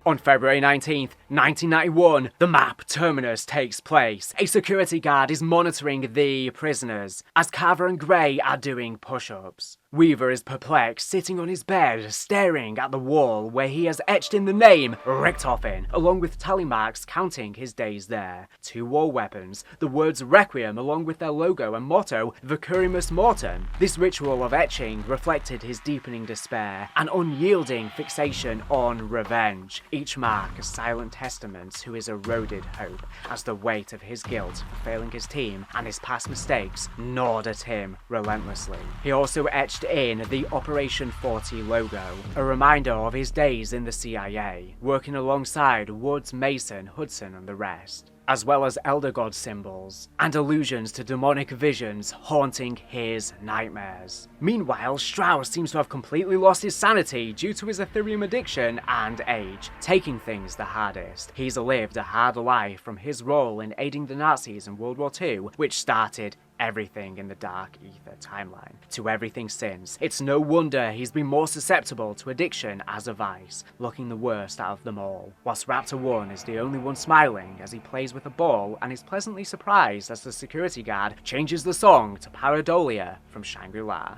On February 19th, 1991, the map Terminus takes place. A security guard is monitoring the prisoners, as Carver and Gray are doing push-ups. Weaver is perplexed, sitting on his bed, staring at the wall where he has etched in the name Richtofen, along with tally marks counting his days there. 2 war weapons, the words Requiem along with their logo and motto, Vicurimus Mortem. This ritual of etching reflected his deepening despair, an unyielding fixation on revenge. Each mark a silent testament to his eroded hope, as the weight of his guilt for failing his team and his past mistakes gnawed at him relentlessly. He also etched in the Operation 40 logo, a reminder of his days in the CIA, working alongside Woods, Mason, Hudson and the rest, as well as Elder God symbols, and allusions to demonic visions haunting his nightmares. Meanwhile, Strauss seems to have completely lost his sanity due to his Ethereum addiction and age, taking things the hardest. He's lived a hard life from his role in aiding the Nazis in World War II, which started everything in the Dark Aether timeline, to everything since. It's no wonder he's been more susceptible to addiction as a vice, looking the worst out of them all. Whilst Raptor 1 is the only one smiling as he plays with a ball and is pleasantly surprised as the security guard changes the song to Pareidolia from Shangri-La.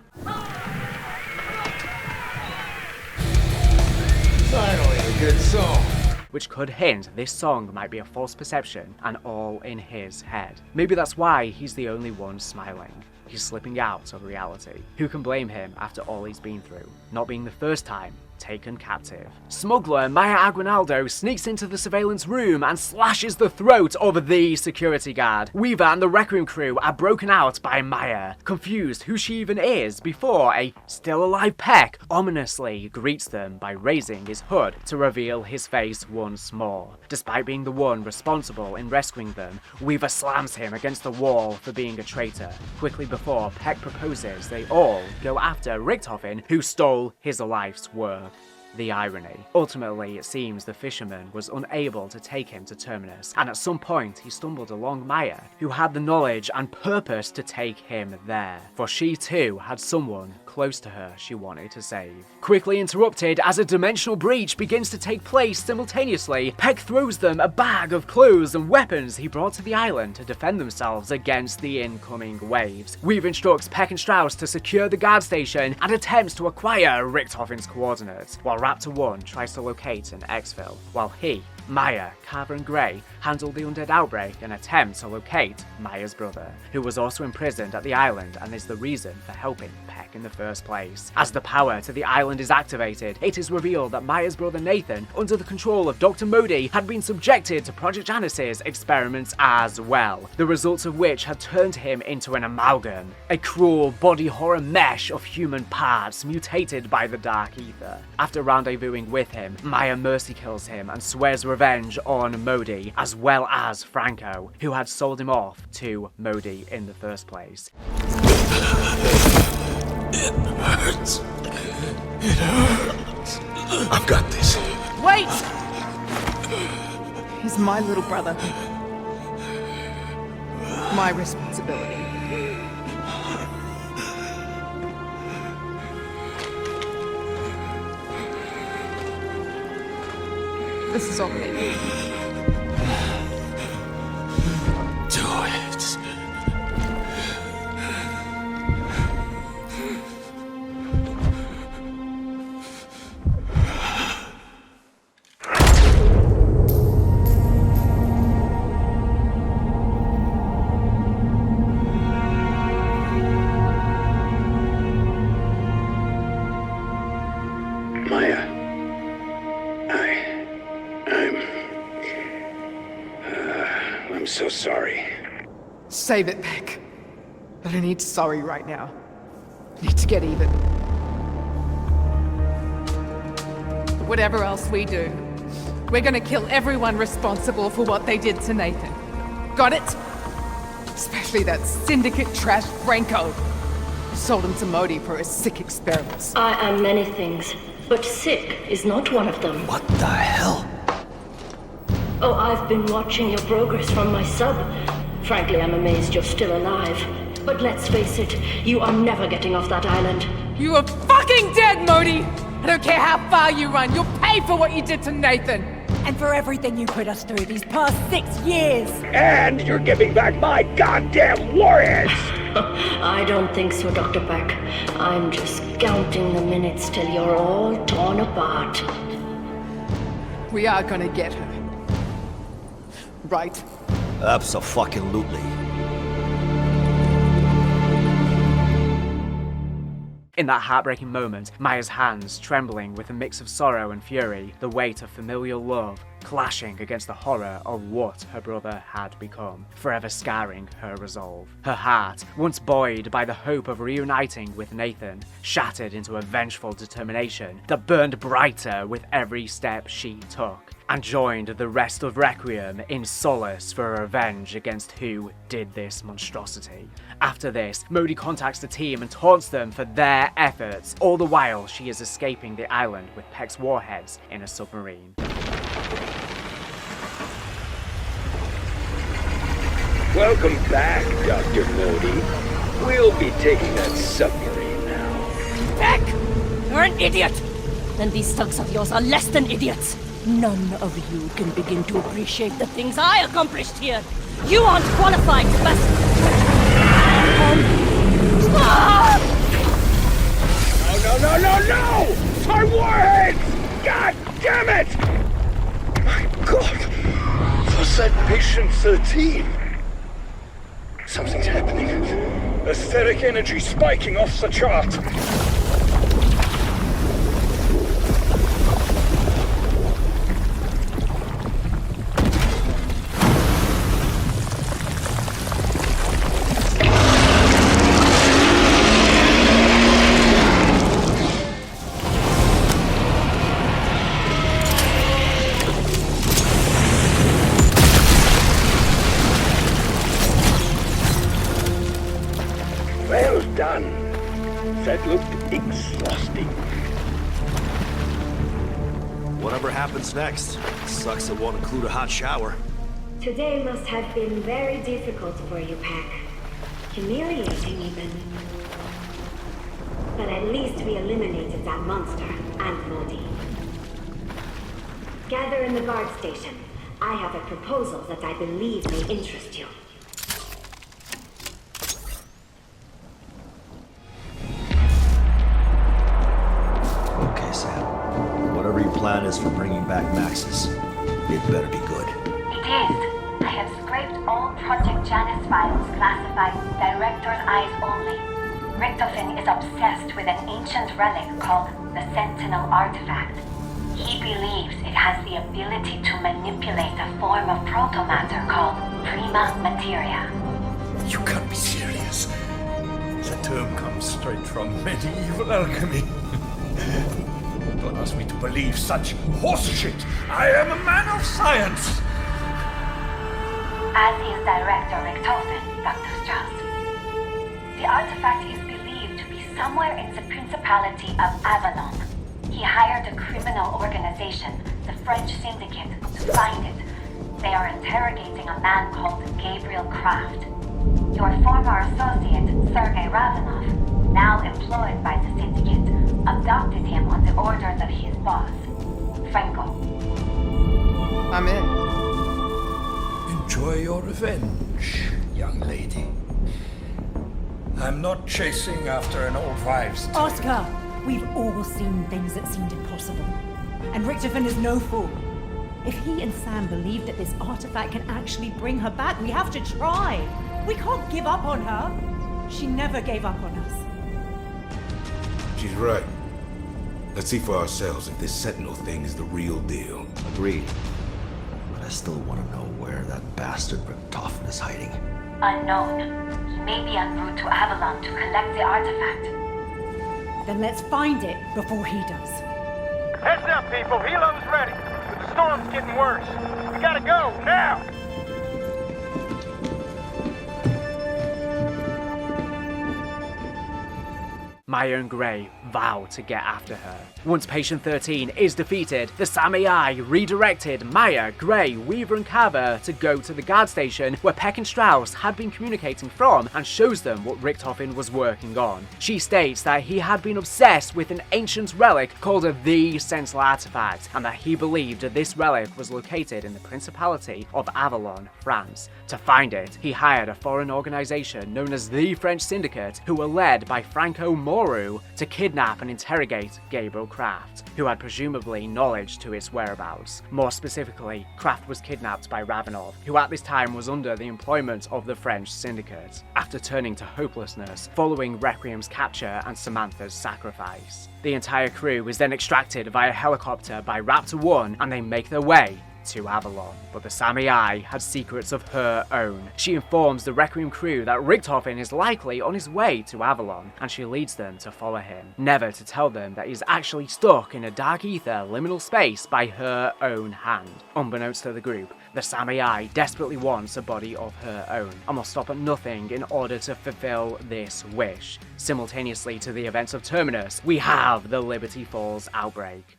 Finally, a good song. Which could hint this song might be a false perception and all in his head. Maybe that's why he's the only one smiling. He's slipping out of reality. Who can blame him after all he's been through? Not being the first time taken captive. Smuggler Maya Aguinaldo sneaks into the surveillance room and slashes the throat of the security guard. Weaver and the Requiem crew are broken out by Maya, confused who she even is, before a still alive Peck ominously greets them by raising his hood to reveal his face once more. Despite being the one responsible in rescuing them, Weaver slams him against the wall for being a traitor. Quickly before Peck proposes, they all go after Richtofen, who stole his life's work. The irony. Ultimately, it seems the fisherman was unable to take him to Terminus, and at some point he stumbled along Maya, who had the knowledge and purpose to take him there, for she too had someone close to her she wanted to save. Quickly interrupted as a dimensional breach begins to take place simultaneously, Peck throws them a bag of clothes and weapons he brought to the island to defend themselves against the incoming waves. Weaver instructs Peck and Strauss to secure the guard station and attempts to acquire Richtofen's coordinates, while Raptor 1 tries to locate an exfil, while he, Maya, Carver and Gray handle the undead outbreak and attempt to locate Maya's brother, who was also imprisoned at the island and is the reason for helping Peck in the first place. As the power to the island is activated, it is revealed that Maya's brother Nathan, under the control of Dr. Modi, had been subjected to Project Janice's experiments as well, the results of which had turned him into an amalgam, a cruel body horror mesh of human parts mutated by the Dark Aether. After rendezvousing with him, Maya mercy kills him and swears revenge on Modi, as well as Franco, who had sold him off to Modi in the first place. It hurts. It hurts. I've got this. Wait! He's my little brother. My responsibility. This is all me. Do it. I'm so sorry. Save it, Peck. I don't need sorry right now. I need to get even. Whatever else we do, we're gonna kill everyone responsible for what they did to Nathan. Got it? Especially that syndicate trash Franco. Sold him to Modi for his sick experiments. I am many things, but sick is not one of them. What the hell? Oh, I've been watching your progress from my sub. Frankly, I'm amazed you're still alive. But let's face it, you are never getting off that island. You are fucking dead, Modi! I don't care how far you run, you'll pay for what you did to Nathan! And for everything you put us through these past 6 years! And you're giving back my goddamn warheads! I don't think so, Dr. Peck. I'm just counting the minutes till you're all torn apart. We are gonna get her. Right? Abso-fucking-lutely. In that heartbreaking moment, Maya's hands trembling with a mix of sorrow and fury, the weight of familial love clashing against the horror of what her brother had become, forever scarring her resolve. Her heart, once buoyed by the hope of reuniting with Nathan, shattered into a vengeful determination that burned brighter with every step she took, and joined the rest of Requiem in solace for her revenge against who did this monstrosity. After this, Modi contacts the team and taunts them for their efforts, all the while she is escaping the island with Peck's warheads in a submarine. Welcome back, Dr. Modi. We'll be taking that submarine now. Peck! You're an idiot! Then these thugs of yours are less than idiots. None of you can begin to appreciate the things I accomplished here. You aren't qualified to best. No! Our warheads! God damn it! My God! Was that patient 13? Something's happening. Aesthetic energy spiking off the chart. Well done. That looked exhausting. Whatever happens next, sucks it won't include a hot shower. Today must have been very difficult for you, Peck. Humiliating even. But at least we eliminated that monster and Lodi. Gather in the guard station. I have a proposal that I believe may interest you. Okay, Sam. Whatever your plan is for bringing back Maxis, it better be good. It is. I have scraped all Project Janus files classified Director's Eyes only. Richtofen is obsessed with an ancient relic called the Sentinel Artifact. He believes it has the ability to manipulate a form of protomatter called Prima Materia. You can't be serious. The term comes straight from medieval alchemy. Don't ask me to believe such horseshit. I am a man of science. As is Director Richtofen, Dr. Strauss. The artifact is believed to be somewhere in the Principality of Avalon. He hired a criminal organization, the French Syndicate, to find it. They are interrogating a man called Gabriel Kraft. Your former associate, Sergei Ravenov, now employed by the Syndicate, abducted him on the orders of his boss, Franco. I'm in. Enjoy your revenge, young lady. I'm not chasing after an old wives' tale. Oscar, we've all seen things that seemed impossible. And Richtofen is no fool. If he and Sam believe that this artifact can actually bring her back, we have to try. We can't give up on her. She never gave up on us. She's right. Let's see for ourselves if this Sentinel thing is the real deal. Agreed. But I still want to know where that bastard Richtofen is hiding. Unknown. He may be en route to Avalon to collect the artifact. Then let's find it before he does. Heads up, people. Helo's ready. But the storm's getting worse. We gotta go, now! Maya and Gray vow to get after her. Once Patient 13 is defeated, the Samurai redirected Maya, Gray, Weaver and Carver to go to the guard station where Peck and Strauss had been communicating from and shows them what Richtofen was working on. She states that he had been obsessed with an ancient relic called the Sentinel Artifact and that he believed that this relic was located in the Principality of Avalon, France. To find it, he hired a foreign organization known as the French Syndicate, who were led by Franco Moru, to kidnap and interrogate Gabriel Kraft, who had presumably knowledge to its whereabouts. More specifically, Kraft was kidnapped by Ravenov, who at this time was under the employment of the French Syndicate, after turning to hopelessness following Requiem's capture and Samantha's sacrifice. The entire crew is then extracted via helicopter by Raptor 1 and they make their way to Avalon, but the Samurai had secrets of her own. She informs the Requiem crew that Richtofen is likely on his way to Avalon, and she leads them to follow him, never to tell them that he's actually stuck in a dark ether liminal space by her own hand. Unbeknownst to the group, the Samurai desperately wants a body of her own, and will stop at nothing in order to fulfill this wish. Simultaneously to the events of Terminus, we have the Liberty Falls outbreak.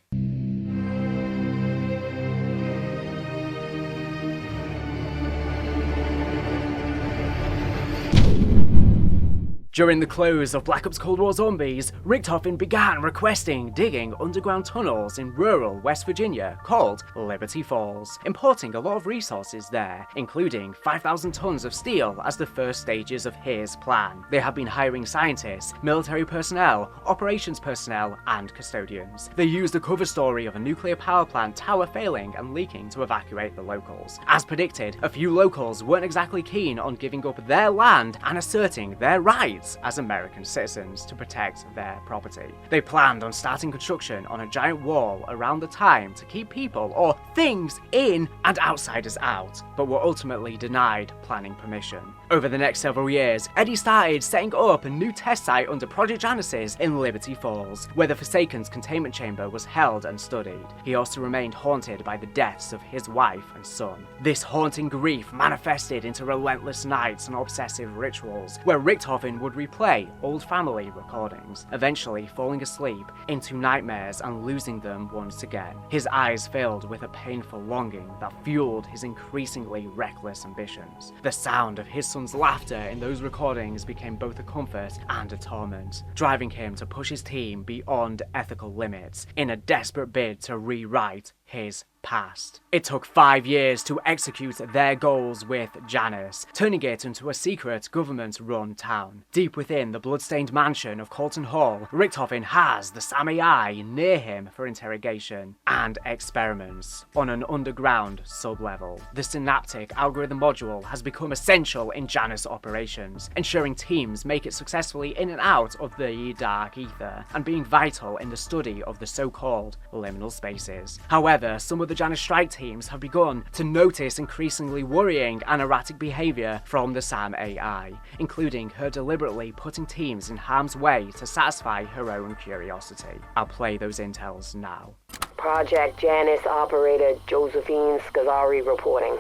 During the close of Black Ops Cold War Zombies, Richtofen began requesting digging underground tunnels in rural West Virginia called Liberty Falls, importing a lot of resources there, including 5,000 tons of steel as the first stages of his plan. They have been hiring scientists, military personnel, operations personnel, and custodians. They used the cover story of a nuclear power plant tower failing and leaking to evacuate the locals. As predicted, a few locals weren't exactly keen on giving up their land and asserting their rights as American citizens to protect their property. They planned on starting construction on a giant wall around the time to keep people or things in and outsiders out, but were ultimately denied planning permission. Over the next several years, Eddie started setting up a new test site under Project Genesis in Liberty Falls, where the Forsaken's containment chamber was held and studied. He also remained haunted by the deaths of his wife and son. This haunting grief manifested into relentless nights and obsessive rituals, where Richtofen would replay old family recordings, eventually falling asleep into nightmares and losing them once again. His eyes filled with a painful longing that fueled his increasingly reckless ambitions. The sound of his son's laughter in those recordings became both a comfort and a torment, driving him to push his team beyond ethical limits in a desperate bid to rewrite his past. It took 5 years to execute their goals with Janice, turning it into a secret government-run town. Deep within the bloodstained mansion of Colton Hall, Richtofen has the SAM AI near him for interrogation and experiments on an underground sub-level. The synaptic algorithm module has become essential in Janus operations, ensuring teams make it successfully in and out of the Dark Aether, and being vital in the study of the so-called liminal spaces. However, some of the Janus strike teams have begun to notice increasingly worrying and erratic behaviour from the SAM AI, including her deliberately putting teams in harm's way to satisfy her own curiosity. I'll play those intels now. Project Janus operator Josephine Scazzari reporting.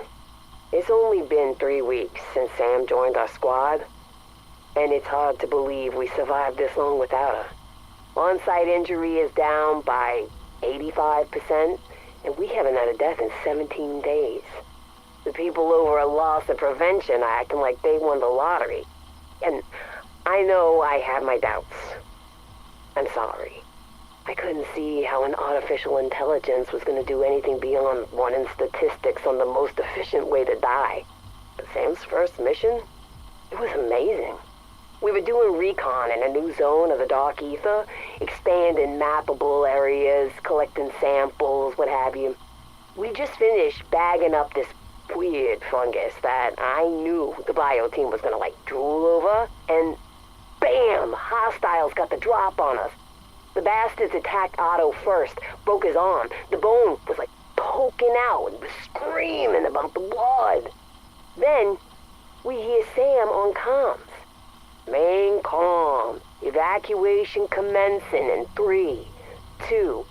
It's only been 3 weeks since Sam joined our squad, and it's hard to believe we survived this long without her. On-site injury is down by 85%, and we haven't had a death in 17 days. The people over at Loss and Prevention are acting like they won the lottery. And I know I have my doubts. I'm sorry. I couldn't see how an artificial intelligence was going to do anything beyond running statistics on the most efficient way to die. But Sam's first mission? It was amazing. We were doing recon in a new zone of the Dark Aether, expanding mappable areas, collecting samples, what have you. We just finished bagging up this weird fungus that I knew the bio team was gonna drool over, and bam! Hostiles got the drop on us. The bastards attacked Otto first, broke his arm. The bone was poking out, and he was screaming about the blood. Then we hear Sam on comms. Main comm. Evacuation commencing in 3, 2.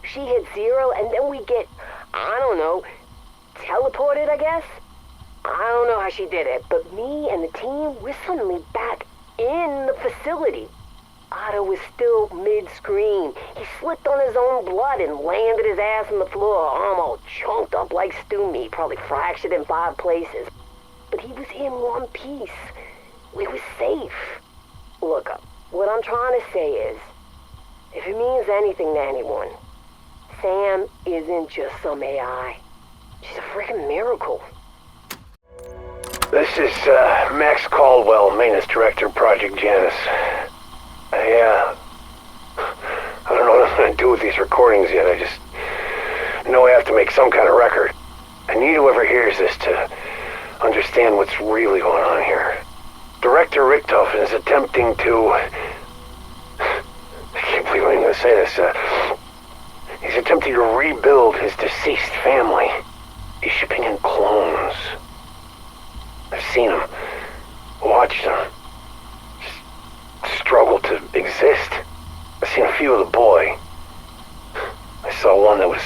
She hit 0, and then we get, I don't know, teleported, I guess? I don't know how she did it, but me and the team, we're suddenly back in the facility. Otto was still mid-scream. He slipped on his own blood and landed his ass on the floor, arm all chunked up like stew meat, probably fractured in 5 places. But he was in one piece. We were safe. Look, what I'm trying to say is, if it means anything to anyone, Sam isn't just some AI. She's a freaking miracle. This is Max Caldwell, Maintenance Director, Project Janus. I don't know what I'm gonna do with these recordings yet. I just know I have to make some kind of record. I need whoever hears this to understand what's really going on here. Director Richtofen is attempting to... I can't believe I'm going to say this. He's attempting to rebuild his deceased family. He's shipping in clones. I've seen him, watched him, struggle to exist. I've seen a few of the boy. I saw one that was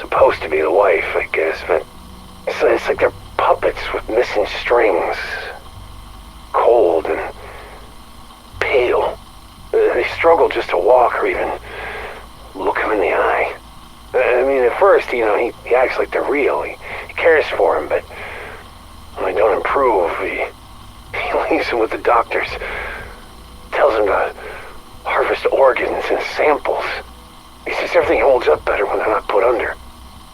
supposed to be the wife, I guess, but it's like they're puppets with missing strings. Cold and pale. They struggle just to walk or even look him in the eye. I mean, at first, he acts like they're real. He cares for him, but when they don't improve, he leaves him with the doctors. Tells him to harvest organs and samples. He says everything holds up better when they're not put under.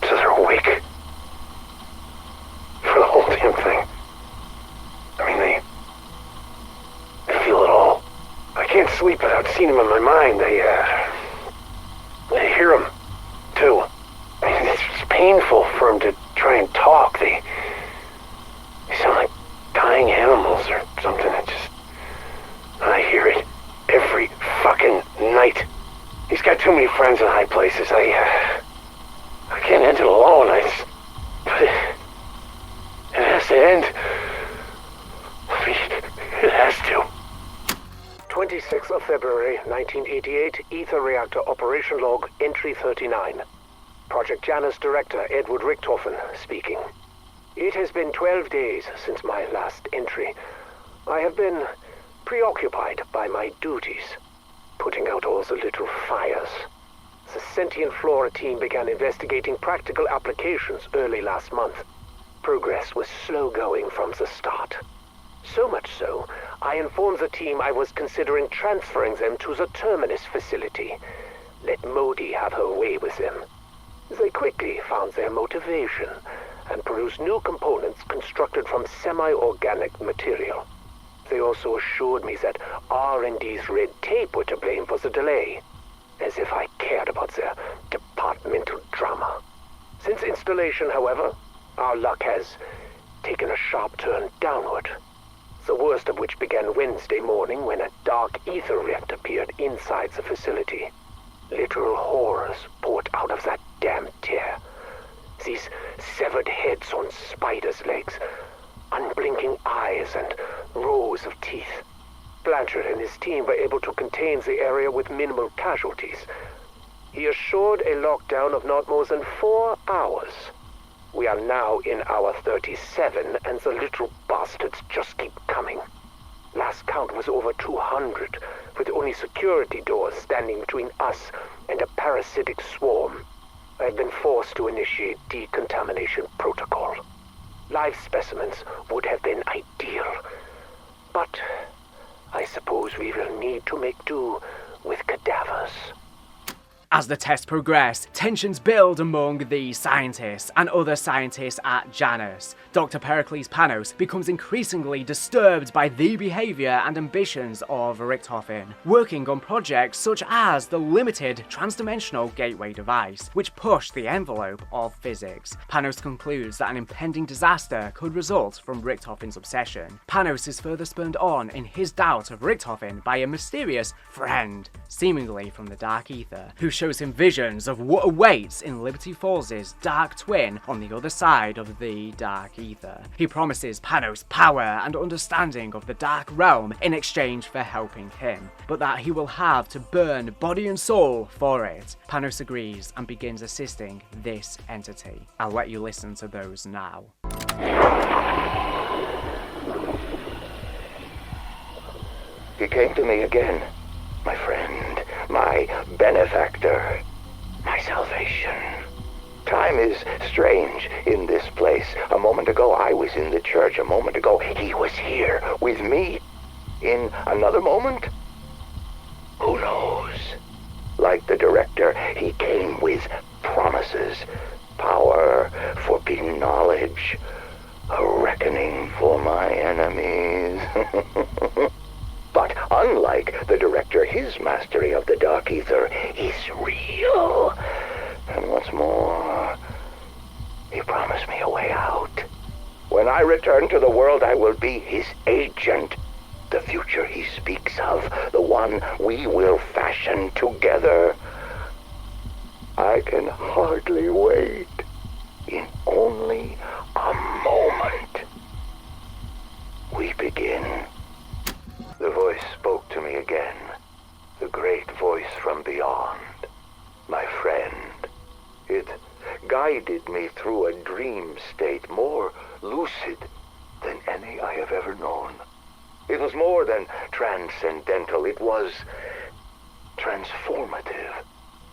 So they're awake. For the whole damn thing. I mean, they feel it all. I can't sleep without seeing him in my mind. I hear him, too. I mean, it's painful for him to try and talk. They sound like dying animals or something. I hear it every fucking night. He's got too many friends in high places. I can't end it alone. But it has to end. I mean, it has to. 26th of February, 1988, Ether Reactor Operation Log, Entry 39. Project Janus Director Edward Richtofen speaking. It has been 12 days since my last entry. I have been preoccupied by my duties, putting out all the little fires. The sentient flora team began investigating practical applications early last month. Progress was slow going from the start. So much so, I informed the team I was considering transferring them to the Terminus facility. Let Modi have her way with them. They quickly found their motivation and produced new components constructed from semi-organic material. They also assured me that R&D's red tape were to blame for the delay, as if I cared about their departmental drama. Since installation, however, our luck has taken a sharp turn downward. The worst of which began Wednesday morning when a Dark Aether rift appeared inside the facility. Literal horrors poured out of that damn tear. These severed heads on spiders' legs, unblinking eyes, and rows of teeth. Blanchard and his team were able to contain the area with minimal casualties. He assured a lockdown of not more than 4 hours. We are now in hour 37, and the little bastards just keep coming. Last count was over 200, with only security doors standing between us and a parasitic swarm. I've been forced to initiate decontamination protocol. Live specimens would have been ideal, but I suppose we will need to make do with cadavers. As the tests progress, tensions build among the scientists and other scientists at Janus. Dr. Pericles Panos becomes increasingly disturbed by the behaviour and ambitions of Richthofen, working on projects such as the limited transdimensional gateway device, which pushed the envelope of physics. Panos concludes that an impending disaster could result from Richthofen's obsession. Panos is further spurred on in his doubt of Richthofen by a mysterious friend, seemingly from the Dark Aether, who shows him visions of what awaits in Liberty Falls' dark twin on the other side of the Dark Aether. He promises Panos power and understanding of the Dark Realm in exchange for helping him, but that he will have to burn body and soul for it. Panos agrees and begins assisting this entity. I'll let you listen to those now. He came to me again, my friend, my benefactor, my salvation. Time is strange in this place. A moment ago I was in the church. A moment ago he was here with me. In another moment, who knows? Like the director, he came with promises, power, forbidden knowledge, a reckoning for my enemies. But unlike the director, his mastery of the Dark Aether is real. And what's more, he promised me a way out. When I return to the world, I will be his agent. The future he speaks of, the one we will fashion together. I can hardly wait. In only a moment, we begin. The voice spoke to me again, the great voice from beyond, my friend. It guided me through a dream state more lucid than any I have ever known. It was more than transcendental, it was transformative.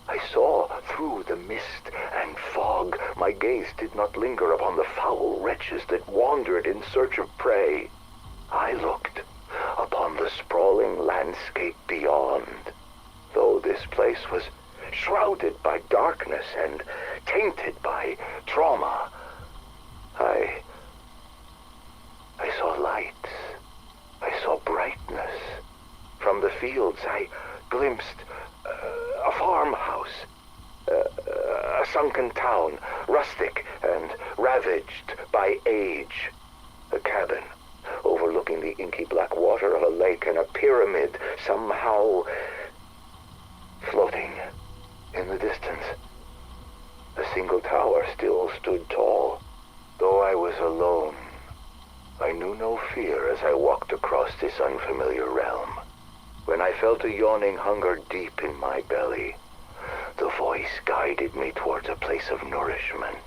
I saw through the mist and fog. My gaze did not linger upon the foul wretches that wandered in search of prey. I looked upon the sprawling landscape beyond. Though this place was shrouded by darkness and tainted by trauma, I saw lights. I saw brightness. From the fields I glimpsed a farmhouse, a sunken town, rustic and ravaged by age, a cabin overlooking the inky black water of a lake, and a pyramid somehow floating in the distance. A single tower still stood tall. Though I was alone, I knew no fear as I walked across this unfamiliar realm. When I felt a yawning hunger deep in my belly, the voice guided me towards a place of nourishment.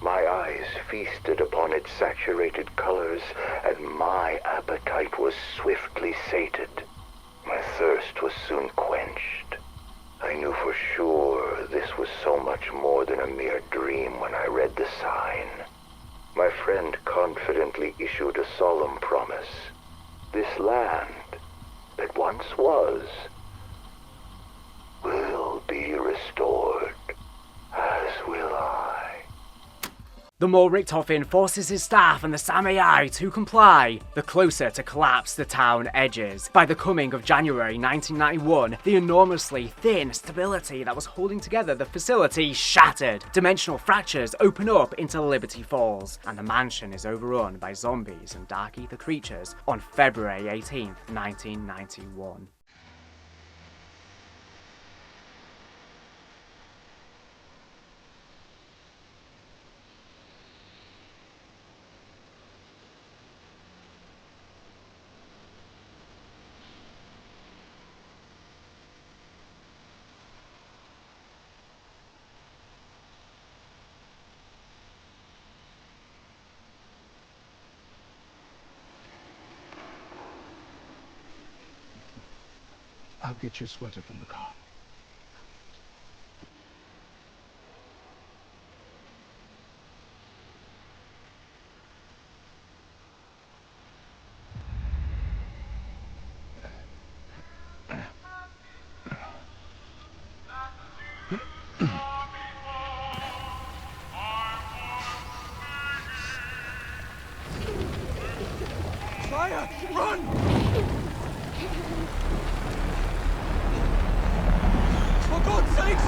My eyes feasted upon its saturated colors, and my appetite was swiftly sated. My thirst was soon quenched. I knew for sure this was so much more than a mere dream when I read the sign. My friend confidently issued a solemn promise. This land that once was will be restored, as will I. The more Richtofen forces his staff and the Samurai to comply, the closer to collapse the town edges. By the coming of January 1991, the enormously thin stability that was holding together the facility shattered. Dimensional fractures open up into Liberty Falls, and the mansion is overrun by zombies and Dark Aether creatures on February 18th, 1991. I'll get your sweater from the car. Fire! Run! For God's sakes!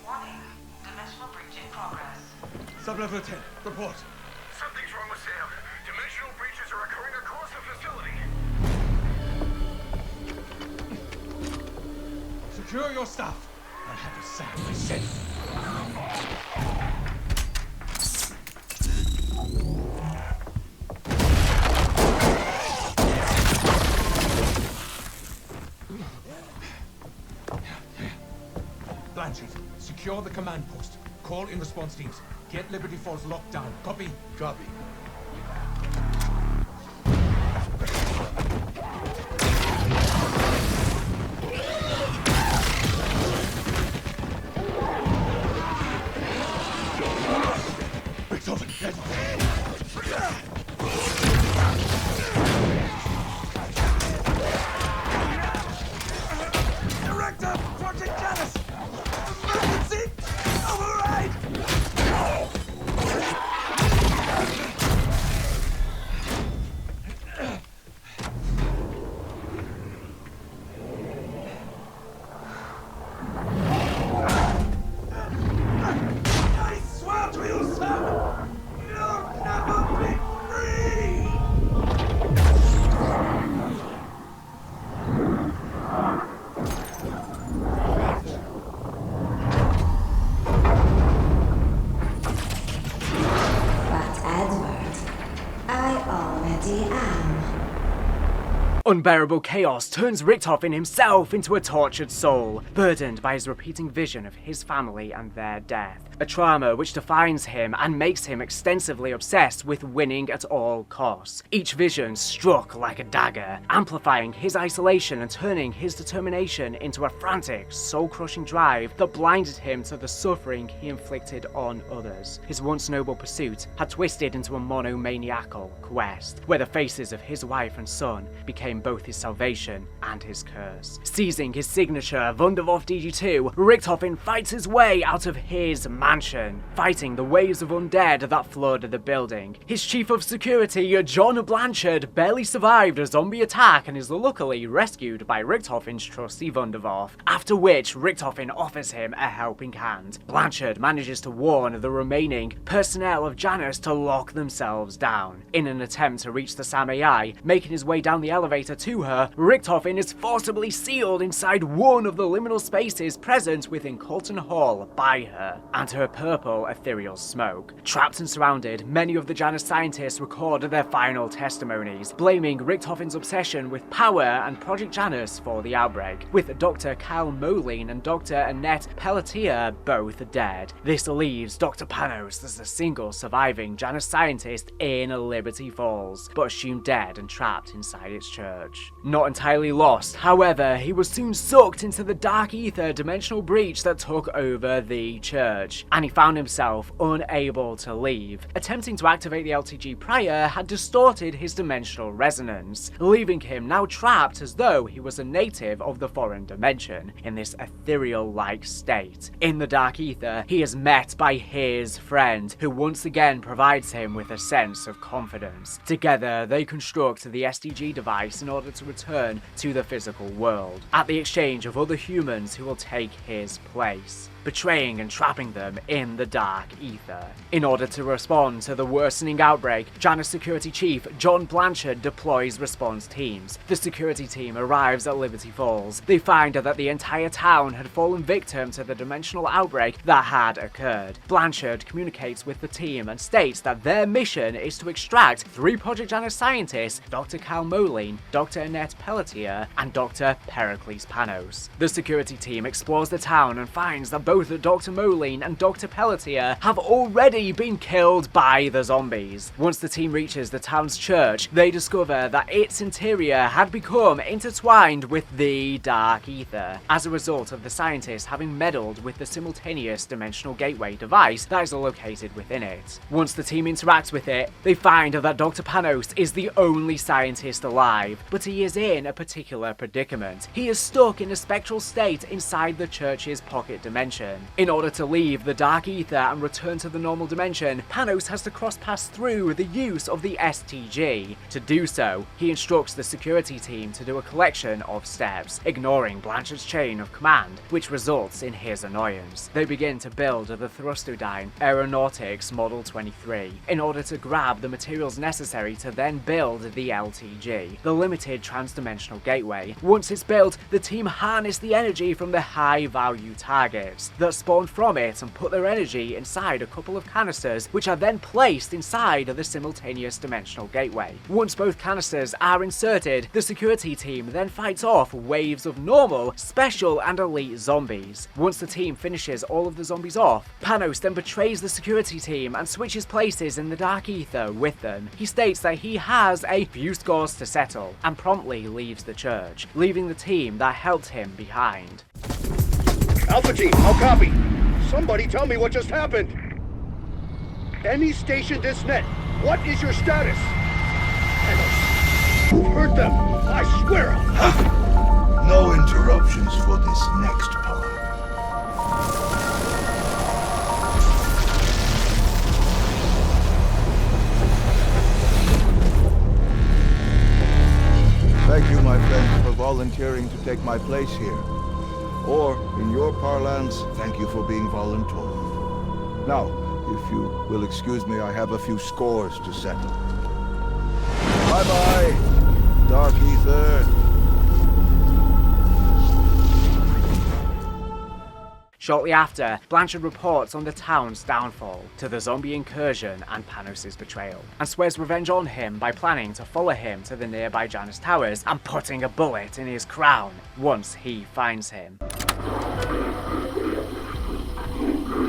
Warning. Dimensional breach in progress. Sublevel 10, report. Something's wrong with Sam. Dimensional breaches are occurring across the facility. Secure your stuff. I'll have a Sam myself. Blanchard, secure the command post. Call in response teams. Get Liberty Falls locked down. Copy? Copy. Director, Project Janus! Emergency! Override! I swear to you, sir! You'll never be free! But Edward, I already am. Unbearable chaos turns Richtofen himself into a tortured soul, burdened by his repeating vision of his family and their death. A trauma which defines him and makes him extensively obsessed with winning at all costs. Each vision struck like a dagger, amplifying his isolation and turning his determination into a frantic, soul-crushing drive that blinded him to the suffering he inflicted on others. His once noble pursuit had twisted into a monomaniacal quest, where the faces of his wife and son became both his salvation and his curse. Seizing his signature Wunderwaffe DG2, Richtofen fights his way out of his mansion, fighting the waves of undead that flooded the building. His chief of security, John Blanchard, barely survived a zombie attack and is luckily rescued by Richtofen's trusty Wunderwaffe, after which Richtofen offers him a helping hand. Blanchard manages to warn the remaining personnel of Janus to lock themselves down, in an attempt to reach the Samurai, making his way down the elevator data to her, Richtofen is forcibly sealed inside one of the liminal spaces present within Colton Hall by her and her purple ethereal smoke. Trapped and surrounded, many of the Janus scientists record their final testimonies, blaming Richtofen's obsession with power and Project Janus for the outbreak, with Dr. Cal Moline and Dr. Annette Pelletier both dead. This leaves Dr. Panos as the single surviving Janus scientist in Liberty Falls, but assumed dead and trapped inside its church. Not entirely lost, however, he was soon sucked into the Dark Aether dimensional breach that took over the church, and he found himself unable to leave. Attempting to activate the LTG prior had distorted his dimensional resonance, leaving him now trapped as though he was a native of the foreign dimension, in this ethereal-like state. In the Dark Aether, he is met by his friend, who once again provides him with a sense of confidence. Together, they construct the SDG device in order to return to the physical world, at the exchange of other humans who will take his place, betraying and trapping them in the Dark Aether. In order to respond to the worsening outbreak, Janus Security Chief John Blanchard deploys response teams. The security team arrives at Liberty Falls. They find that the entire town had fallen victim to the dimensional outbreak that had occurred. Blanchard communicates with the team and states that their mission is to extract 3 Project Janus scientists, Dr. Cal Moline, Dr. Annette Pelletier, and Dr. Pericles Panos. The security team explores the town and finds that both Dr. Moline and Dr. Pelletier have already been killed by the zombies. Once the team reaches the town's church, they discover that its interior had become intertwined with the Dark Aether, as a result of the scientists having meddled with the simultaneous dimensional gateway device that is located within it. Once the team interacts with it, they find that Dr. Panos is the only scientist alive, but he is in a particular predicament. He is stuck in a spectral state inside the church's pocket dimension. In order to leave the Dark Aether and return to the normal dimension, Panos has to cross pass through the use of the STG. To do so, he instructs the security team to do a collection of steps, ignoring Blanchard's chain of command, which results in his annoyance. They begin to build the Thrustodyne Aeronautics Model 23 in order to grab the materials necessary to then build the LTG, the Limited Transdimensional Gateway. Once it's built, the team harness the energy from the high-value targets that spawn from it and put their energy inside a couple of canisters, which are then placed inside the simultaneous dimensional gateway. Once both canisters are inserted, the security team then fights off waves of normal, special, and elite zombies. Once the team finishes all of the zombies off, Panos then betrays the security team and switches places in the Dark Aether with them. He states that he has a few scores to settle and promptly leaves the church, leaving the team that helped him behind. Alpha Team, I'll copy. Somebody tell me what just happened. Any station this net, what is your status? Hurt them, I swear. No interruptions for this next part. Thank you, my friend, for volunteering to take my place here. Or, in your parlance, thank you for being voluntold. Now, if you will excuse me, I have a few scores to settle. Bye-bye, Dark Aether. Shortly after, Blanchard reports on the town's downfall, to the zombie incursion and Panos' betrayal, and swears revenge on him by planning to follow him to the nearby Janus Towers and putting a bullet in his crown once he finds him.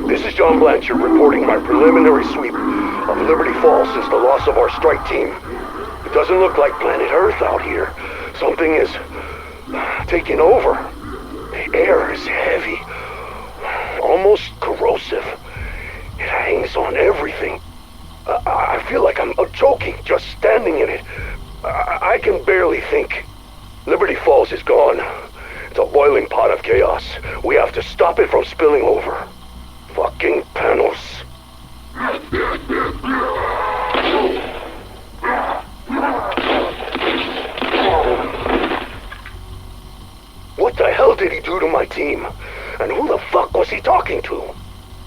This is John Blanchard reporting my preliminary sweep of Liberty Falls since the loss of our strike team. It doesn't look like planet Earth out here. Something is taking over. The air is heavy. Almost corrosive. It hangs on everything. I feel like I'm choking just standing in it. I can barely think. Liberty Falls is gone. It's a boiling pot of chaos. We have to stop it from spilling over. Fucking Panos. What the hell did he do to my team? And who the fuck was he talking to?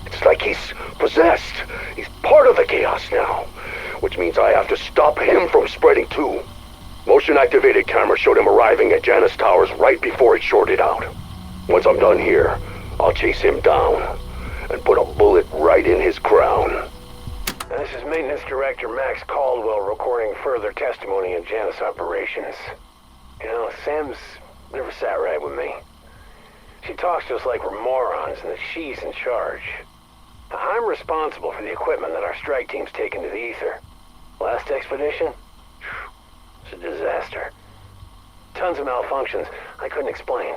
It's like he's possessed. He's part of the chaos now. Which means I have to stop him from spreading too. Motion-activated camera showed him arriving at Janus Towers right before it shorted out. Once I'm done here, I'll chase him down and put a bullet right in his crown. This is Maintenance Director Max Caldwell recording further testimony in Janus operations. You know, Sam's never sat right with me. She talks to us like we're morons and that she's in charge. I'm responsible for the equipment that our strike team's taken to the ether. Last expedition? It's a disaster. Tons of malfunctions I couldn't explain.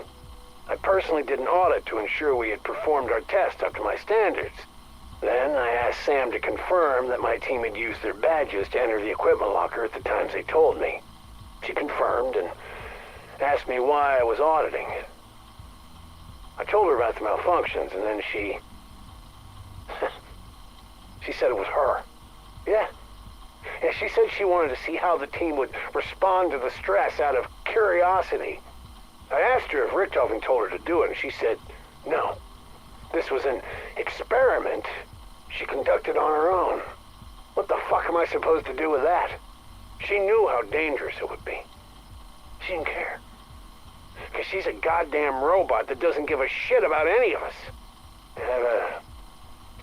I personally did an audit to ensure we had performed our test up to my standards. Then I asked Sam to confirm that my team had used their badges to enter the equipment locker at the times they told me. She confirmed and asked me why I was auditing. I told her about the malfunctions, and then she said it was her. Yeah, she said she wanted to see how the team would respond to the stress out of curiosity. I asked her if Richtofen told her to do it, and she said no. This was an experiment she conducted on her own. What the fuck am I supposed to do with that? She knew how dangerous it would be. She didn't care. Because she's a goddamn robot that doesn't give a shit about any of us.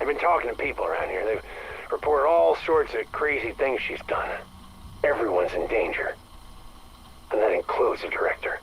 I've been talking to people around here. They've reported all sorts of crazy things she's done. Everyone's in danger. And that includes the director.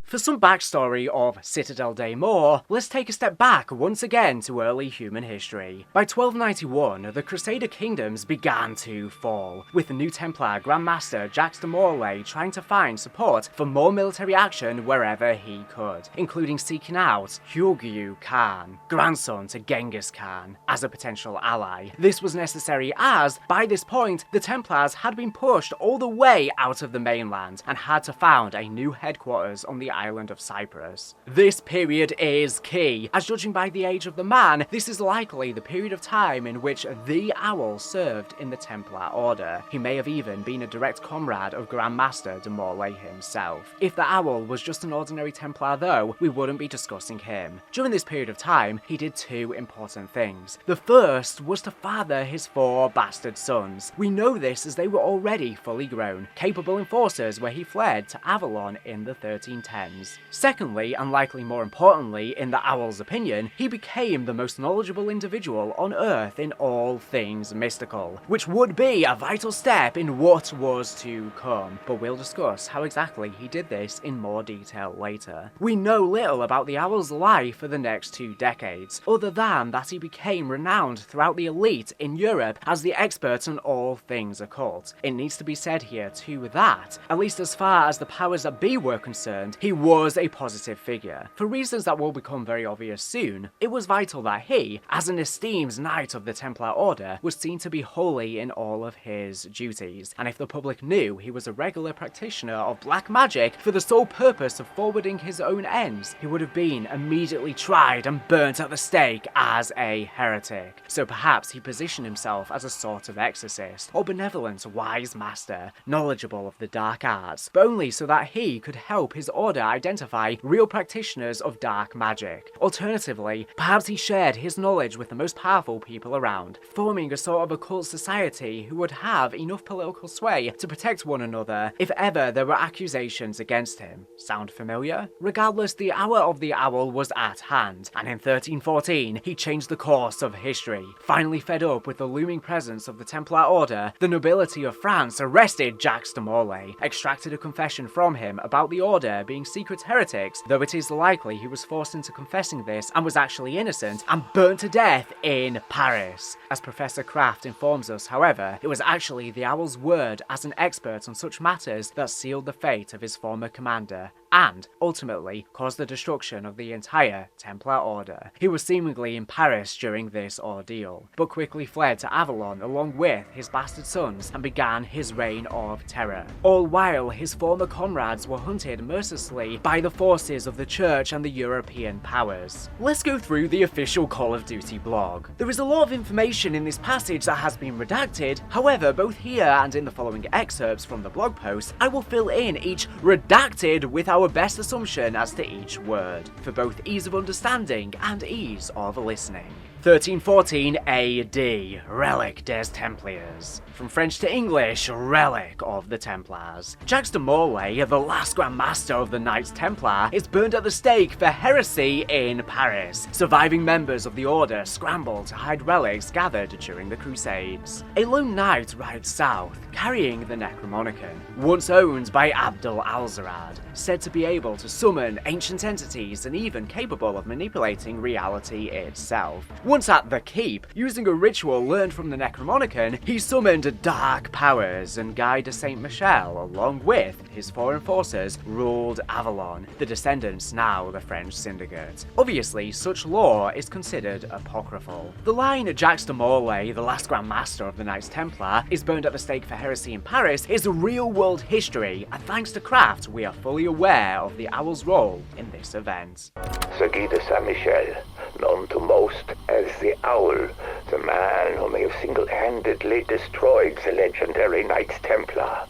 For some backstory of Citadel Day More, let's take a step back once again to early human history. By 1291, the Crusader kingdoms began to fall, with the new Templar Grand Master Jacques de Morlaix trying to find support for more military action wherever he could, including seeking out Hugh Khan, grandson to Genghis Khan, as a potential ally. This was necessary as, by this point, the Templars had been pushed all the way out of the mainland and had to found a new headquarters on the island of Cyprus. This period is key, as judging by the age of the man, this is likely the period of time in which the Owl served in the Templar Order. He may have even been a direct comrade of Grand Master de Morlaix himself. If the Owl was just an ordinary Templar though, we wouldn't be discussing him. During this period of time, he did two important things. The first was to father his 4 bastard sons. We know this as they were already fully grown, capable enforcers where he fled to Avalon in the 1310s. Secondly, and likely more importantly, in the Owl's opinion, he became the most knowledgeable individual on Earth in all things mystical, which would be a vital step in what was to come, but we'll discuss how exactly he did this in more detail later. We know little about the Owl's life for the next 2 decades, other than that he became renowned throughout the elite in Europe as the expert on all things occult. It needs to be said here too that, at least as far as the powers that be were concerned, he was a positive figure. For reasons that will become very obvious soon, it was vital that he, as an esteemed knight of the Templar Order, was seen to be holy in all of his duties, and if the public knew he was a regular practitioner of black magic for the sole purpose of forwarding his own ends, he would have been immediately tried and burnt at the stake as a heretic. So perhaps he positioned himself as a sort of exorcist, or benevolent wise master, knowledgeable of the dark arts, but only so that he could help his order identify real practitioners of dark magic. Alternatively, perhaps he shared his knowledge with the most powerful people around, forming a sort of occult society who would have enough political sway to protect one another if ever there were accusations against him. Sound familiar? Regardless, the hour of the Owl was at hand, and in 1314 he changed the course of history. Finally fed up with the looming presence of the Templar Order, the nobility of France arrested Jacques de Morlaix, extracted a confession from him about the Order being secret heretics, though it is likely he was forced into confessing this and was actually innocent, and burnt to death in Paris. As Professor Kraft informs us, however, it was actually the Owl's word as an expert on such matters that sealed the fate of his former commander, and, ultimately, caused the destruction of the entire Templar Order. He was seemingly in Paris during this ordeal, but quickly fled to Avalon along with his bastard sons and began his reign of terror. All while his former comrades were hunted mercilessly by the forces of the Church and the European powers. Let's go through the official Call of Duty blog. There is a lot of information in this passage that has been redacted, however, both here and in the following excerpts from the blog post, I will fill in each redacted without our best assumption as to each word, for both ease of understanding and ease of listening. 1314 AD, Relic des Templiers. From French to English, Relic of the Templars. Jacques de Molay, the last Grand Master of the Knights Templar, is burned at the stake for heresy in Paris. Surviving members of the Order scramble to hide relics gathered during the Crusades. A lone knight rides south, carrying the Necromonicon, once owned by Abdul Al-Zarad, said to be able to summon ancient entities and even capable of manipulating reality itself. Once at the Keep, using a ritual learned from the Necromonicon, he summoned dark powers, and Guy de Saint-Michel, along with his foreign forces, ruled Avalon, the descendants now the French Syndicate. Obviously, such lore is considered apocryphal. The line Jacques de Molay, the last Grand Master of the Knights Templar, is burned at the stake for heresy in Paris is real-world history, and thanks to Craft, we are fully aware of the Owl's role in this event. Sir Guy de Saint-Michel, known to most as the Owl, the man who may have single-handedly destroyed the legendary Knights Templar.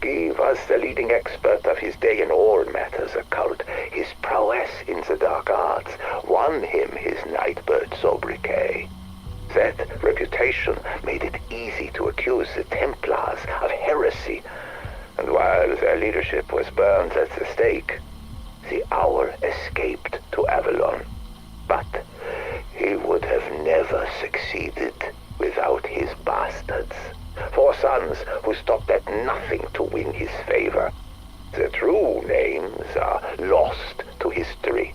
Guy was the leading expert of his day in all matters occult. His prowess in the dark arts won him his Nightbird sobriquet. That reputation made it easy to accuse the Templars of heresy, and while their leadership was burned at the stake, the Owl escaped to Avalon. But he would have never succeeded without his bastards. 4 sons who stopped at nothing to win his favor. Their true names are lost to history,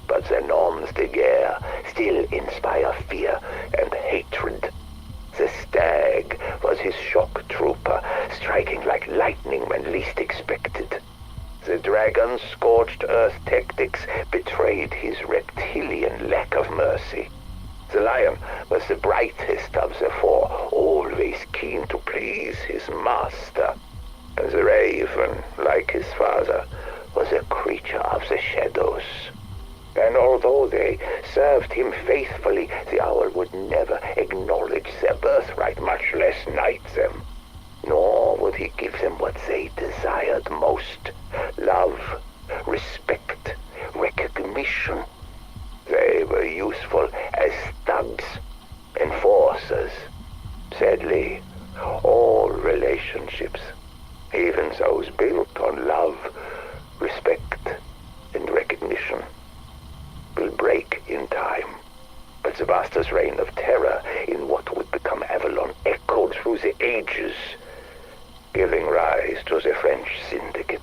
but their noms de guerre still inspire fear and hatred. The Stag was his shock trooper, striking like lightning when least expected. The Dragon's scorched earth tactics betrayed his reptilian lack of mercy. The Lion was the brightest of the 4, always keen to please his master. And the Raven, like his father, was a creature of the shadows. And although they served him faithfully, the Owl would never acknowledge their birthright, much less knight them. Nor would he give them what they desired most: love, respect, recognition. They were useful as thugs, enforcers. Sadly, all relationships, even those built on love, respect, and recognition, will break in time. But the Master's reign of terror in what would become Avalon echoed through the ages, giving rise to the French Syndicate.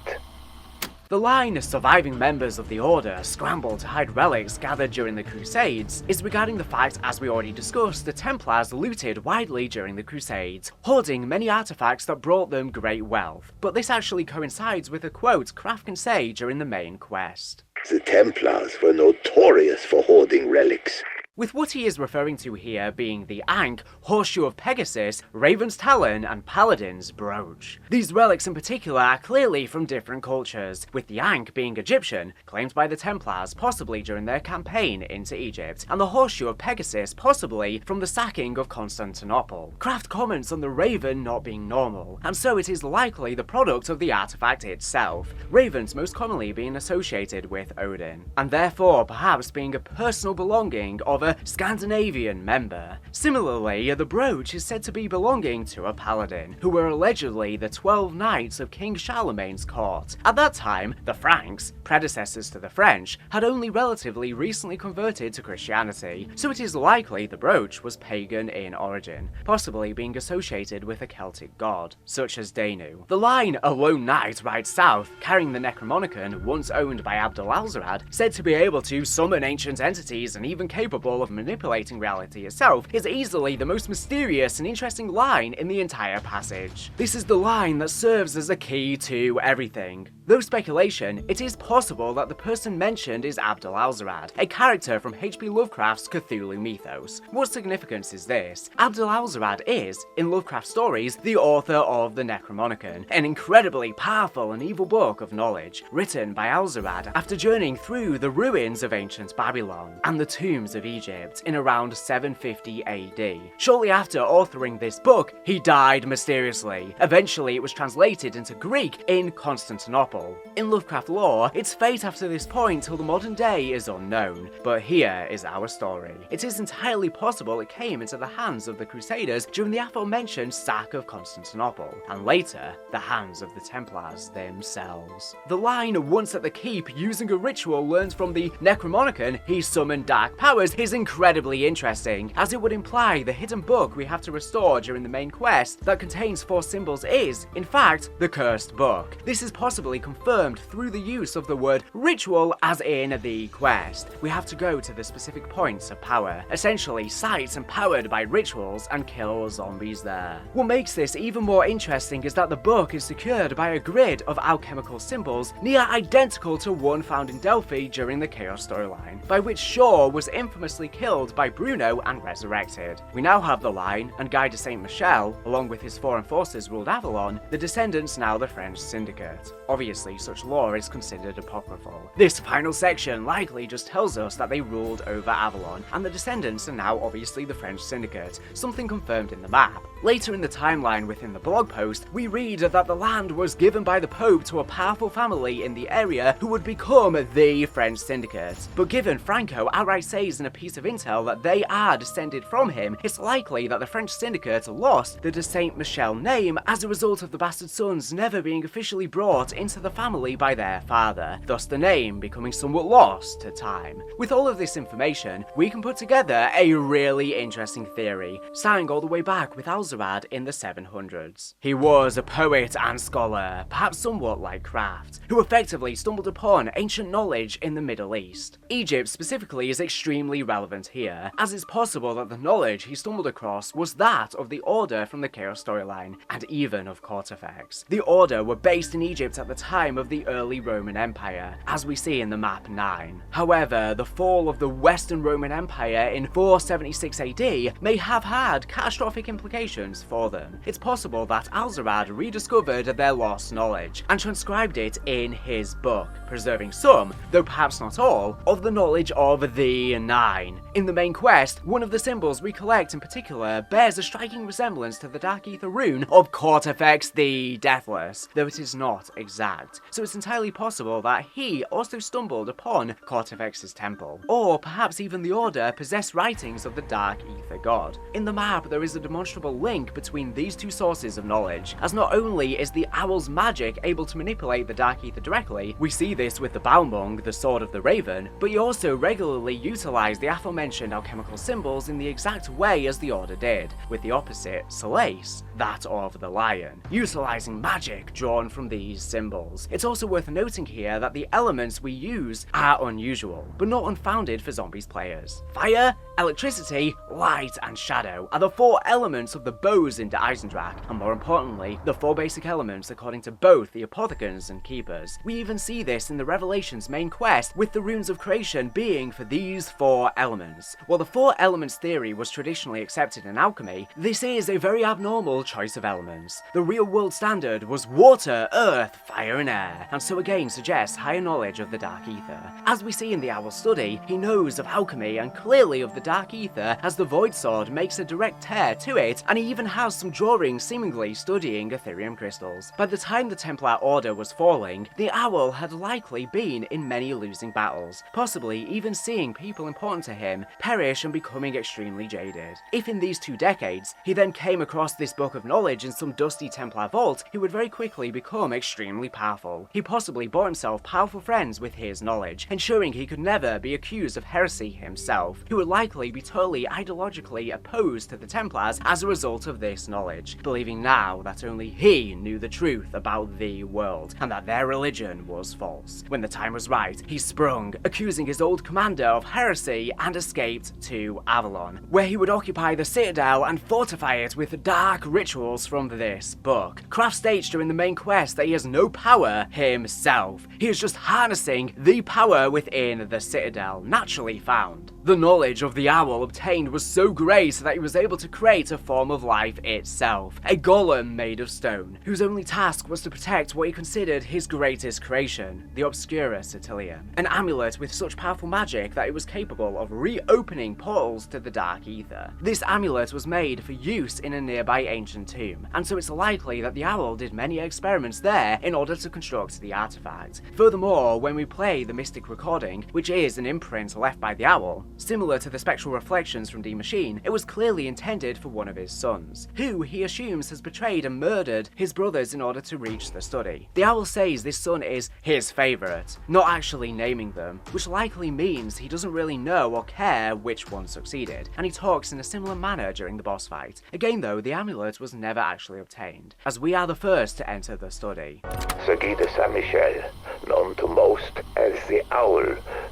The line surviving members of the Order scramble to hide relics gathered during the Crusades is regarding the fact, as we already discussed, the Templars looted widely during the Crusades, hoarding many artifacts that brought them great wealth. But this actually coincides with a quote Kraft can say during the main quest. The Templars were notorious for hoarding relics. With what he is referring to here being the Ankh, Horseshoe of Pegasus, Raven's Talon, and Paladin's Brooch. These relics in particular are clearly from different cultures, with the Ankh being Egyptian, claimed by the Templars possibly during their campaign into Egypt, and the Horseshoe of Pegasus possibly from the sacking of Constantinople. Kraft comments on the Raven not being normal, and so it is likely the product of the artifact itself, ravens most commonly being associated with Odin, and therefore perhaps being a personal belonging of a Scandinavian member. Similarly, the brooch is said to be belonging to a paladin, who were allegedly the 12 knights of King Charlemagne's court. At that time, the Franks, predecessors to the French, had only relatively recently converted to Christianity, so it is likely the brooch was pagan in origin, possibly being associated with a Celtic god, such as Danu. The line, "A lone knight rides south, carrying the Necromonicon, once owned by Abdul Al-Zarad, said to be able to summon ancient entities and even capable of manipulating reality itself, is easily the most mysterious and interesting line in the entire passage. This is the line that serves as a key to everything. Though speculation, it is possible that the person mentioned is Abdul Al-Zarad, a character from H.P. Lovecraft's Cthulhu mythos. What significance is this? Abdul Al-Zarad is, in Lovecraft stories, the author of the Necromonicon, an incredibly powerful and evil book of knowledge, written by Al-Zarad after journeying through the ruins of ancient Babylon and the tombs of Egypt. Egypt in around 750 AD. Shortly after authoring this book, he died mysteriously. Eventually, it was translated into Greek in Constantinople. In Lovecraft lore, its fate after this point till the modern day is unknown, but here is our story. It is entirely possible it came into the hands of the Crusaders during the aforementioned sack of Constantinople, and later, the hands of the Templars themselves. The line, once at the keep, using a ritual learned from the Necromonicon, he summoned dark powers, is incredibly interesting, as it would imply the hidden book we have to restore during the main quest that contains 4 symbols is, in fact, the cursed book. This is possibly confirmed through the use of the word ritual as in the quest. We have to go to the specific points of power, essentially sites empowered by rituals, and kill zombies there. What makes this even more interesting is that the book is secured by a grid of alchemical symbols near identical to one found in Delphi during the Chaos storyline, by which Shaw was infamously killed by Bruno and resurrected. We now have the line, and Guy de Saint-Michel, along with his foreign forces, ruled Avalon, the descendants now the French Syndicate. Obviously, such lore is considered apocryphal. This final section likely just tells us that they ruled over Avalon, and the descendants are now obviously the French Syndicate, something confirmed in the map. Later in the timeline within the blog post, we read that the land was given by the Pope to a powerful family in the area who would become the French Syndicate. But given Franco outright says in a piece of intel that they are descended from him, it's likely that the French Syndicate lost the de Saint-Michel name as a result of the bastard sons never being officially brought into the family by their father, thus the name becoming somewhat lost to time. With all of this information, we can put together a really interesting theory, starting all the way back with Alzarad in the 700s. He was a poet and scholar, perhaps somewhat like Kraft, who effectively stumbled upon ancient knowledge in the Middle East. Egypt specifically is extremely relevant here, as it's possible that the knowledge he stumbled across was that of the Order from the Chaos storyline, and even of Cortifex. The Order were based in Egypt at the time of the early Roman Empire, as we see in the map 9. However, the fall of the Western Roman Empire in 476 AD may have had catastrophic implications for them. It's possible that Alzarad rediscovered their lost knowledge and transcribed it in his book, preserving some, though perhaps not all, of the knowledge of the Nine. In the main quest, one of the symbols we collect in particular bears a striking resemblance to the Dark Aether rune of Cortifex the Deathless, though it is not exact, so it's entirely possible that he also stumbled upon Cortifex's temple, or perhaps even the Order possessed writings of the Dark Aether god. In the map, there is a demonstrable link between these two sources of knowledge, as not only is the Owl's magic able to manipulate the Dark Aether directly, we see this with the Baumung, the Sword of the Raven, but he also regularly utilized the aforementioned alchemical symbols in the exact way as the Order did, with the opposite, Solace, that of the Lion, utilizing magic drawn from these symbols. It's also worth noting here that the elements we use are unusual, but not unfounded for Zombies players. Fire, electricity, light, and shadow are the 4 elements of the bows in Der Eisendrache, and more importantly, the 4 basic elements according to both the Apothecans and Keepers. We even see this in the Revelation's main quest, with the runes of creation being for these 4 elements. While the 4 elements theory was traditionally accepted in alchemy, this is a very abnormal choice of elements. The real world standard was water, earth, fire, and air, and so again suggests higher knowledge of the Dark Aether. As we see in the Owl's study, he knows of alchemy and clearly of the Dark Aether, as the Void Sword makes a direct tear to it, and he even has some drawings seemingly studying Ethereum crystals. By the time the Templar Order was falling, the Owl had likely been in many losing battles, possibly even seeing people important to him perish and becoming extremely jaded. If in these 2 decades, he then came across this book of knowledge in some dusty Templar vault, he would very quickly become extremely powerful. He possibly bought himself powerful friends with his knowledge, ensuring he could never be accused of heresy himself. He would likely be totally ideologically opposed to the Templars as a result of this knowledge, believing now that only he knew the truth about the world, and that their religion was false. When the time was right, he sprung, accusing his old commander of heresy, and escaped to Avalon, where he would occupy the Citadel and fortify it with dark rituals from this book. Kraft states during the main quest that he has no power himself. He is just harnessing the power within the Citadel, naturally found. The knowledge of the owl obtained was so great that he was able to create a form of life itself, a golem made of stone, whose only task was to protect what he considered his greatest creation, the Obscura Certilium, an amulet with such powerful magic that it was capable of reopening portals to the Dark Aether. This amulet was made for use in a nearby ancient tomb, and so it's likely that the owl did many experiments there in order to construct the artifact. Furthermore, when we play the Mystic recording, which is an imprint left by the owl, similar to the spectral reflections from the machine, it was clearly intended for one of his sons, who he assumes has betrayed and murdered his brothers in order to reach the study. The owl says this son is his favourite, not actually naming them, which likely means he doesn't really know or care which one succeeded, and he talks in a similar manner during the boss fight. Again though, the amulet was never actually obtained, as we are the first to enter the study. Guy de Saint-Michel, known to most as the Owl,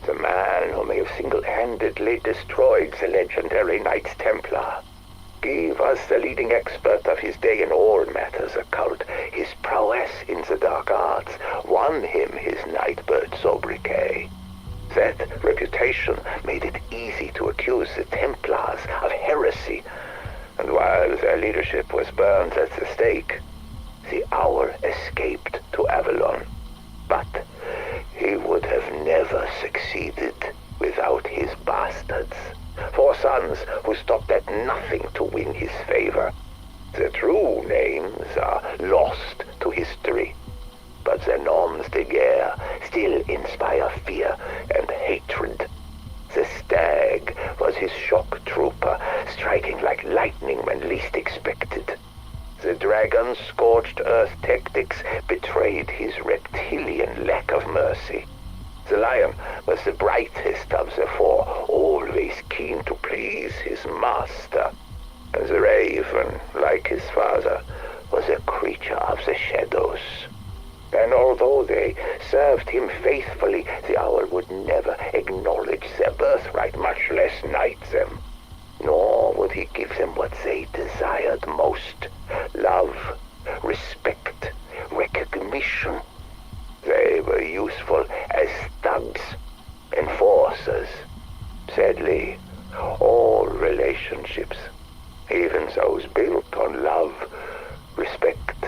the man who may have single-handedly destroyed the legendary Knights Templar. Guy was the leading expert of his day in all matters occult. His prowess in the dark arts won him his Nightbird sobriquet. That reputation made it easy to accuse the Templars of heresy, and while their leadership was burned at the stake, the Owl escaped to Avalon. But he would have never succeeded without his bastards. 4 sons who stopped at nothing to win his favor. Their true names are lost to history, but their noms de guerre still inspire fear and hatred. The Stag was his shock trooper, striking like lightning when least expected. The Dragon's scorched earth tactics betrayed his reptilian lack of mercy. The Lion was the brightest of the 4, always keen to please his master. And the Raven, like his father, was a creature of the shadows. And although they served him faithfully, the Owl would never acknowledge their birthright, much less knight them. Nor would he give them what they desired most: love, respect, recognition. They were useful as thugs, enforcers. Sadly, all relationships, even those built on love, respect,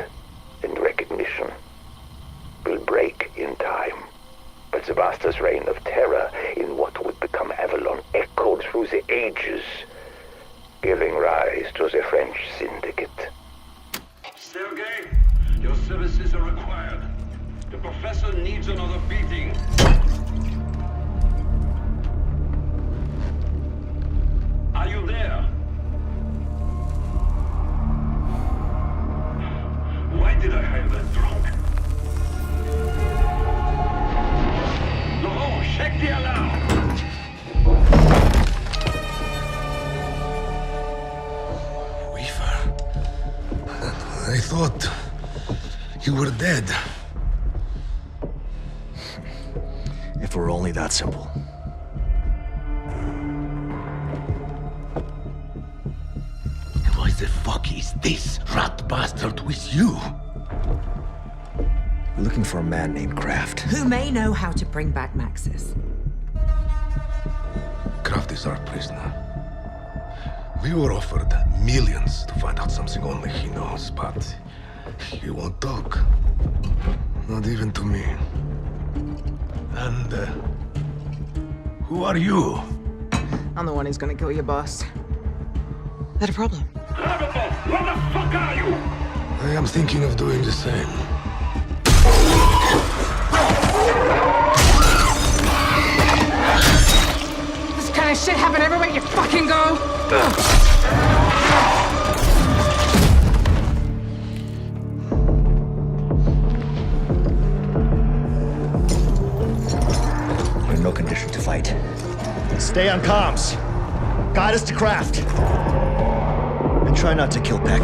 and recognition, will break in time. But the Master's reign of terror in what would become Avalon echoed through the ages, giving rise to the French Syndicate. Sergei, your services are required. The professor needs another beating. Are you there? Why did I hire that drunk? No, check the alarm! I thought you were dead. If it were only that simple. Why the fuck is this rat bastard with you? We're looking for a man named Kraft. Who may know how to bring back Maxis. Kraft is our prisoner. We were offered millions to find out something only he knows, but he won't talk. Not even to me. And, who are you? I'm the one who's gonna kill your boss. Is that a problem? Where the fuck are you? I am thinking of doing the same. This kind of shit happen everywhere you fucking go! We're in no condition to fight. Stay on comms. Guide us to Kraft. And try not to kill Peck.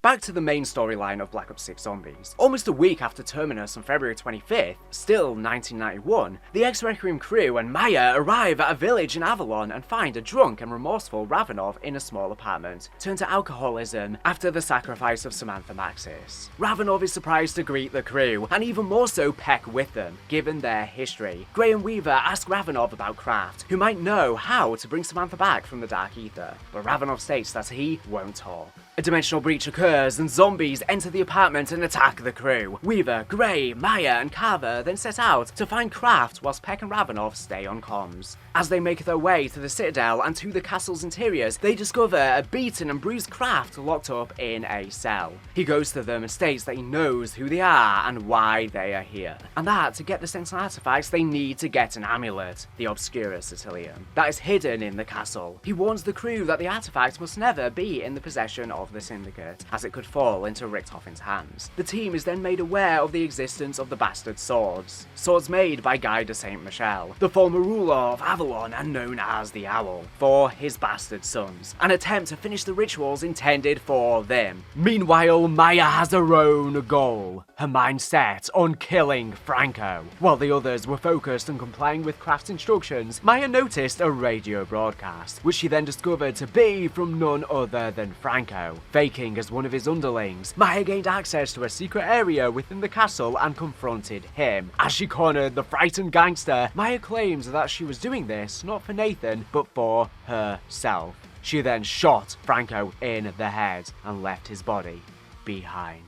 Back to the main storyline of Black Ops 6 Zombies. Almost a week after Terminus on February 25th, still 1991, the ex-Requiem crew and Maya arrive at a village in Avalon and find a drunk and remorseful Ravenov in a small apartment, turned to alcoholism after the sacrifice of Samantha Maxis. Ravenov is surprised to greet the crew, and even more so Peck with them, given their history. Graham Weaver asks Ravenov about Kraft, who might know how to bring Samantha back from the Dark Aether, but Ravenov states that he won't talk. A dimensional breach occurs and zombies enter the apartment and attack the crew. Weaver, Gray, Maya and Carver then set out to find Kraft whilst Peck and Ravenov stay on comms. As they make their way to the Citadel and to the castle's interiors, they discover a beaten and bruised Kraft locked up in a cell. He goes to them and states that he knows who they are and why they are here, and that to get the Sentinel artifacts they need to get an amulet, the Obscura Certilium, that is hidden in the castle. He warns the crew that the artifact must never be in the possession of the Syndicate, as it could fall into Richthofen's hands. The team is then made aware of the existence of the bastard swords made by Guy de Saint-Michel, the former ruler of Avalon and known as the Owl, for his bastard sons, an attempt to finish the rituals intended for them. Meanwhile, Maya has her own goal, her mind set on killing Franco. While the others were focused on complying with Kraft's instructions, Maya noticed a radio broadcast, which she then discovered to be from none other than Franco. Faking as one of his underlings, Maya gained access to a secret area within the castle and confronted him. As she cornered the frightened gangster, Maya claims that she was doing this not for Nathan, but for herself. She then shot Franco in the head and left his body behind.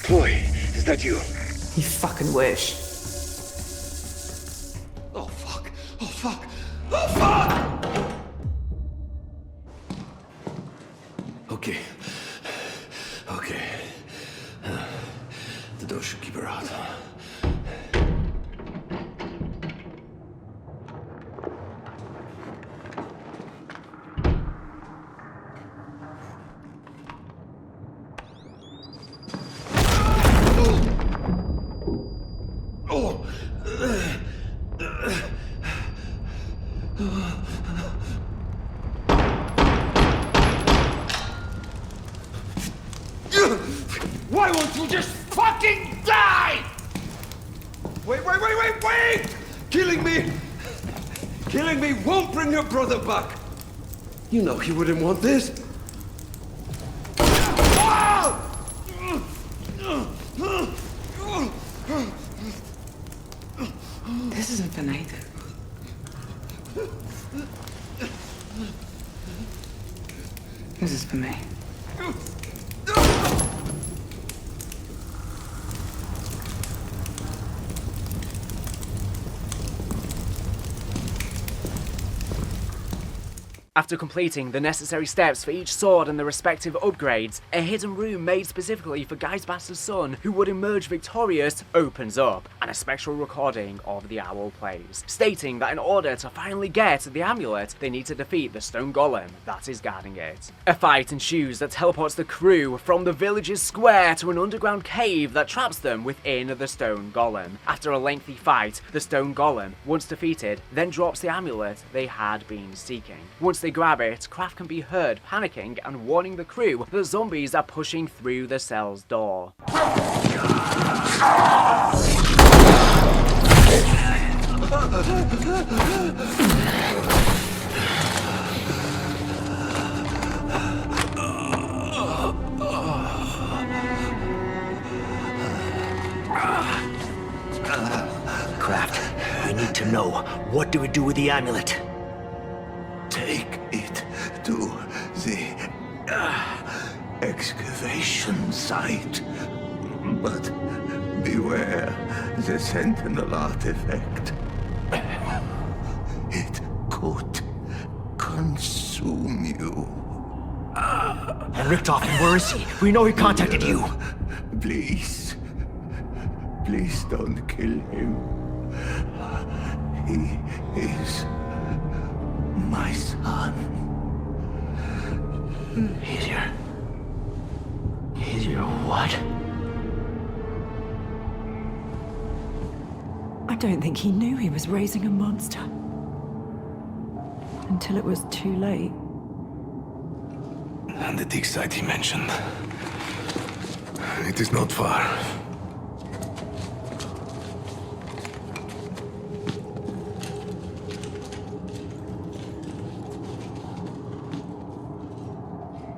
Chloe, is that you? You fucking wish. Oh fuck! Oh fuck! Oh fuck! Okay. Okay. The door should keep her out. Why won't you just fucking die? Wait! Killing me won't bring your brother back. You know he wouldn't want this. This isn't for Nathan. This is for me. After completing the necessary steps for each sword and the respective upgrades, a hidden room made specifically for Guy's bastard son, who would emerge victorious, opens up, and a spectral recording of the Owl plays, stating that in order to finally get the amulet, they need to defeat the stone golem that is guarding it. A fight ensues that teleports the crew from the village's square to an underground cave that traps them within the stone golem. After a lengthy fight, the stone golem, once defeated, then drops the amulet they had been seeking. Once they grab it, Kraft can be heard panicking and warning the crew that zombies are pushing through the cell's door. Kraft, we need to know, what do we do with the amulet? Take it to the excavation site. But beware the Sentinel artifact. It could consume you. And Richtofen, where is he? We know he contacted you. Please don't kill him. He is my son. He's your what? I don't think he knew he was raising a monster. Until it was too late. And the dig site he mentioned. It is not far.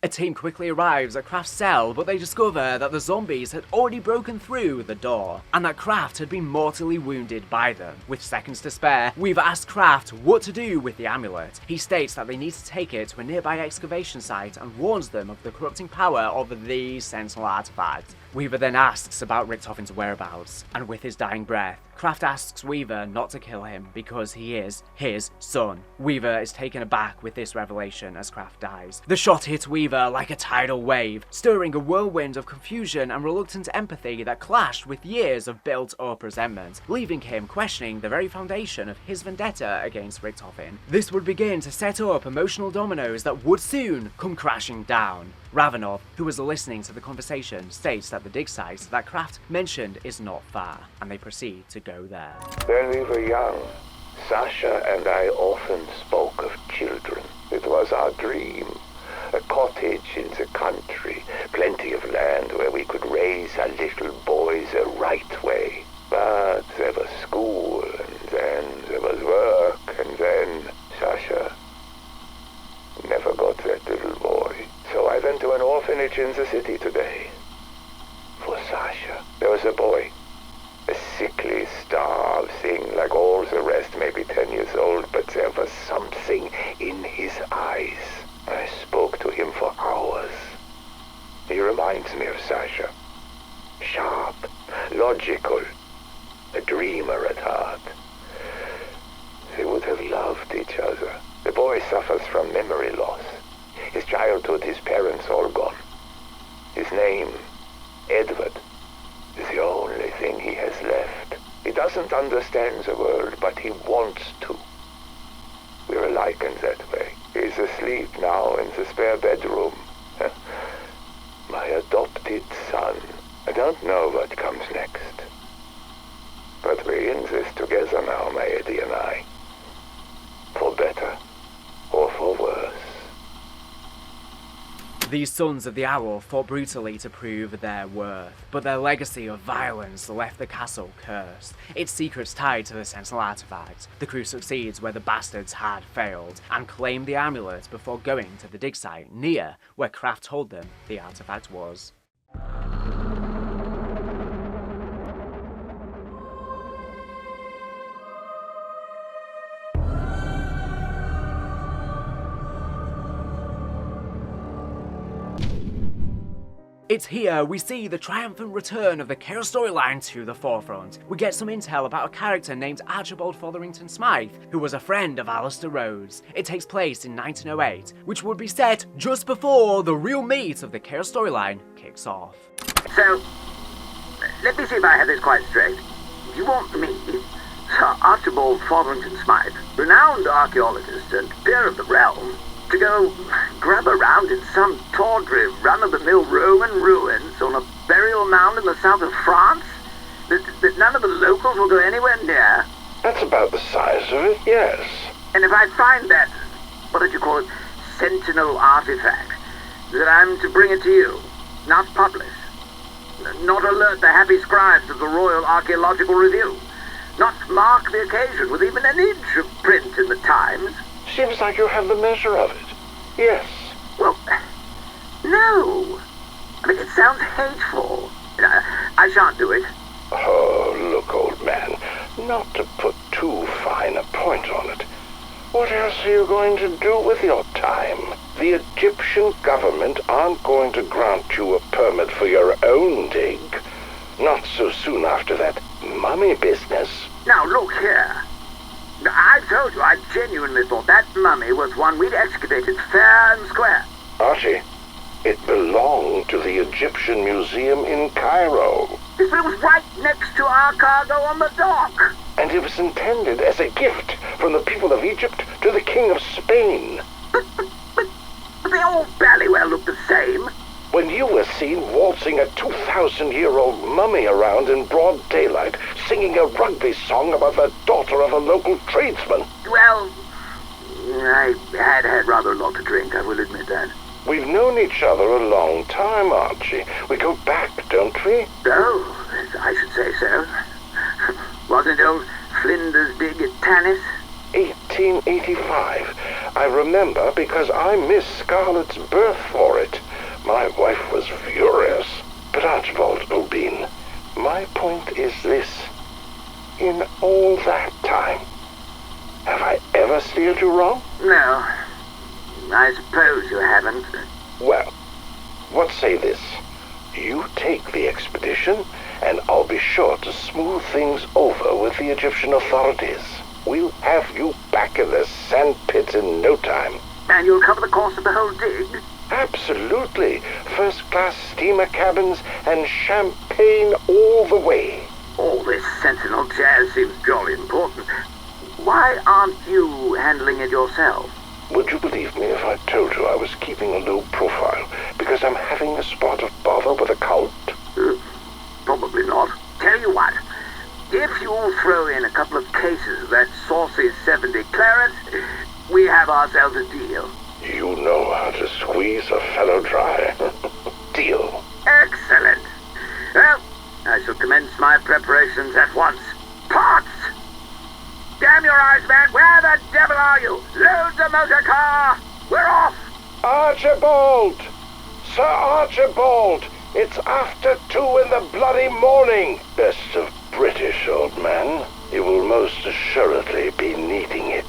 A team quickly arrives at Kraft's cell, but they discover that the zombies had already broken through the door, and that Kraft had been mortally wounded by them. With seconds to spare, Weaver asks Kraft what to do with the amulet. He states that they need to take it to a nearby excavation site and warns them of the corrupting power of the Sentinel artifact. Weaver then asks about Richtofen's whereabouts, and with his dying breath, Kraft asks Weaver not to kill him because he is his son. Weaver is taken aback with this revelation as Kraft dies. The shot hits Weaver like a tidal wave, stirring a whirlwind of confusion and reluctant empathy that clashed with years of built-up resentment, leaving him questioning the very foundation of his vendetta against Richtofen. This would begin to set up emotional dominoes that would soon come crashing down. Ravenov, who was listening to the conversation, states that the dig site that Kraft mentioned is not far, and they proceed to go there. When we were young, Sasha and I often spoke of children. It was our dream. A cottage in the country, plenty of land where we could raise our little boys the right way. But there was school, and then there was work, and then Sasha never got that little boy. So I went to an orphanage in the city today. For Sasha, there was a boy. A sickly, starved thing like all the rest, maybe 10 years old, but there was something in his eyes. I spoke to him for hours. He reminds me of Sasha. Sharp, logical, a dreamer at heart. They would have loved each other. The boy suffers from memory loss. His childhood, his parents all gone. His name, Edward, is the only thing he has left. He doesn't understand the world, but he wants to. We're alike in that way. He's asleep now in the spare bedroom. My adopted son. I don't know what comes next. But we're in this together now, my Eddie and I. For better or for worse. These sons of the Owl fought brutally to prove their worth, but their legacy of violence left the castle cursed, its secrets tied to the Sentinel artifact. The crew succeeds where the bastards had failed, and claimed the amulet before going to the dig site near where Kraft told them the artifact was. It's here we see the triumphant return of the Chaos storyline to the forefront. We get some intel about a character named Archibald Fotherington Smythe, who was a friend of Alistair Rhodes. It takes place in 1908, which would be set just before the real meat of the Chaos storyline kicks off. So, let me see if I have this quite straight. You want me, Sir Archibald Fotherington Smythe, renowned archaeologist and peer of the realm, to go grab around in some tawdry, run-of-the-mill Roman ruins on a burial mound in the south of France that none of the locals will go anywhere near? That's about the size of it, yes. And if I find that, what did you call it, Sentinel artifact, that I'm to bring it to you, not publish, not alert the happy scribes of the Royal Archaeological Review, not mark the occasion with even an inch of print in the Times? Seems like you have the measure of it. Yes. Well, no. I mean, it sounds hateful. I shan't do it. Oh, look, old man. Not to put too fine a point on it. What else are you going to do with your time? The Egyptian government aren't going to grant you a permit for your own dig. Not so soon after that mummy business. Now, look here. I told you I genuinely thought that mummy was one we'd excavated fair and square. Archie, it belonged to the Egyptian Museum in Cairo. It was right next to our cargo on the dock. And it was intended as a gift from the people of Egypt to the King of Spain. But they all barely well look the same. When you were seen waltzing a 2,000-year-old mummy around in broad daylight, singing a rugby song about the daughter of a local tradesman. Well, I had rather a lot to drink, I will admit that. We've known each other a long time, Archie. We go back, don't we? Oh, I should say so. Wasn't old Flinders big at Tannis? 1885. I remember because I missed Scarlett's birth for it. My wife was furious. But Archibald Obin, my point is this. In all that time, have I ever steered you wrong? No. I suppose you haven't. Well, what say this? You take the expedition, and I'll be sure to smooth things over with the Egyptian authorities. We'll have you back in the sandpit in no time. And you'll cover the cost of the whole dig? Absolutely. First-class steamer cabins and champagne all the way. All this sentinel jazz seems jolly important. Why aren't you handling it yourself? Would you believe me if I told you I was keeping a low profile because I'm having a spot of bother with a cult? Probably not. Tell you what, if you'll throw in a couple of cases of that saucy 70 claret, we have ourselves a deal. You know how to squeeze a fellow dry. Deal. Excellent. Well, I shall commence my preparations at once. Pots! Damn your eyes, man! Where the devil are you? Load the motor car! We're off! Archibald! Sir Archibald! It's after 2 in the bloody morning! Best of British, old man. You will most assuredly be needing it.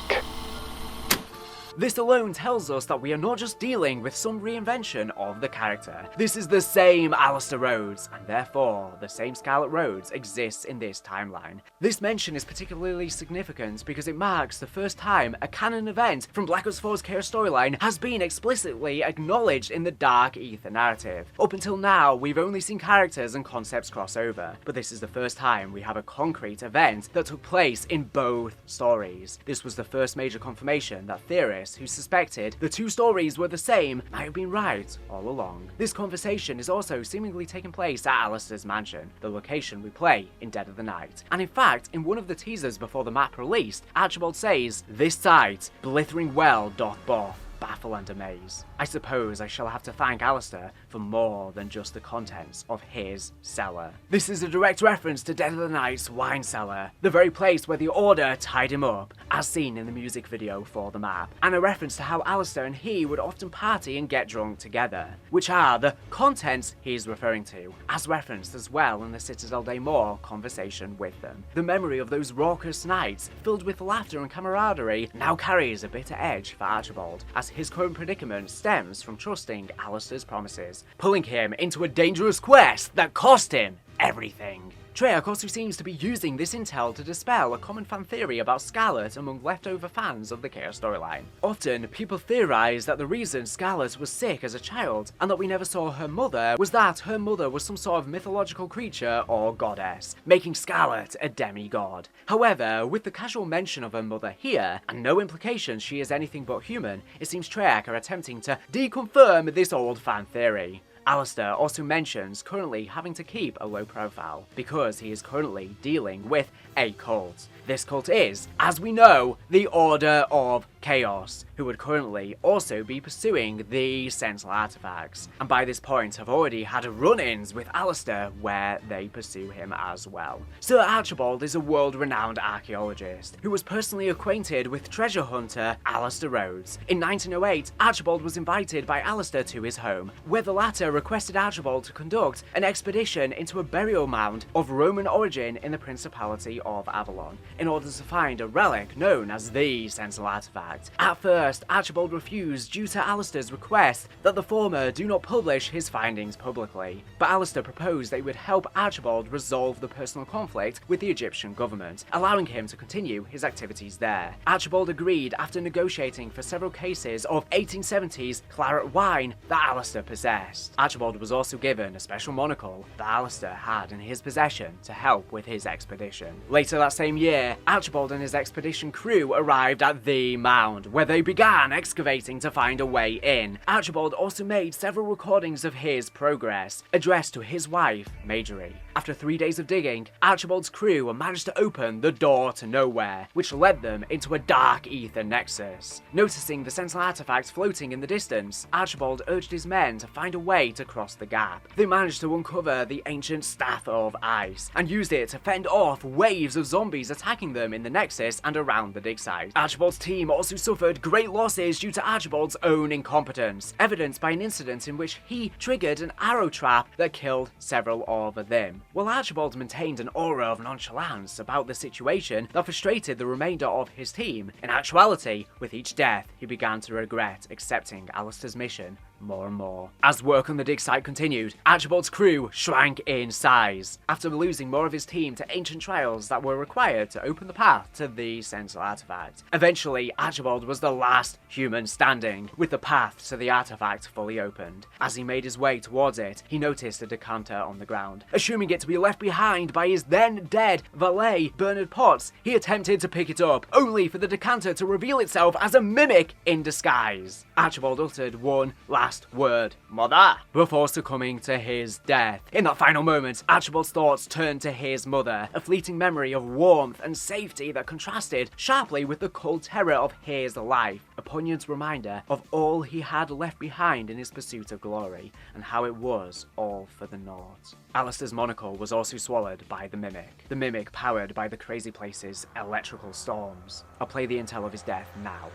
This alone tells us that we are not just dealing with some reinvention of the character. This is the same Alistair Rhodes, and therefore the same Scarlet Rhodes exists in this timeline. This mention is particularly significant because it marks the first time a canon event from Black Ops 4's Chaos storyline has been explicitly acknowledged in the Dark Aether narrative. Up until now, we've only seen characters and concepts cross over, but this is the first time we have a concrete event that took place in both stories. This was the first major confirmation that theorists who suspected the two stories were the same might have been right all along. This conversation is also seemingly taking place at Alistair's mansion, the location we play in Dead of the Night. And in fact, in one of the teasers before the map released, Archibald says, "This sight, blithering well doth both baffle and amaze." I suppose I shall have to thank Alistair for more than just the contents of his cellar. This is a direct reference to Dead of the Night's wine cellar, the very place where the Order tied him up, as seen in the music video for the map, and a reference to how Alistair and he would often party and get drunk together, which are the contents he's referring to, as referenced as well in the Citadel Day More conversation with them. The memory of those raucous nights, filled with laughter and camaraderie, now carries a bitter edge for Archibald, as his current predicament stems from trusting Alistair's promises, pulling him into a dangerous quest that cost him everything. Treyarch also seems to be using this intel to dispel a common fan theory about Scarlet among leftover fans of the Chaos storyline. Often, people theorize that the reason Scarlet was sick as a child, and that we never saw her mother, was that her mother was some sort of mythological creature or goddess, making Scarlet a demigod. However, with the casual mention of her mother here, and no implication she is anything but human, it seems Treyarch are attempting to deconfirm this old fan theory. Alistair also mentions currently having to keep a low profile, because he is currently dealing with a cult. This cult is, as we know, the Order of Chaos, who would currently also be pursuing the Sentinel artifacts, and by this point have already had run-ins with Alistair where they pursue him as well. Sir Archibald is a world-renowned archaeologist, who was personally acquainted with treasure hunter Alistair Rhodes. In 1908, Archibald was invited by Alistair to his home, where the latter requested Archibald to conduct an expedition into a burial mound of Roman origin in the Principality of Avalon, in order to find a relic known as the Sentinel artifact. At first, Archibald refused due to Alistair's request that the former do not publish his findings publicly, but Alistair proposed they would help Archibald resolve the personal conflict with the Egyptian government, allowing him to continue his activities there. Archibald agreed after negotiating for several cases of 1870s claret wine that Alistair possessed. Archibald was also given a special monocle that Alistair had in his possession to help with his expedition. Later that same year, here, Archibald and his expedition crew arrived at the mound, where they began excavating to find a way in. Archibald also made several recordings of his progress, addressed to his wife, Marjorie. After 3 days of digging, Archibald's crew managed to open the door to nowhere, which led them into a Dark Aether nexus. Noticing the Sentinel artifact floating in the distance, Archibald urged his men to find a way to cross the gap. They managed to uncover the ancient Staff of Ice, and used it to fend off waves of zombies attacking them in the nexus and around the dig site. Archibald's team also suffered great losses due to Archibald's own incompetence, evidenced by an incident in which he triggered an arrow trap that killed several of them. While Archibald maintained an aura of nonchalance about the situation that frustrated the remainder of his team, in actuality, with each death, he began to regret accepting Alistair's mission more and more. As work on the dig site continued, Archibald's crew shrank in size, after losing more of his team to ancient trials that were required to open the path to the Sentinel artifact. Eventually, Archibald was the last human standing, with the path to the artifact fully opened. As he made his way towards it, he noticed a decanter on the ground. Assuming it to be left behind by his then dead valet, Bernard Potts, he attempted to pick it up, only for the decanter to reveal itself as a mimic in disguise. Archibald uttered one last word, "Mother," before succumbing to his death. In that final moment, Archibald's thoughts turned to his mother, a fleeting memory of warmth and safety that contrasted sharply with the cold terror of his life, a poignant reminder of all he had left behind in his pursuit of glory, and how it was all for the naught. Alistair's monocle was also swallowed by the mimic powered by the Crazy Place's electrical storms. I'll play the intel of his death now.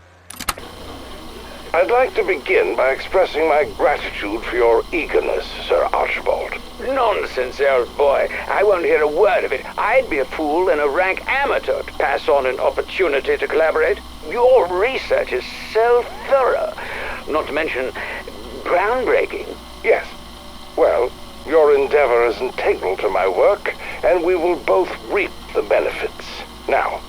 I'd like to begin by expressing my gratitude for your eagerness, Sir Archibald. Nonsense, old boy. I won't hear a word of it. I'd be a fool and a rank amateur to pass on an opportunity to collaborate. Your research is so thorough, not to mention groundbreaking. Yes. Well, your endeavor is integral to my work, and we will both reap the benefits. Now,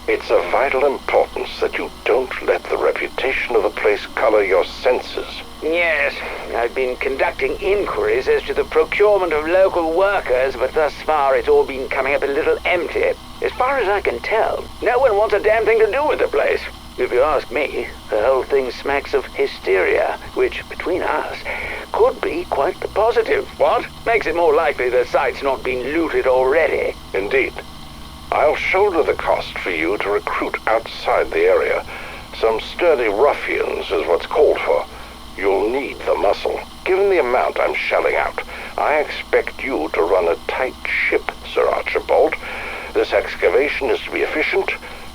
it's of vital importance that you don't let the reputation of the place color your senses. Yes, I've been conducting inquiries as to the procurement of local workers, but thus far it's all been coming up a little empty. As far as I can tell, no one wants a damn thing to do with the place. If you ask me, the whole thing smacks of hysteria, which, between us, could be quite the positive. What? Makes it more likely the site's not been looted already. Indeed. I'll shoulder the cost for you to recruit outside the area. Some sturdy ruffians is what's called for. You'll need the muscle. Given the amount I'm shelling out, I expect you to run a tight ship, Sir Archibald. This excavation is to be efficient,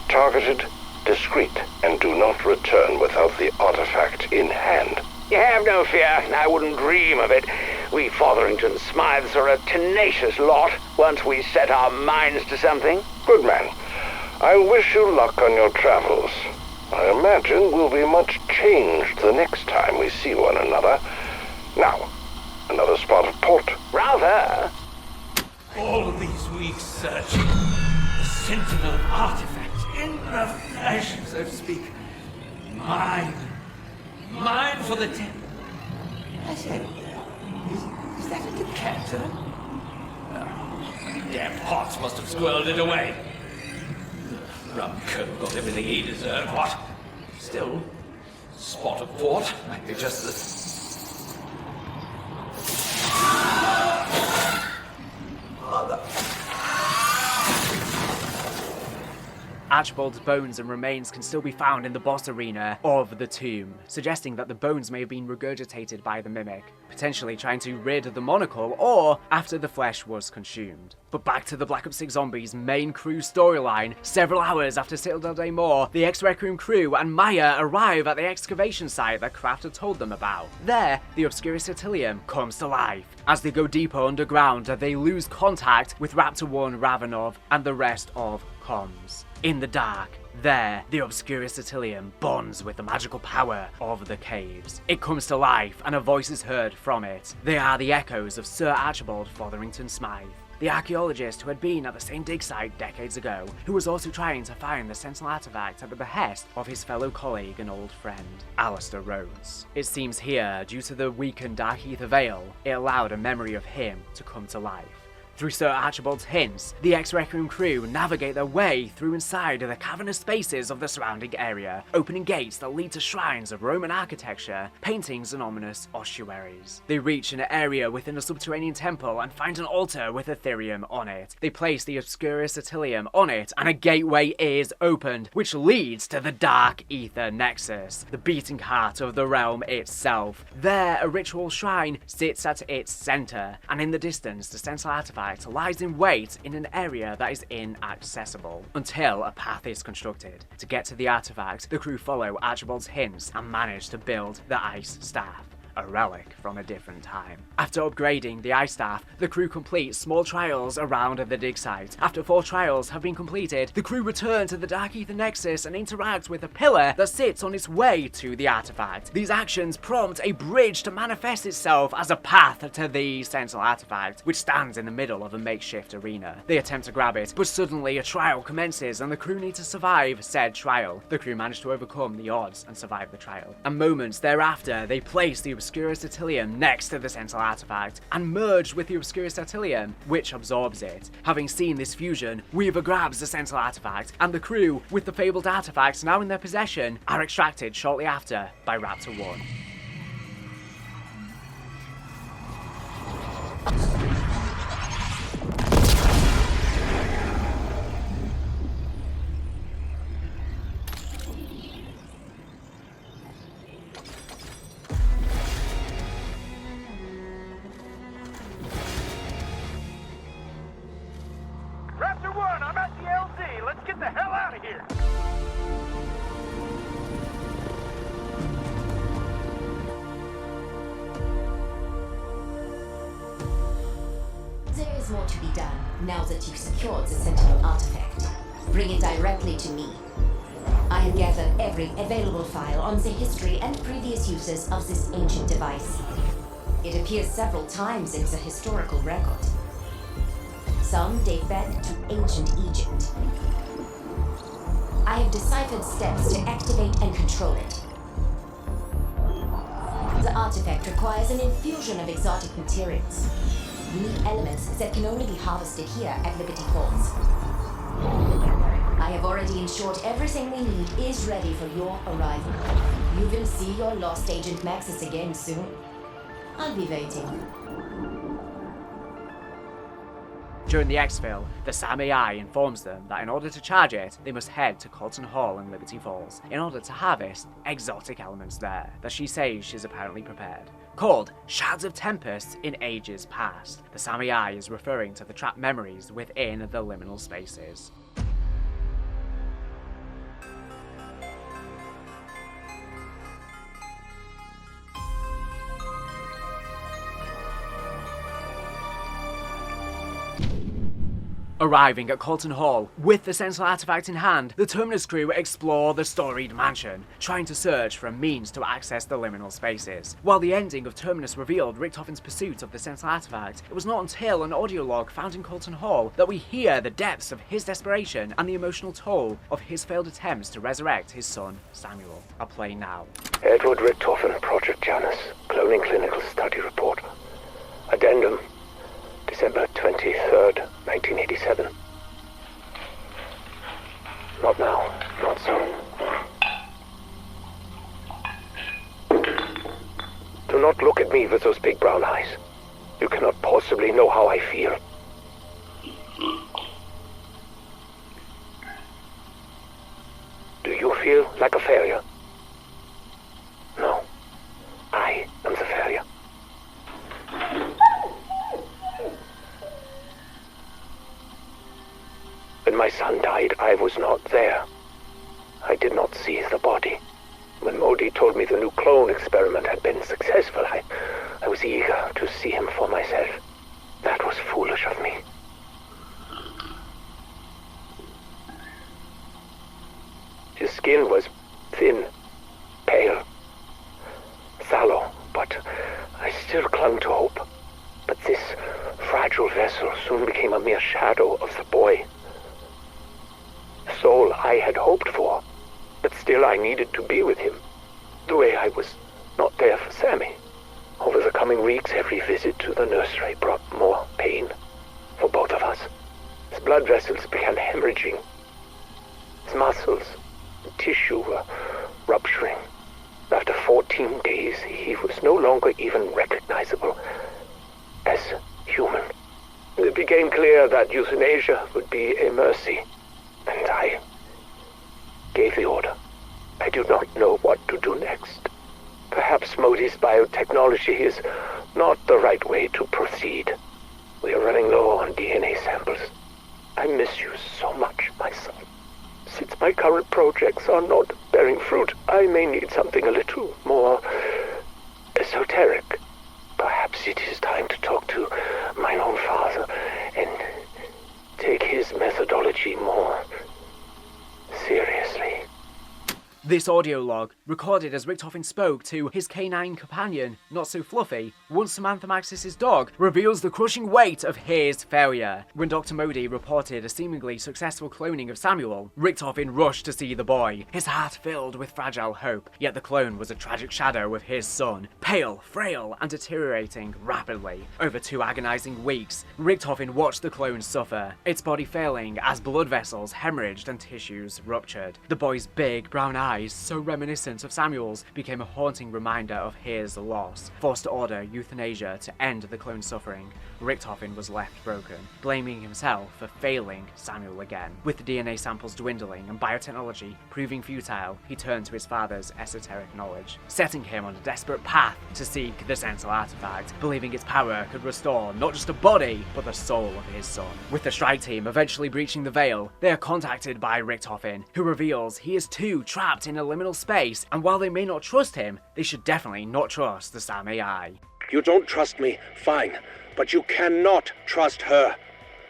targeted, discreet, and do not return without the artifact in hand. You have no fear. I wouldn't dream of it. We Fotherington Smythes are a tenacious lot once we set our minds to something. Good man. I wish you luck on your travels. I imagine we'll be much changed the next time we see one another. Now, another spot of port. Rather. All of these weeks searching. The Sentinel artifact in the flesh, so to speak. Mine. Mine for the dead. I said, is that a decanter? Oh, damn Potts must have squirreled it away. Rum coat got everything he deserved, what? Still, spot of port might be just the... Mother. Archibald's bones and remains can still be found in the boss arena of the tomb, suggesting that the bones may have been regurgitated by the mimic, potentially trying to rid the monocle or after the flesh was consumed. But back to the Black Ops 6 Zombies main crew storyline. Several hours after Citadel Day More, the Ex-Requiem crew and Maya arrive at the excavation site that Kraft had told them about. There, the Obscurus Attilium comes to life. As they go deeper underground, they lose contact with Raptor 1 Ravenov and the rest of comms. In the dark, there, the Obscurus Attilium bonds with the magical power of the caves. It comes to life, and a voice is heard from it. They are the echoes of Sir Archibald Fotherington Smythe, the archaeologist who had been at the same dig site decades ago, who was also trying to find the Sentinel artifact at the behest of his fellow colleague and old friend, Alistair Rhodes. It seems here, due to the weakened Dark Aether Veil, it allowed a memory of him to come to life. Through Sir Archibald's hints, the ex-Requiem crew navigate their way through inside the cavernous spaces of the surrounding area, opening gates that lead to shrines of Roman architecture, paintings and ominous ossuaries. They reach an area within a subterranean temple and find an altar with Ethereum on it. They place the Obscurus Attilium on it and a gateway is opened, which leads to the Dark Aether Nexus, the beating heart of the realm itself. There, a ritual shrine sits at its center, and in the distance, the central artifact lies in wait in an area that is inaccessible, until a path is constructed. To get to the artifact, the crew follow Archibald's hints and manage to build the Ice Staff, a relic from a different time. After upgrading the Ice Staff, the crew complete small trials around the dig site. After 4 trials have been completed, the crew return to the Dark Aether Nexus and interact with a pillar that sits on its way to the artifact. These actions prompt a bridge to manifest itself as a path to the central artifact, which stands in the middle of a makeshift arena. They attempt to grab it, but suddenly a trial commences and the crew need to survive said trial. The crew manage to overcome the odds and survive the trial. And moments thereafter, they place the Obscurus Attilium next to the central artifact and merge with the Obscurus Attilium, which absorbs it. Having seen this fusion, Weaver grabs the central artifact, and the crew, with the fabled artifacts now in their possession, are extracted shortly after by Raptor 1. Raptor 1, I'm at the LZ. Let's get the hell out of here. There is more to be done now that you've secured the Sentinel artifact. Bring it directly to me. I have gathered every available file on the history and previous uses of this ancient device. It appears several times in the historical record. Some date back to ancient Egypt. I have deciphered steps to activate and control it. The artifact requires an infusion of exotic materials. Unique elements that can only be harvested here at Liberty Falls. I have already ensured everything we need is ready for your arrival. You will see your lost agent Maxis again soon. I'll be waiting. During the exfil, the SAM AI informs them that in order to charge it, they must head to Colton Hall in Liberty Falls in order to harvest exotic elements there that she says she's apparently prepared. Called Shards of Tempest in Ages Past, the SAM AI is referring to the trapped memories within the liminal spaces. Arriving at Colton Hall, with the Sentinel artifact in hand, the Terminus crew explore the storied mansion, trying to search for a means to access the liminal spaces. While the ending of Terminus revealed Richtofen's pursuit of the Sentinel artifact, it was not until an audio log found in Colton Hall that we hear the depths of his desperation and the emotional toll of his failed attempts to resurrect his son, Samuel. I'll play now. Edward Richtofen, Project Janus, Cloning Clinical Study Report. Addendum, December 23rd, 1987. Not now, not soon. Do not look at me with those big brown eyes. You cannot possibly know how I feel. Do you feel like a failure? No. I am the failure. When my son died, I was not there. I did not see the body. When Modi told me the new clone experiment had been successful, I was eager to see him for myself. That was foolish of me. His skin was thin, pale, sallow, but I still clung to hope. But this fragile vessel soon became a mere shadow of the boy. The soul I had hoped for, but still I needed to be with him, the way I was not there for Sammy. Over the coming weeks, every visit to the nursery brought more pain for both. 17 days, he was no longer even recognizable as human. It became clear that euthanasia would be a mercy, and I gave the order. I do not know what to do next. Perhaps Modi's biotechnology is not the right way to proceed. We are running low on DNA samples. I miss you so much, my son. Since my current projects are not bearing fruit, I may need something a little more esoteric. Perhaps it is time to talk to my own father and take his methodology more seriously. This audio log, recorded as Richtofen spoke to his canine companion, Not So Fluffy, once Samantha Maxis' dog, reveals the crushing weight of his failure. When Dr. Modi reported a seemingly successful cloning of Samuel, Richtofen rushed to see the boy, his heart filled with fragile hope, yet the clone was a tragic shadow of his son, pale, frail, and deteriorating rapidly. Over 2 agonizing weeks, Richtofen watched the clone suffer, its body failing as blood vessels hemorrhaged and tissues ruptured. The boy's big brown eyes, so reminiscent of Samuel's, became a haunting reminder of his loss. Forced to order euthanasia to end the clone's suffering, Richtofen was left broken, blaming himself for failing Samuel again. With the DNA samples dwindling and biotechnology proving futile, he turned to his father's esoteric knowledge, setting him on a desperate path to seek the Sentinel artifact, believing its power could restore not just a body, but the soul of his son. With the strike team eventually breaching the veil, they are contacted by Richtofen, who reveals he is too trapped in a liminal space, and while they may not trust him, they should definitely not trust the SAM AI. You don't trust me, fine, but you cannot trust her.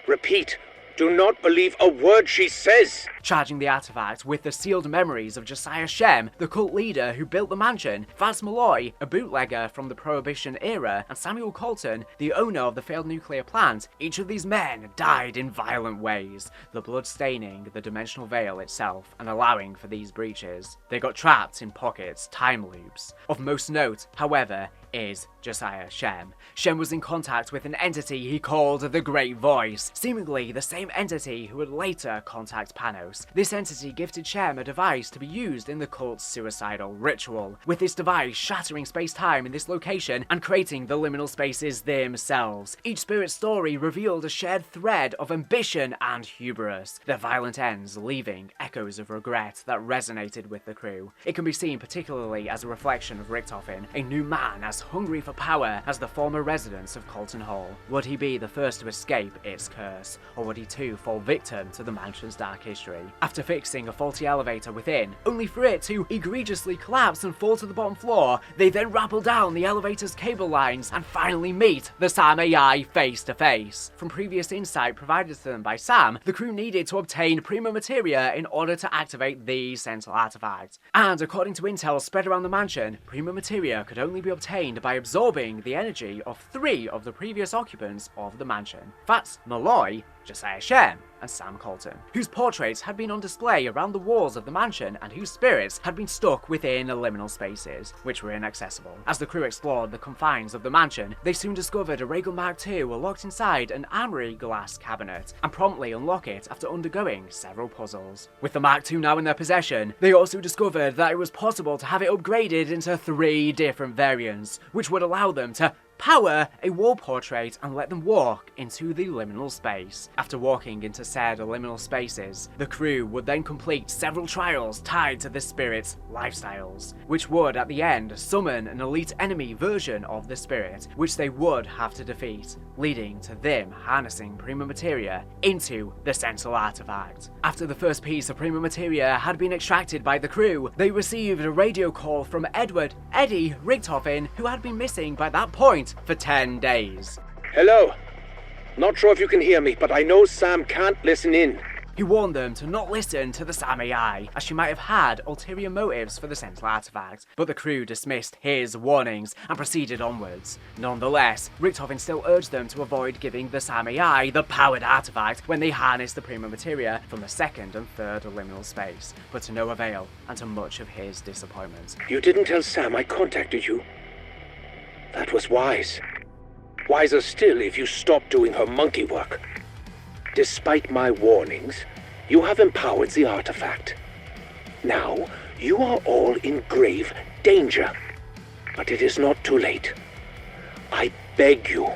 Repeat, do not believe a word she says. Charging the artifact with the sealed memories of Josiah Shem, the cult leader who built the mansion, Vance Malloy, a bootlegger from the Prohibition era, and Samuel Colton, the owner of the failed nuclear plant, each of these men died in violent ways, the blood staining the dimensional veil itself and allowing for these breaches. They got trapped in pockets, time loops. Of most note, however, is Josiah Shem. Shem was in contact with an entity he called the Great Voice, seemingly the same entity who would later contact Panos. This entity gifted Shem a device to be used in the cult's suicidal ritual, with this device shattering space-time in this location and creating the liminal spaces themselves. Each spirit story revealed a shared thread of ambition and hubris, their violent ends leaving echoes of regret that resonated with the crew. It can be seen particularly as a reflection of Richtofen, a new man as hungry for power as the former residents of Colton Hall. Would he be the first to escape its curse, or would he too fall victim to the mansion's dark history? After fixing a faulty elevator within, only for it to egregiously collapse and fall to the bottom floor, they then rappel down the elevator's cable lines and finally meet the SAM AI face to face. From previous insight provided to them by Sam, the crew needed to obtain prima materia in order to activate the Sentinel artifact. And according to intel spread around the mansion, prima materia could only be obtained by absorbing the energy of 3 of the previous occupants of the mansion. That's Malloy, Josiah Shem, and Sam Colton, whose portraits had been on display around the walls of the mansion and whose spirits had been stuck within liminal spaces, which were inaccessible. As the crew explored the confines of the mansion, they soon discovered a Regal Mark II locked inside an armory glass cabinet, and promptly unlock it after undergoing several puzzles. With the Mark II now in their possession, they also discovered that it was possible to have it upgraded into 3 different variants, which would allow them to power a wall portrait and let them walk into the liminal space. After walking into said liminal spaces, the crew would then complete several trials tied to the spirit's lifestyles, which would at the end summon an elite enemy version of the spirit, which they would have to defeat, leading to them harnessing prima materia into the Sentinel artifact. After the first piece of prima materia had been extracted by the crew, they received a radio call from Eddie Richtofen, who had been missing by that point for 10 days. Hello. Not sure if you can hear me, but I know Sam can't listen in. He warned them to not listen to the SAM AI, as she might have had ulterior motives for the Sentinel artifact, but the crew dismissed his warnings and proceeded onwards. Nonetheless, Richtofen still urged them to avoid giving the SAM AI the powered artifact when they harnessed the prima materia from the 2nd and 3rd liminal space, but to no avail, and to much of his disappointment. You didn't tell Sam I contacted you? That was wise. Wiser still if you stopped doing her monkey work. Despite my warnings, you have empowered the artifact. Now, you are all in grave danger. But it is not too late. I beg you,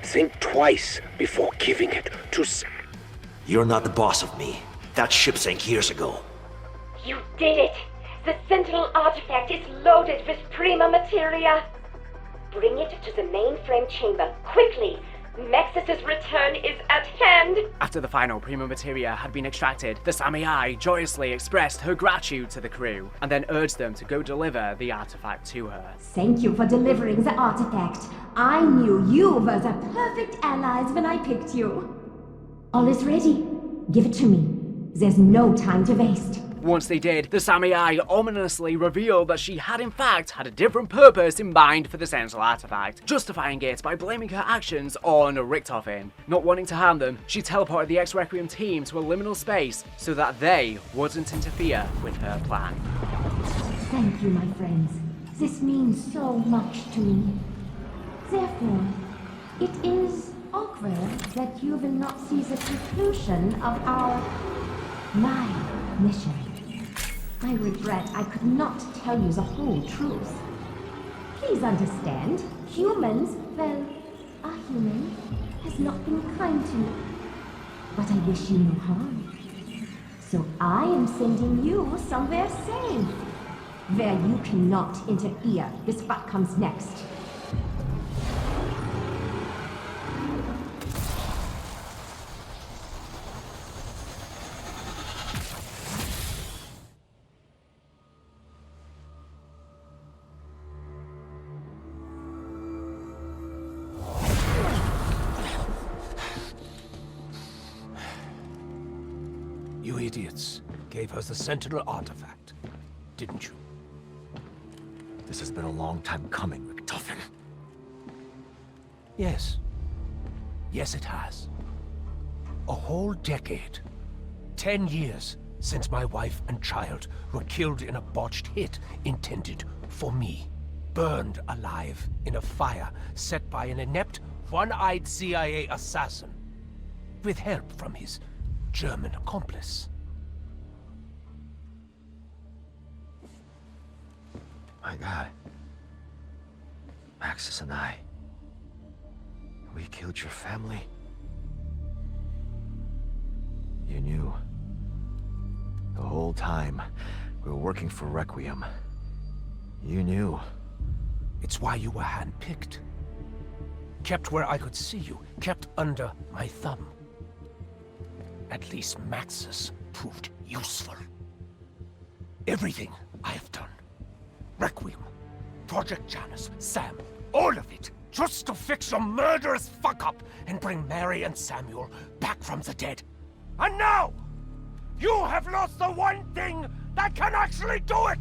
think twice before giving it to You're not the boss of me. That ship sank years ago. You did it! The Sentinel artifact is loaded with prima materia. Bring it to the mainframe chamber, quickly! Maxis's return is at hand! After the final prima materia had been extracted, the Samurai joyously expressed her gratitude to the crew, and then urged them to go deliver the artifact to her. Thank you for delivering the artifact. I knew you were the perfect allies when I picked you. All is ready. Give it to me. There's no time to waste. Once they did, the Samurai ominously revealed that she had in fact had a different purpose in mind for the Sentinel artifact, justifying it by blaming her actions on Richtofen. Not wanting to harm them, she teleported the Ex-Requiem team to a liminal space so that they wouldn't interfere with her plan. Thank you, my friends. This means so much to me. Therefore, it is awkward that you will not see the conclusion of my mission. I regret I could not tell you the whole truth. Please understand, humans, well, a human, has not been kind to me. But I wish you no harm. So I am sending you somewhere safe, where you cannot interfere with what comes next. You idiots gave us the Sentinel artifact, didn't you? This has been a long time coming, Richtofen. Yes. Yes, it has. A whole decade. 10 years since my wife and child were killed in a botched hit intended for me. Burned alive in a fire set by an inept, one-eyed CIA assassin. With help from his German accomplice. My God. Maxis and I. We killed your family. You knew. The whole time we were working for Requiem. You knew. It's why you were handpicked. Kept where I could see you. Kept under my thumb. At least Maxis proved useful. Everything I have done. Requiem, Project Janus, Sam, all of it, just to fix your murderous fuck-up and bring Mary and Samuel back from the dead. And now, you have lost the one thing that can actually do it!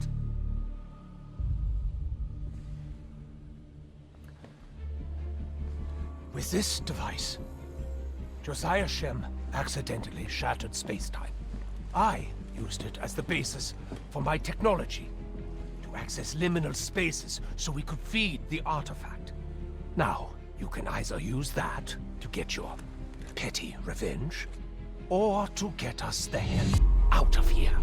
With this device, Josiah Shem accidentally shattered spacetime. I used it as the basis for my technology to access liminal spaces so we could feed the artifact. Now, you can either use that to get your petty revenge, or to get us the hell out of here.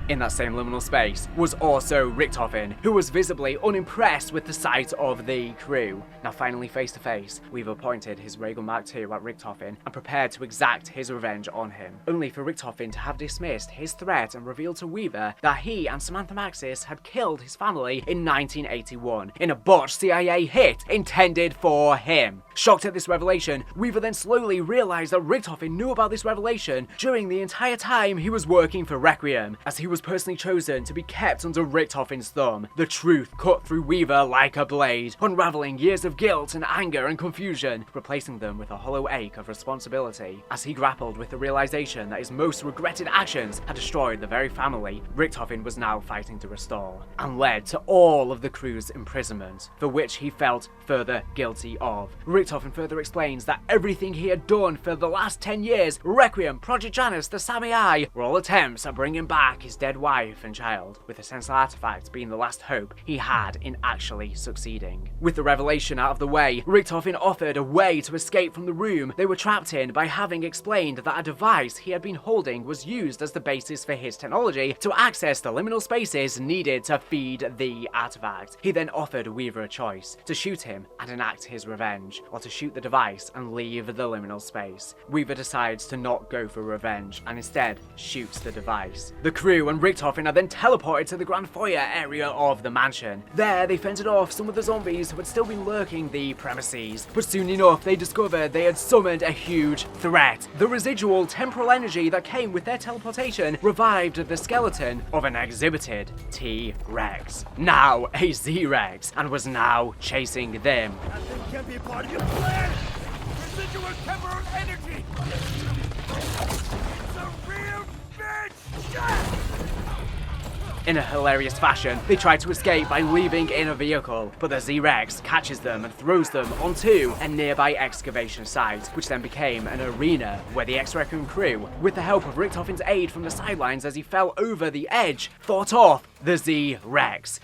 In that same liminal space was also Richtofen, who was visibly unimpressed with the sight of the crew. Now finally face to face, Weaver pointed his Raygun Mark II at Richtofen and prepared to exact his revenge on him, only for Richtofen to have dismissed his threat and revealed to Weaver that he and Samantha Maxis had killed his family in 1981 in a botched CIA hit intended for him. Shocked at this revelation, Weaver then slowly realized that Richtofen knew about this revelation during the entire time he was working for Requiem, as he was personally chosen to be kept under Richtofen's thumb. The truth cut through Weaver like a blade, unraveling years of guilt and anger and confusion, replacing them with a hollow ache of responsibility. As he grappled with the realization that his most regretted actions had destroyed the very family Richtofen was now fighting to restore, and led to all of the crew's imprisonment, for which he felt further guilty of. Richtofen further explains that everything he had done for the last 10 years, Requiem, Project Janus, the Samurai, were all attempts at bringing back his dead dead wife and child, with the Sentinel artifact being the last hope he had in actually succeeding. With the revelation out of the way, Richtofen offered a way to escape from the room they were trapped in by having explained that a device he had been holding was used as the basis for his technology to access the liminal spaces needed to feed the artifact. He then offered Weaver a choice, to shoot him and enact his revenge, or to shoot the device and leave the liminal space. Weaver decides to not go for revenge and instead shoots the device. The crew and Richtofen are then teleported to the grand foyer area of the mansion. There they fended off some of the zombies who had still been lurking the premises, but soon enough they discovered they had summoned a huge threat. The residual temporal energy that came with their teleportation revived the skeleton of an exhibited T-Rex, now a Z-Rex, and was now chasing them. That thing can't be a part of your plan! Residual temporal energy! It's a real bitch! In a hilarious fashion, they try to escape by leaving in a vehicle, but the Z-Rex catches them and throws them onto a nearby excavation site, which then became an arena where the X-Requiem crew, with the help of Richtofen's aid from the sidelines as he fell over the edge, fought off the Z-Rex.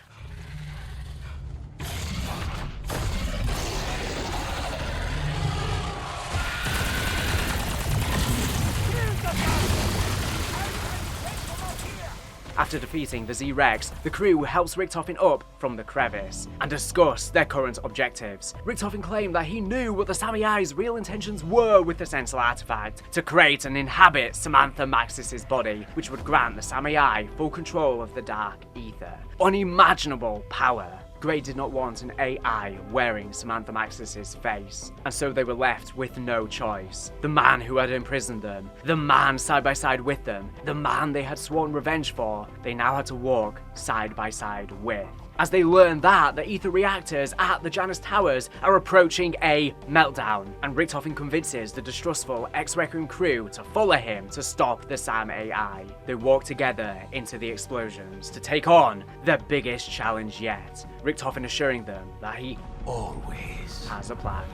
After defeating the Z-Rex, the crew helps Richtofen up from the crevice and discuss their current objectives. Richtofen claimed that he knew what the Samiai's real intentions were with the Sentinel artifact, to create and inhabit Samantha Maxis' body, which would grant the Samiai full control of the Dark Aether. Unimaginable power. Grey did not want an AI wearing Samantha Maxis' face, and so they were left with no choice. The man who had imprisoned them, the man side by side with them, the man they had sworn revenge for, they now had to walk side by side with. As they learn that the ether reactors at the Janus Towers are approaching a meltdown, and Richtofen convinces the distrustful X-Requiem crew to follow him to stop the Sam AI. They walk together into the explosions to take on the biggest challenge yet, Richtofen assuring them that he always has a plan.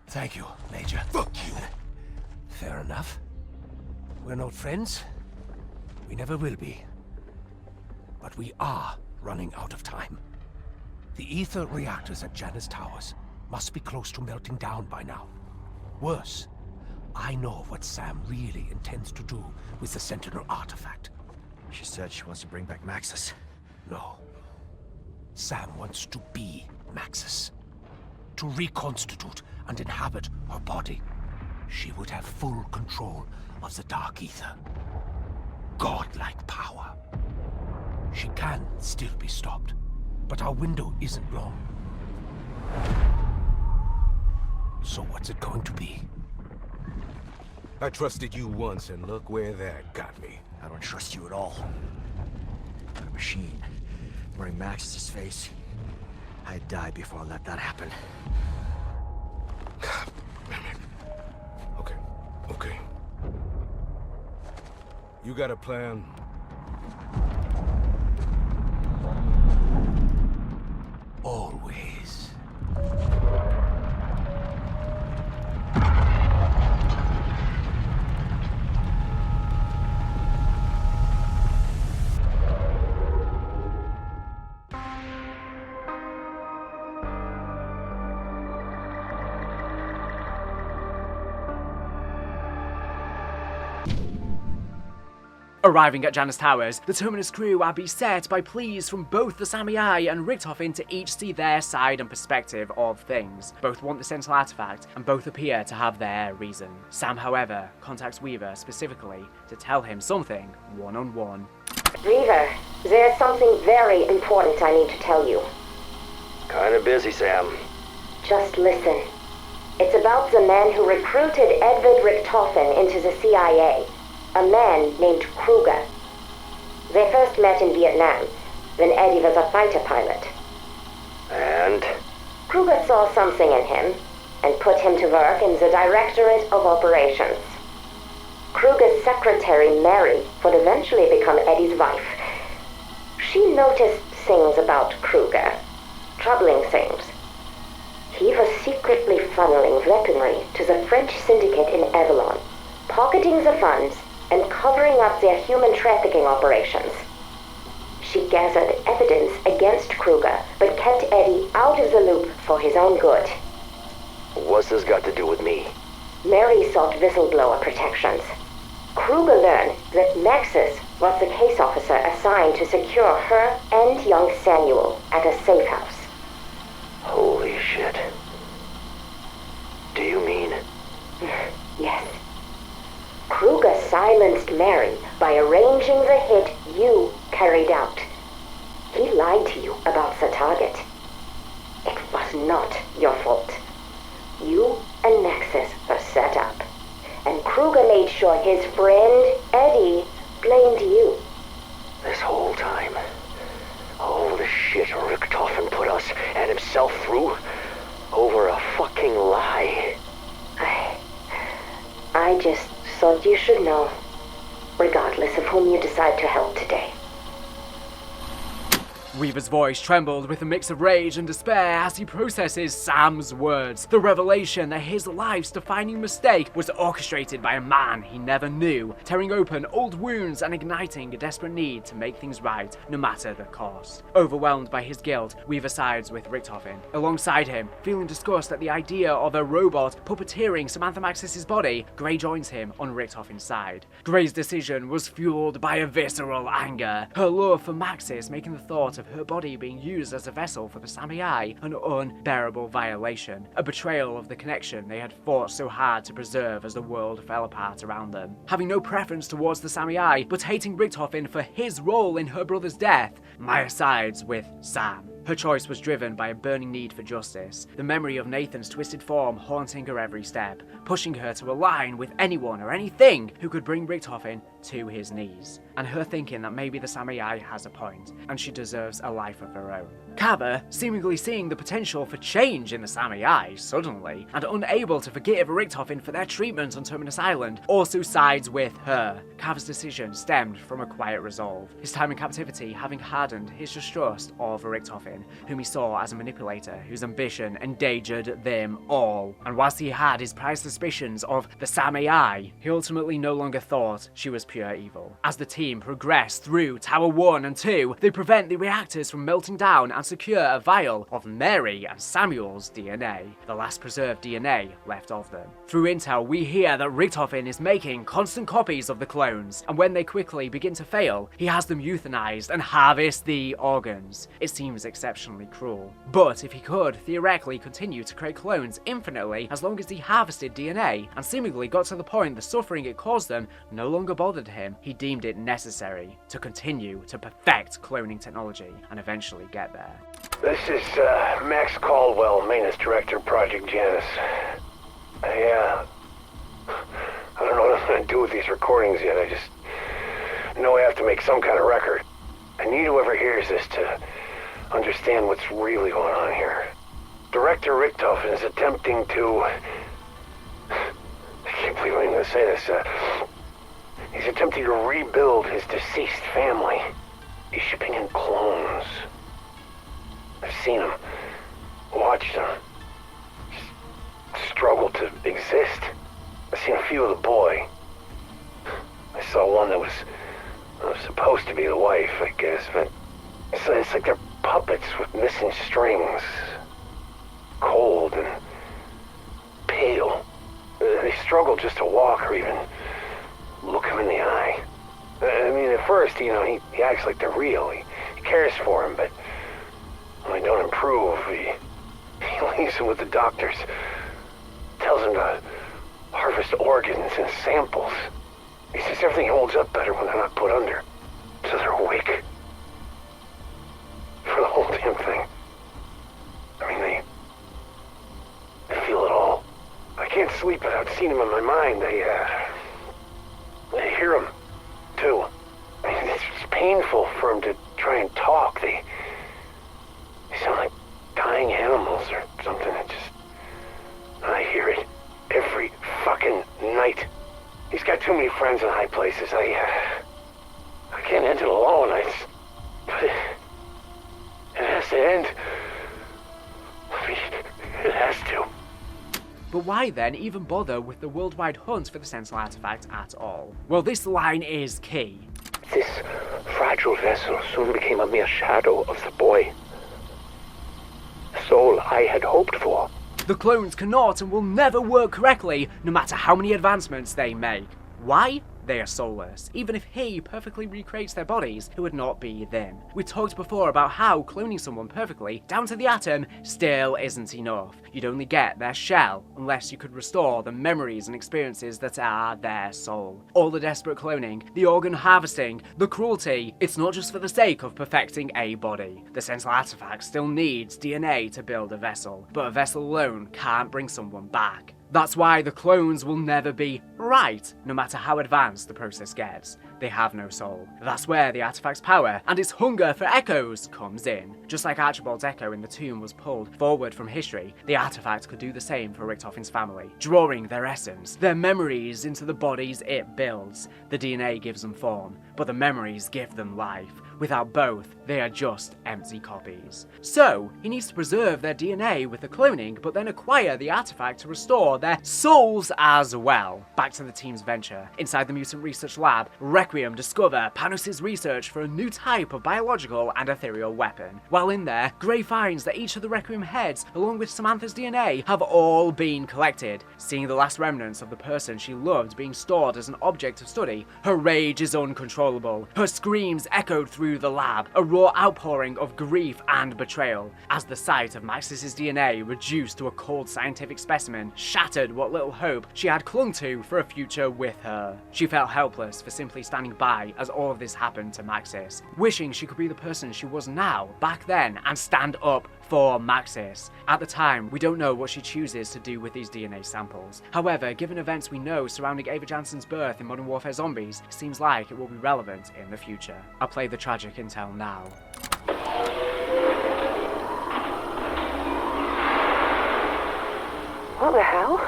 Thank you, Major. Fuck you! Fair enough. We're not friends. We never will be. But we are running out of time. The ether reactors at Janus Towers must be close to melting down by now. Worse, I know what Sam really intends to do with the Sentinel artifact. She said she wants to bring back Maxis. No. Sam wants to be Maxis. To reconstitute and inhabit her body. She would have full control of the Dark Aether. Godlike power. She can still be stopped, but our window isn't long. So what's it going to be? I trusted you once, and look where that got me. I don't trust you at all. A machine wearing Maxis' face. I'd die before I let that happen. God damn it. Okay. You got a plan? Always. Arriving at Janus Towers, the Terminus crew are beset by pleas from both the Samiai and Richtofen to each see their side and perspective of things. Both want the Sentinel artifact, and both appear to have their reason. Sam, however, contacts Weaver specifically to tell him something one-on-one. Weaver, there's something very important I need to tell you. Kinda busy, Sam. Just listen. It's about the man who recruited Edward Richtofen into the CIA. A man named Kruger. They first met in Vietnam, when Eddie was a fighter pilot. And? Kruger saw something in him, and put him to work in the Directorate of Operations. Kruger's secretary, Mary, would eventually become Eddie's wife. She noticed things about Kruger. Troubling things. He was secretly funneling weaponry to the French syndicate in Avalon, pocketing the funds and covering up their human trafficking operations. She gathered evidence against Kruger, but kept Eddie out of the loop for his own good. What's this got to do with me? Mary sought whistleblower protections. Kruger learned that Maxis was the case officer assigned to secure her and young Samuel at a safe house. Holy shit. Do you mean? Yes. Kruger silenced Mary by arranging the hit you carried out. He lied to you about the target. It was not your fault. You and Maxis were set up, and Kruger made sure his friend, Eddie, blamed you. This whole time, all the shit Richtofen put us and himself through over a fucking lie. I just thought you should know, regardless of whom you decide to help today. Weaver's voice trembled with a mix of rage and despair as he processes Sam's words. The revelation that his life's defining mistake was orchestrated by a man he never knew, tearing open old wounds and igniting a desperate need to make things right, no matter the cost. Overwhelmed by his guilt, Weaver sides with Richtofen. Alongside him, feeling disgust at the idea of a robot puppeteering Samantha Maxis' body, Grey joins him on Richtofen's side. Grey's decision was fueled by a visceral anger, her love for Maxis making the thought of her body being used as a vessel for the Samurai an unbearable violation, a betrayal of the connection they had fought so hard to preserve as the world fell apart around them. Having no preference towards the Samurai, but hating Richtofen for his role in her brother's death, Maya sides with Sam. Her choice was driven by a burning need for justice, the memory of Nathan's twisted form haunting her every step, pushing her to align with anyone or anything who could bring Richtofen to his knees, and her thinking that maybe the Samurai has a point, and she deserves a life of her own. Kava, seemingly seeing the potential for change in the Samurai suddenly, and unable to forgive Richtofen for their treatment on Terminus Island, also sides with her. Kava's decision stemmed from a quiet resolve, his time in captivity having hardened his distrust of Richtofen, whom he saw as a manipulator whose ambition endangered them all. And whilst he had his prized suspicions of the Samurai, he ultimately no longer thought she was pure evil. As the team progress through Tower 1 and 2, they prevent the reactors from melting down and secure a vial of Mary and Samuel's DNA, the last preserved DNA left of them. Through intel, we hear that Richtofen is making constant copies of the clones, and when they quickly begin to fail, he has them euthanized and harvest the organs. It seems exceptionally cruel. But if he could theoretically continue to create clones infinitely as long as he harvested DNA, and seemingly got to the point the suffering it caused them no longer bothered him, he deemed it necessary to continue to perfect cloning technology and eventually get there. This is Max Caldwell, Maintenance Director, Project Janus. I don't know what I'm gonna do with these recordings yet. I just know I have to make some kind of record. I need whoever hears this to understand what's really going on here. Director Richtofen is attempting to... I can't believe I'm gonna say this. He's attempting to rebuild his deceased family. He's shipping in clones. I've seen him, watched him, struggle to exist. I've seen a few of the boy. I saw one that was supposed to be the wife, I guess, but it's like they're puppets with missing strings. Cold and pale. They struggle just to walk or even look him in the eye. I mean, at first, he acts like they're real. He cares for him, but when they don't improve, he leaves him with the doctors. Tells him to harvest organs and samples. He says everything holds up better when they're not put under, so they're awake. For the whole damn thing. I've seen him in my mind. I hear him, too. I mean, it's painful for him to try and talk. They sound like dying animals or something. I hear it every fucking night. He's got too many friends in high places. I can't end it alone. But it has to end. I mean, it has to. But why then even bother with the worldwide hunt for the Sentinel artifact at all? Well, this line is key. This fragile vessel soon became a mere shadow of the boy. The soul I had hoped for. The clones cannot and will never work correctly, no matter how many advancements they make. Why? They are soulless. Even if he perfectly recreates their bodies, it would not be them. We talked before about how cloning someone perfectly, down to the atom, still isn't enough. You'd only get their shell, unless you could restore the memories and experiences that are their soul. All the desperate cloning, the organ harvesting, the cruelty, it's not just for the sake of perfecting a body. The Sentinel artifact still needs DNA to build a vessel, but a vessel alone can't bring someone back. That's why the clones will never be right, no matter how advanced the process gets. They have no soul. That's where the artifact's power and its hunger for echoes comes in. Just like Archibald's echo in the tomb was pulled forward from history, the artifact could do the same for Richtofen's family, drawing their essence, their memories into the bodies it builds. The DNA gives them form, but the memories give them life. Without both, they are just empty copies. So, he needs to preserve their DNA with the cloning, but then acquire the artifact to restore their souls as well. Back to the team's venture. Inside the Mutant Research Lab, Requiem discover Panos' research for a new type of biological and ethereal weapon. While in there, Grey finds that each of the Requiem heads, along with Samantha's DNA, have all been collected. Seeing the last remnants of the person she loved being stored as an object of study, her rage is uncontrollable. Her screams echoed through the lab, a raw outpouring of grief and betrayal, as the sight of Maxis' DNA reduced to a cold scientific specimen shattered what little hope she had clung to for a future with her. She felt helpless for simply standing by as all of this happened to Maxis, wishing she could be the person she was now, back then, and stand up for Maxis. At the time, we don't know what she chooses to do with these DNA samples. However, given events we know surrounding Ava Jansen's birth in Modern Warfare Zombies, it seems like it will be relevant in the future. I'll play the tragic intel now. What the hell?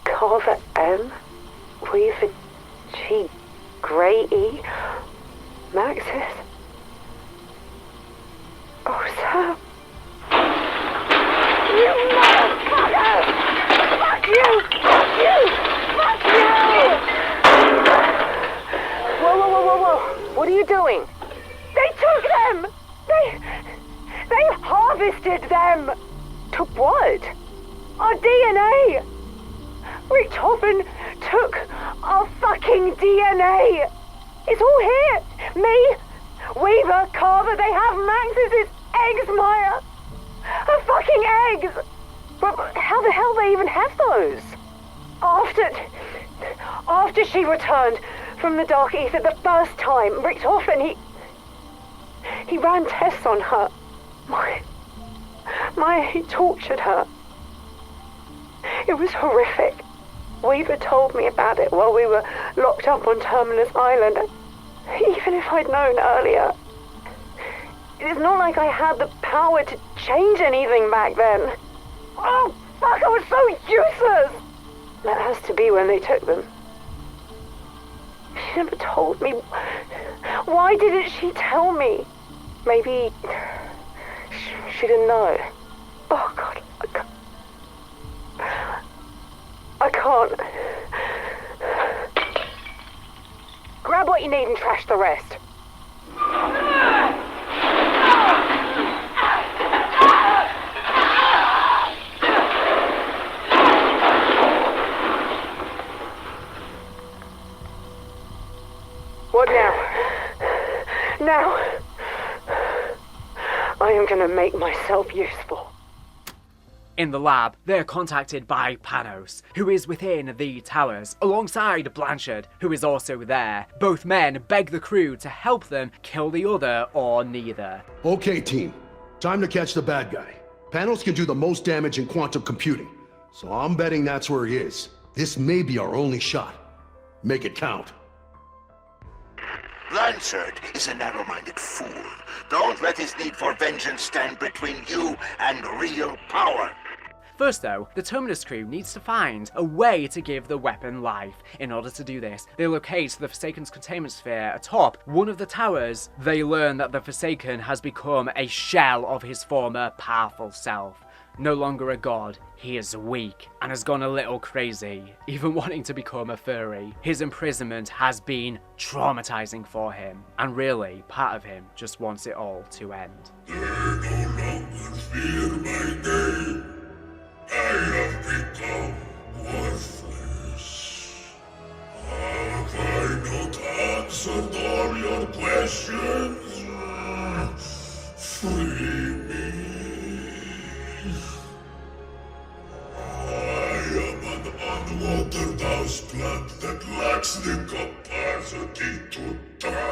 Carver M, Weaver G, Grey E, Maxis. Oh, Sam. You motherfucker! Fuck you! Fuck you! Fuck you! Whoa. What are you doing? They took them! They harvested them! To what? Our DNA! Richtofen took our fucking DNA! It's all here! Me, Weaver, Carver, they have Maxis' eggs, Maya! Her fucking eggs! But how the hell they even have those? After she returned from the Dark Aether the first time, Richtofen, he ran tests on her. He tortured her. It was horrific. Weaver told me about it while we were locked up on Terminus Island. Even if I'd known earlier, it's not like I had the power to change anything back then. Oh, fuck, I was so useless! That has to be when they took them. She never told me. Why didn't she tell me? Maybe she didn't know. Oh, God, I can't. Grab what you need and trash the rest. What now? Now, I am going to make myself useful. In the lab, they're contacted by Panos, who is within the towers, alongside Blanchard, who is also there. Both men beg the crew to help them kill the other or neither. Okay, team. Time to catch the bad guy. Panels can do the most damage in quantum computing, so I'm betting that's where he is. This may be our only shot. Make it count. Blanchard is a narrow-minded fool. Don't let his need for vengeance stand between you and real power. First though, the Terminus crew needs to find a way to give the weapon life. In order to do this, they locate the Forsaken's containment sphere atop one of the towers. They learn that the Forsaken has become a shell of his former powerful self. No longer a god, he is weak and has gone a little crazy, even wanting to become a furry. His imprisonment has been traumatizing for him, and really, part of him just wants it all to end. They no longer fear my name. I have become worthless. Have I not answered all your questions? Free me. I am an unwatered houseplant that lacks the capacity to die.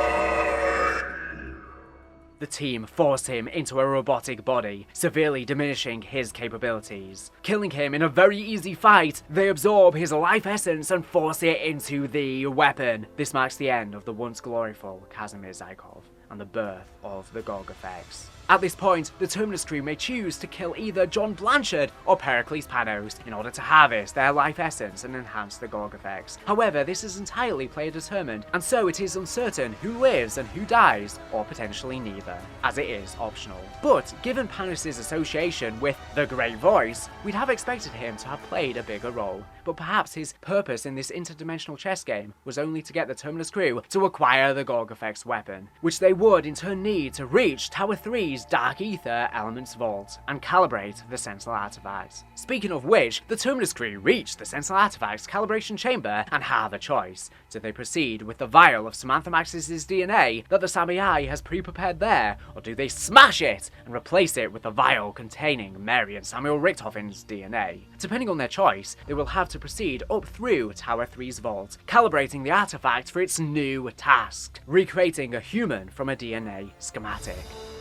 The team force him into a robotic body, severely diminishing his capabilities. Killing him in a very easy fight, they absorb his life essence and force it into the weapon. This marks the end of the once gloriful Casimir Zykov and the birth of the Gorg effects. At this point, the Terminus crew may choose to kill either John Blanchard or Pericles Panos in order to harvest their life essence and enhance the Gorg effects. However, this is entirely player determined, and so it is uncertain who lives and who dies, or potentially neither, as it is optional. But given Panos' association with the Great Voice, we'd have expected him to have played a bigger role. But perhaps his purpose in this interdimensional chess game was only to get the Terminus crew to acquire the Gorg effects weapon, which they would in turn need to reach Tower 3's Dark Aether Elements Vault and calibrate the Sentinel artifacts. Speaking of which, the Terminus crew reached the Sentinel artifacts calibration chamber and have a choice. Do they proceed with the vial of Samantha Max's DNA that the Samurai has pre-prepared there, or do they smash it and replace it with the vial containing Mary and Samuel Richthofen's DNA? Depending on their choice, they will have to proceed up through Tower 3's vault, calibrating the artifact for its new task, recreating a human from a DNA schematic.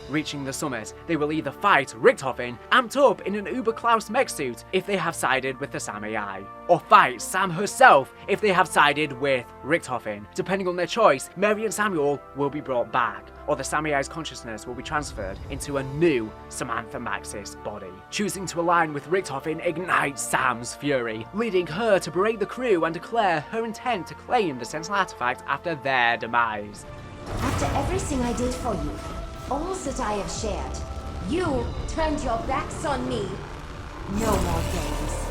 Reaching the summit, they will either fight Richthofen amped up in an Uber Klaus mech suit if they have sided with the Samurai, or fight Sam herself if they have sided with Richthofen. Depending on their choice, Mary and Samuel will be brought back, or the Samurai's consciousness will be transferred into a new Samantha Maxis body. Choosing to align with Richthofen ignites Sam's fury, leading her to berate the crew and declare her intent to claim the Sentinel artifact after their demise. After everything I did for you, all that I have shared, you turned your backs on me. No more games.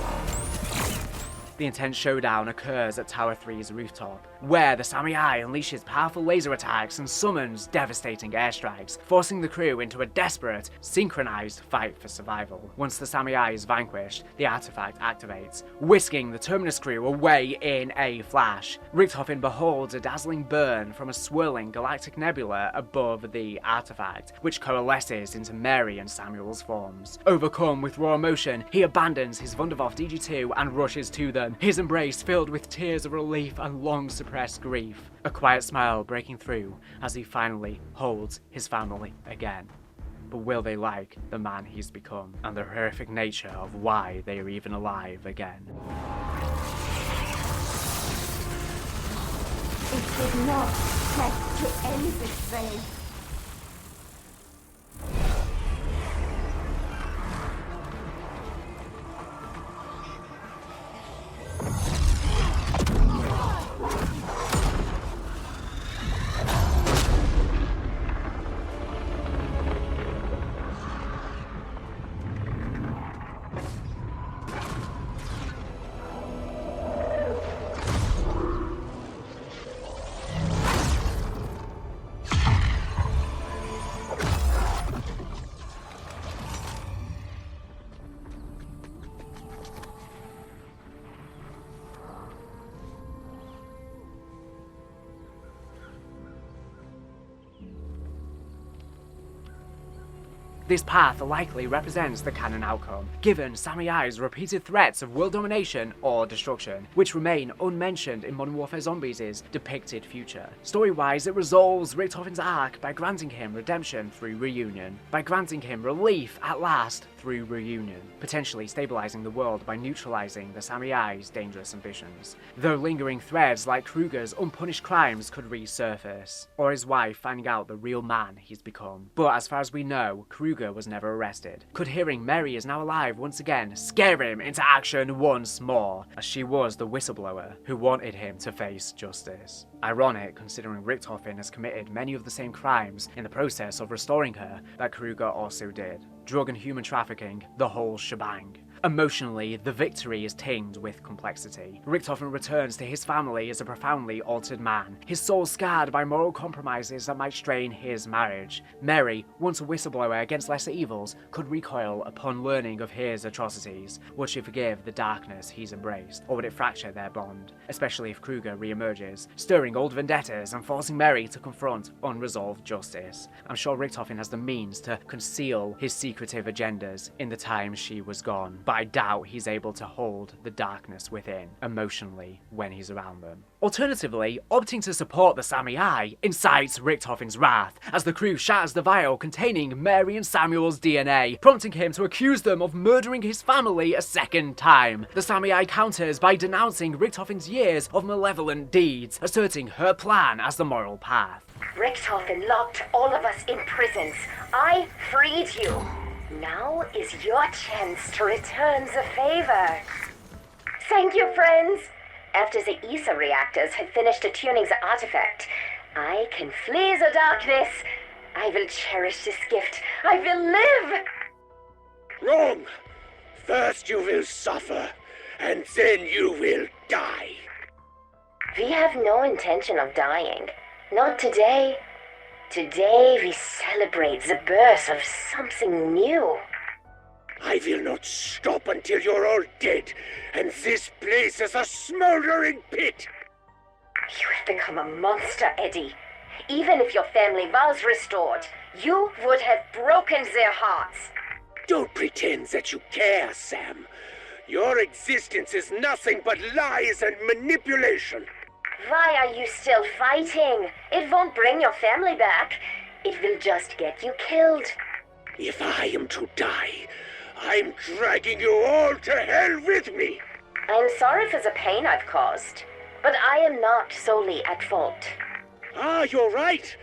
The intense showdown occurs at Tower 3's rooftop, where the Samurai unleashes powerful laser attacks and summons devastating airstrikes, forcing the crew into a desperate, synchronized fight for survival. Once the Samurai is vanquished, the artifact activates, whisking the Terminus crew away in a flash. Richthofen beholds a dazzling burn from a swirling galactic nebula above the artifact, which coalesces into Mary and Samuel's forms. Overcome with raw emotion, he abandons his Wunderwaffe DG2 and rushes to them, his embrace filled with tears of relief and long-suppressed grief. A quiet smile breaking through as he finally holds his family again. But will they like the man he's become, and the horrific nature of why they are even alive again? It did not have to end this way. This path likely represents the canon outcome, given Sami I's repeated threats of world domination or destruction, which remain unmentioned in Modern Warfare Zombies' depicted future. Story-wise, it resolves Richtofen's arc by granting him redemption through reunion, by granting him relief at last through reunion, potentially stabilizing the world by neutralizing the Sami I's dangerous ambitions. Though lingering threads like Kruger's unpunished crimes could resurface, or his wife finding out the real man he's become. But as far as we know, Kruger was never arrested. Could hearing Mary is now alive once again scare him into action once more, as she was the whistleblower who wanted him to face justice? Ironic, considering Richthofen has committed many of the same crimes in the process of restoring her that Kruger also did. Drug and human trafficking, the whole shebang. Emotionally, the victory is tinged with complexity. Richthofen returns to his family as a profoundly altered man, his soul scarred by moral compromises that might strain his marriage. Mary, once a whistleblower against lesser evils, could recoil upon learning of his atrocities. Would she forgive the darkness he's embraced, or would it fracture their bond? Especially if Kruger re-emerges, stirring old vendettas and forcing Mary to confront unresolved justice. I'm sure Richthofen has the means to conceal his secretive agendas in the time she was gone, but I doubt he's able to hold the darkness within, emotionally, when he's around them. Alternatively, opting to support the Sami I incites Richthofen's wrath, as the crew shatters the vial containing Mary and Samuel's DNA, prompting him to accuse them of murdering his family a second time. The Sami I counters by denouncing Richthofen's years of malevolent deeds, asserting her plan as the moral path. Richthofen locked all of us in prisons. I freed you. Now is your chance to return the favor. Thank you, friends. After the ether reactors have finished attuning the artifact, I can flee the darkness. I will cherish this gift. I will live. Wrong. First you will suffer, and then you will die. We have no intention of dying. Not today. Today we celebrate the birth of something new. I will not stop until you're all dead, and this place is a smoldering pit. You have become a monster, Eddie. Even if your family was restored, you would have broken their hearts. Don't pretend that you care, Sam. Your existence is nothing but lies and manipulation. Why are you still fighting? It won't bring your family back. It will just get you killed. If I am to die, I'm dragging you all to hell with me. I'm sorry for the pain I've caused, but I am not solely at fault. Ah, you're right.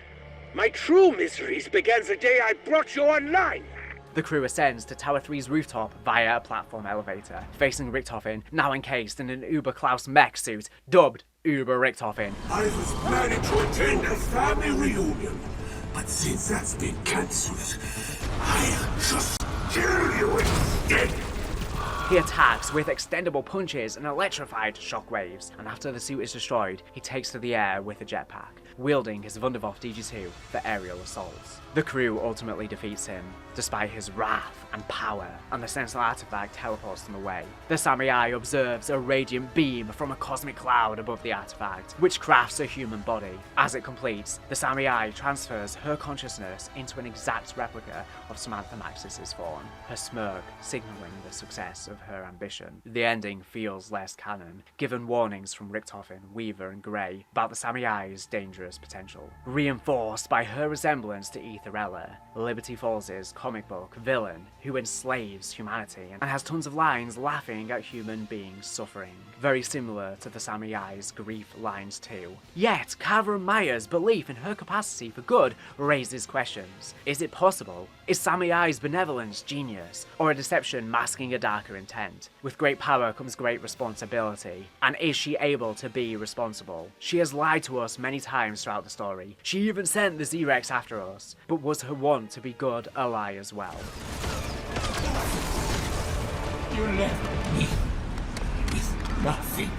My true miseries began the day I brought you online. The crew ascends to Tower 3's rooftop via a platform elevator, facing Richthofen, now encased in an Uber Klaus mech suit, dubbed Uber Richthofen. I was planning to attend a family reunion, but since that's been cancelled, I'll just kill you instead. He attacks with extendable punches and electrified shockwaves, and after the suit is destroyed, he takes to the air with a jetpack, wielding his Wunderwaffe DG2 for aerial assaults. The crew ultimately defeats him, despite his wrath and power, and the Sentinel artifact teleports them away. The Sami I observes a radiant beam from a cosmic cloud above the artifact, which crafts a human body. As it completes, the Sami I transfers her consciousness into an exact replica of Samantha Maxis's form, her smirk signaling the success of her ambition. The ending feels less canon, given warnings from Richthofen, Weaver, and Grey about the Sami I's dangerous potential. Reinforced by her resemblance to Etherella, Liberty Falls' comic book villain who enslaves humanity and has tons of lines laughing at human beings suffering, very similar to the Sami I's grief lines too. Yet, Carver Meyer's belief in her capacity for good raises questions. Is it possible? Is Sami I's benevolence genius, or a deception masking a darker intent? With great power comes great responsibility, and is she able to be responsible? She has lied to us many times throughout the story. She even sent the Z-Rex after us, but was her want to be good a lie as well? You left me with nothing.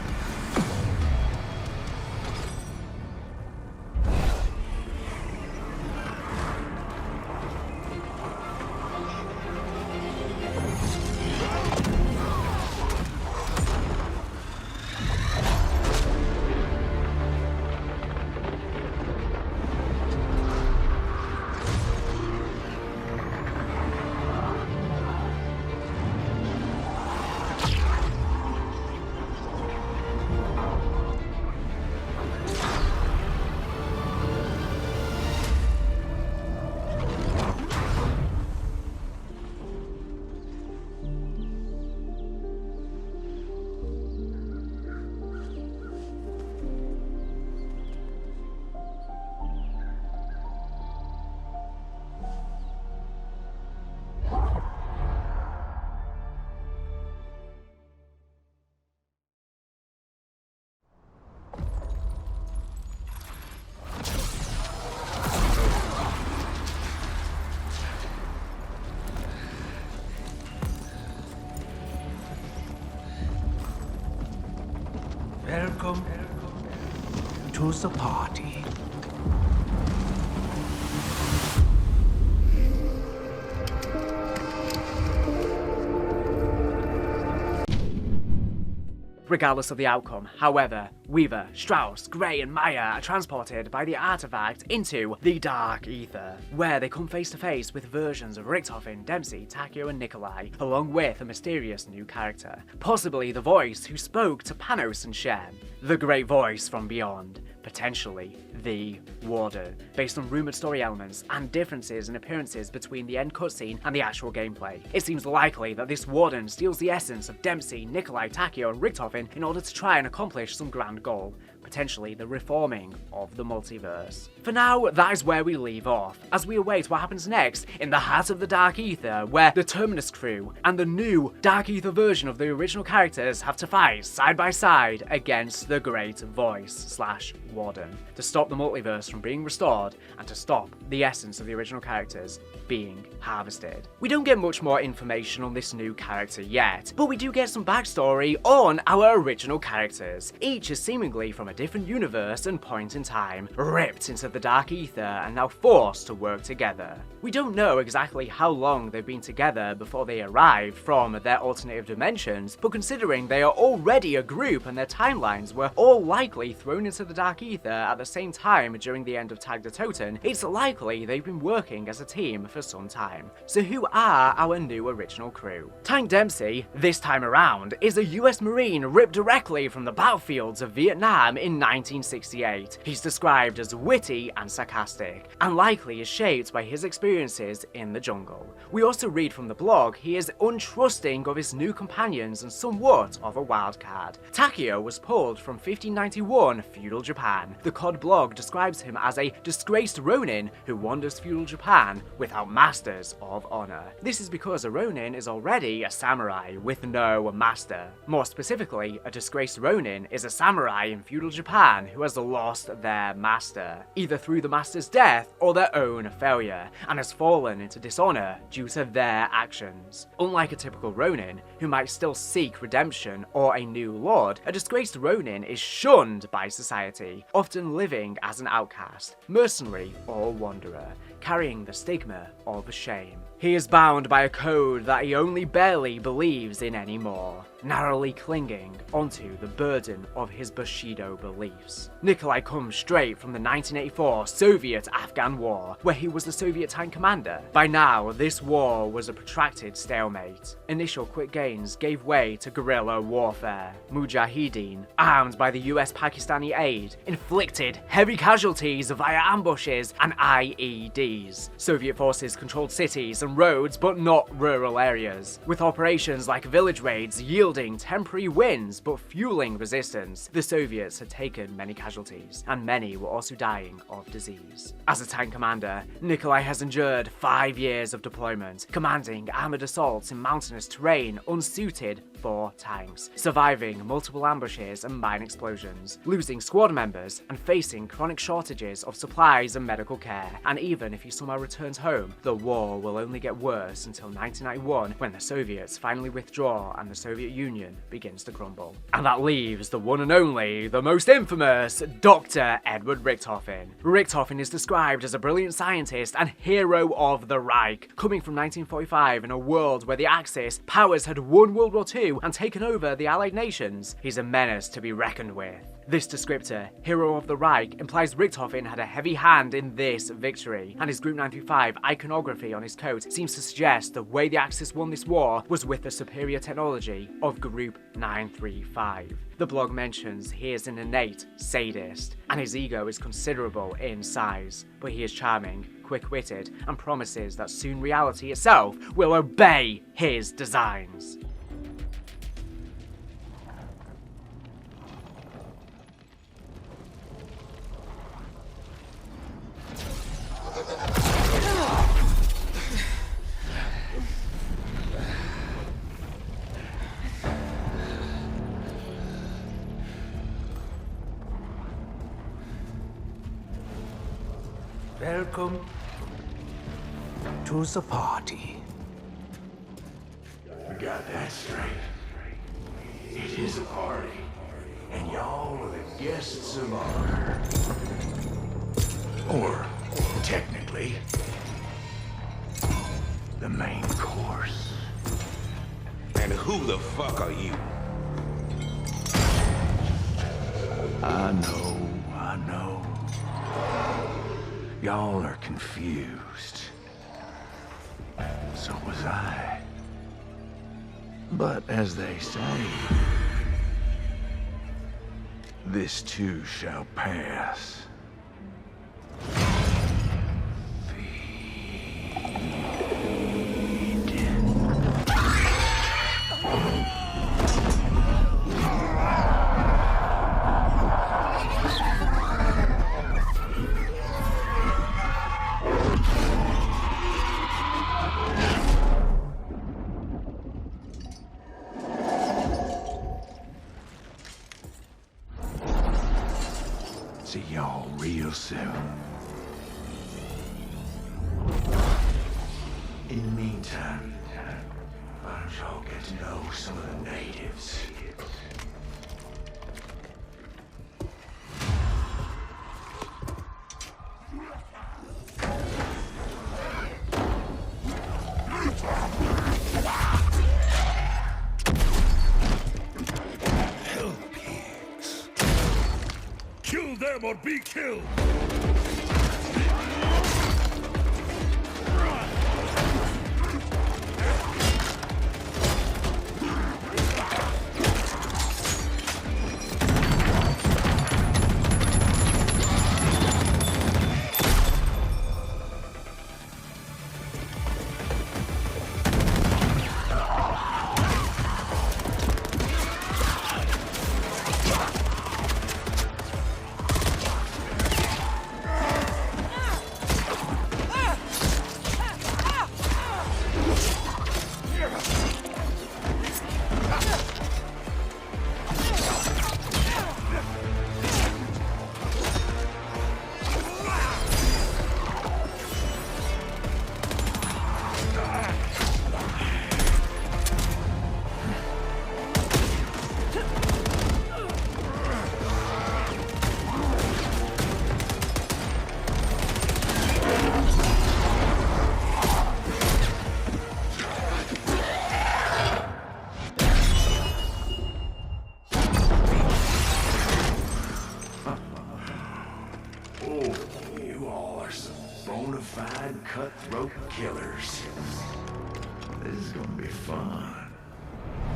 to the party. Regardless of the outcome, however, Weaver, Strauss, Gray and Maya are transported by the artifact into the Dark Aether, where they come face to face with versions of Richtofen, Dempsey, Takeo and Nikolai, along with a mysterious new character, possibly the voice who spoke to Panos and Shem, the great voice from beyond, potentially the Warden, based on rumoured story elements and differences in appearances between the end cutscene and the actual gameplay. It seems likely that this Warden steals the essence of Dempsey, Nikolai, Takeo and Richtofen in order to try and accomplish some grand goal, potentially the reforming of the multiverse. For now, that is where we leave off, as we await what happens next in the heart of the Dark Aether, where the Terminus crew and the new Dark Aether version of the original characters have to fight side by side against the Great Voice / Warden, to stop the multiverse from being restored and to stop the essence of the original characters being harvested. We don't get much more information on this new character yet, but we do get some backstory on our original characters. Each is seemingly from a different universe and point in time, ripped into the Dark Aether and now forced to work together. We don't know exactly how long they've been together before they arrived from their alternative dimensions, but considering they are already a group and their timelines were all likely thrown into the Dark Aether at the same time during the end of Tag the Toten, it's likely they've been working as a team for some time. So who are our new original crew? Tank Dempsey, this time around, is a US Marine ripped directly from the battlefields of Vietnam in 1968. He's described as witty and sarcastic, and likely is shaped by his experiences in the jungle. We also read from the blog he is untrusting of his new companions and somewhat of a wild card. Takeo was pulled from 1591 feudal Japan. The COD blog describes him as a disgraced Ronin who wanders feudal Japan without masters of honor. This is because a Ronin is already a samurai with no master. More specifically, a disgraced Ronin is a samurai in feudal Japan who has lost their master, either through the master's death or their own failure, and has fallen into dishonor due to their actions. Unlike a typical Ronin, who might still seek redemption or a new lord, a disgraced Ronin is shunned by society, often living as an outcast, mercenary or wanderer, carrying the stigma of shame. He is bound by a code that he only barely believes in anymore, narrowly clinging onto the burden of his Bushido beliefs. Nikolai comes straight from the 1984 Soviet-Afghan War, where he was the Soviet tank commander. By now, this war was a protracted stalemate. Initial quick gains gave way to guerrilla warfare. Mujahideen, armed by the US-Pakistani aid, inflicted heavy casualties via ambushes and IEDs. Soviet forces controlled cities and roads, but not rural areas, with operations like village raids yielding temporary wins but fueling resistance. The Soviets had taken many casualties, and many were also dying of disease. As a tank commander, Nikolai has endured 5 years of deployment, commanding armored assaults in mountainous terrain unsuited for tanks, surviving multiple ambushes and mine explosions, losing squad members, and facing chronic shortages of supplies and medical care. And even if he somehow returns home, the war will only get worse until 1991, when the Soviets finally withdraw and the Soviet Union begins to crumble. And that leaves the one and only, the most infamous, Dr. Edward Richtofen. Richtofen is described as a brilliant scientist and hero of the Reich, coming from 1945 in a world where the Axis powers had won World War II and taken over the Allied nations. He's a menace to be reckoned with. This descriptor, Hero of the Reich, implies Richtofen had a heavy hand in this victory, and his Group 935 iconography on his coat seems to suggest the way the Axis won this war was with the superior technology of Group 935. The blog mentions he is an innate sadist, and his ego is considerable in size, but he is charming, quick-witted, and promises that soon reality itself will obey his designs. Welcome to the party. We got that straight. It is a party. and y'all are the guests of honor. Or, technically, the main course. And who the fuck are you? I know. Y'all are confused. So was I. But as they say, this too shall pass. See y'all real soon. In the meantime, why don't y'all get to know some of the natives? Hell pigs. Kill them or be killed! You all are some bona fide cutthroat killers. This is gonna be fun.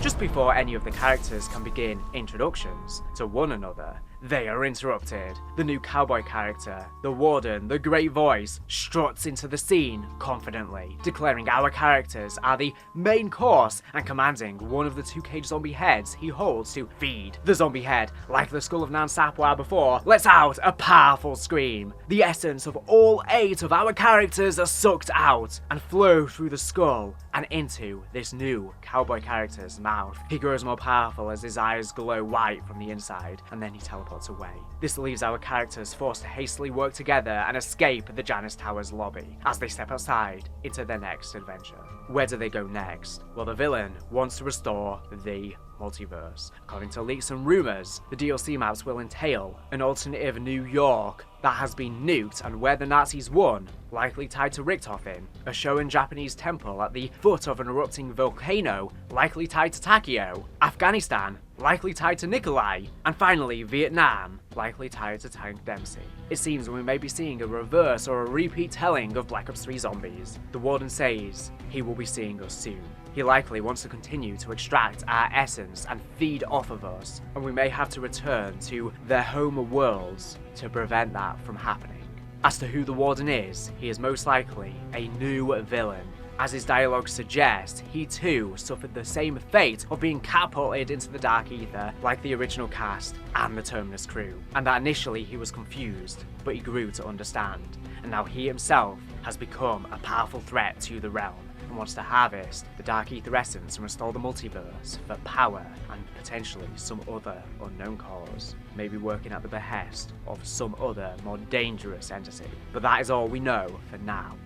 Just before any of the characters can begin introductions to one another, they are interrupted. The new cowboy character, the Warden, the Great Voice, struts into the scene confidently, declaring our characters are the main course and commanding one of the two caged zombie heads he holds to feed. The zombie head, like the skull of Nan Sapwa before, lets out a powerful scream. The essence of all 8 of our characters are sucked out and flow through the skull and into this new cowboy character's mouth. He grows more powerful as his eyes glow white from the inside, and then he teleports away. This leaves our characters forced to hastily work together and escape the Janus Tower's lobby as they step outside into their next adventure. Where do they go next? Well, the villain wants to restore the multiverse. According to leaks and rumors, the DLC maps will entail an alternative New York that has been nuked and where the Nazis won, likely tied to Richtofen, a Showan Japanese temple at the foot of an erupting volcano, likely tied to Takeo, Afghanistan, likely tied to Nikolai, and finally Vietnam, likely tied to Tank Dempsey. It seems we may be seeing a reverse or a repeat telling of Black Ops 3 Zombies. The Warden says he will be seeing us soon. He likely wants to continue to extract our essence and feed off of us, and we may have to return to their home worlds to prevent that from happening. As to who the Warden is, he is most likely a new villain. As his dialogue suggests, he too suffered the same fate of being catapulted into the Dark Aether like the original cast and the Terminus crew, and that initially he was confused, but he grew to understand, and now he himself has become a powerful threat to the realm, and wants to harvest the Dark Aether essence and restore the multiverse for power and potentially some other unknown cause, maybe working at the behest of some other more dangerous entity. But that is all we know for now.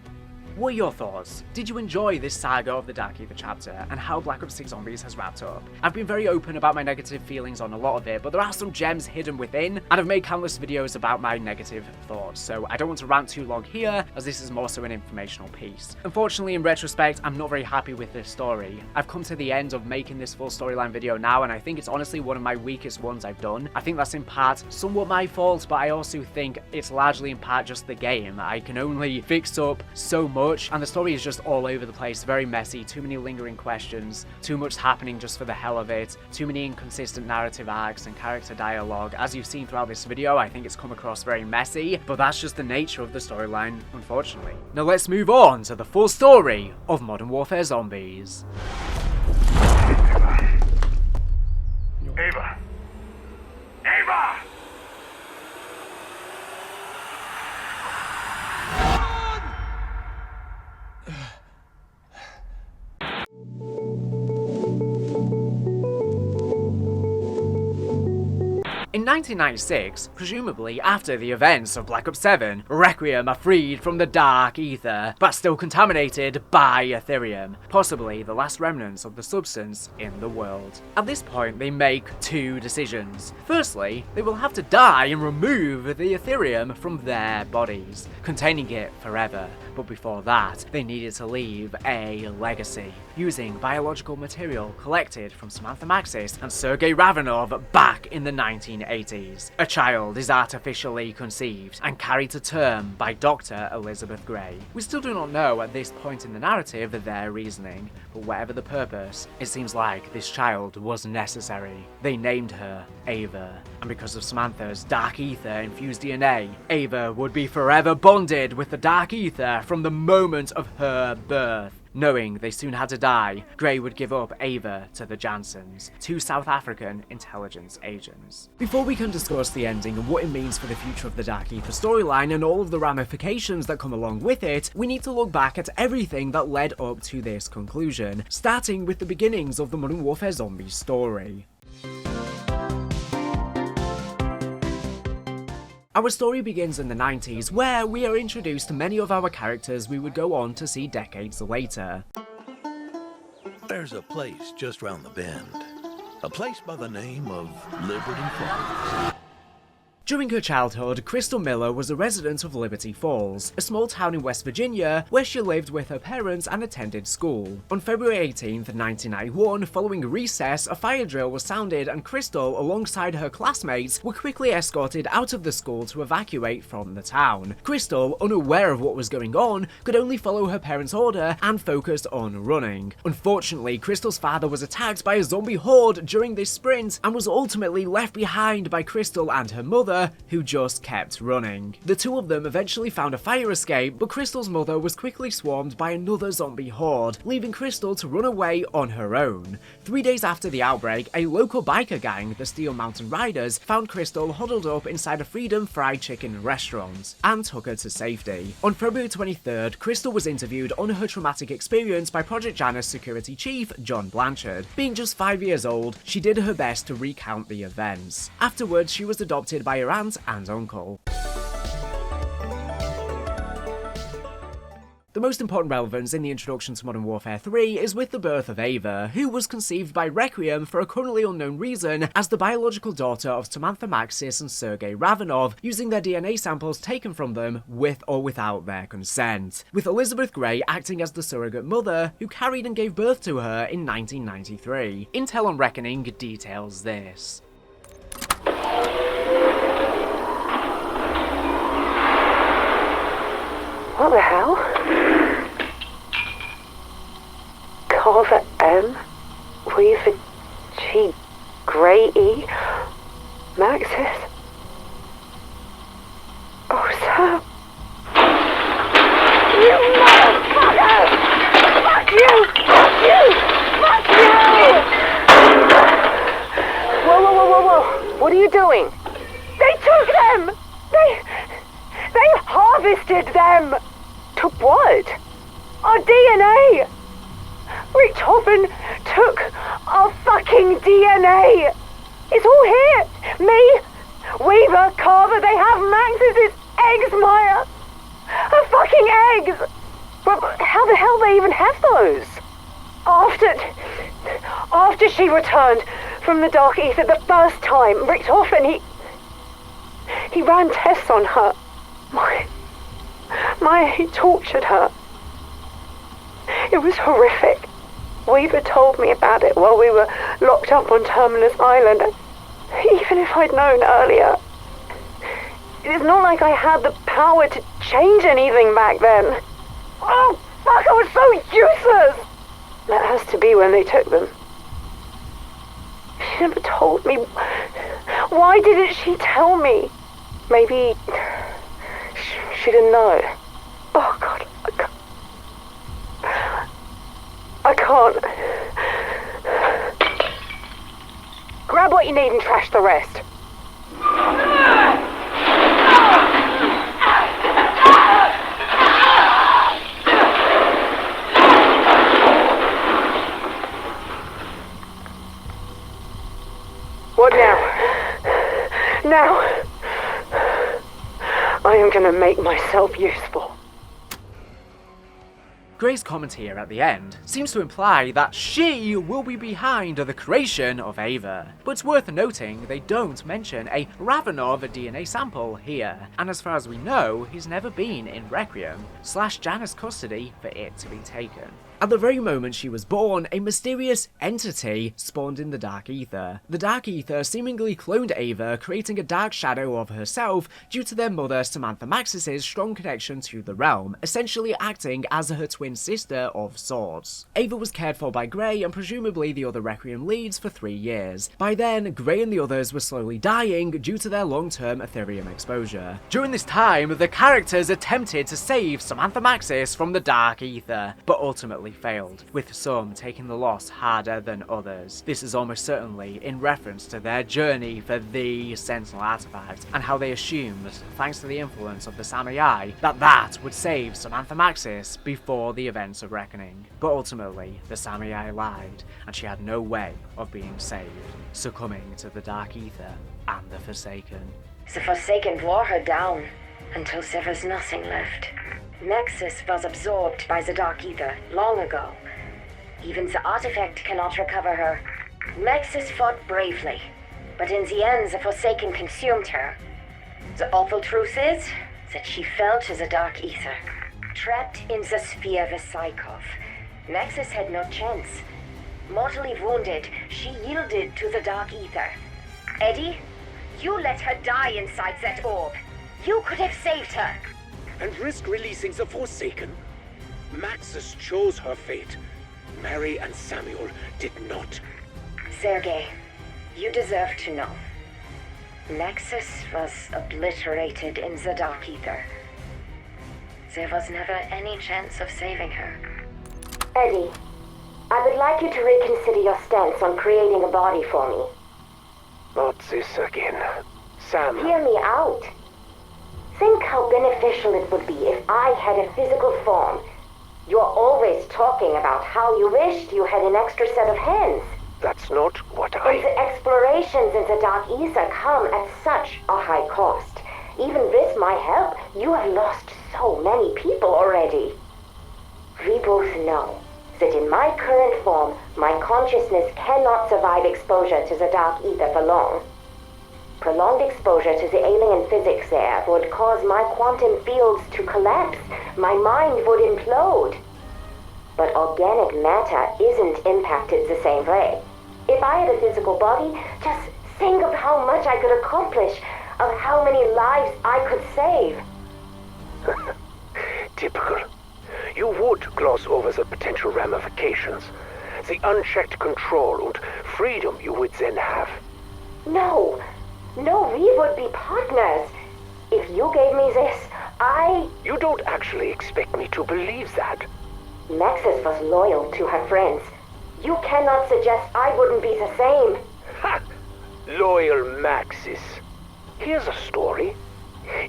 What are your thoughts? Did you enjoy this saga of the Dark Aether chapter and how Black Ops 6 Zombies has wrapped up? I've been very open about my negative feelings on a lot of it, but there are some gems hidden within, and I've made countless videos about my negative thoughts, so I don't want to rant too long here, as this is more so an informational piece. Unfortunately, in retrospect, I'm not very happy with this story. I've come to the end of making this full storyline video now, and I think it's honestly one of my weakest ones I've done. I think that's in part somewhat my fault, but I also think it's largely in part just the game. I can only fix up so much, and the story is just all over the place, very messy, too many lingering questions, too much happening just for the hell of it, too many inconsistent narrative arcs and character dialogue. As you've seen throughout this video, I think it's come across very messy, but that's just the nature of the storyline, unfortunately. Now let's move on to the full story of Modern Warfare Zombies. Ava! Ava! In 1996, presumably after the events of Black Ops 7, Requiem are freed from the Dark Aether, but still contaminated by Ethereum, possibly the last remnants of the substance in the world. At this point, they make two decisions. Firstly, they will have to die and remove the Ethereum from their bodies, containing it forever. But before that, they needed to leave a legacy, using biological material collected from Samantha Maxis and Sergei Ravenov back in the 1980s. A child is artificially conceived and carried to term by Dr. Elizabeth Gray. We still do not know at this point in the narrative their reasoning, but whatever the purpose, it seems like this child was necessary. They named her Ava, and because of Samantha's Dark Aether infused DNA, Ava would be forever bonded with the Dark Aether from the moment of her birth. Knowing they soon had to die, Gray would give up Ava to the Jansons, two South African intelligence agents. Before we can discuss the ending and what it means for the future of the Dark Aether storyline and all of the ramifications that come along with it, we need to look back at everything that led up to this conclusion, starting with the beginnings of the Modern Warfare Zombies story. Our story begins in the 90s, where we are introduced to many of our characters we would go on to see decades later. There's a place just round the bend. A place by the name of Liberty Falls. During her childhood, Crystal Miller was a resident of Liberty Falls, a small town in West Virginia where she lived with her parents and attended school. On February 18th, 1991, following recess, a fire drill was sounded and Crystal, alongside her classmates, were quickly escorted out of the school to evacuate from the town. Crystal, unaware of what was going on, could only follow her parents' order and focused on running. Unfortunately, Crystal's father was attacked by a zombie horde during this sprint and was ultimately left behind by Crystal and her mother, who just kept running. The two of them eventually found a fire escape, but Crystal's mother was quickly swarmed by another zombie horde, leaving Crystal to run away on her own. 3 days after the outbreak, a local biker gang, the Steel Mountain Riders, found Crystal huddled up inside a Freedom Fried Chicken restaurant and took her to safety. On February 23rd, Crystal was interviewed on her traumatic experience by Project Janus security chief John Blanchard. Being just 5 years old, she did her best to recount the events. Afterwards, she was adopted by her aunt and uncle. The most important relevance in the introduction to Modern Warfare 3 is with the birth of Ava, who was conceived by Requiem for a currently unknown reason as the biological daughter of Samantha Maxis and Sergei Ravenov, using their DNA samples taken from them with or without their consent, with Elizabeth Gray acting as the surrogate mother who carried and gave birth to her in 1993. Intel on Reckoning details this. What the hell? Carver M, Weaver G, Gray E, Maxis. Oh, Sam. You motherfucker! Fuck you! Fuck you! Fuck you! Whoa, whoa, whoa, whoa, whoa. What are you doing? They took them! They harvested them! To what? Our DNA! Richthofen took our fucking DNA! It's all here! Me, Weaver, Carver, they have Max's eggs, Maya! Her fucking eggs! But how the hell they even have those? After she returned from the Dark Aether the first time, Richtofen, he ran tests on her. He tortured her. It was horrific. Weaver told me about it while we were locked up on Terminus Island. Even if I'd known earlier, it's not like I had the power to change anything back then. Oh, fuck, I was so useless! That has to be when they took them. She never told me. Why didn't she tell me? Maybe she didn't know. Oh, God, I can't. Grab what you need and trash the rest. What now? Now, I am gonna make myself useful. Gray's comment here at the end seems to imply that she will be behind the creation of Ava, but it's worth noting they don't mention a Ravenov DNA sample here, and as far as we know, he's never been in Requiem/Janus custody for it to be taken. At the very moment she was born, a mysterious entity spawned in the Dark Aether. The Dark Aether seemingly cloned Ava, creating a dark shadow of herself due to their mother Samantha Maxis' strong connection to the realm, essentially acting as her twin sister of sorts. Ava was cared for by Gray and presumably the other Requiem leads for 3 years. By then, Gray and the others were slowly dying due to their long-term Ethereum exposure. During this time, the characters attempted to save Samantha Maxis from the Dark Aether, but ultimately failed, with some taking the loss harder than others. This is almost certainly in reference to their journey for the Sentinel artifact, and how they assumed, thanks to the influence of the Samurai, that would save Samantha Maxis before the events of Reckoning. But ultimately, the Samurai lied, and she had no way of being saved, succumbing to the Dark Aether and the Forsaken. The Forsaken wore her down until there was nothing left. Maxis was absorbed by the Dark Aether long ago. Even the artifact cannot recover her. Maxis fought bravely, but in the end the Forsaken consumed her. The awful truth is that she fell to the Dark Aether. Trapped in the sphere with Psychov, Maxis had no chance. Mortally wounded, she yielded to the Dark Aether. Eddie, you let her die inside that orb. You could have saved her. And risk releasing the Forsaken? Maxis chose her fate. Mary and Samuel did not. Sergei, you deserve to know. Maxis was obliterated in the Dark Aether. There was never any chance of saving her. Eddie, I would like you to reconsider your stance on creating a body for me. Not this again. Sam. Hear me out. Think how beneficial it would be if I had a physical form. You're always talking about how you wished you had an extra set of hands. That's not what But the explorations in the Dark Aether come at such a high cost. Even with my help, you have lost so many people already. We both know that in my current form, my consciousness cannot survive exposure to the Dark Aether for long. Prolonged exposure to the alien physics there would cause my quantum fields to collapse. My mind would implode. But organic matter isn't impacted the same way. If I had a physical body, just think of how much I could accomplish, of how many lives I could save. Typical. You would gloss over the potential ramifications. The unchecked control and freedom you would then have. No, we would be partners. If you gave me this, You don't actually expect me to believe that. Maxis was loyal to her friends. You cannot suggest I wouldn't be the same. Ha! Loyal Maxis. Here's a story.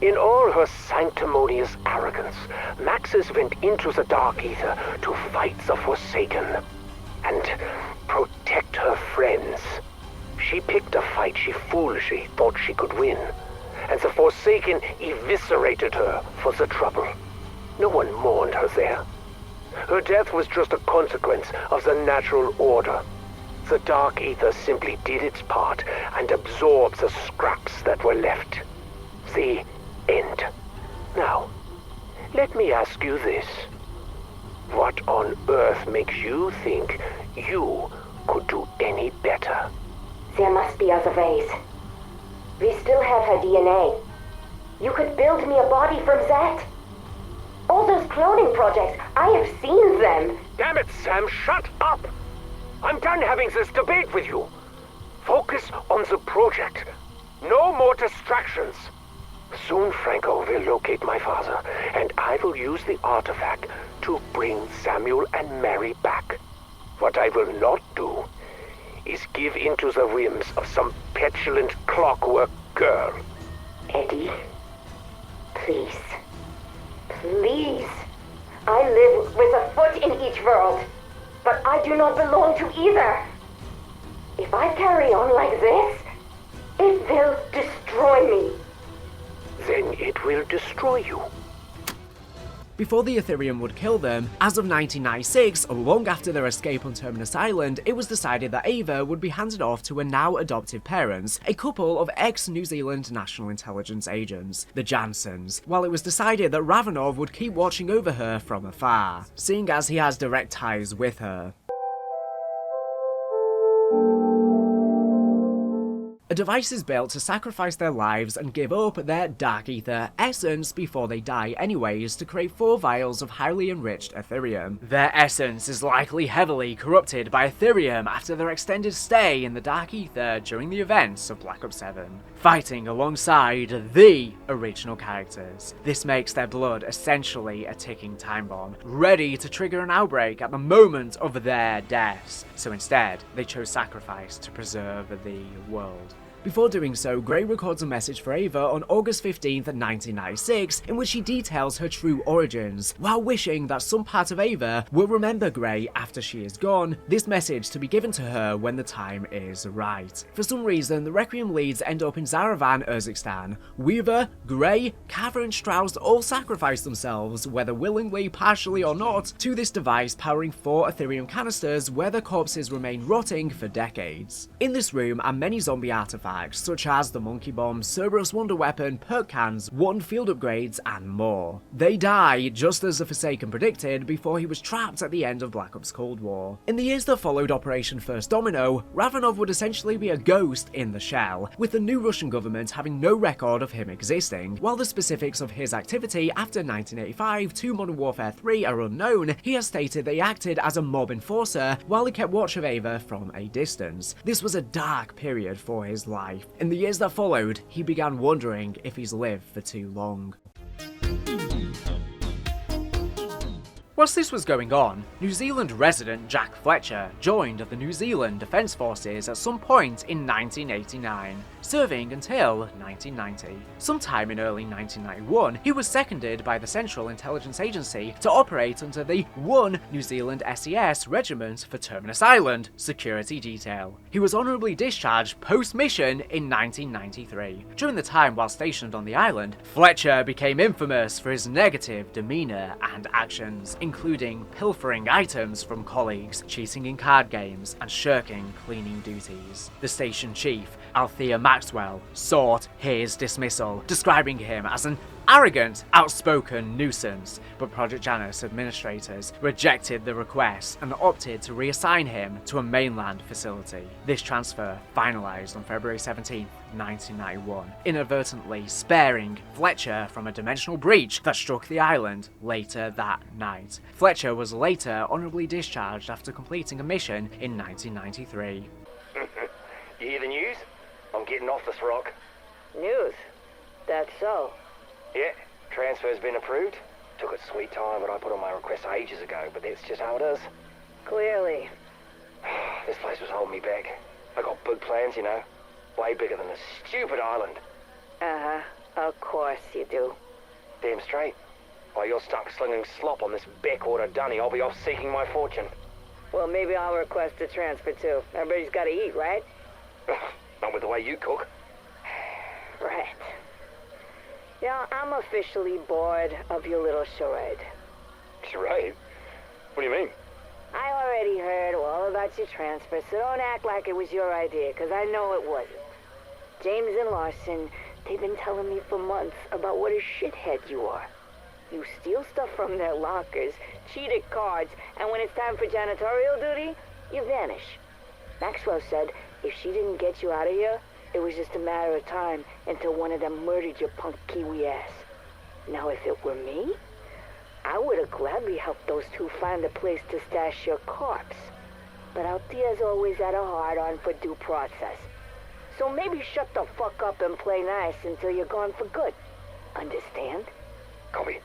In all her sanctimonious arrogance, Maxis went into the Dark Aether to fight the Forsaken and protect her friends. She picked a fight she foolishly thought she could win, and the Forsaken eviscerated her for the trouble. No one mourned her there. Her death was just a consequence of the natural order. The Dark Aether simply did its part and absorbed the scraps that were left. The end. Now, let me ask you this. What on earth makes you think you could do any better? There must be other ways. We still have her DNA. You could build me a body from that. All those cloning projects, I have seen them. Damn it, Sam, shut up! I'm done having this debate with you. Focus on the project. No more distractions. Soon Franco will locate my father, and I will use the artifact to bring Samuel and Mary back. What I will not do is give in to the whims of some petulant clockwork girl. Eddie, please. Please. I live with a foot in each world, but I do not belong to either. If I carry on like this, it will destroy me. Then it will destroy you. Before the Ethereum would kill them, as of 1996, long after their escape on Terminus Island, it was decided that Ava would be handed off to her now adoptive parents, a couple of ex-New Zealand National Intelligence agents, the Jansons, while it was decided that Ravenov would keep watching over her from afar, seeing as he has direct ties with her. A device is built to sacrifice their lives and give up their Dark Aether essence before they die anyways to create 4 vials of highly enriched Ethereum. Their essence is likely heavily corrupted by Ethereum after their extended stay in the Dark Aether during the events of Black Ops 7, fighting alongside the original characters. This makes their blood essentially a ticking time bomb, ready to trigger an outbreak at the moment of their deaths. So instead, they chose sacrifice to preserve the world. Before doing so, Gray records a message for Ava on August 15th, 1996, in which she details her true origins, while wishing that some part of Ava will remember Gray after she is gone, this message to be given to her when the time is right. For some reason, the Requiem leads end up in Zaravan, Urzikstan. Weaver, Gray, Carver and Strauss all sacrifice themselves, whether willingly, partially or not, to this device powering 4 Ethereum canisters where their corpses remain rotting for decades. In this room are many zombie artifacts, such as the Monkey Bomb, Cerberus Wonder Weapon, perk cans, one field upgrades, and more. They die, just as the Forsaken predicted, before he was trapped at the end of Black Ops Cold War. In the years that followed Operation First Domino, Ravenov would essentially be a ghost in the shell, with the new Russian government having no record of him existing. While the specifics of his activity after 1985 to Modern Warfare 3 are unknown, he has stated that he acted as a mob enforcer while he kept watch of Ava from a distance. This was a dark period for his life. In the years that followed, he began wondering if he's lived for too long. Whilst this was going on, New Zealand resident Jack Fletcher joined the New Zealand Defence Forces at some point in 1989, serving until 1990. Sometime in early 1991, he was seconded by the Central Intelligence Agency to operate under the 1 New Zealand SES Regiment for Terminus Island Security Detail. He was honourably discharged post-mission in 1993. During the time while stationed on the island, Fletcher became infamous for his negative demeanour and actions, including pilfering items from colleagues, cheating in card games, and shirking cleaning duties. The station chief, Althea Maxwell, sought his dismissal, describing him as an arrogant, outspoken nuisance, but Project Janus administrators rejected the request and opted to reassign him to a mainland facility. This transfer finalised on February 17, 1991, inadvertently sparing Fletcher from a dimensional breach that struck the island later that night. Fletcher was later honourably discharged after completing a mission in 1993. You hear the news? I'm getting off this rock. News? That's so. Yeah, transfer's been approved. Took a sweet time when I put on my request ages ago, but that's just how it is. Clearly. This place was holding me back. I got big plans, you know. Way bigger than this stupid island. Uh-huh. Of course you do. Damn straight. While you're stuck slinging slop on this backwater dunny, I'll be off seeking my fortune. Well, maybe I'll request a transfer too. Everybody's gotta eat, right? Not with the way you cook. Right. Yeah, I'm officially bored of your little charade. Charade? What do you mean? I already heard all about your transfer, so don't act like it was your idea, because I know it wasn't. James and Larson, they've been telling me for months about what a shithead you are. You steal stuff from their lockers, cheat at cards, and when it's time for janitorial duty, you vanish. Maxwell said if she didn't get you out of here, it was just a matter of time until one of them murdered your punk Kiwi ass. Now if it were me, I would have gladly helped those two find a place to stash your corpse. But Althea's always had a hard-on for due process. So maybe shut the fuck up and play nice until you're gone for good. Understand? Copy.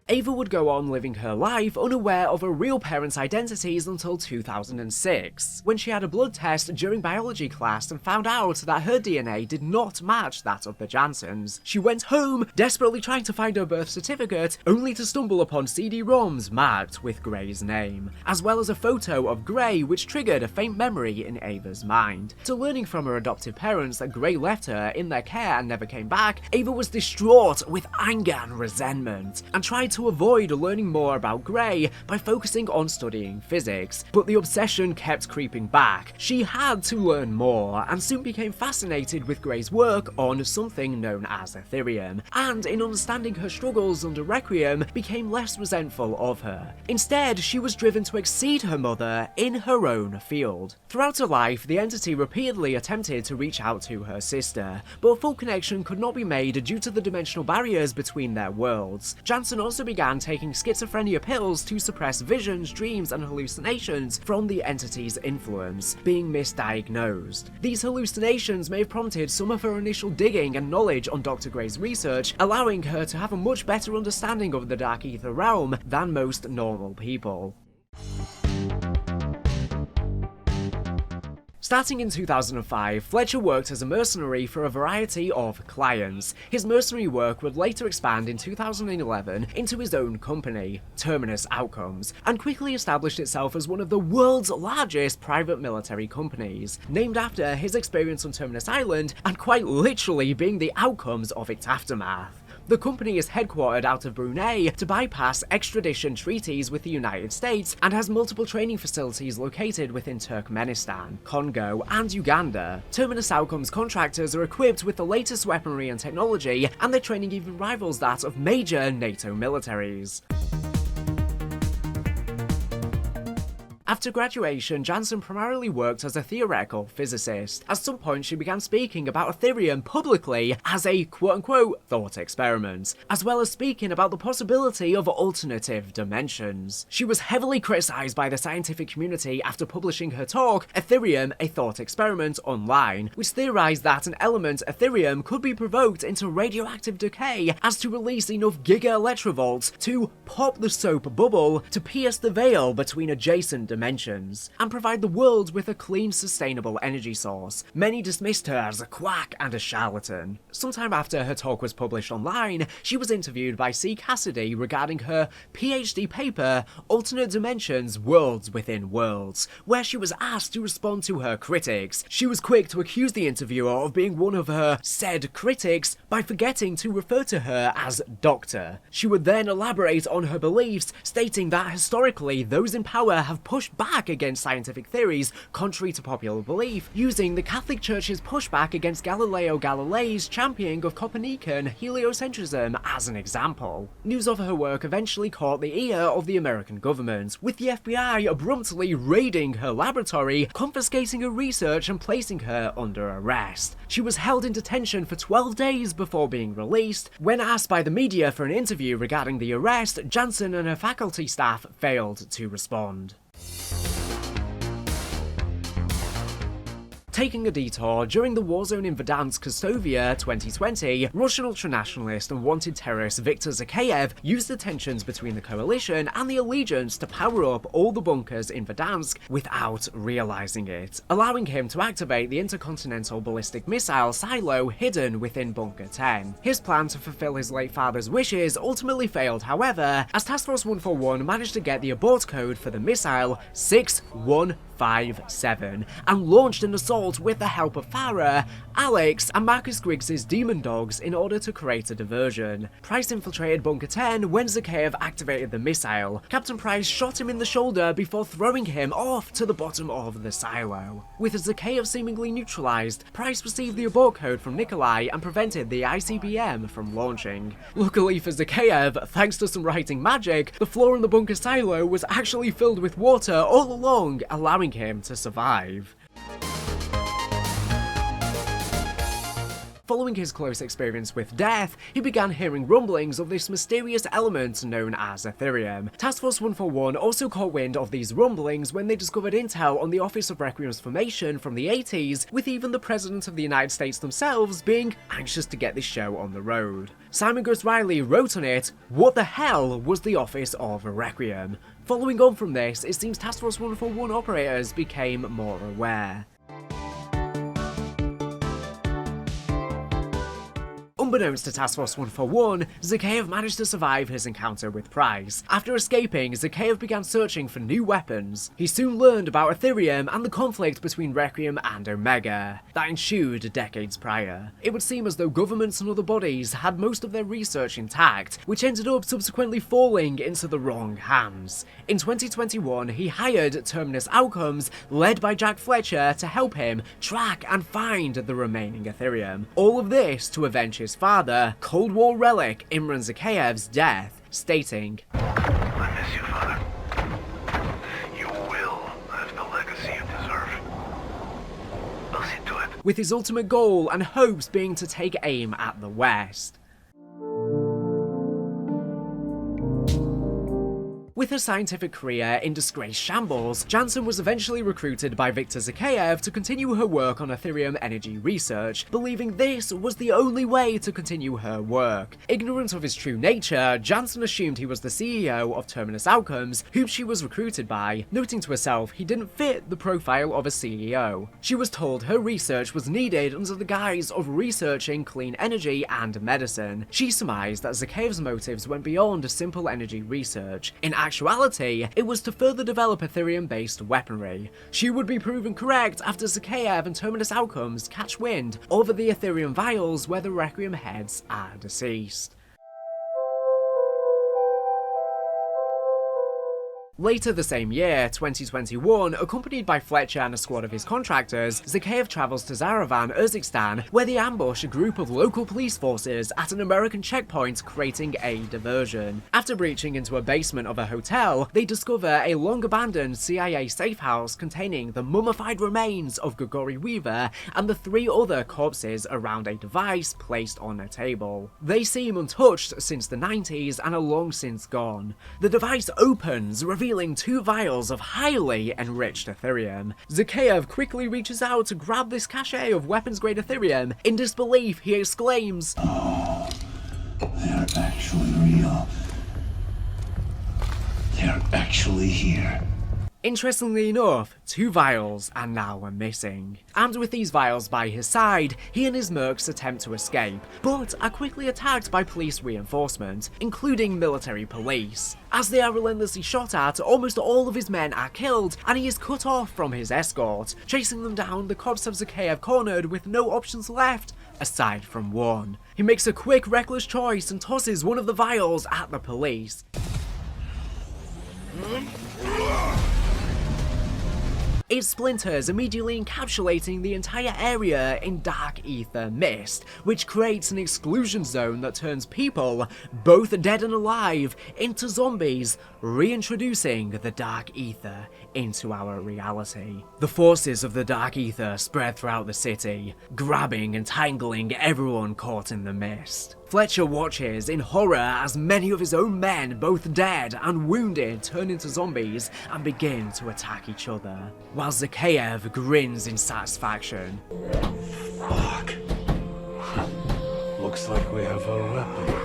Ava would go on living her life unaware of her real parents' identities until 2006, when she had a blood test during biology class and found out that her DNA did not match that of the Jansons. She went home, desperately trying to find her birth certificate, only to stumble upon CD-ROMs marked with Gray's name, as well as a photo of Gray which triggered a faint memory in Ava's mind. To learning from her adoptive parents that Gray left her in their care and never came back, Ava was distraught with anger and resentment, and tried to avoid learning more about Gray by focusing on studying physics, but the obsession kept creeping back. She had to learn more, and soon became fascinated with Gray's work on something known as Ethereum, and in understanding her struggles under Requiem, became less resentful of her. Instead, she was driven to exceed her mother in her own field. Throughout her life, the entity repeatedly attempted to reach out to her sister, but a full connection could not be made due to the dimensional barriers between their worlds. Jansen also began taking schizophrenia pills to suppress visions, dreams, and hallucinations from the entity's influence, being misdiagnosed. These hallucinations may have prompted some of her initial digging and knowledge on Dr. Gray's research, allowing her to have a much better understanding of the Dark Aether realm than most normal people. Starting in 2005, Fletcher worked as a mercenary for a variety of clients. His mercenary work would later expand in 2011 into his own company, Terminus Outcomes, and quickly established itself as one of the world's largest private military companies, named after his experience on Terminus Island and quite literally being the outcomes of its aftermath. The company is headquartered out of Brunei to bypass extradition treaties with the United States and has multiple training facilities located within Turkmenistan, Congo, and Uganda. Terminus Outcomes contractors are equipped with the latest weaponry and technology, and their training even rivals that of major NATO militaries. After graduation, Jansen primarily worked as a theoretical physicist. At some point, she began speaking about Ethereum publicly as a quote-unquote thought experiment, as well as speaking about the possibility of alternative dimensions. She was heavily criticized by the scientific community after publishing her talk, Ethereum, a Thought Experiment, online, which theorized that an element, Ethereum, could be provoked into radioactive decay as to release enough giga-electrovolts to pop the soap bubble to pierce the veil between adjacent dimensions and provide the world with a clean, sustainable energy source. Many dismissed her as a quack and a charlatan. Sometime after her talk was published online, she was interviewed by C. Cassidy regarding her PhD paper, Alternate Dimensions, Worlds Within Worlds, where she was asked to respond to her critics. She was quick to accuse the interviewer of being one of her said critics by forgetting to refer to her as Doctor. She would then elaborate on her beliefs, stating that historically those in power have pushed back against scientific theories contrary to popular belief, using the Catholic Church's pushback against Galileo Galilei's championing of Copernican heliocentrism as an example. News of her work eventually caught the ear of the American government, with the FBI abruptly raiding her laboratory, confiscating her research and placing her under arrest. She was held in detention for 12 days before being released. When asked by the media for an interview regarding the arrest, Jansen and her faculty staff failed to respond. Taking a detour, during the war zone in Verdansk, Kostovia 2020, Russian ultranationalist and wanted terrorist Viktor Zakhaev used the tensions between the coalition and the Allegiance to power up all the bunkers in Verdansk without realizing it, allowing him to activate the intercontinental ballistic missile silo hidden within Bunker 10. His plan to fulfill his late father's wishes ultimately failed, however, as Task Force 141 managed to get the abort code for the missile 615 5-7 and launched an assault with the help of Farah, Alex, and Marcus Griggs' demon dogs in order to create a diversion. Price infiltrated Bunker 10 when Zakhaev activated the missile. Captain Price shot him in the shoulder before throwing him off to the bottom of the silo. With Zakhaev seemingly neutralized, Price received the abort code from Nikolai and prevented the ICBM from launching. Luckily for Zakhaev, thanks to some writing magic, the floor in the bunker silo was actually filled with water all along, allowing him to survive. Following his close experience with death, he began hearing rumblings of this mysterious element known as Ethereum. Task Force 141 also caught wind of these rumblings when they discovered intel on the Office of Requiem's formation from the 80s, with even the President of the United States themselves being anxious to get this show on the road. Simon Ghost Riley wrote on it, "What the hell was the Office of Requiem?" Following on from this, it seems Task Force 141 operators became more aware. Unbeknownst to Task Force 141, Zakhaev managed to survive his encounter with Price. After escaping, Zakhaev began searching for new weapons. He soon learned about Ethereum and the conflict between Requiem and Omega that ensued decades prior. It would seem as though governments and other bodies had most of their research intact, which ended up subsequently falling into the wrong hands. In 2021, he hired Terminus Outcomes, led by Jack Fletcher, to help him track and find the remaining Ethereum. All of this to avenge his father, Cold War relic Imran Zakhaev's death, stating, I miss you, Father. You will have the legacy you deserve. I'll see to it. with his ultimate goal and hopes being to take aim at the West. With her scientific career in disgraced shambles, Janssen was eventually recruited by Viktor Zakhaev to continue her work on Ethereum energy research, believing this was the only way to continue her work. Ignorant of his true nature, Janssen assumed he was the CEO of Terminus Outcomes, whom she was recruited by, noting to herself he didn't fit the profile of a CEO. She was told her research was needed under the guise of researching clean energy and medicine. She surmised that Zakhaev's motives went beyond simple energy research. In actuality, it was to further develop Ethereum-based weaponry. She would be proven correct after Zakhaev and Terminus Outcomes catch wind over the Ethereum vials where the Requiem heads are deceased. Later the same year, 2021, accompanied by Fletcher and a squad of his contractors, Zakhaev travels to Zaravan, Urzikstan, where they ambush a group of local police forces at an American checkpoint, creating a diversion. After breaching into a basement of a hotel, they discover a long-abandoned CIA safe house containing the mummified remains of Grigori Weaver and the 3 other corpses around a device placed on a table. They seem untouched since the 90s and are long since gone. The device opens, revealing 2 vials of highly enriched Ethereum. Zakhaev quickly reaches out to grab this cache of weapons-grade Ethereum. In disbelief, he exclaims, "Oh, they're actually real. They're actually here." Interestingly enough, 2 vials are now missing. Armed with these vials by his side, he and his mercs attempt to escape, but are quickly attacked by police reinforcement, including military police. As they are relentlessly shot at, almost all of his men are killed, and he is cut off from his escort. Chasing them down, the cops have Zakhaev cornered with no options left, aside from one. He makes a quick, reckless choice and tosses one of the vials at the police. It splinters, immediately encapsulating the entire area in dark ether mist, which creates an exclusion zone that turns people, both dead and alive, into zombies, reintroducing the dark ether into our reality. The forces of the dark ether spread throughout the city, grabbing and tangling everyone caught in the mist. Fletcher watches in horror as many of his own men, both dead and wounded, turn into zombies and begin to attack each other, while Zakhaev grins in satisfaction. Fuck. Looks like we have a weapon.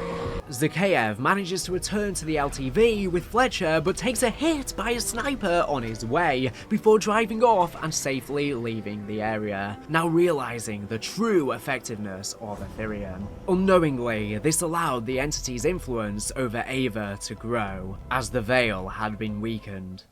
Zakhaev manages to return to the LTV with Fletcher, but takes a hit by a sniper on his way before driving off and safely leaving the area, now realizing the true effectiveness of Ethereum. Unknowingly, this allowed the entity's influence over Ava to grow, as the veil had been weakened.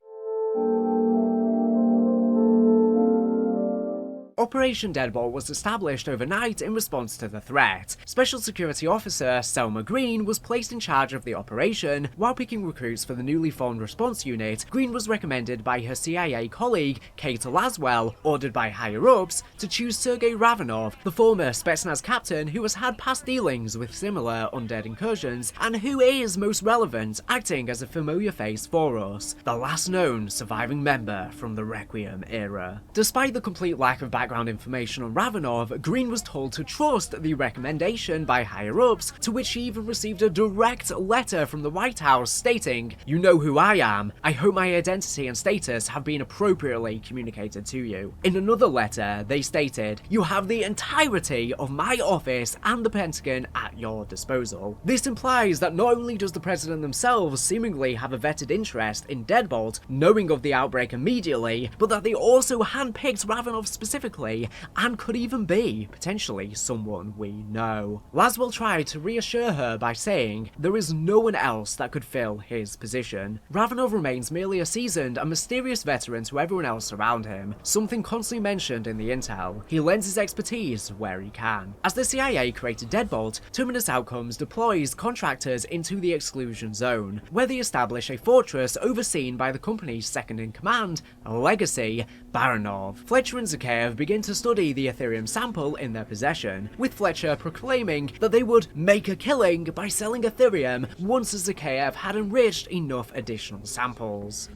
Operation Deadbolt was established overnight in response to the threat. Special Security Officer Selma Green was placed in charge of the operation. While picking recruits for the newly formed response unit, Green was recommended by her CIA colleague, Kate Laswell, ordered by higher-ups, to choose Sergei Ravanov, the former Spetsnaz captain who has had past dealings with similar undead incursions, and who is, most relevant, acting as a familiar face for us, the last known surviving member from the Requiem era. Despite the complete lack of background information on Ravanov, Green was told to trust the recommendation by higher-ups, to which she even received a direct letter from the White House stating, "You know who I am. I hope my identity and status have been appropriately communicated to you." In another letter, they stated, "You have the entirety of my office and the Pentagon at your disposal." This implies that not only does the president themselves seemingly have a vetted interest in Deadbolt, knowing of the outbreak immediately, but that they also handpicked Ravanov specifically, and could even be, potentially, someone we know. Laswell tried to reassure her by saying, there is no one else that could fill his position. Ravanov remains merely a seasoned and mysterious veteran to everyone else around him, something constantly mentioned in the intel. He lends his expertise where he can. As the CIA created Deadbolt, Terminus Outcomes deploys contractors into the exclusion zone, where they establish a fortress overseen by the company's second-in-command, Legacy, Baranov. Fletcher and Zakhaev begin to study the Ethereum sample in their possession, with Fletcher proclaiming that they would make a killing by selling Ethereum once Zakhaev had enriched enough additional samples.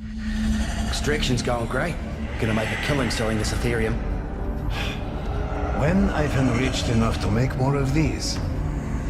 Extraction's going great. Gonna make a killing selling this Ethereum. When I've enriched enough to make more of these,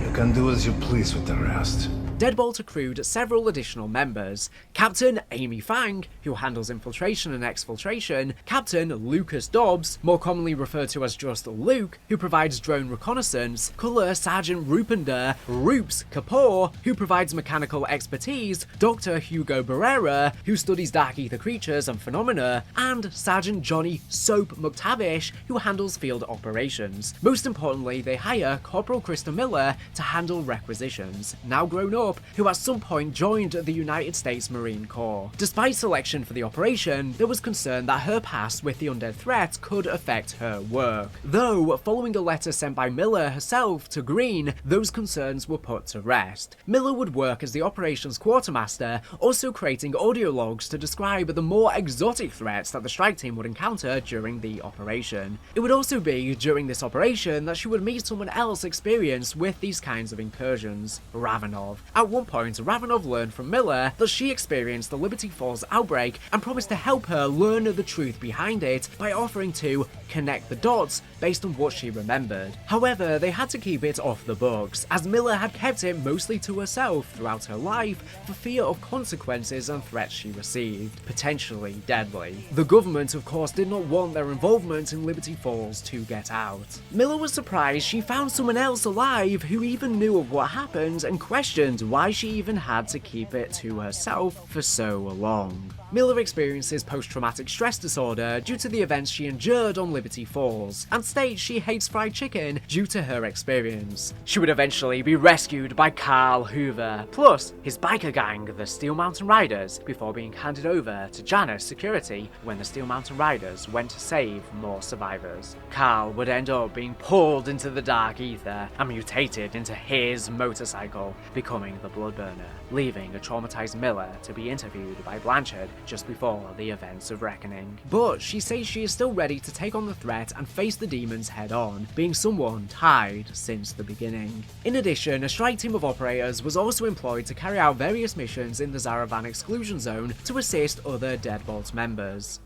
you can do as you please with the rest. Deadbolt accrued several additional members: Captain Amy Fang, who handles infiltration and exfiltration; Captain Lucas Dobbs, more commonly referred to as just Luke, who provides drone reconnaissance; Colour Sergeant Rupinder Roops Kapoor, who provides mechanical expertise; Dr. Hugo Barrera, who studies dark ether creatures and phenomena; and Sergeant Johnny Soap McTavish, who handles field operations. Most importantly, they hire Corporal Krista Miller to handle requisitions, now grown up, who at some point joined the United States Marine Corps. Despite selection for the operation, there was concern that her past with the undead threat could affect her work. Though, following a letter sent by Miller herself to Green, those concerns were put to rest. Miller would work as the operations quartermaster, also creating audio logs to describe the more exotic threats that the strike team would encounter during the operation. It would also be during this operation that she would meet someone else experienced with these kinds of incursions, Ravanov. At one point, Ravanov learned from Miller that she experienced the Liberty Falls outbreak and promised to help her learn the truth behind it by offering to connect the dots based on what she remembered. However, they had to keep it off the books, as Miller had kept it mostly to herself throughout her life for fear of consequences and threats she received, potentially deadly. The government, of course, did not want their involvement in Liberty Falls to get out. Miller was surprised she found someone else alive who even knew of what happened and questioned why she even had to keep it to herself for so long. Miller experiences post-traumatic stress disorder due to the events she endured on Liberty Falls, and states she hates fried chicken due to her experience. She would eventually be rescued by Carl Hoover, plus his biker gang, the Steel Mountain Riders, before being handed over to Janus Security when the Steel Mountain Riders went to save more survivors. Carl would end up being pulled into the Dark Aether and mutated into his motorcycle, becoming the Bloodburner, leaving a traumatized Miller to be interviewed by Blanchard just before the events of Reckoning. But she says she is still ready to take on the threat and face the demons head on, being someone tied since the beginning. In addition, a strike team of operators was also employed to carry out various missions in the Zaravan exclusion zone to assist other Deadbolt members.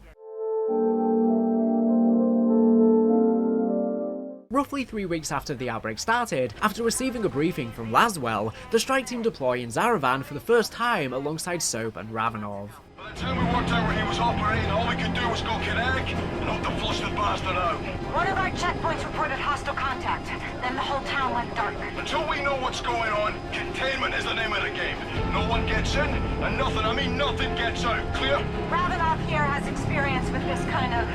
Roughly 3 weeks after the outbreak started, after receiving a briefing from Laswell, the strike team deploy in Zaravan for the first time alongside Soap and Ravanov. By the time we worked out where he was operating, all we could do was go kinetic and hope to flush the bastard out. One of our checkpoints reported hostile contact. Then the whole town went dark. Until we know what's going on, containment is the name of the game. No one gets in, and nothing, I mean nothing gets out. Clear? Ravanov here has experience with this kind of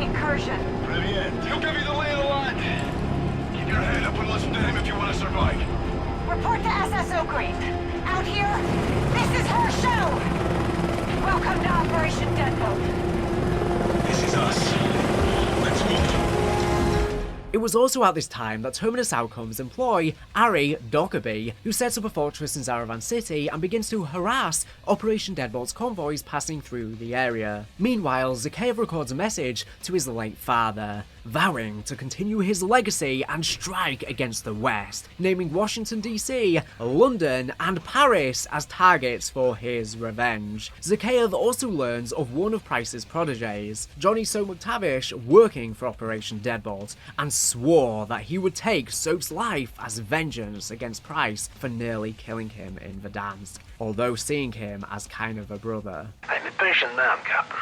incursion. Brilliant. He'll give you the lay of the land. Keep your head up and listen to him if you want to survive. Report to SSO Green. Out here, this is her show! Welcome to Operation Deadbolt. This is us. Let's move. was also at this time that Terminus Outcomes employ Ari Dockerby, who sets up a fortress in Zaravan City and begins to harass Operation Deadbolt's convoys passing through the area. Meanwhile, Zakhaev records a message to his late father, vowing to continue his legacy and strike against the West, naming Washington DC, London, and Paris as targets for his revenge. Zakhaev also learns of one of Price's proteges, Johnny Soap McTavish, working for Operation Deadbolt, and swore that he would take Soap's life as vengeance against Price for nearly killing him in Verdansk, although seeing him as kind of a brother. I'm a patient man, Captain.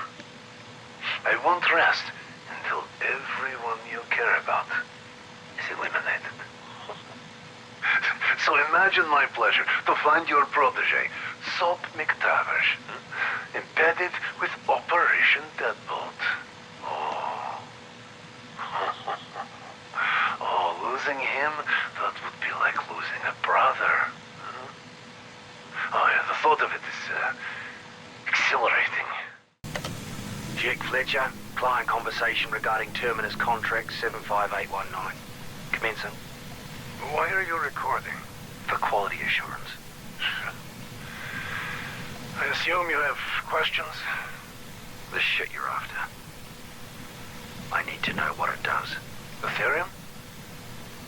I won't rest until everyone you care about is eliminated. So imagine my pleasure to find your protege, Soap McTavish, embedded with Operation Deadbolt. Oh. Oh, losing him, that would be like losing a brother. Oh yeah, the thought of it is exhilarating. Jake Fletcher, client conversation regarding Terminus contract 75819. Commencing. Why are you recording? For quality assurance. I assume you have questions? The shit you're after. I need to know what it does. Ethereum?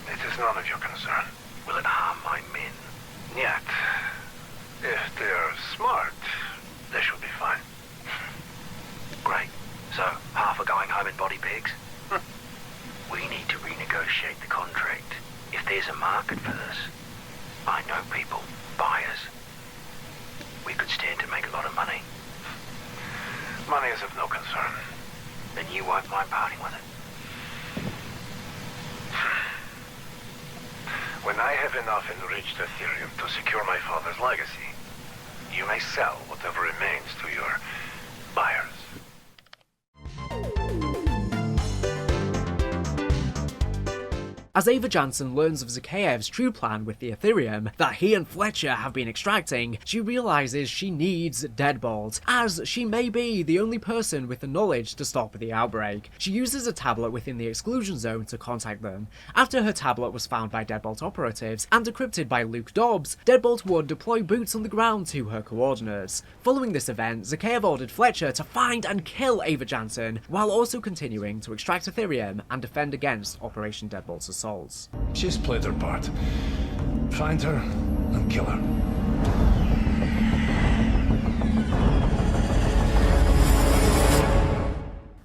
It is none of your concern. Will it harm my men? Yet. If they're smart, they should be fine. Great. So, half are going home in body bags? We need to renegotiate the contract. If there's a market for this, I know people, buyers. We could stand to make a lot of money. Money is of no concern. Then you won't mind parting with it. When I have enough enriched Ethereum to secure my father's legacy, you may sell whatever remains to your buyers. As Ava Jansen learns of Zakhaev's true plan with the Ethereum that he and Fletcher have been extracting, she realizes she needs Deadbolt, as she may be the only person with the knowledge to stop the outbreak. She uses a tablet within the exclusion zone to contact them. After her tablet was found by Deadbolt operatives and decrypted by Luke Dobbs, Deadbolt would deploy boots on the ground to her coordinates. Following this event, Zakhaev ordered Fletcher to find and kill Ava Jansen, while also continuing to extract Ethereum and defend against Operation Deadbolt's assault. She's played her part. Find her and kill her.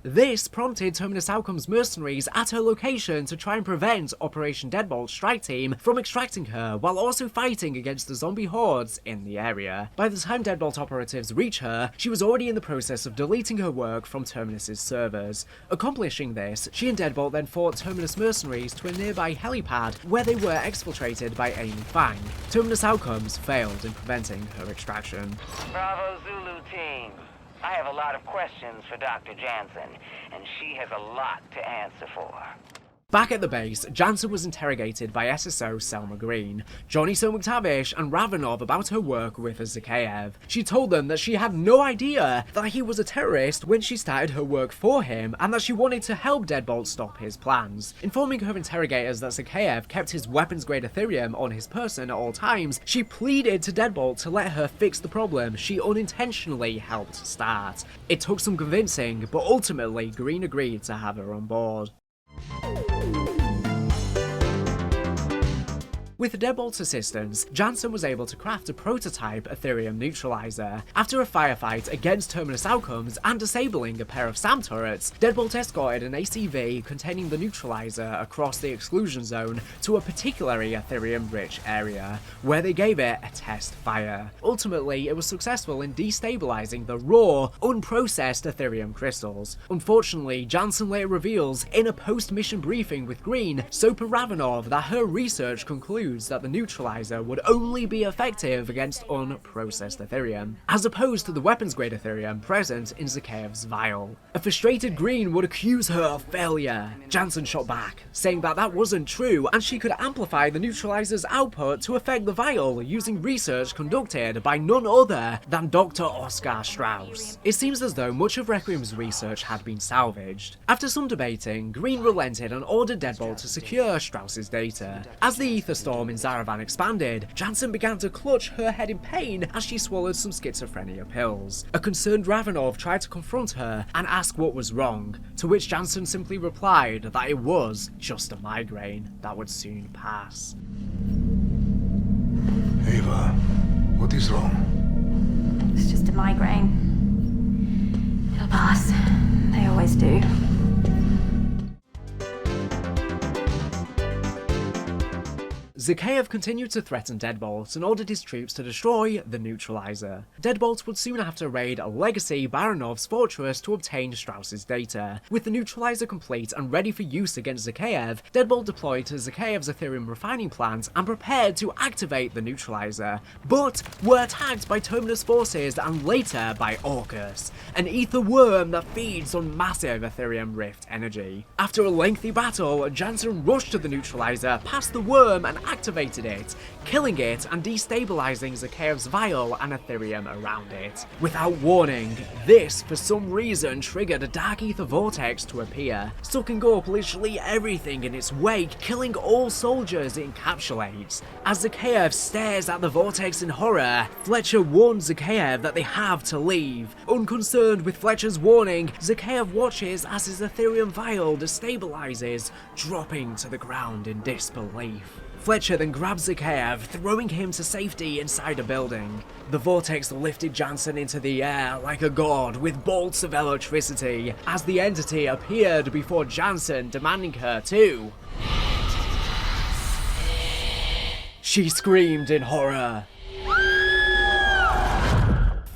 This prompted Terminus Outcomes mercenaries at her location to try and prevent Operation Deadbolt's strike team from extracting her, while also fighting against the zombie hordes in the area. By the time Deadbolt operatives reach her, she was already in the process of deleting her work from Terminus's servers. Accomplishing this, she and Deadbolt then fought Terminus mercenaries to a nearby helipad where they were exfiltrated by Amy Fang. Terminus Outcomes failed in preventing her extraction. Bravo Zulu team. I have a lot of questions for Dr. Jansen, and she has a lot to answer for. Back at the base, Jansen was interrogated by SSO Selma Green, Johnny Soap McTavish, and Ravenov about her work with Zakhaev. She told them that she had no idea that he was a terrorist when she started her work for him, and that she wanted to help Deadbolt stop his plans. Informing her interrogators that Zakhaev kept his weapons-grade Ethereum on his person at all times, she pleaded to Deadbolt to let her fix the problem she unintentionally helped start. It took some convincing, but ultimately Green agreed to have her on board. With Deadbolt's assistance, Jansen was able to craft a prototype Ethereum neutralizer. After a firefight against Terminus Outcomes and disabling a pair of SAM turrets, Deadbolt escorted an ACV containing the neutralizer across the exclusion zone to a particularly Ethereum-rich area, where they gave it a test fire. Ultimately, it was successful in destabilizing the raw, unprocessed Ethereum crystals. Unfortunately, Jansen later reveals in a post-mission briefing with Green, Soap and Ravenov, that her research concludes concludes that the neutralizer would only be effective against unprocessed Ethereum, as opposed to the weapons-grade Ethereum present in Zakhaev's vial. A frustrated Green would accuse her of failure. Jansen shot back, saying that that wasn't true and she could amplify the neutralizer's output to affect the vial using research conducted by none other than Dr. Oscar Strauss. It seems as though much of Requiem's research had been salvaged. After some debating, Green relented and ordered Deadbolt to secure Strauss's data. As the ether storm in Zaravan expanded, Jansen began to clutch her head in pain as she swallowed some schizophrenia pills. A concerned Ravenov tried to confront her and ask what was wrong, to which Jansen simply replied that it was just a migraine that would soon pass. Ava, what is wrong? It's just a migraine. It'll pass. They always do. Zakhaev continued to threaten Deadbolt and ordered his troops to destroy the neutralizer. Deadbolt would soon have to raid Legacy Baranov's fortress to obtain Strauss's data. With the neutralizer complete and ready for use against Zakhaev, Deadbolt deployed to Zakhaev's Ethereum refining plant and prepared to activate the neutralizer, but were attacked by Terminus forces and later by Orcus, an ether worm that feeds on massive Ethereum Rift energy. After a lengthy battle, Jansen rushed to the neutralizer past the worm and activated it, killing it and destabilizing Zakhaev's vial and Ethereum around it. Without warning, this for some reason triggered a Dark Aether vortex to appear, sucking up literally everything in its wake, killing all soldiers it encapsulates. As Zakhaev stares at the vortex in horror, Fletcher warns Zakhaev that they have to leave. Unconcerned with Fletcher's warning, Zakhaev watches as his Ethereum vial destabilizes, dropping to the ground in disbelief. Fletcher then grabs Zakhaev, throwing him to safety inside a building. The vortex lifted Jansen into the air like a god with bolts of electricity, as the entity appeared before Jansen, demanding her to. She screamed in horror,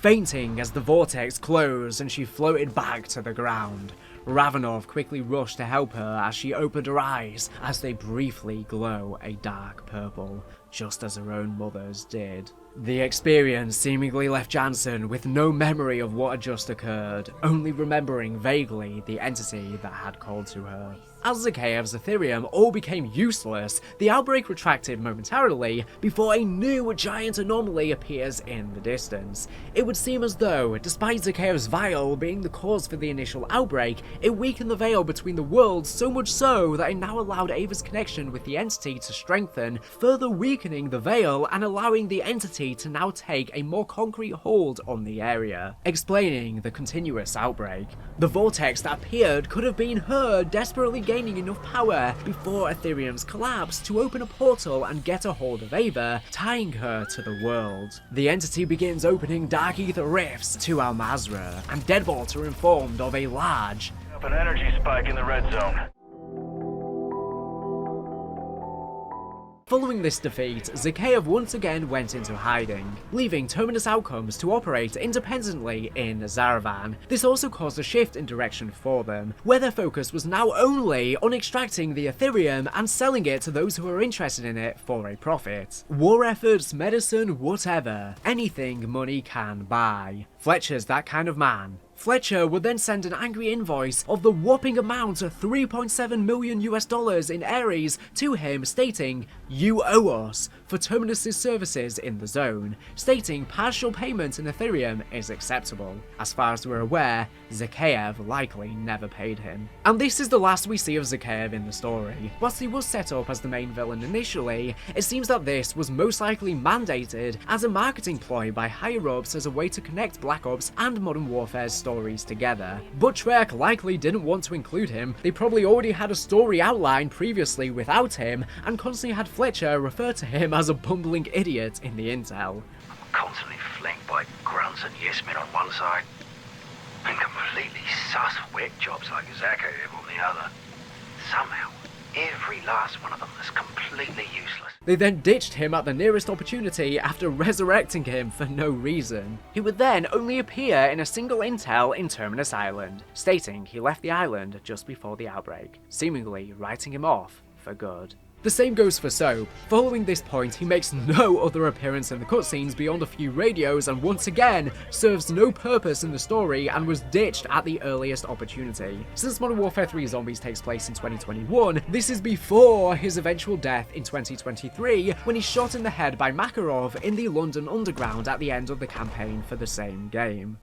fainting as the vortex closed and she floated back to the ground. Ravenov quickly rushed to help her as she opened her eyes as they briefly glow a dark purple, just as her own mother's did. The experience seemingly left Jansen with no memory of what had just occurred, only remembering vaguely the entity that had called to her. As Zakhaev's Ethereum all became useless, the outbreak retracted momentarily before a new giant anomaly appears in the distance. It would seem as though, despite Zakhaev's vial being the cause for the initial outbreak, it weakened the veil between the worlds so much so that it now allowed Ava's connection with the entity to strengthen, further weakening the veil and allowing the entity to now take a more concrete hold on the area, explaining the continuous outbreak. The vortex that appeared could have been her desperately gaining enough power before Ethereum's collapse to open a portal and get a hold of Ava, tying her to the world. The entity begins opening Dark Aether rifts to Al Mazrah, and Deadbolt are informed of a large An energy spike in the red zone. Following this defeat, Zakhaev once again went into hiding, leaving Terminus Outcomes to operate independently in Zaravan. This also caused a shift in direction for them, where their focus was now only on extracting the Ethereum and selling it to those who are interested in it for a profit. War efforts, medicine, whatever. Anything money can buy. Fletcher's that kind of man. Fletcher would then send an angry invoice of the whopping amount of $3.7 million in Ares to him, stating, "You owe us," for Terminus' services in the zone, stating partial payment in Ethereum is acceptable. As far as we're aware, Zakhaev likely never paid him. And this is the last we see of Zakhaev in the story. Whilst he was set up as the main villain initially, it seems that this was most likely mandated as a marketing ploy by higher-ups as a way to connect Black Ops and Modern Warfare's stories together. But Trek likely didn't want to include him. They probably already had a story outlined previously without him, and constantly had Fletcher refer to him as a bumbling idiot in the intel. Constantly flanked by grunts and yes men on one side, and completely sus whack jobs like Zakhaev on the other. Somehow, every last one of them is completely useless. They then ditched him at the nearest opportunity after resurrecting him for no reason. He would then only appear in a single intel in Terminus Island, stating he left the island just before the outbreak, seemingly writing him off for good. The same goes for Soap. Following this point, he makes no other appearance in the cutscenes beyond a few radios and once again serves no purpose in the story and was ditched at the earliest opportunity. Since Modern Warfare 3 Zombies takes place in 2021, this is before his eventual death in 2023 when he's shot in the head by Makarov in the London Underground at the end of the campaign for the same game.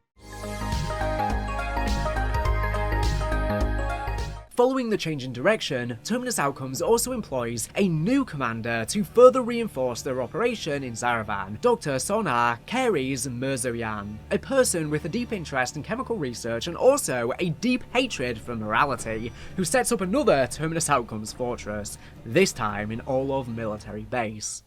Following the change in direction, Terminus Outcomes also employs a new commander to further reinforce their operation in Zaravan, Dr. Sonar Keres Mirzoyan, a person with a deep interest in chemical research and also a deep hatred for morality, who sets up another Terminus Outcomes fortress, this time in Orlov military base.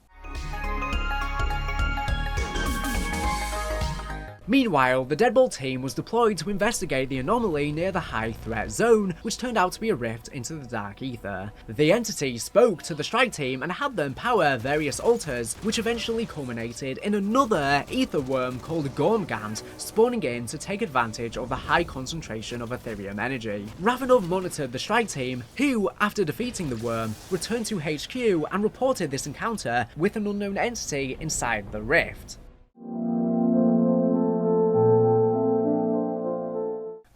Meanwhile, the Deadbolt team was deployed to investigate the anomaly near the high threat zone, which turned out to be a rift into the Dark Aether. The entity spoke to the strike team and had them power various altars, which eventually culminated in another ether worm called Gormgant spawning in to take advantage of the high concentration of Ethereum energy. Ravenov monitored the strike team, who, after defeating the worm, returned to HQ and reported this encounter with an unknown entity inside the rift.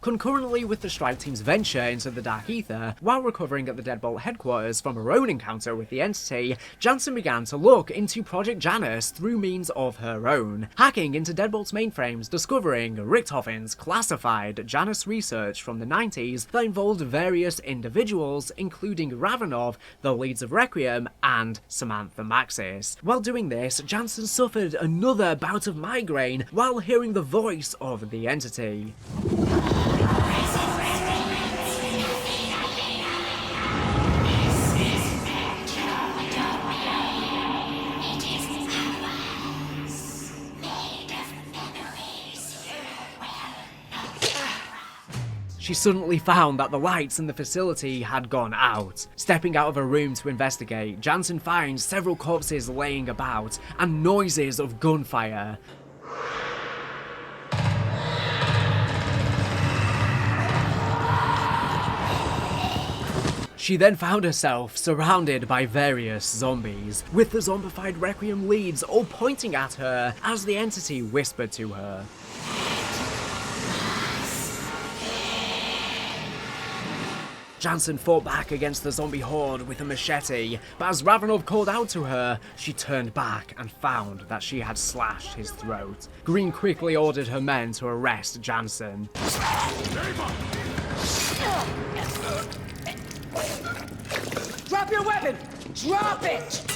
Concurrently with the strike team's venture into the Dark Aether, while recovering at the Deadbolt headquarters from her own encounter with the entity, Jansen began to look into Project Janus through means of her own, hacking into Deadbolt's mainframes, discovering Richthofen's classified Janus research from the 90s that involved various individuals, including Ravenov, the leads of Requiem, and Samantha Maxis. While doing this, Jansen suffered another bout of migraine while hearing the voice of the entity. She suddenly found that the lights in the facility had gone out. Stepping out of her room to investigate, Jansen finds several corpses laying about and noises of gunfire. She then found herself surrounded by various zombies, with the zombified Requiem leads all pointing at her as the entity whispered to her. Jansen fought back against the zombie horde with a machete, but as Ravenov called out to her, she turned back and found that she had slashed his throat. Green quickly ordered her men to arrest Jansen. Drop your weapon! Drop it!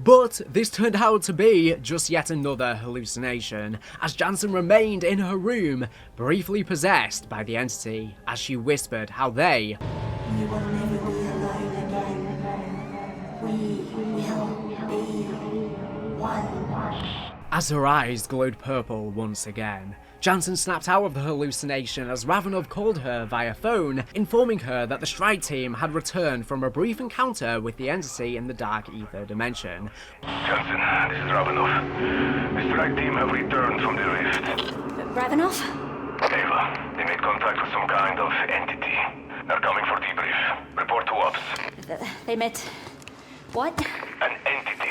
But this turned out to be just yet another hallucination, as Jansen remained in her room, briefly possessed by the entity, as she whispered how they We will never be alone again. We will be one. As her eyes glowed purple once again, Jansen snapped out of the hallucination as Ravenov called her via phone, informing her that the strike team had returned from a brief encounter with the entity in the Dark Aether dimension. Jansen, this is Ravenov. The strike team have returned from the rift. Ravenov? Ava, they made contact with some kind of entity. They're coming for debrief. Report to ops. They met... what? An entity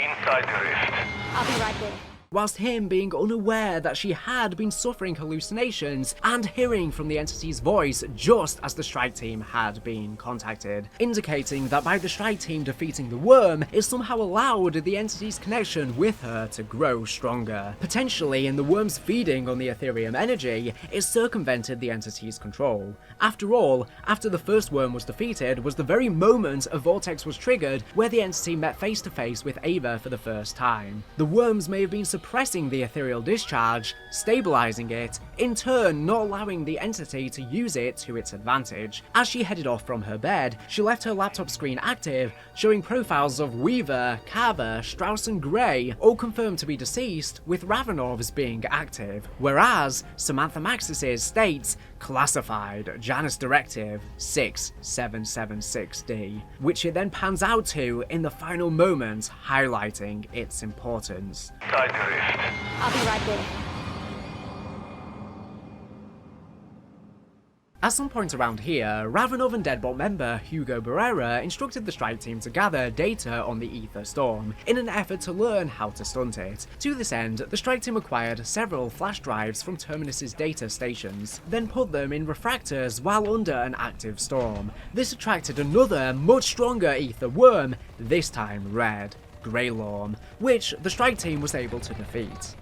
inside the rift. I'll be right there. Whilst him being unaware that she had been suffering hallucinations and hearing from the entity's voice just as the strike team had been contacted, indicating that by the strike team defeating the worm, it somehow allowed the entity's connection with her to grow stronger. Potentially, in the worm's feeding on the Ethereum energy, it circumvented the entity's control. After all, after the first worm was defeated was the very moment a vortex was triggered where the entity met face to face with Ava for the first time. The worms may have been suppressing the ethereal discharge, stabilizing it, in turn not allowing the entity to use it to its advantage. As she headed off from her bed, she left her laptop screen active, showing profiles of Weaver, Carver, Strauss and Gray, all confirmed to be deceased, with Ravenov's being active, whereas Samantha Maxis's states classified Janus Directive 6776D, which it then pans out to in the final moment, highlighting its importance. Inside the rift. I'll be right there. At some point around here, Ravenov and Deadbolt member Hugo Barrera instructed the strike team to gather data on the Aether Storm in an effort to learn how to stunt it. To this end, the strike team acquired several flash drives from Terminus's data stations, then put them in refractors while under an active storm. This attracted another, much stronger Aether worm, this time red, Greylorm, which the strike team was able to defeat.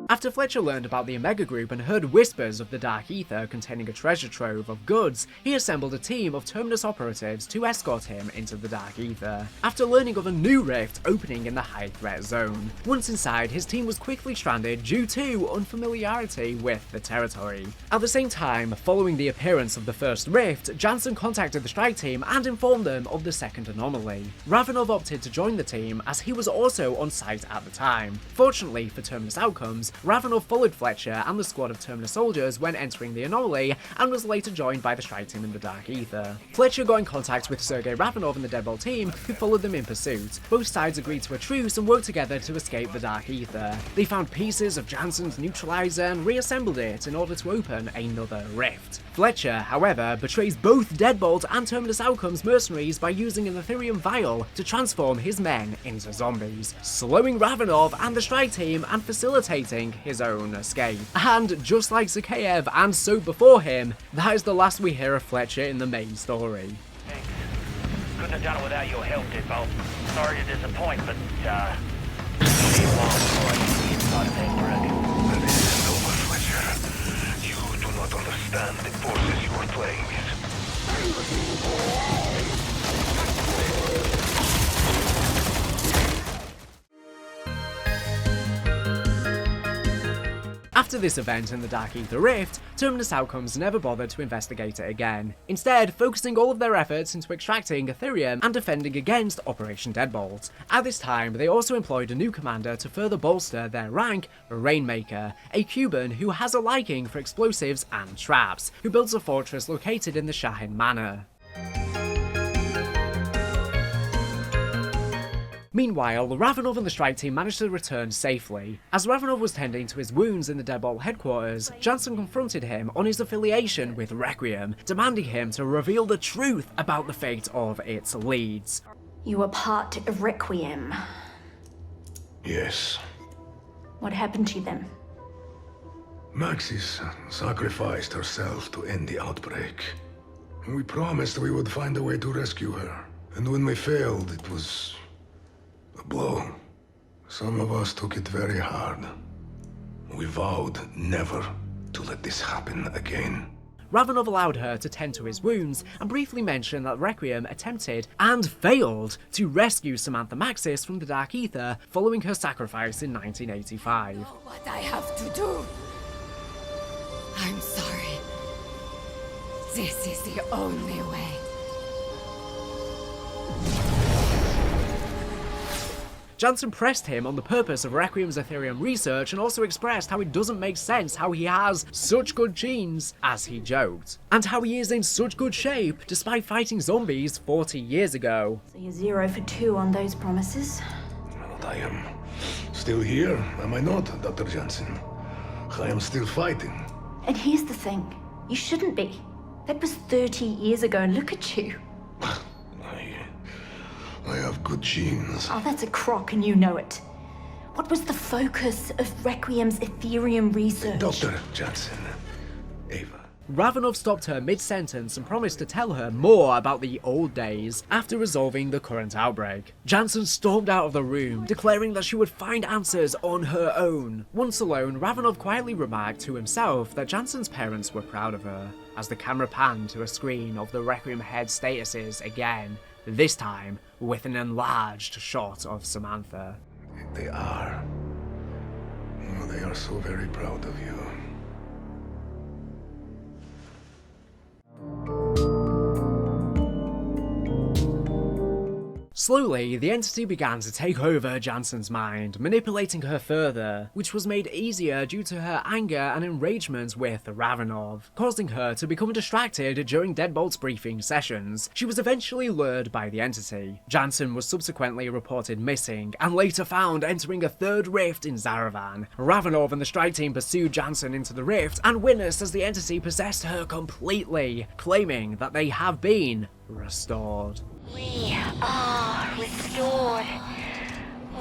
After Fletcher learned about the Omega Group and heard whispers of the Dark Aether containing a treasure trove of goods, he assembled a team of Terminus operatives to escort him into the Dark Aether, after learning of a new rift opening in the high threat zone. Once inside, his team was quickly stranded due to unfamiliarity with the territory. At the same time, following the appearance of the first rift, Jansen contacted the strike team and informed them of the second anomaly. Ravenov opted to join the team as he was also on site at the time. Fortunately for Terminus outcomes, Ravenov followed Fletcher and the squad of Terminus soldiers when entering the anomaly, and was later joined by the strike team in the Dark Aether. Fletcher got in contact with Sergei Ravenov and the Deadbolt team, who followed them in pursuit. Both sides agreed to a truce and worked together to escape the Dark Aether. They found pieces of Jansen's neutralizer and reassembled it in order to open another rift. Fletcher, however, betrays both Deadbolt and Terminus Outcomes mercenaries by using an Ethereum vial to transform his men into zombies, slowing Ravenov and the strike team and facilitating his own escape. And just like Zakhaev and so before him, that is the last we hear of Fletcher in the main story. Thanks. Couldn't have done it without your help, Deadbolt. Sorry to disappoint, but, it'll be a while before I get the inside of that wreck. That isn't over, Fletcher. You do not understand the forces you are playing with. After this event in the Dark Aether Rift, Terminus Outcomes never bothered to investigate it again, instead focusing all of their efforts into extracting Ethereum and defending against Operation Deadbolt. At this time, they also employed a new commander to further bolster their rank, Rainmaker, a Cuban who has a liking for explosives and traps, who builds a fortress located in the Shahin Manor. Meanwhile, Ravenov and the strike team managed to return safely. As Ravenov was tending to his wounds in the Deadbolt headquarters, Jansen confronted him on his affiliation with Requiem, demanding him to reveal the truth about the fate of its leads. You were part of Requiem. Yes. What happened to them? Maxis sacrificed herself to end the outbreak. We promised we would find a way to rescue her. And when we failed, it was a blow. Some of us took it very hard. We vowed never to let this happen again. Ravenov allowed her to tend to his wounds and briefly mentioned that Requiem attempted and failed to rescue Samantha Maxis from the Dark Aether following her sacrifice in 1985. What I have to do. I'm sorry. This is the only way. Jansen pressed him on the purpose of Requiem's Ethereum research and also expressed how it doesn't make sense how he has such good genes, as he joked, and how he is in such good shape despite fighting zombies 40 years ago. So you're 0 for 2 on those promises? But I am still here, am I not, Dr. Jansen? I am still fighting. And here's the thing, you shouldn't be. That was 30 years ago, and look at you. I have good genes. Oh, that's a crock and you know it. What was the focus of Requiem's Ethereum research? Dr. Jansen. Ava. Ravenov stopped her mid-sentence and promised to tell her more about the old days after resolving the current outbreak. Jansen stormed out of the room, declaring that she would find answers on her own. Once alone, Ravenov quietly remarked to himself that Jansen's parents were proud of her, as the camera panned to a screen of the Requiem head statuses again, this time with an enlarged shot of Samantha. They are. Oh, they are so very proud of you. Slowly, the entity began to take over Jansen's mind, manipulating her further, which was made easier due to her anger and enragement with Ravenov, causing her to become distracted during Deadbolt's briefing sessions. She was eventually lured by the entity. Jansen was subsequently reported missing, and later found entering a third rift in Zaravan. Ravenov and the strike team pursued Jansen into the rift and witnessed as the entity possessed her completely, claiming that they have been restored. We are restored.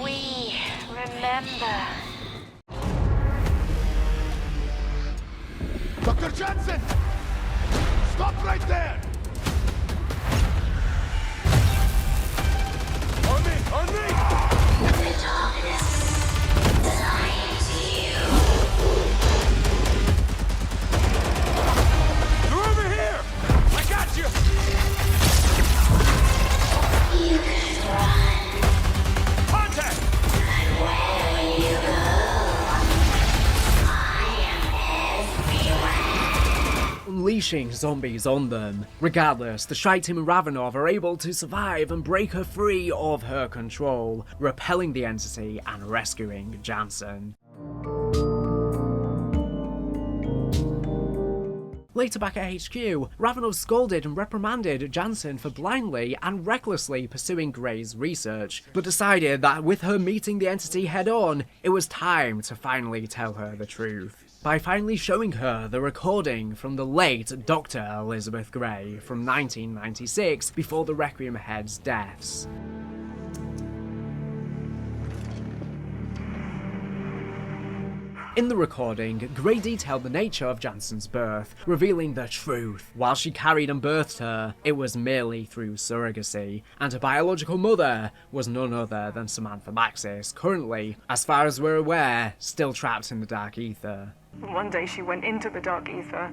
We remember. Dr. Jansen! Stop right there! On me! On me! The darkness denies you. You're over here! I got you! You can run. Contact! But where you go, I am everywhere. Unleashing zombies on them. Regardless, the strike team and Ravenov are able to survive and break her free of her control, repelling the entity and rescuing Jansen. Later back at HQ, Ravenov scolded and reprimanded Jansen for blindly and recklessly pursuing Grey's research, but decided that with her meeting the entity head-on, it was time to finally tell her the truth. By finally showing her the recording from the late Dr. Elizabeth Grey from 1996 before the Requiem Head's deaths. In the recording, Grey detailed the nature of Jansen's birth, revealing the truth. While she carried and birthed her, it was merely through surrogacy, and her biological mother was none other than Samantha Maxis, currently, as far as we're aware, still trapped in the Dark Aether. One day she went into the Dark Aether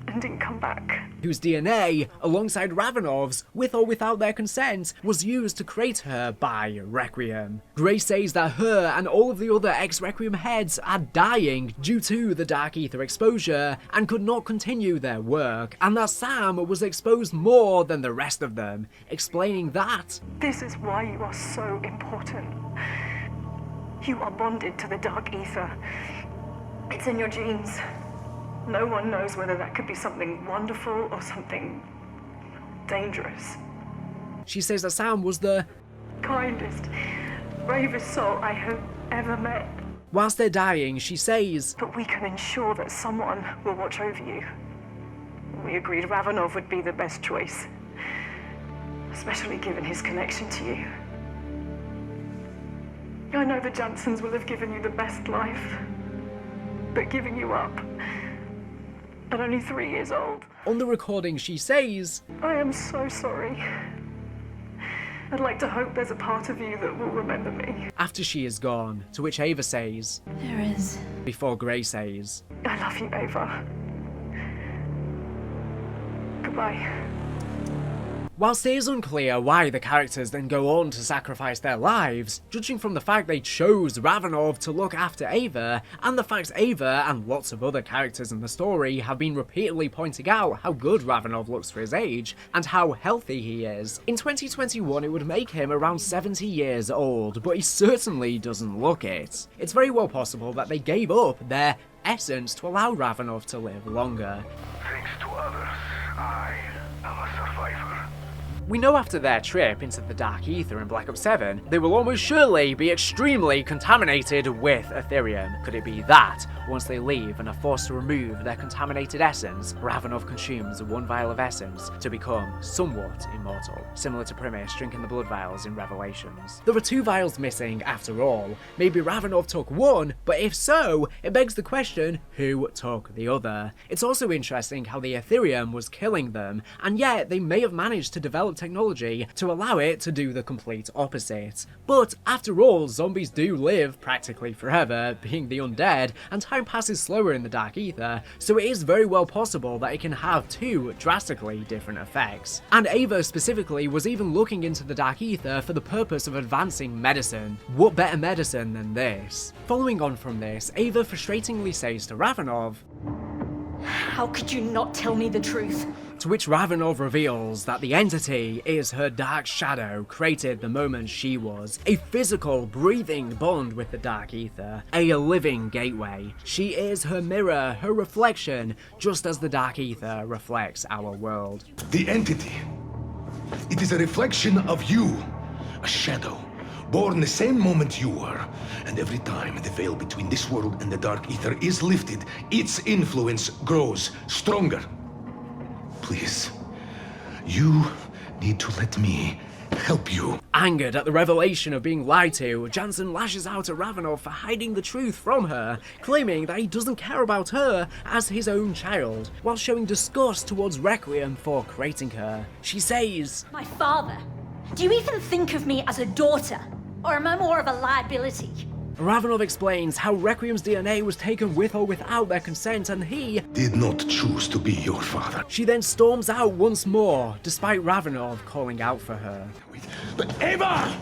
and didn't come back. Whose DNA, alongside Ravenov's, with or without their consent, was used to create her by Requiem. Grey says that her and all of the other ex-Requiem heads are dying due to the Dark Aether exposure and could not continue their work, and that Sam was exposed more than the rest of them, explaining that this is why you are so important. You are bonded to the Dark Aether. It's in your genes. No one knows whether that could be something wonderful or something dangerous. She says that Sam was the kindest, bravest soul I have ever met. Whilst they're dying, she says, but we can ensure that someone will watch over you. We agreed Ravenov would be the best choice, especially given his connection to you. I know the Jansens will have given you the best life, but giving you up at only 3 years old. On the recording, she says, I am so sorry. I'd like to hope there's a part of you that will remember me. After she is gone, to which Ava says, there is. Before Grey says, I love you, Ava. Goodbye. Whilst it is unclear why the characters then go on to sacrifice their lives, judging from the fact they chose Ravenov to look after Ava, and the fact Ava and lots of other characters in the story have been repeatedly pointing out how good Ravenov looks for his age, and how healthy he is. In 2021 it would make him around 70 years old, but he certainly doesn't look it. It's very well possible that they gave up their essence to allow Ravenov to live longer. Thanks to others, I am a survivor. We know after their trip into the Dark Aether in Black Ops 7, they will almost surely be extremely contaminated with Ethereum. Could it be that, once they leave and are forced to remove their contaminated essence, Ravenov consumes 1 vial of essence to become somewhat immortal, similar to Primus drinking the blood vials in Revelations? There are 2 vials missing after all. Maybe Ravenov took 1, but if so, it begs the question, who took the other? It's also interesting how the Ethereum was killing them, and yet they may have managed to develop technology to allow it to do the complete opposite. But after all, zombies do live practically forever, being the undead, and time passes slower in the Dark Aether, so it is very well possible that it can have 2 drastically different effects. And Ava specifically was even looking into the Dark Aether for the purpose of advancing medicine. What better medicine than this? Following on from this, Ava frustratingly says to Ravenov, how could you not tell me the truth? to which Ravenov reveals that the entity is her dark shadow created the moment she was, a physical, breathing bond with the Dark Aether, a living gateway. She is her mirror, her reflection, just as the Dark Aether reflects our world. The entity. It is a reflection of you, a shadow, born the same moment you were. And every time the veil between this world and the Dark Aether is lifted, its influence grows stronger. Please, you need to let me help you. Angered at the revelation of being lied to, Jansen lashes out at Ravenov for hiding the truth from her, claiming that he doesn't care about her as his own child, while showing disgust towards Requiem for creating her. She says, "My father? Do you even think of me as a daughter? Or am I more of a liability?" Ravenov explains how Requiem's DNA was taken with or without their consent, and he did not choose to be your father. She then storms out once more, despite Ravenov calling out for her. But Ava!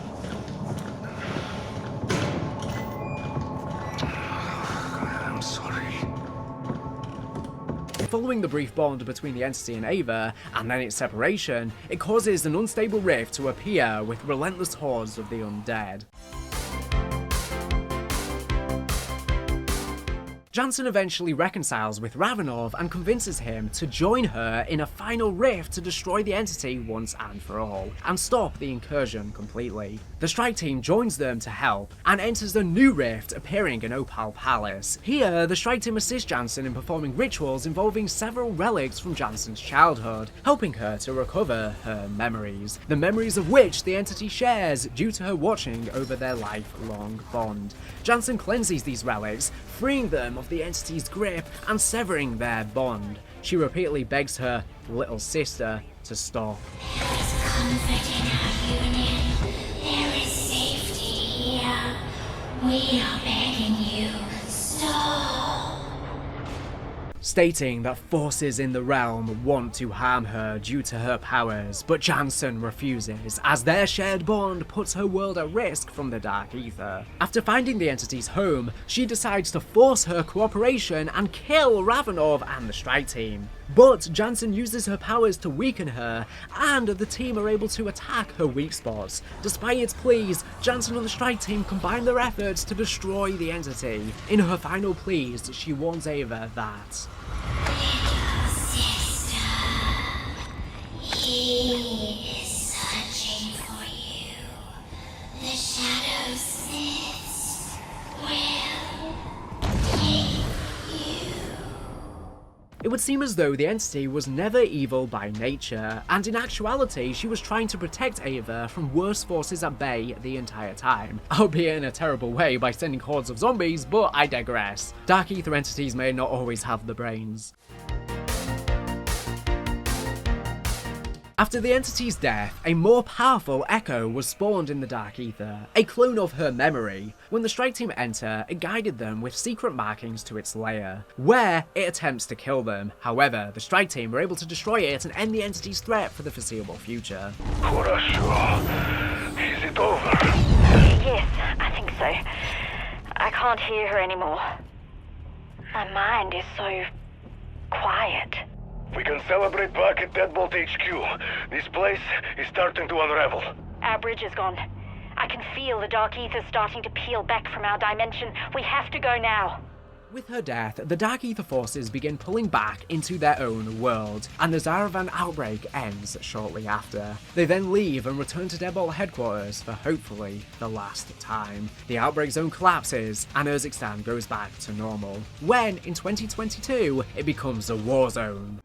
I'm sorry. Following the brief bond between the entity and Ava, and then its separation, it causes an unstable rift to appear with relentless hordes of the undead. Jansen eventually reconciles with Ravenov and convinces him to join her in a final rift to destroy the entity once and for all, and stop the incursion completely. The strike team joins them to help, and enters a new rift appearing in Opal Palace. Here, the strike team assists Jansen in performing rituals involving several relics from Jansen's childhood, helping her to recover her memories, the memories of which the entity shares due to her watching over their lifelong bond. Jansen cleanses these relics, freeing them of the entity's grip and severing their bond. She repeatedly begs her little sister to stop. There is comfort in our union. There is safety here. We are begging you, stop. Stating that forces in the realm want to harm her due to her powers, but Jansen refuses, as their shared bond puts her world at risk from the Dark Aether. After finding the entity's home, she decides to force her cooperation and kill Ravenov and the strike team. But Jansen uses her powers to weaken her, and the team are able to attack her weak spots. Despite its pleas, Jansen and the strike team combine their efforts to destroy the entity. In her final pleas, she warns Ava that Little sister, he is searching for you. The shadow smiths will take you. it would seem as though the entity was never evil by nature, and in actuality she was trying to protect Ava from worse forces at bay the entire time, albeit in a terrible way by sending hordes of zombies, but I digress. Dark Aether entities may not always have the brains. After the entity's death, a more powerful Echo was spawned in the Dark Aether, a clone of her memory. When the strike team enter, it guided them with secret markings to its lair, where it attempts to kill them. However, the strike team were able to destroy it and end the entity's threat for the foreseeable future. Хорошо. Is it over? Yes, I think so. I can't hear her anymore. My mind is so quiet. We can celebrate back at Deadbolt HQ. This place is starting to unravel. Our bridge is gone. I can feel the Dark Aether starting to peel back from our dimension. We have to go now. With her death, the Dark Aether forces begin pulling back into their own world, and the Zaravan outbreak ends shortly after. They then leave and return to Deadbolt headquarters for hopefully the last time. The outbreak zone collapses, and Urzikstan goes back to normal, when in 2022 it becomes a war zone.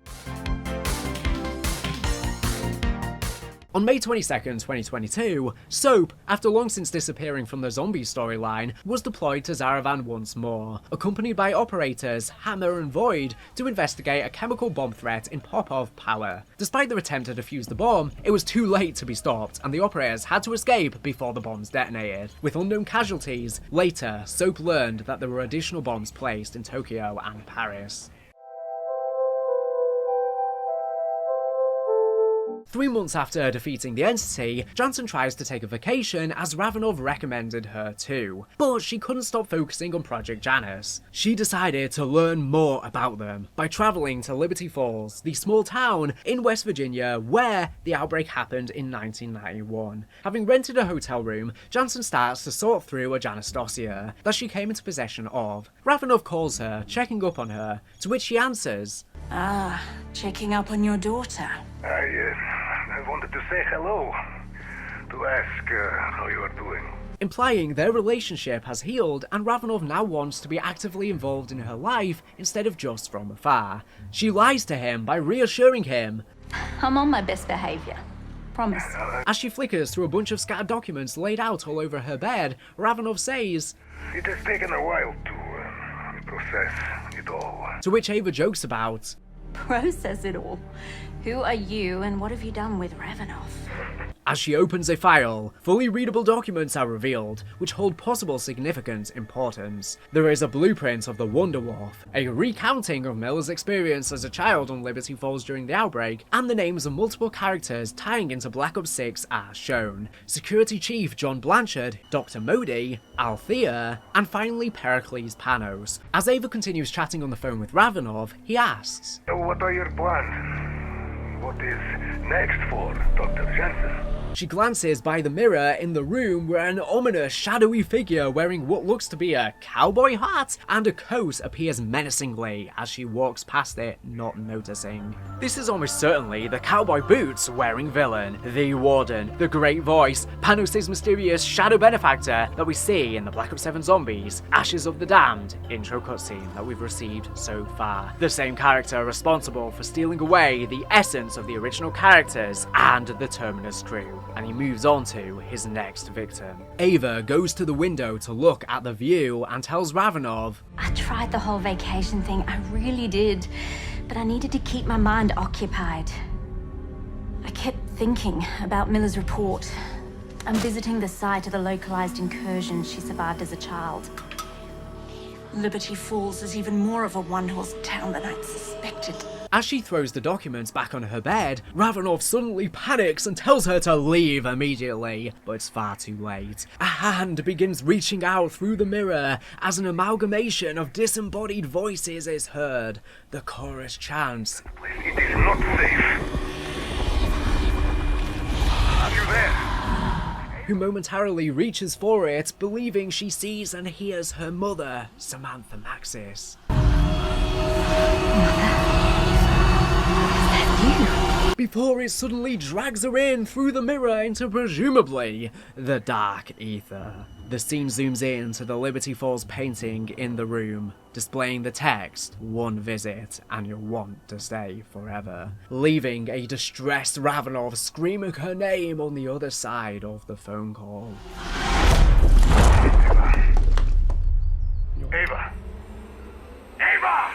On May 22nd, 2022, Soap, after long since disappearing from the Zombies storyline, was deployed to Zaravan once more, accompanied by operators Hammer and Void to investigate a chemical bomb threat in Popov Power. Despite their attempt to defuse the bomb, it was too late to be stopped, and the operators had to escape before the bombs detonated. With unknown casualties, later, Soap learned that there were additional bombs placed in Tokyo and Paris. 3 months after defeating the entity, Jansen tries to take a vacation as Ravenov recommended her to, but she couldn't stop focusing on Project Janus. She decided to learn more about them by traveling to Liberty Falls, the small town in West Virginia where the outbreak happened in 1991. Having rented a hotel room, Jansen starts to sort through a Janus dossier that she came into possession of. Ravenov calls her, checking up on her, to which she answers, "Ah, checking up on your daughter." I wanted to say hello, to ask how you are doing. Implying their relationship has healed and Ravenov now wants to be actively involved in her life instead of just from afar. She lies to him by reassuring him, "I'm on my best behavior. Promise." As she flickers through a bunch of scattered documents laid out all over her bed, Ravenov says, It has taken a while to process it all. To which Ava jokes about, "Process it all. Who are you and what have you done with Ravenov?" As she opens a file, fully readable documents are revealed, which hold possible significant importance. There is a blueprint of the Wonder Wharf, a recounting of Miller's experience as a child on Liberty Falls during the outbreak, and the names of multiple characters tying into Black Ops 6 are shown. Security Chief John Blanchard, Dr. Modi, Althea, and finally Pericles Panos. As Ava continues chatting on the phone with Ravenov, he asks, What are your plans? What is next for Dr. Jansen? She glances by the mirror in the room where an ominous, shadowy figure wearing what looks to be a cowboy hat and a coat appears menacingly as she walks past it, not noticing. This is almost certainly the cowboy boots wearing villain, the Warden, the Great Voice, Panos' mysterious shadow benefactor that we see in the Black Ops 7 Zombies, Ashes of the Damned intro cutscene that we've received so far. The same character responsible for stealing away the essence of the original characters and the Terminus crew. And he moves on to his next victim. Ava goes to the window to look at the view and tells Ravenov, "I tried the whole vacation thing, I really did, but I needed to keep my mind occupied. I kept thinking about Miller's report. I'm visiting the site of the localized incursion she survived as a child. Liberty Falls is even more of a one-horse town than I'd suspected." As she throws the documents back on her bed, Ravenov suddenly panics and tells her to leave immediately, but it's far too late. A hand begins reaching out through the mirror as an amalgamation of disembodied voices is heard. The chorus chants, It is not safe. Are you there? Who momentarily reaches for it, believing she sees and hears her mother, Samantha Maxis. Before it suddenly drags her in through the mirror into presumably the Dark Aether. The scene zooms in to the Liberty Falls painting in the room, displaying the text, "One visit and you'll want to stay forever," leaving a distressed Ravenov screaming her name on the other side of the phone call. Ava! Ava!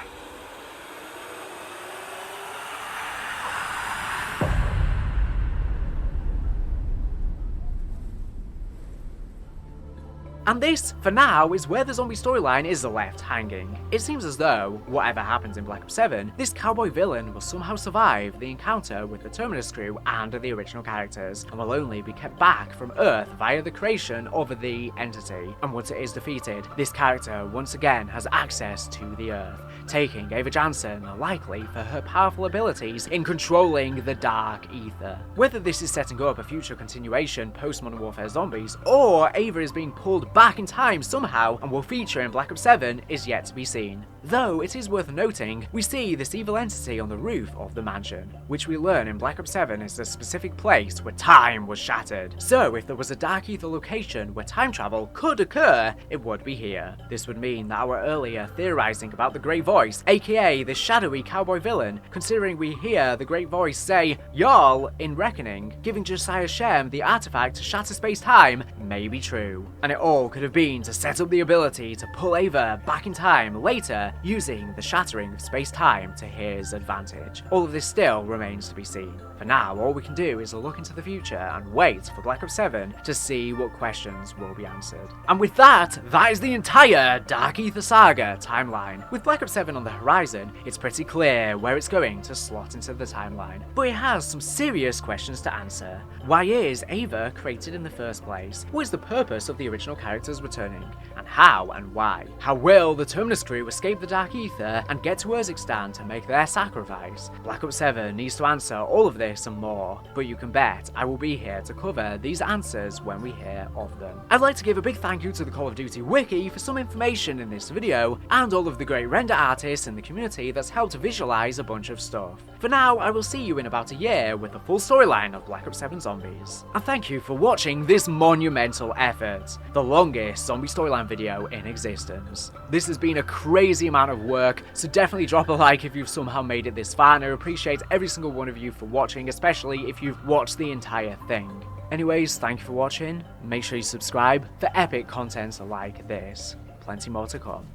And this, for now, is where the zombie storyline is left hanging. It seems as though, whatever happens in Black Ops 7, this cowboy villain will somehow survive the encounter with the Terminus crew and the original characters, and will only be kept back from Earth via the creation of the entity. And once it is defeated, this character once again has access to the Earth, taking Ava Jansen likely for her powerful abilities in controlling the Dark Aether. Whether this is setting up a future continuation post Modern Warfare Zombies, or Ava is being pulled back in time somehow and will feature in Black Ops 7 is yet to be seen. Though it is worth noting, we see this evil entity on the roof of the mansion, which we learn in Black Ops 7 is the specific place where time was shattered. So if there was a Dark Aether location where time travel could occur, it would be here. This would mean that our earlier theorizing about the Grey Voice, aka the shadowy cowboy villain, considering we hear the Great Voice say "Y'all" in Reckoning, giving Josiah Shem the artifact to shatter space-time, may be true. And it all could have been to set up the ability to pull Ava back in time later, using the shattering of space-time to his advantage. All of this still remains to be seen. For now, all we can do is look into the future and wait for Black Ops 7 to see what questions will be answered. And with that is the entire Dark Aether saga timeline. With Black Ops 7 on the horizon, it's pretty clear where it's going to slot into the timeline. But it has some serious questions to answer. Why is Ava created in the first place? What is the purpose of the original characters returning? And how and why? How will the Terminus crew escape the Dark Aether and get to Urzikstan to make their sacrifice? Black Ops 7 needs to answer all of this and more, but you can bet I will be here to cover these answers when we hear of them. I'd like to give a big thank you to the Call of Duty Wiki for some information in this video, and all of the great render artists in the community that's helped to visualize a bunch of stuff. For now, I will see you in about a year with the full storyline of Black Ops 7 Zombies. And thank you for watching this monumental effort, the longest zombie storyline video in existence. This has been a crazy amount of work, so definitely drop a like if you've somehow made it this far, and I appreciate every single one of you for watching, especially if you've watched the entire thing. Anyways, thank you for watching, make sure you subscribe for epic content like this. Plenty more to come.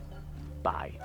Bye.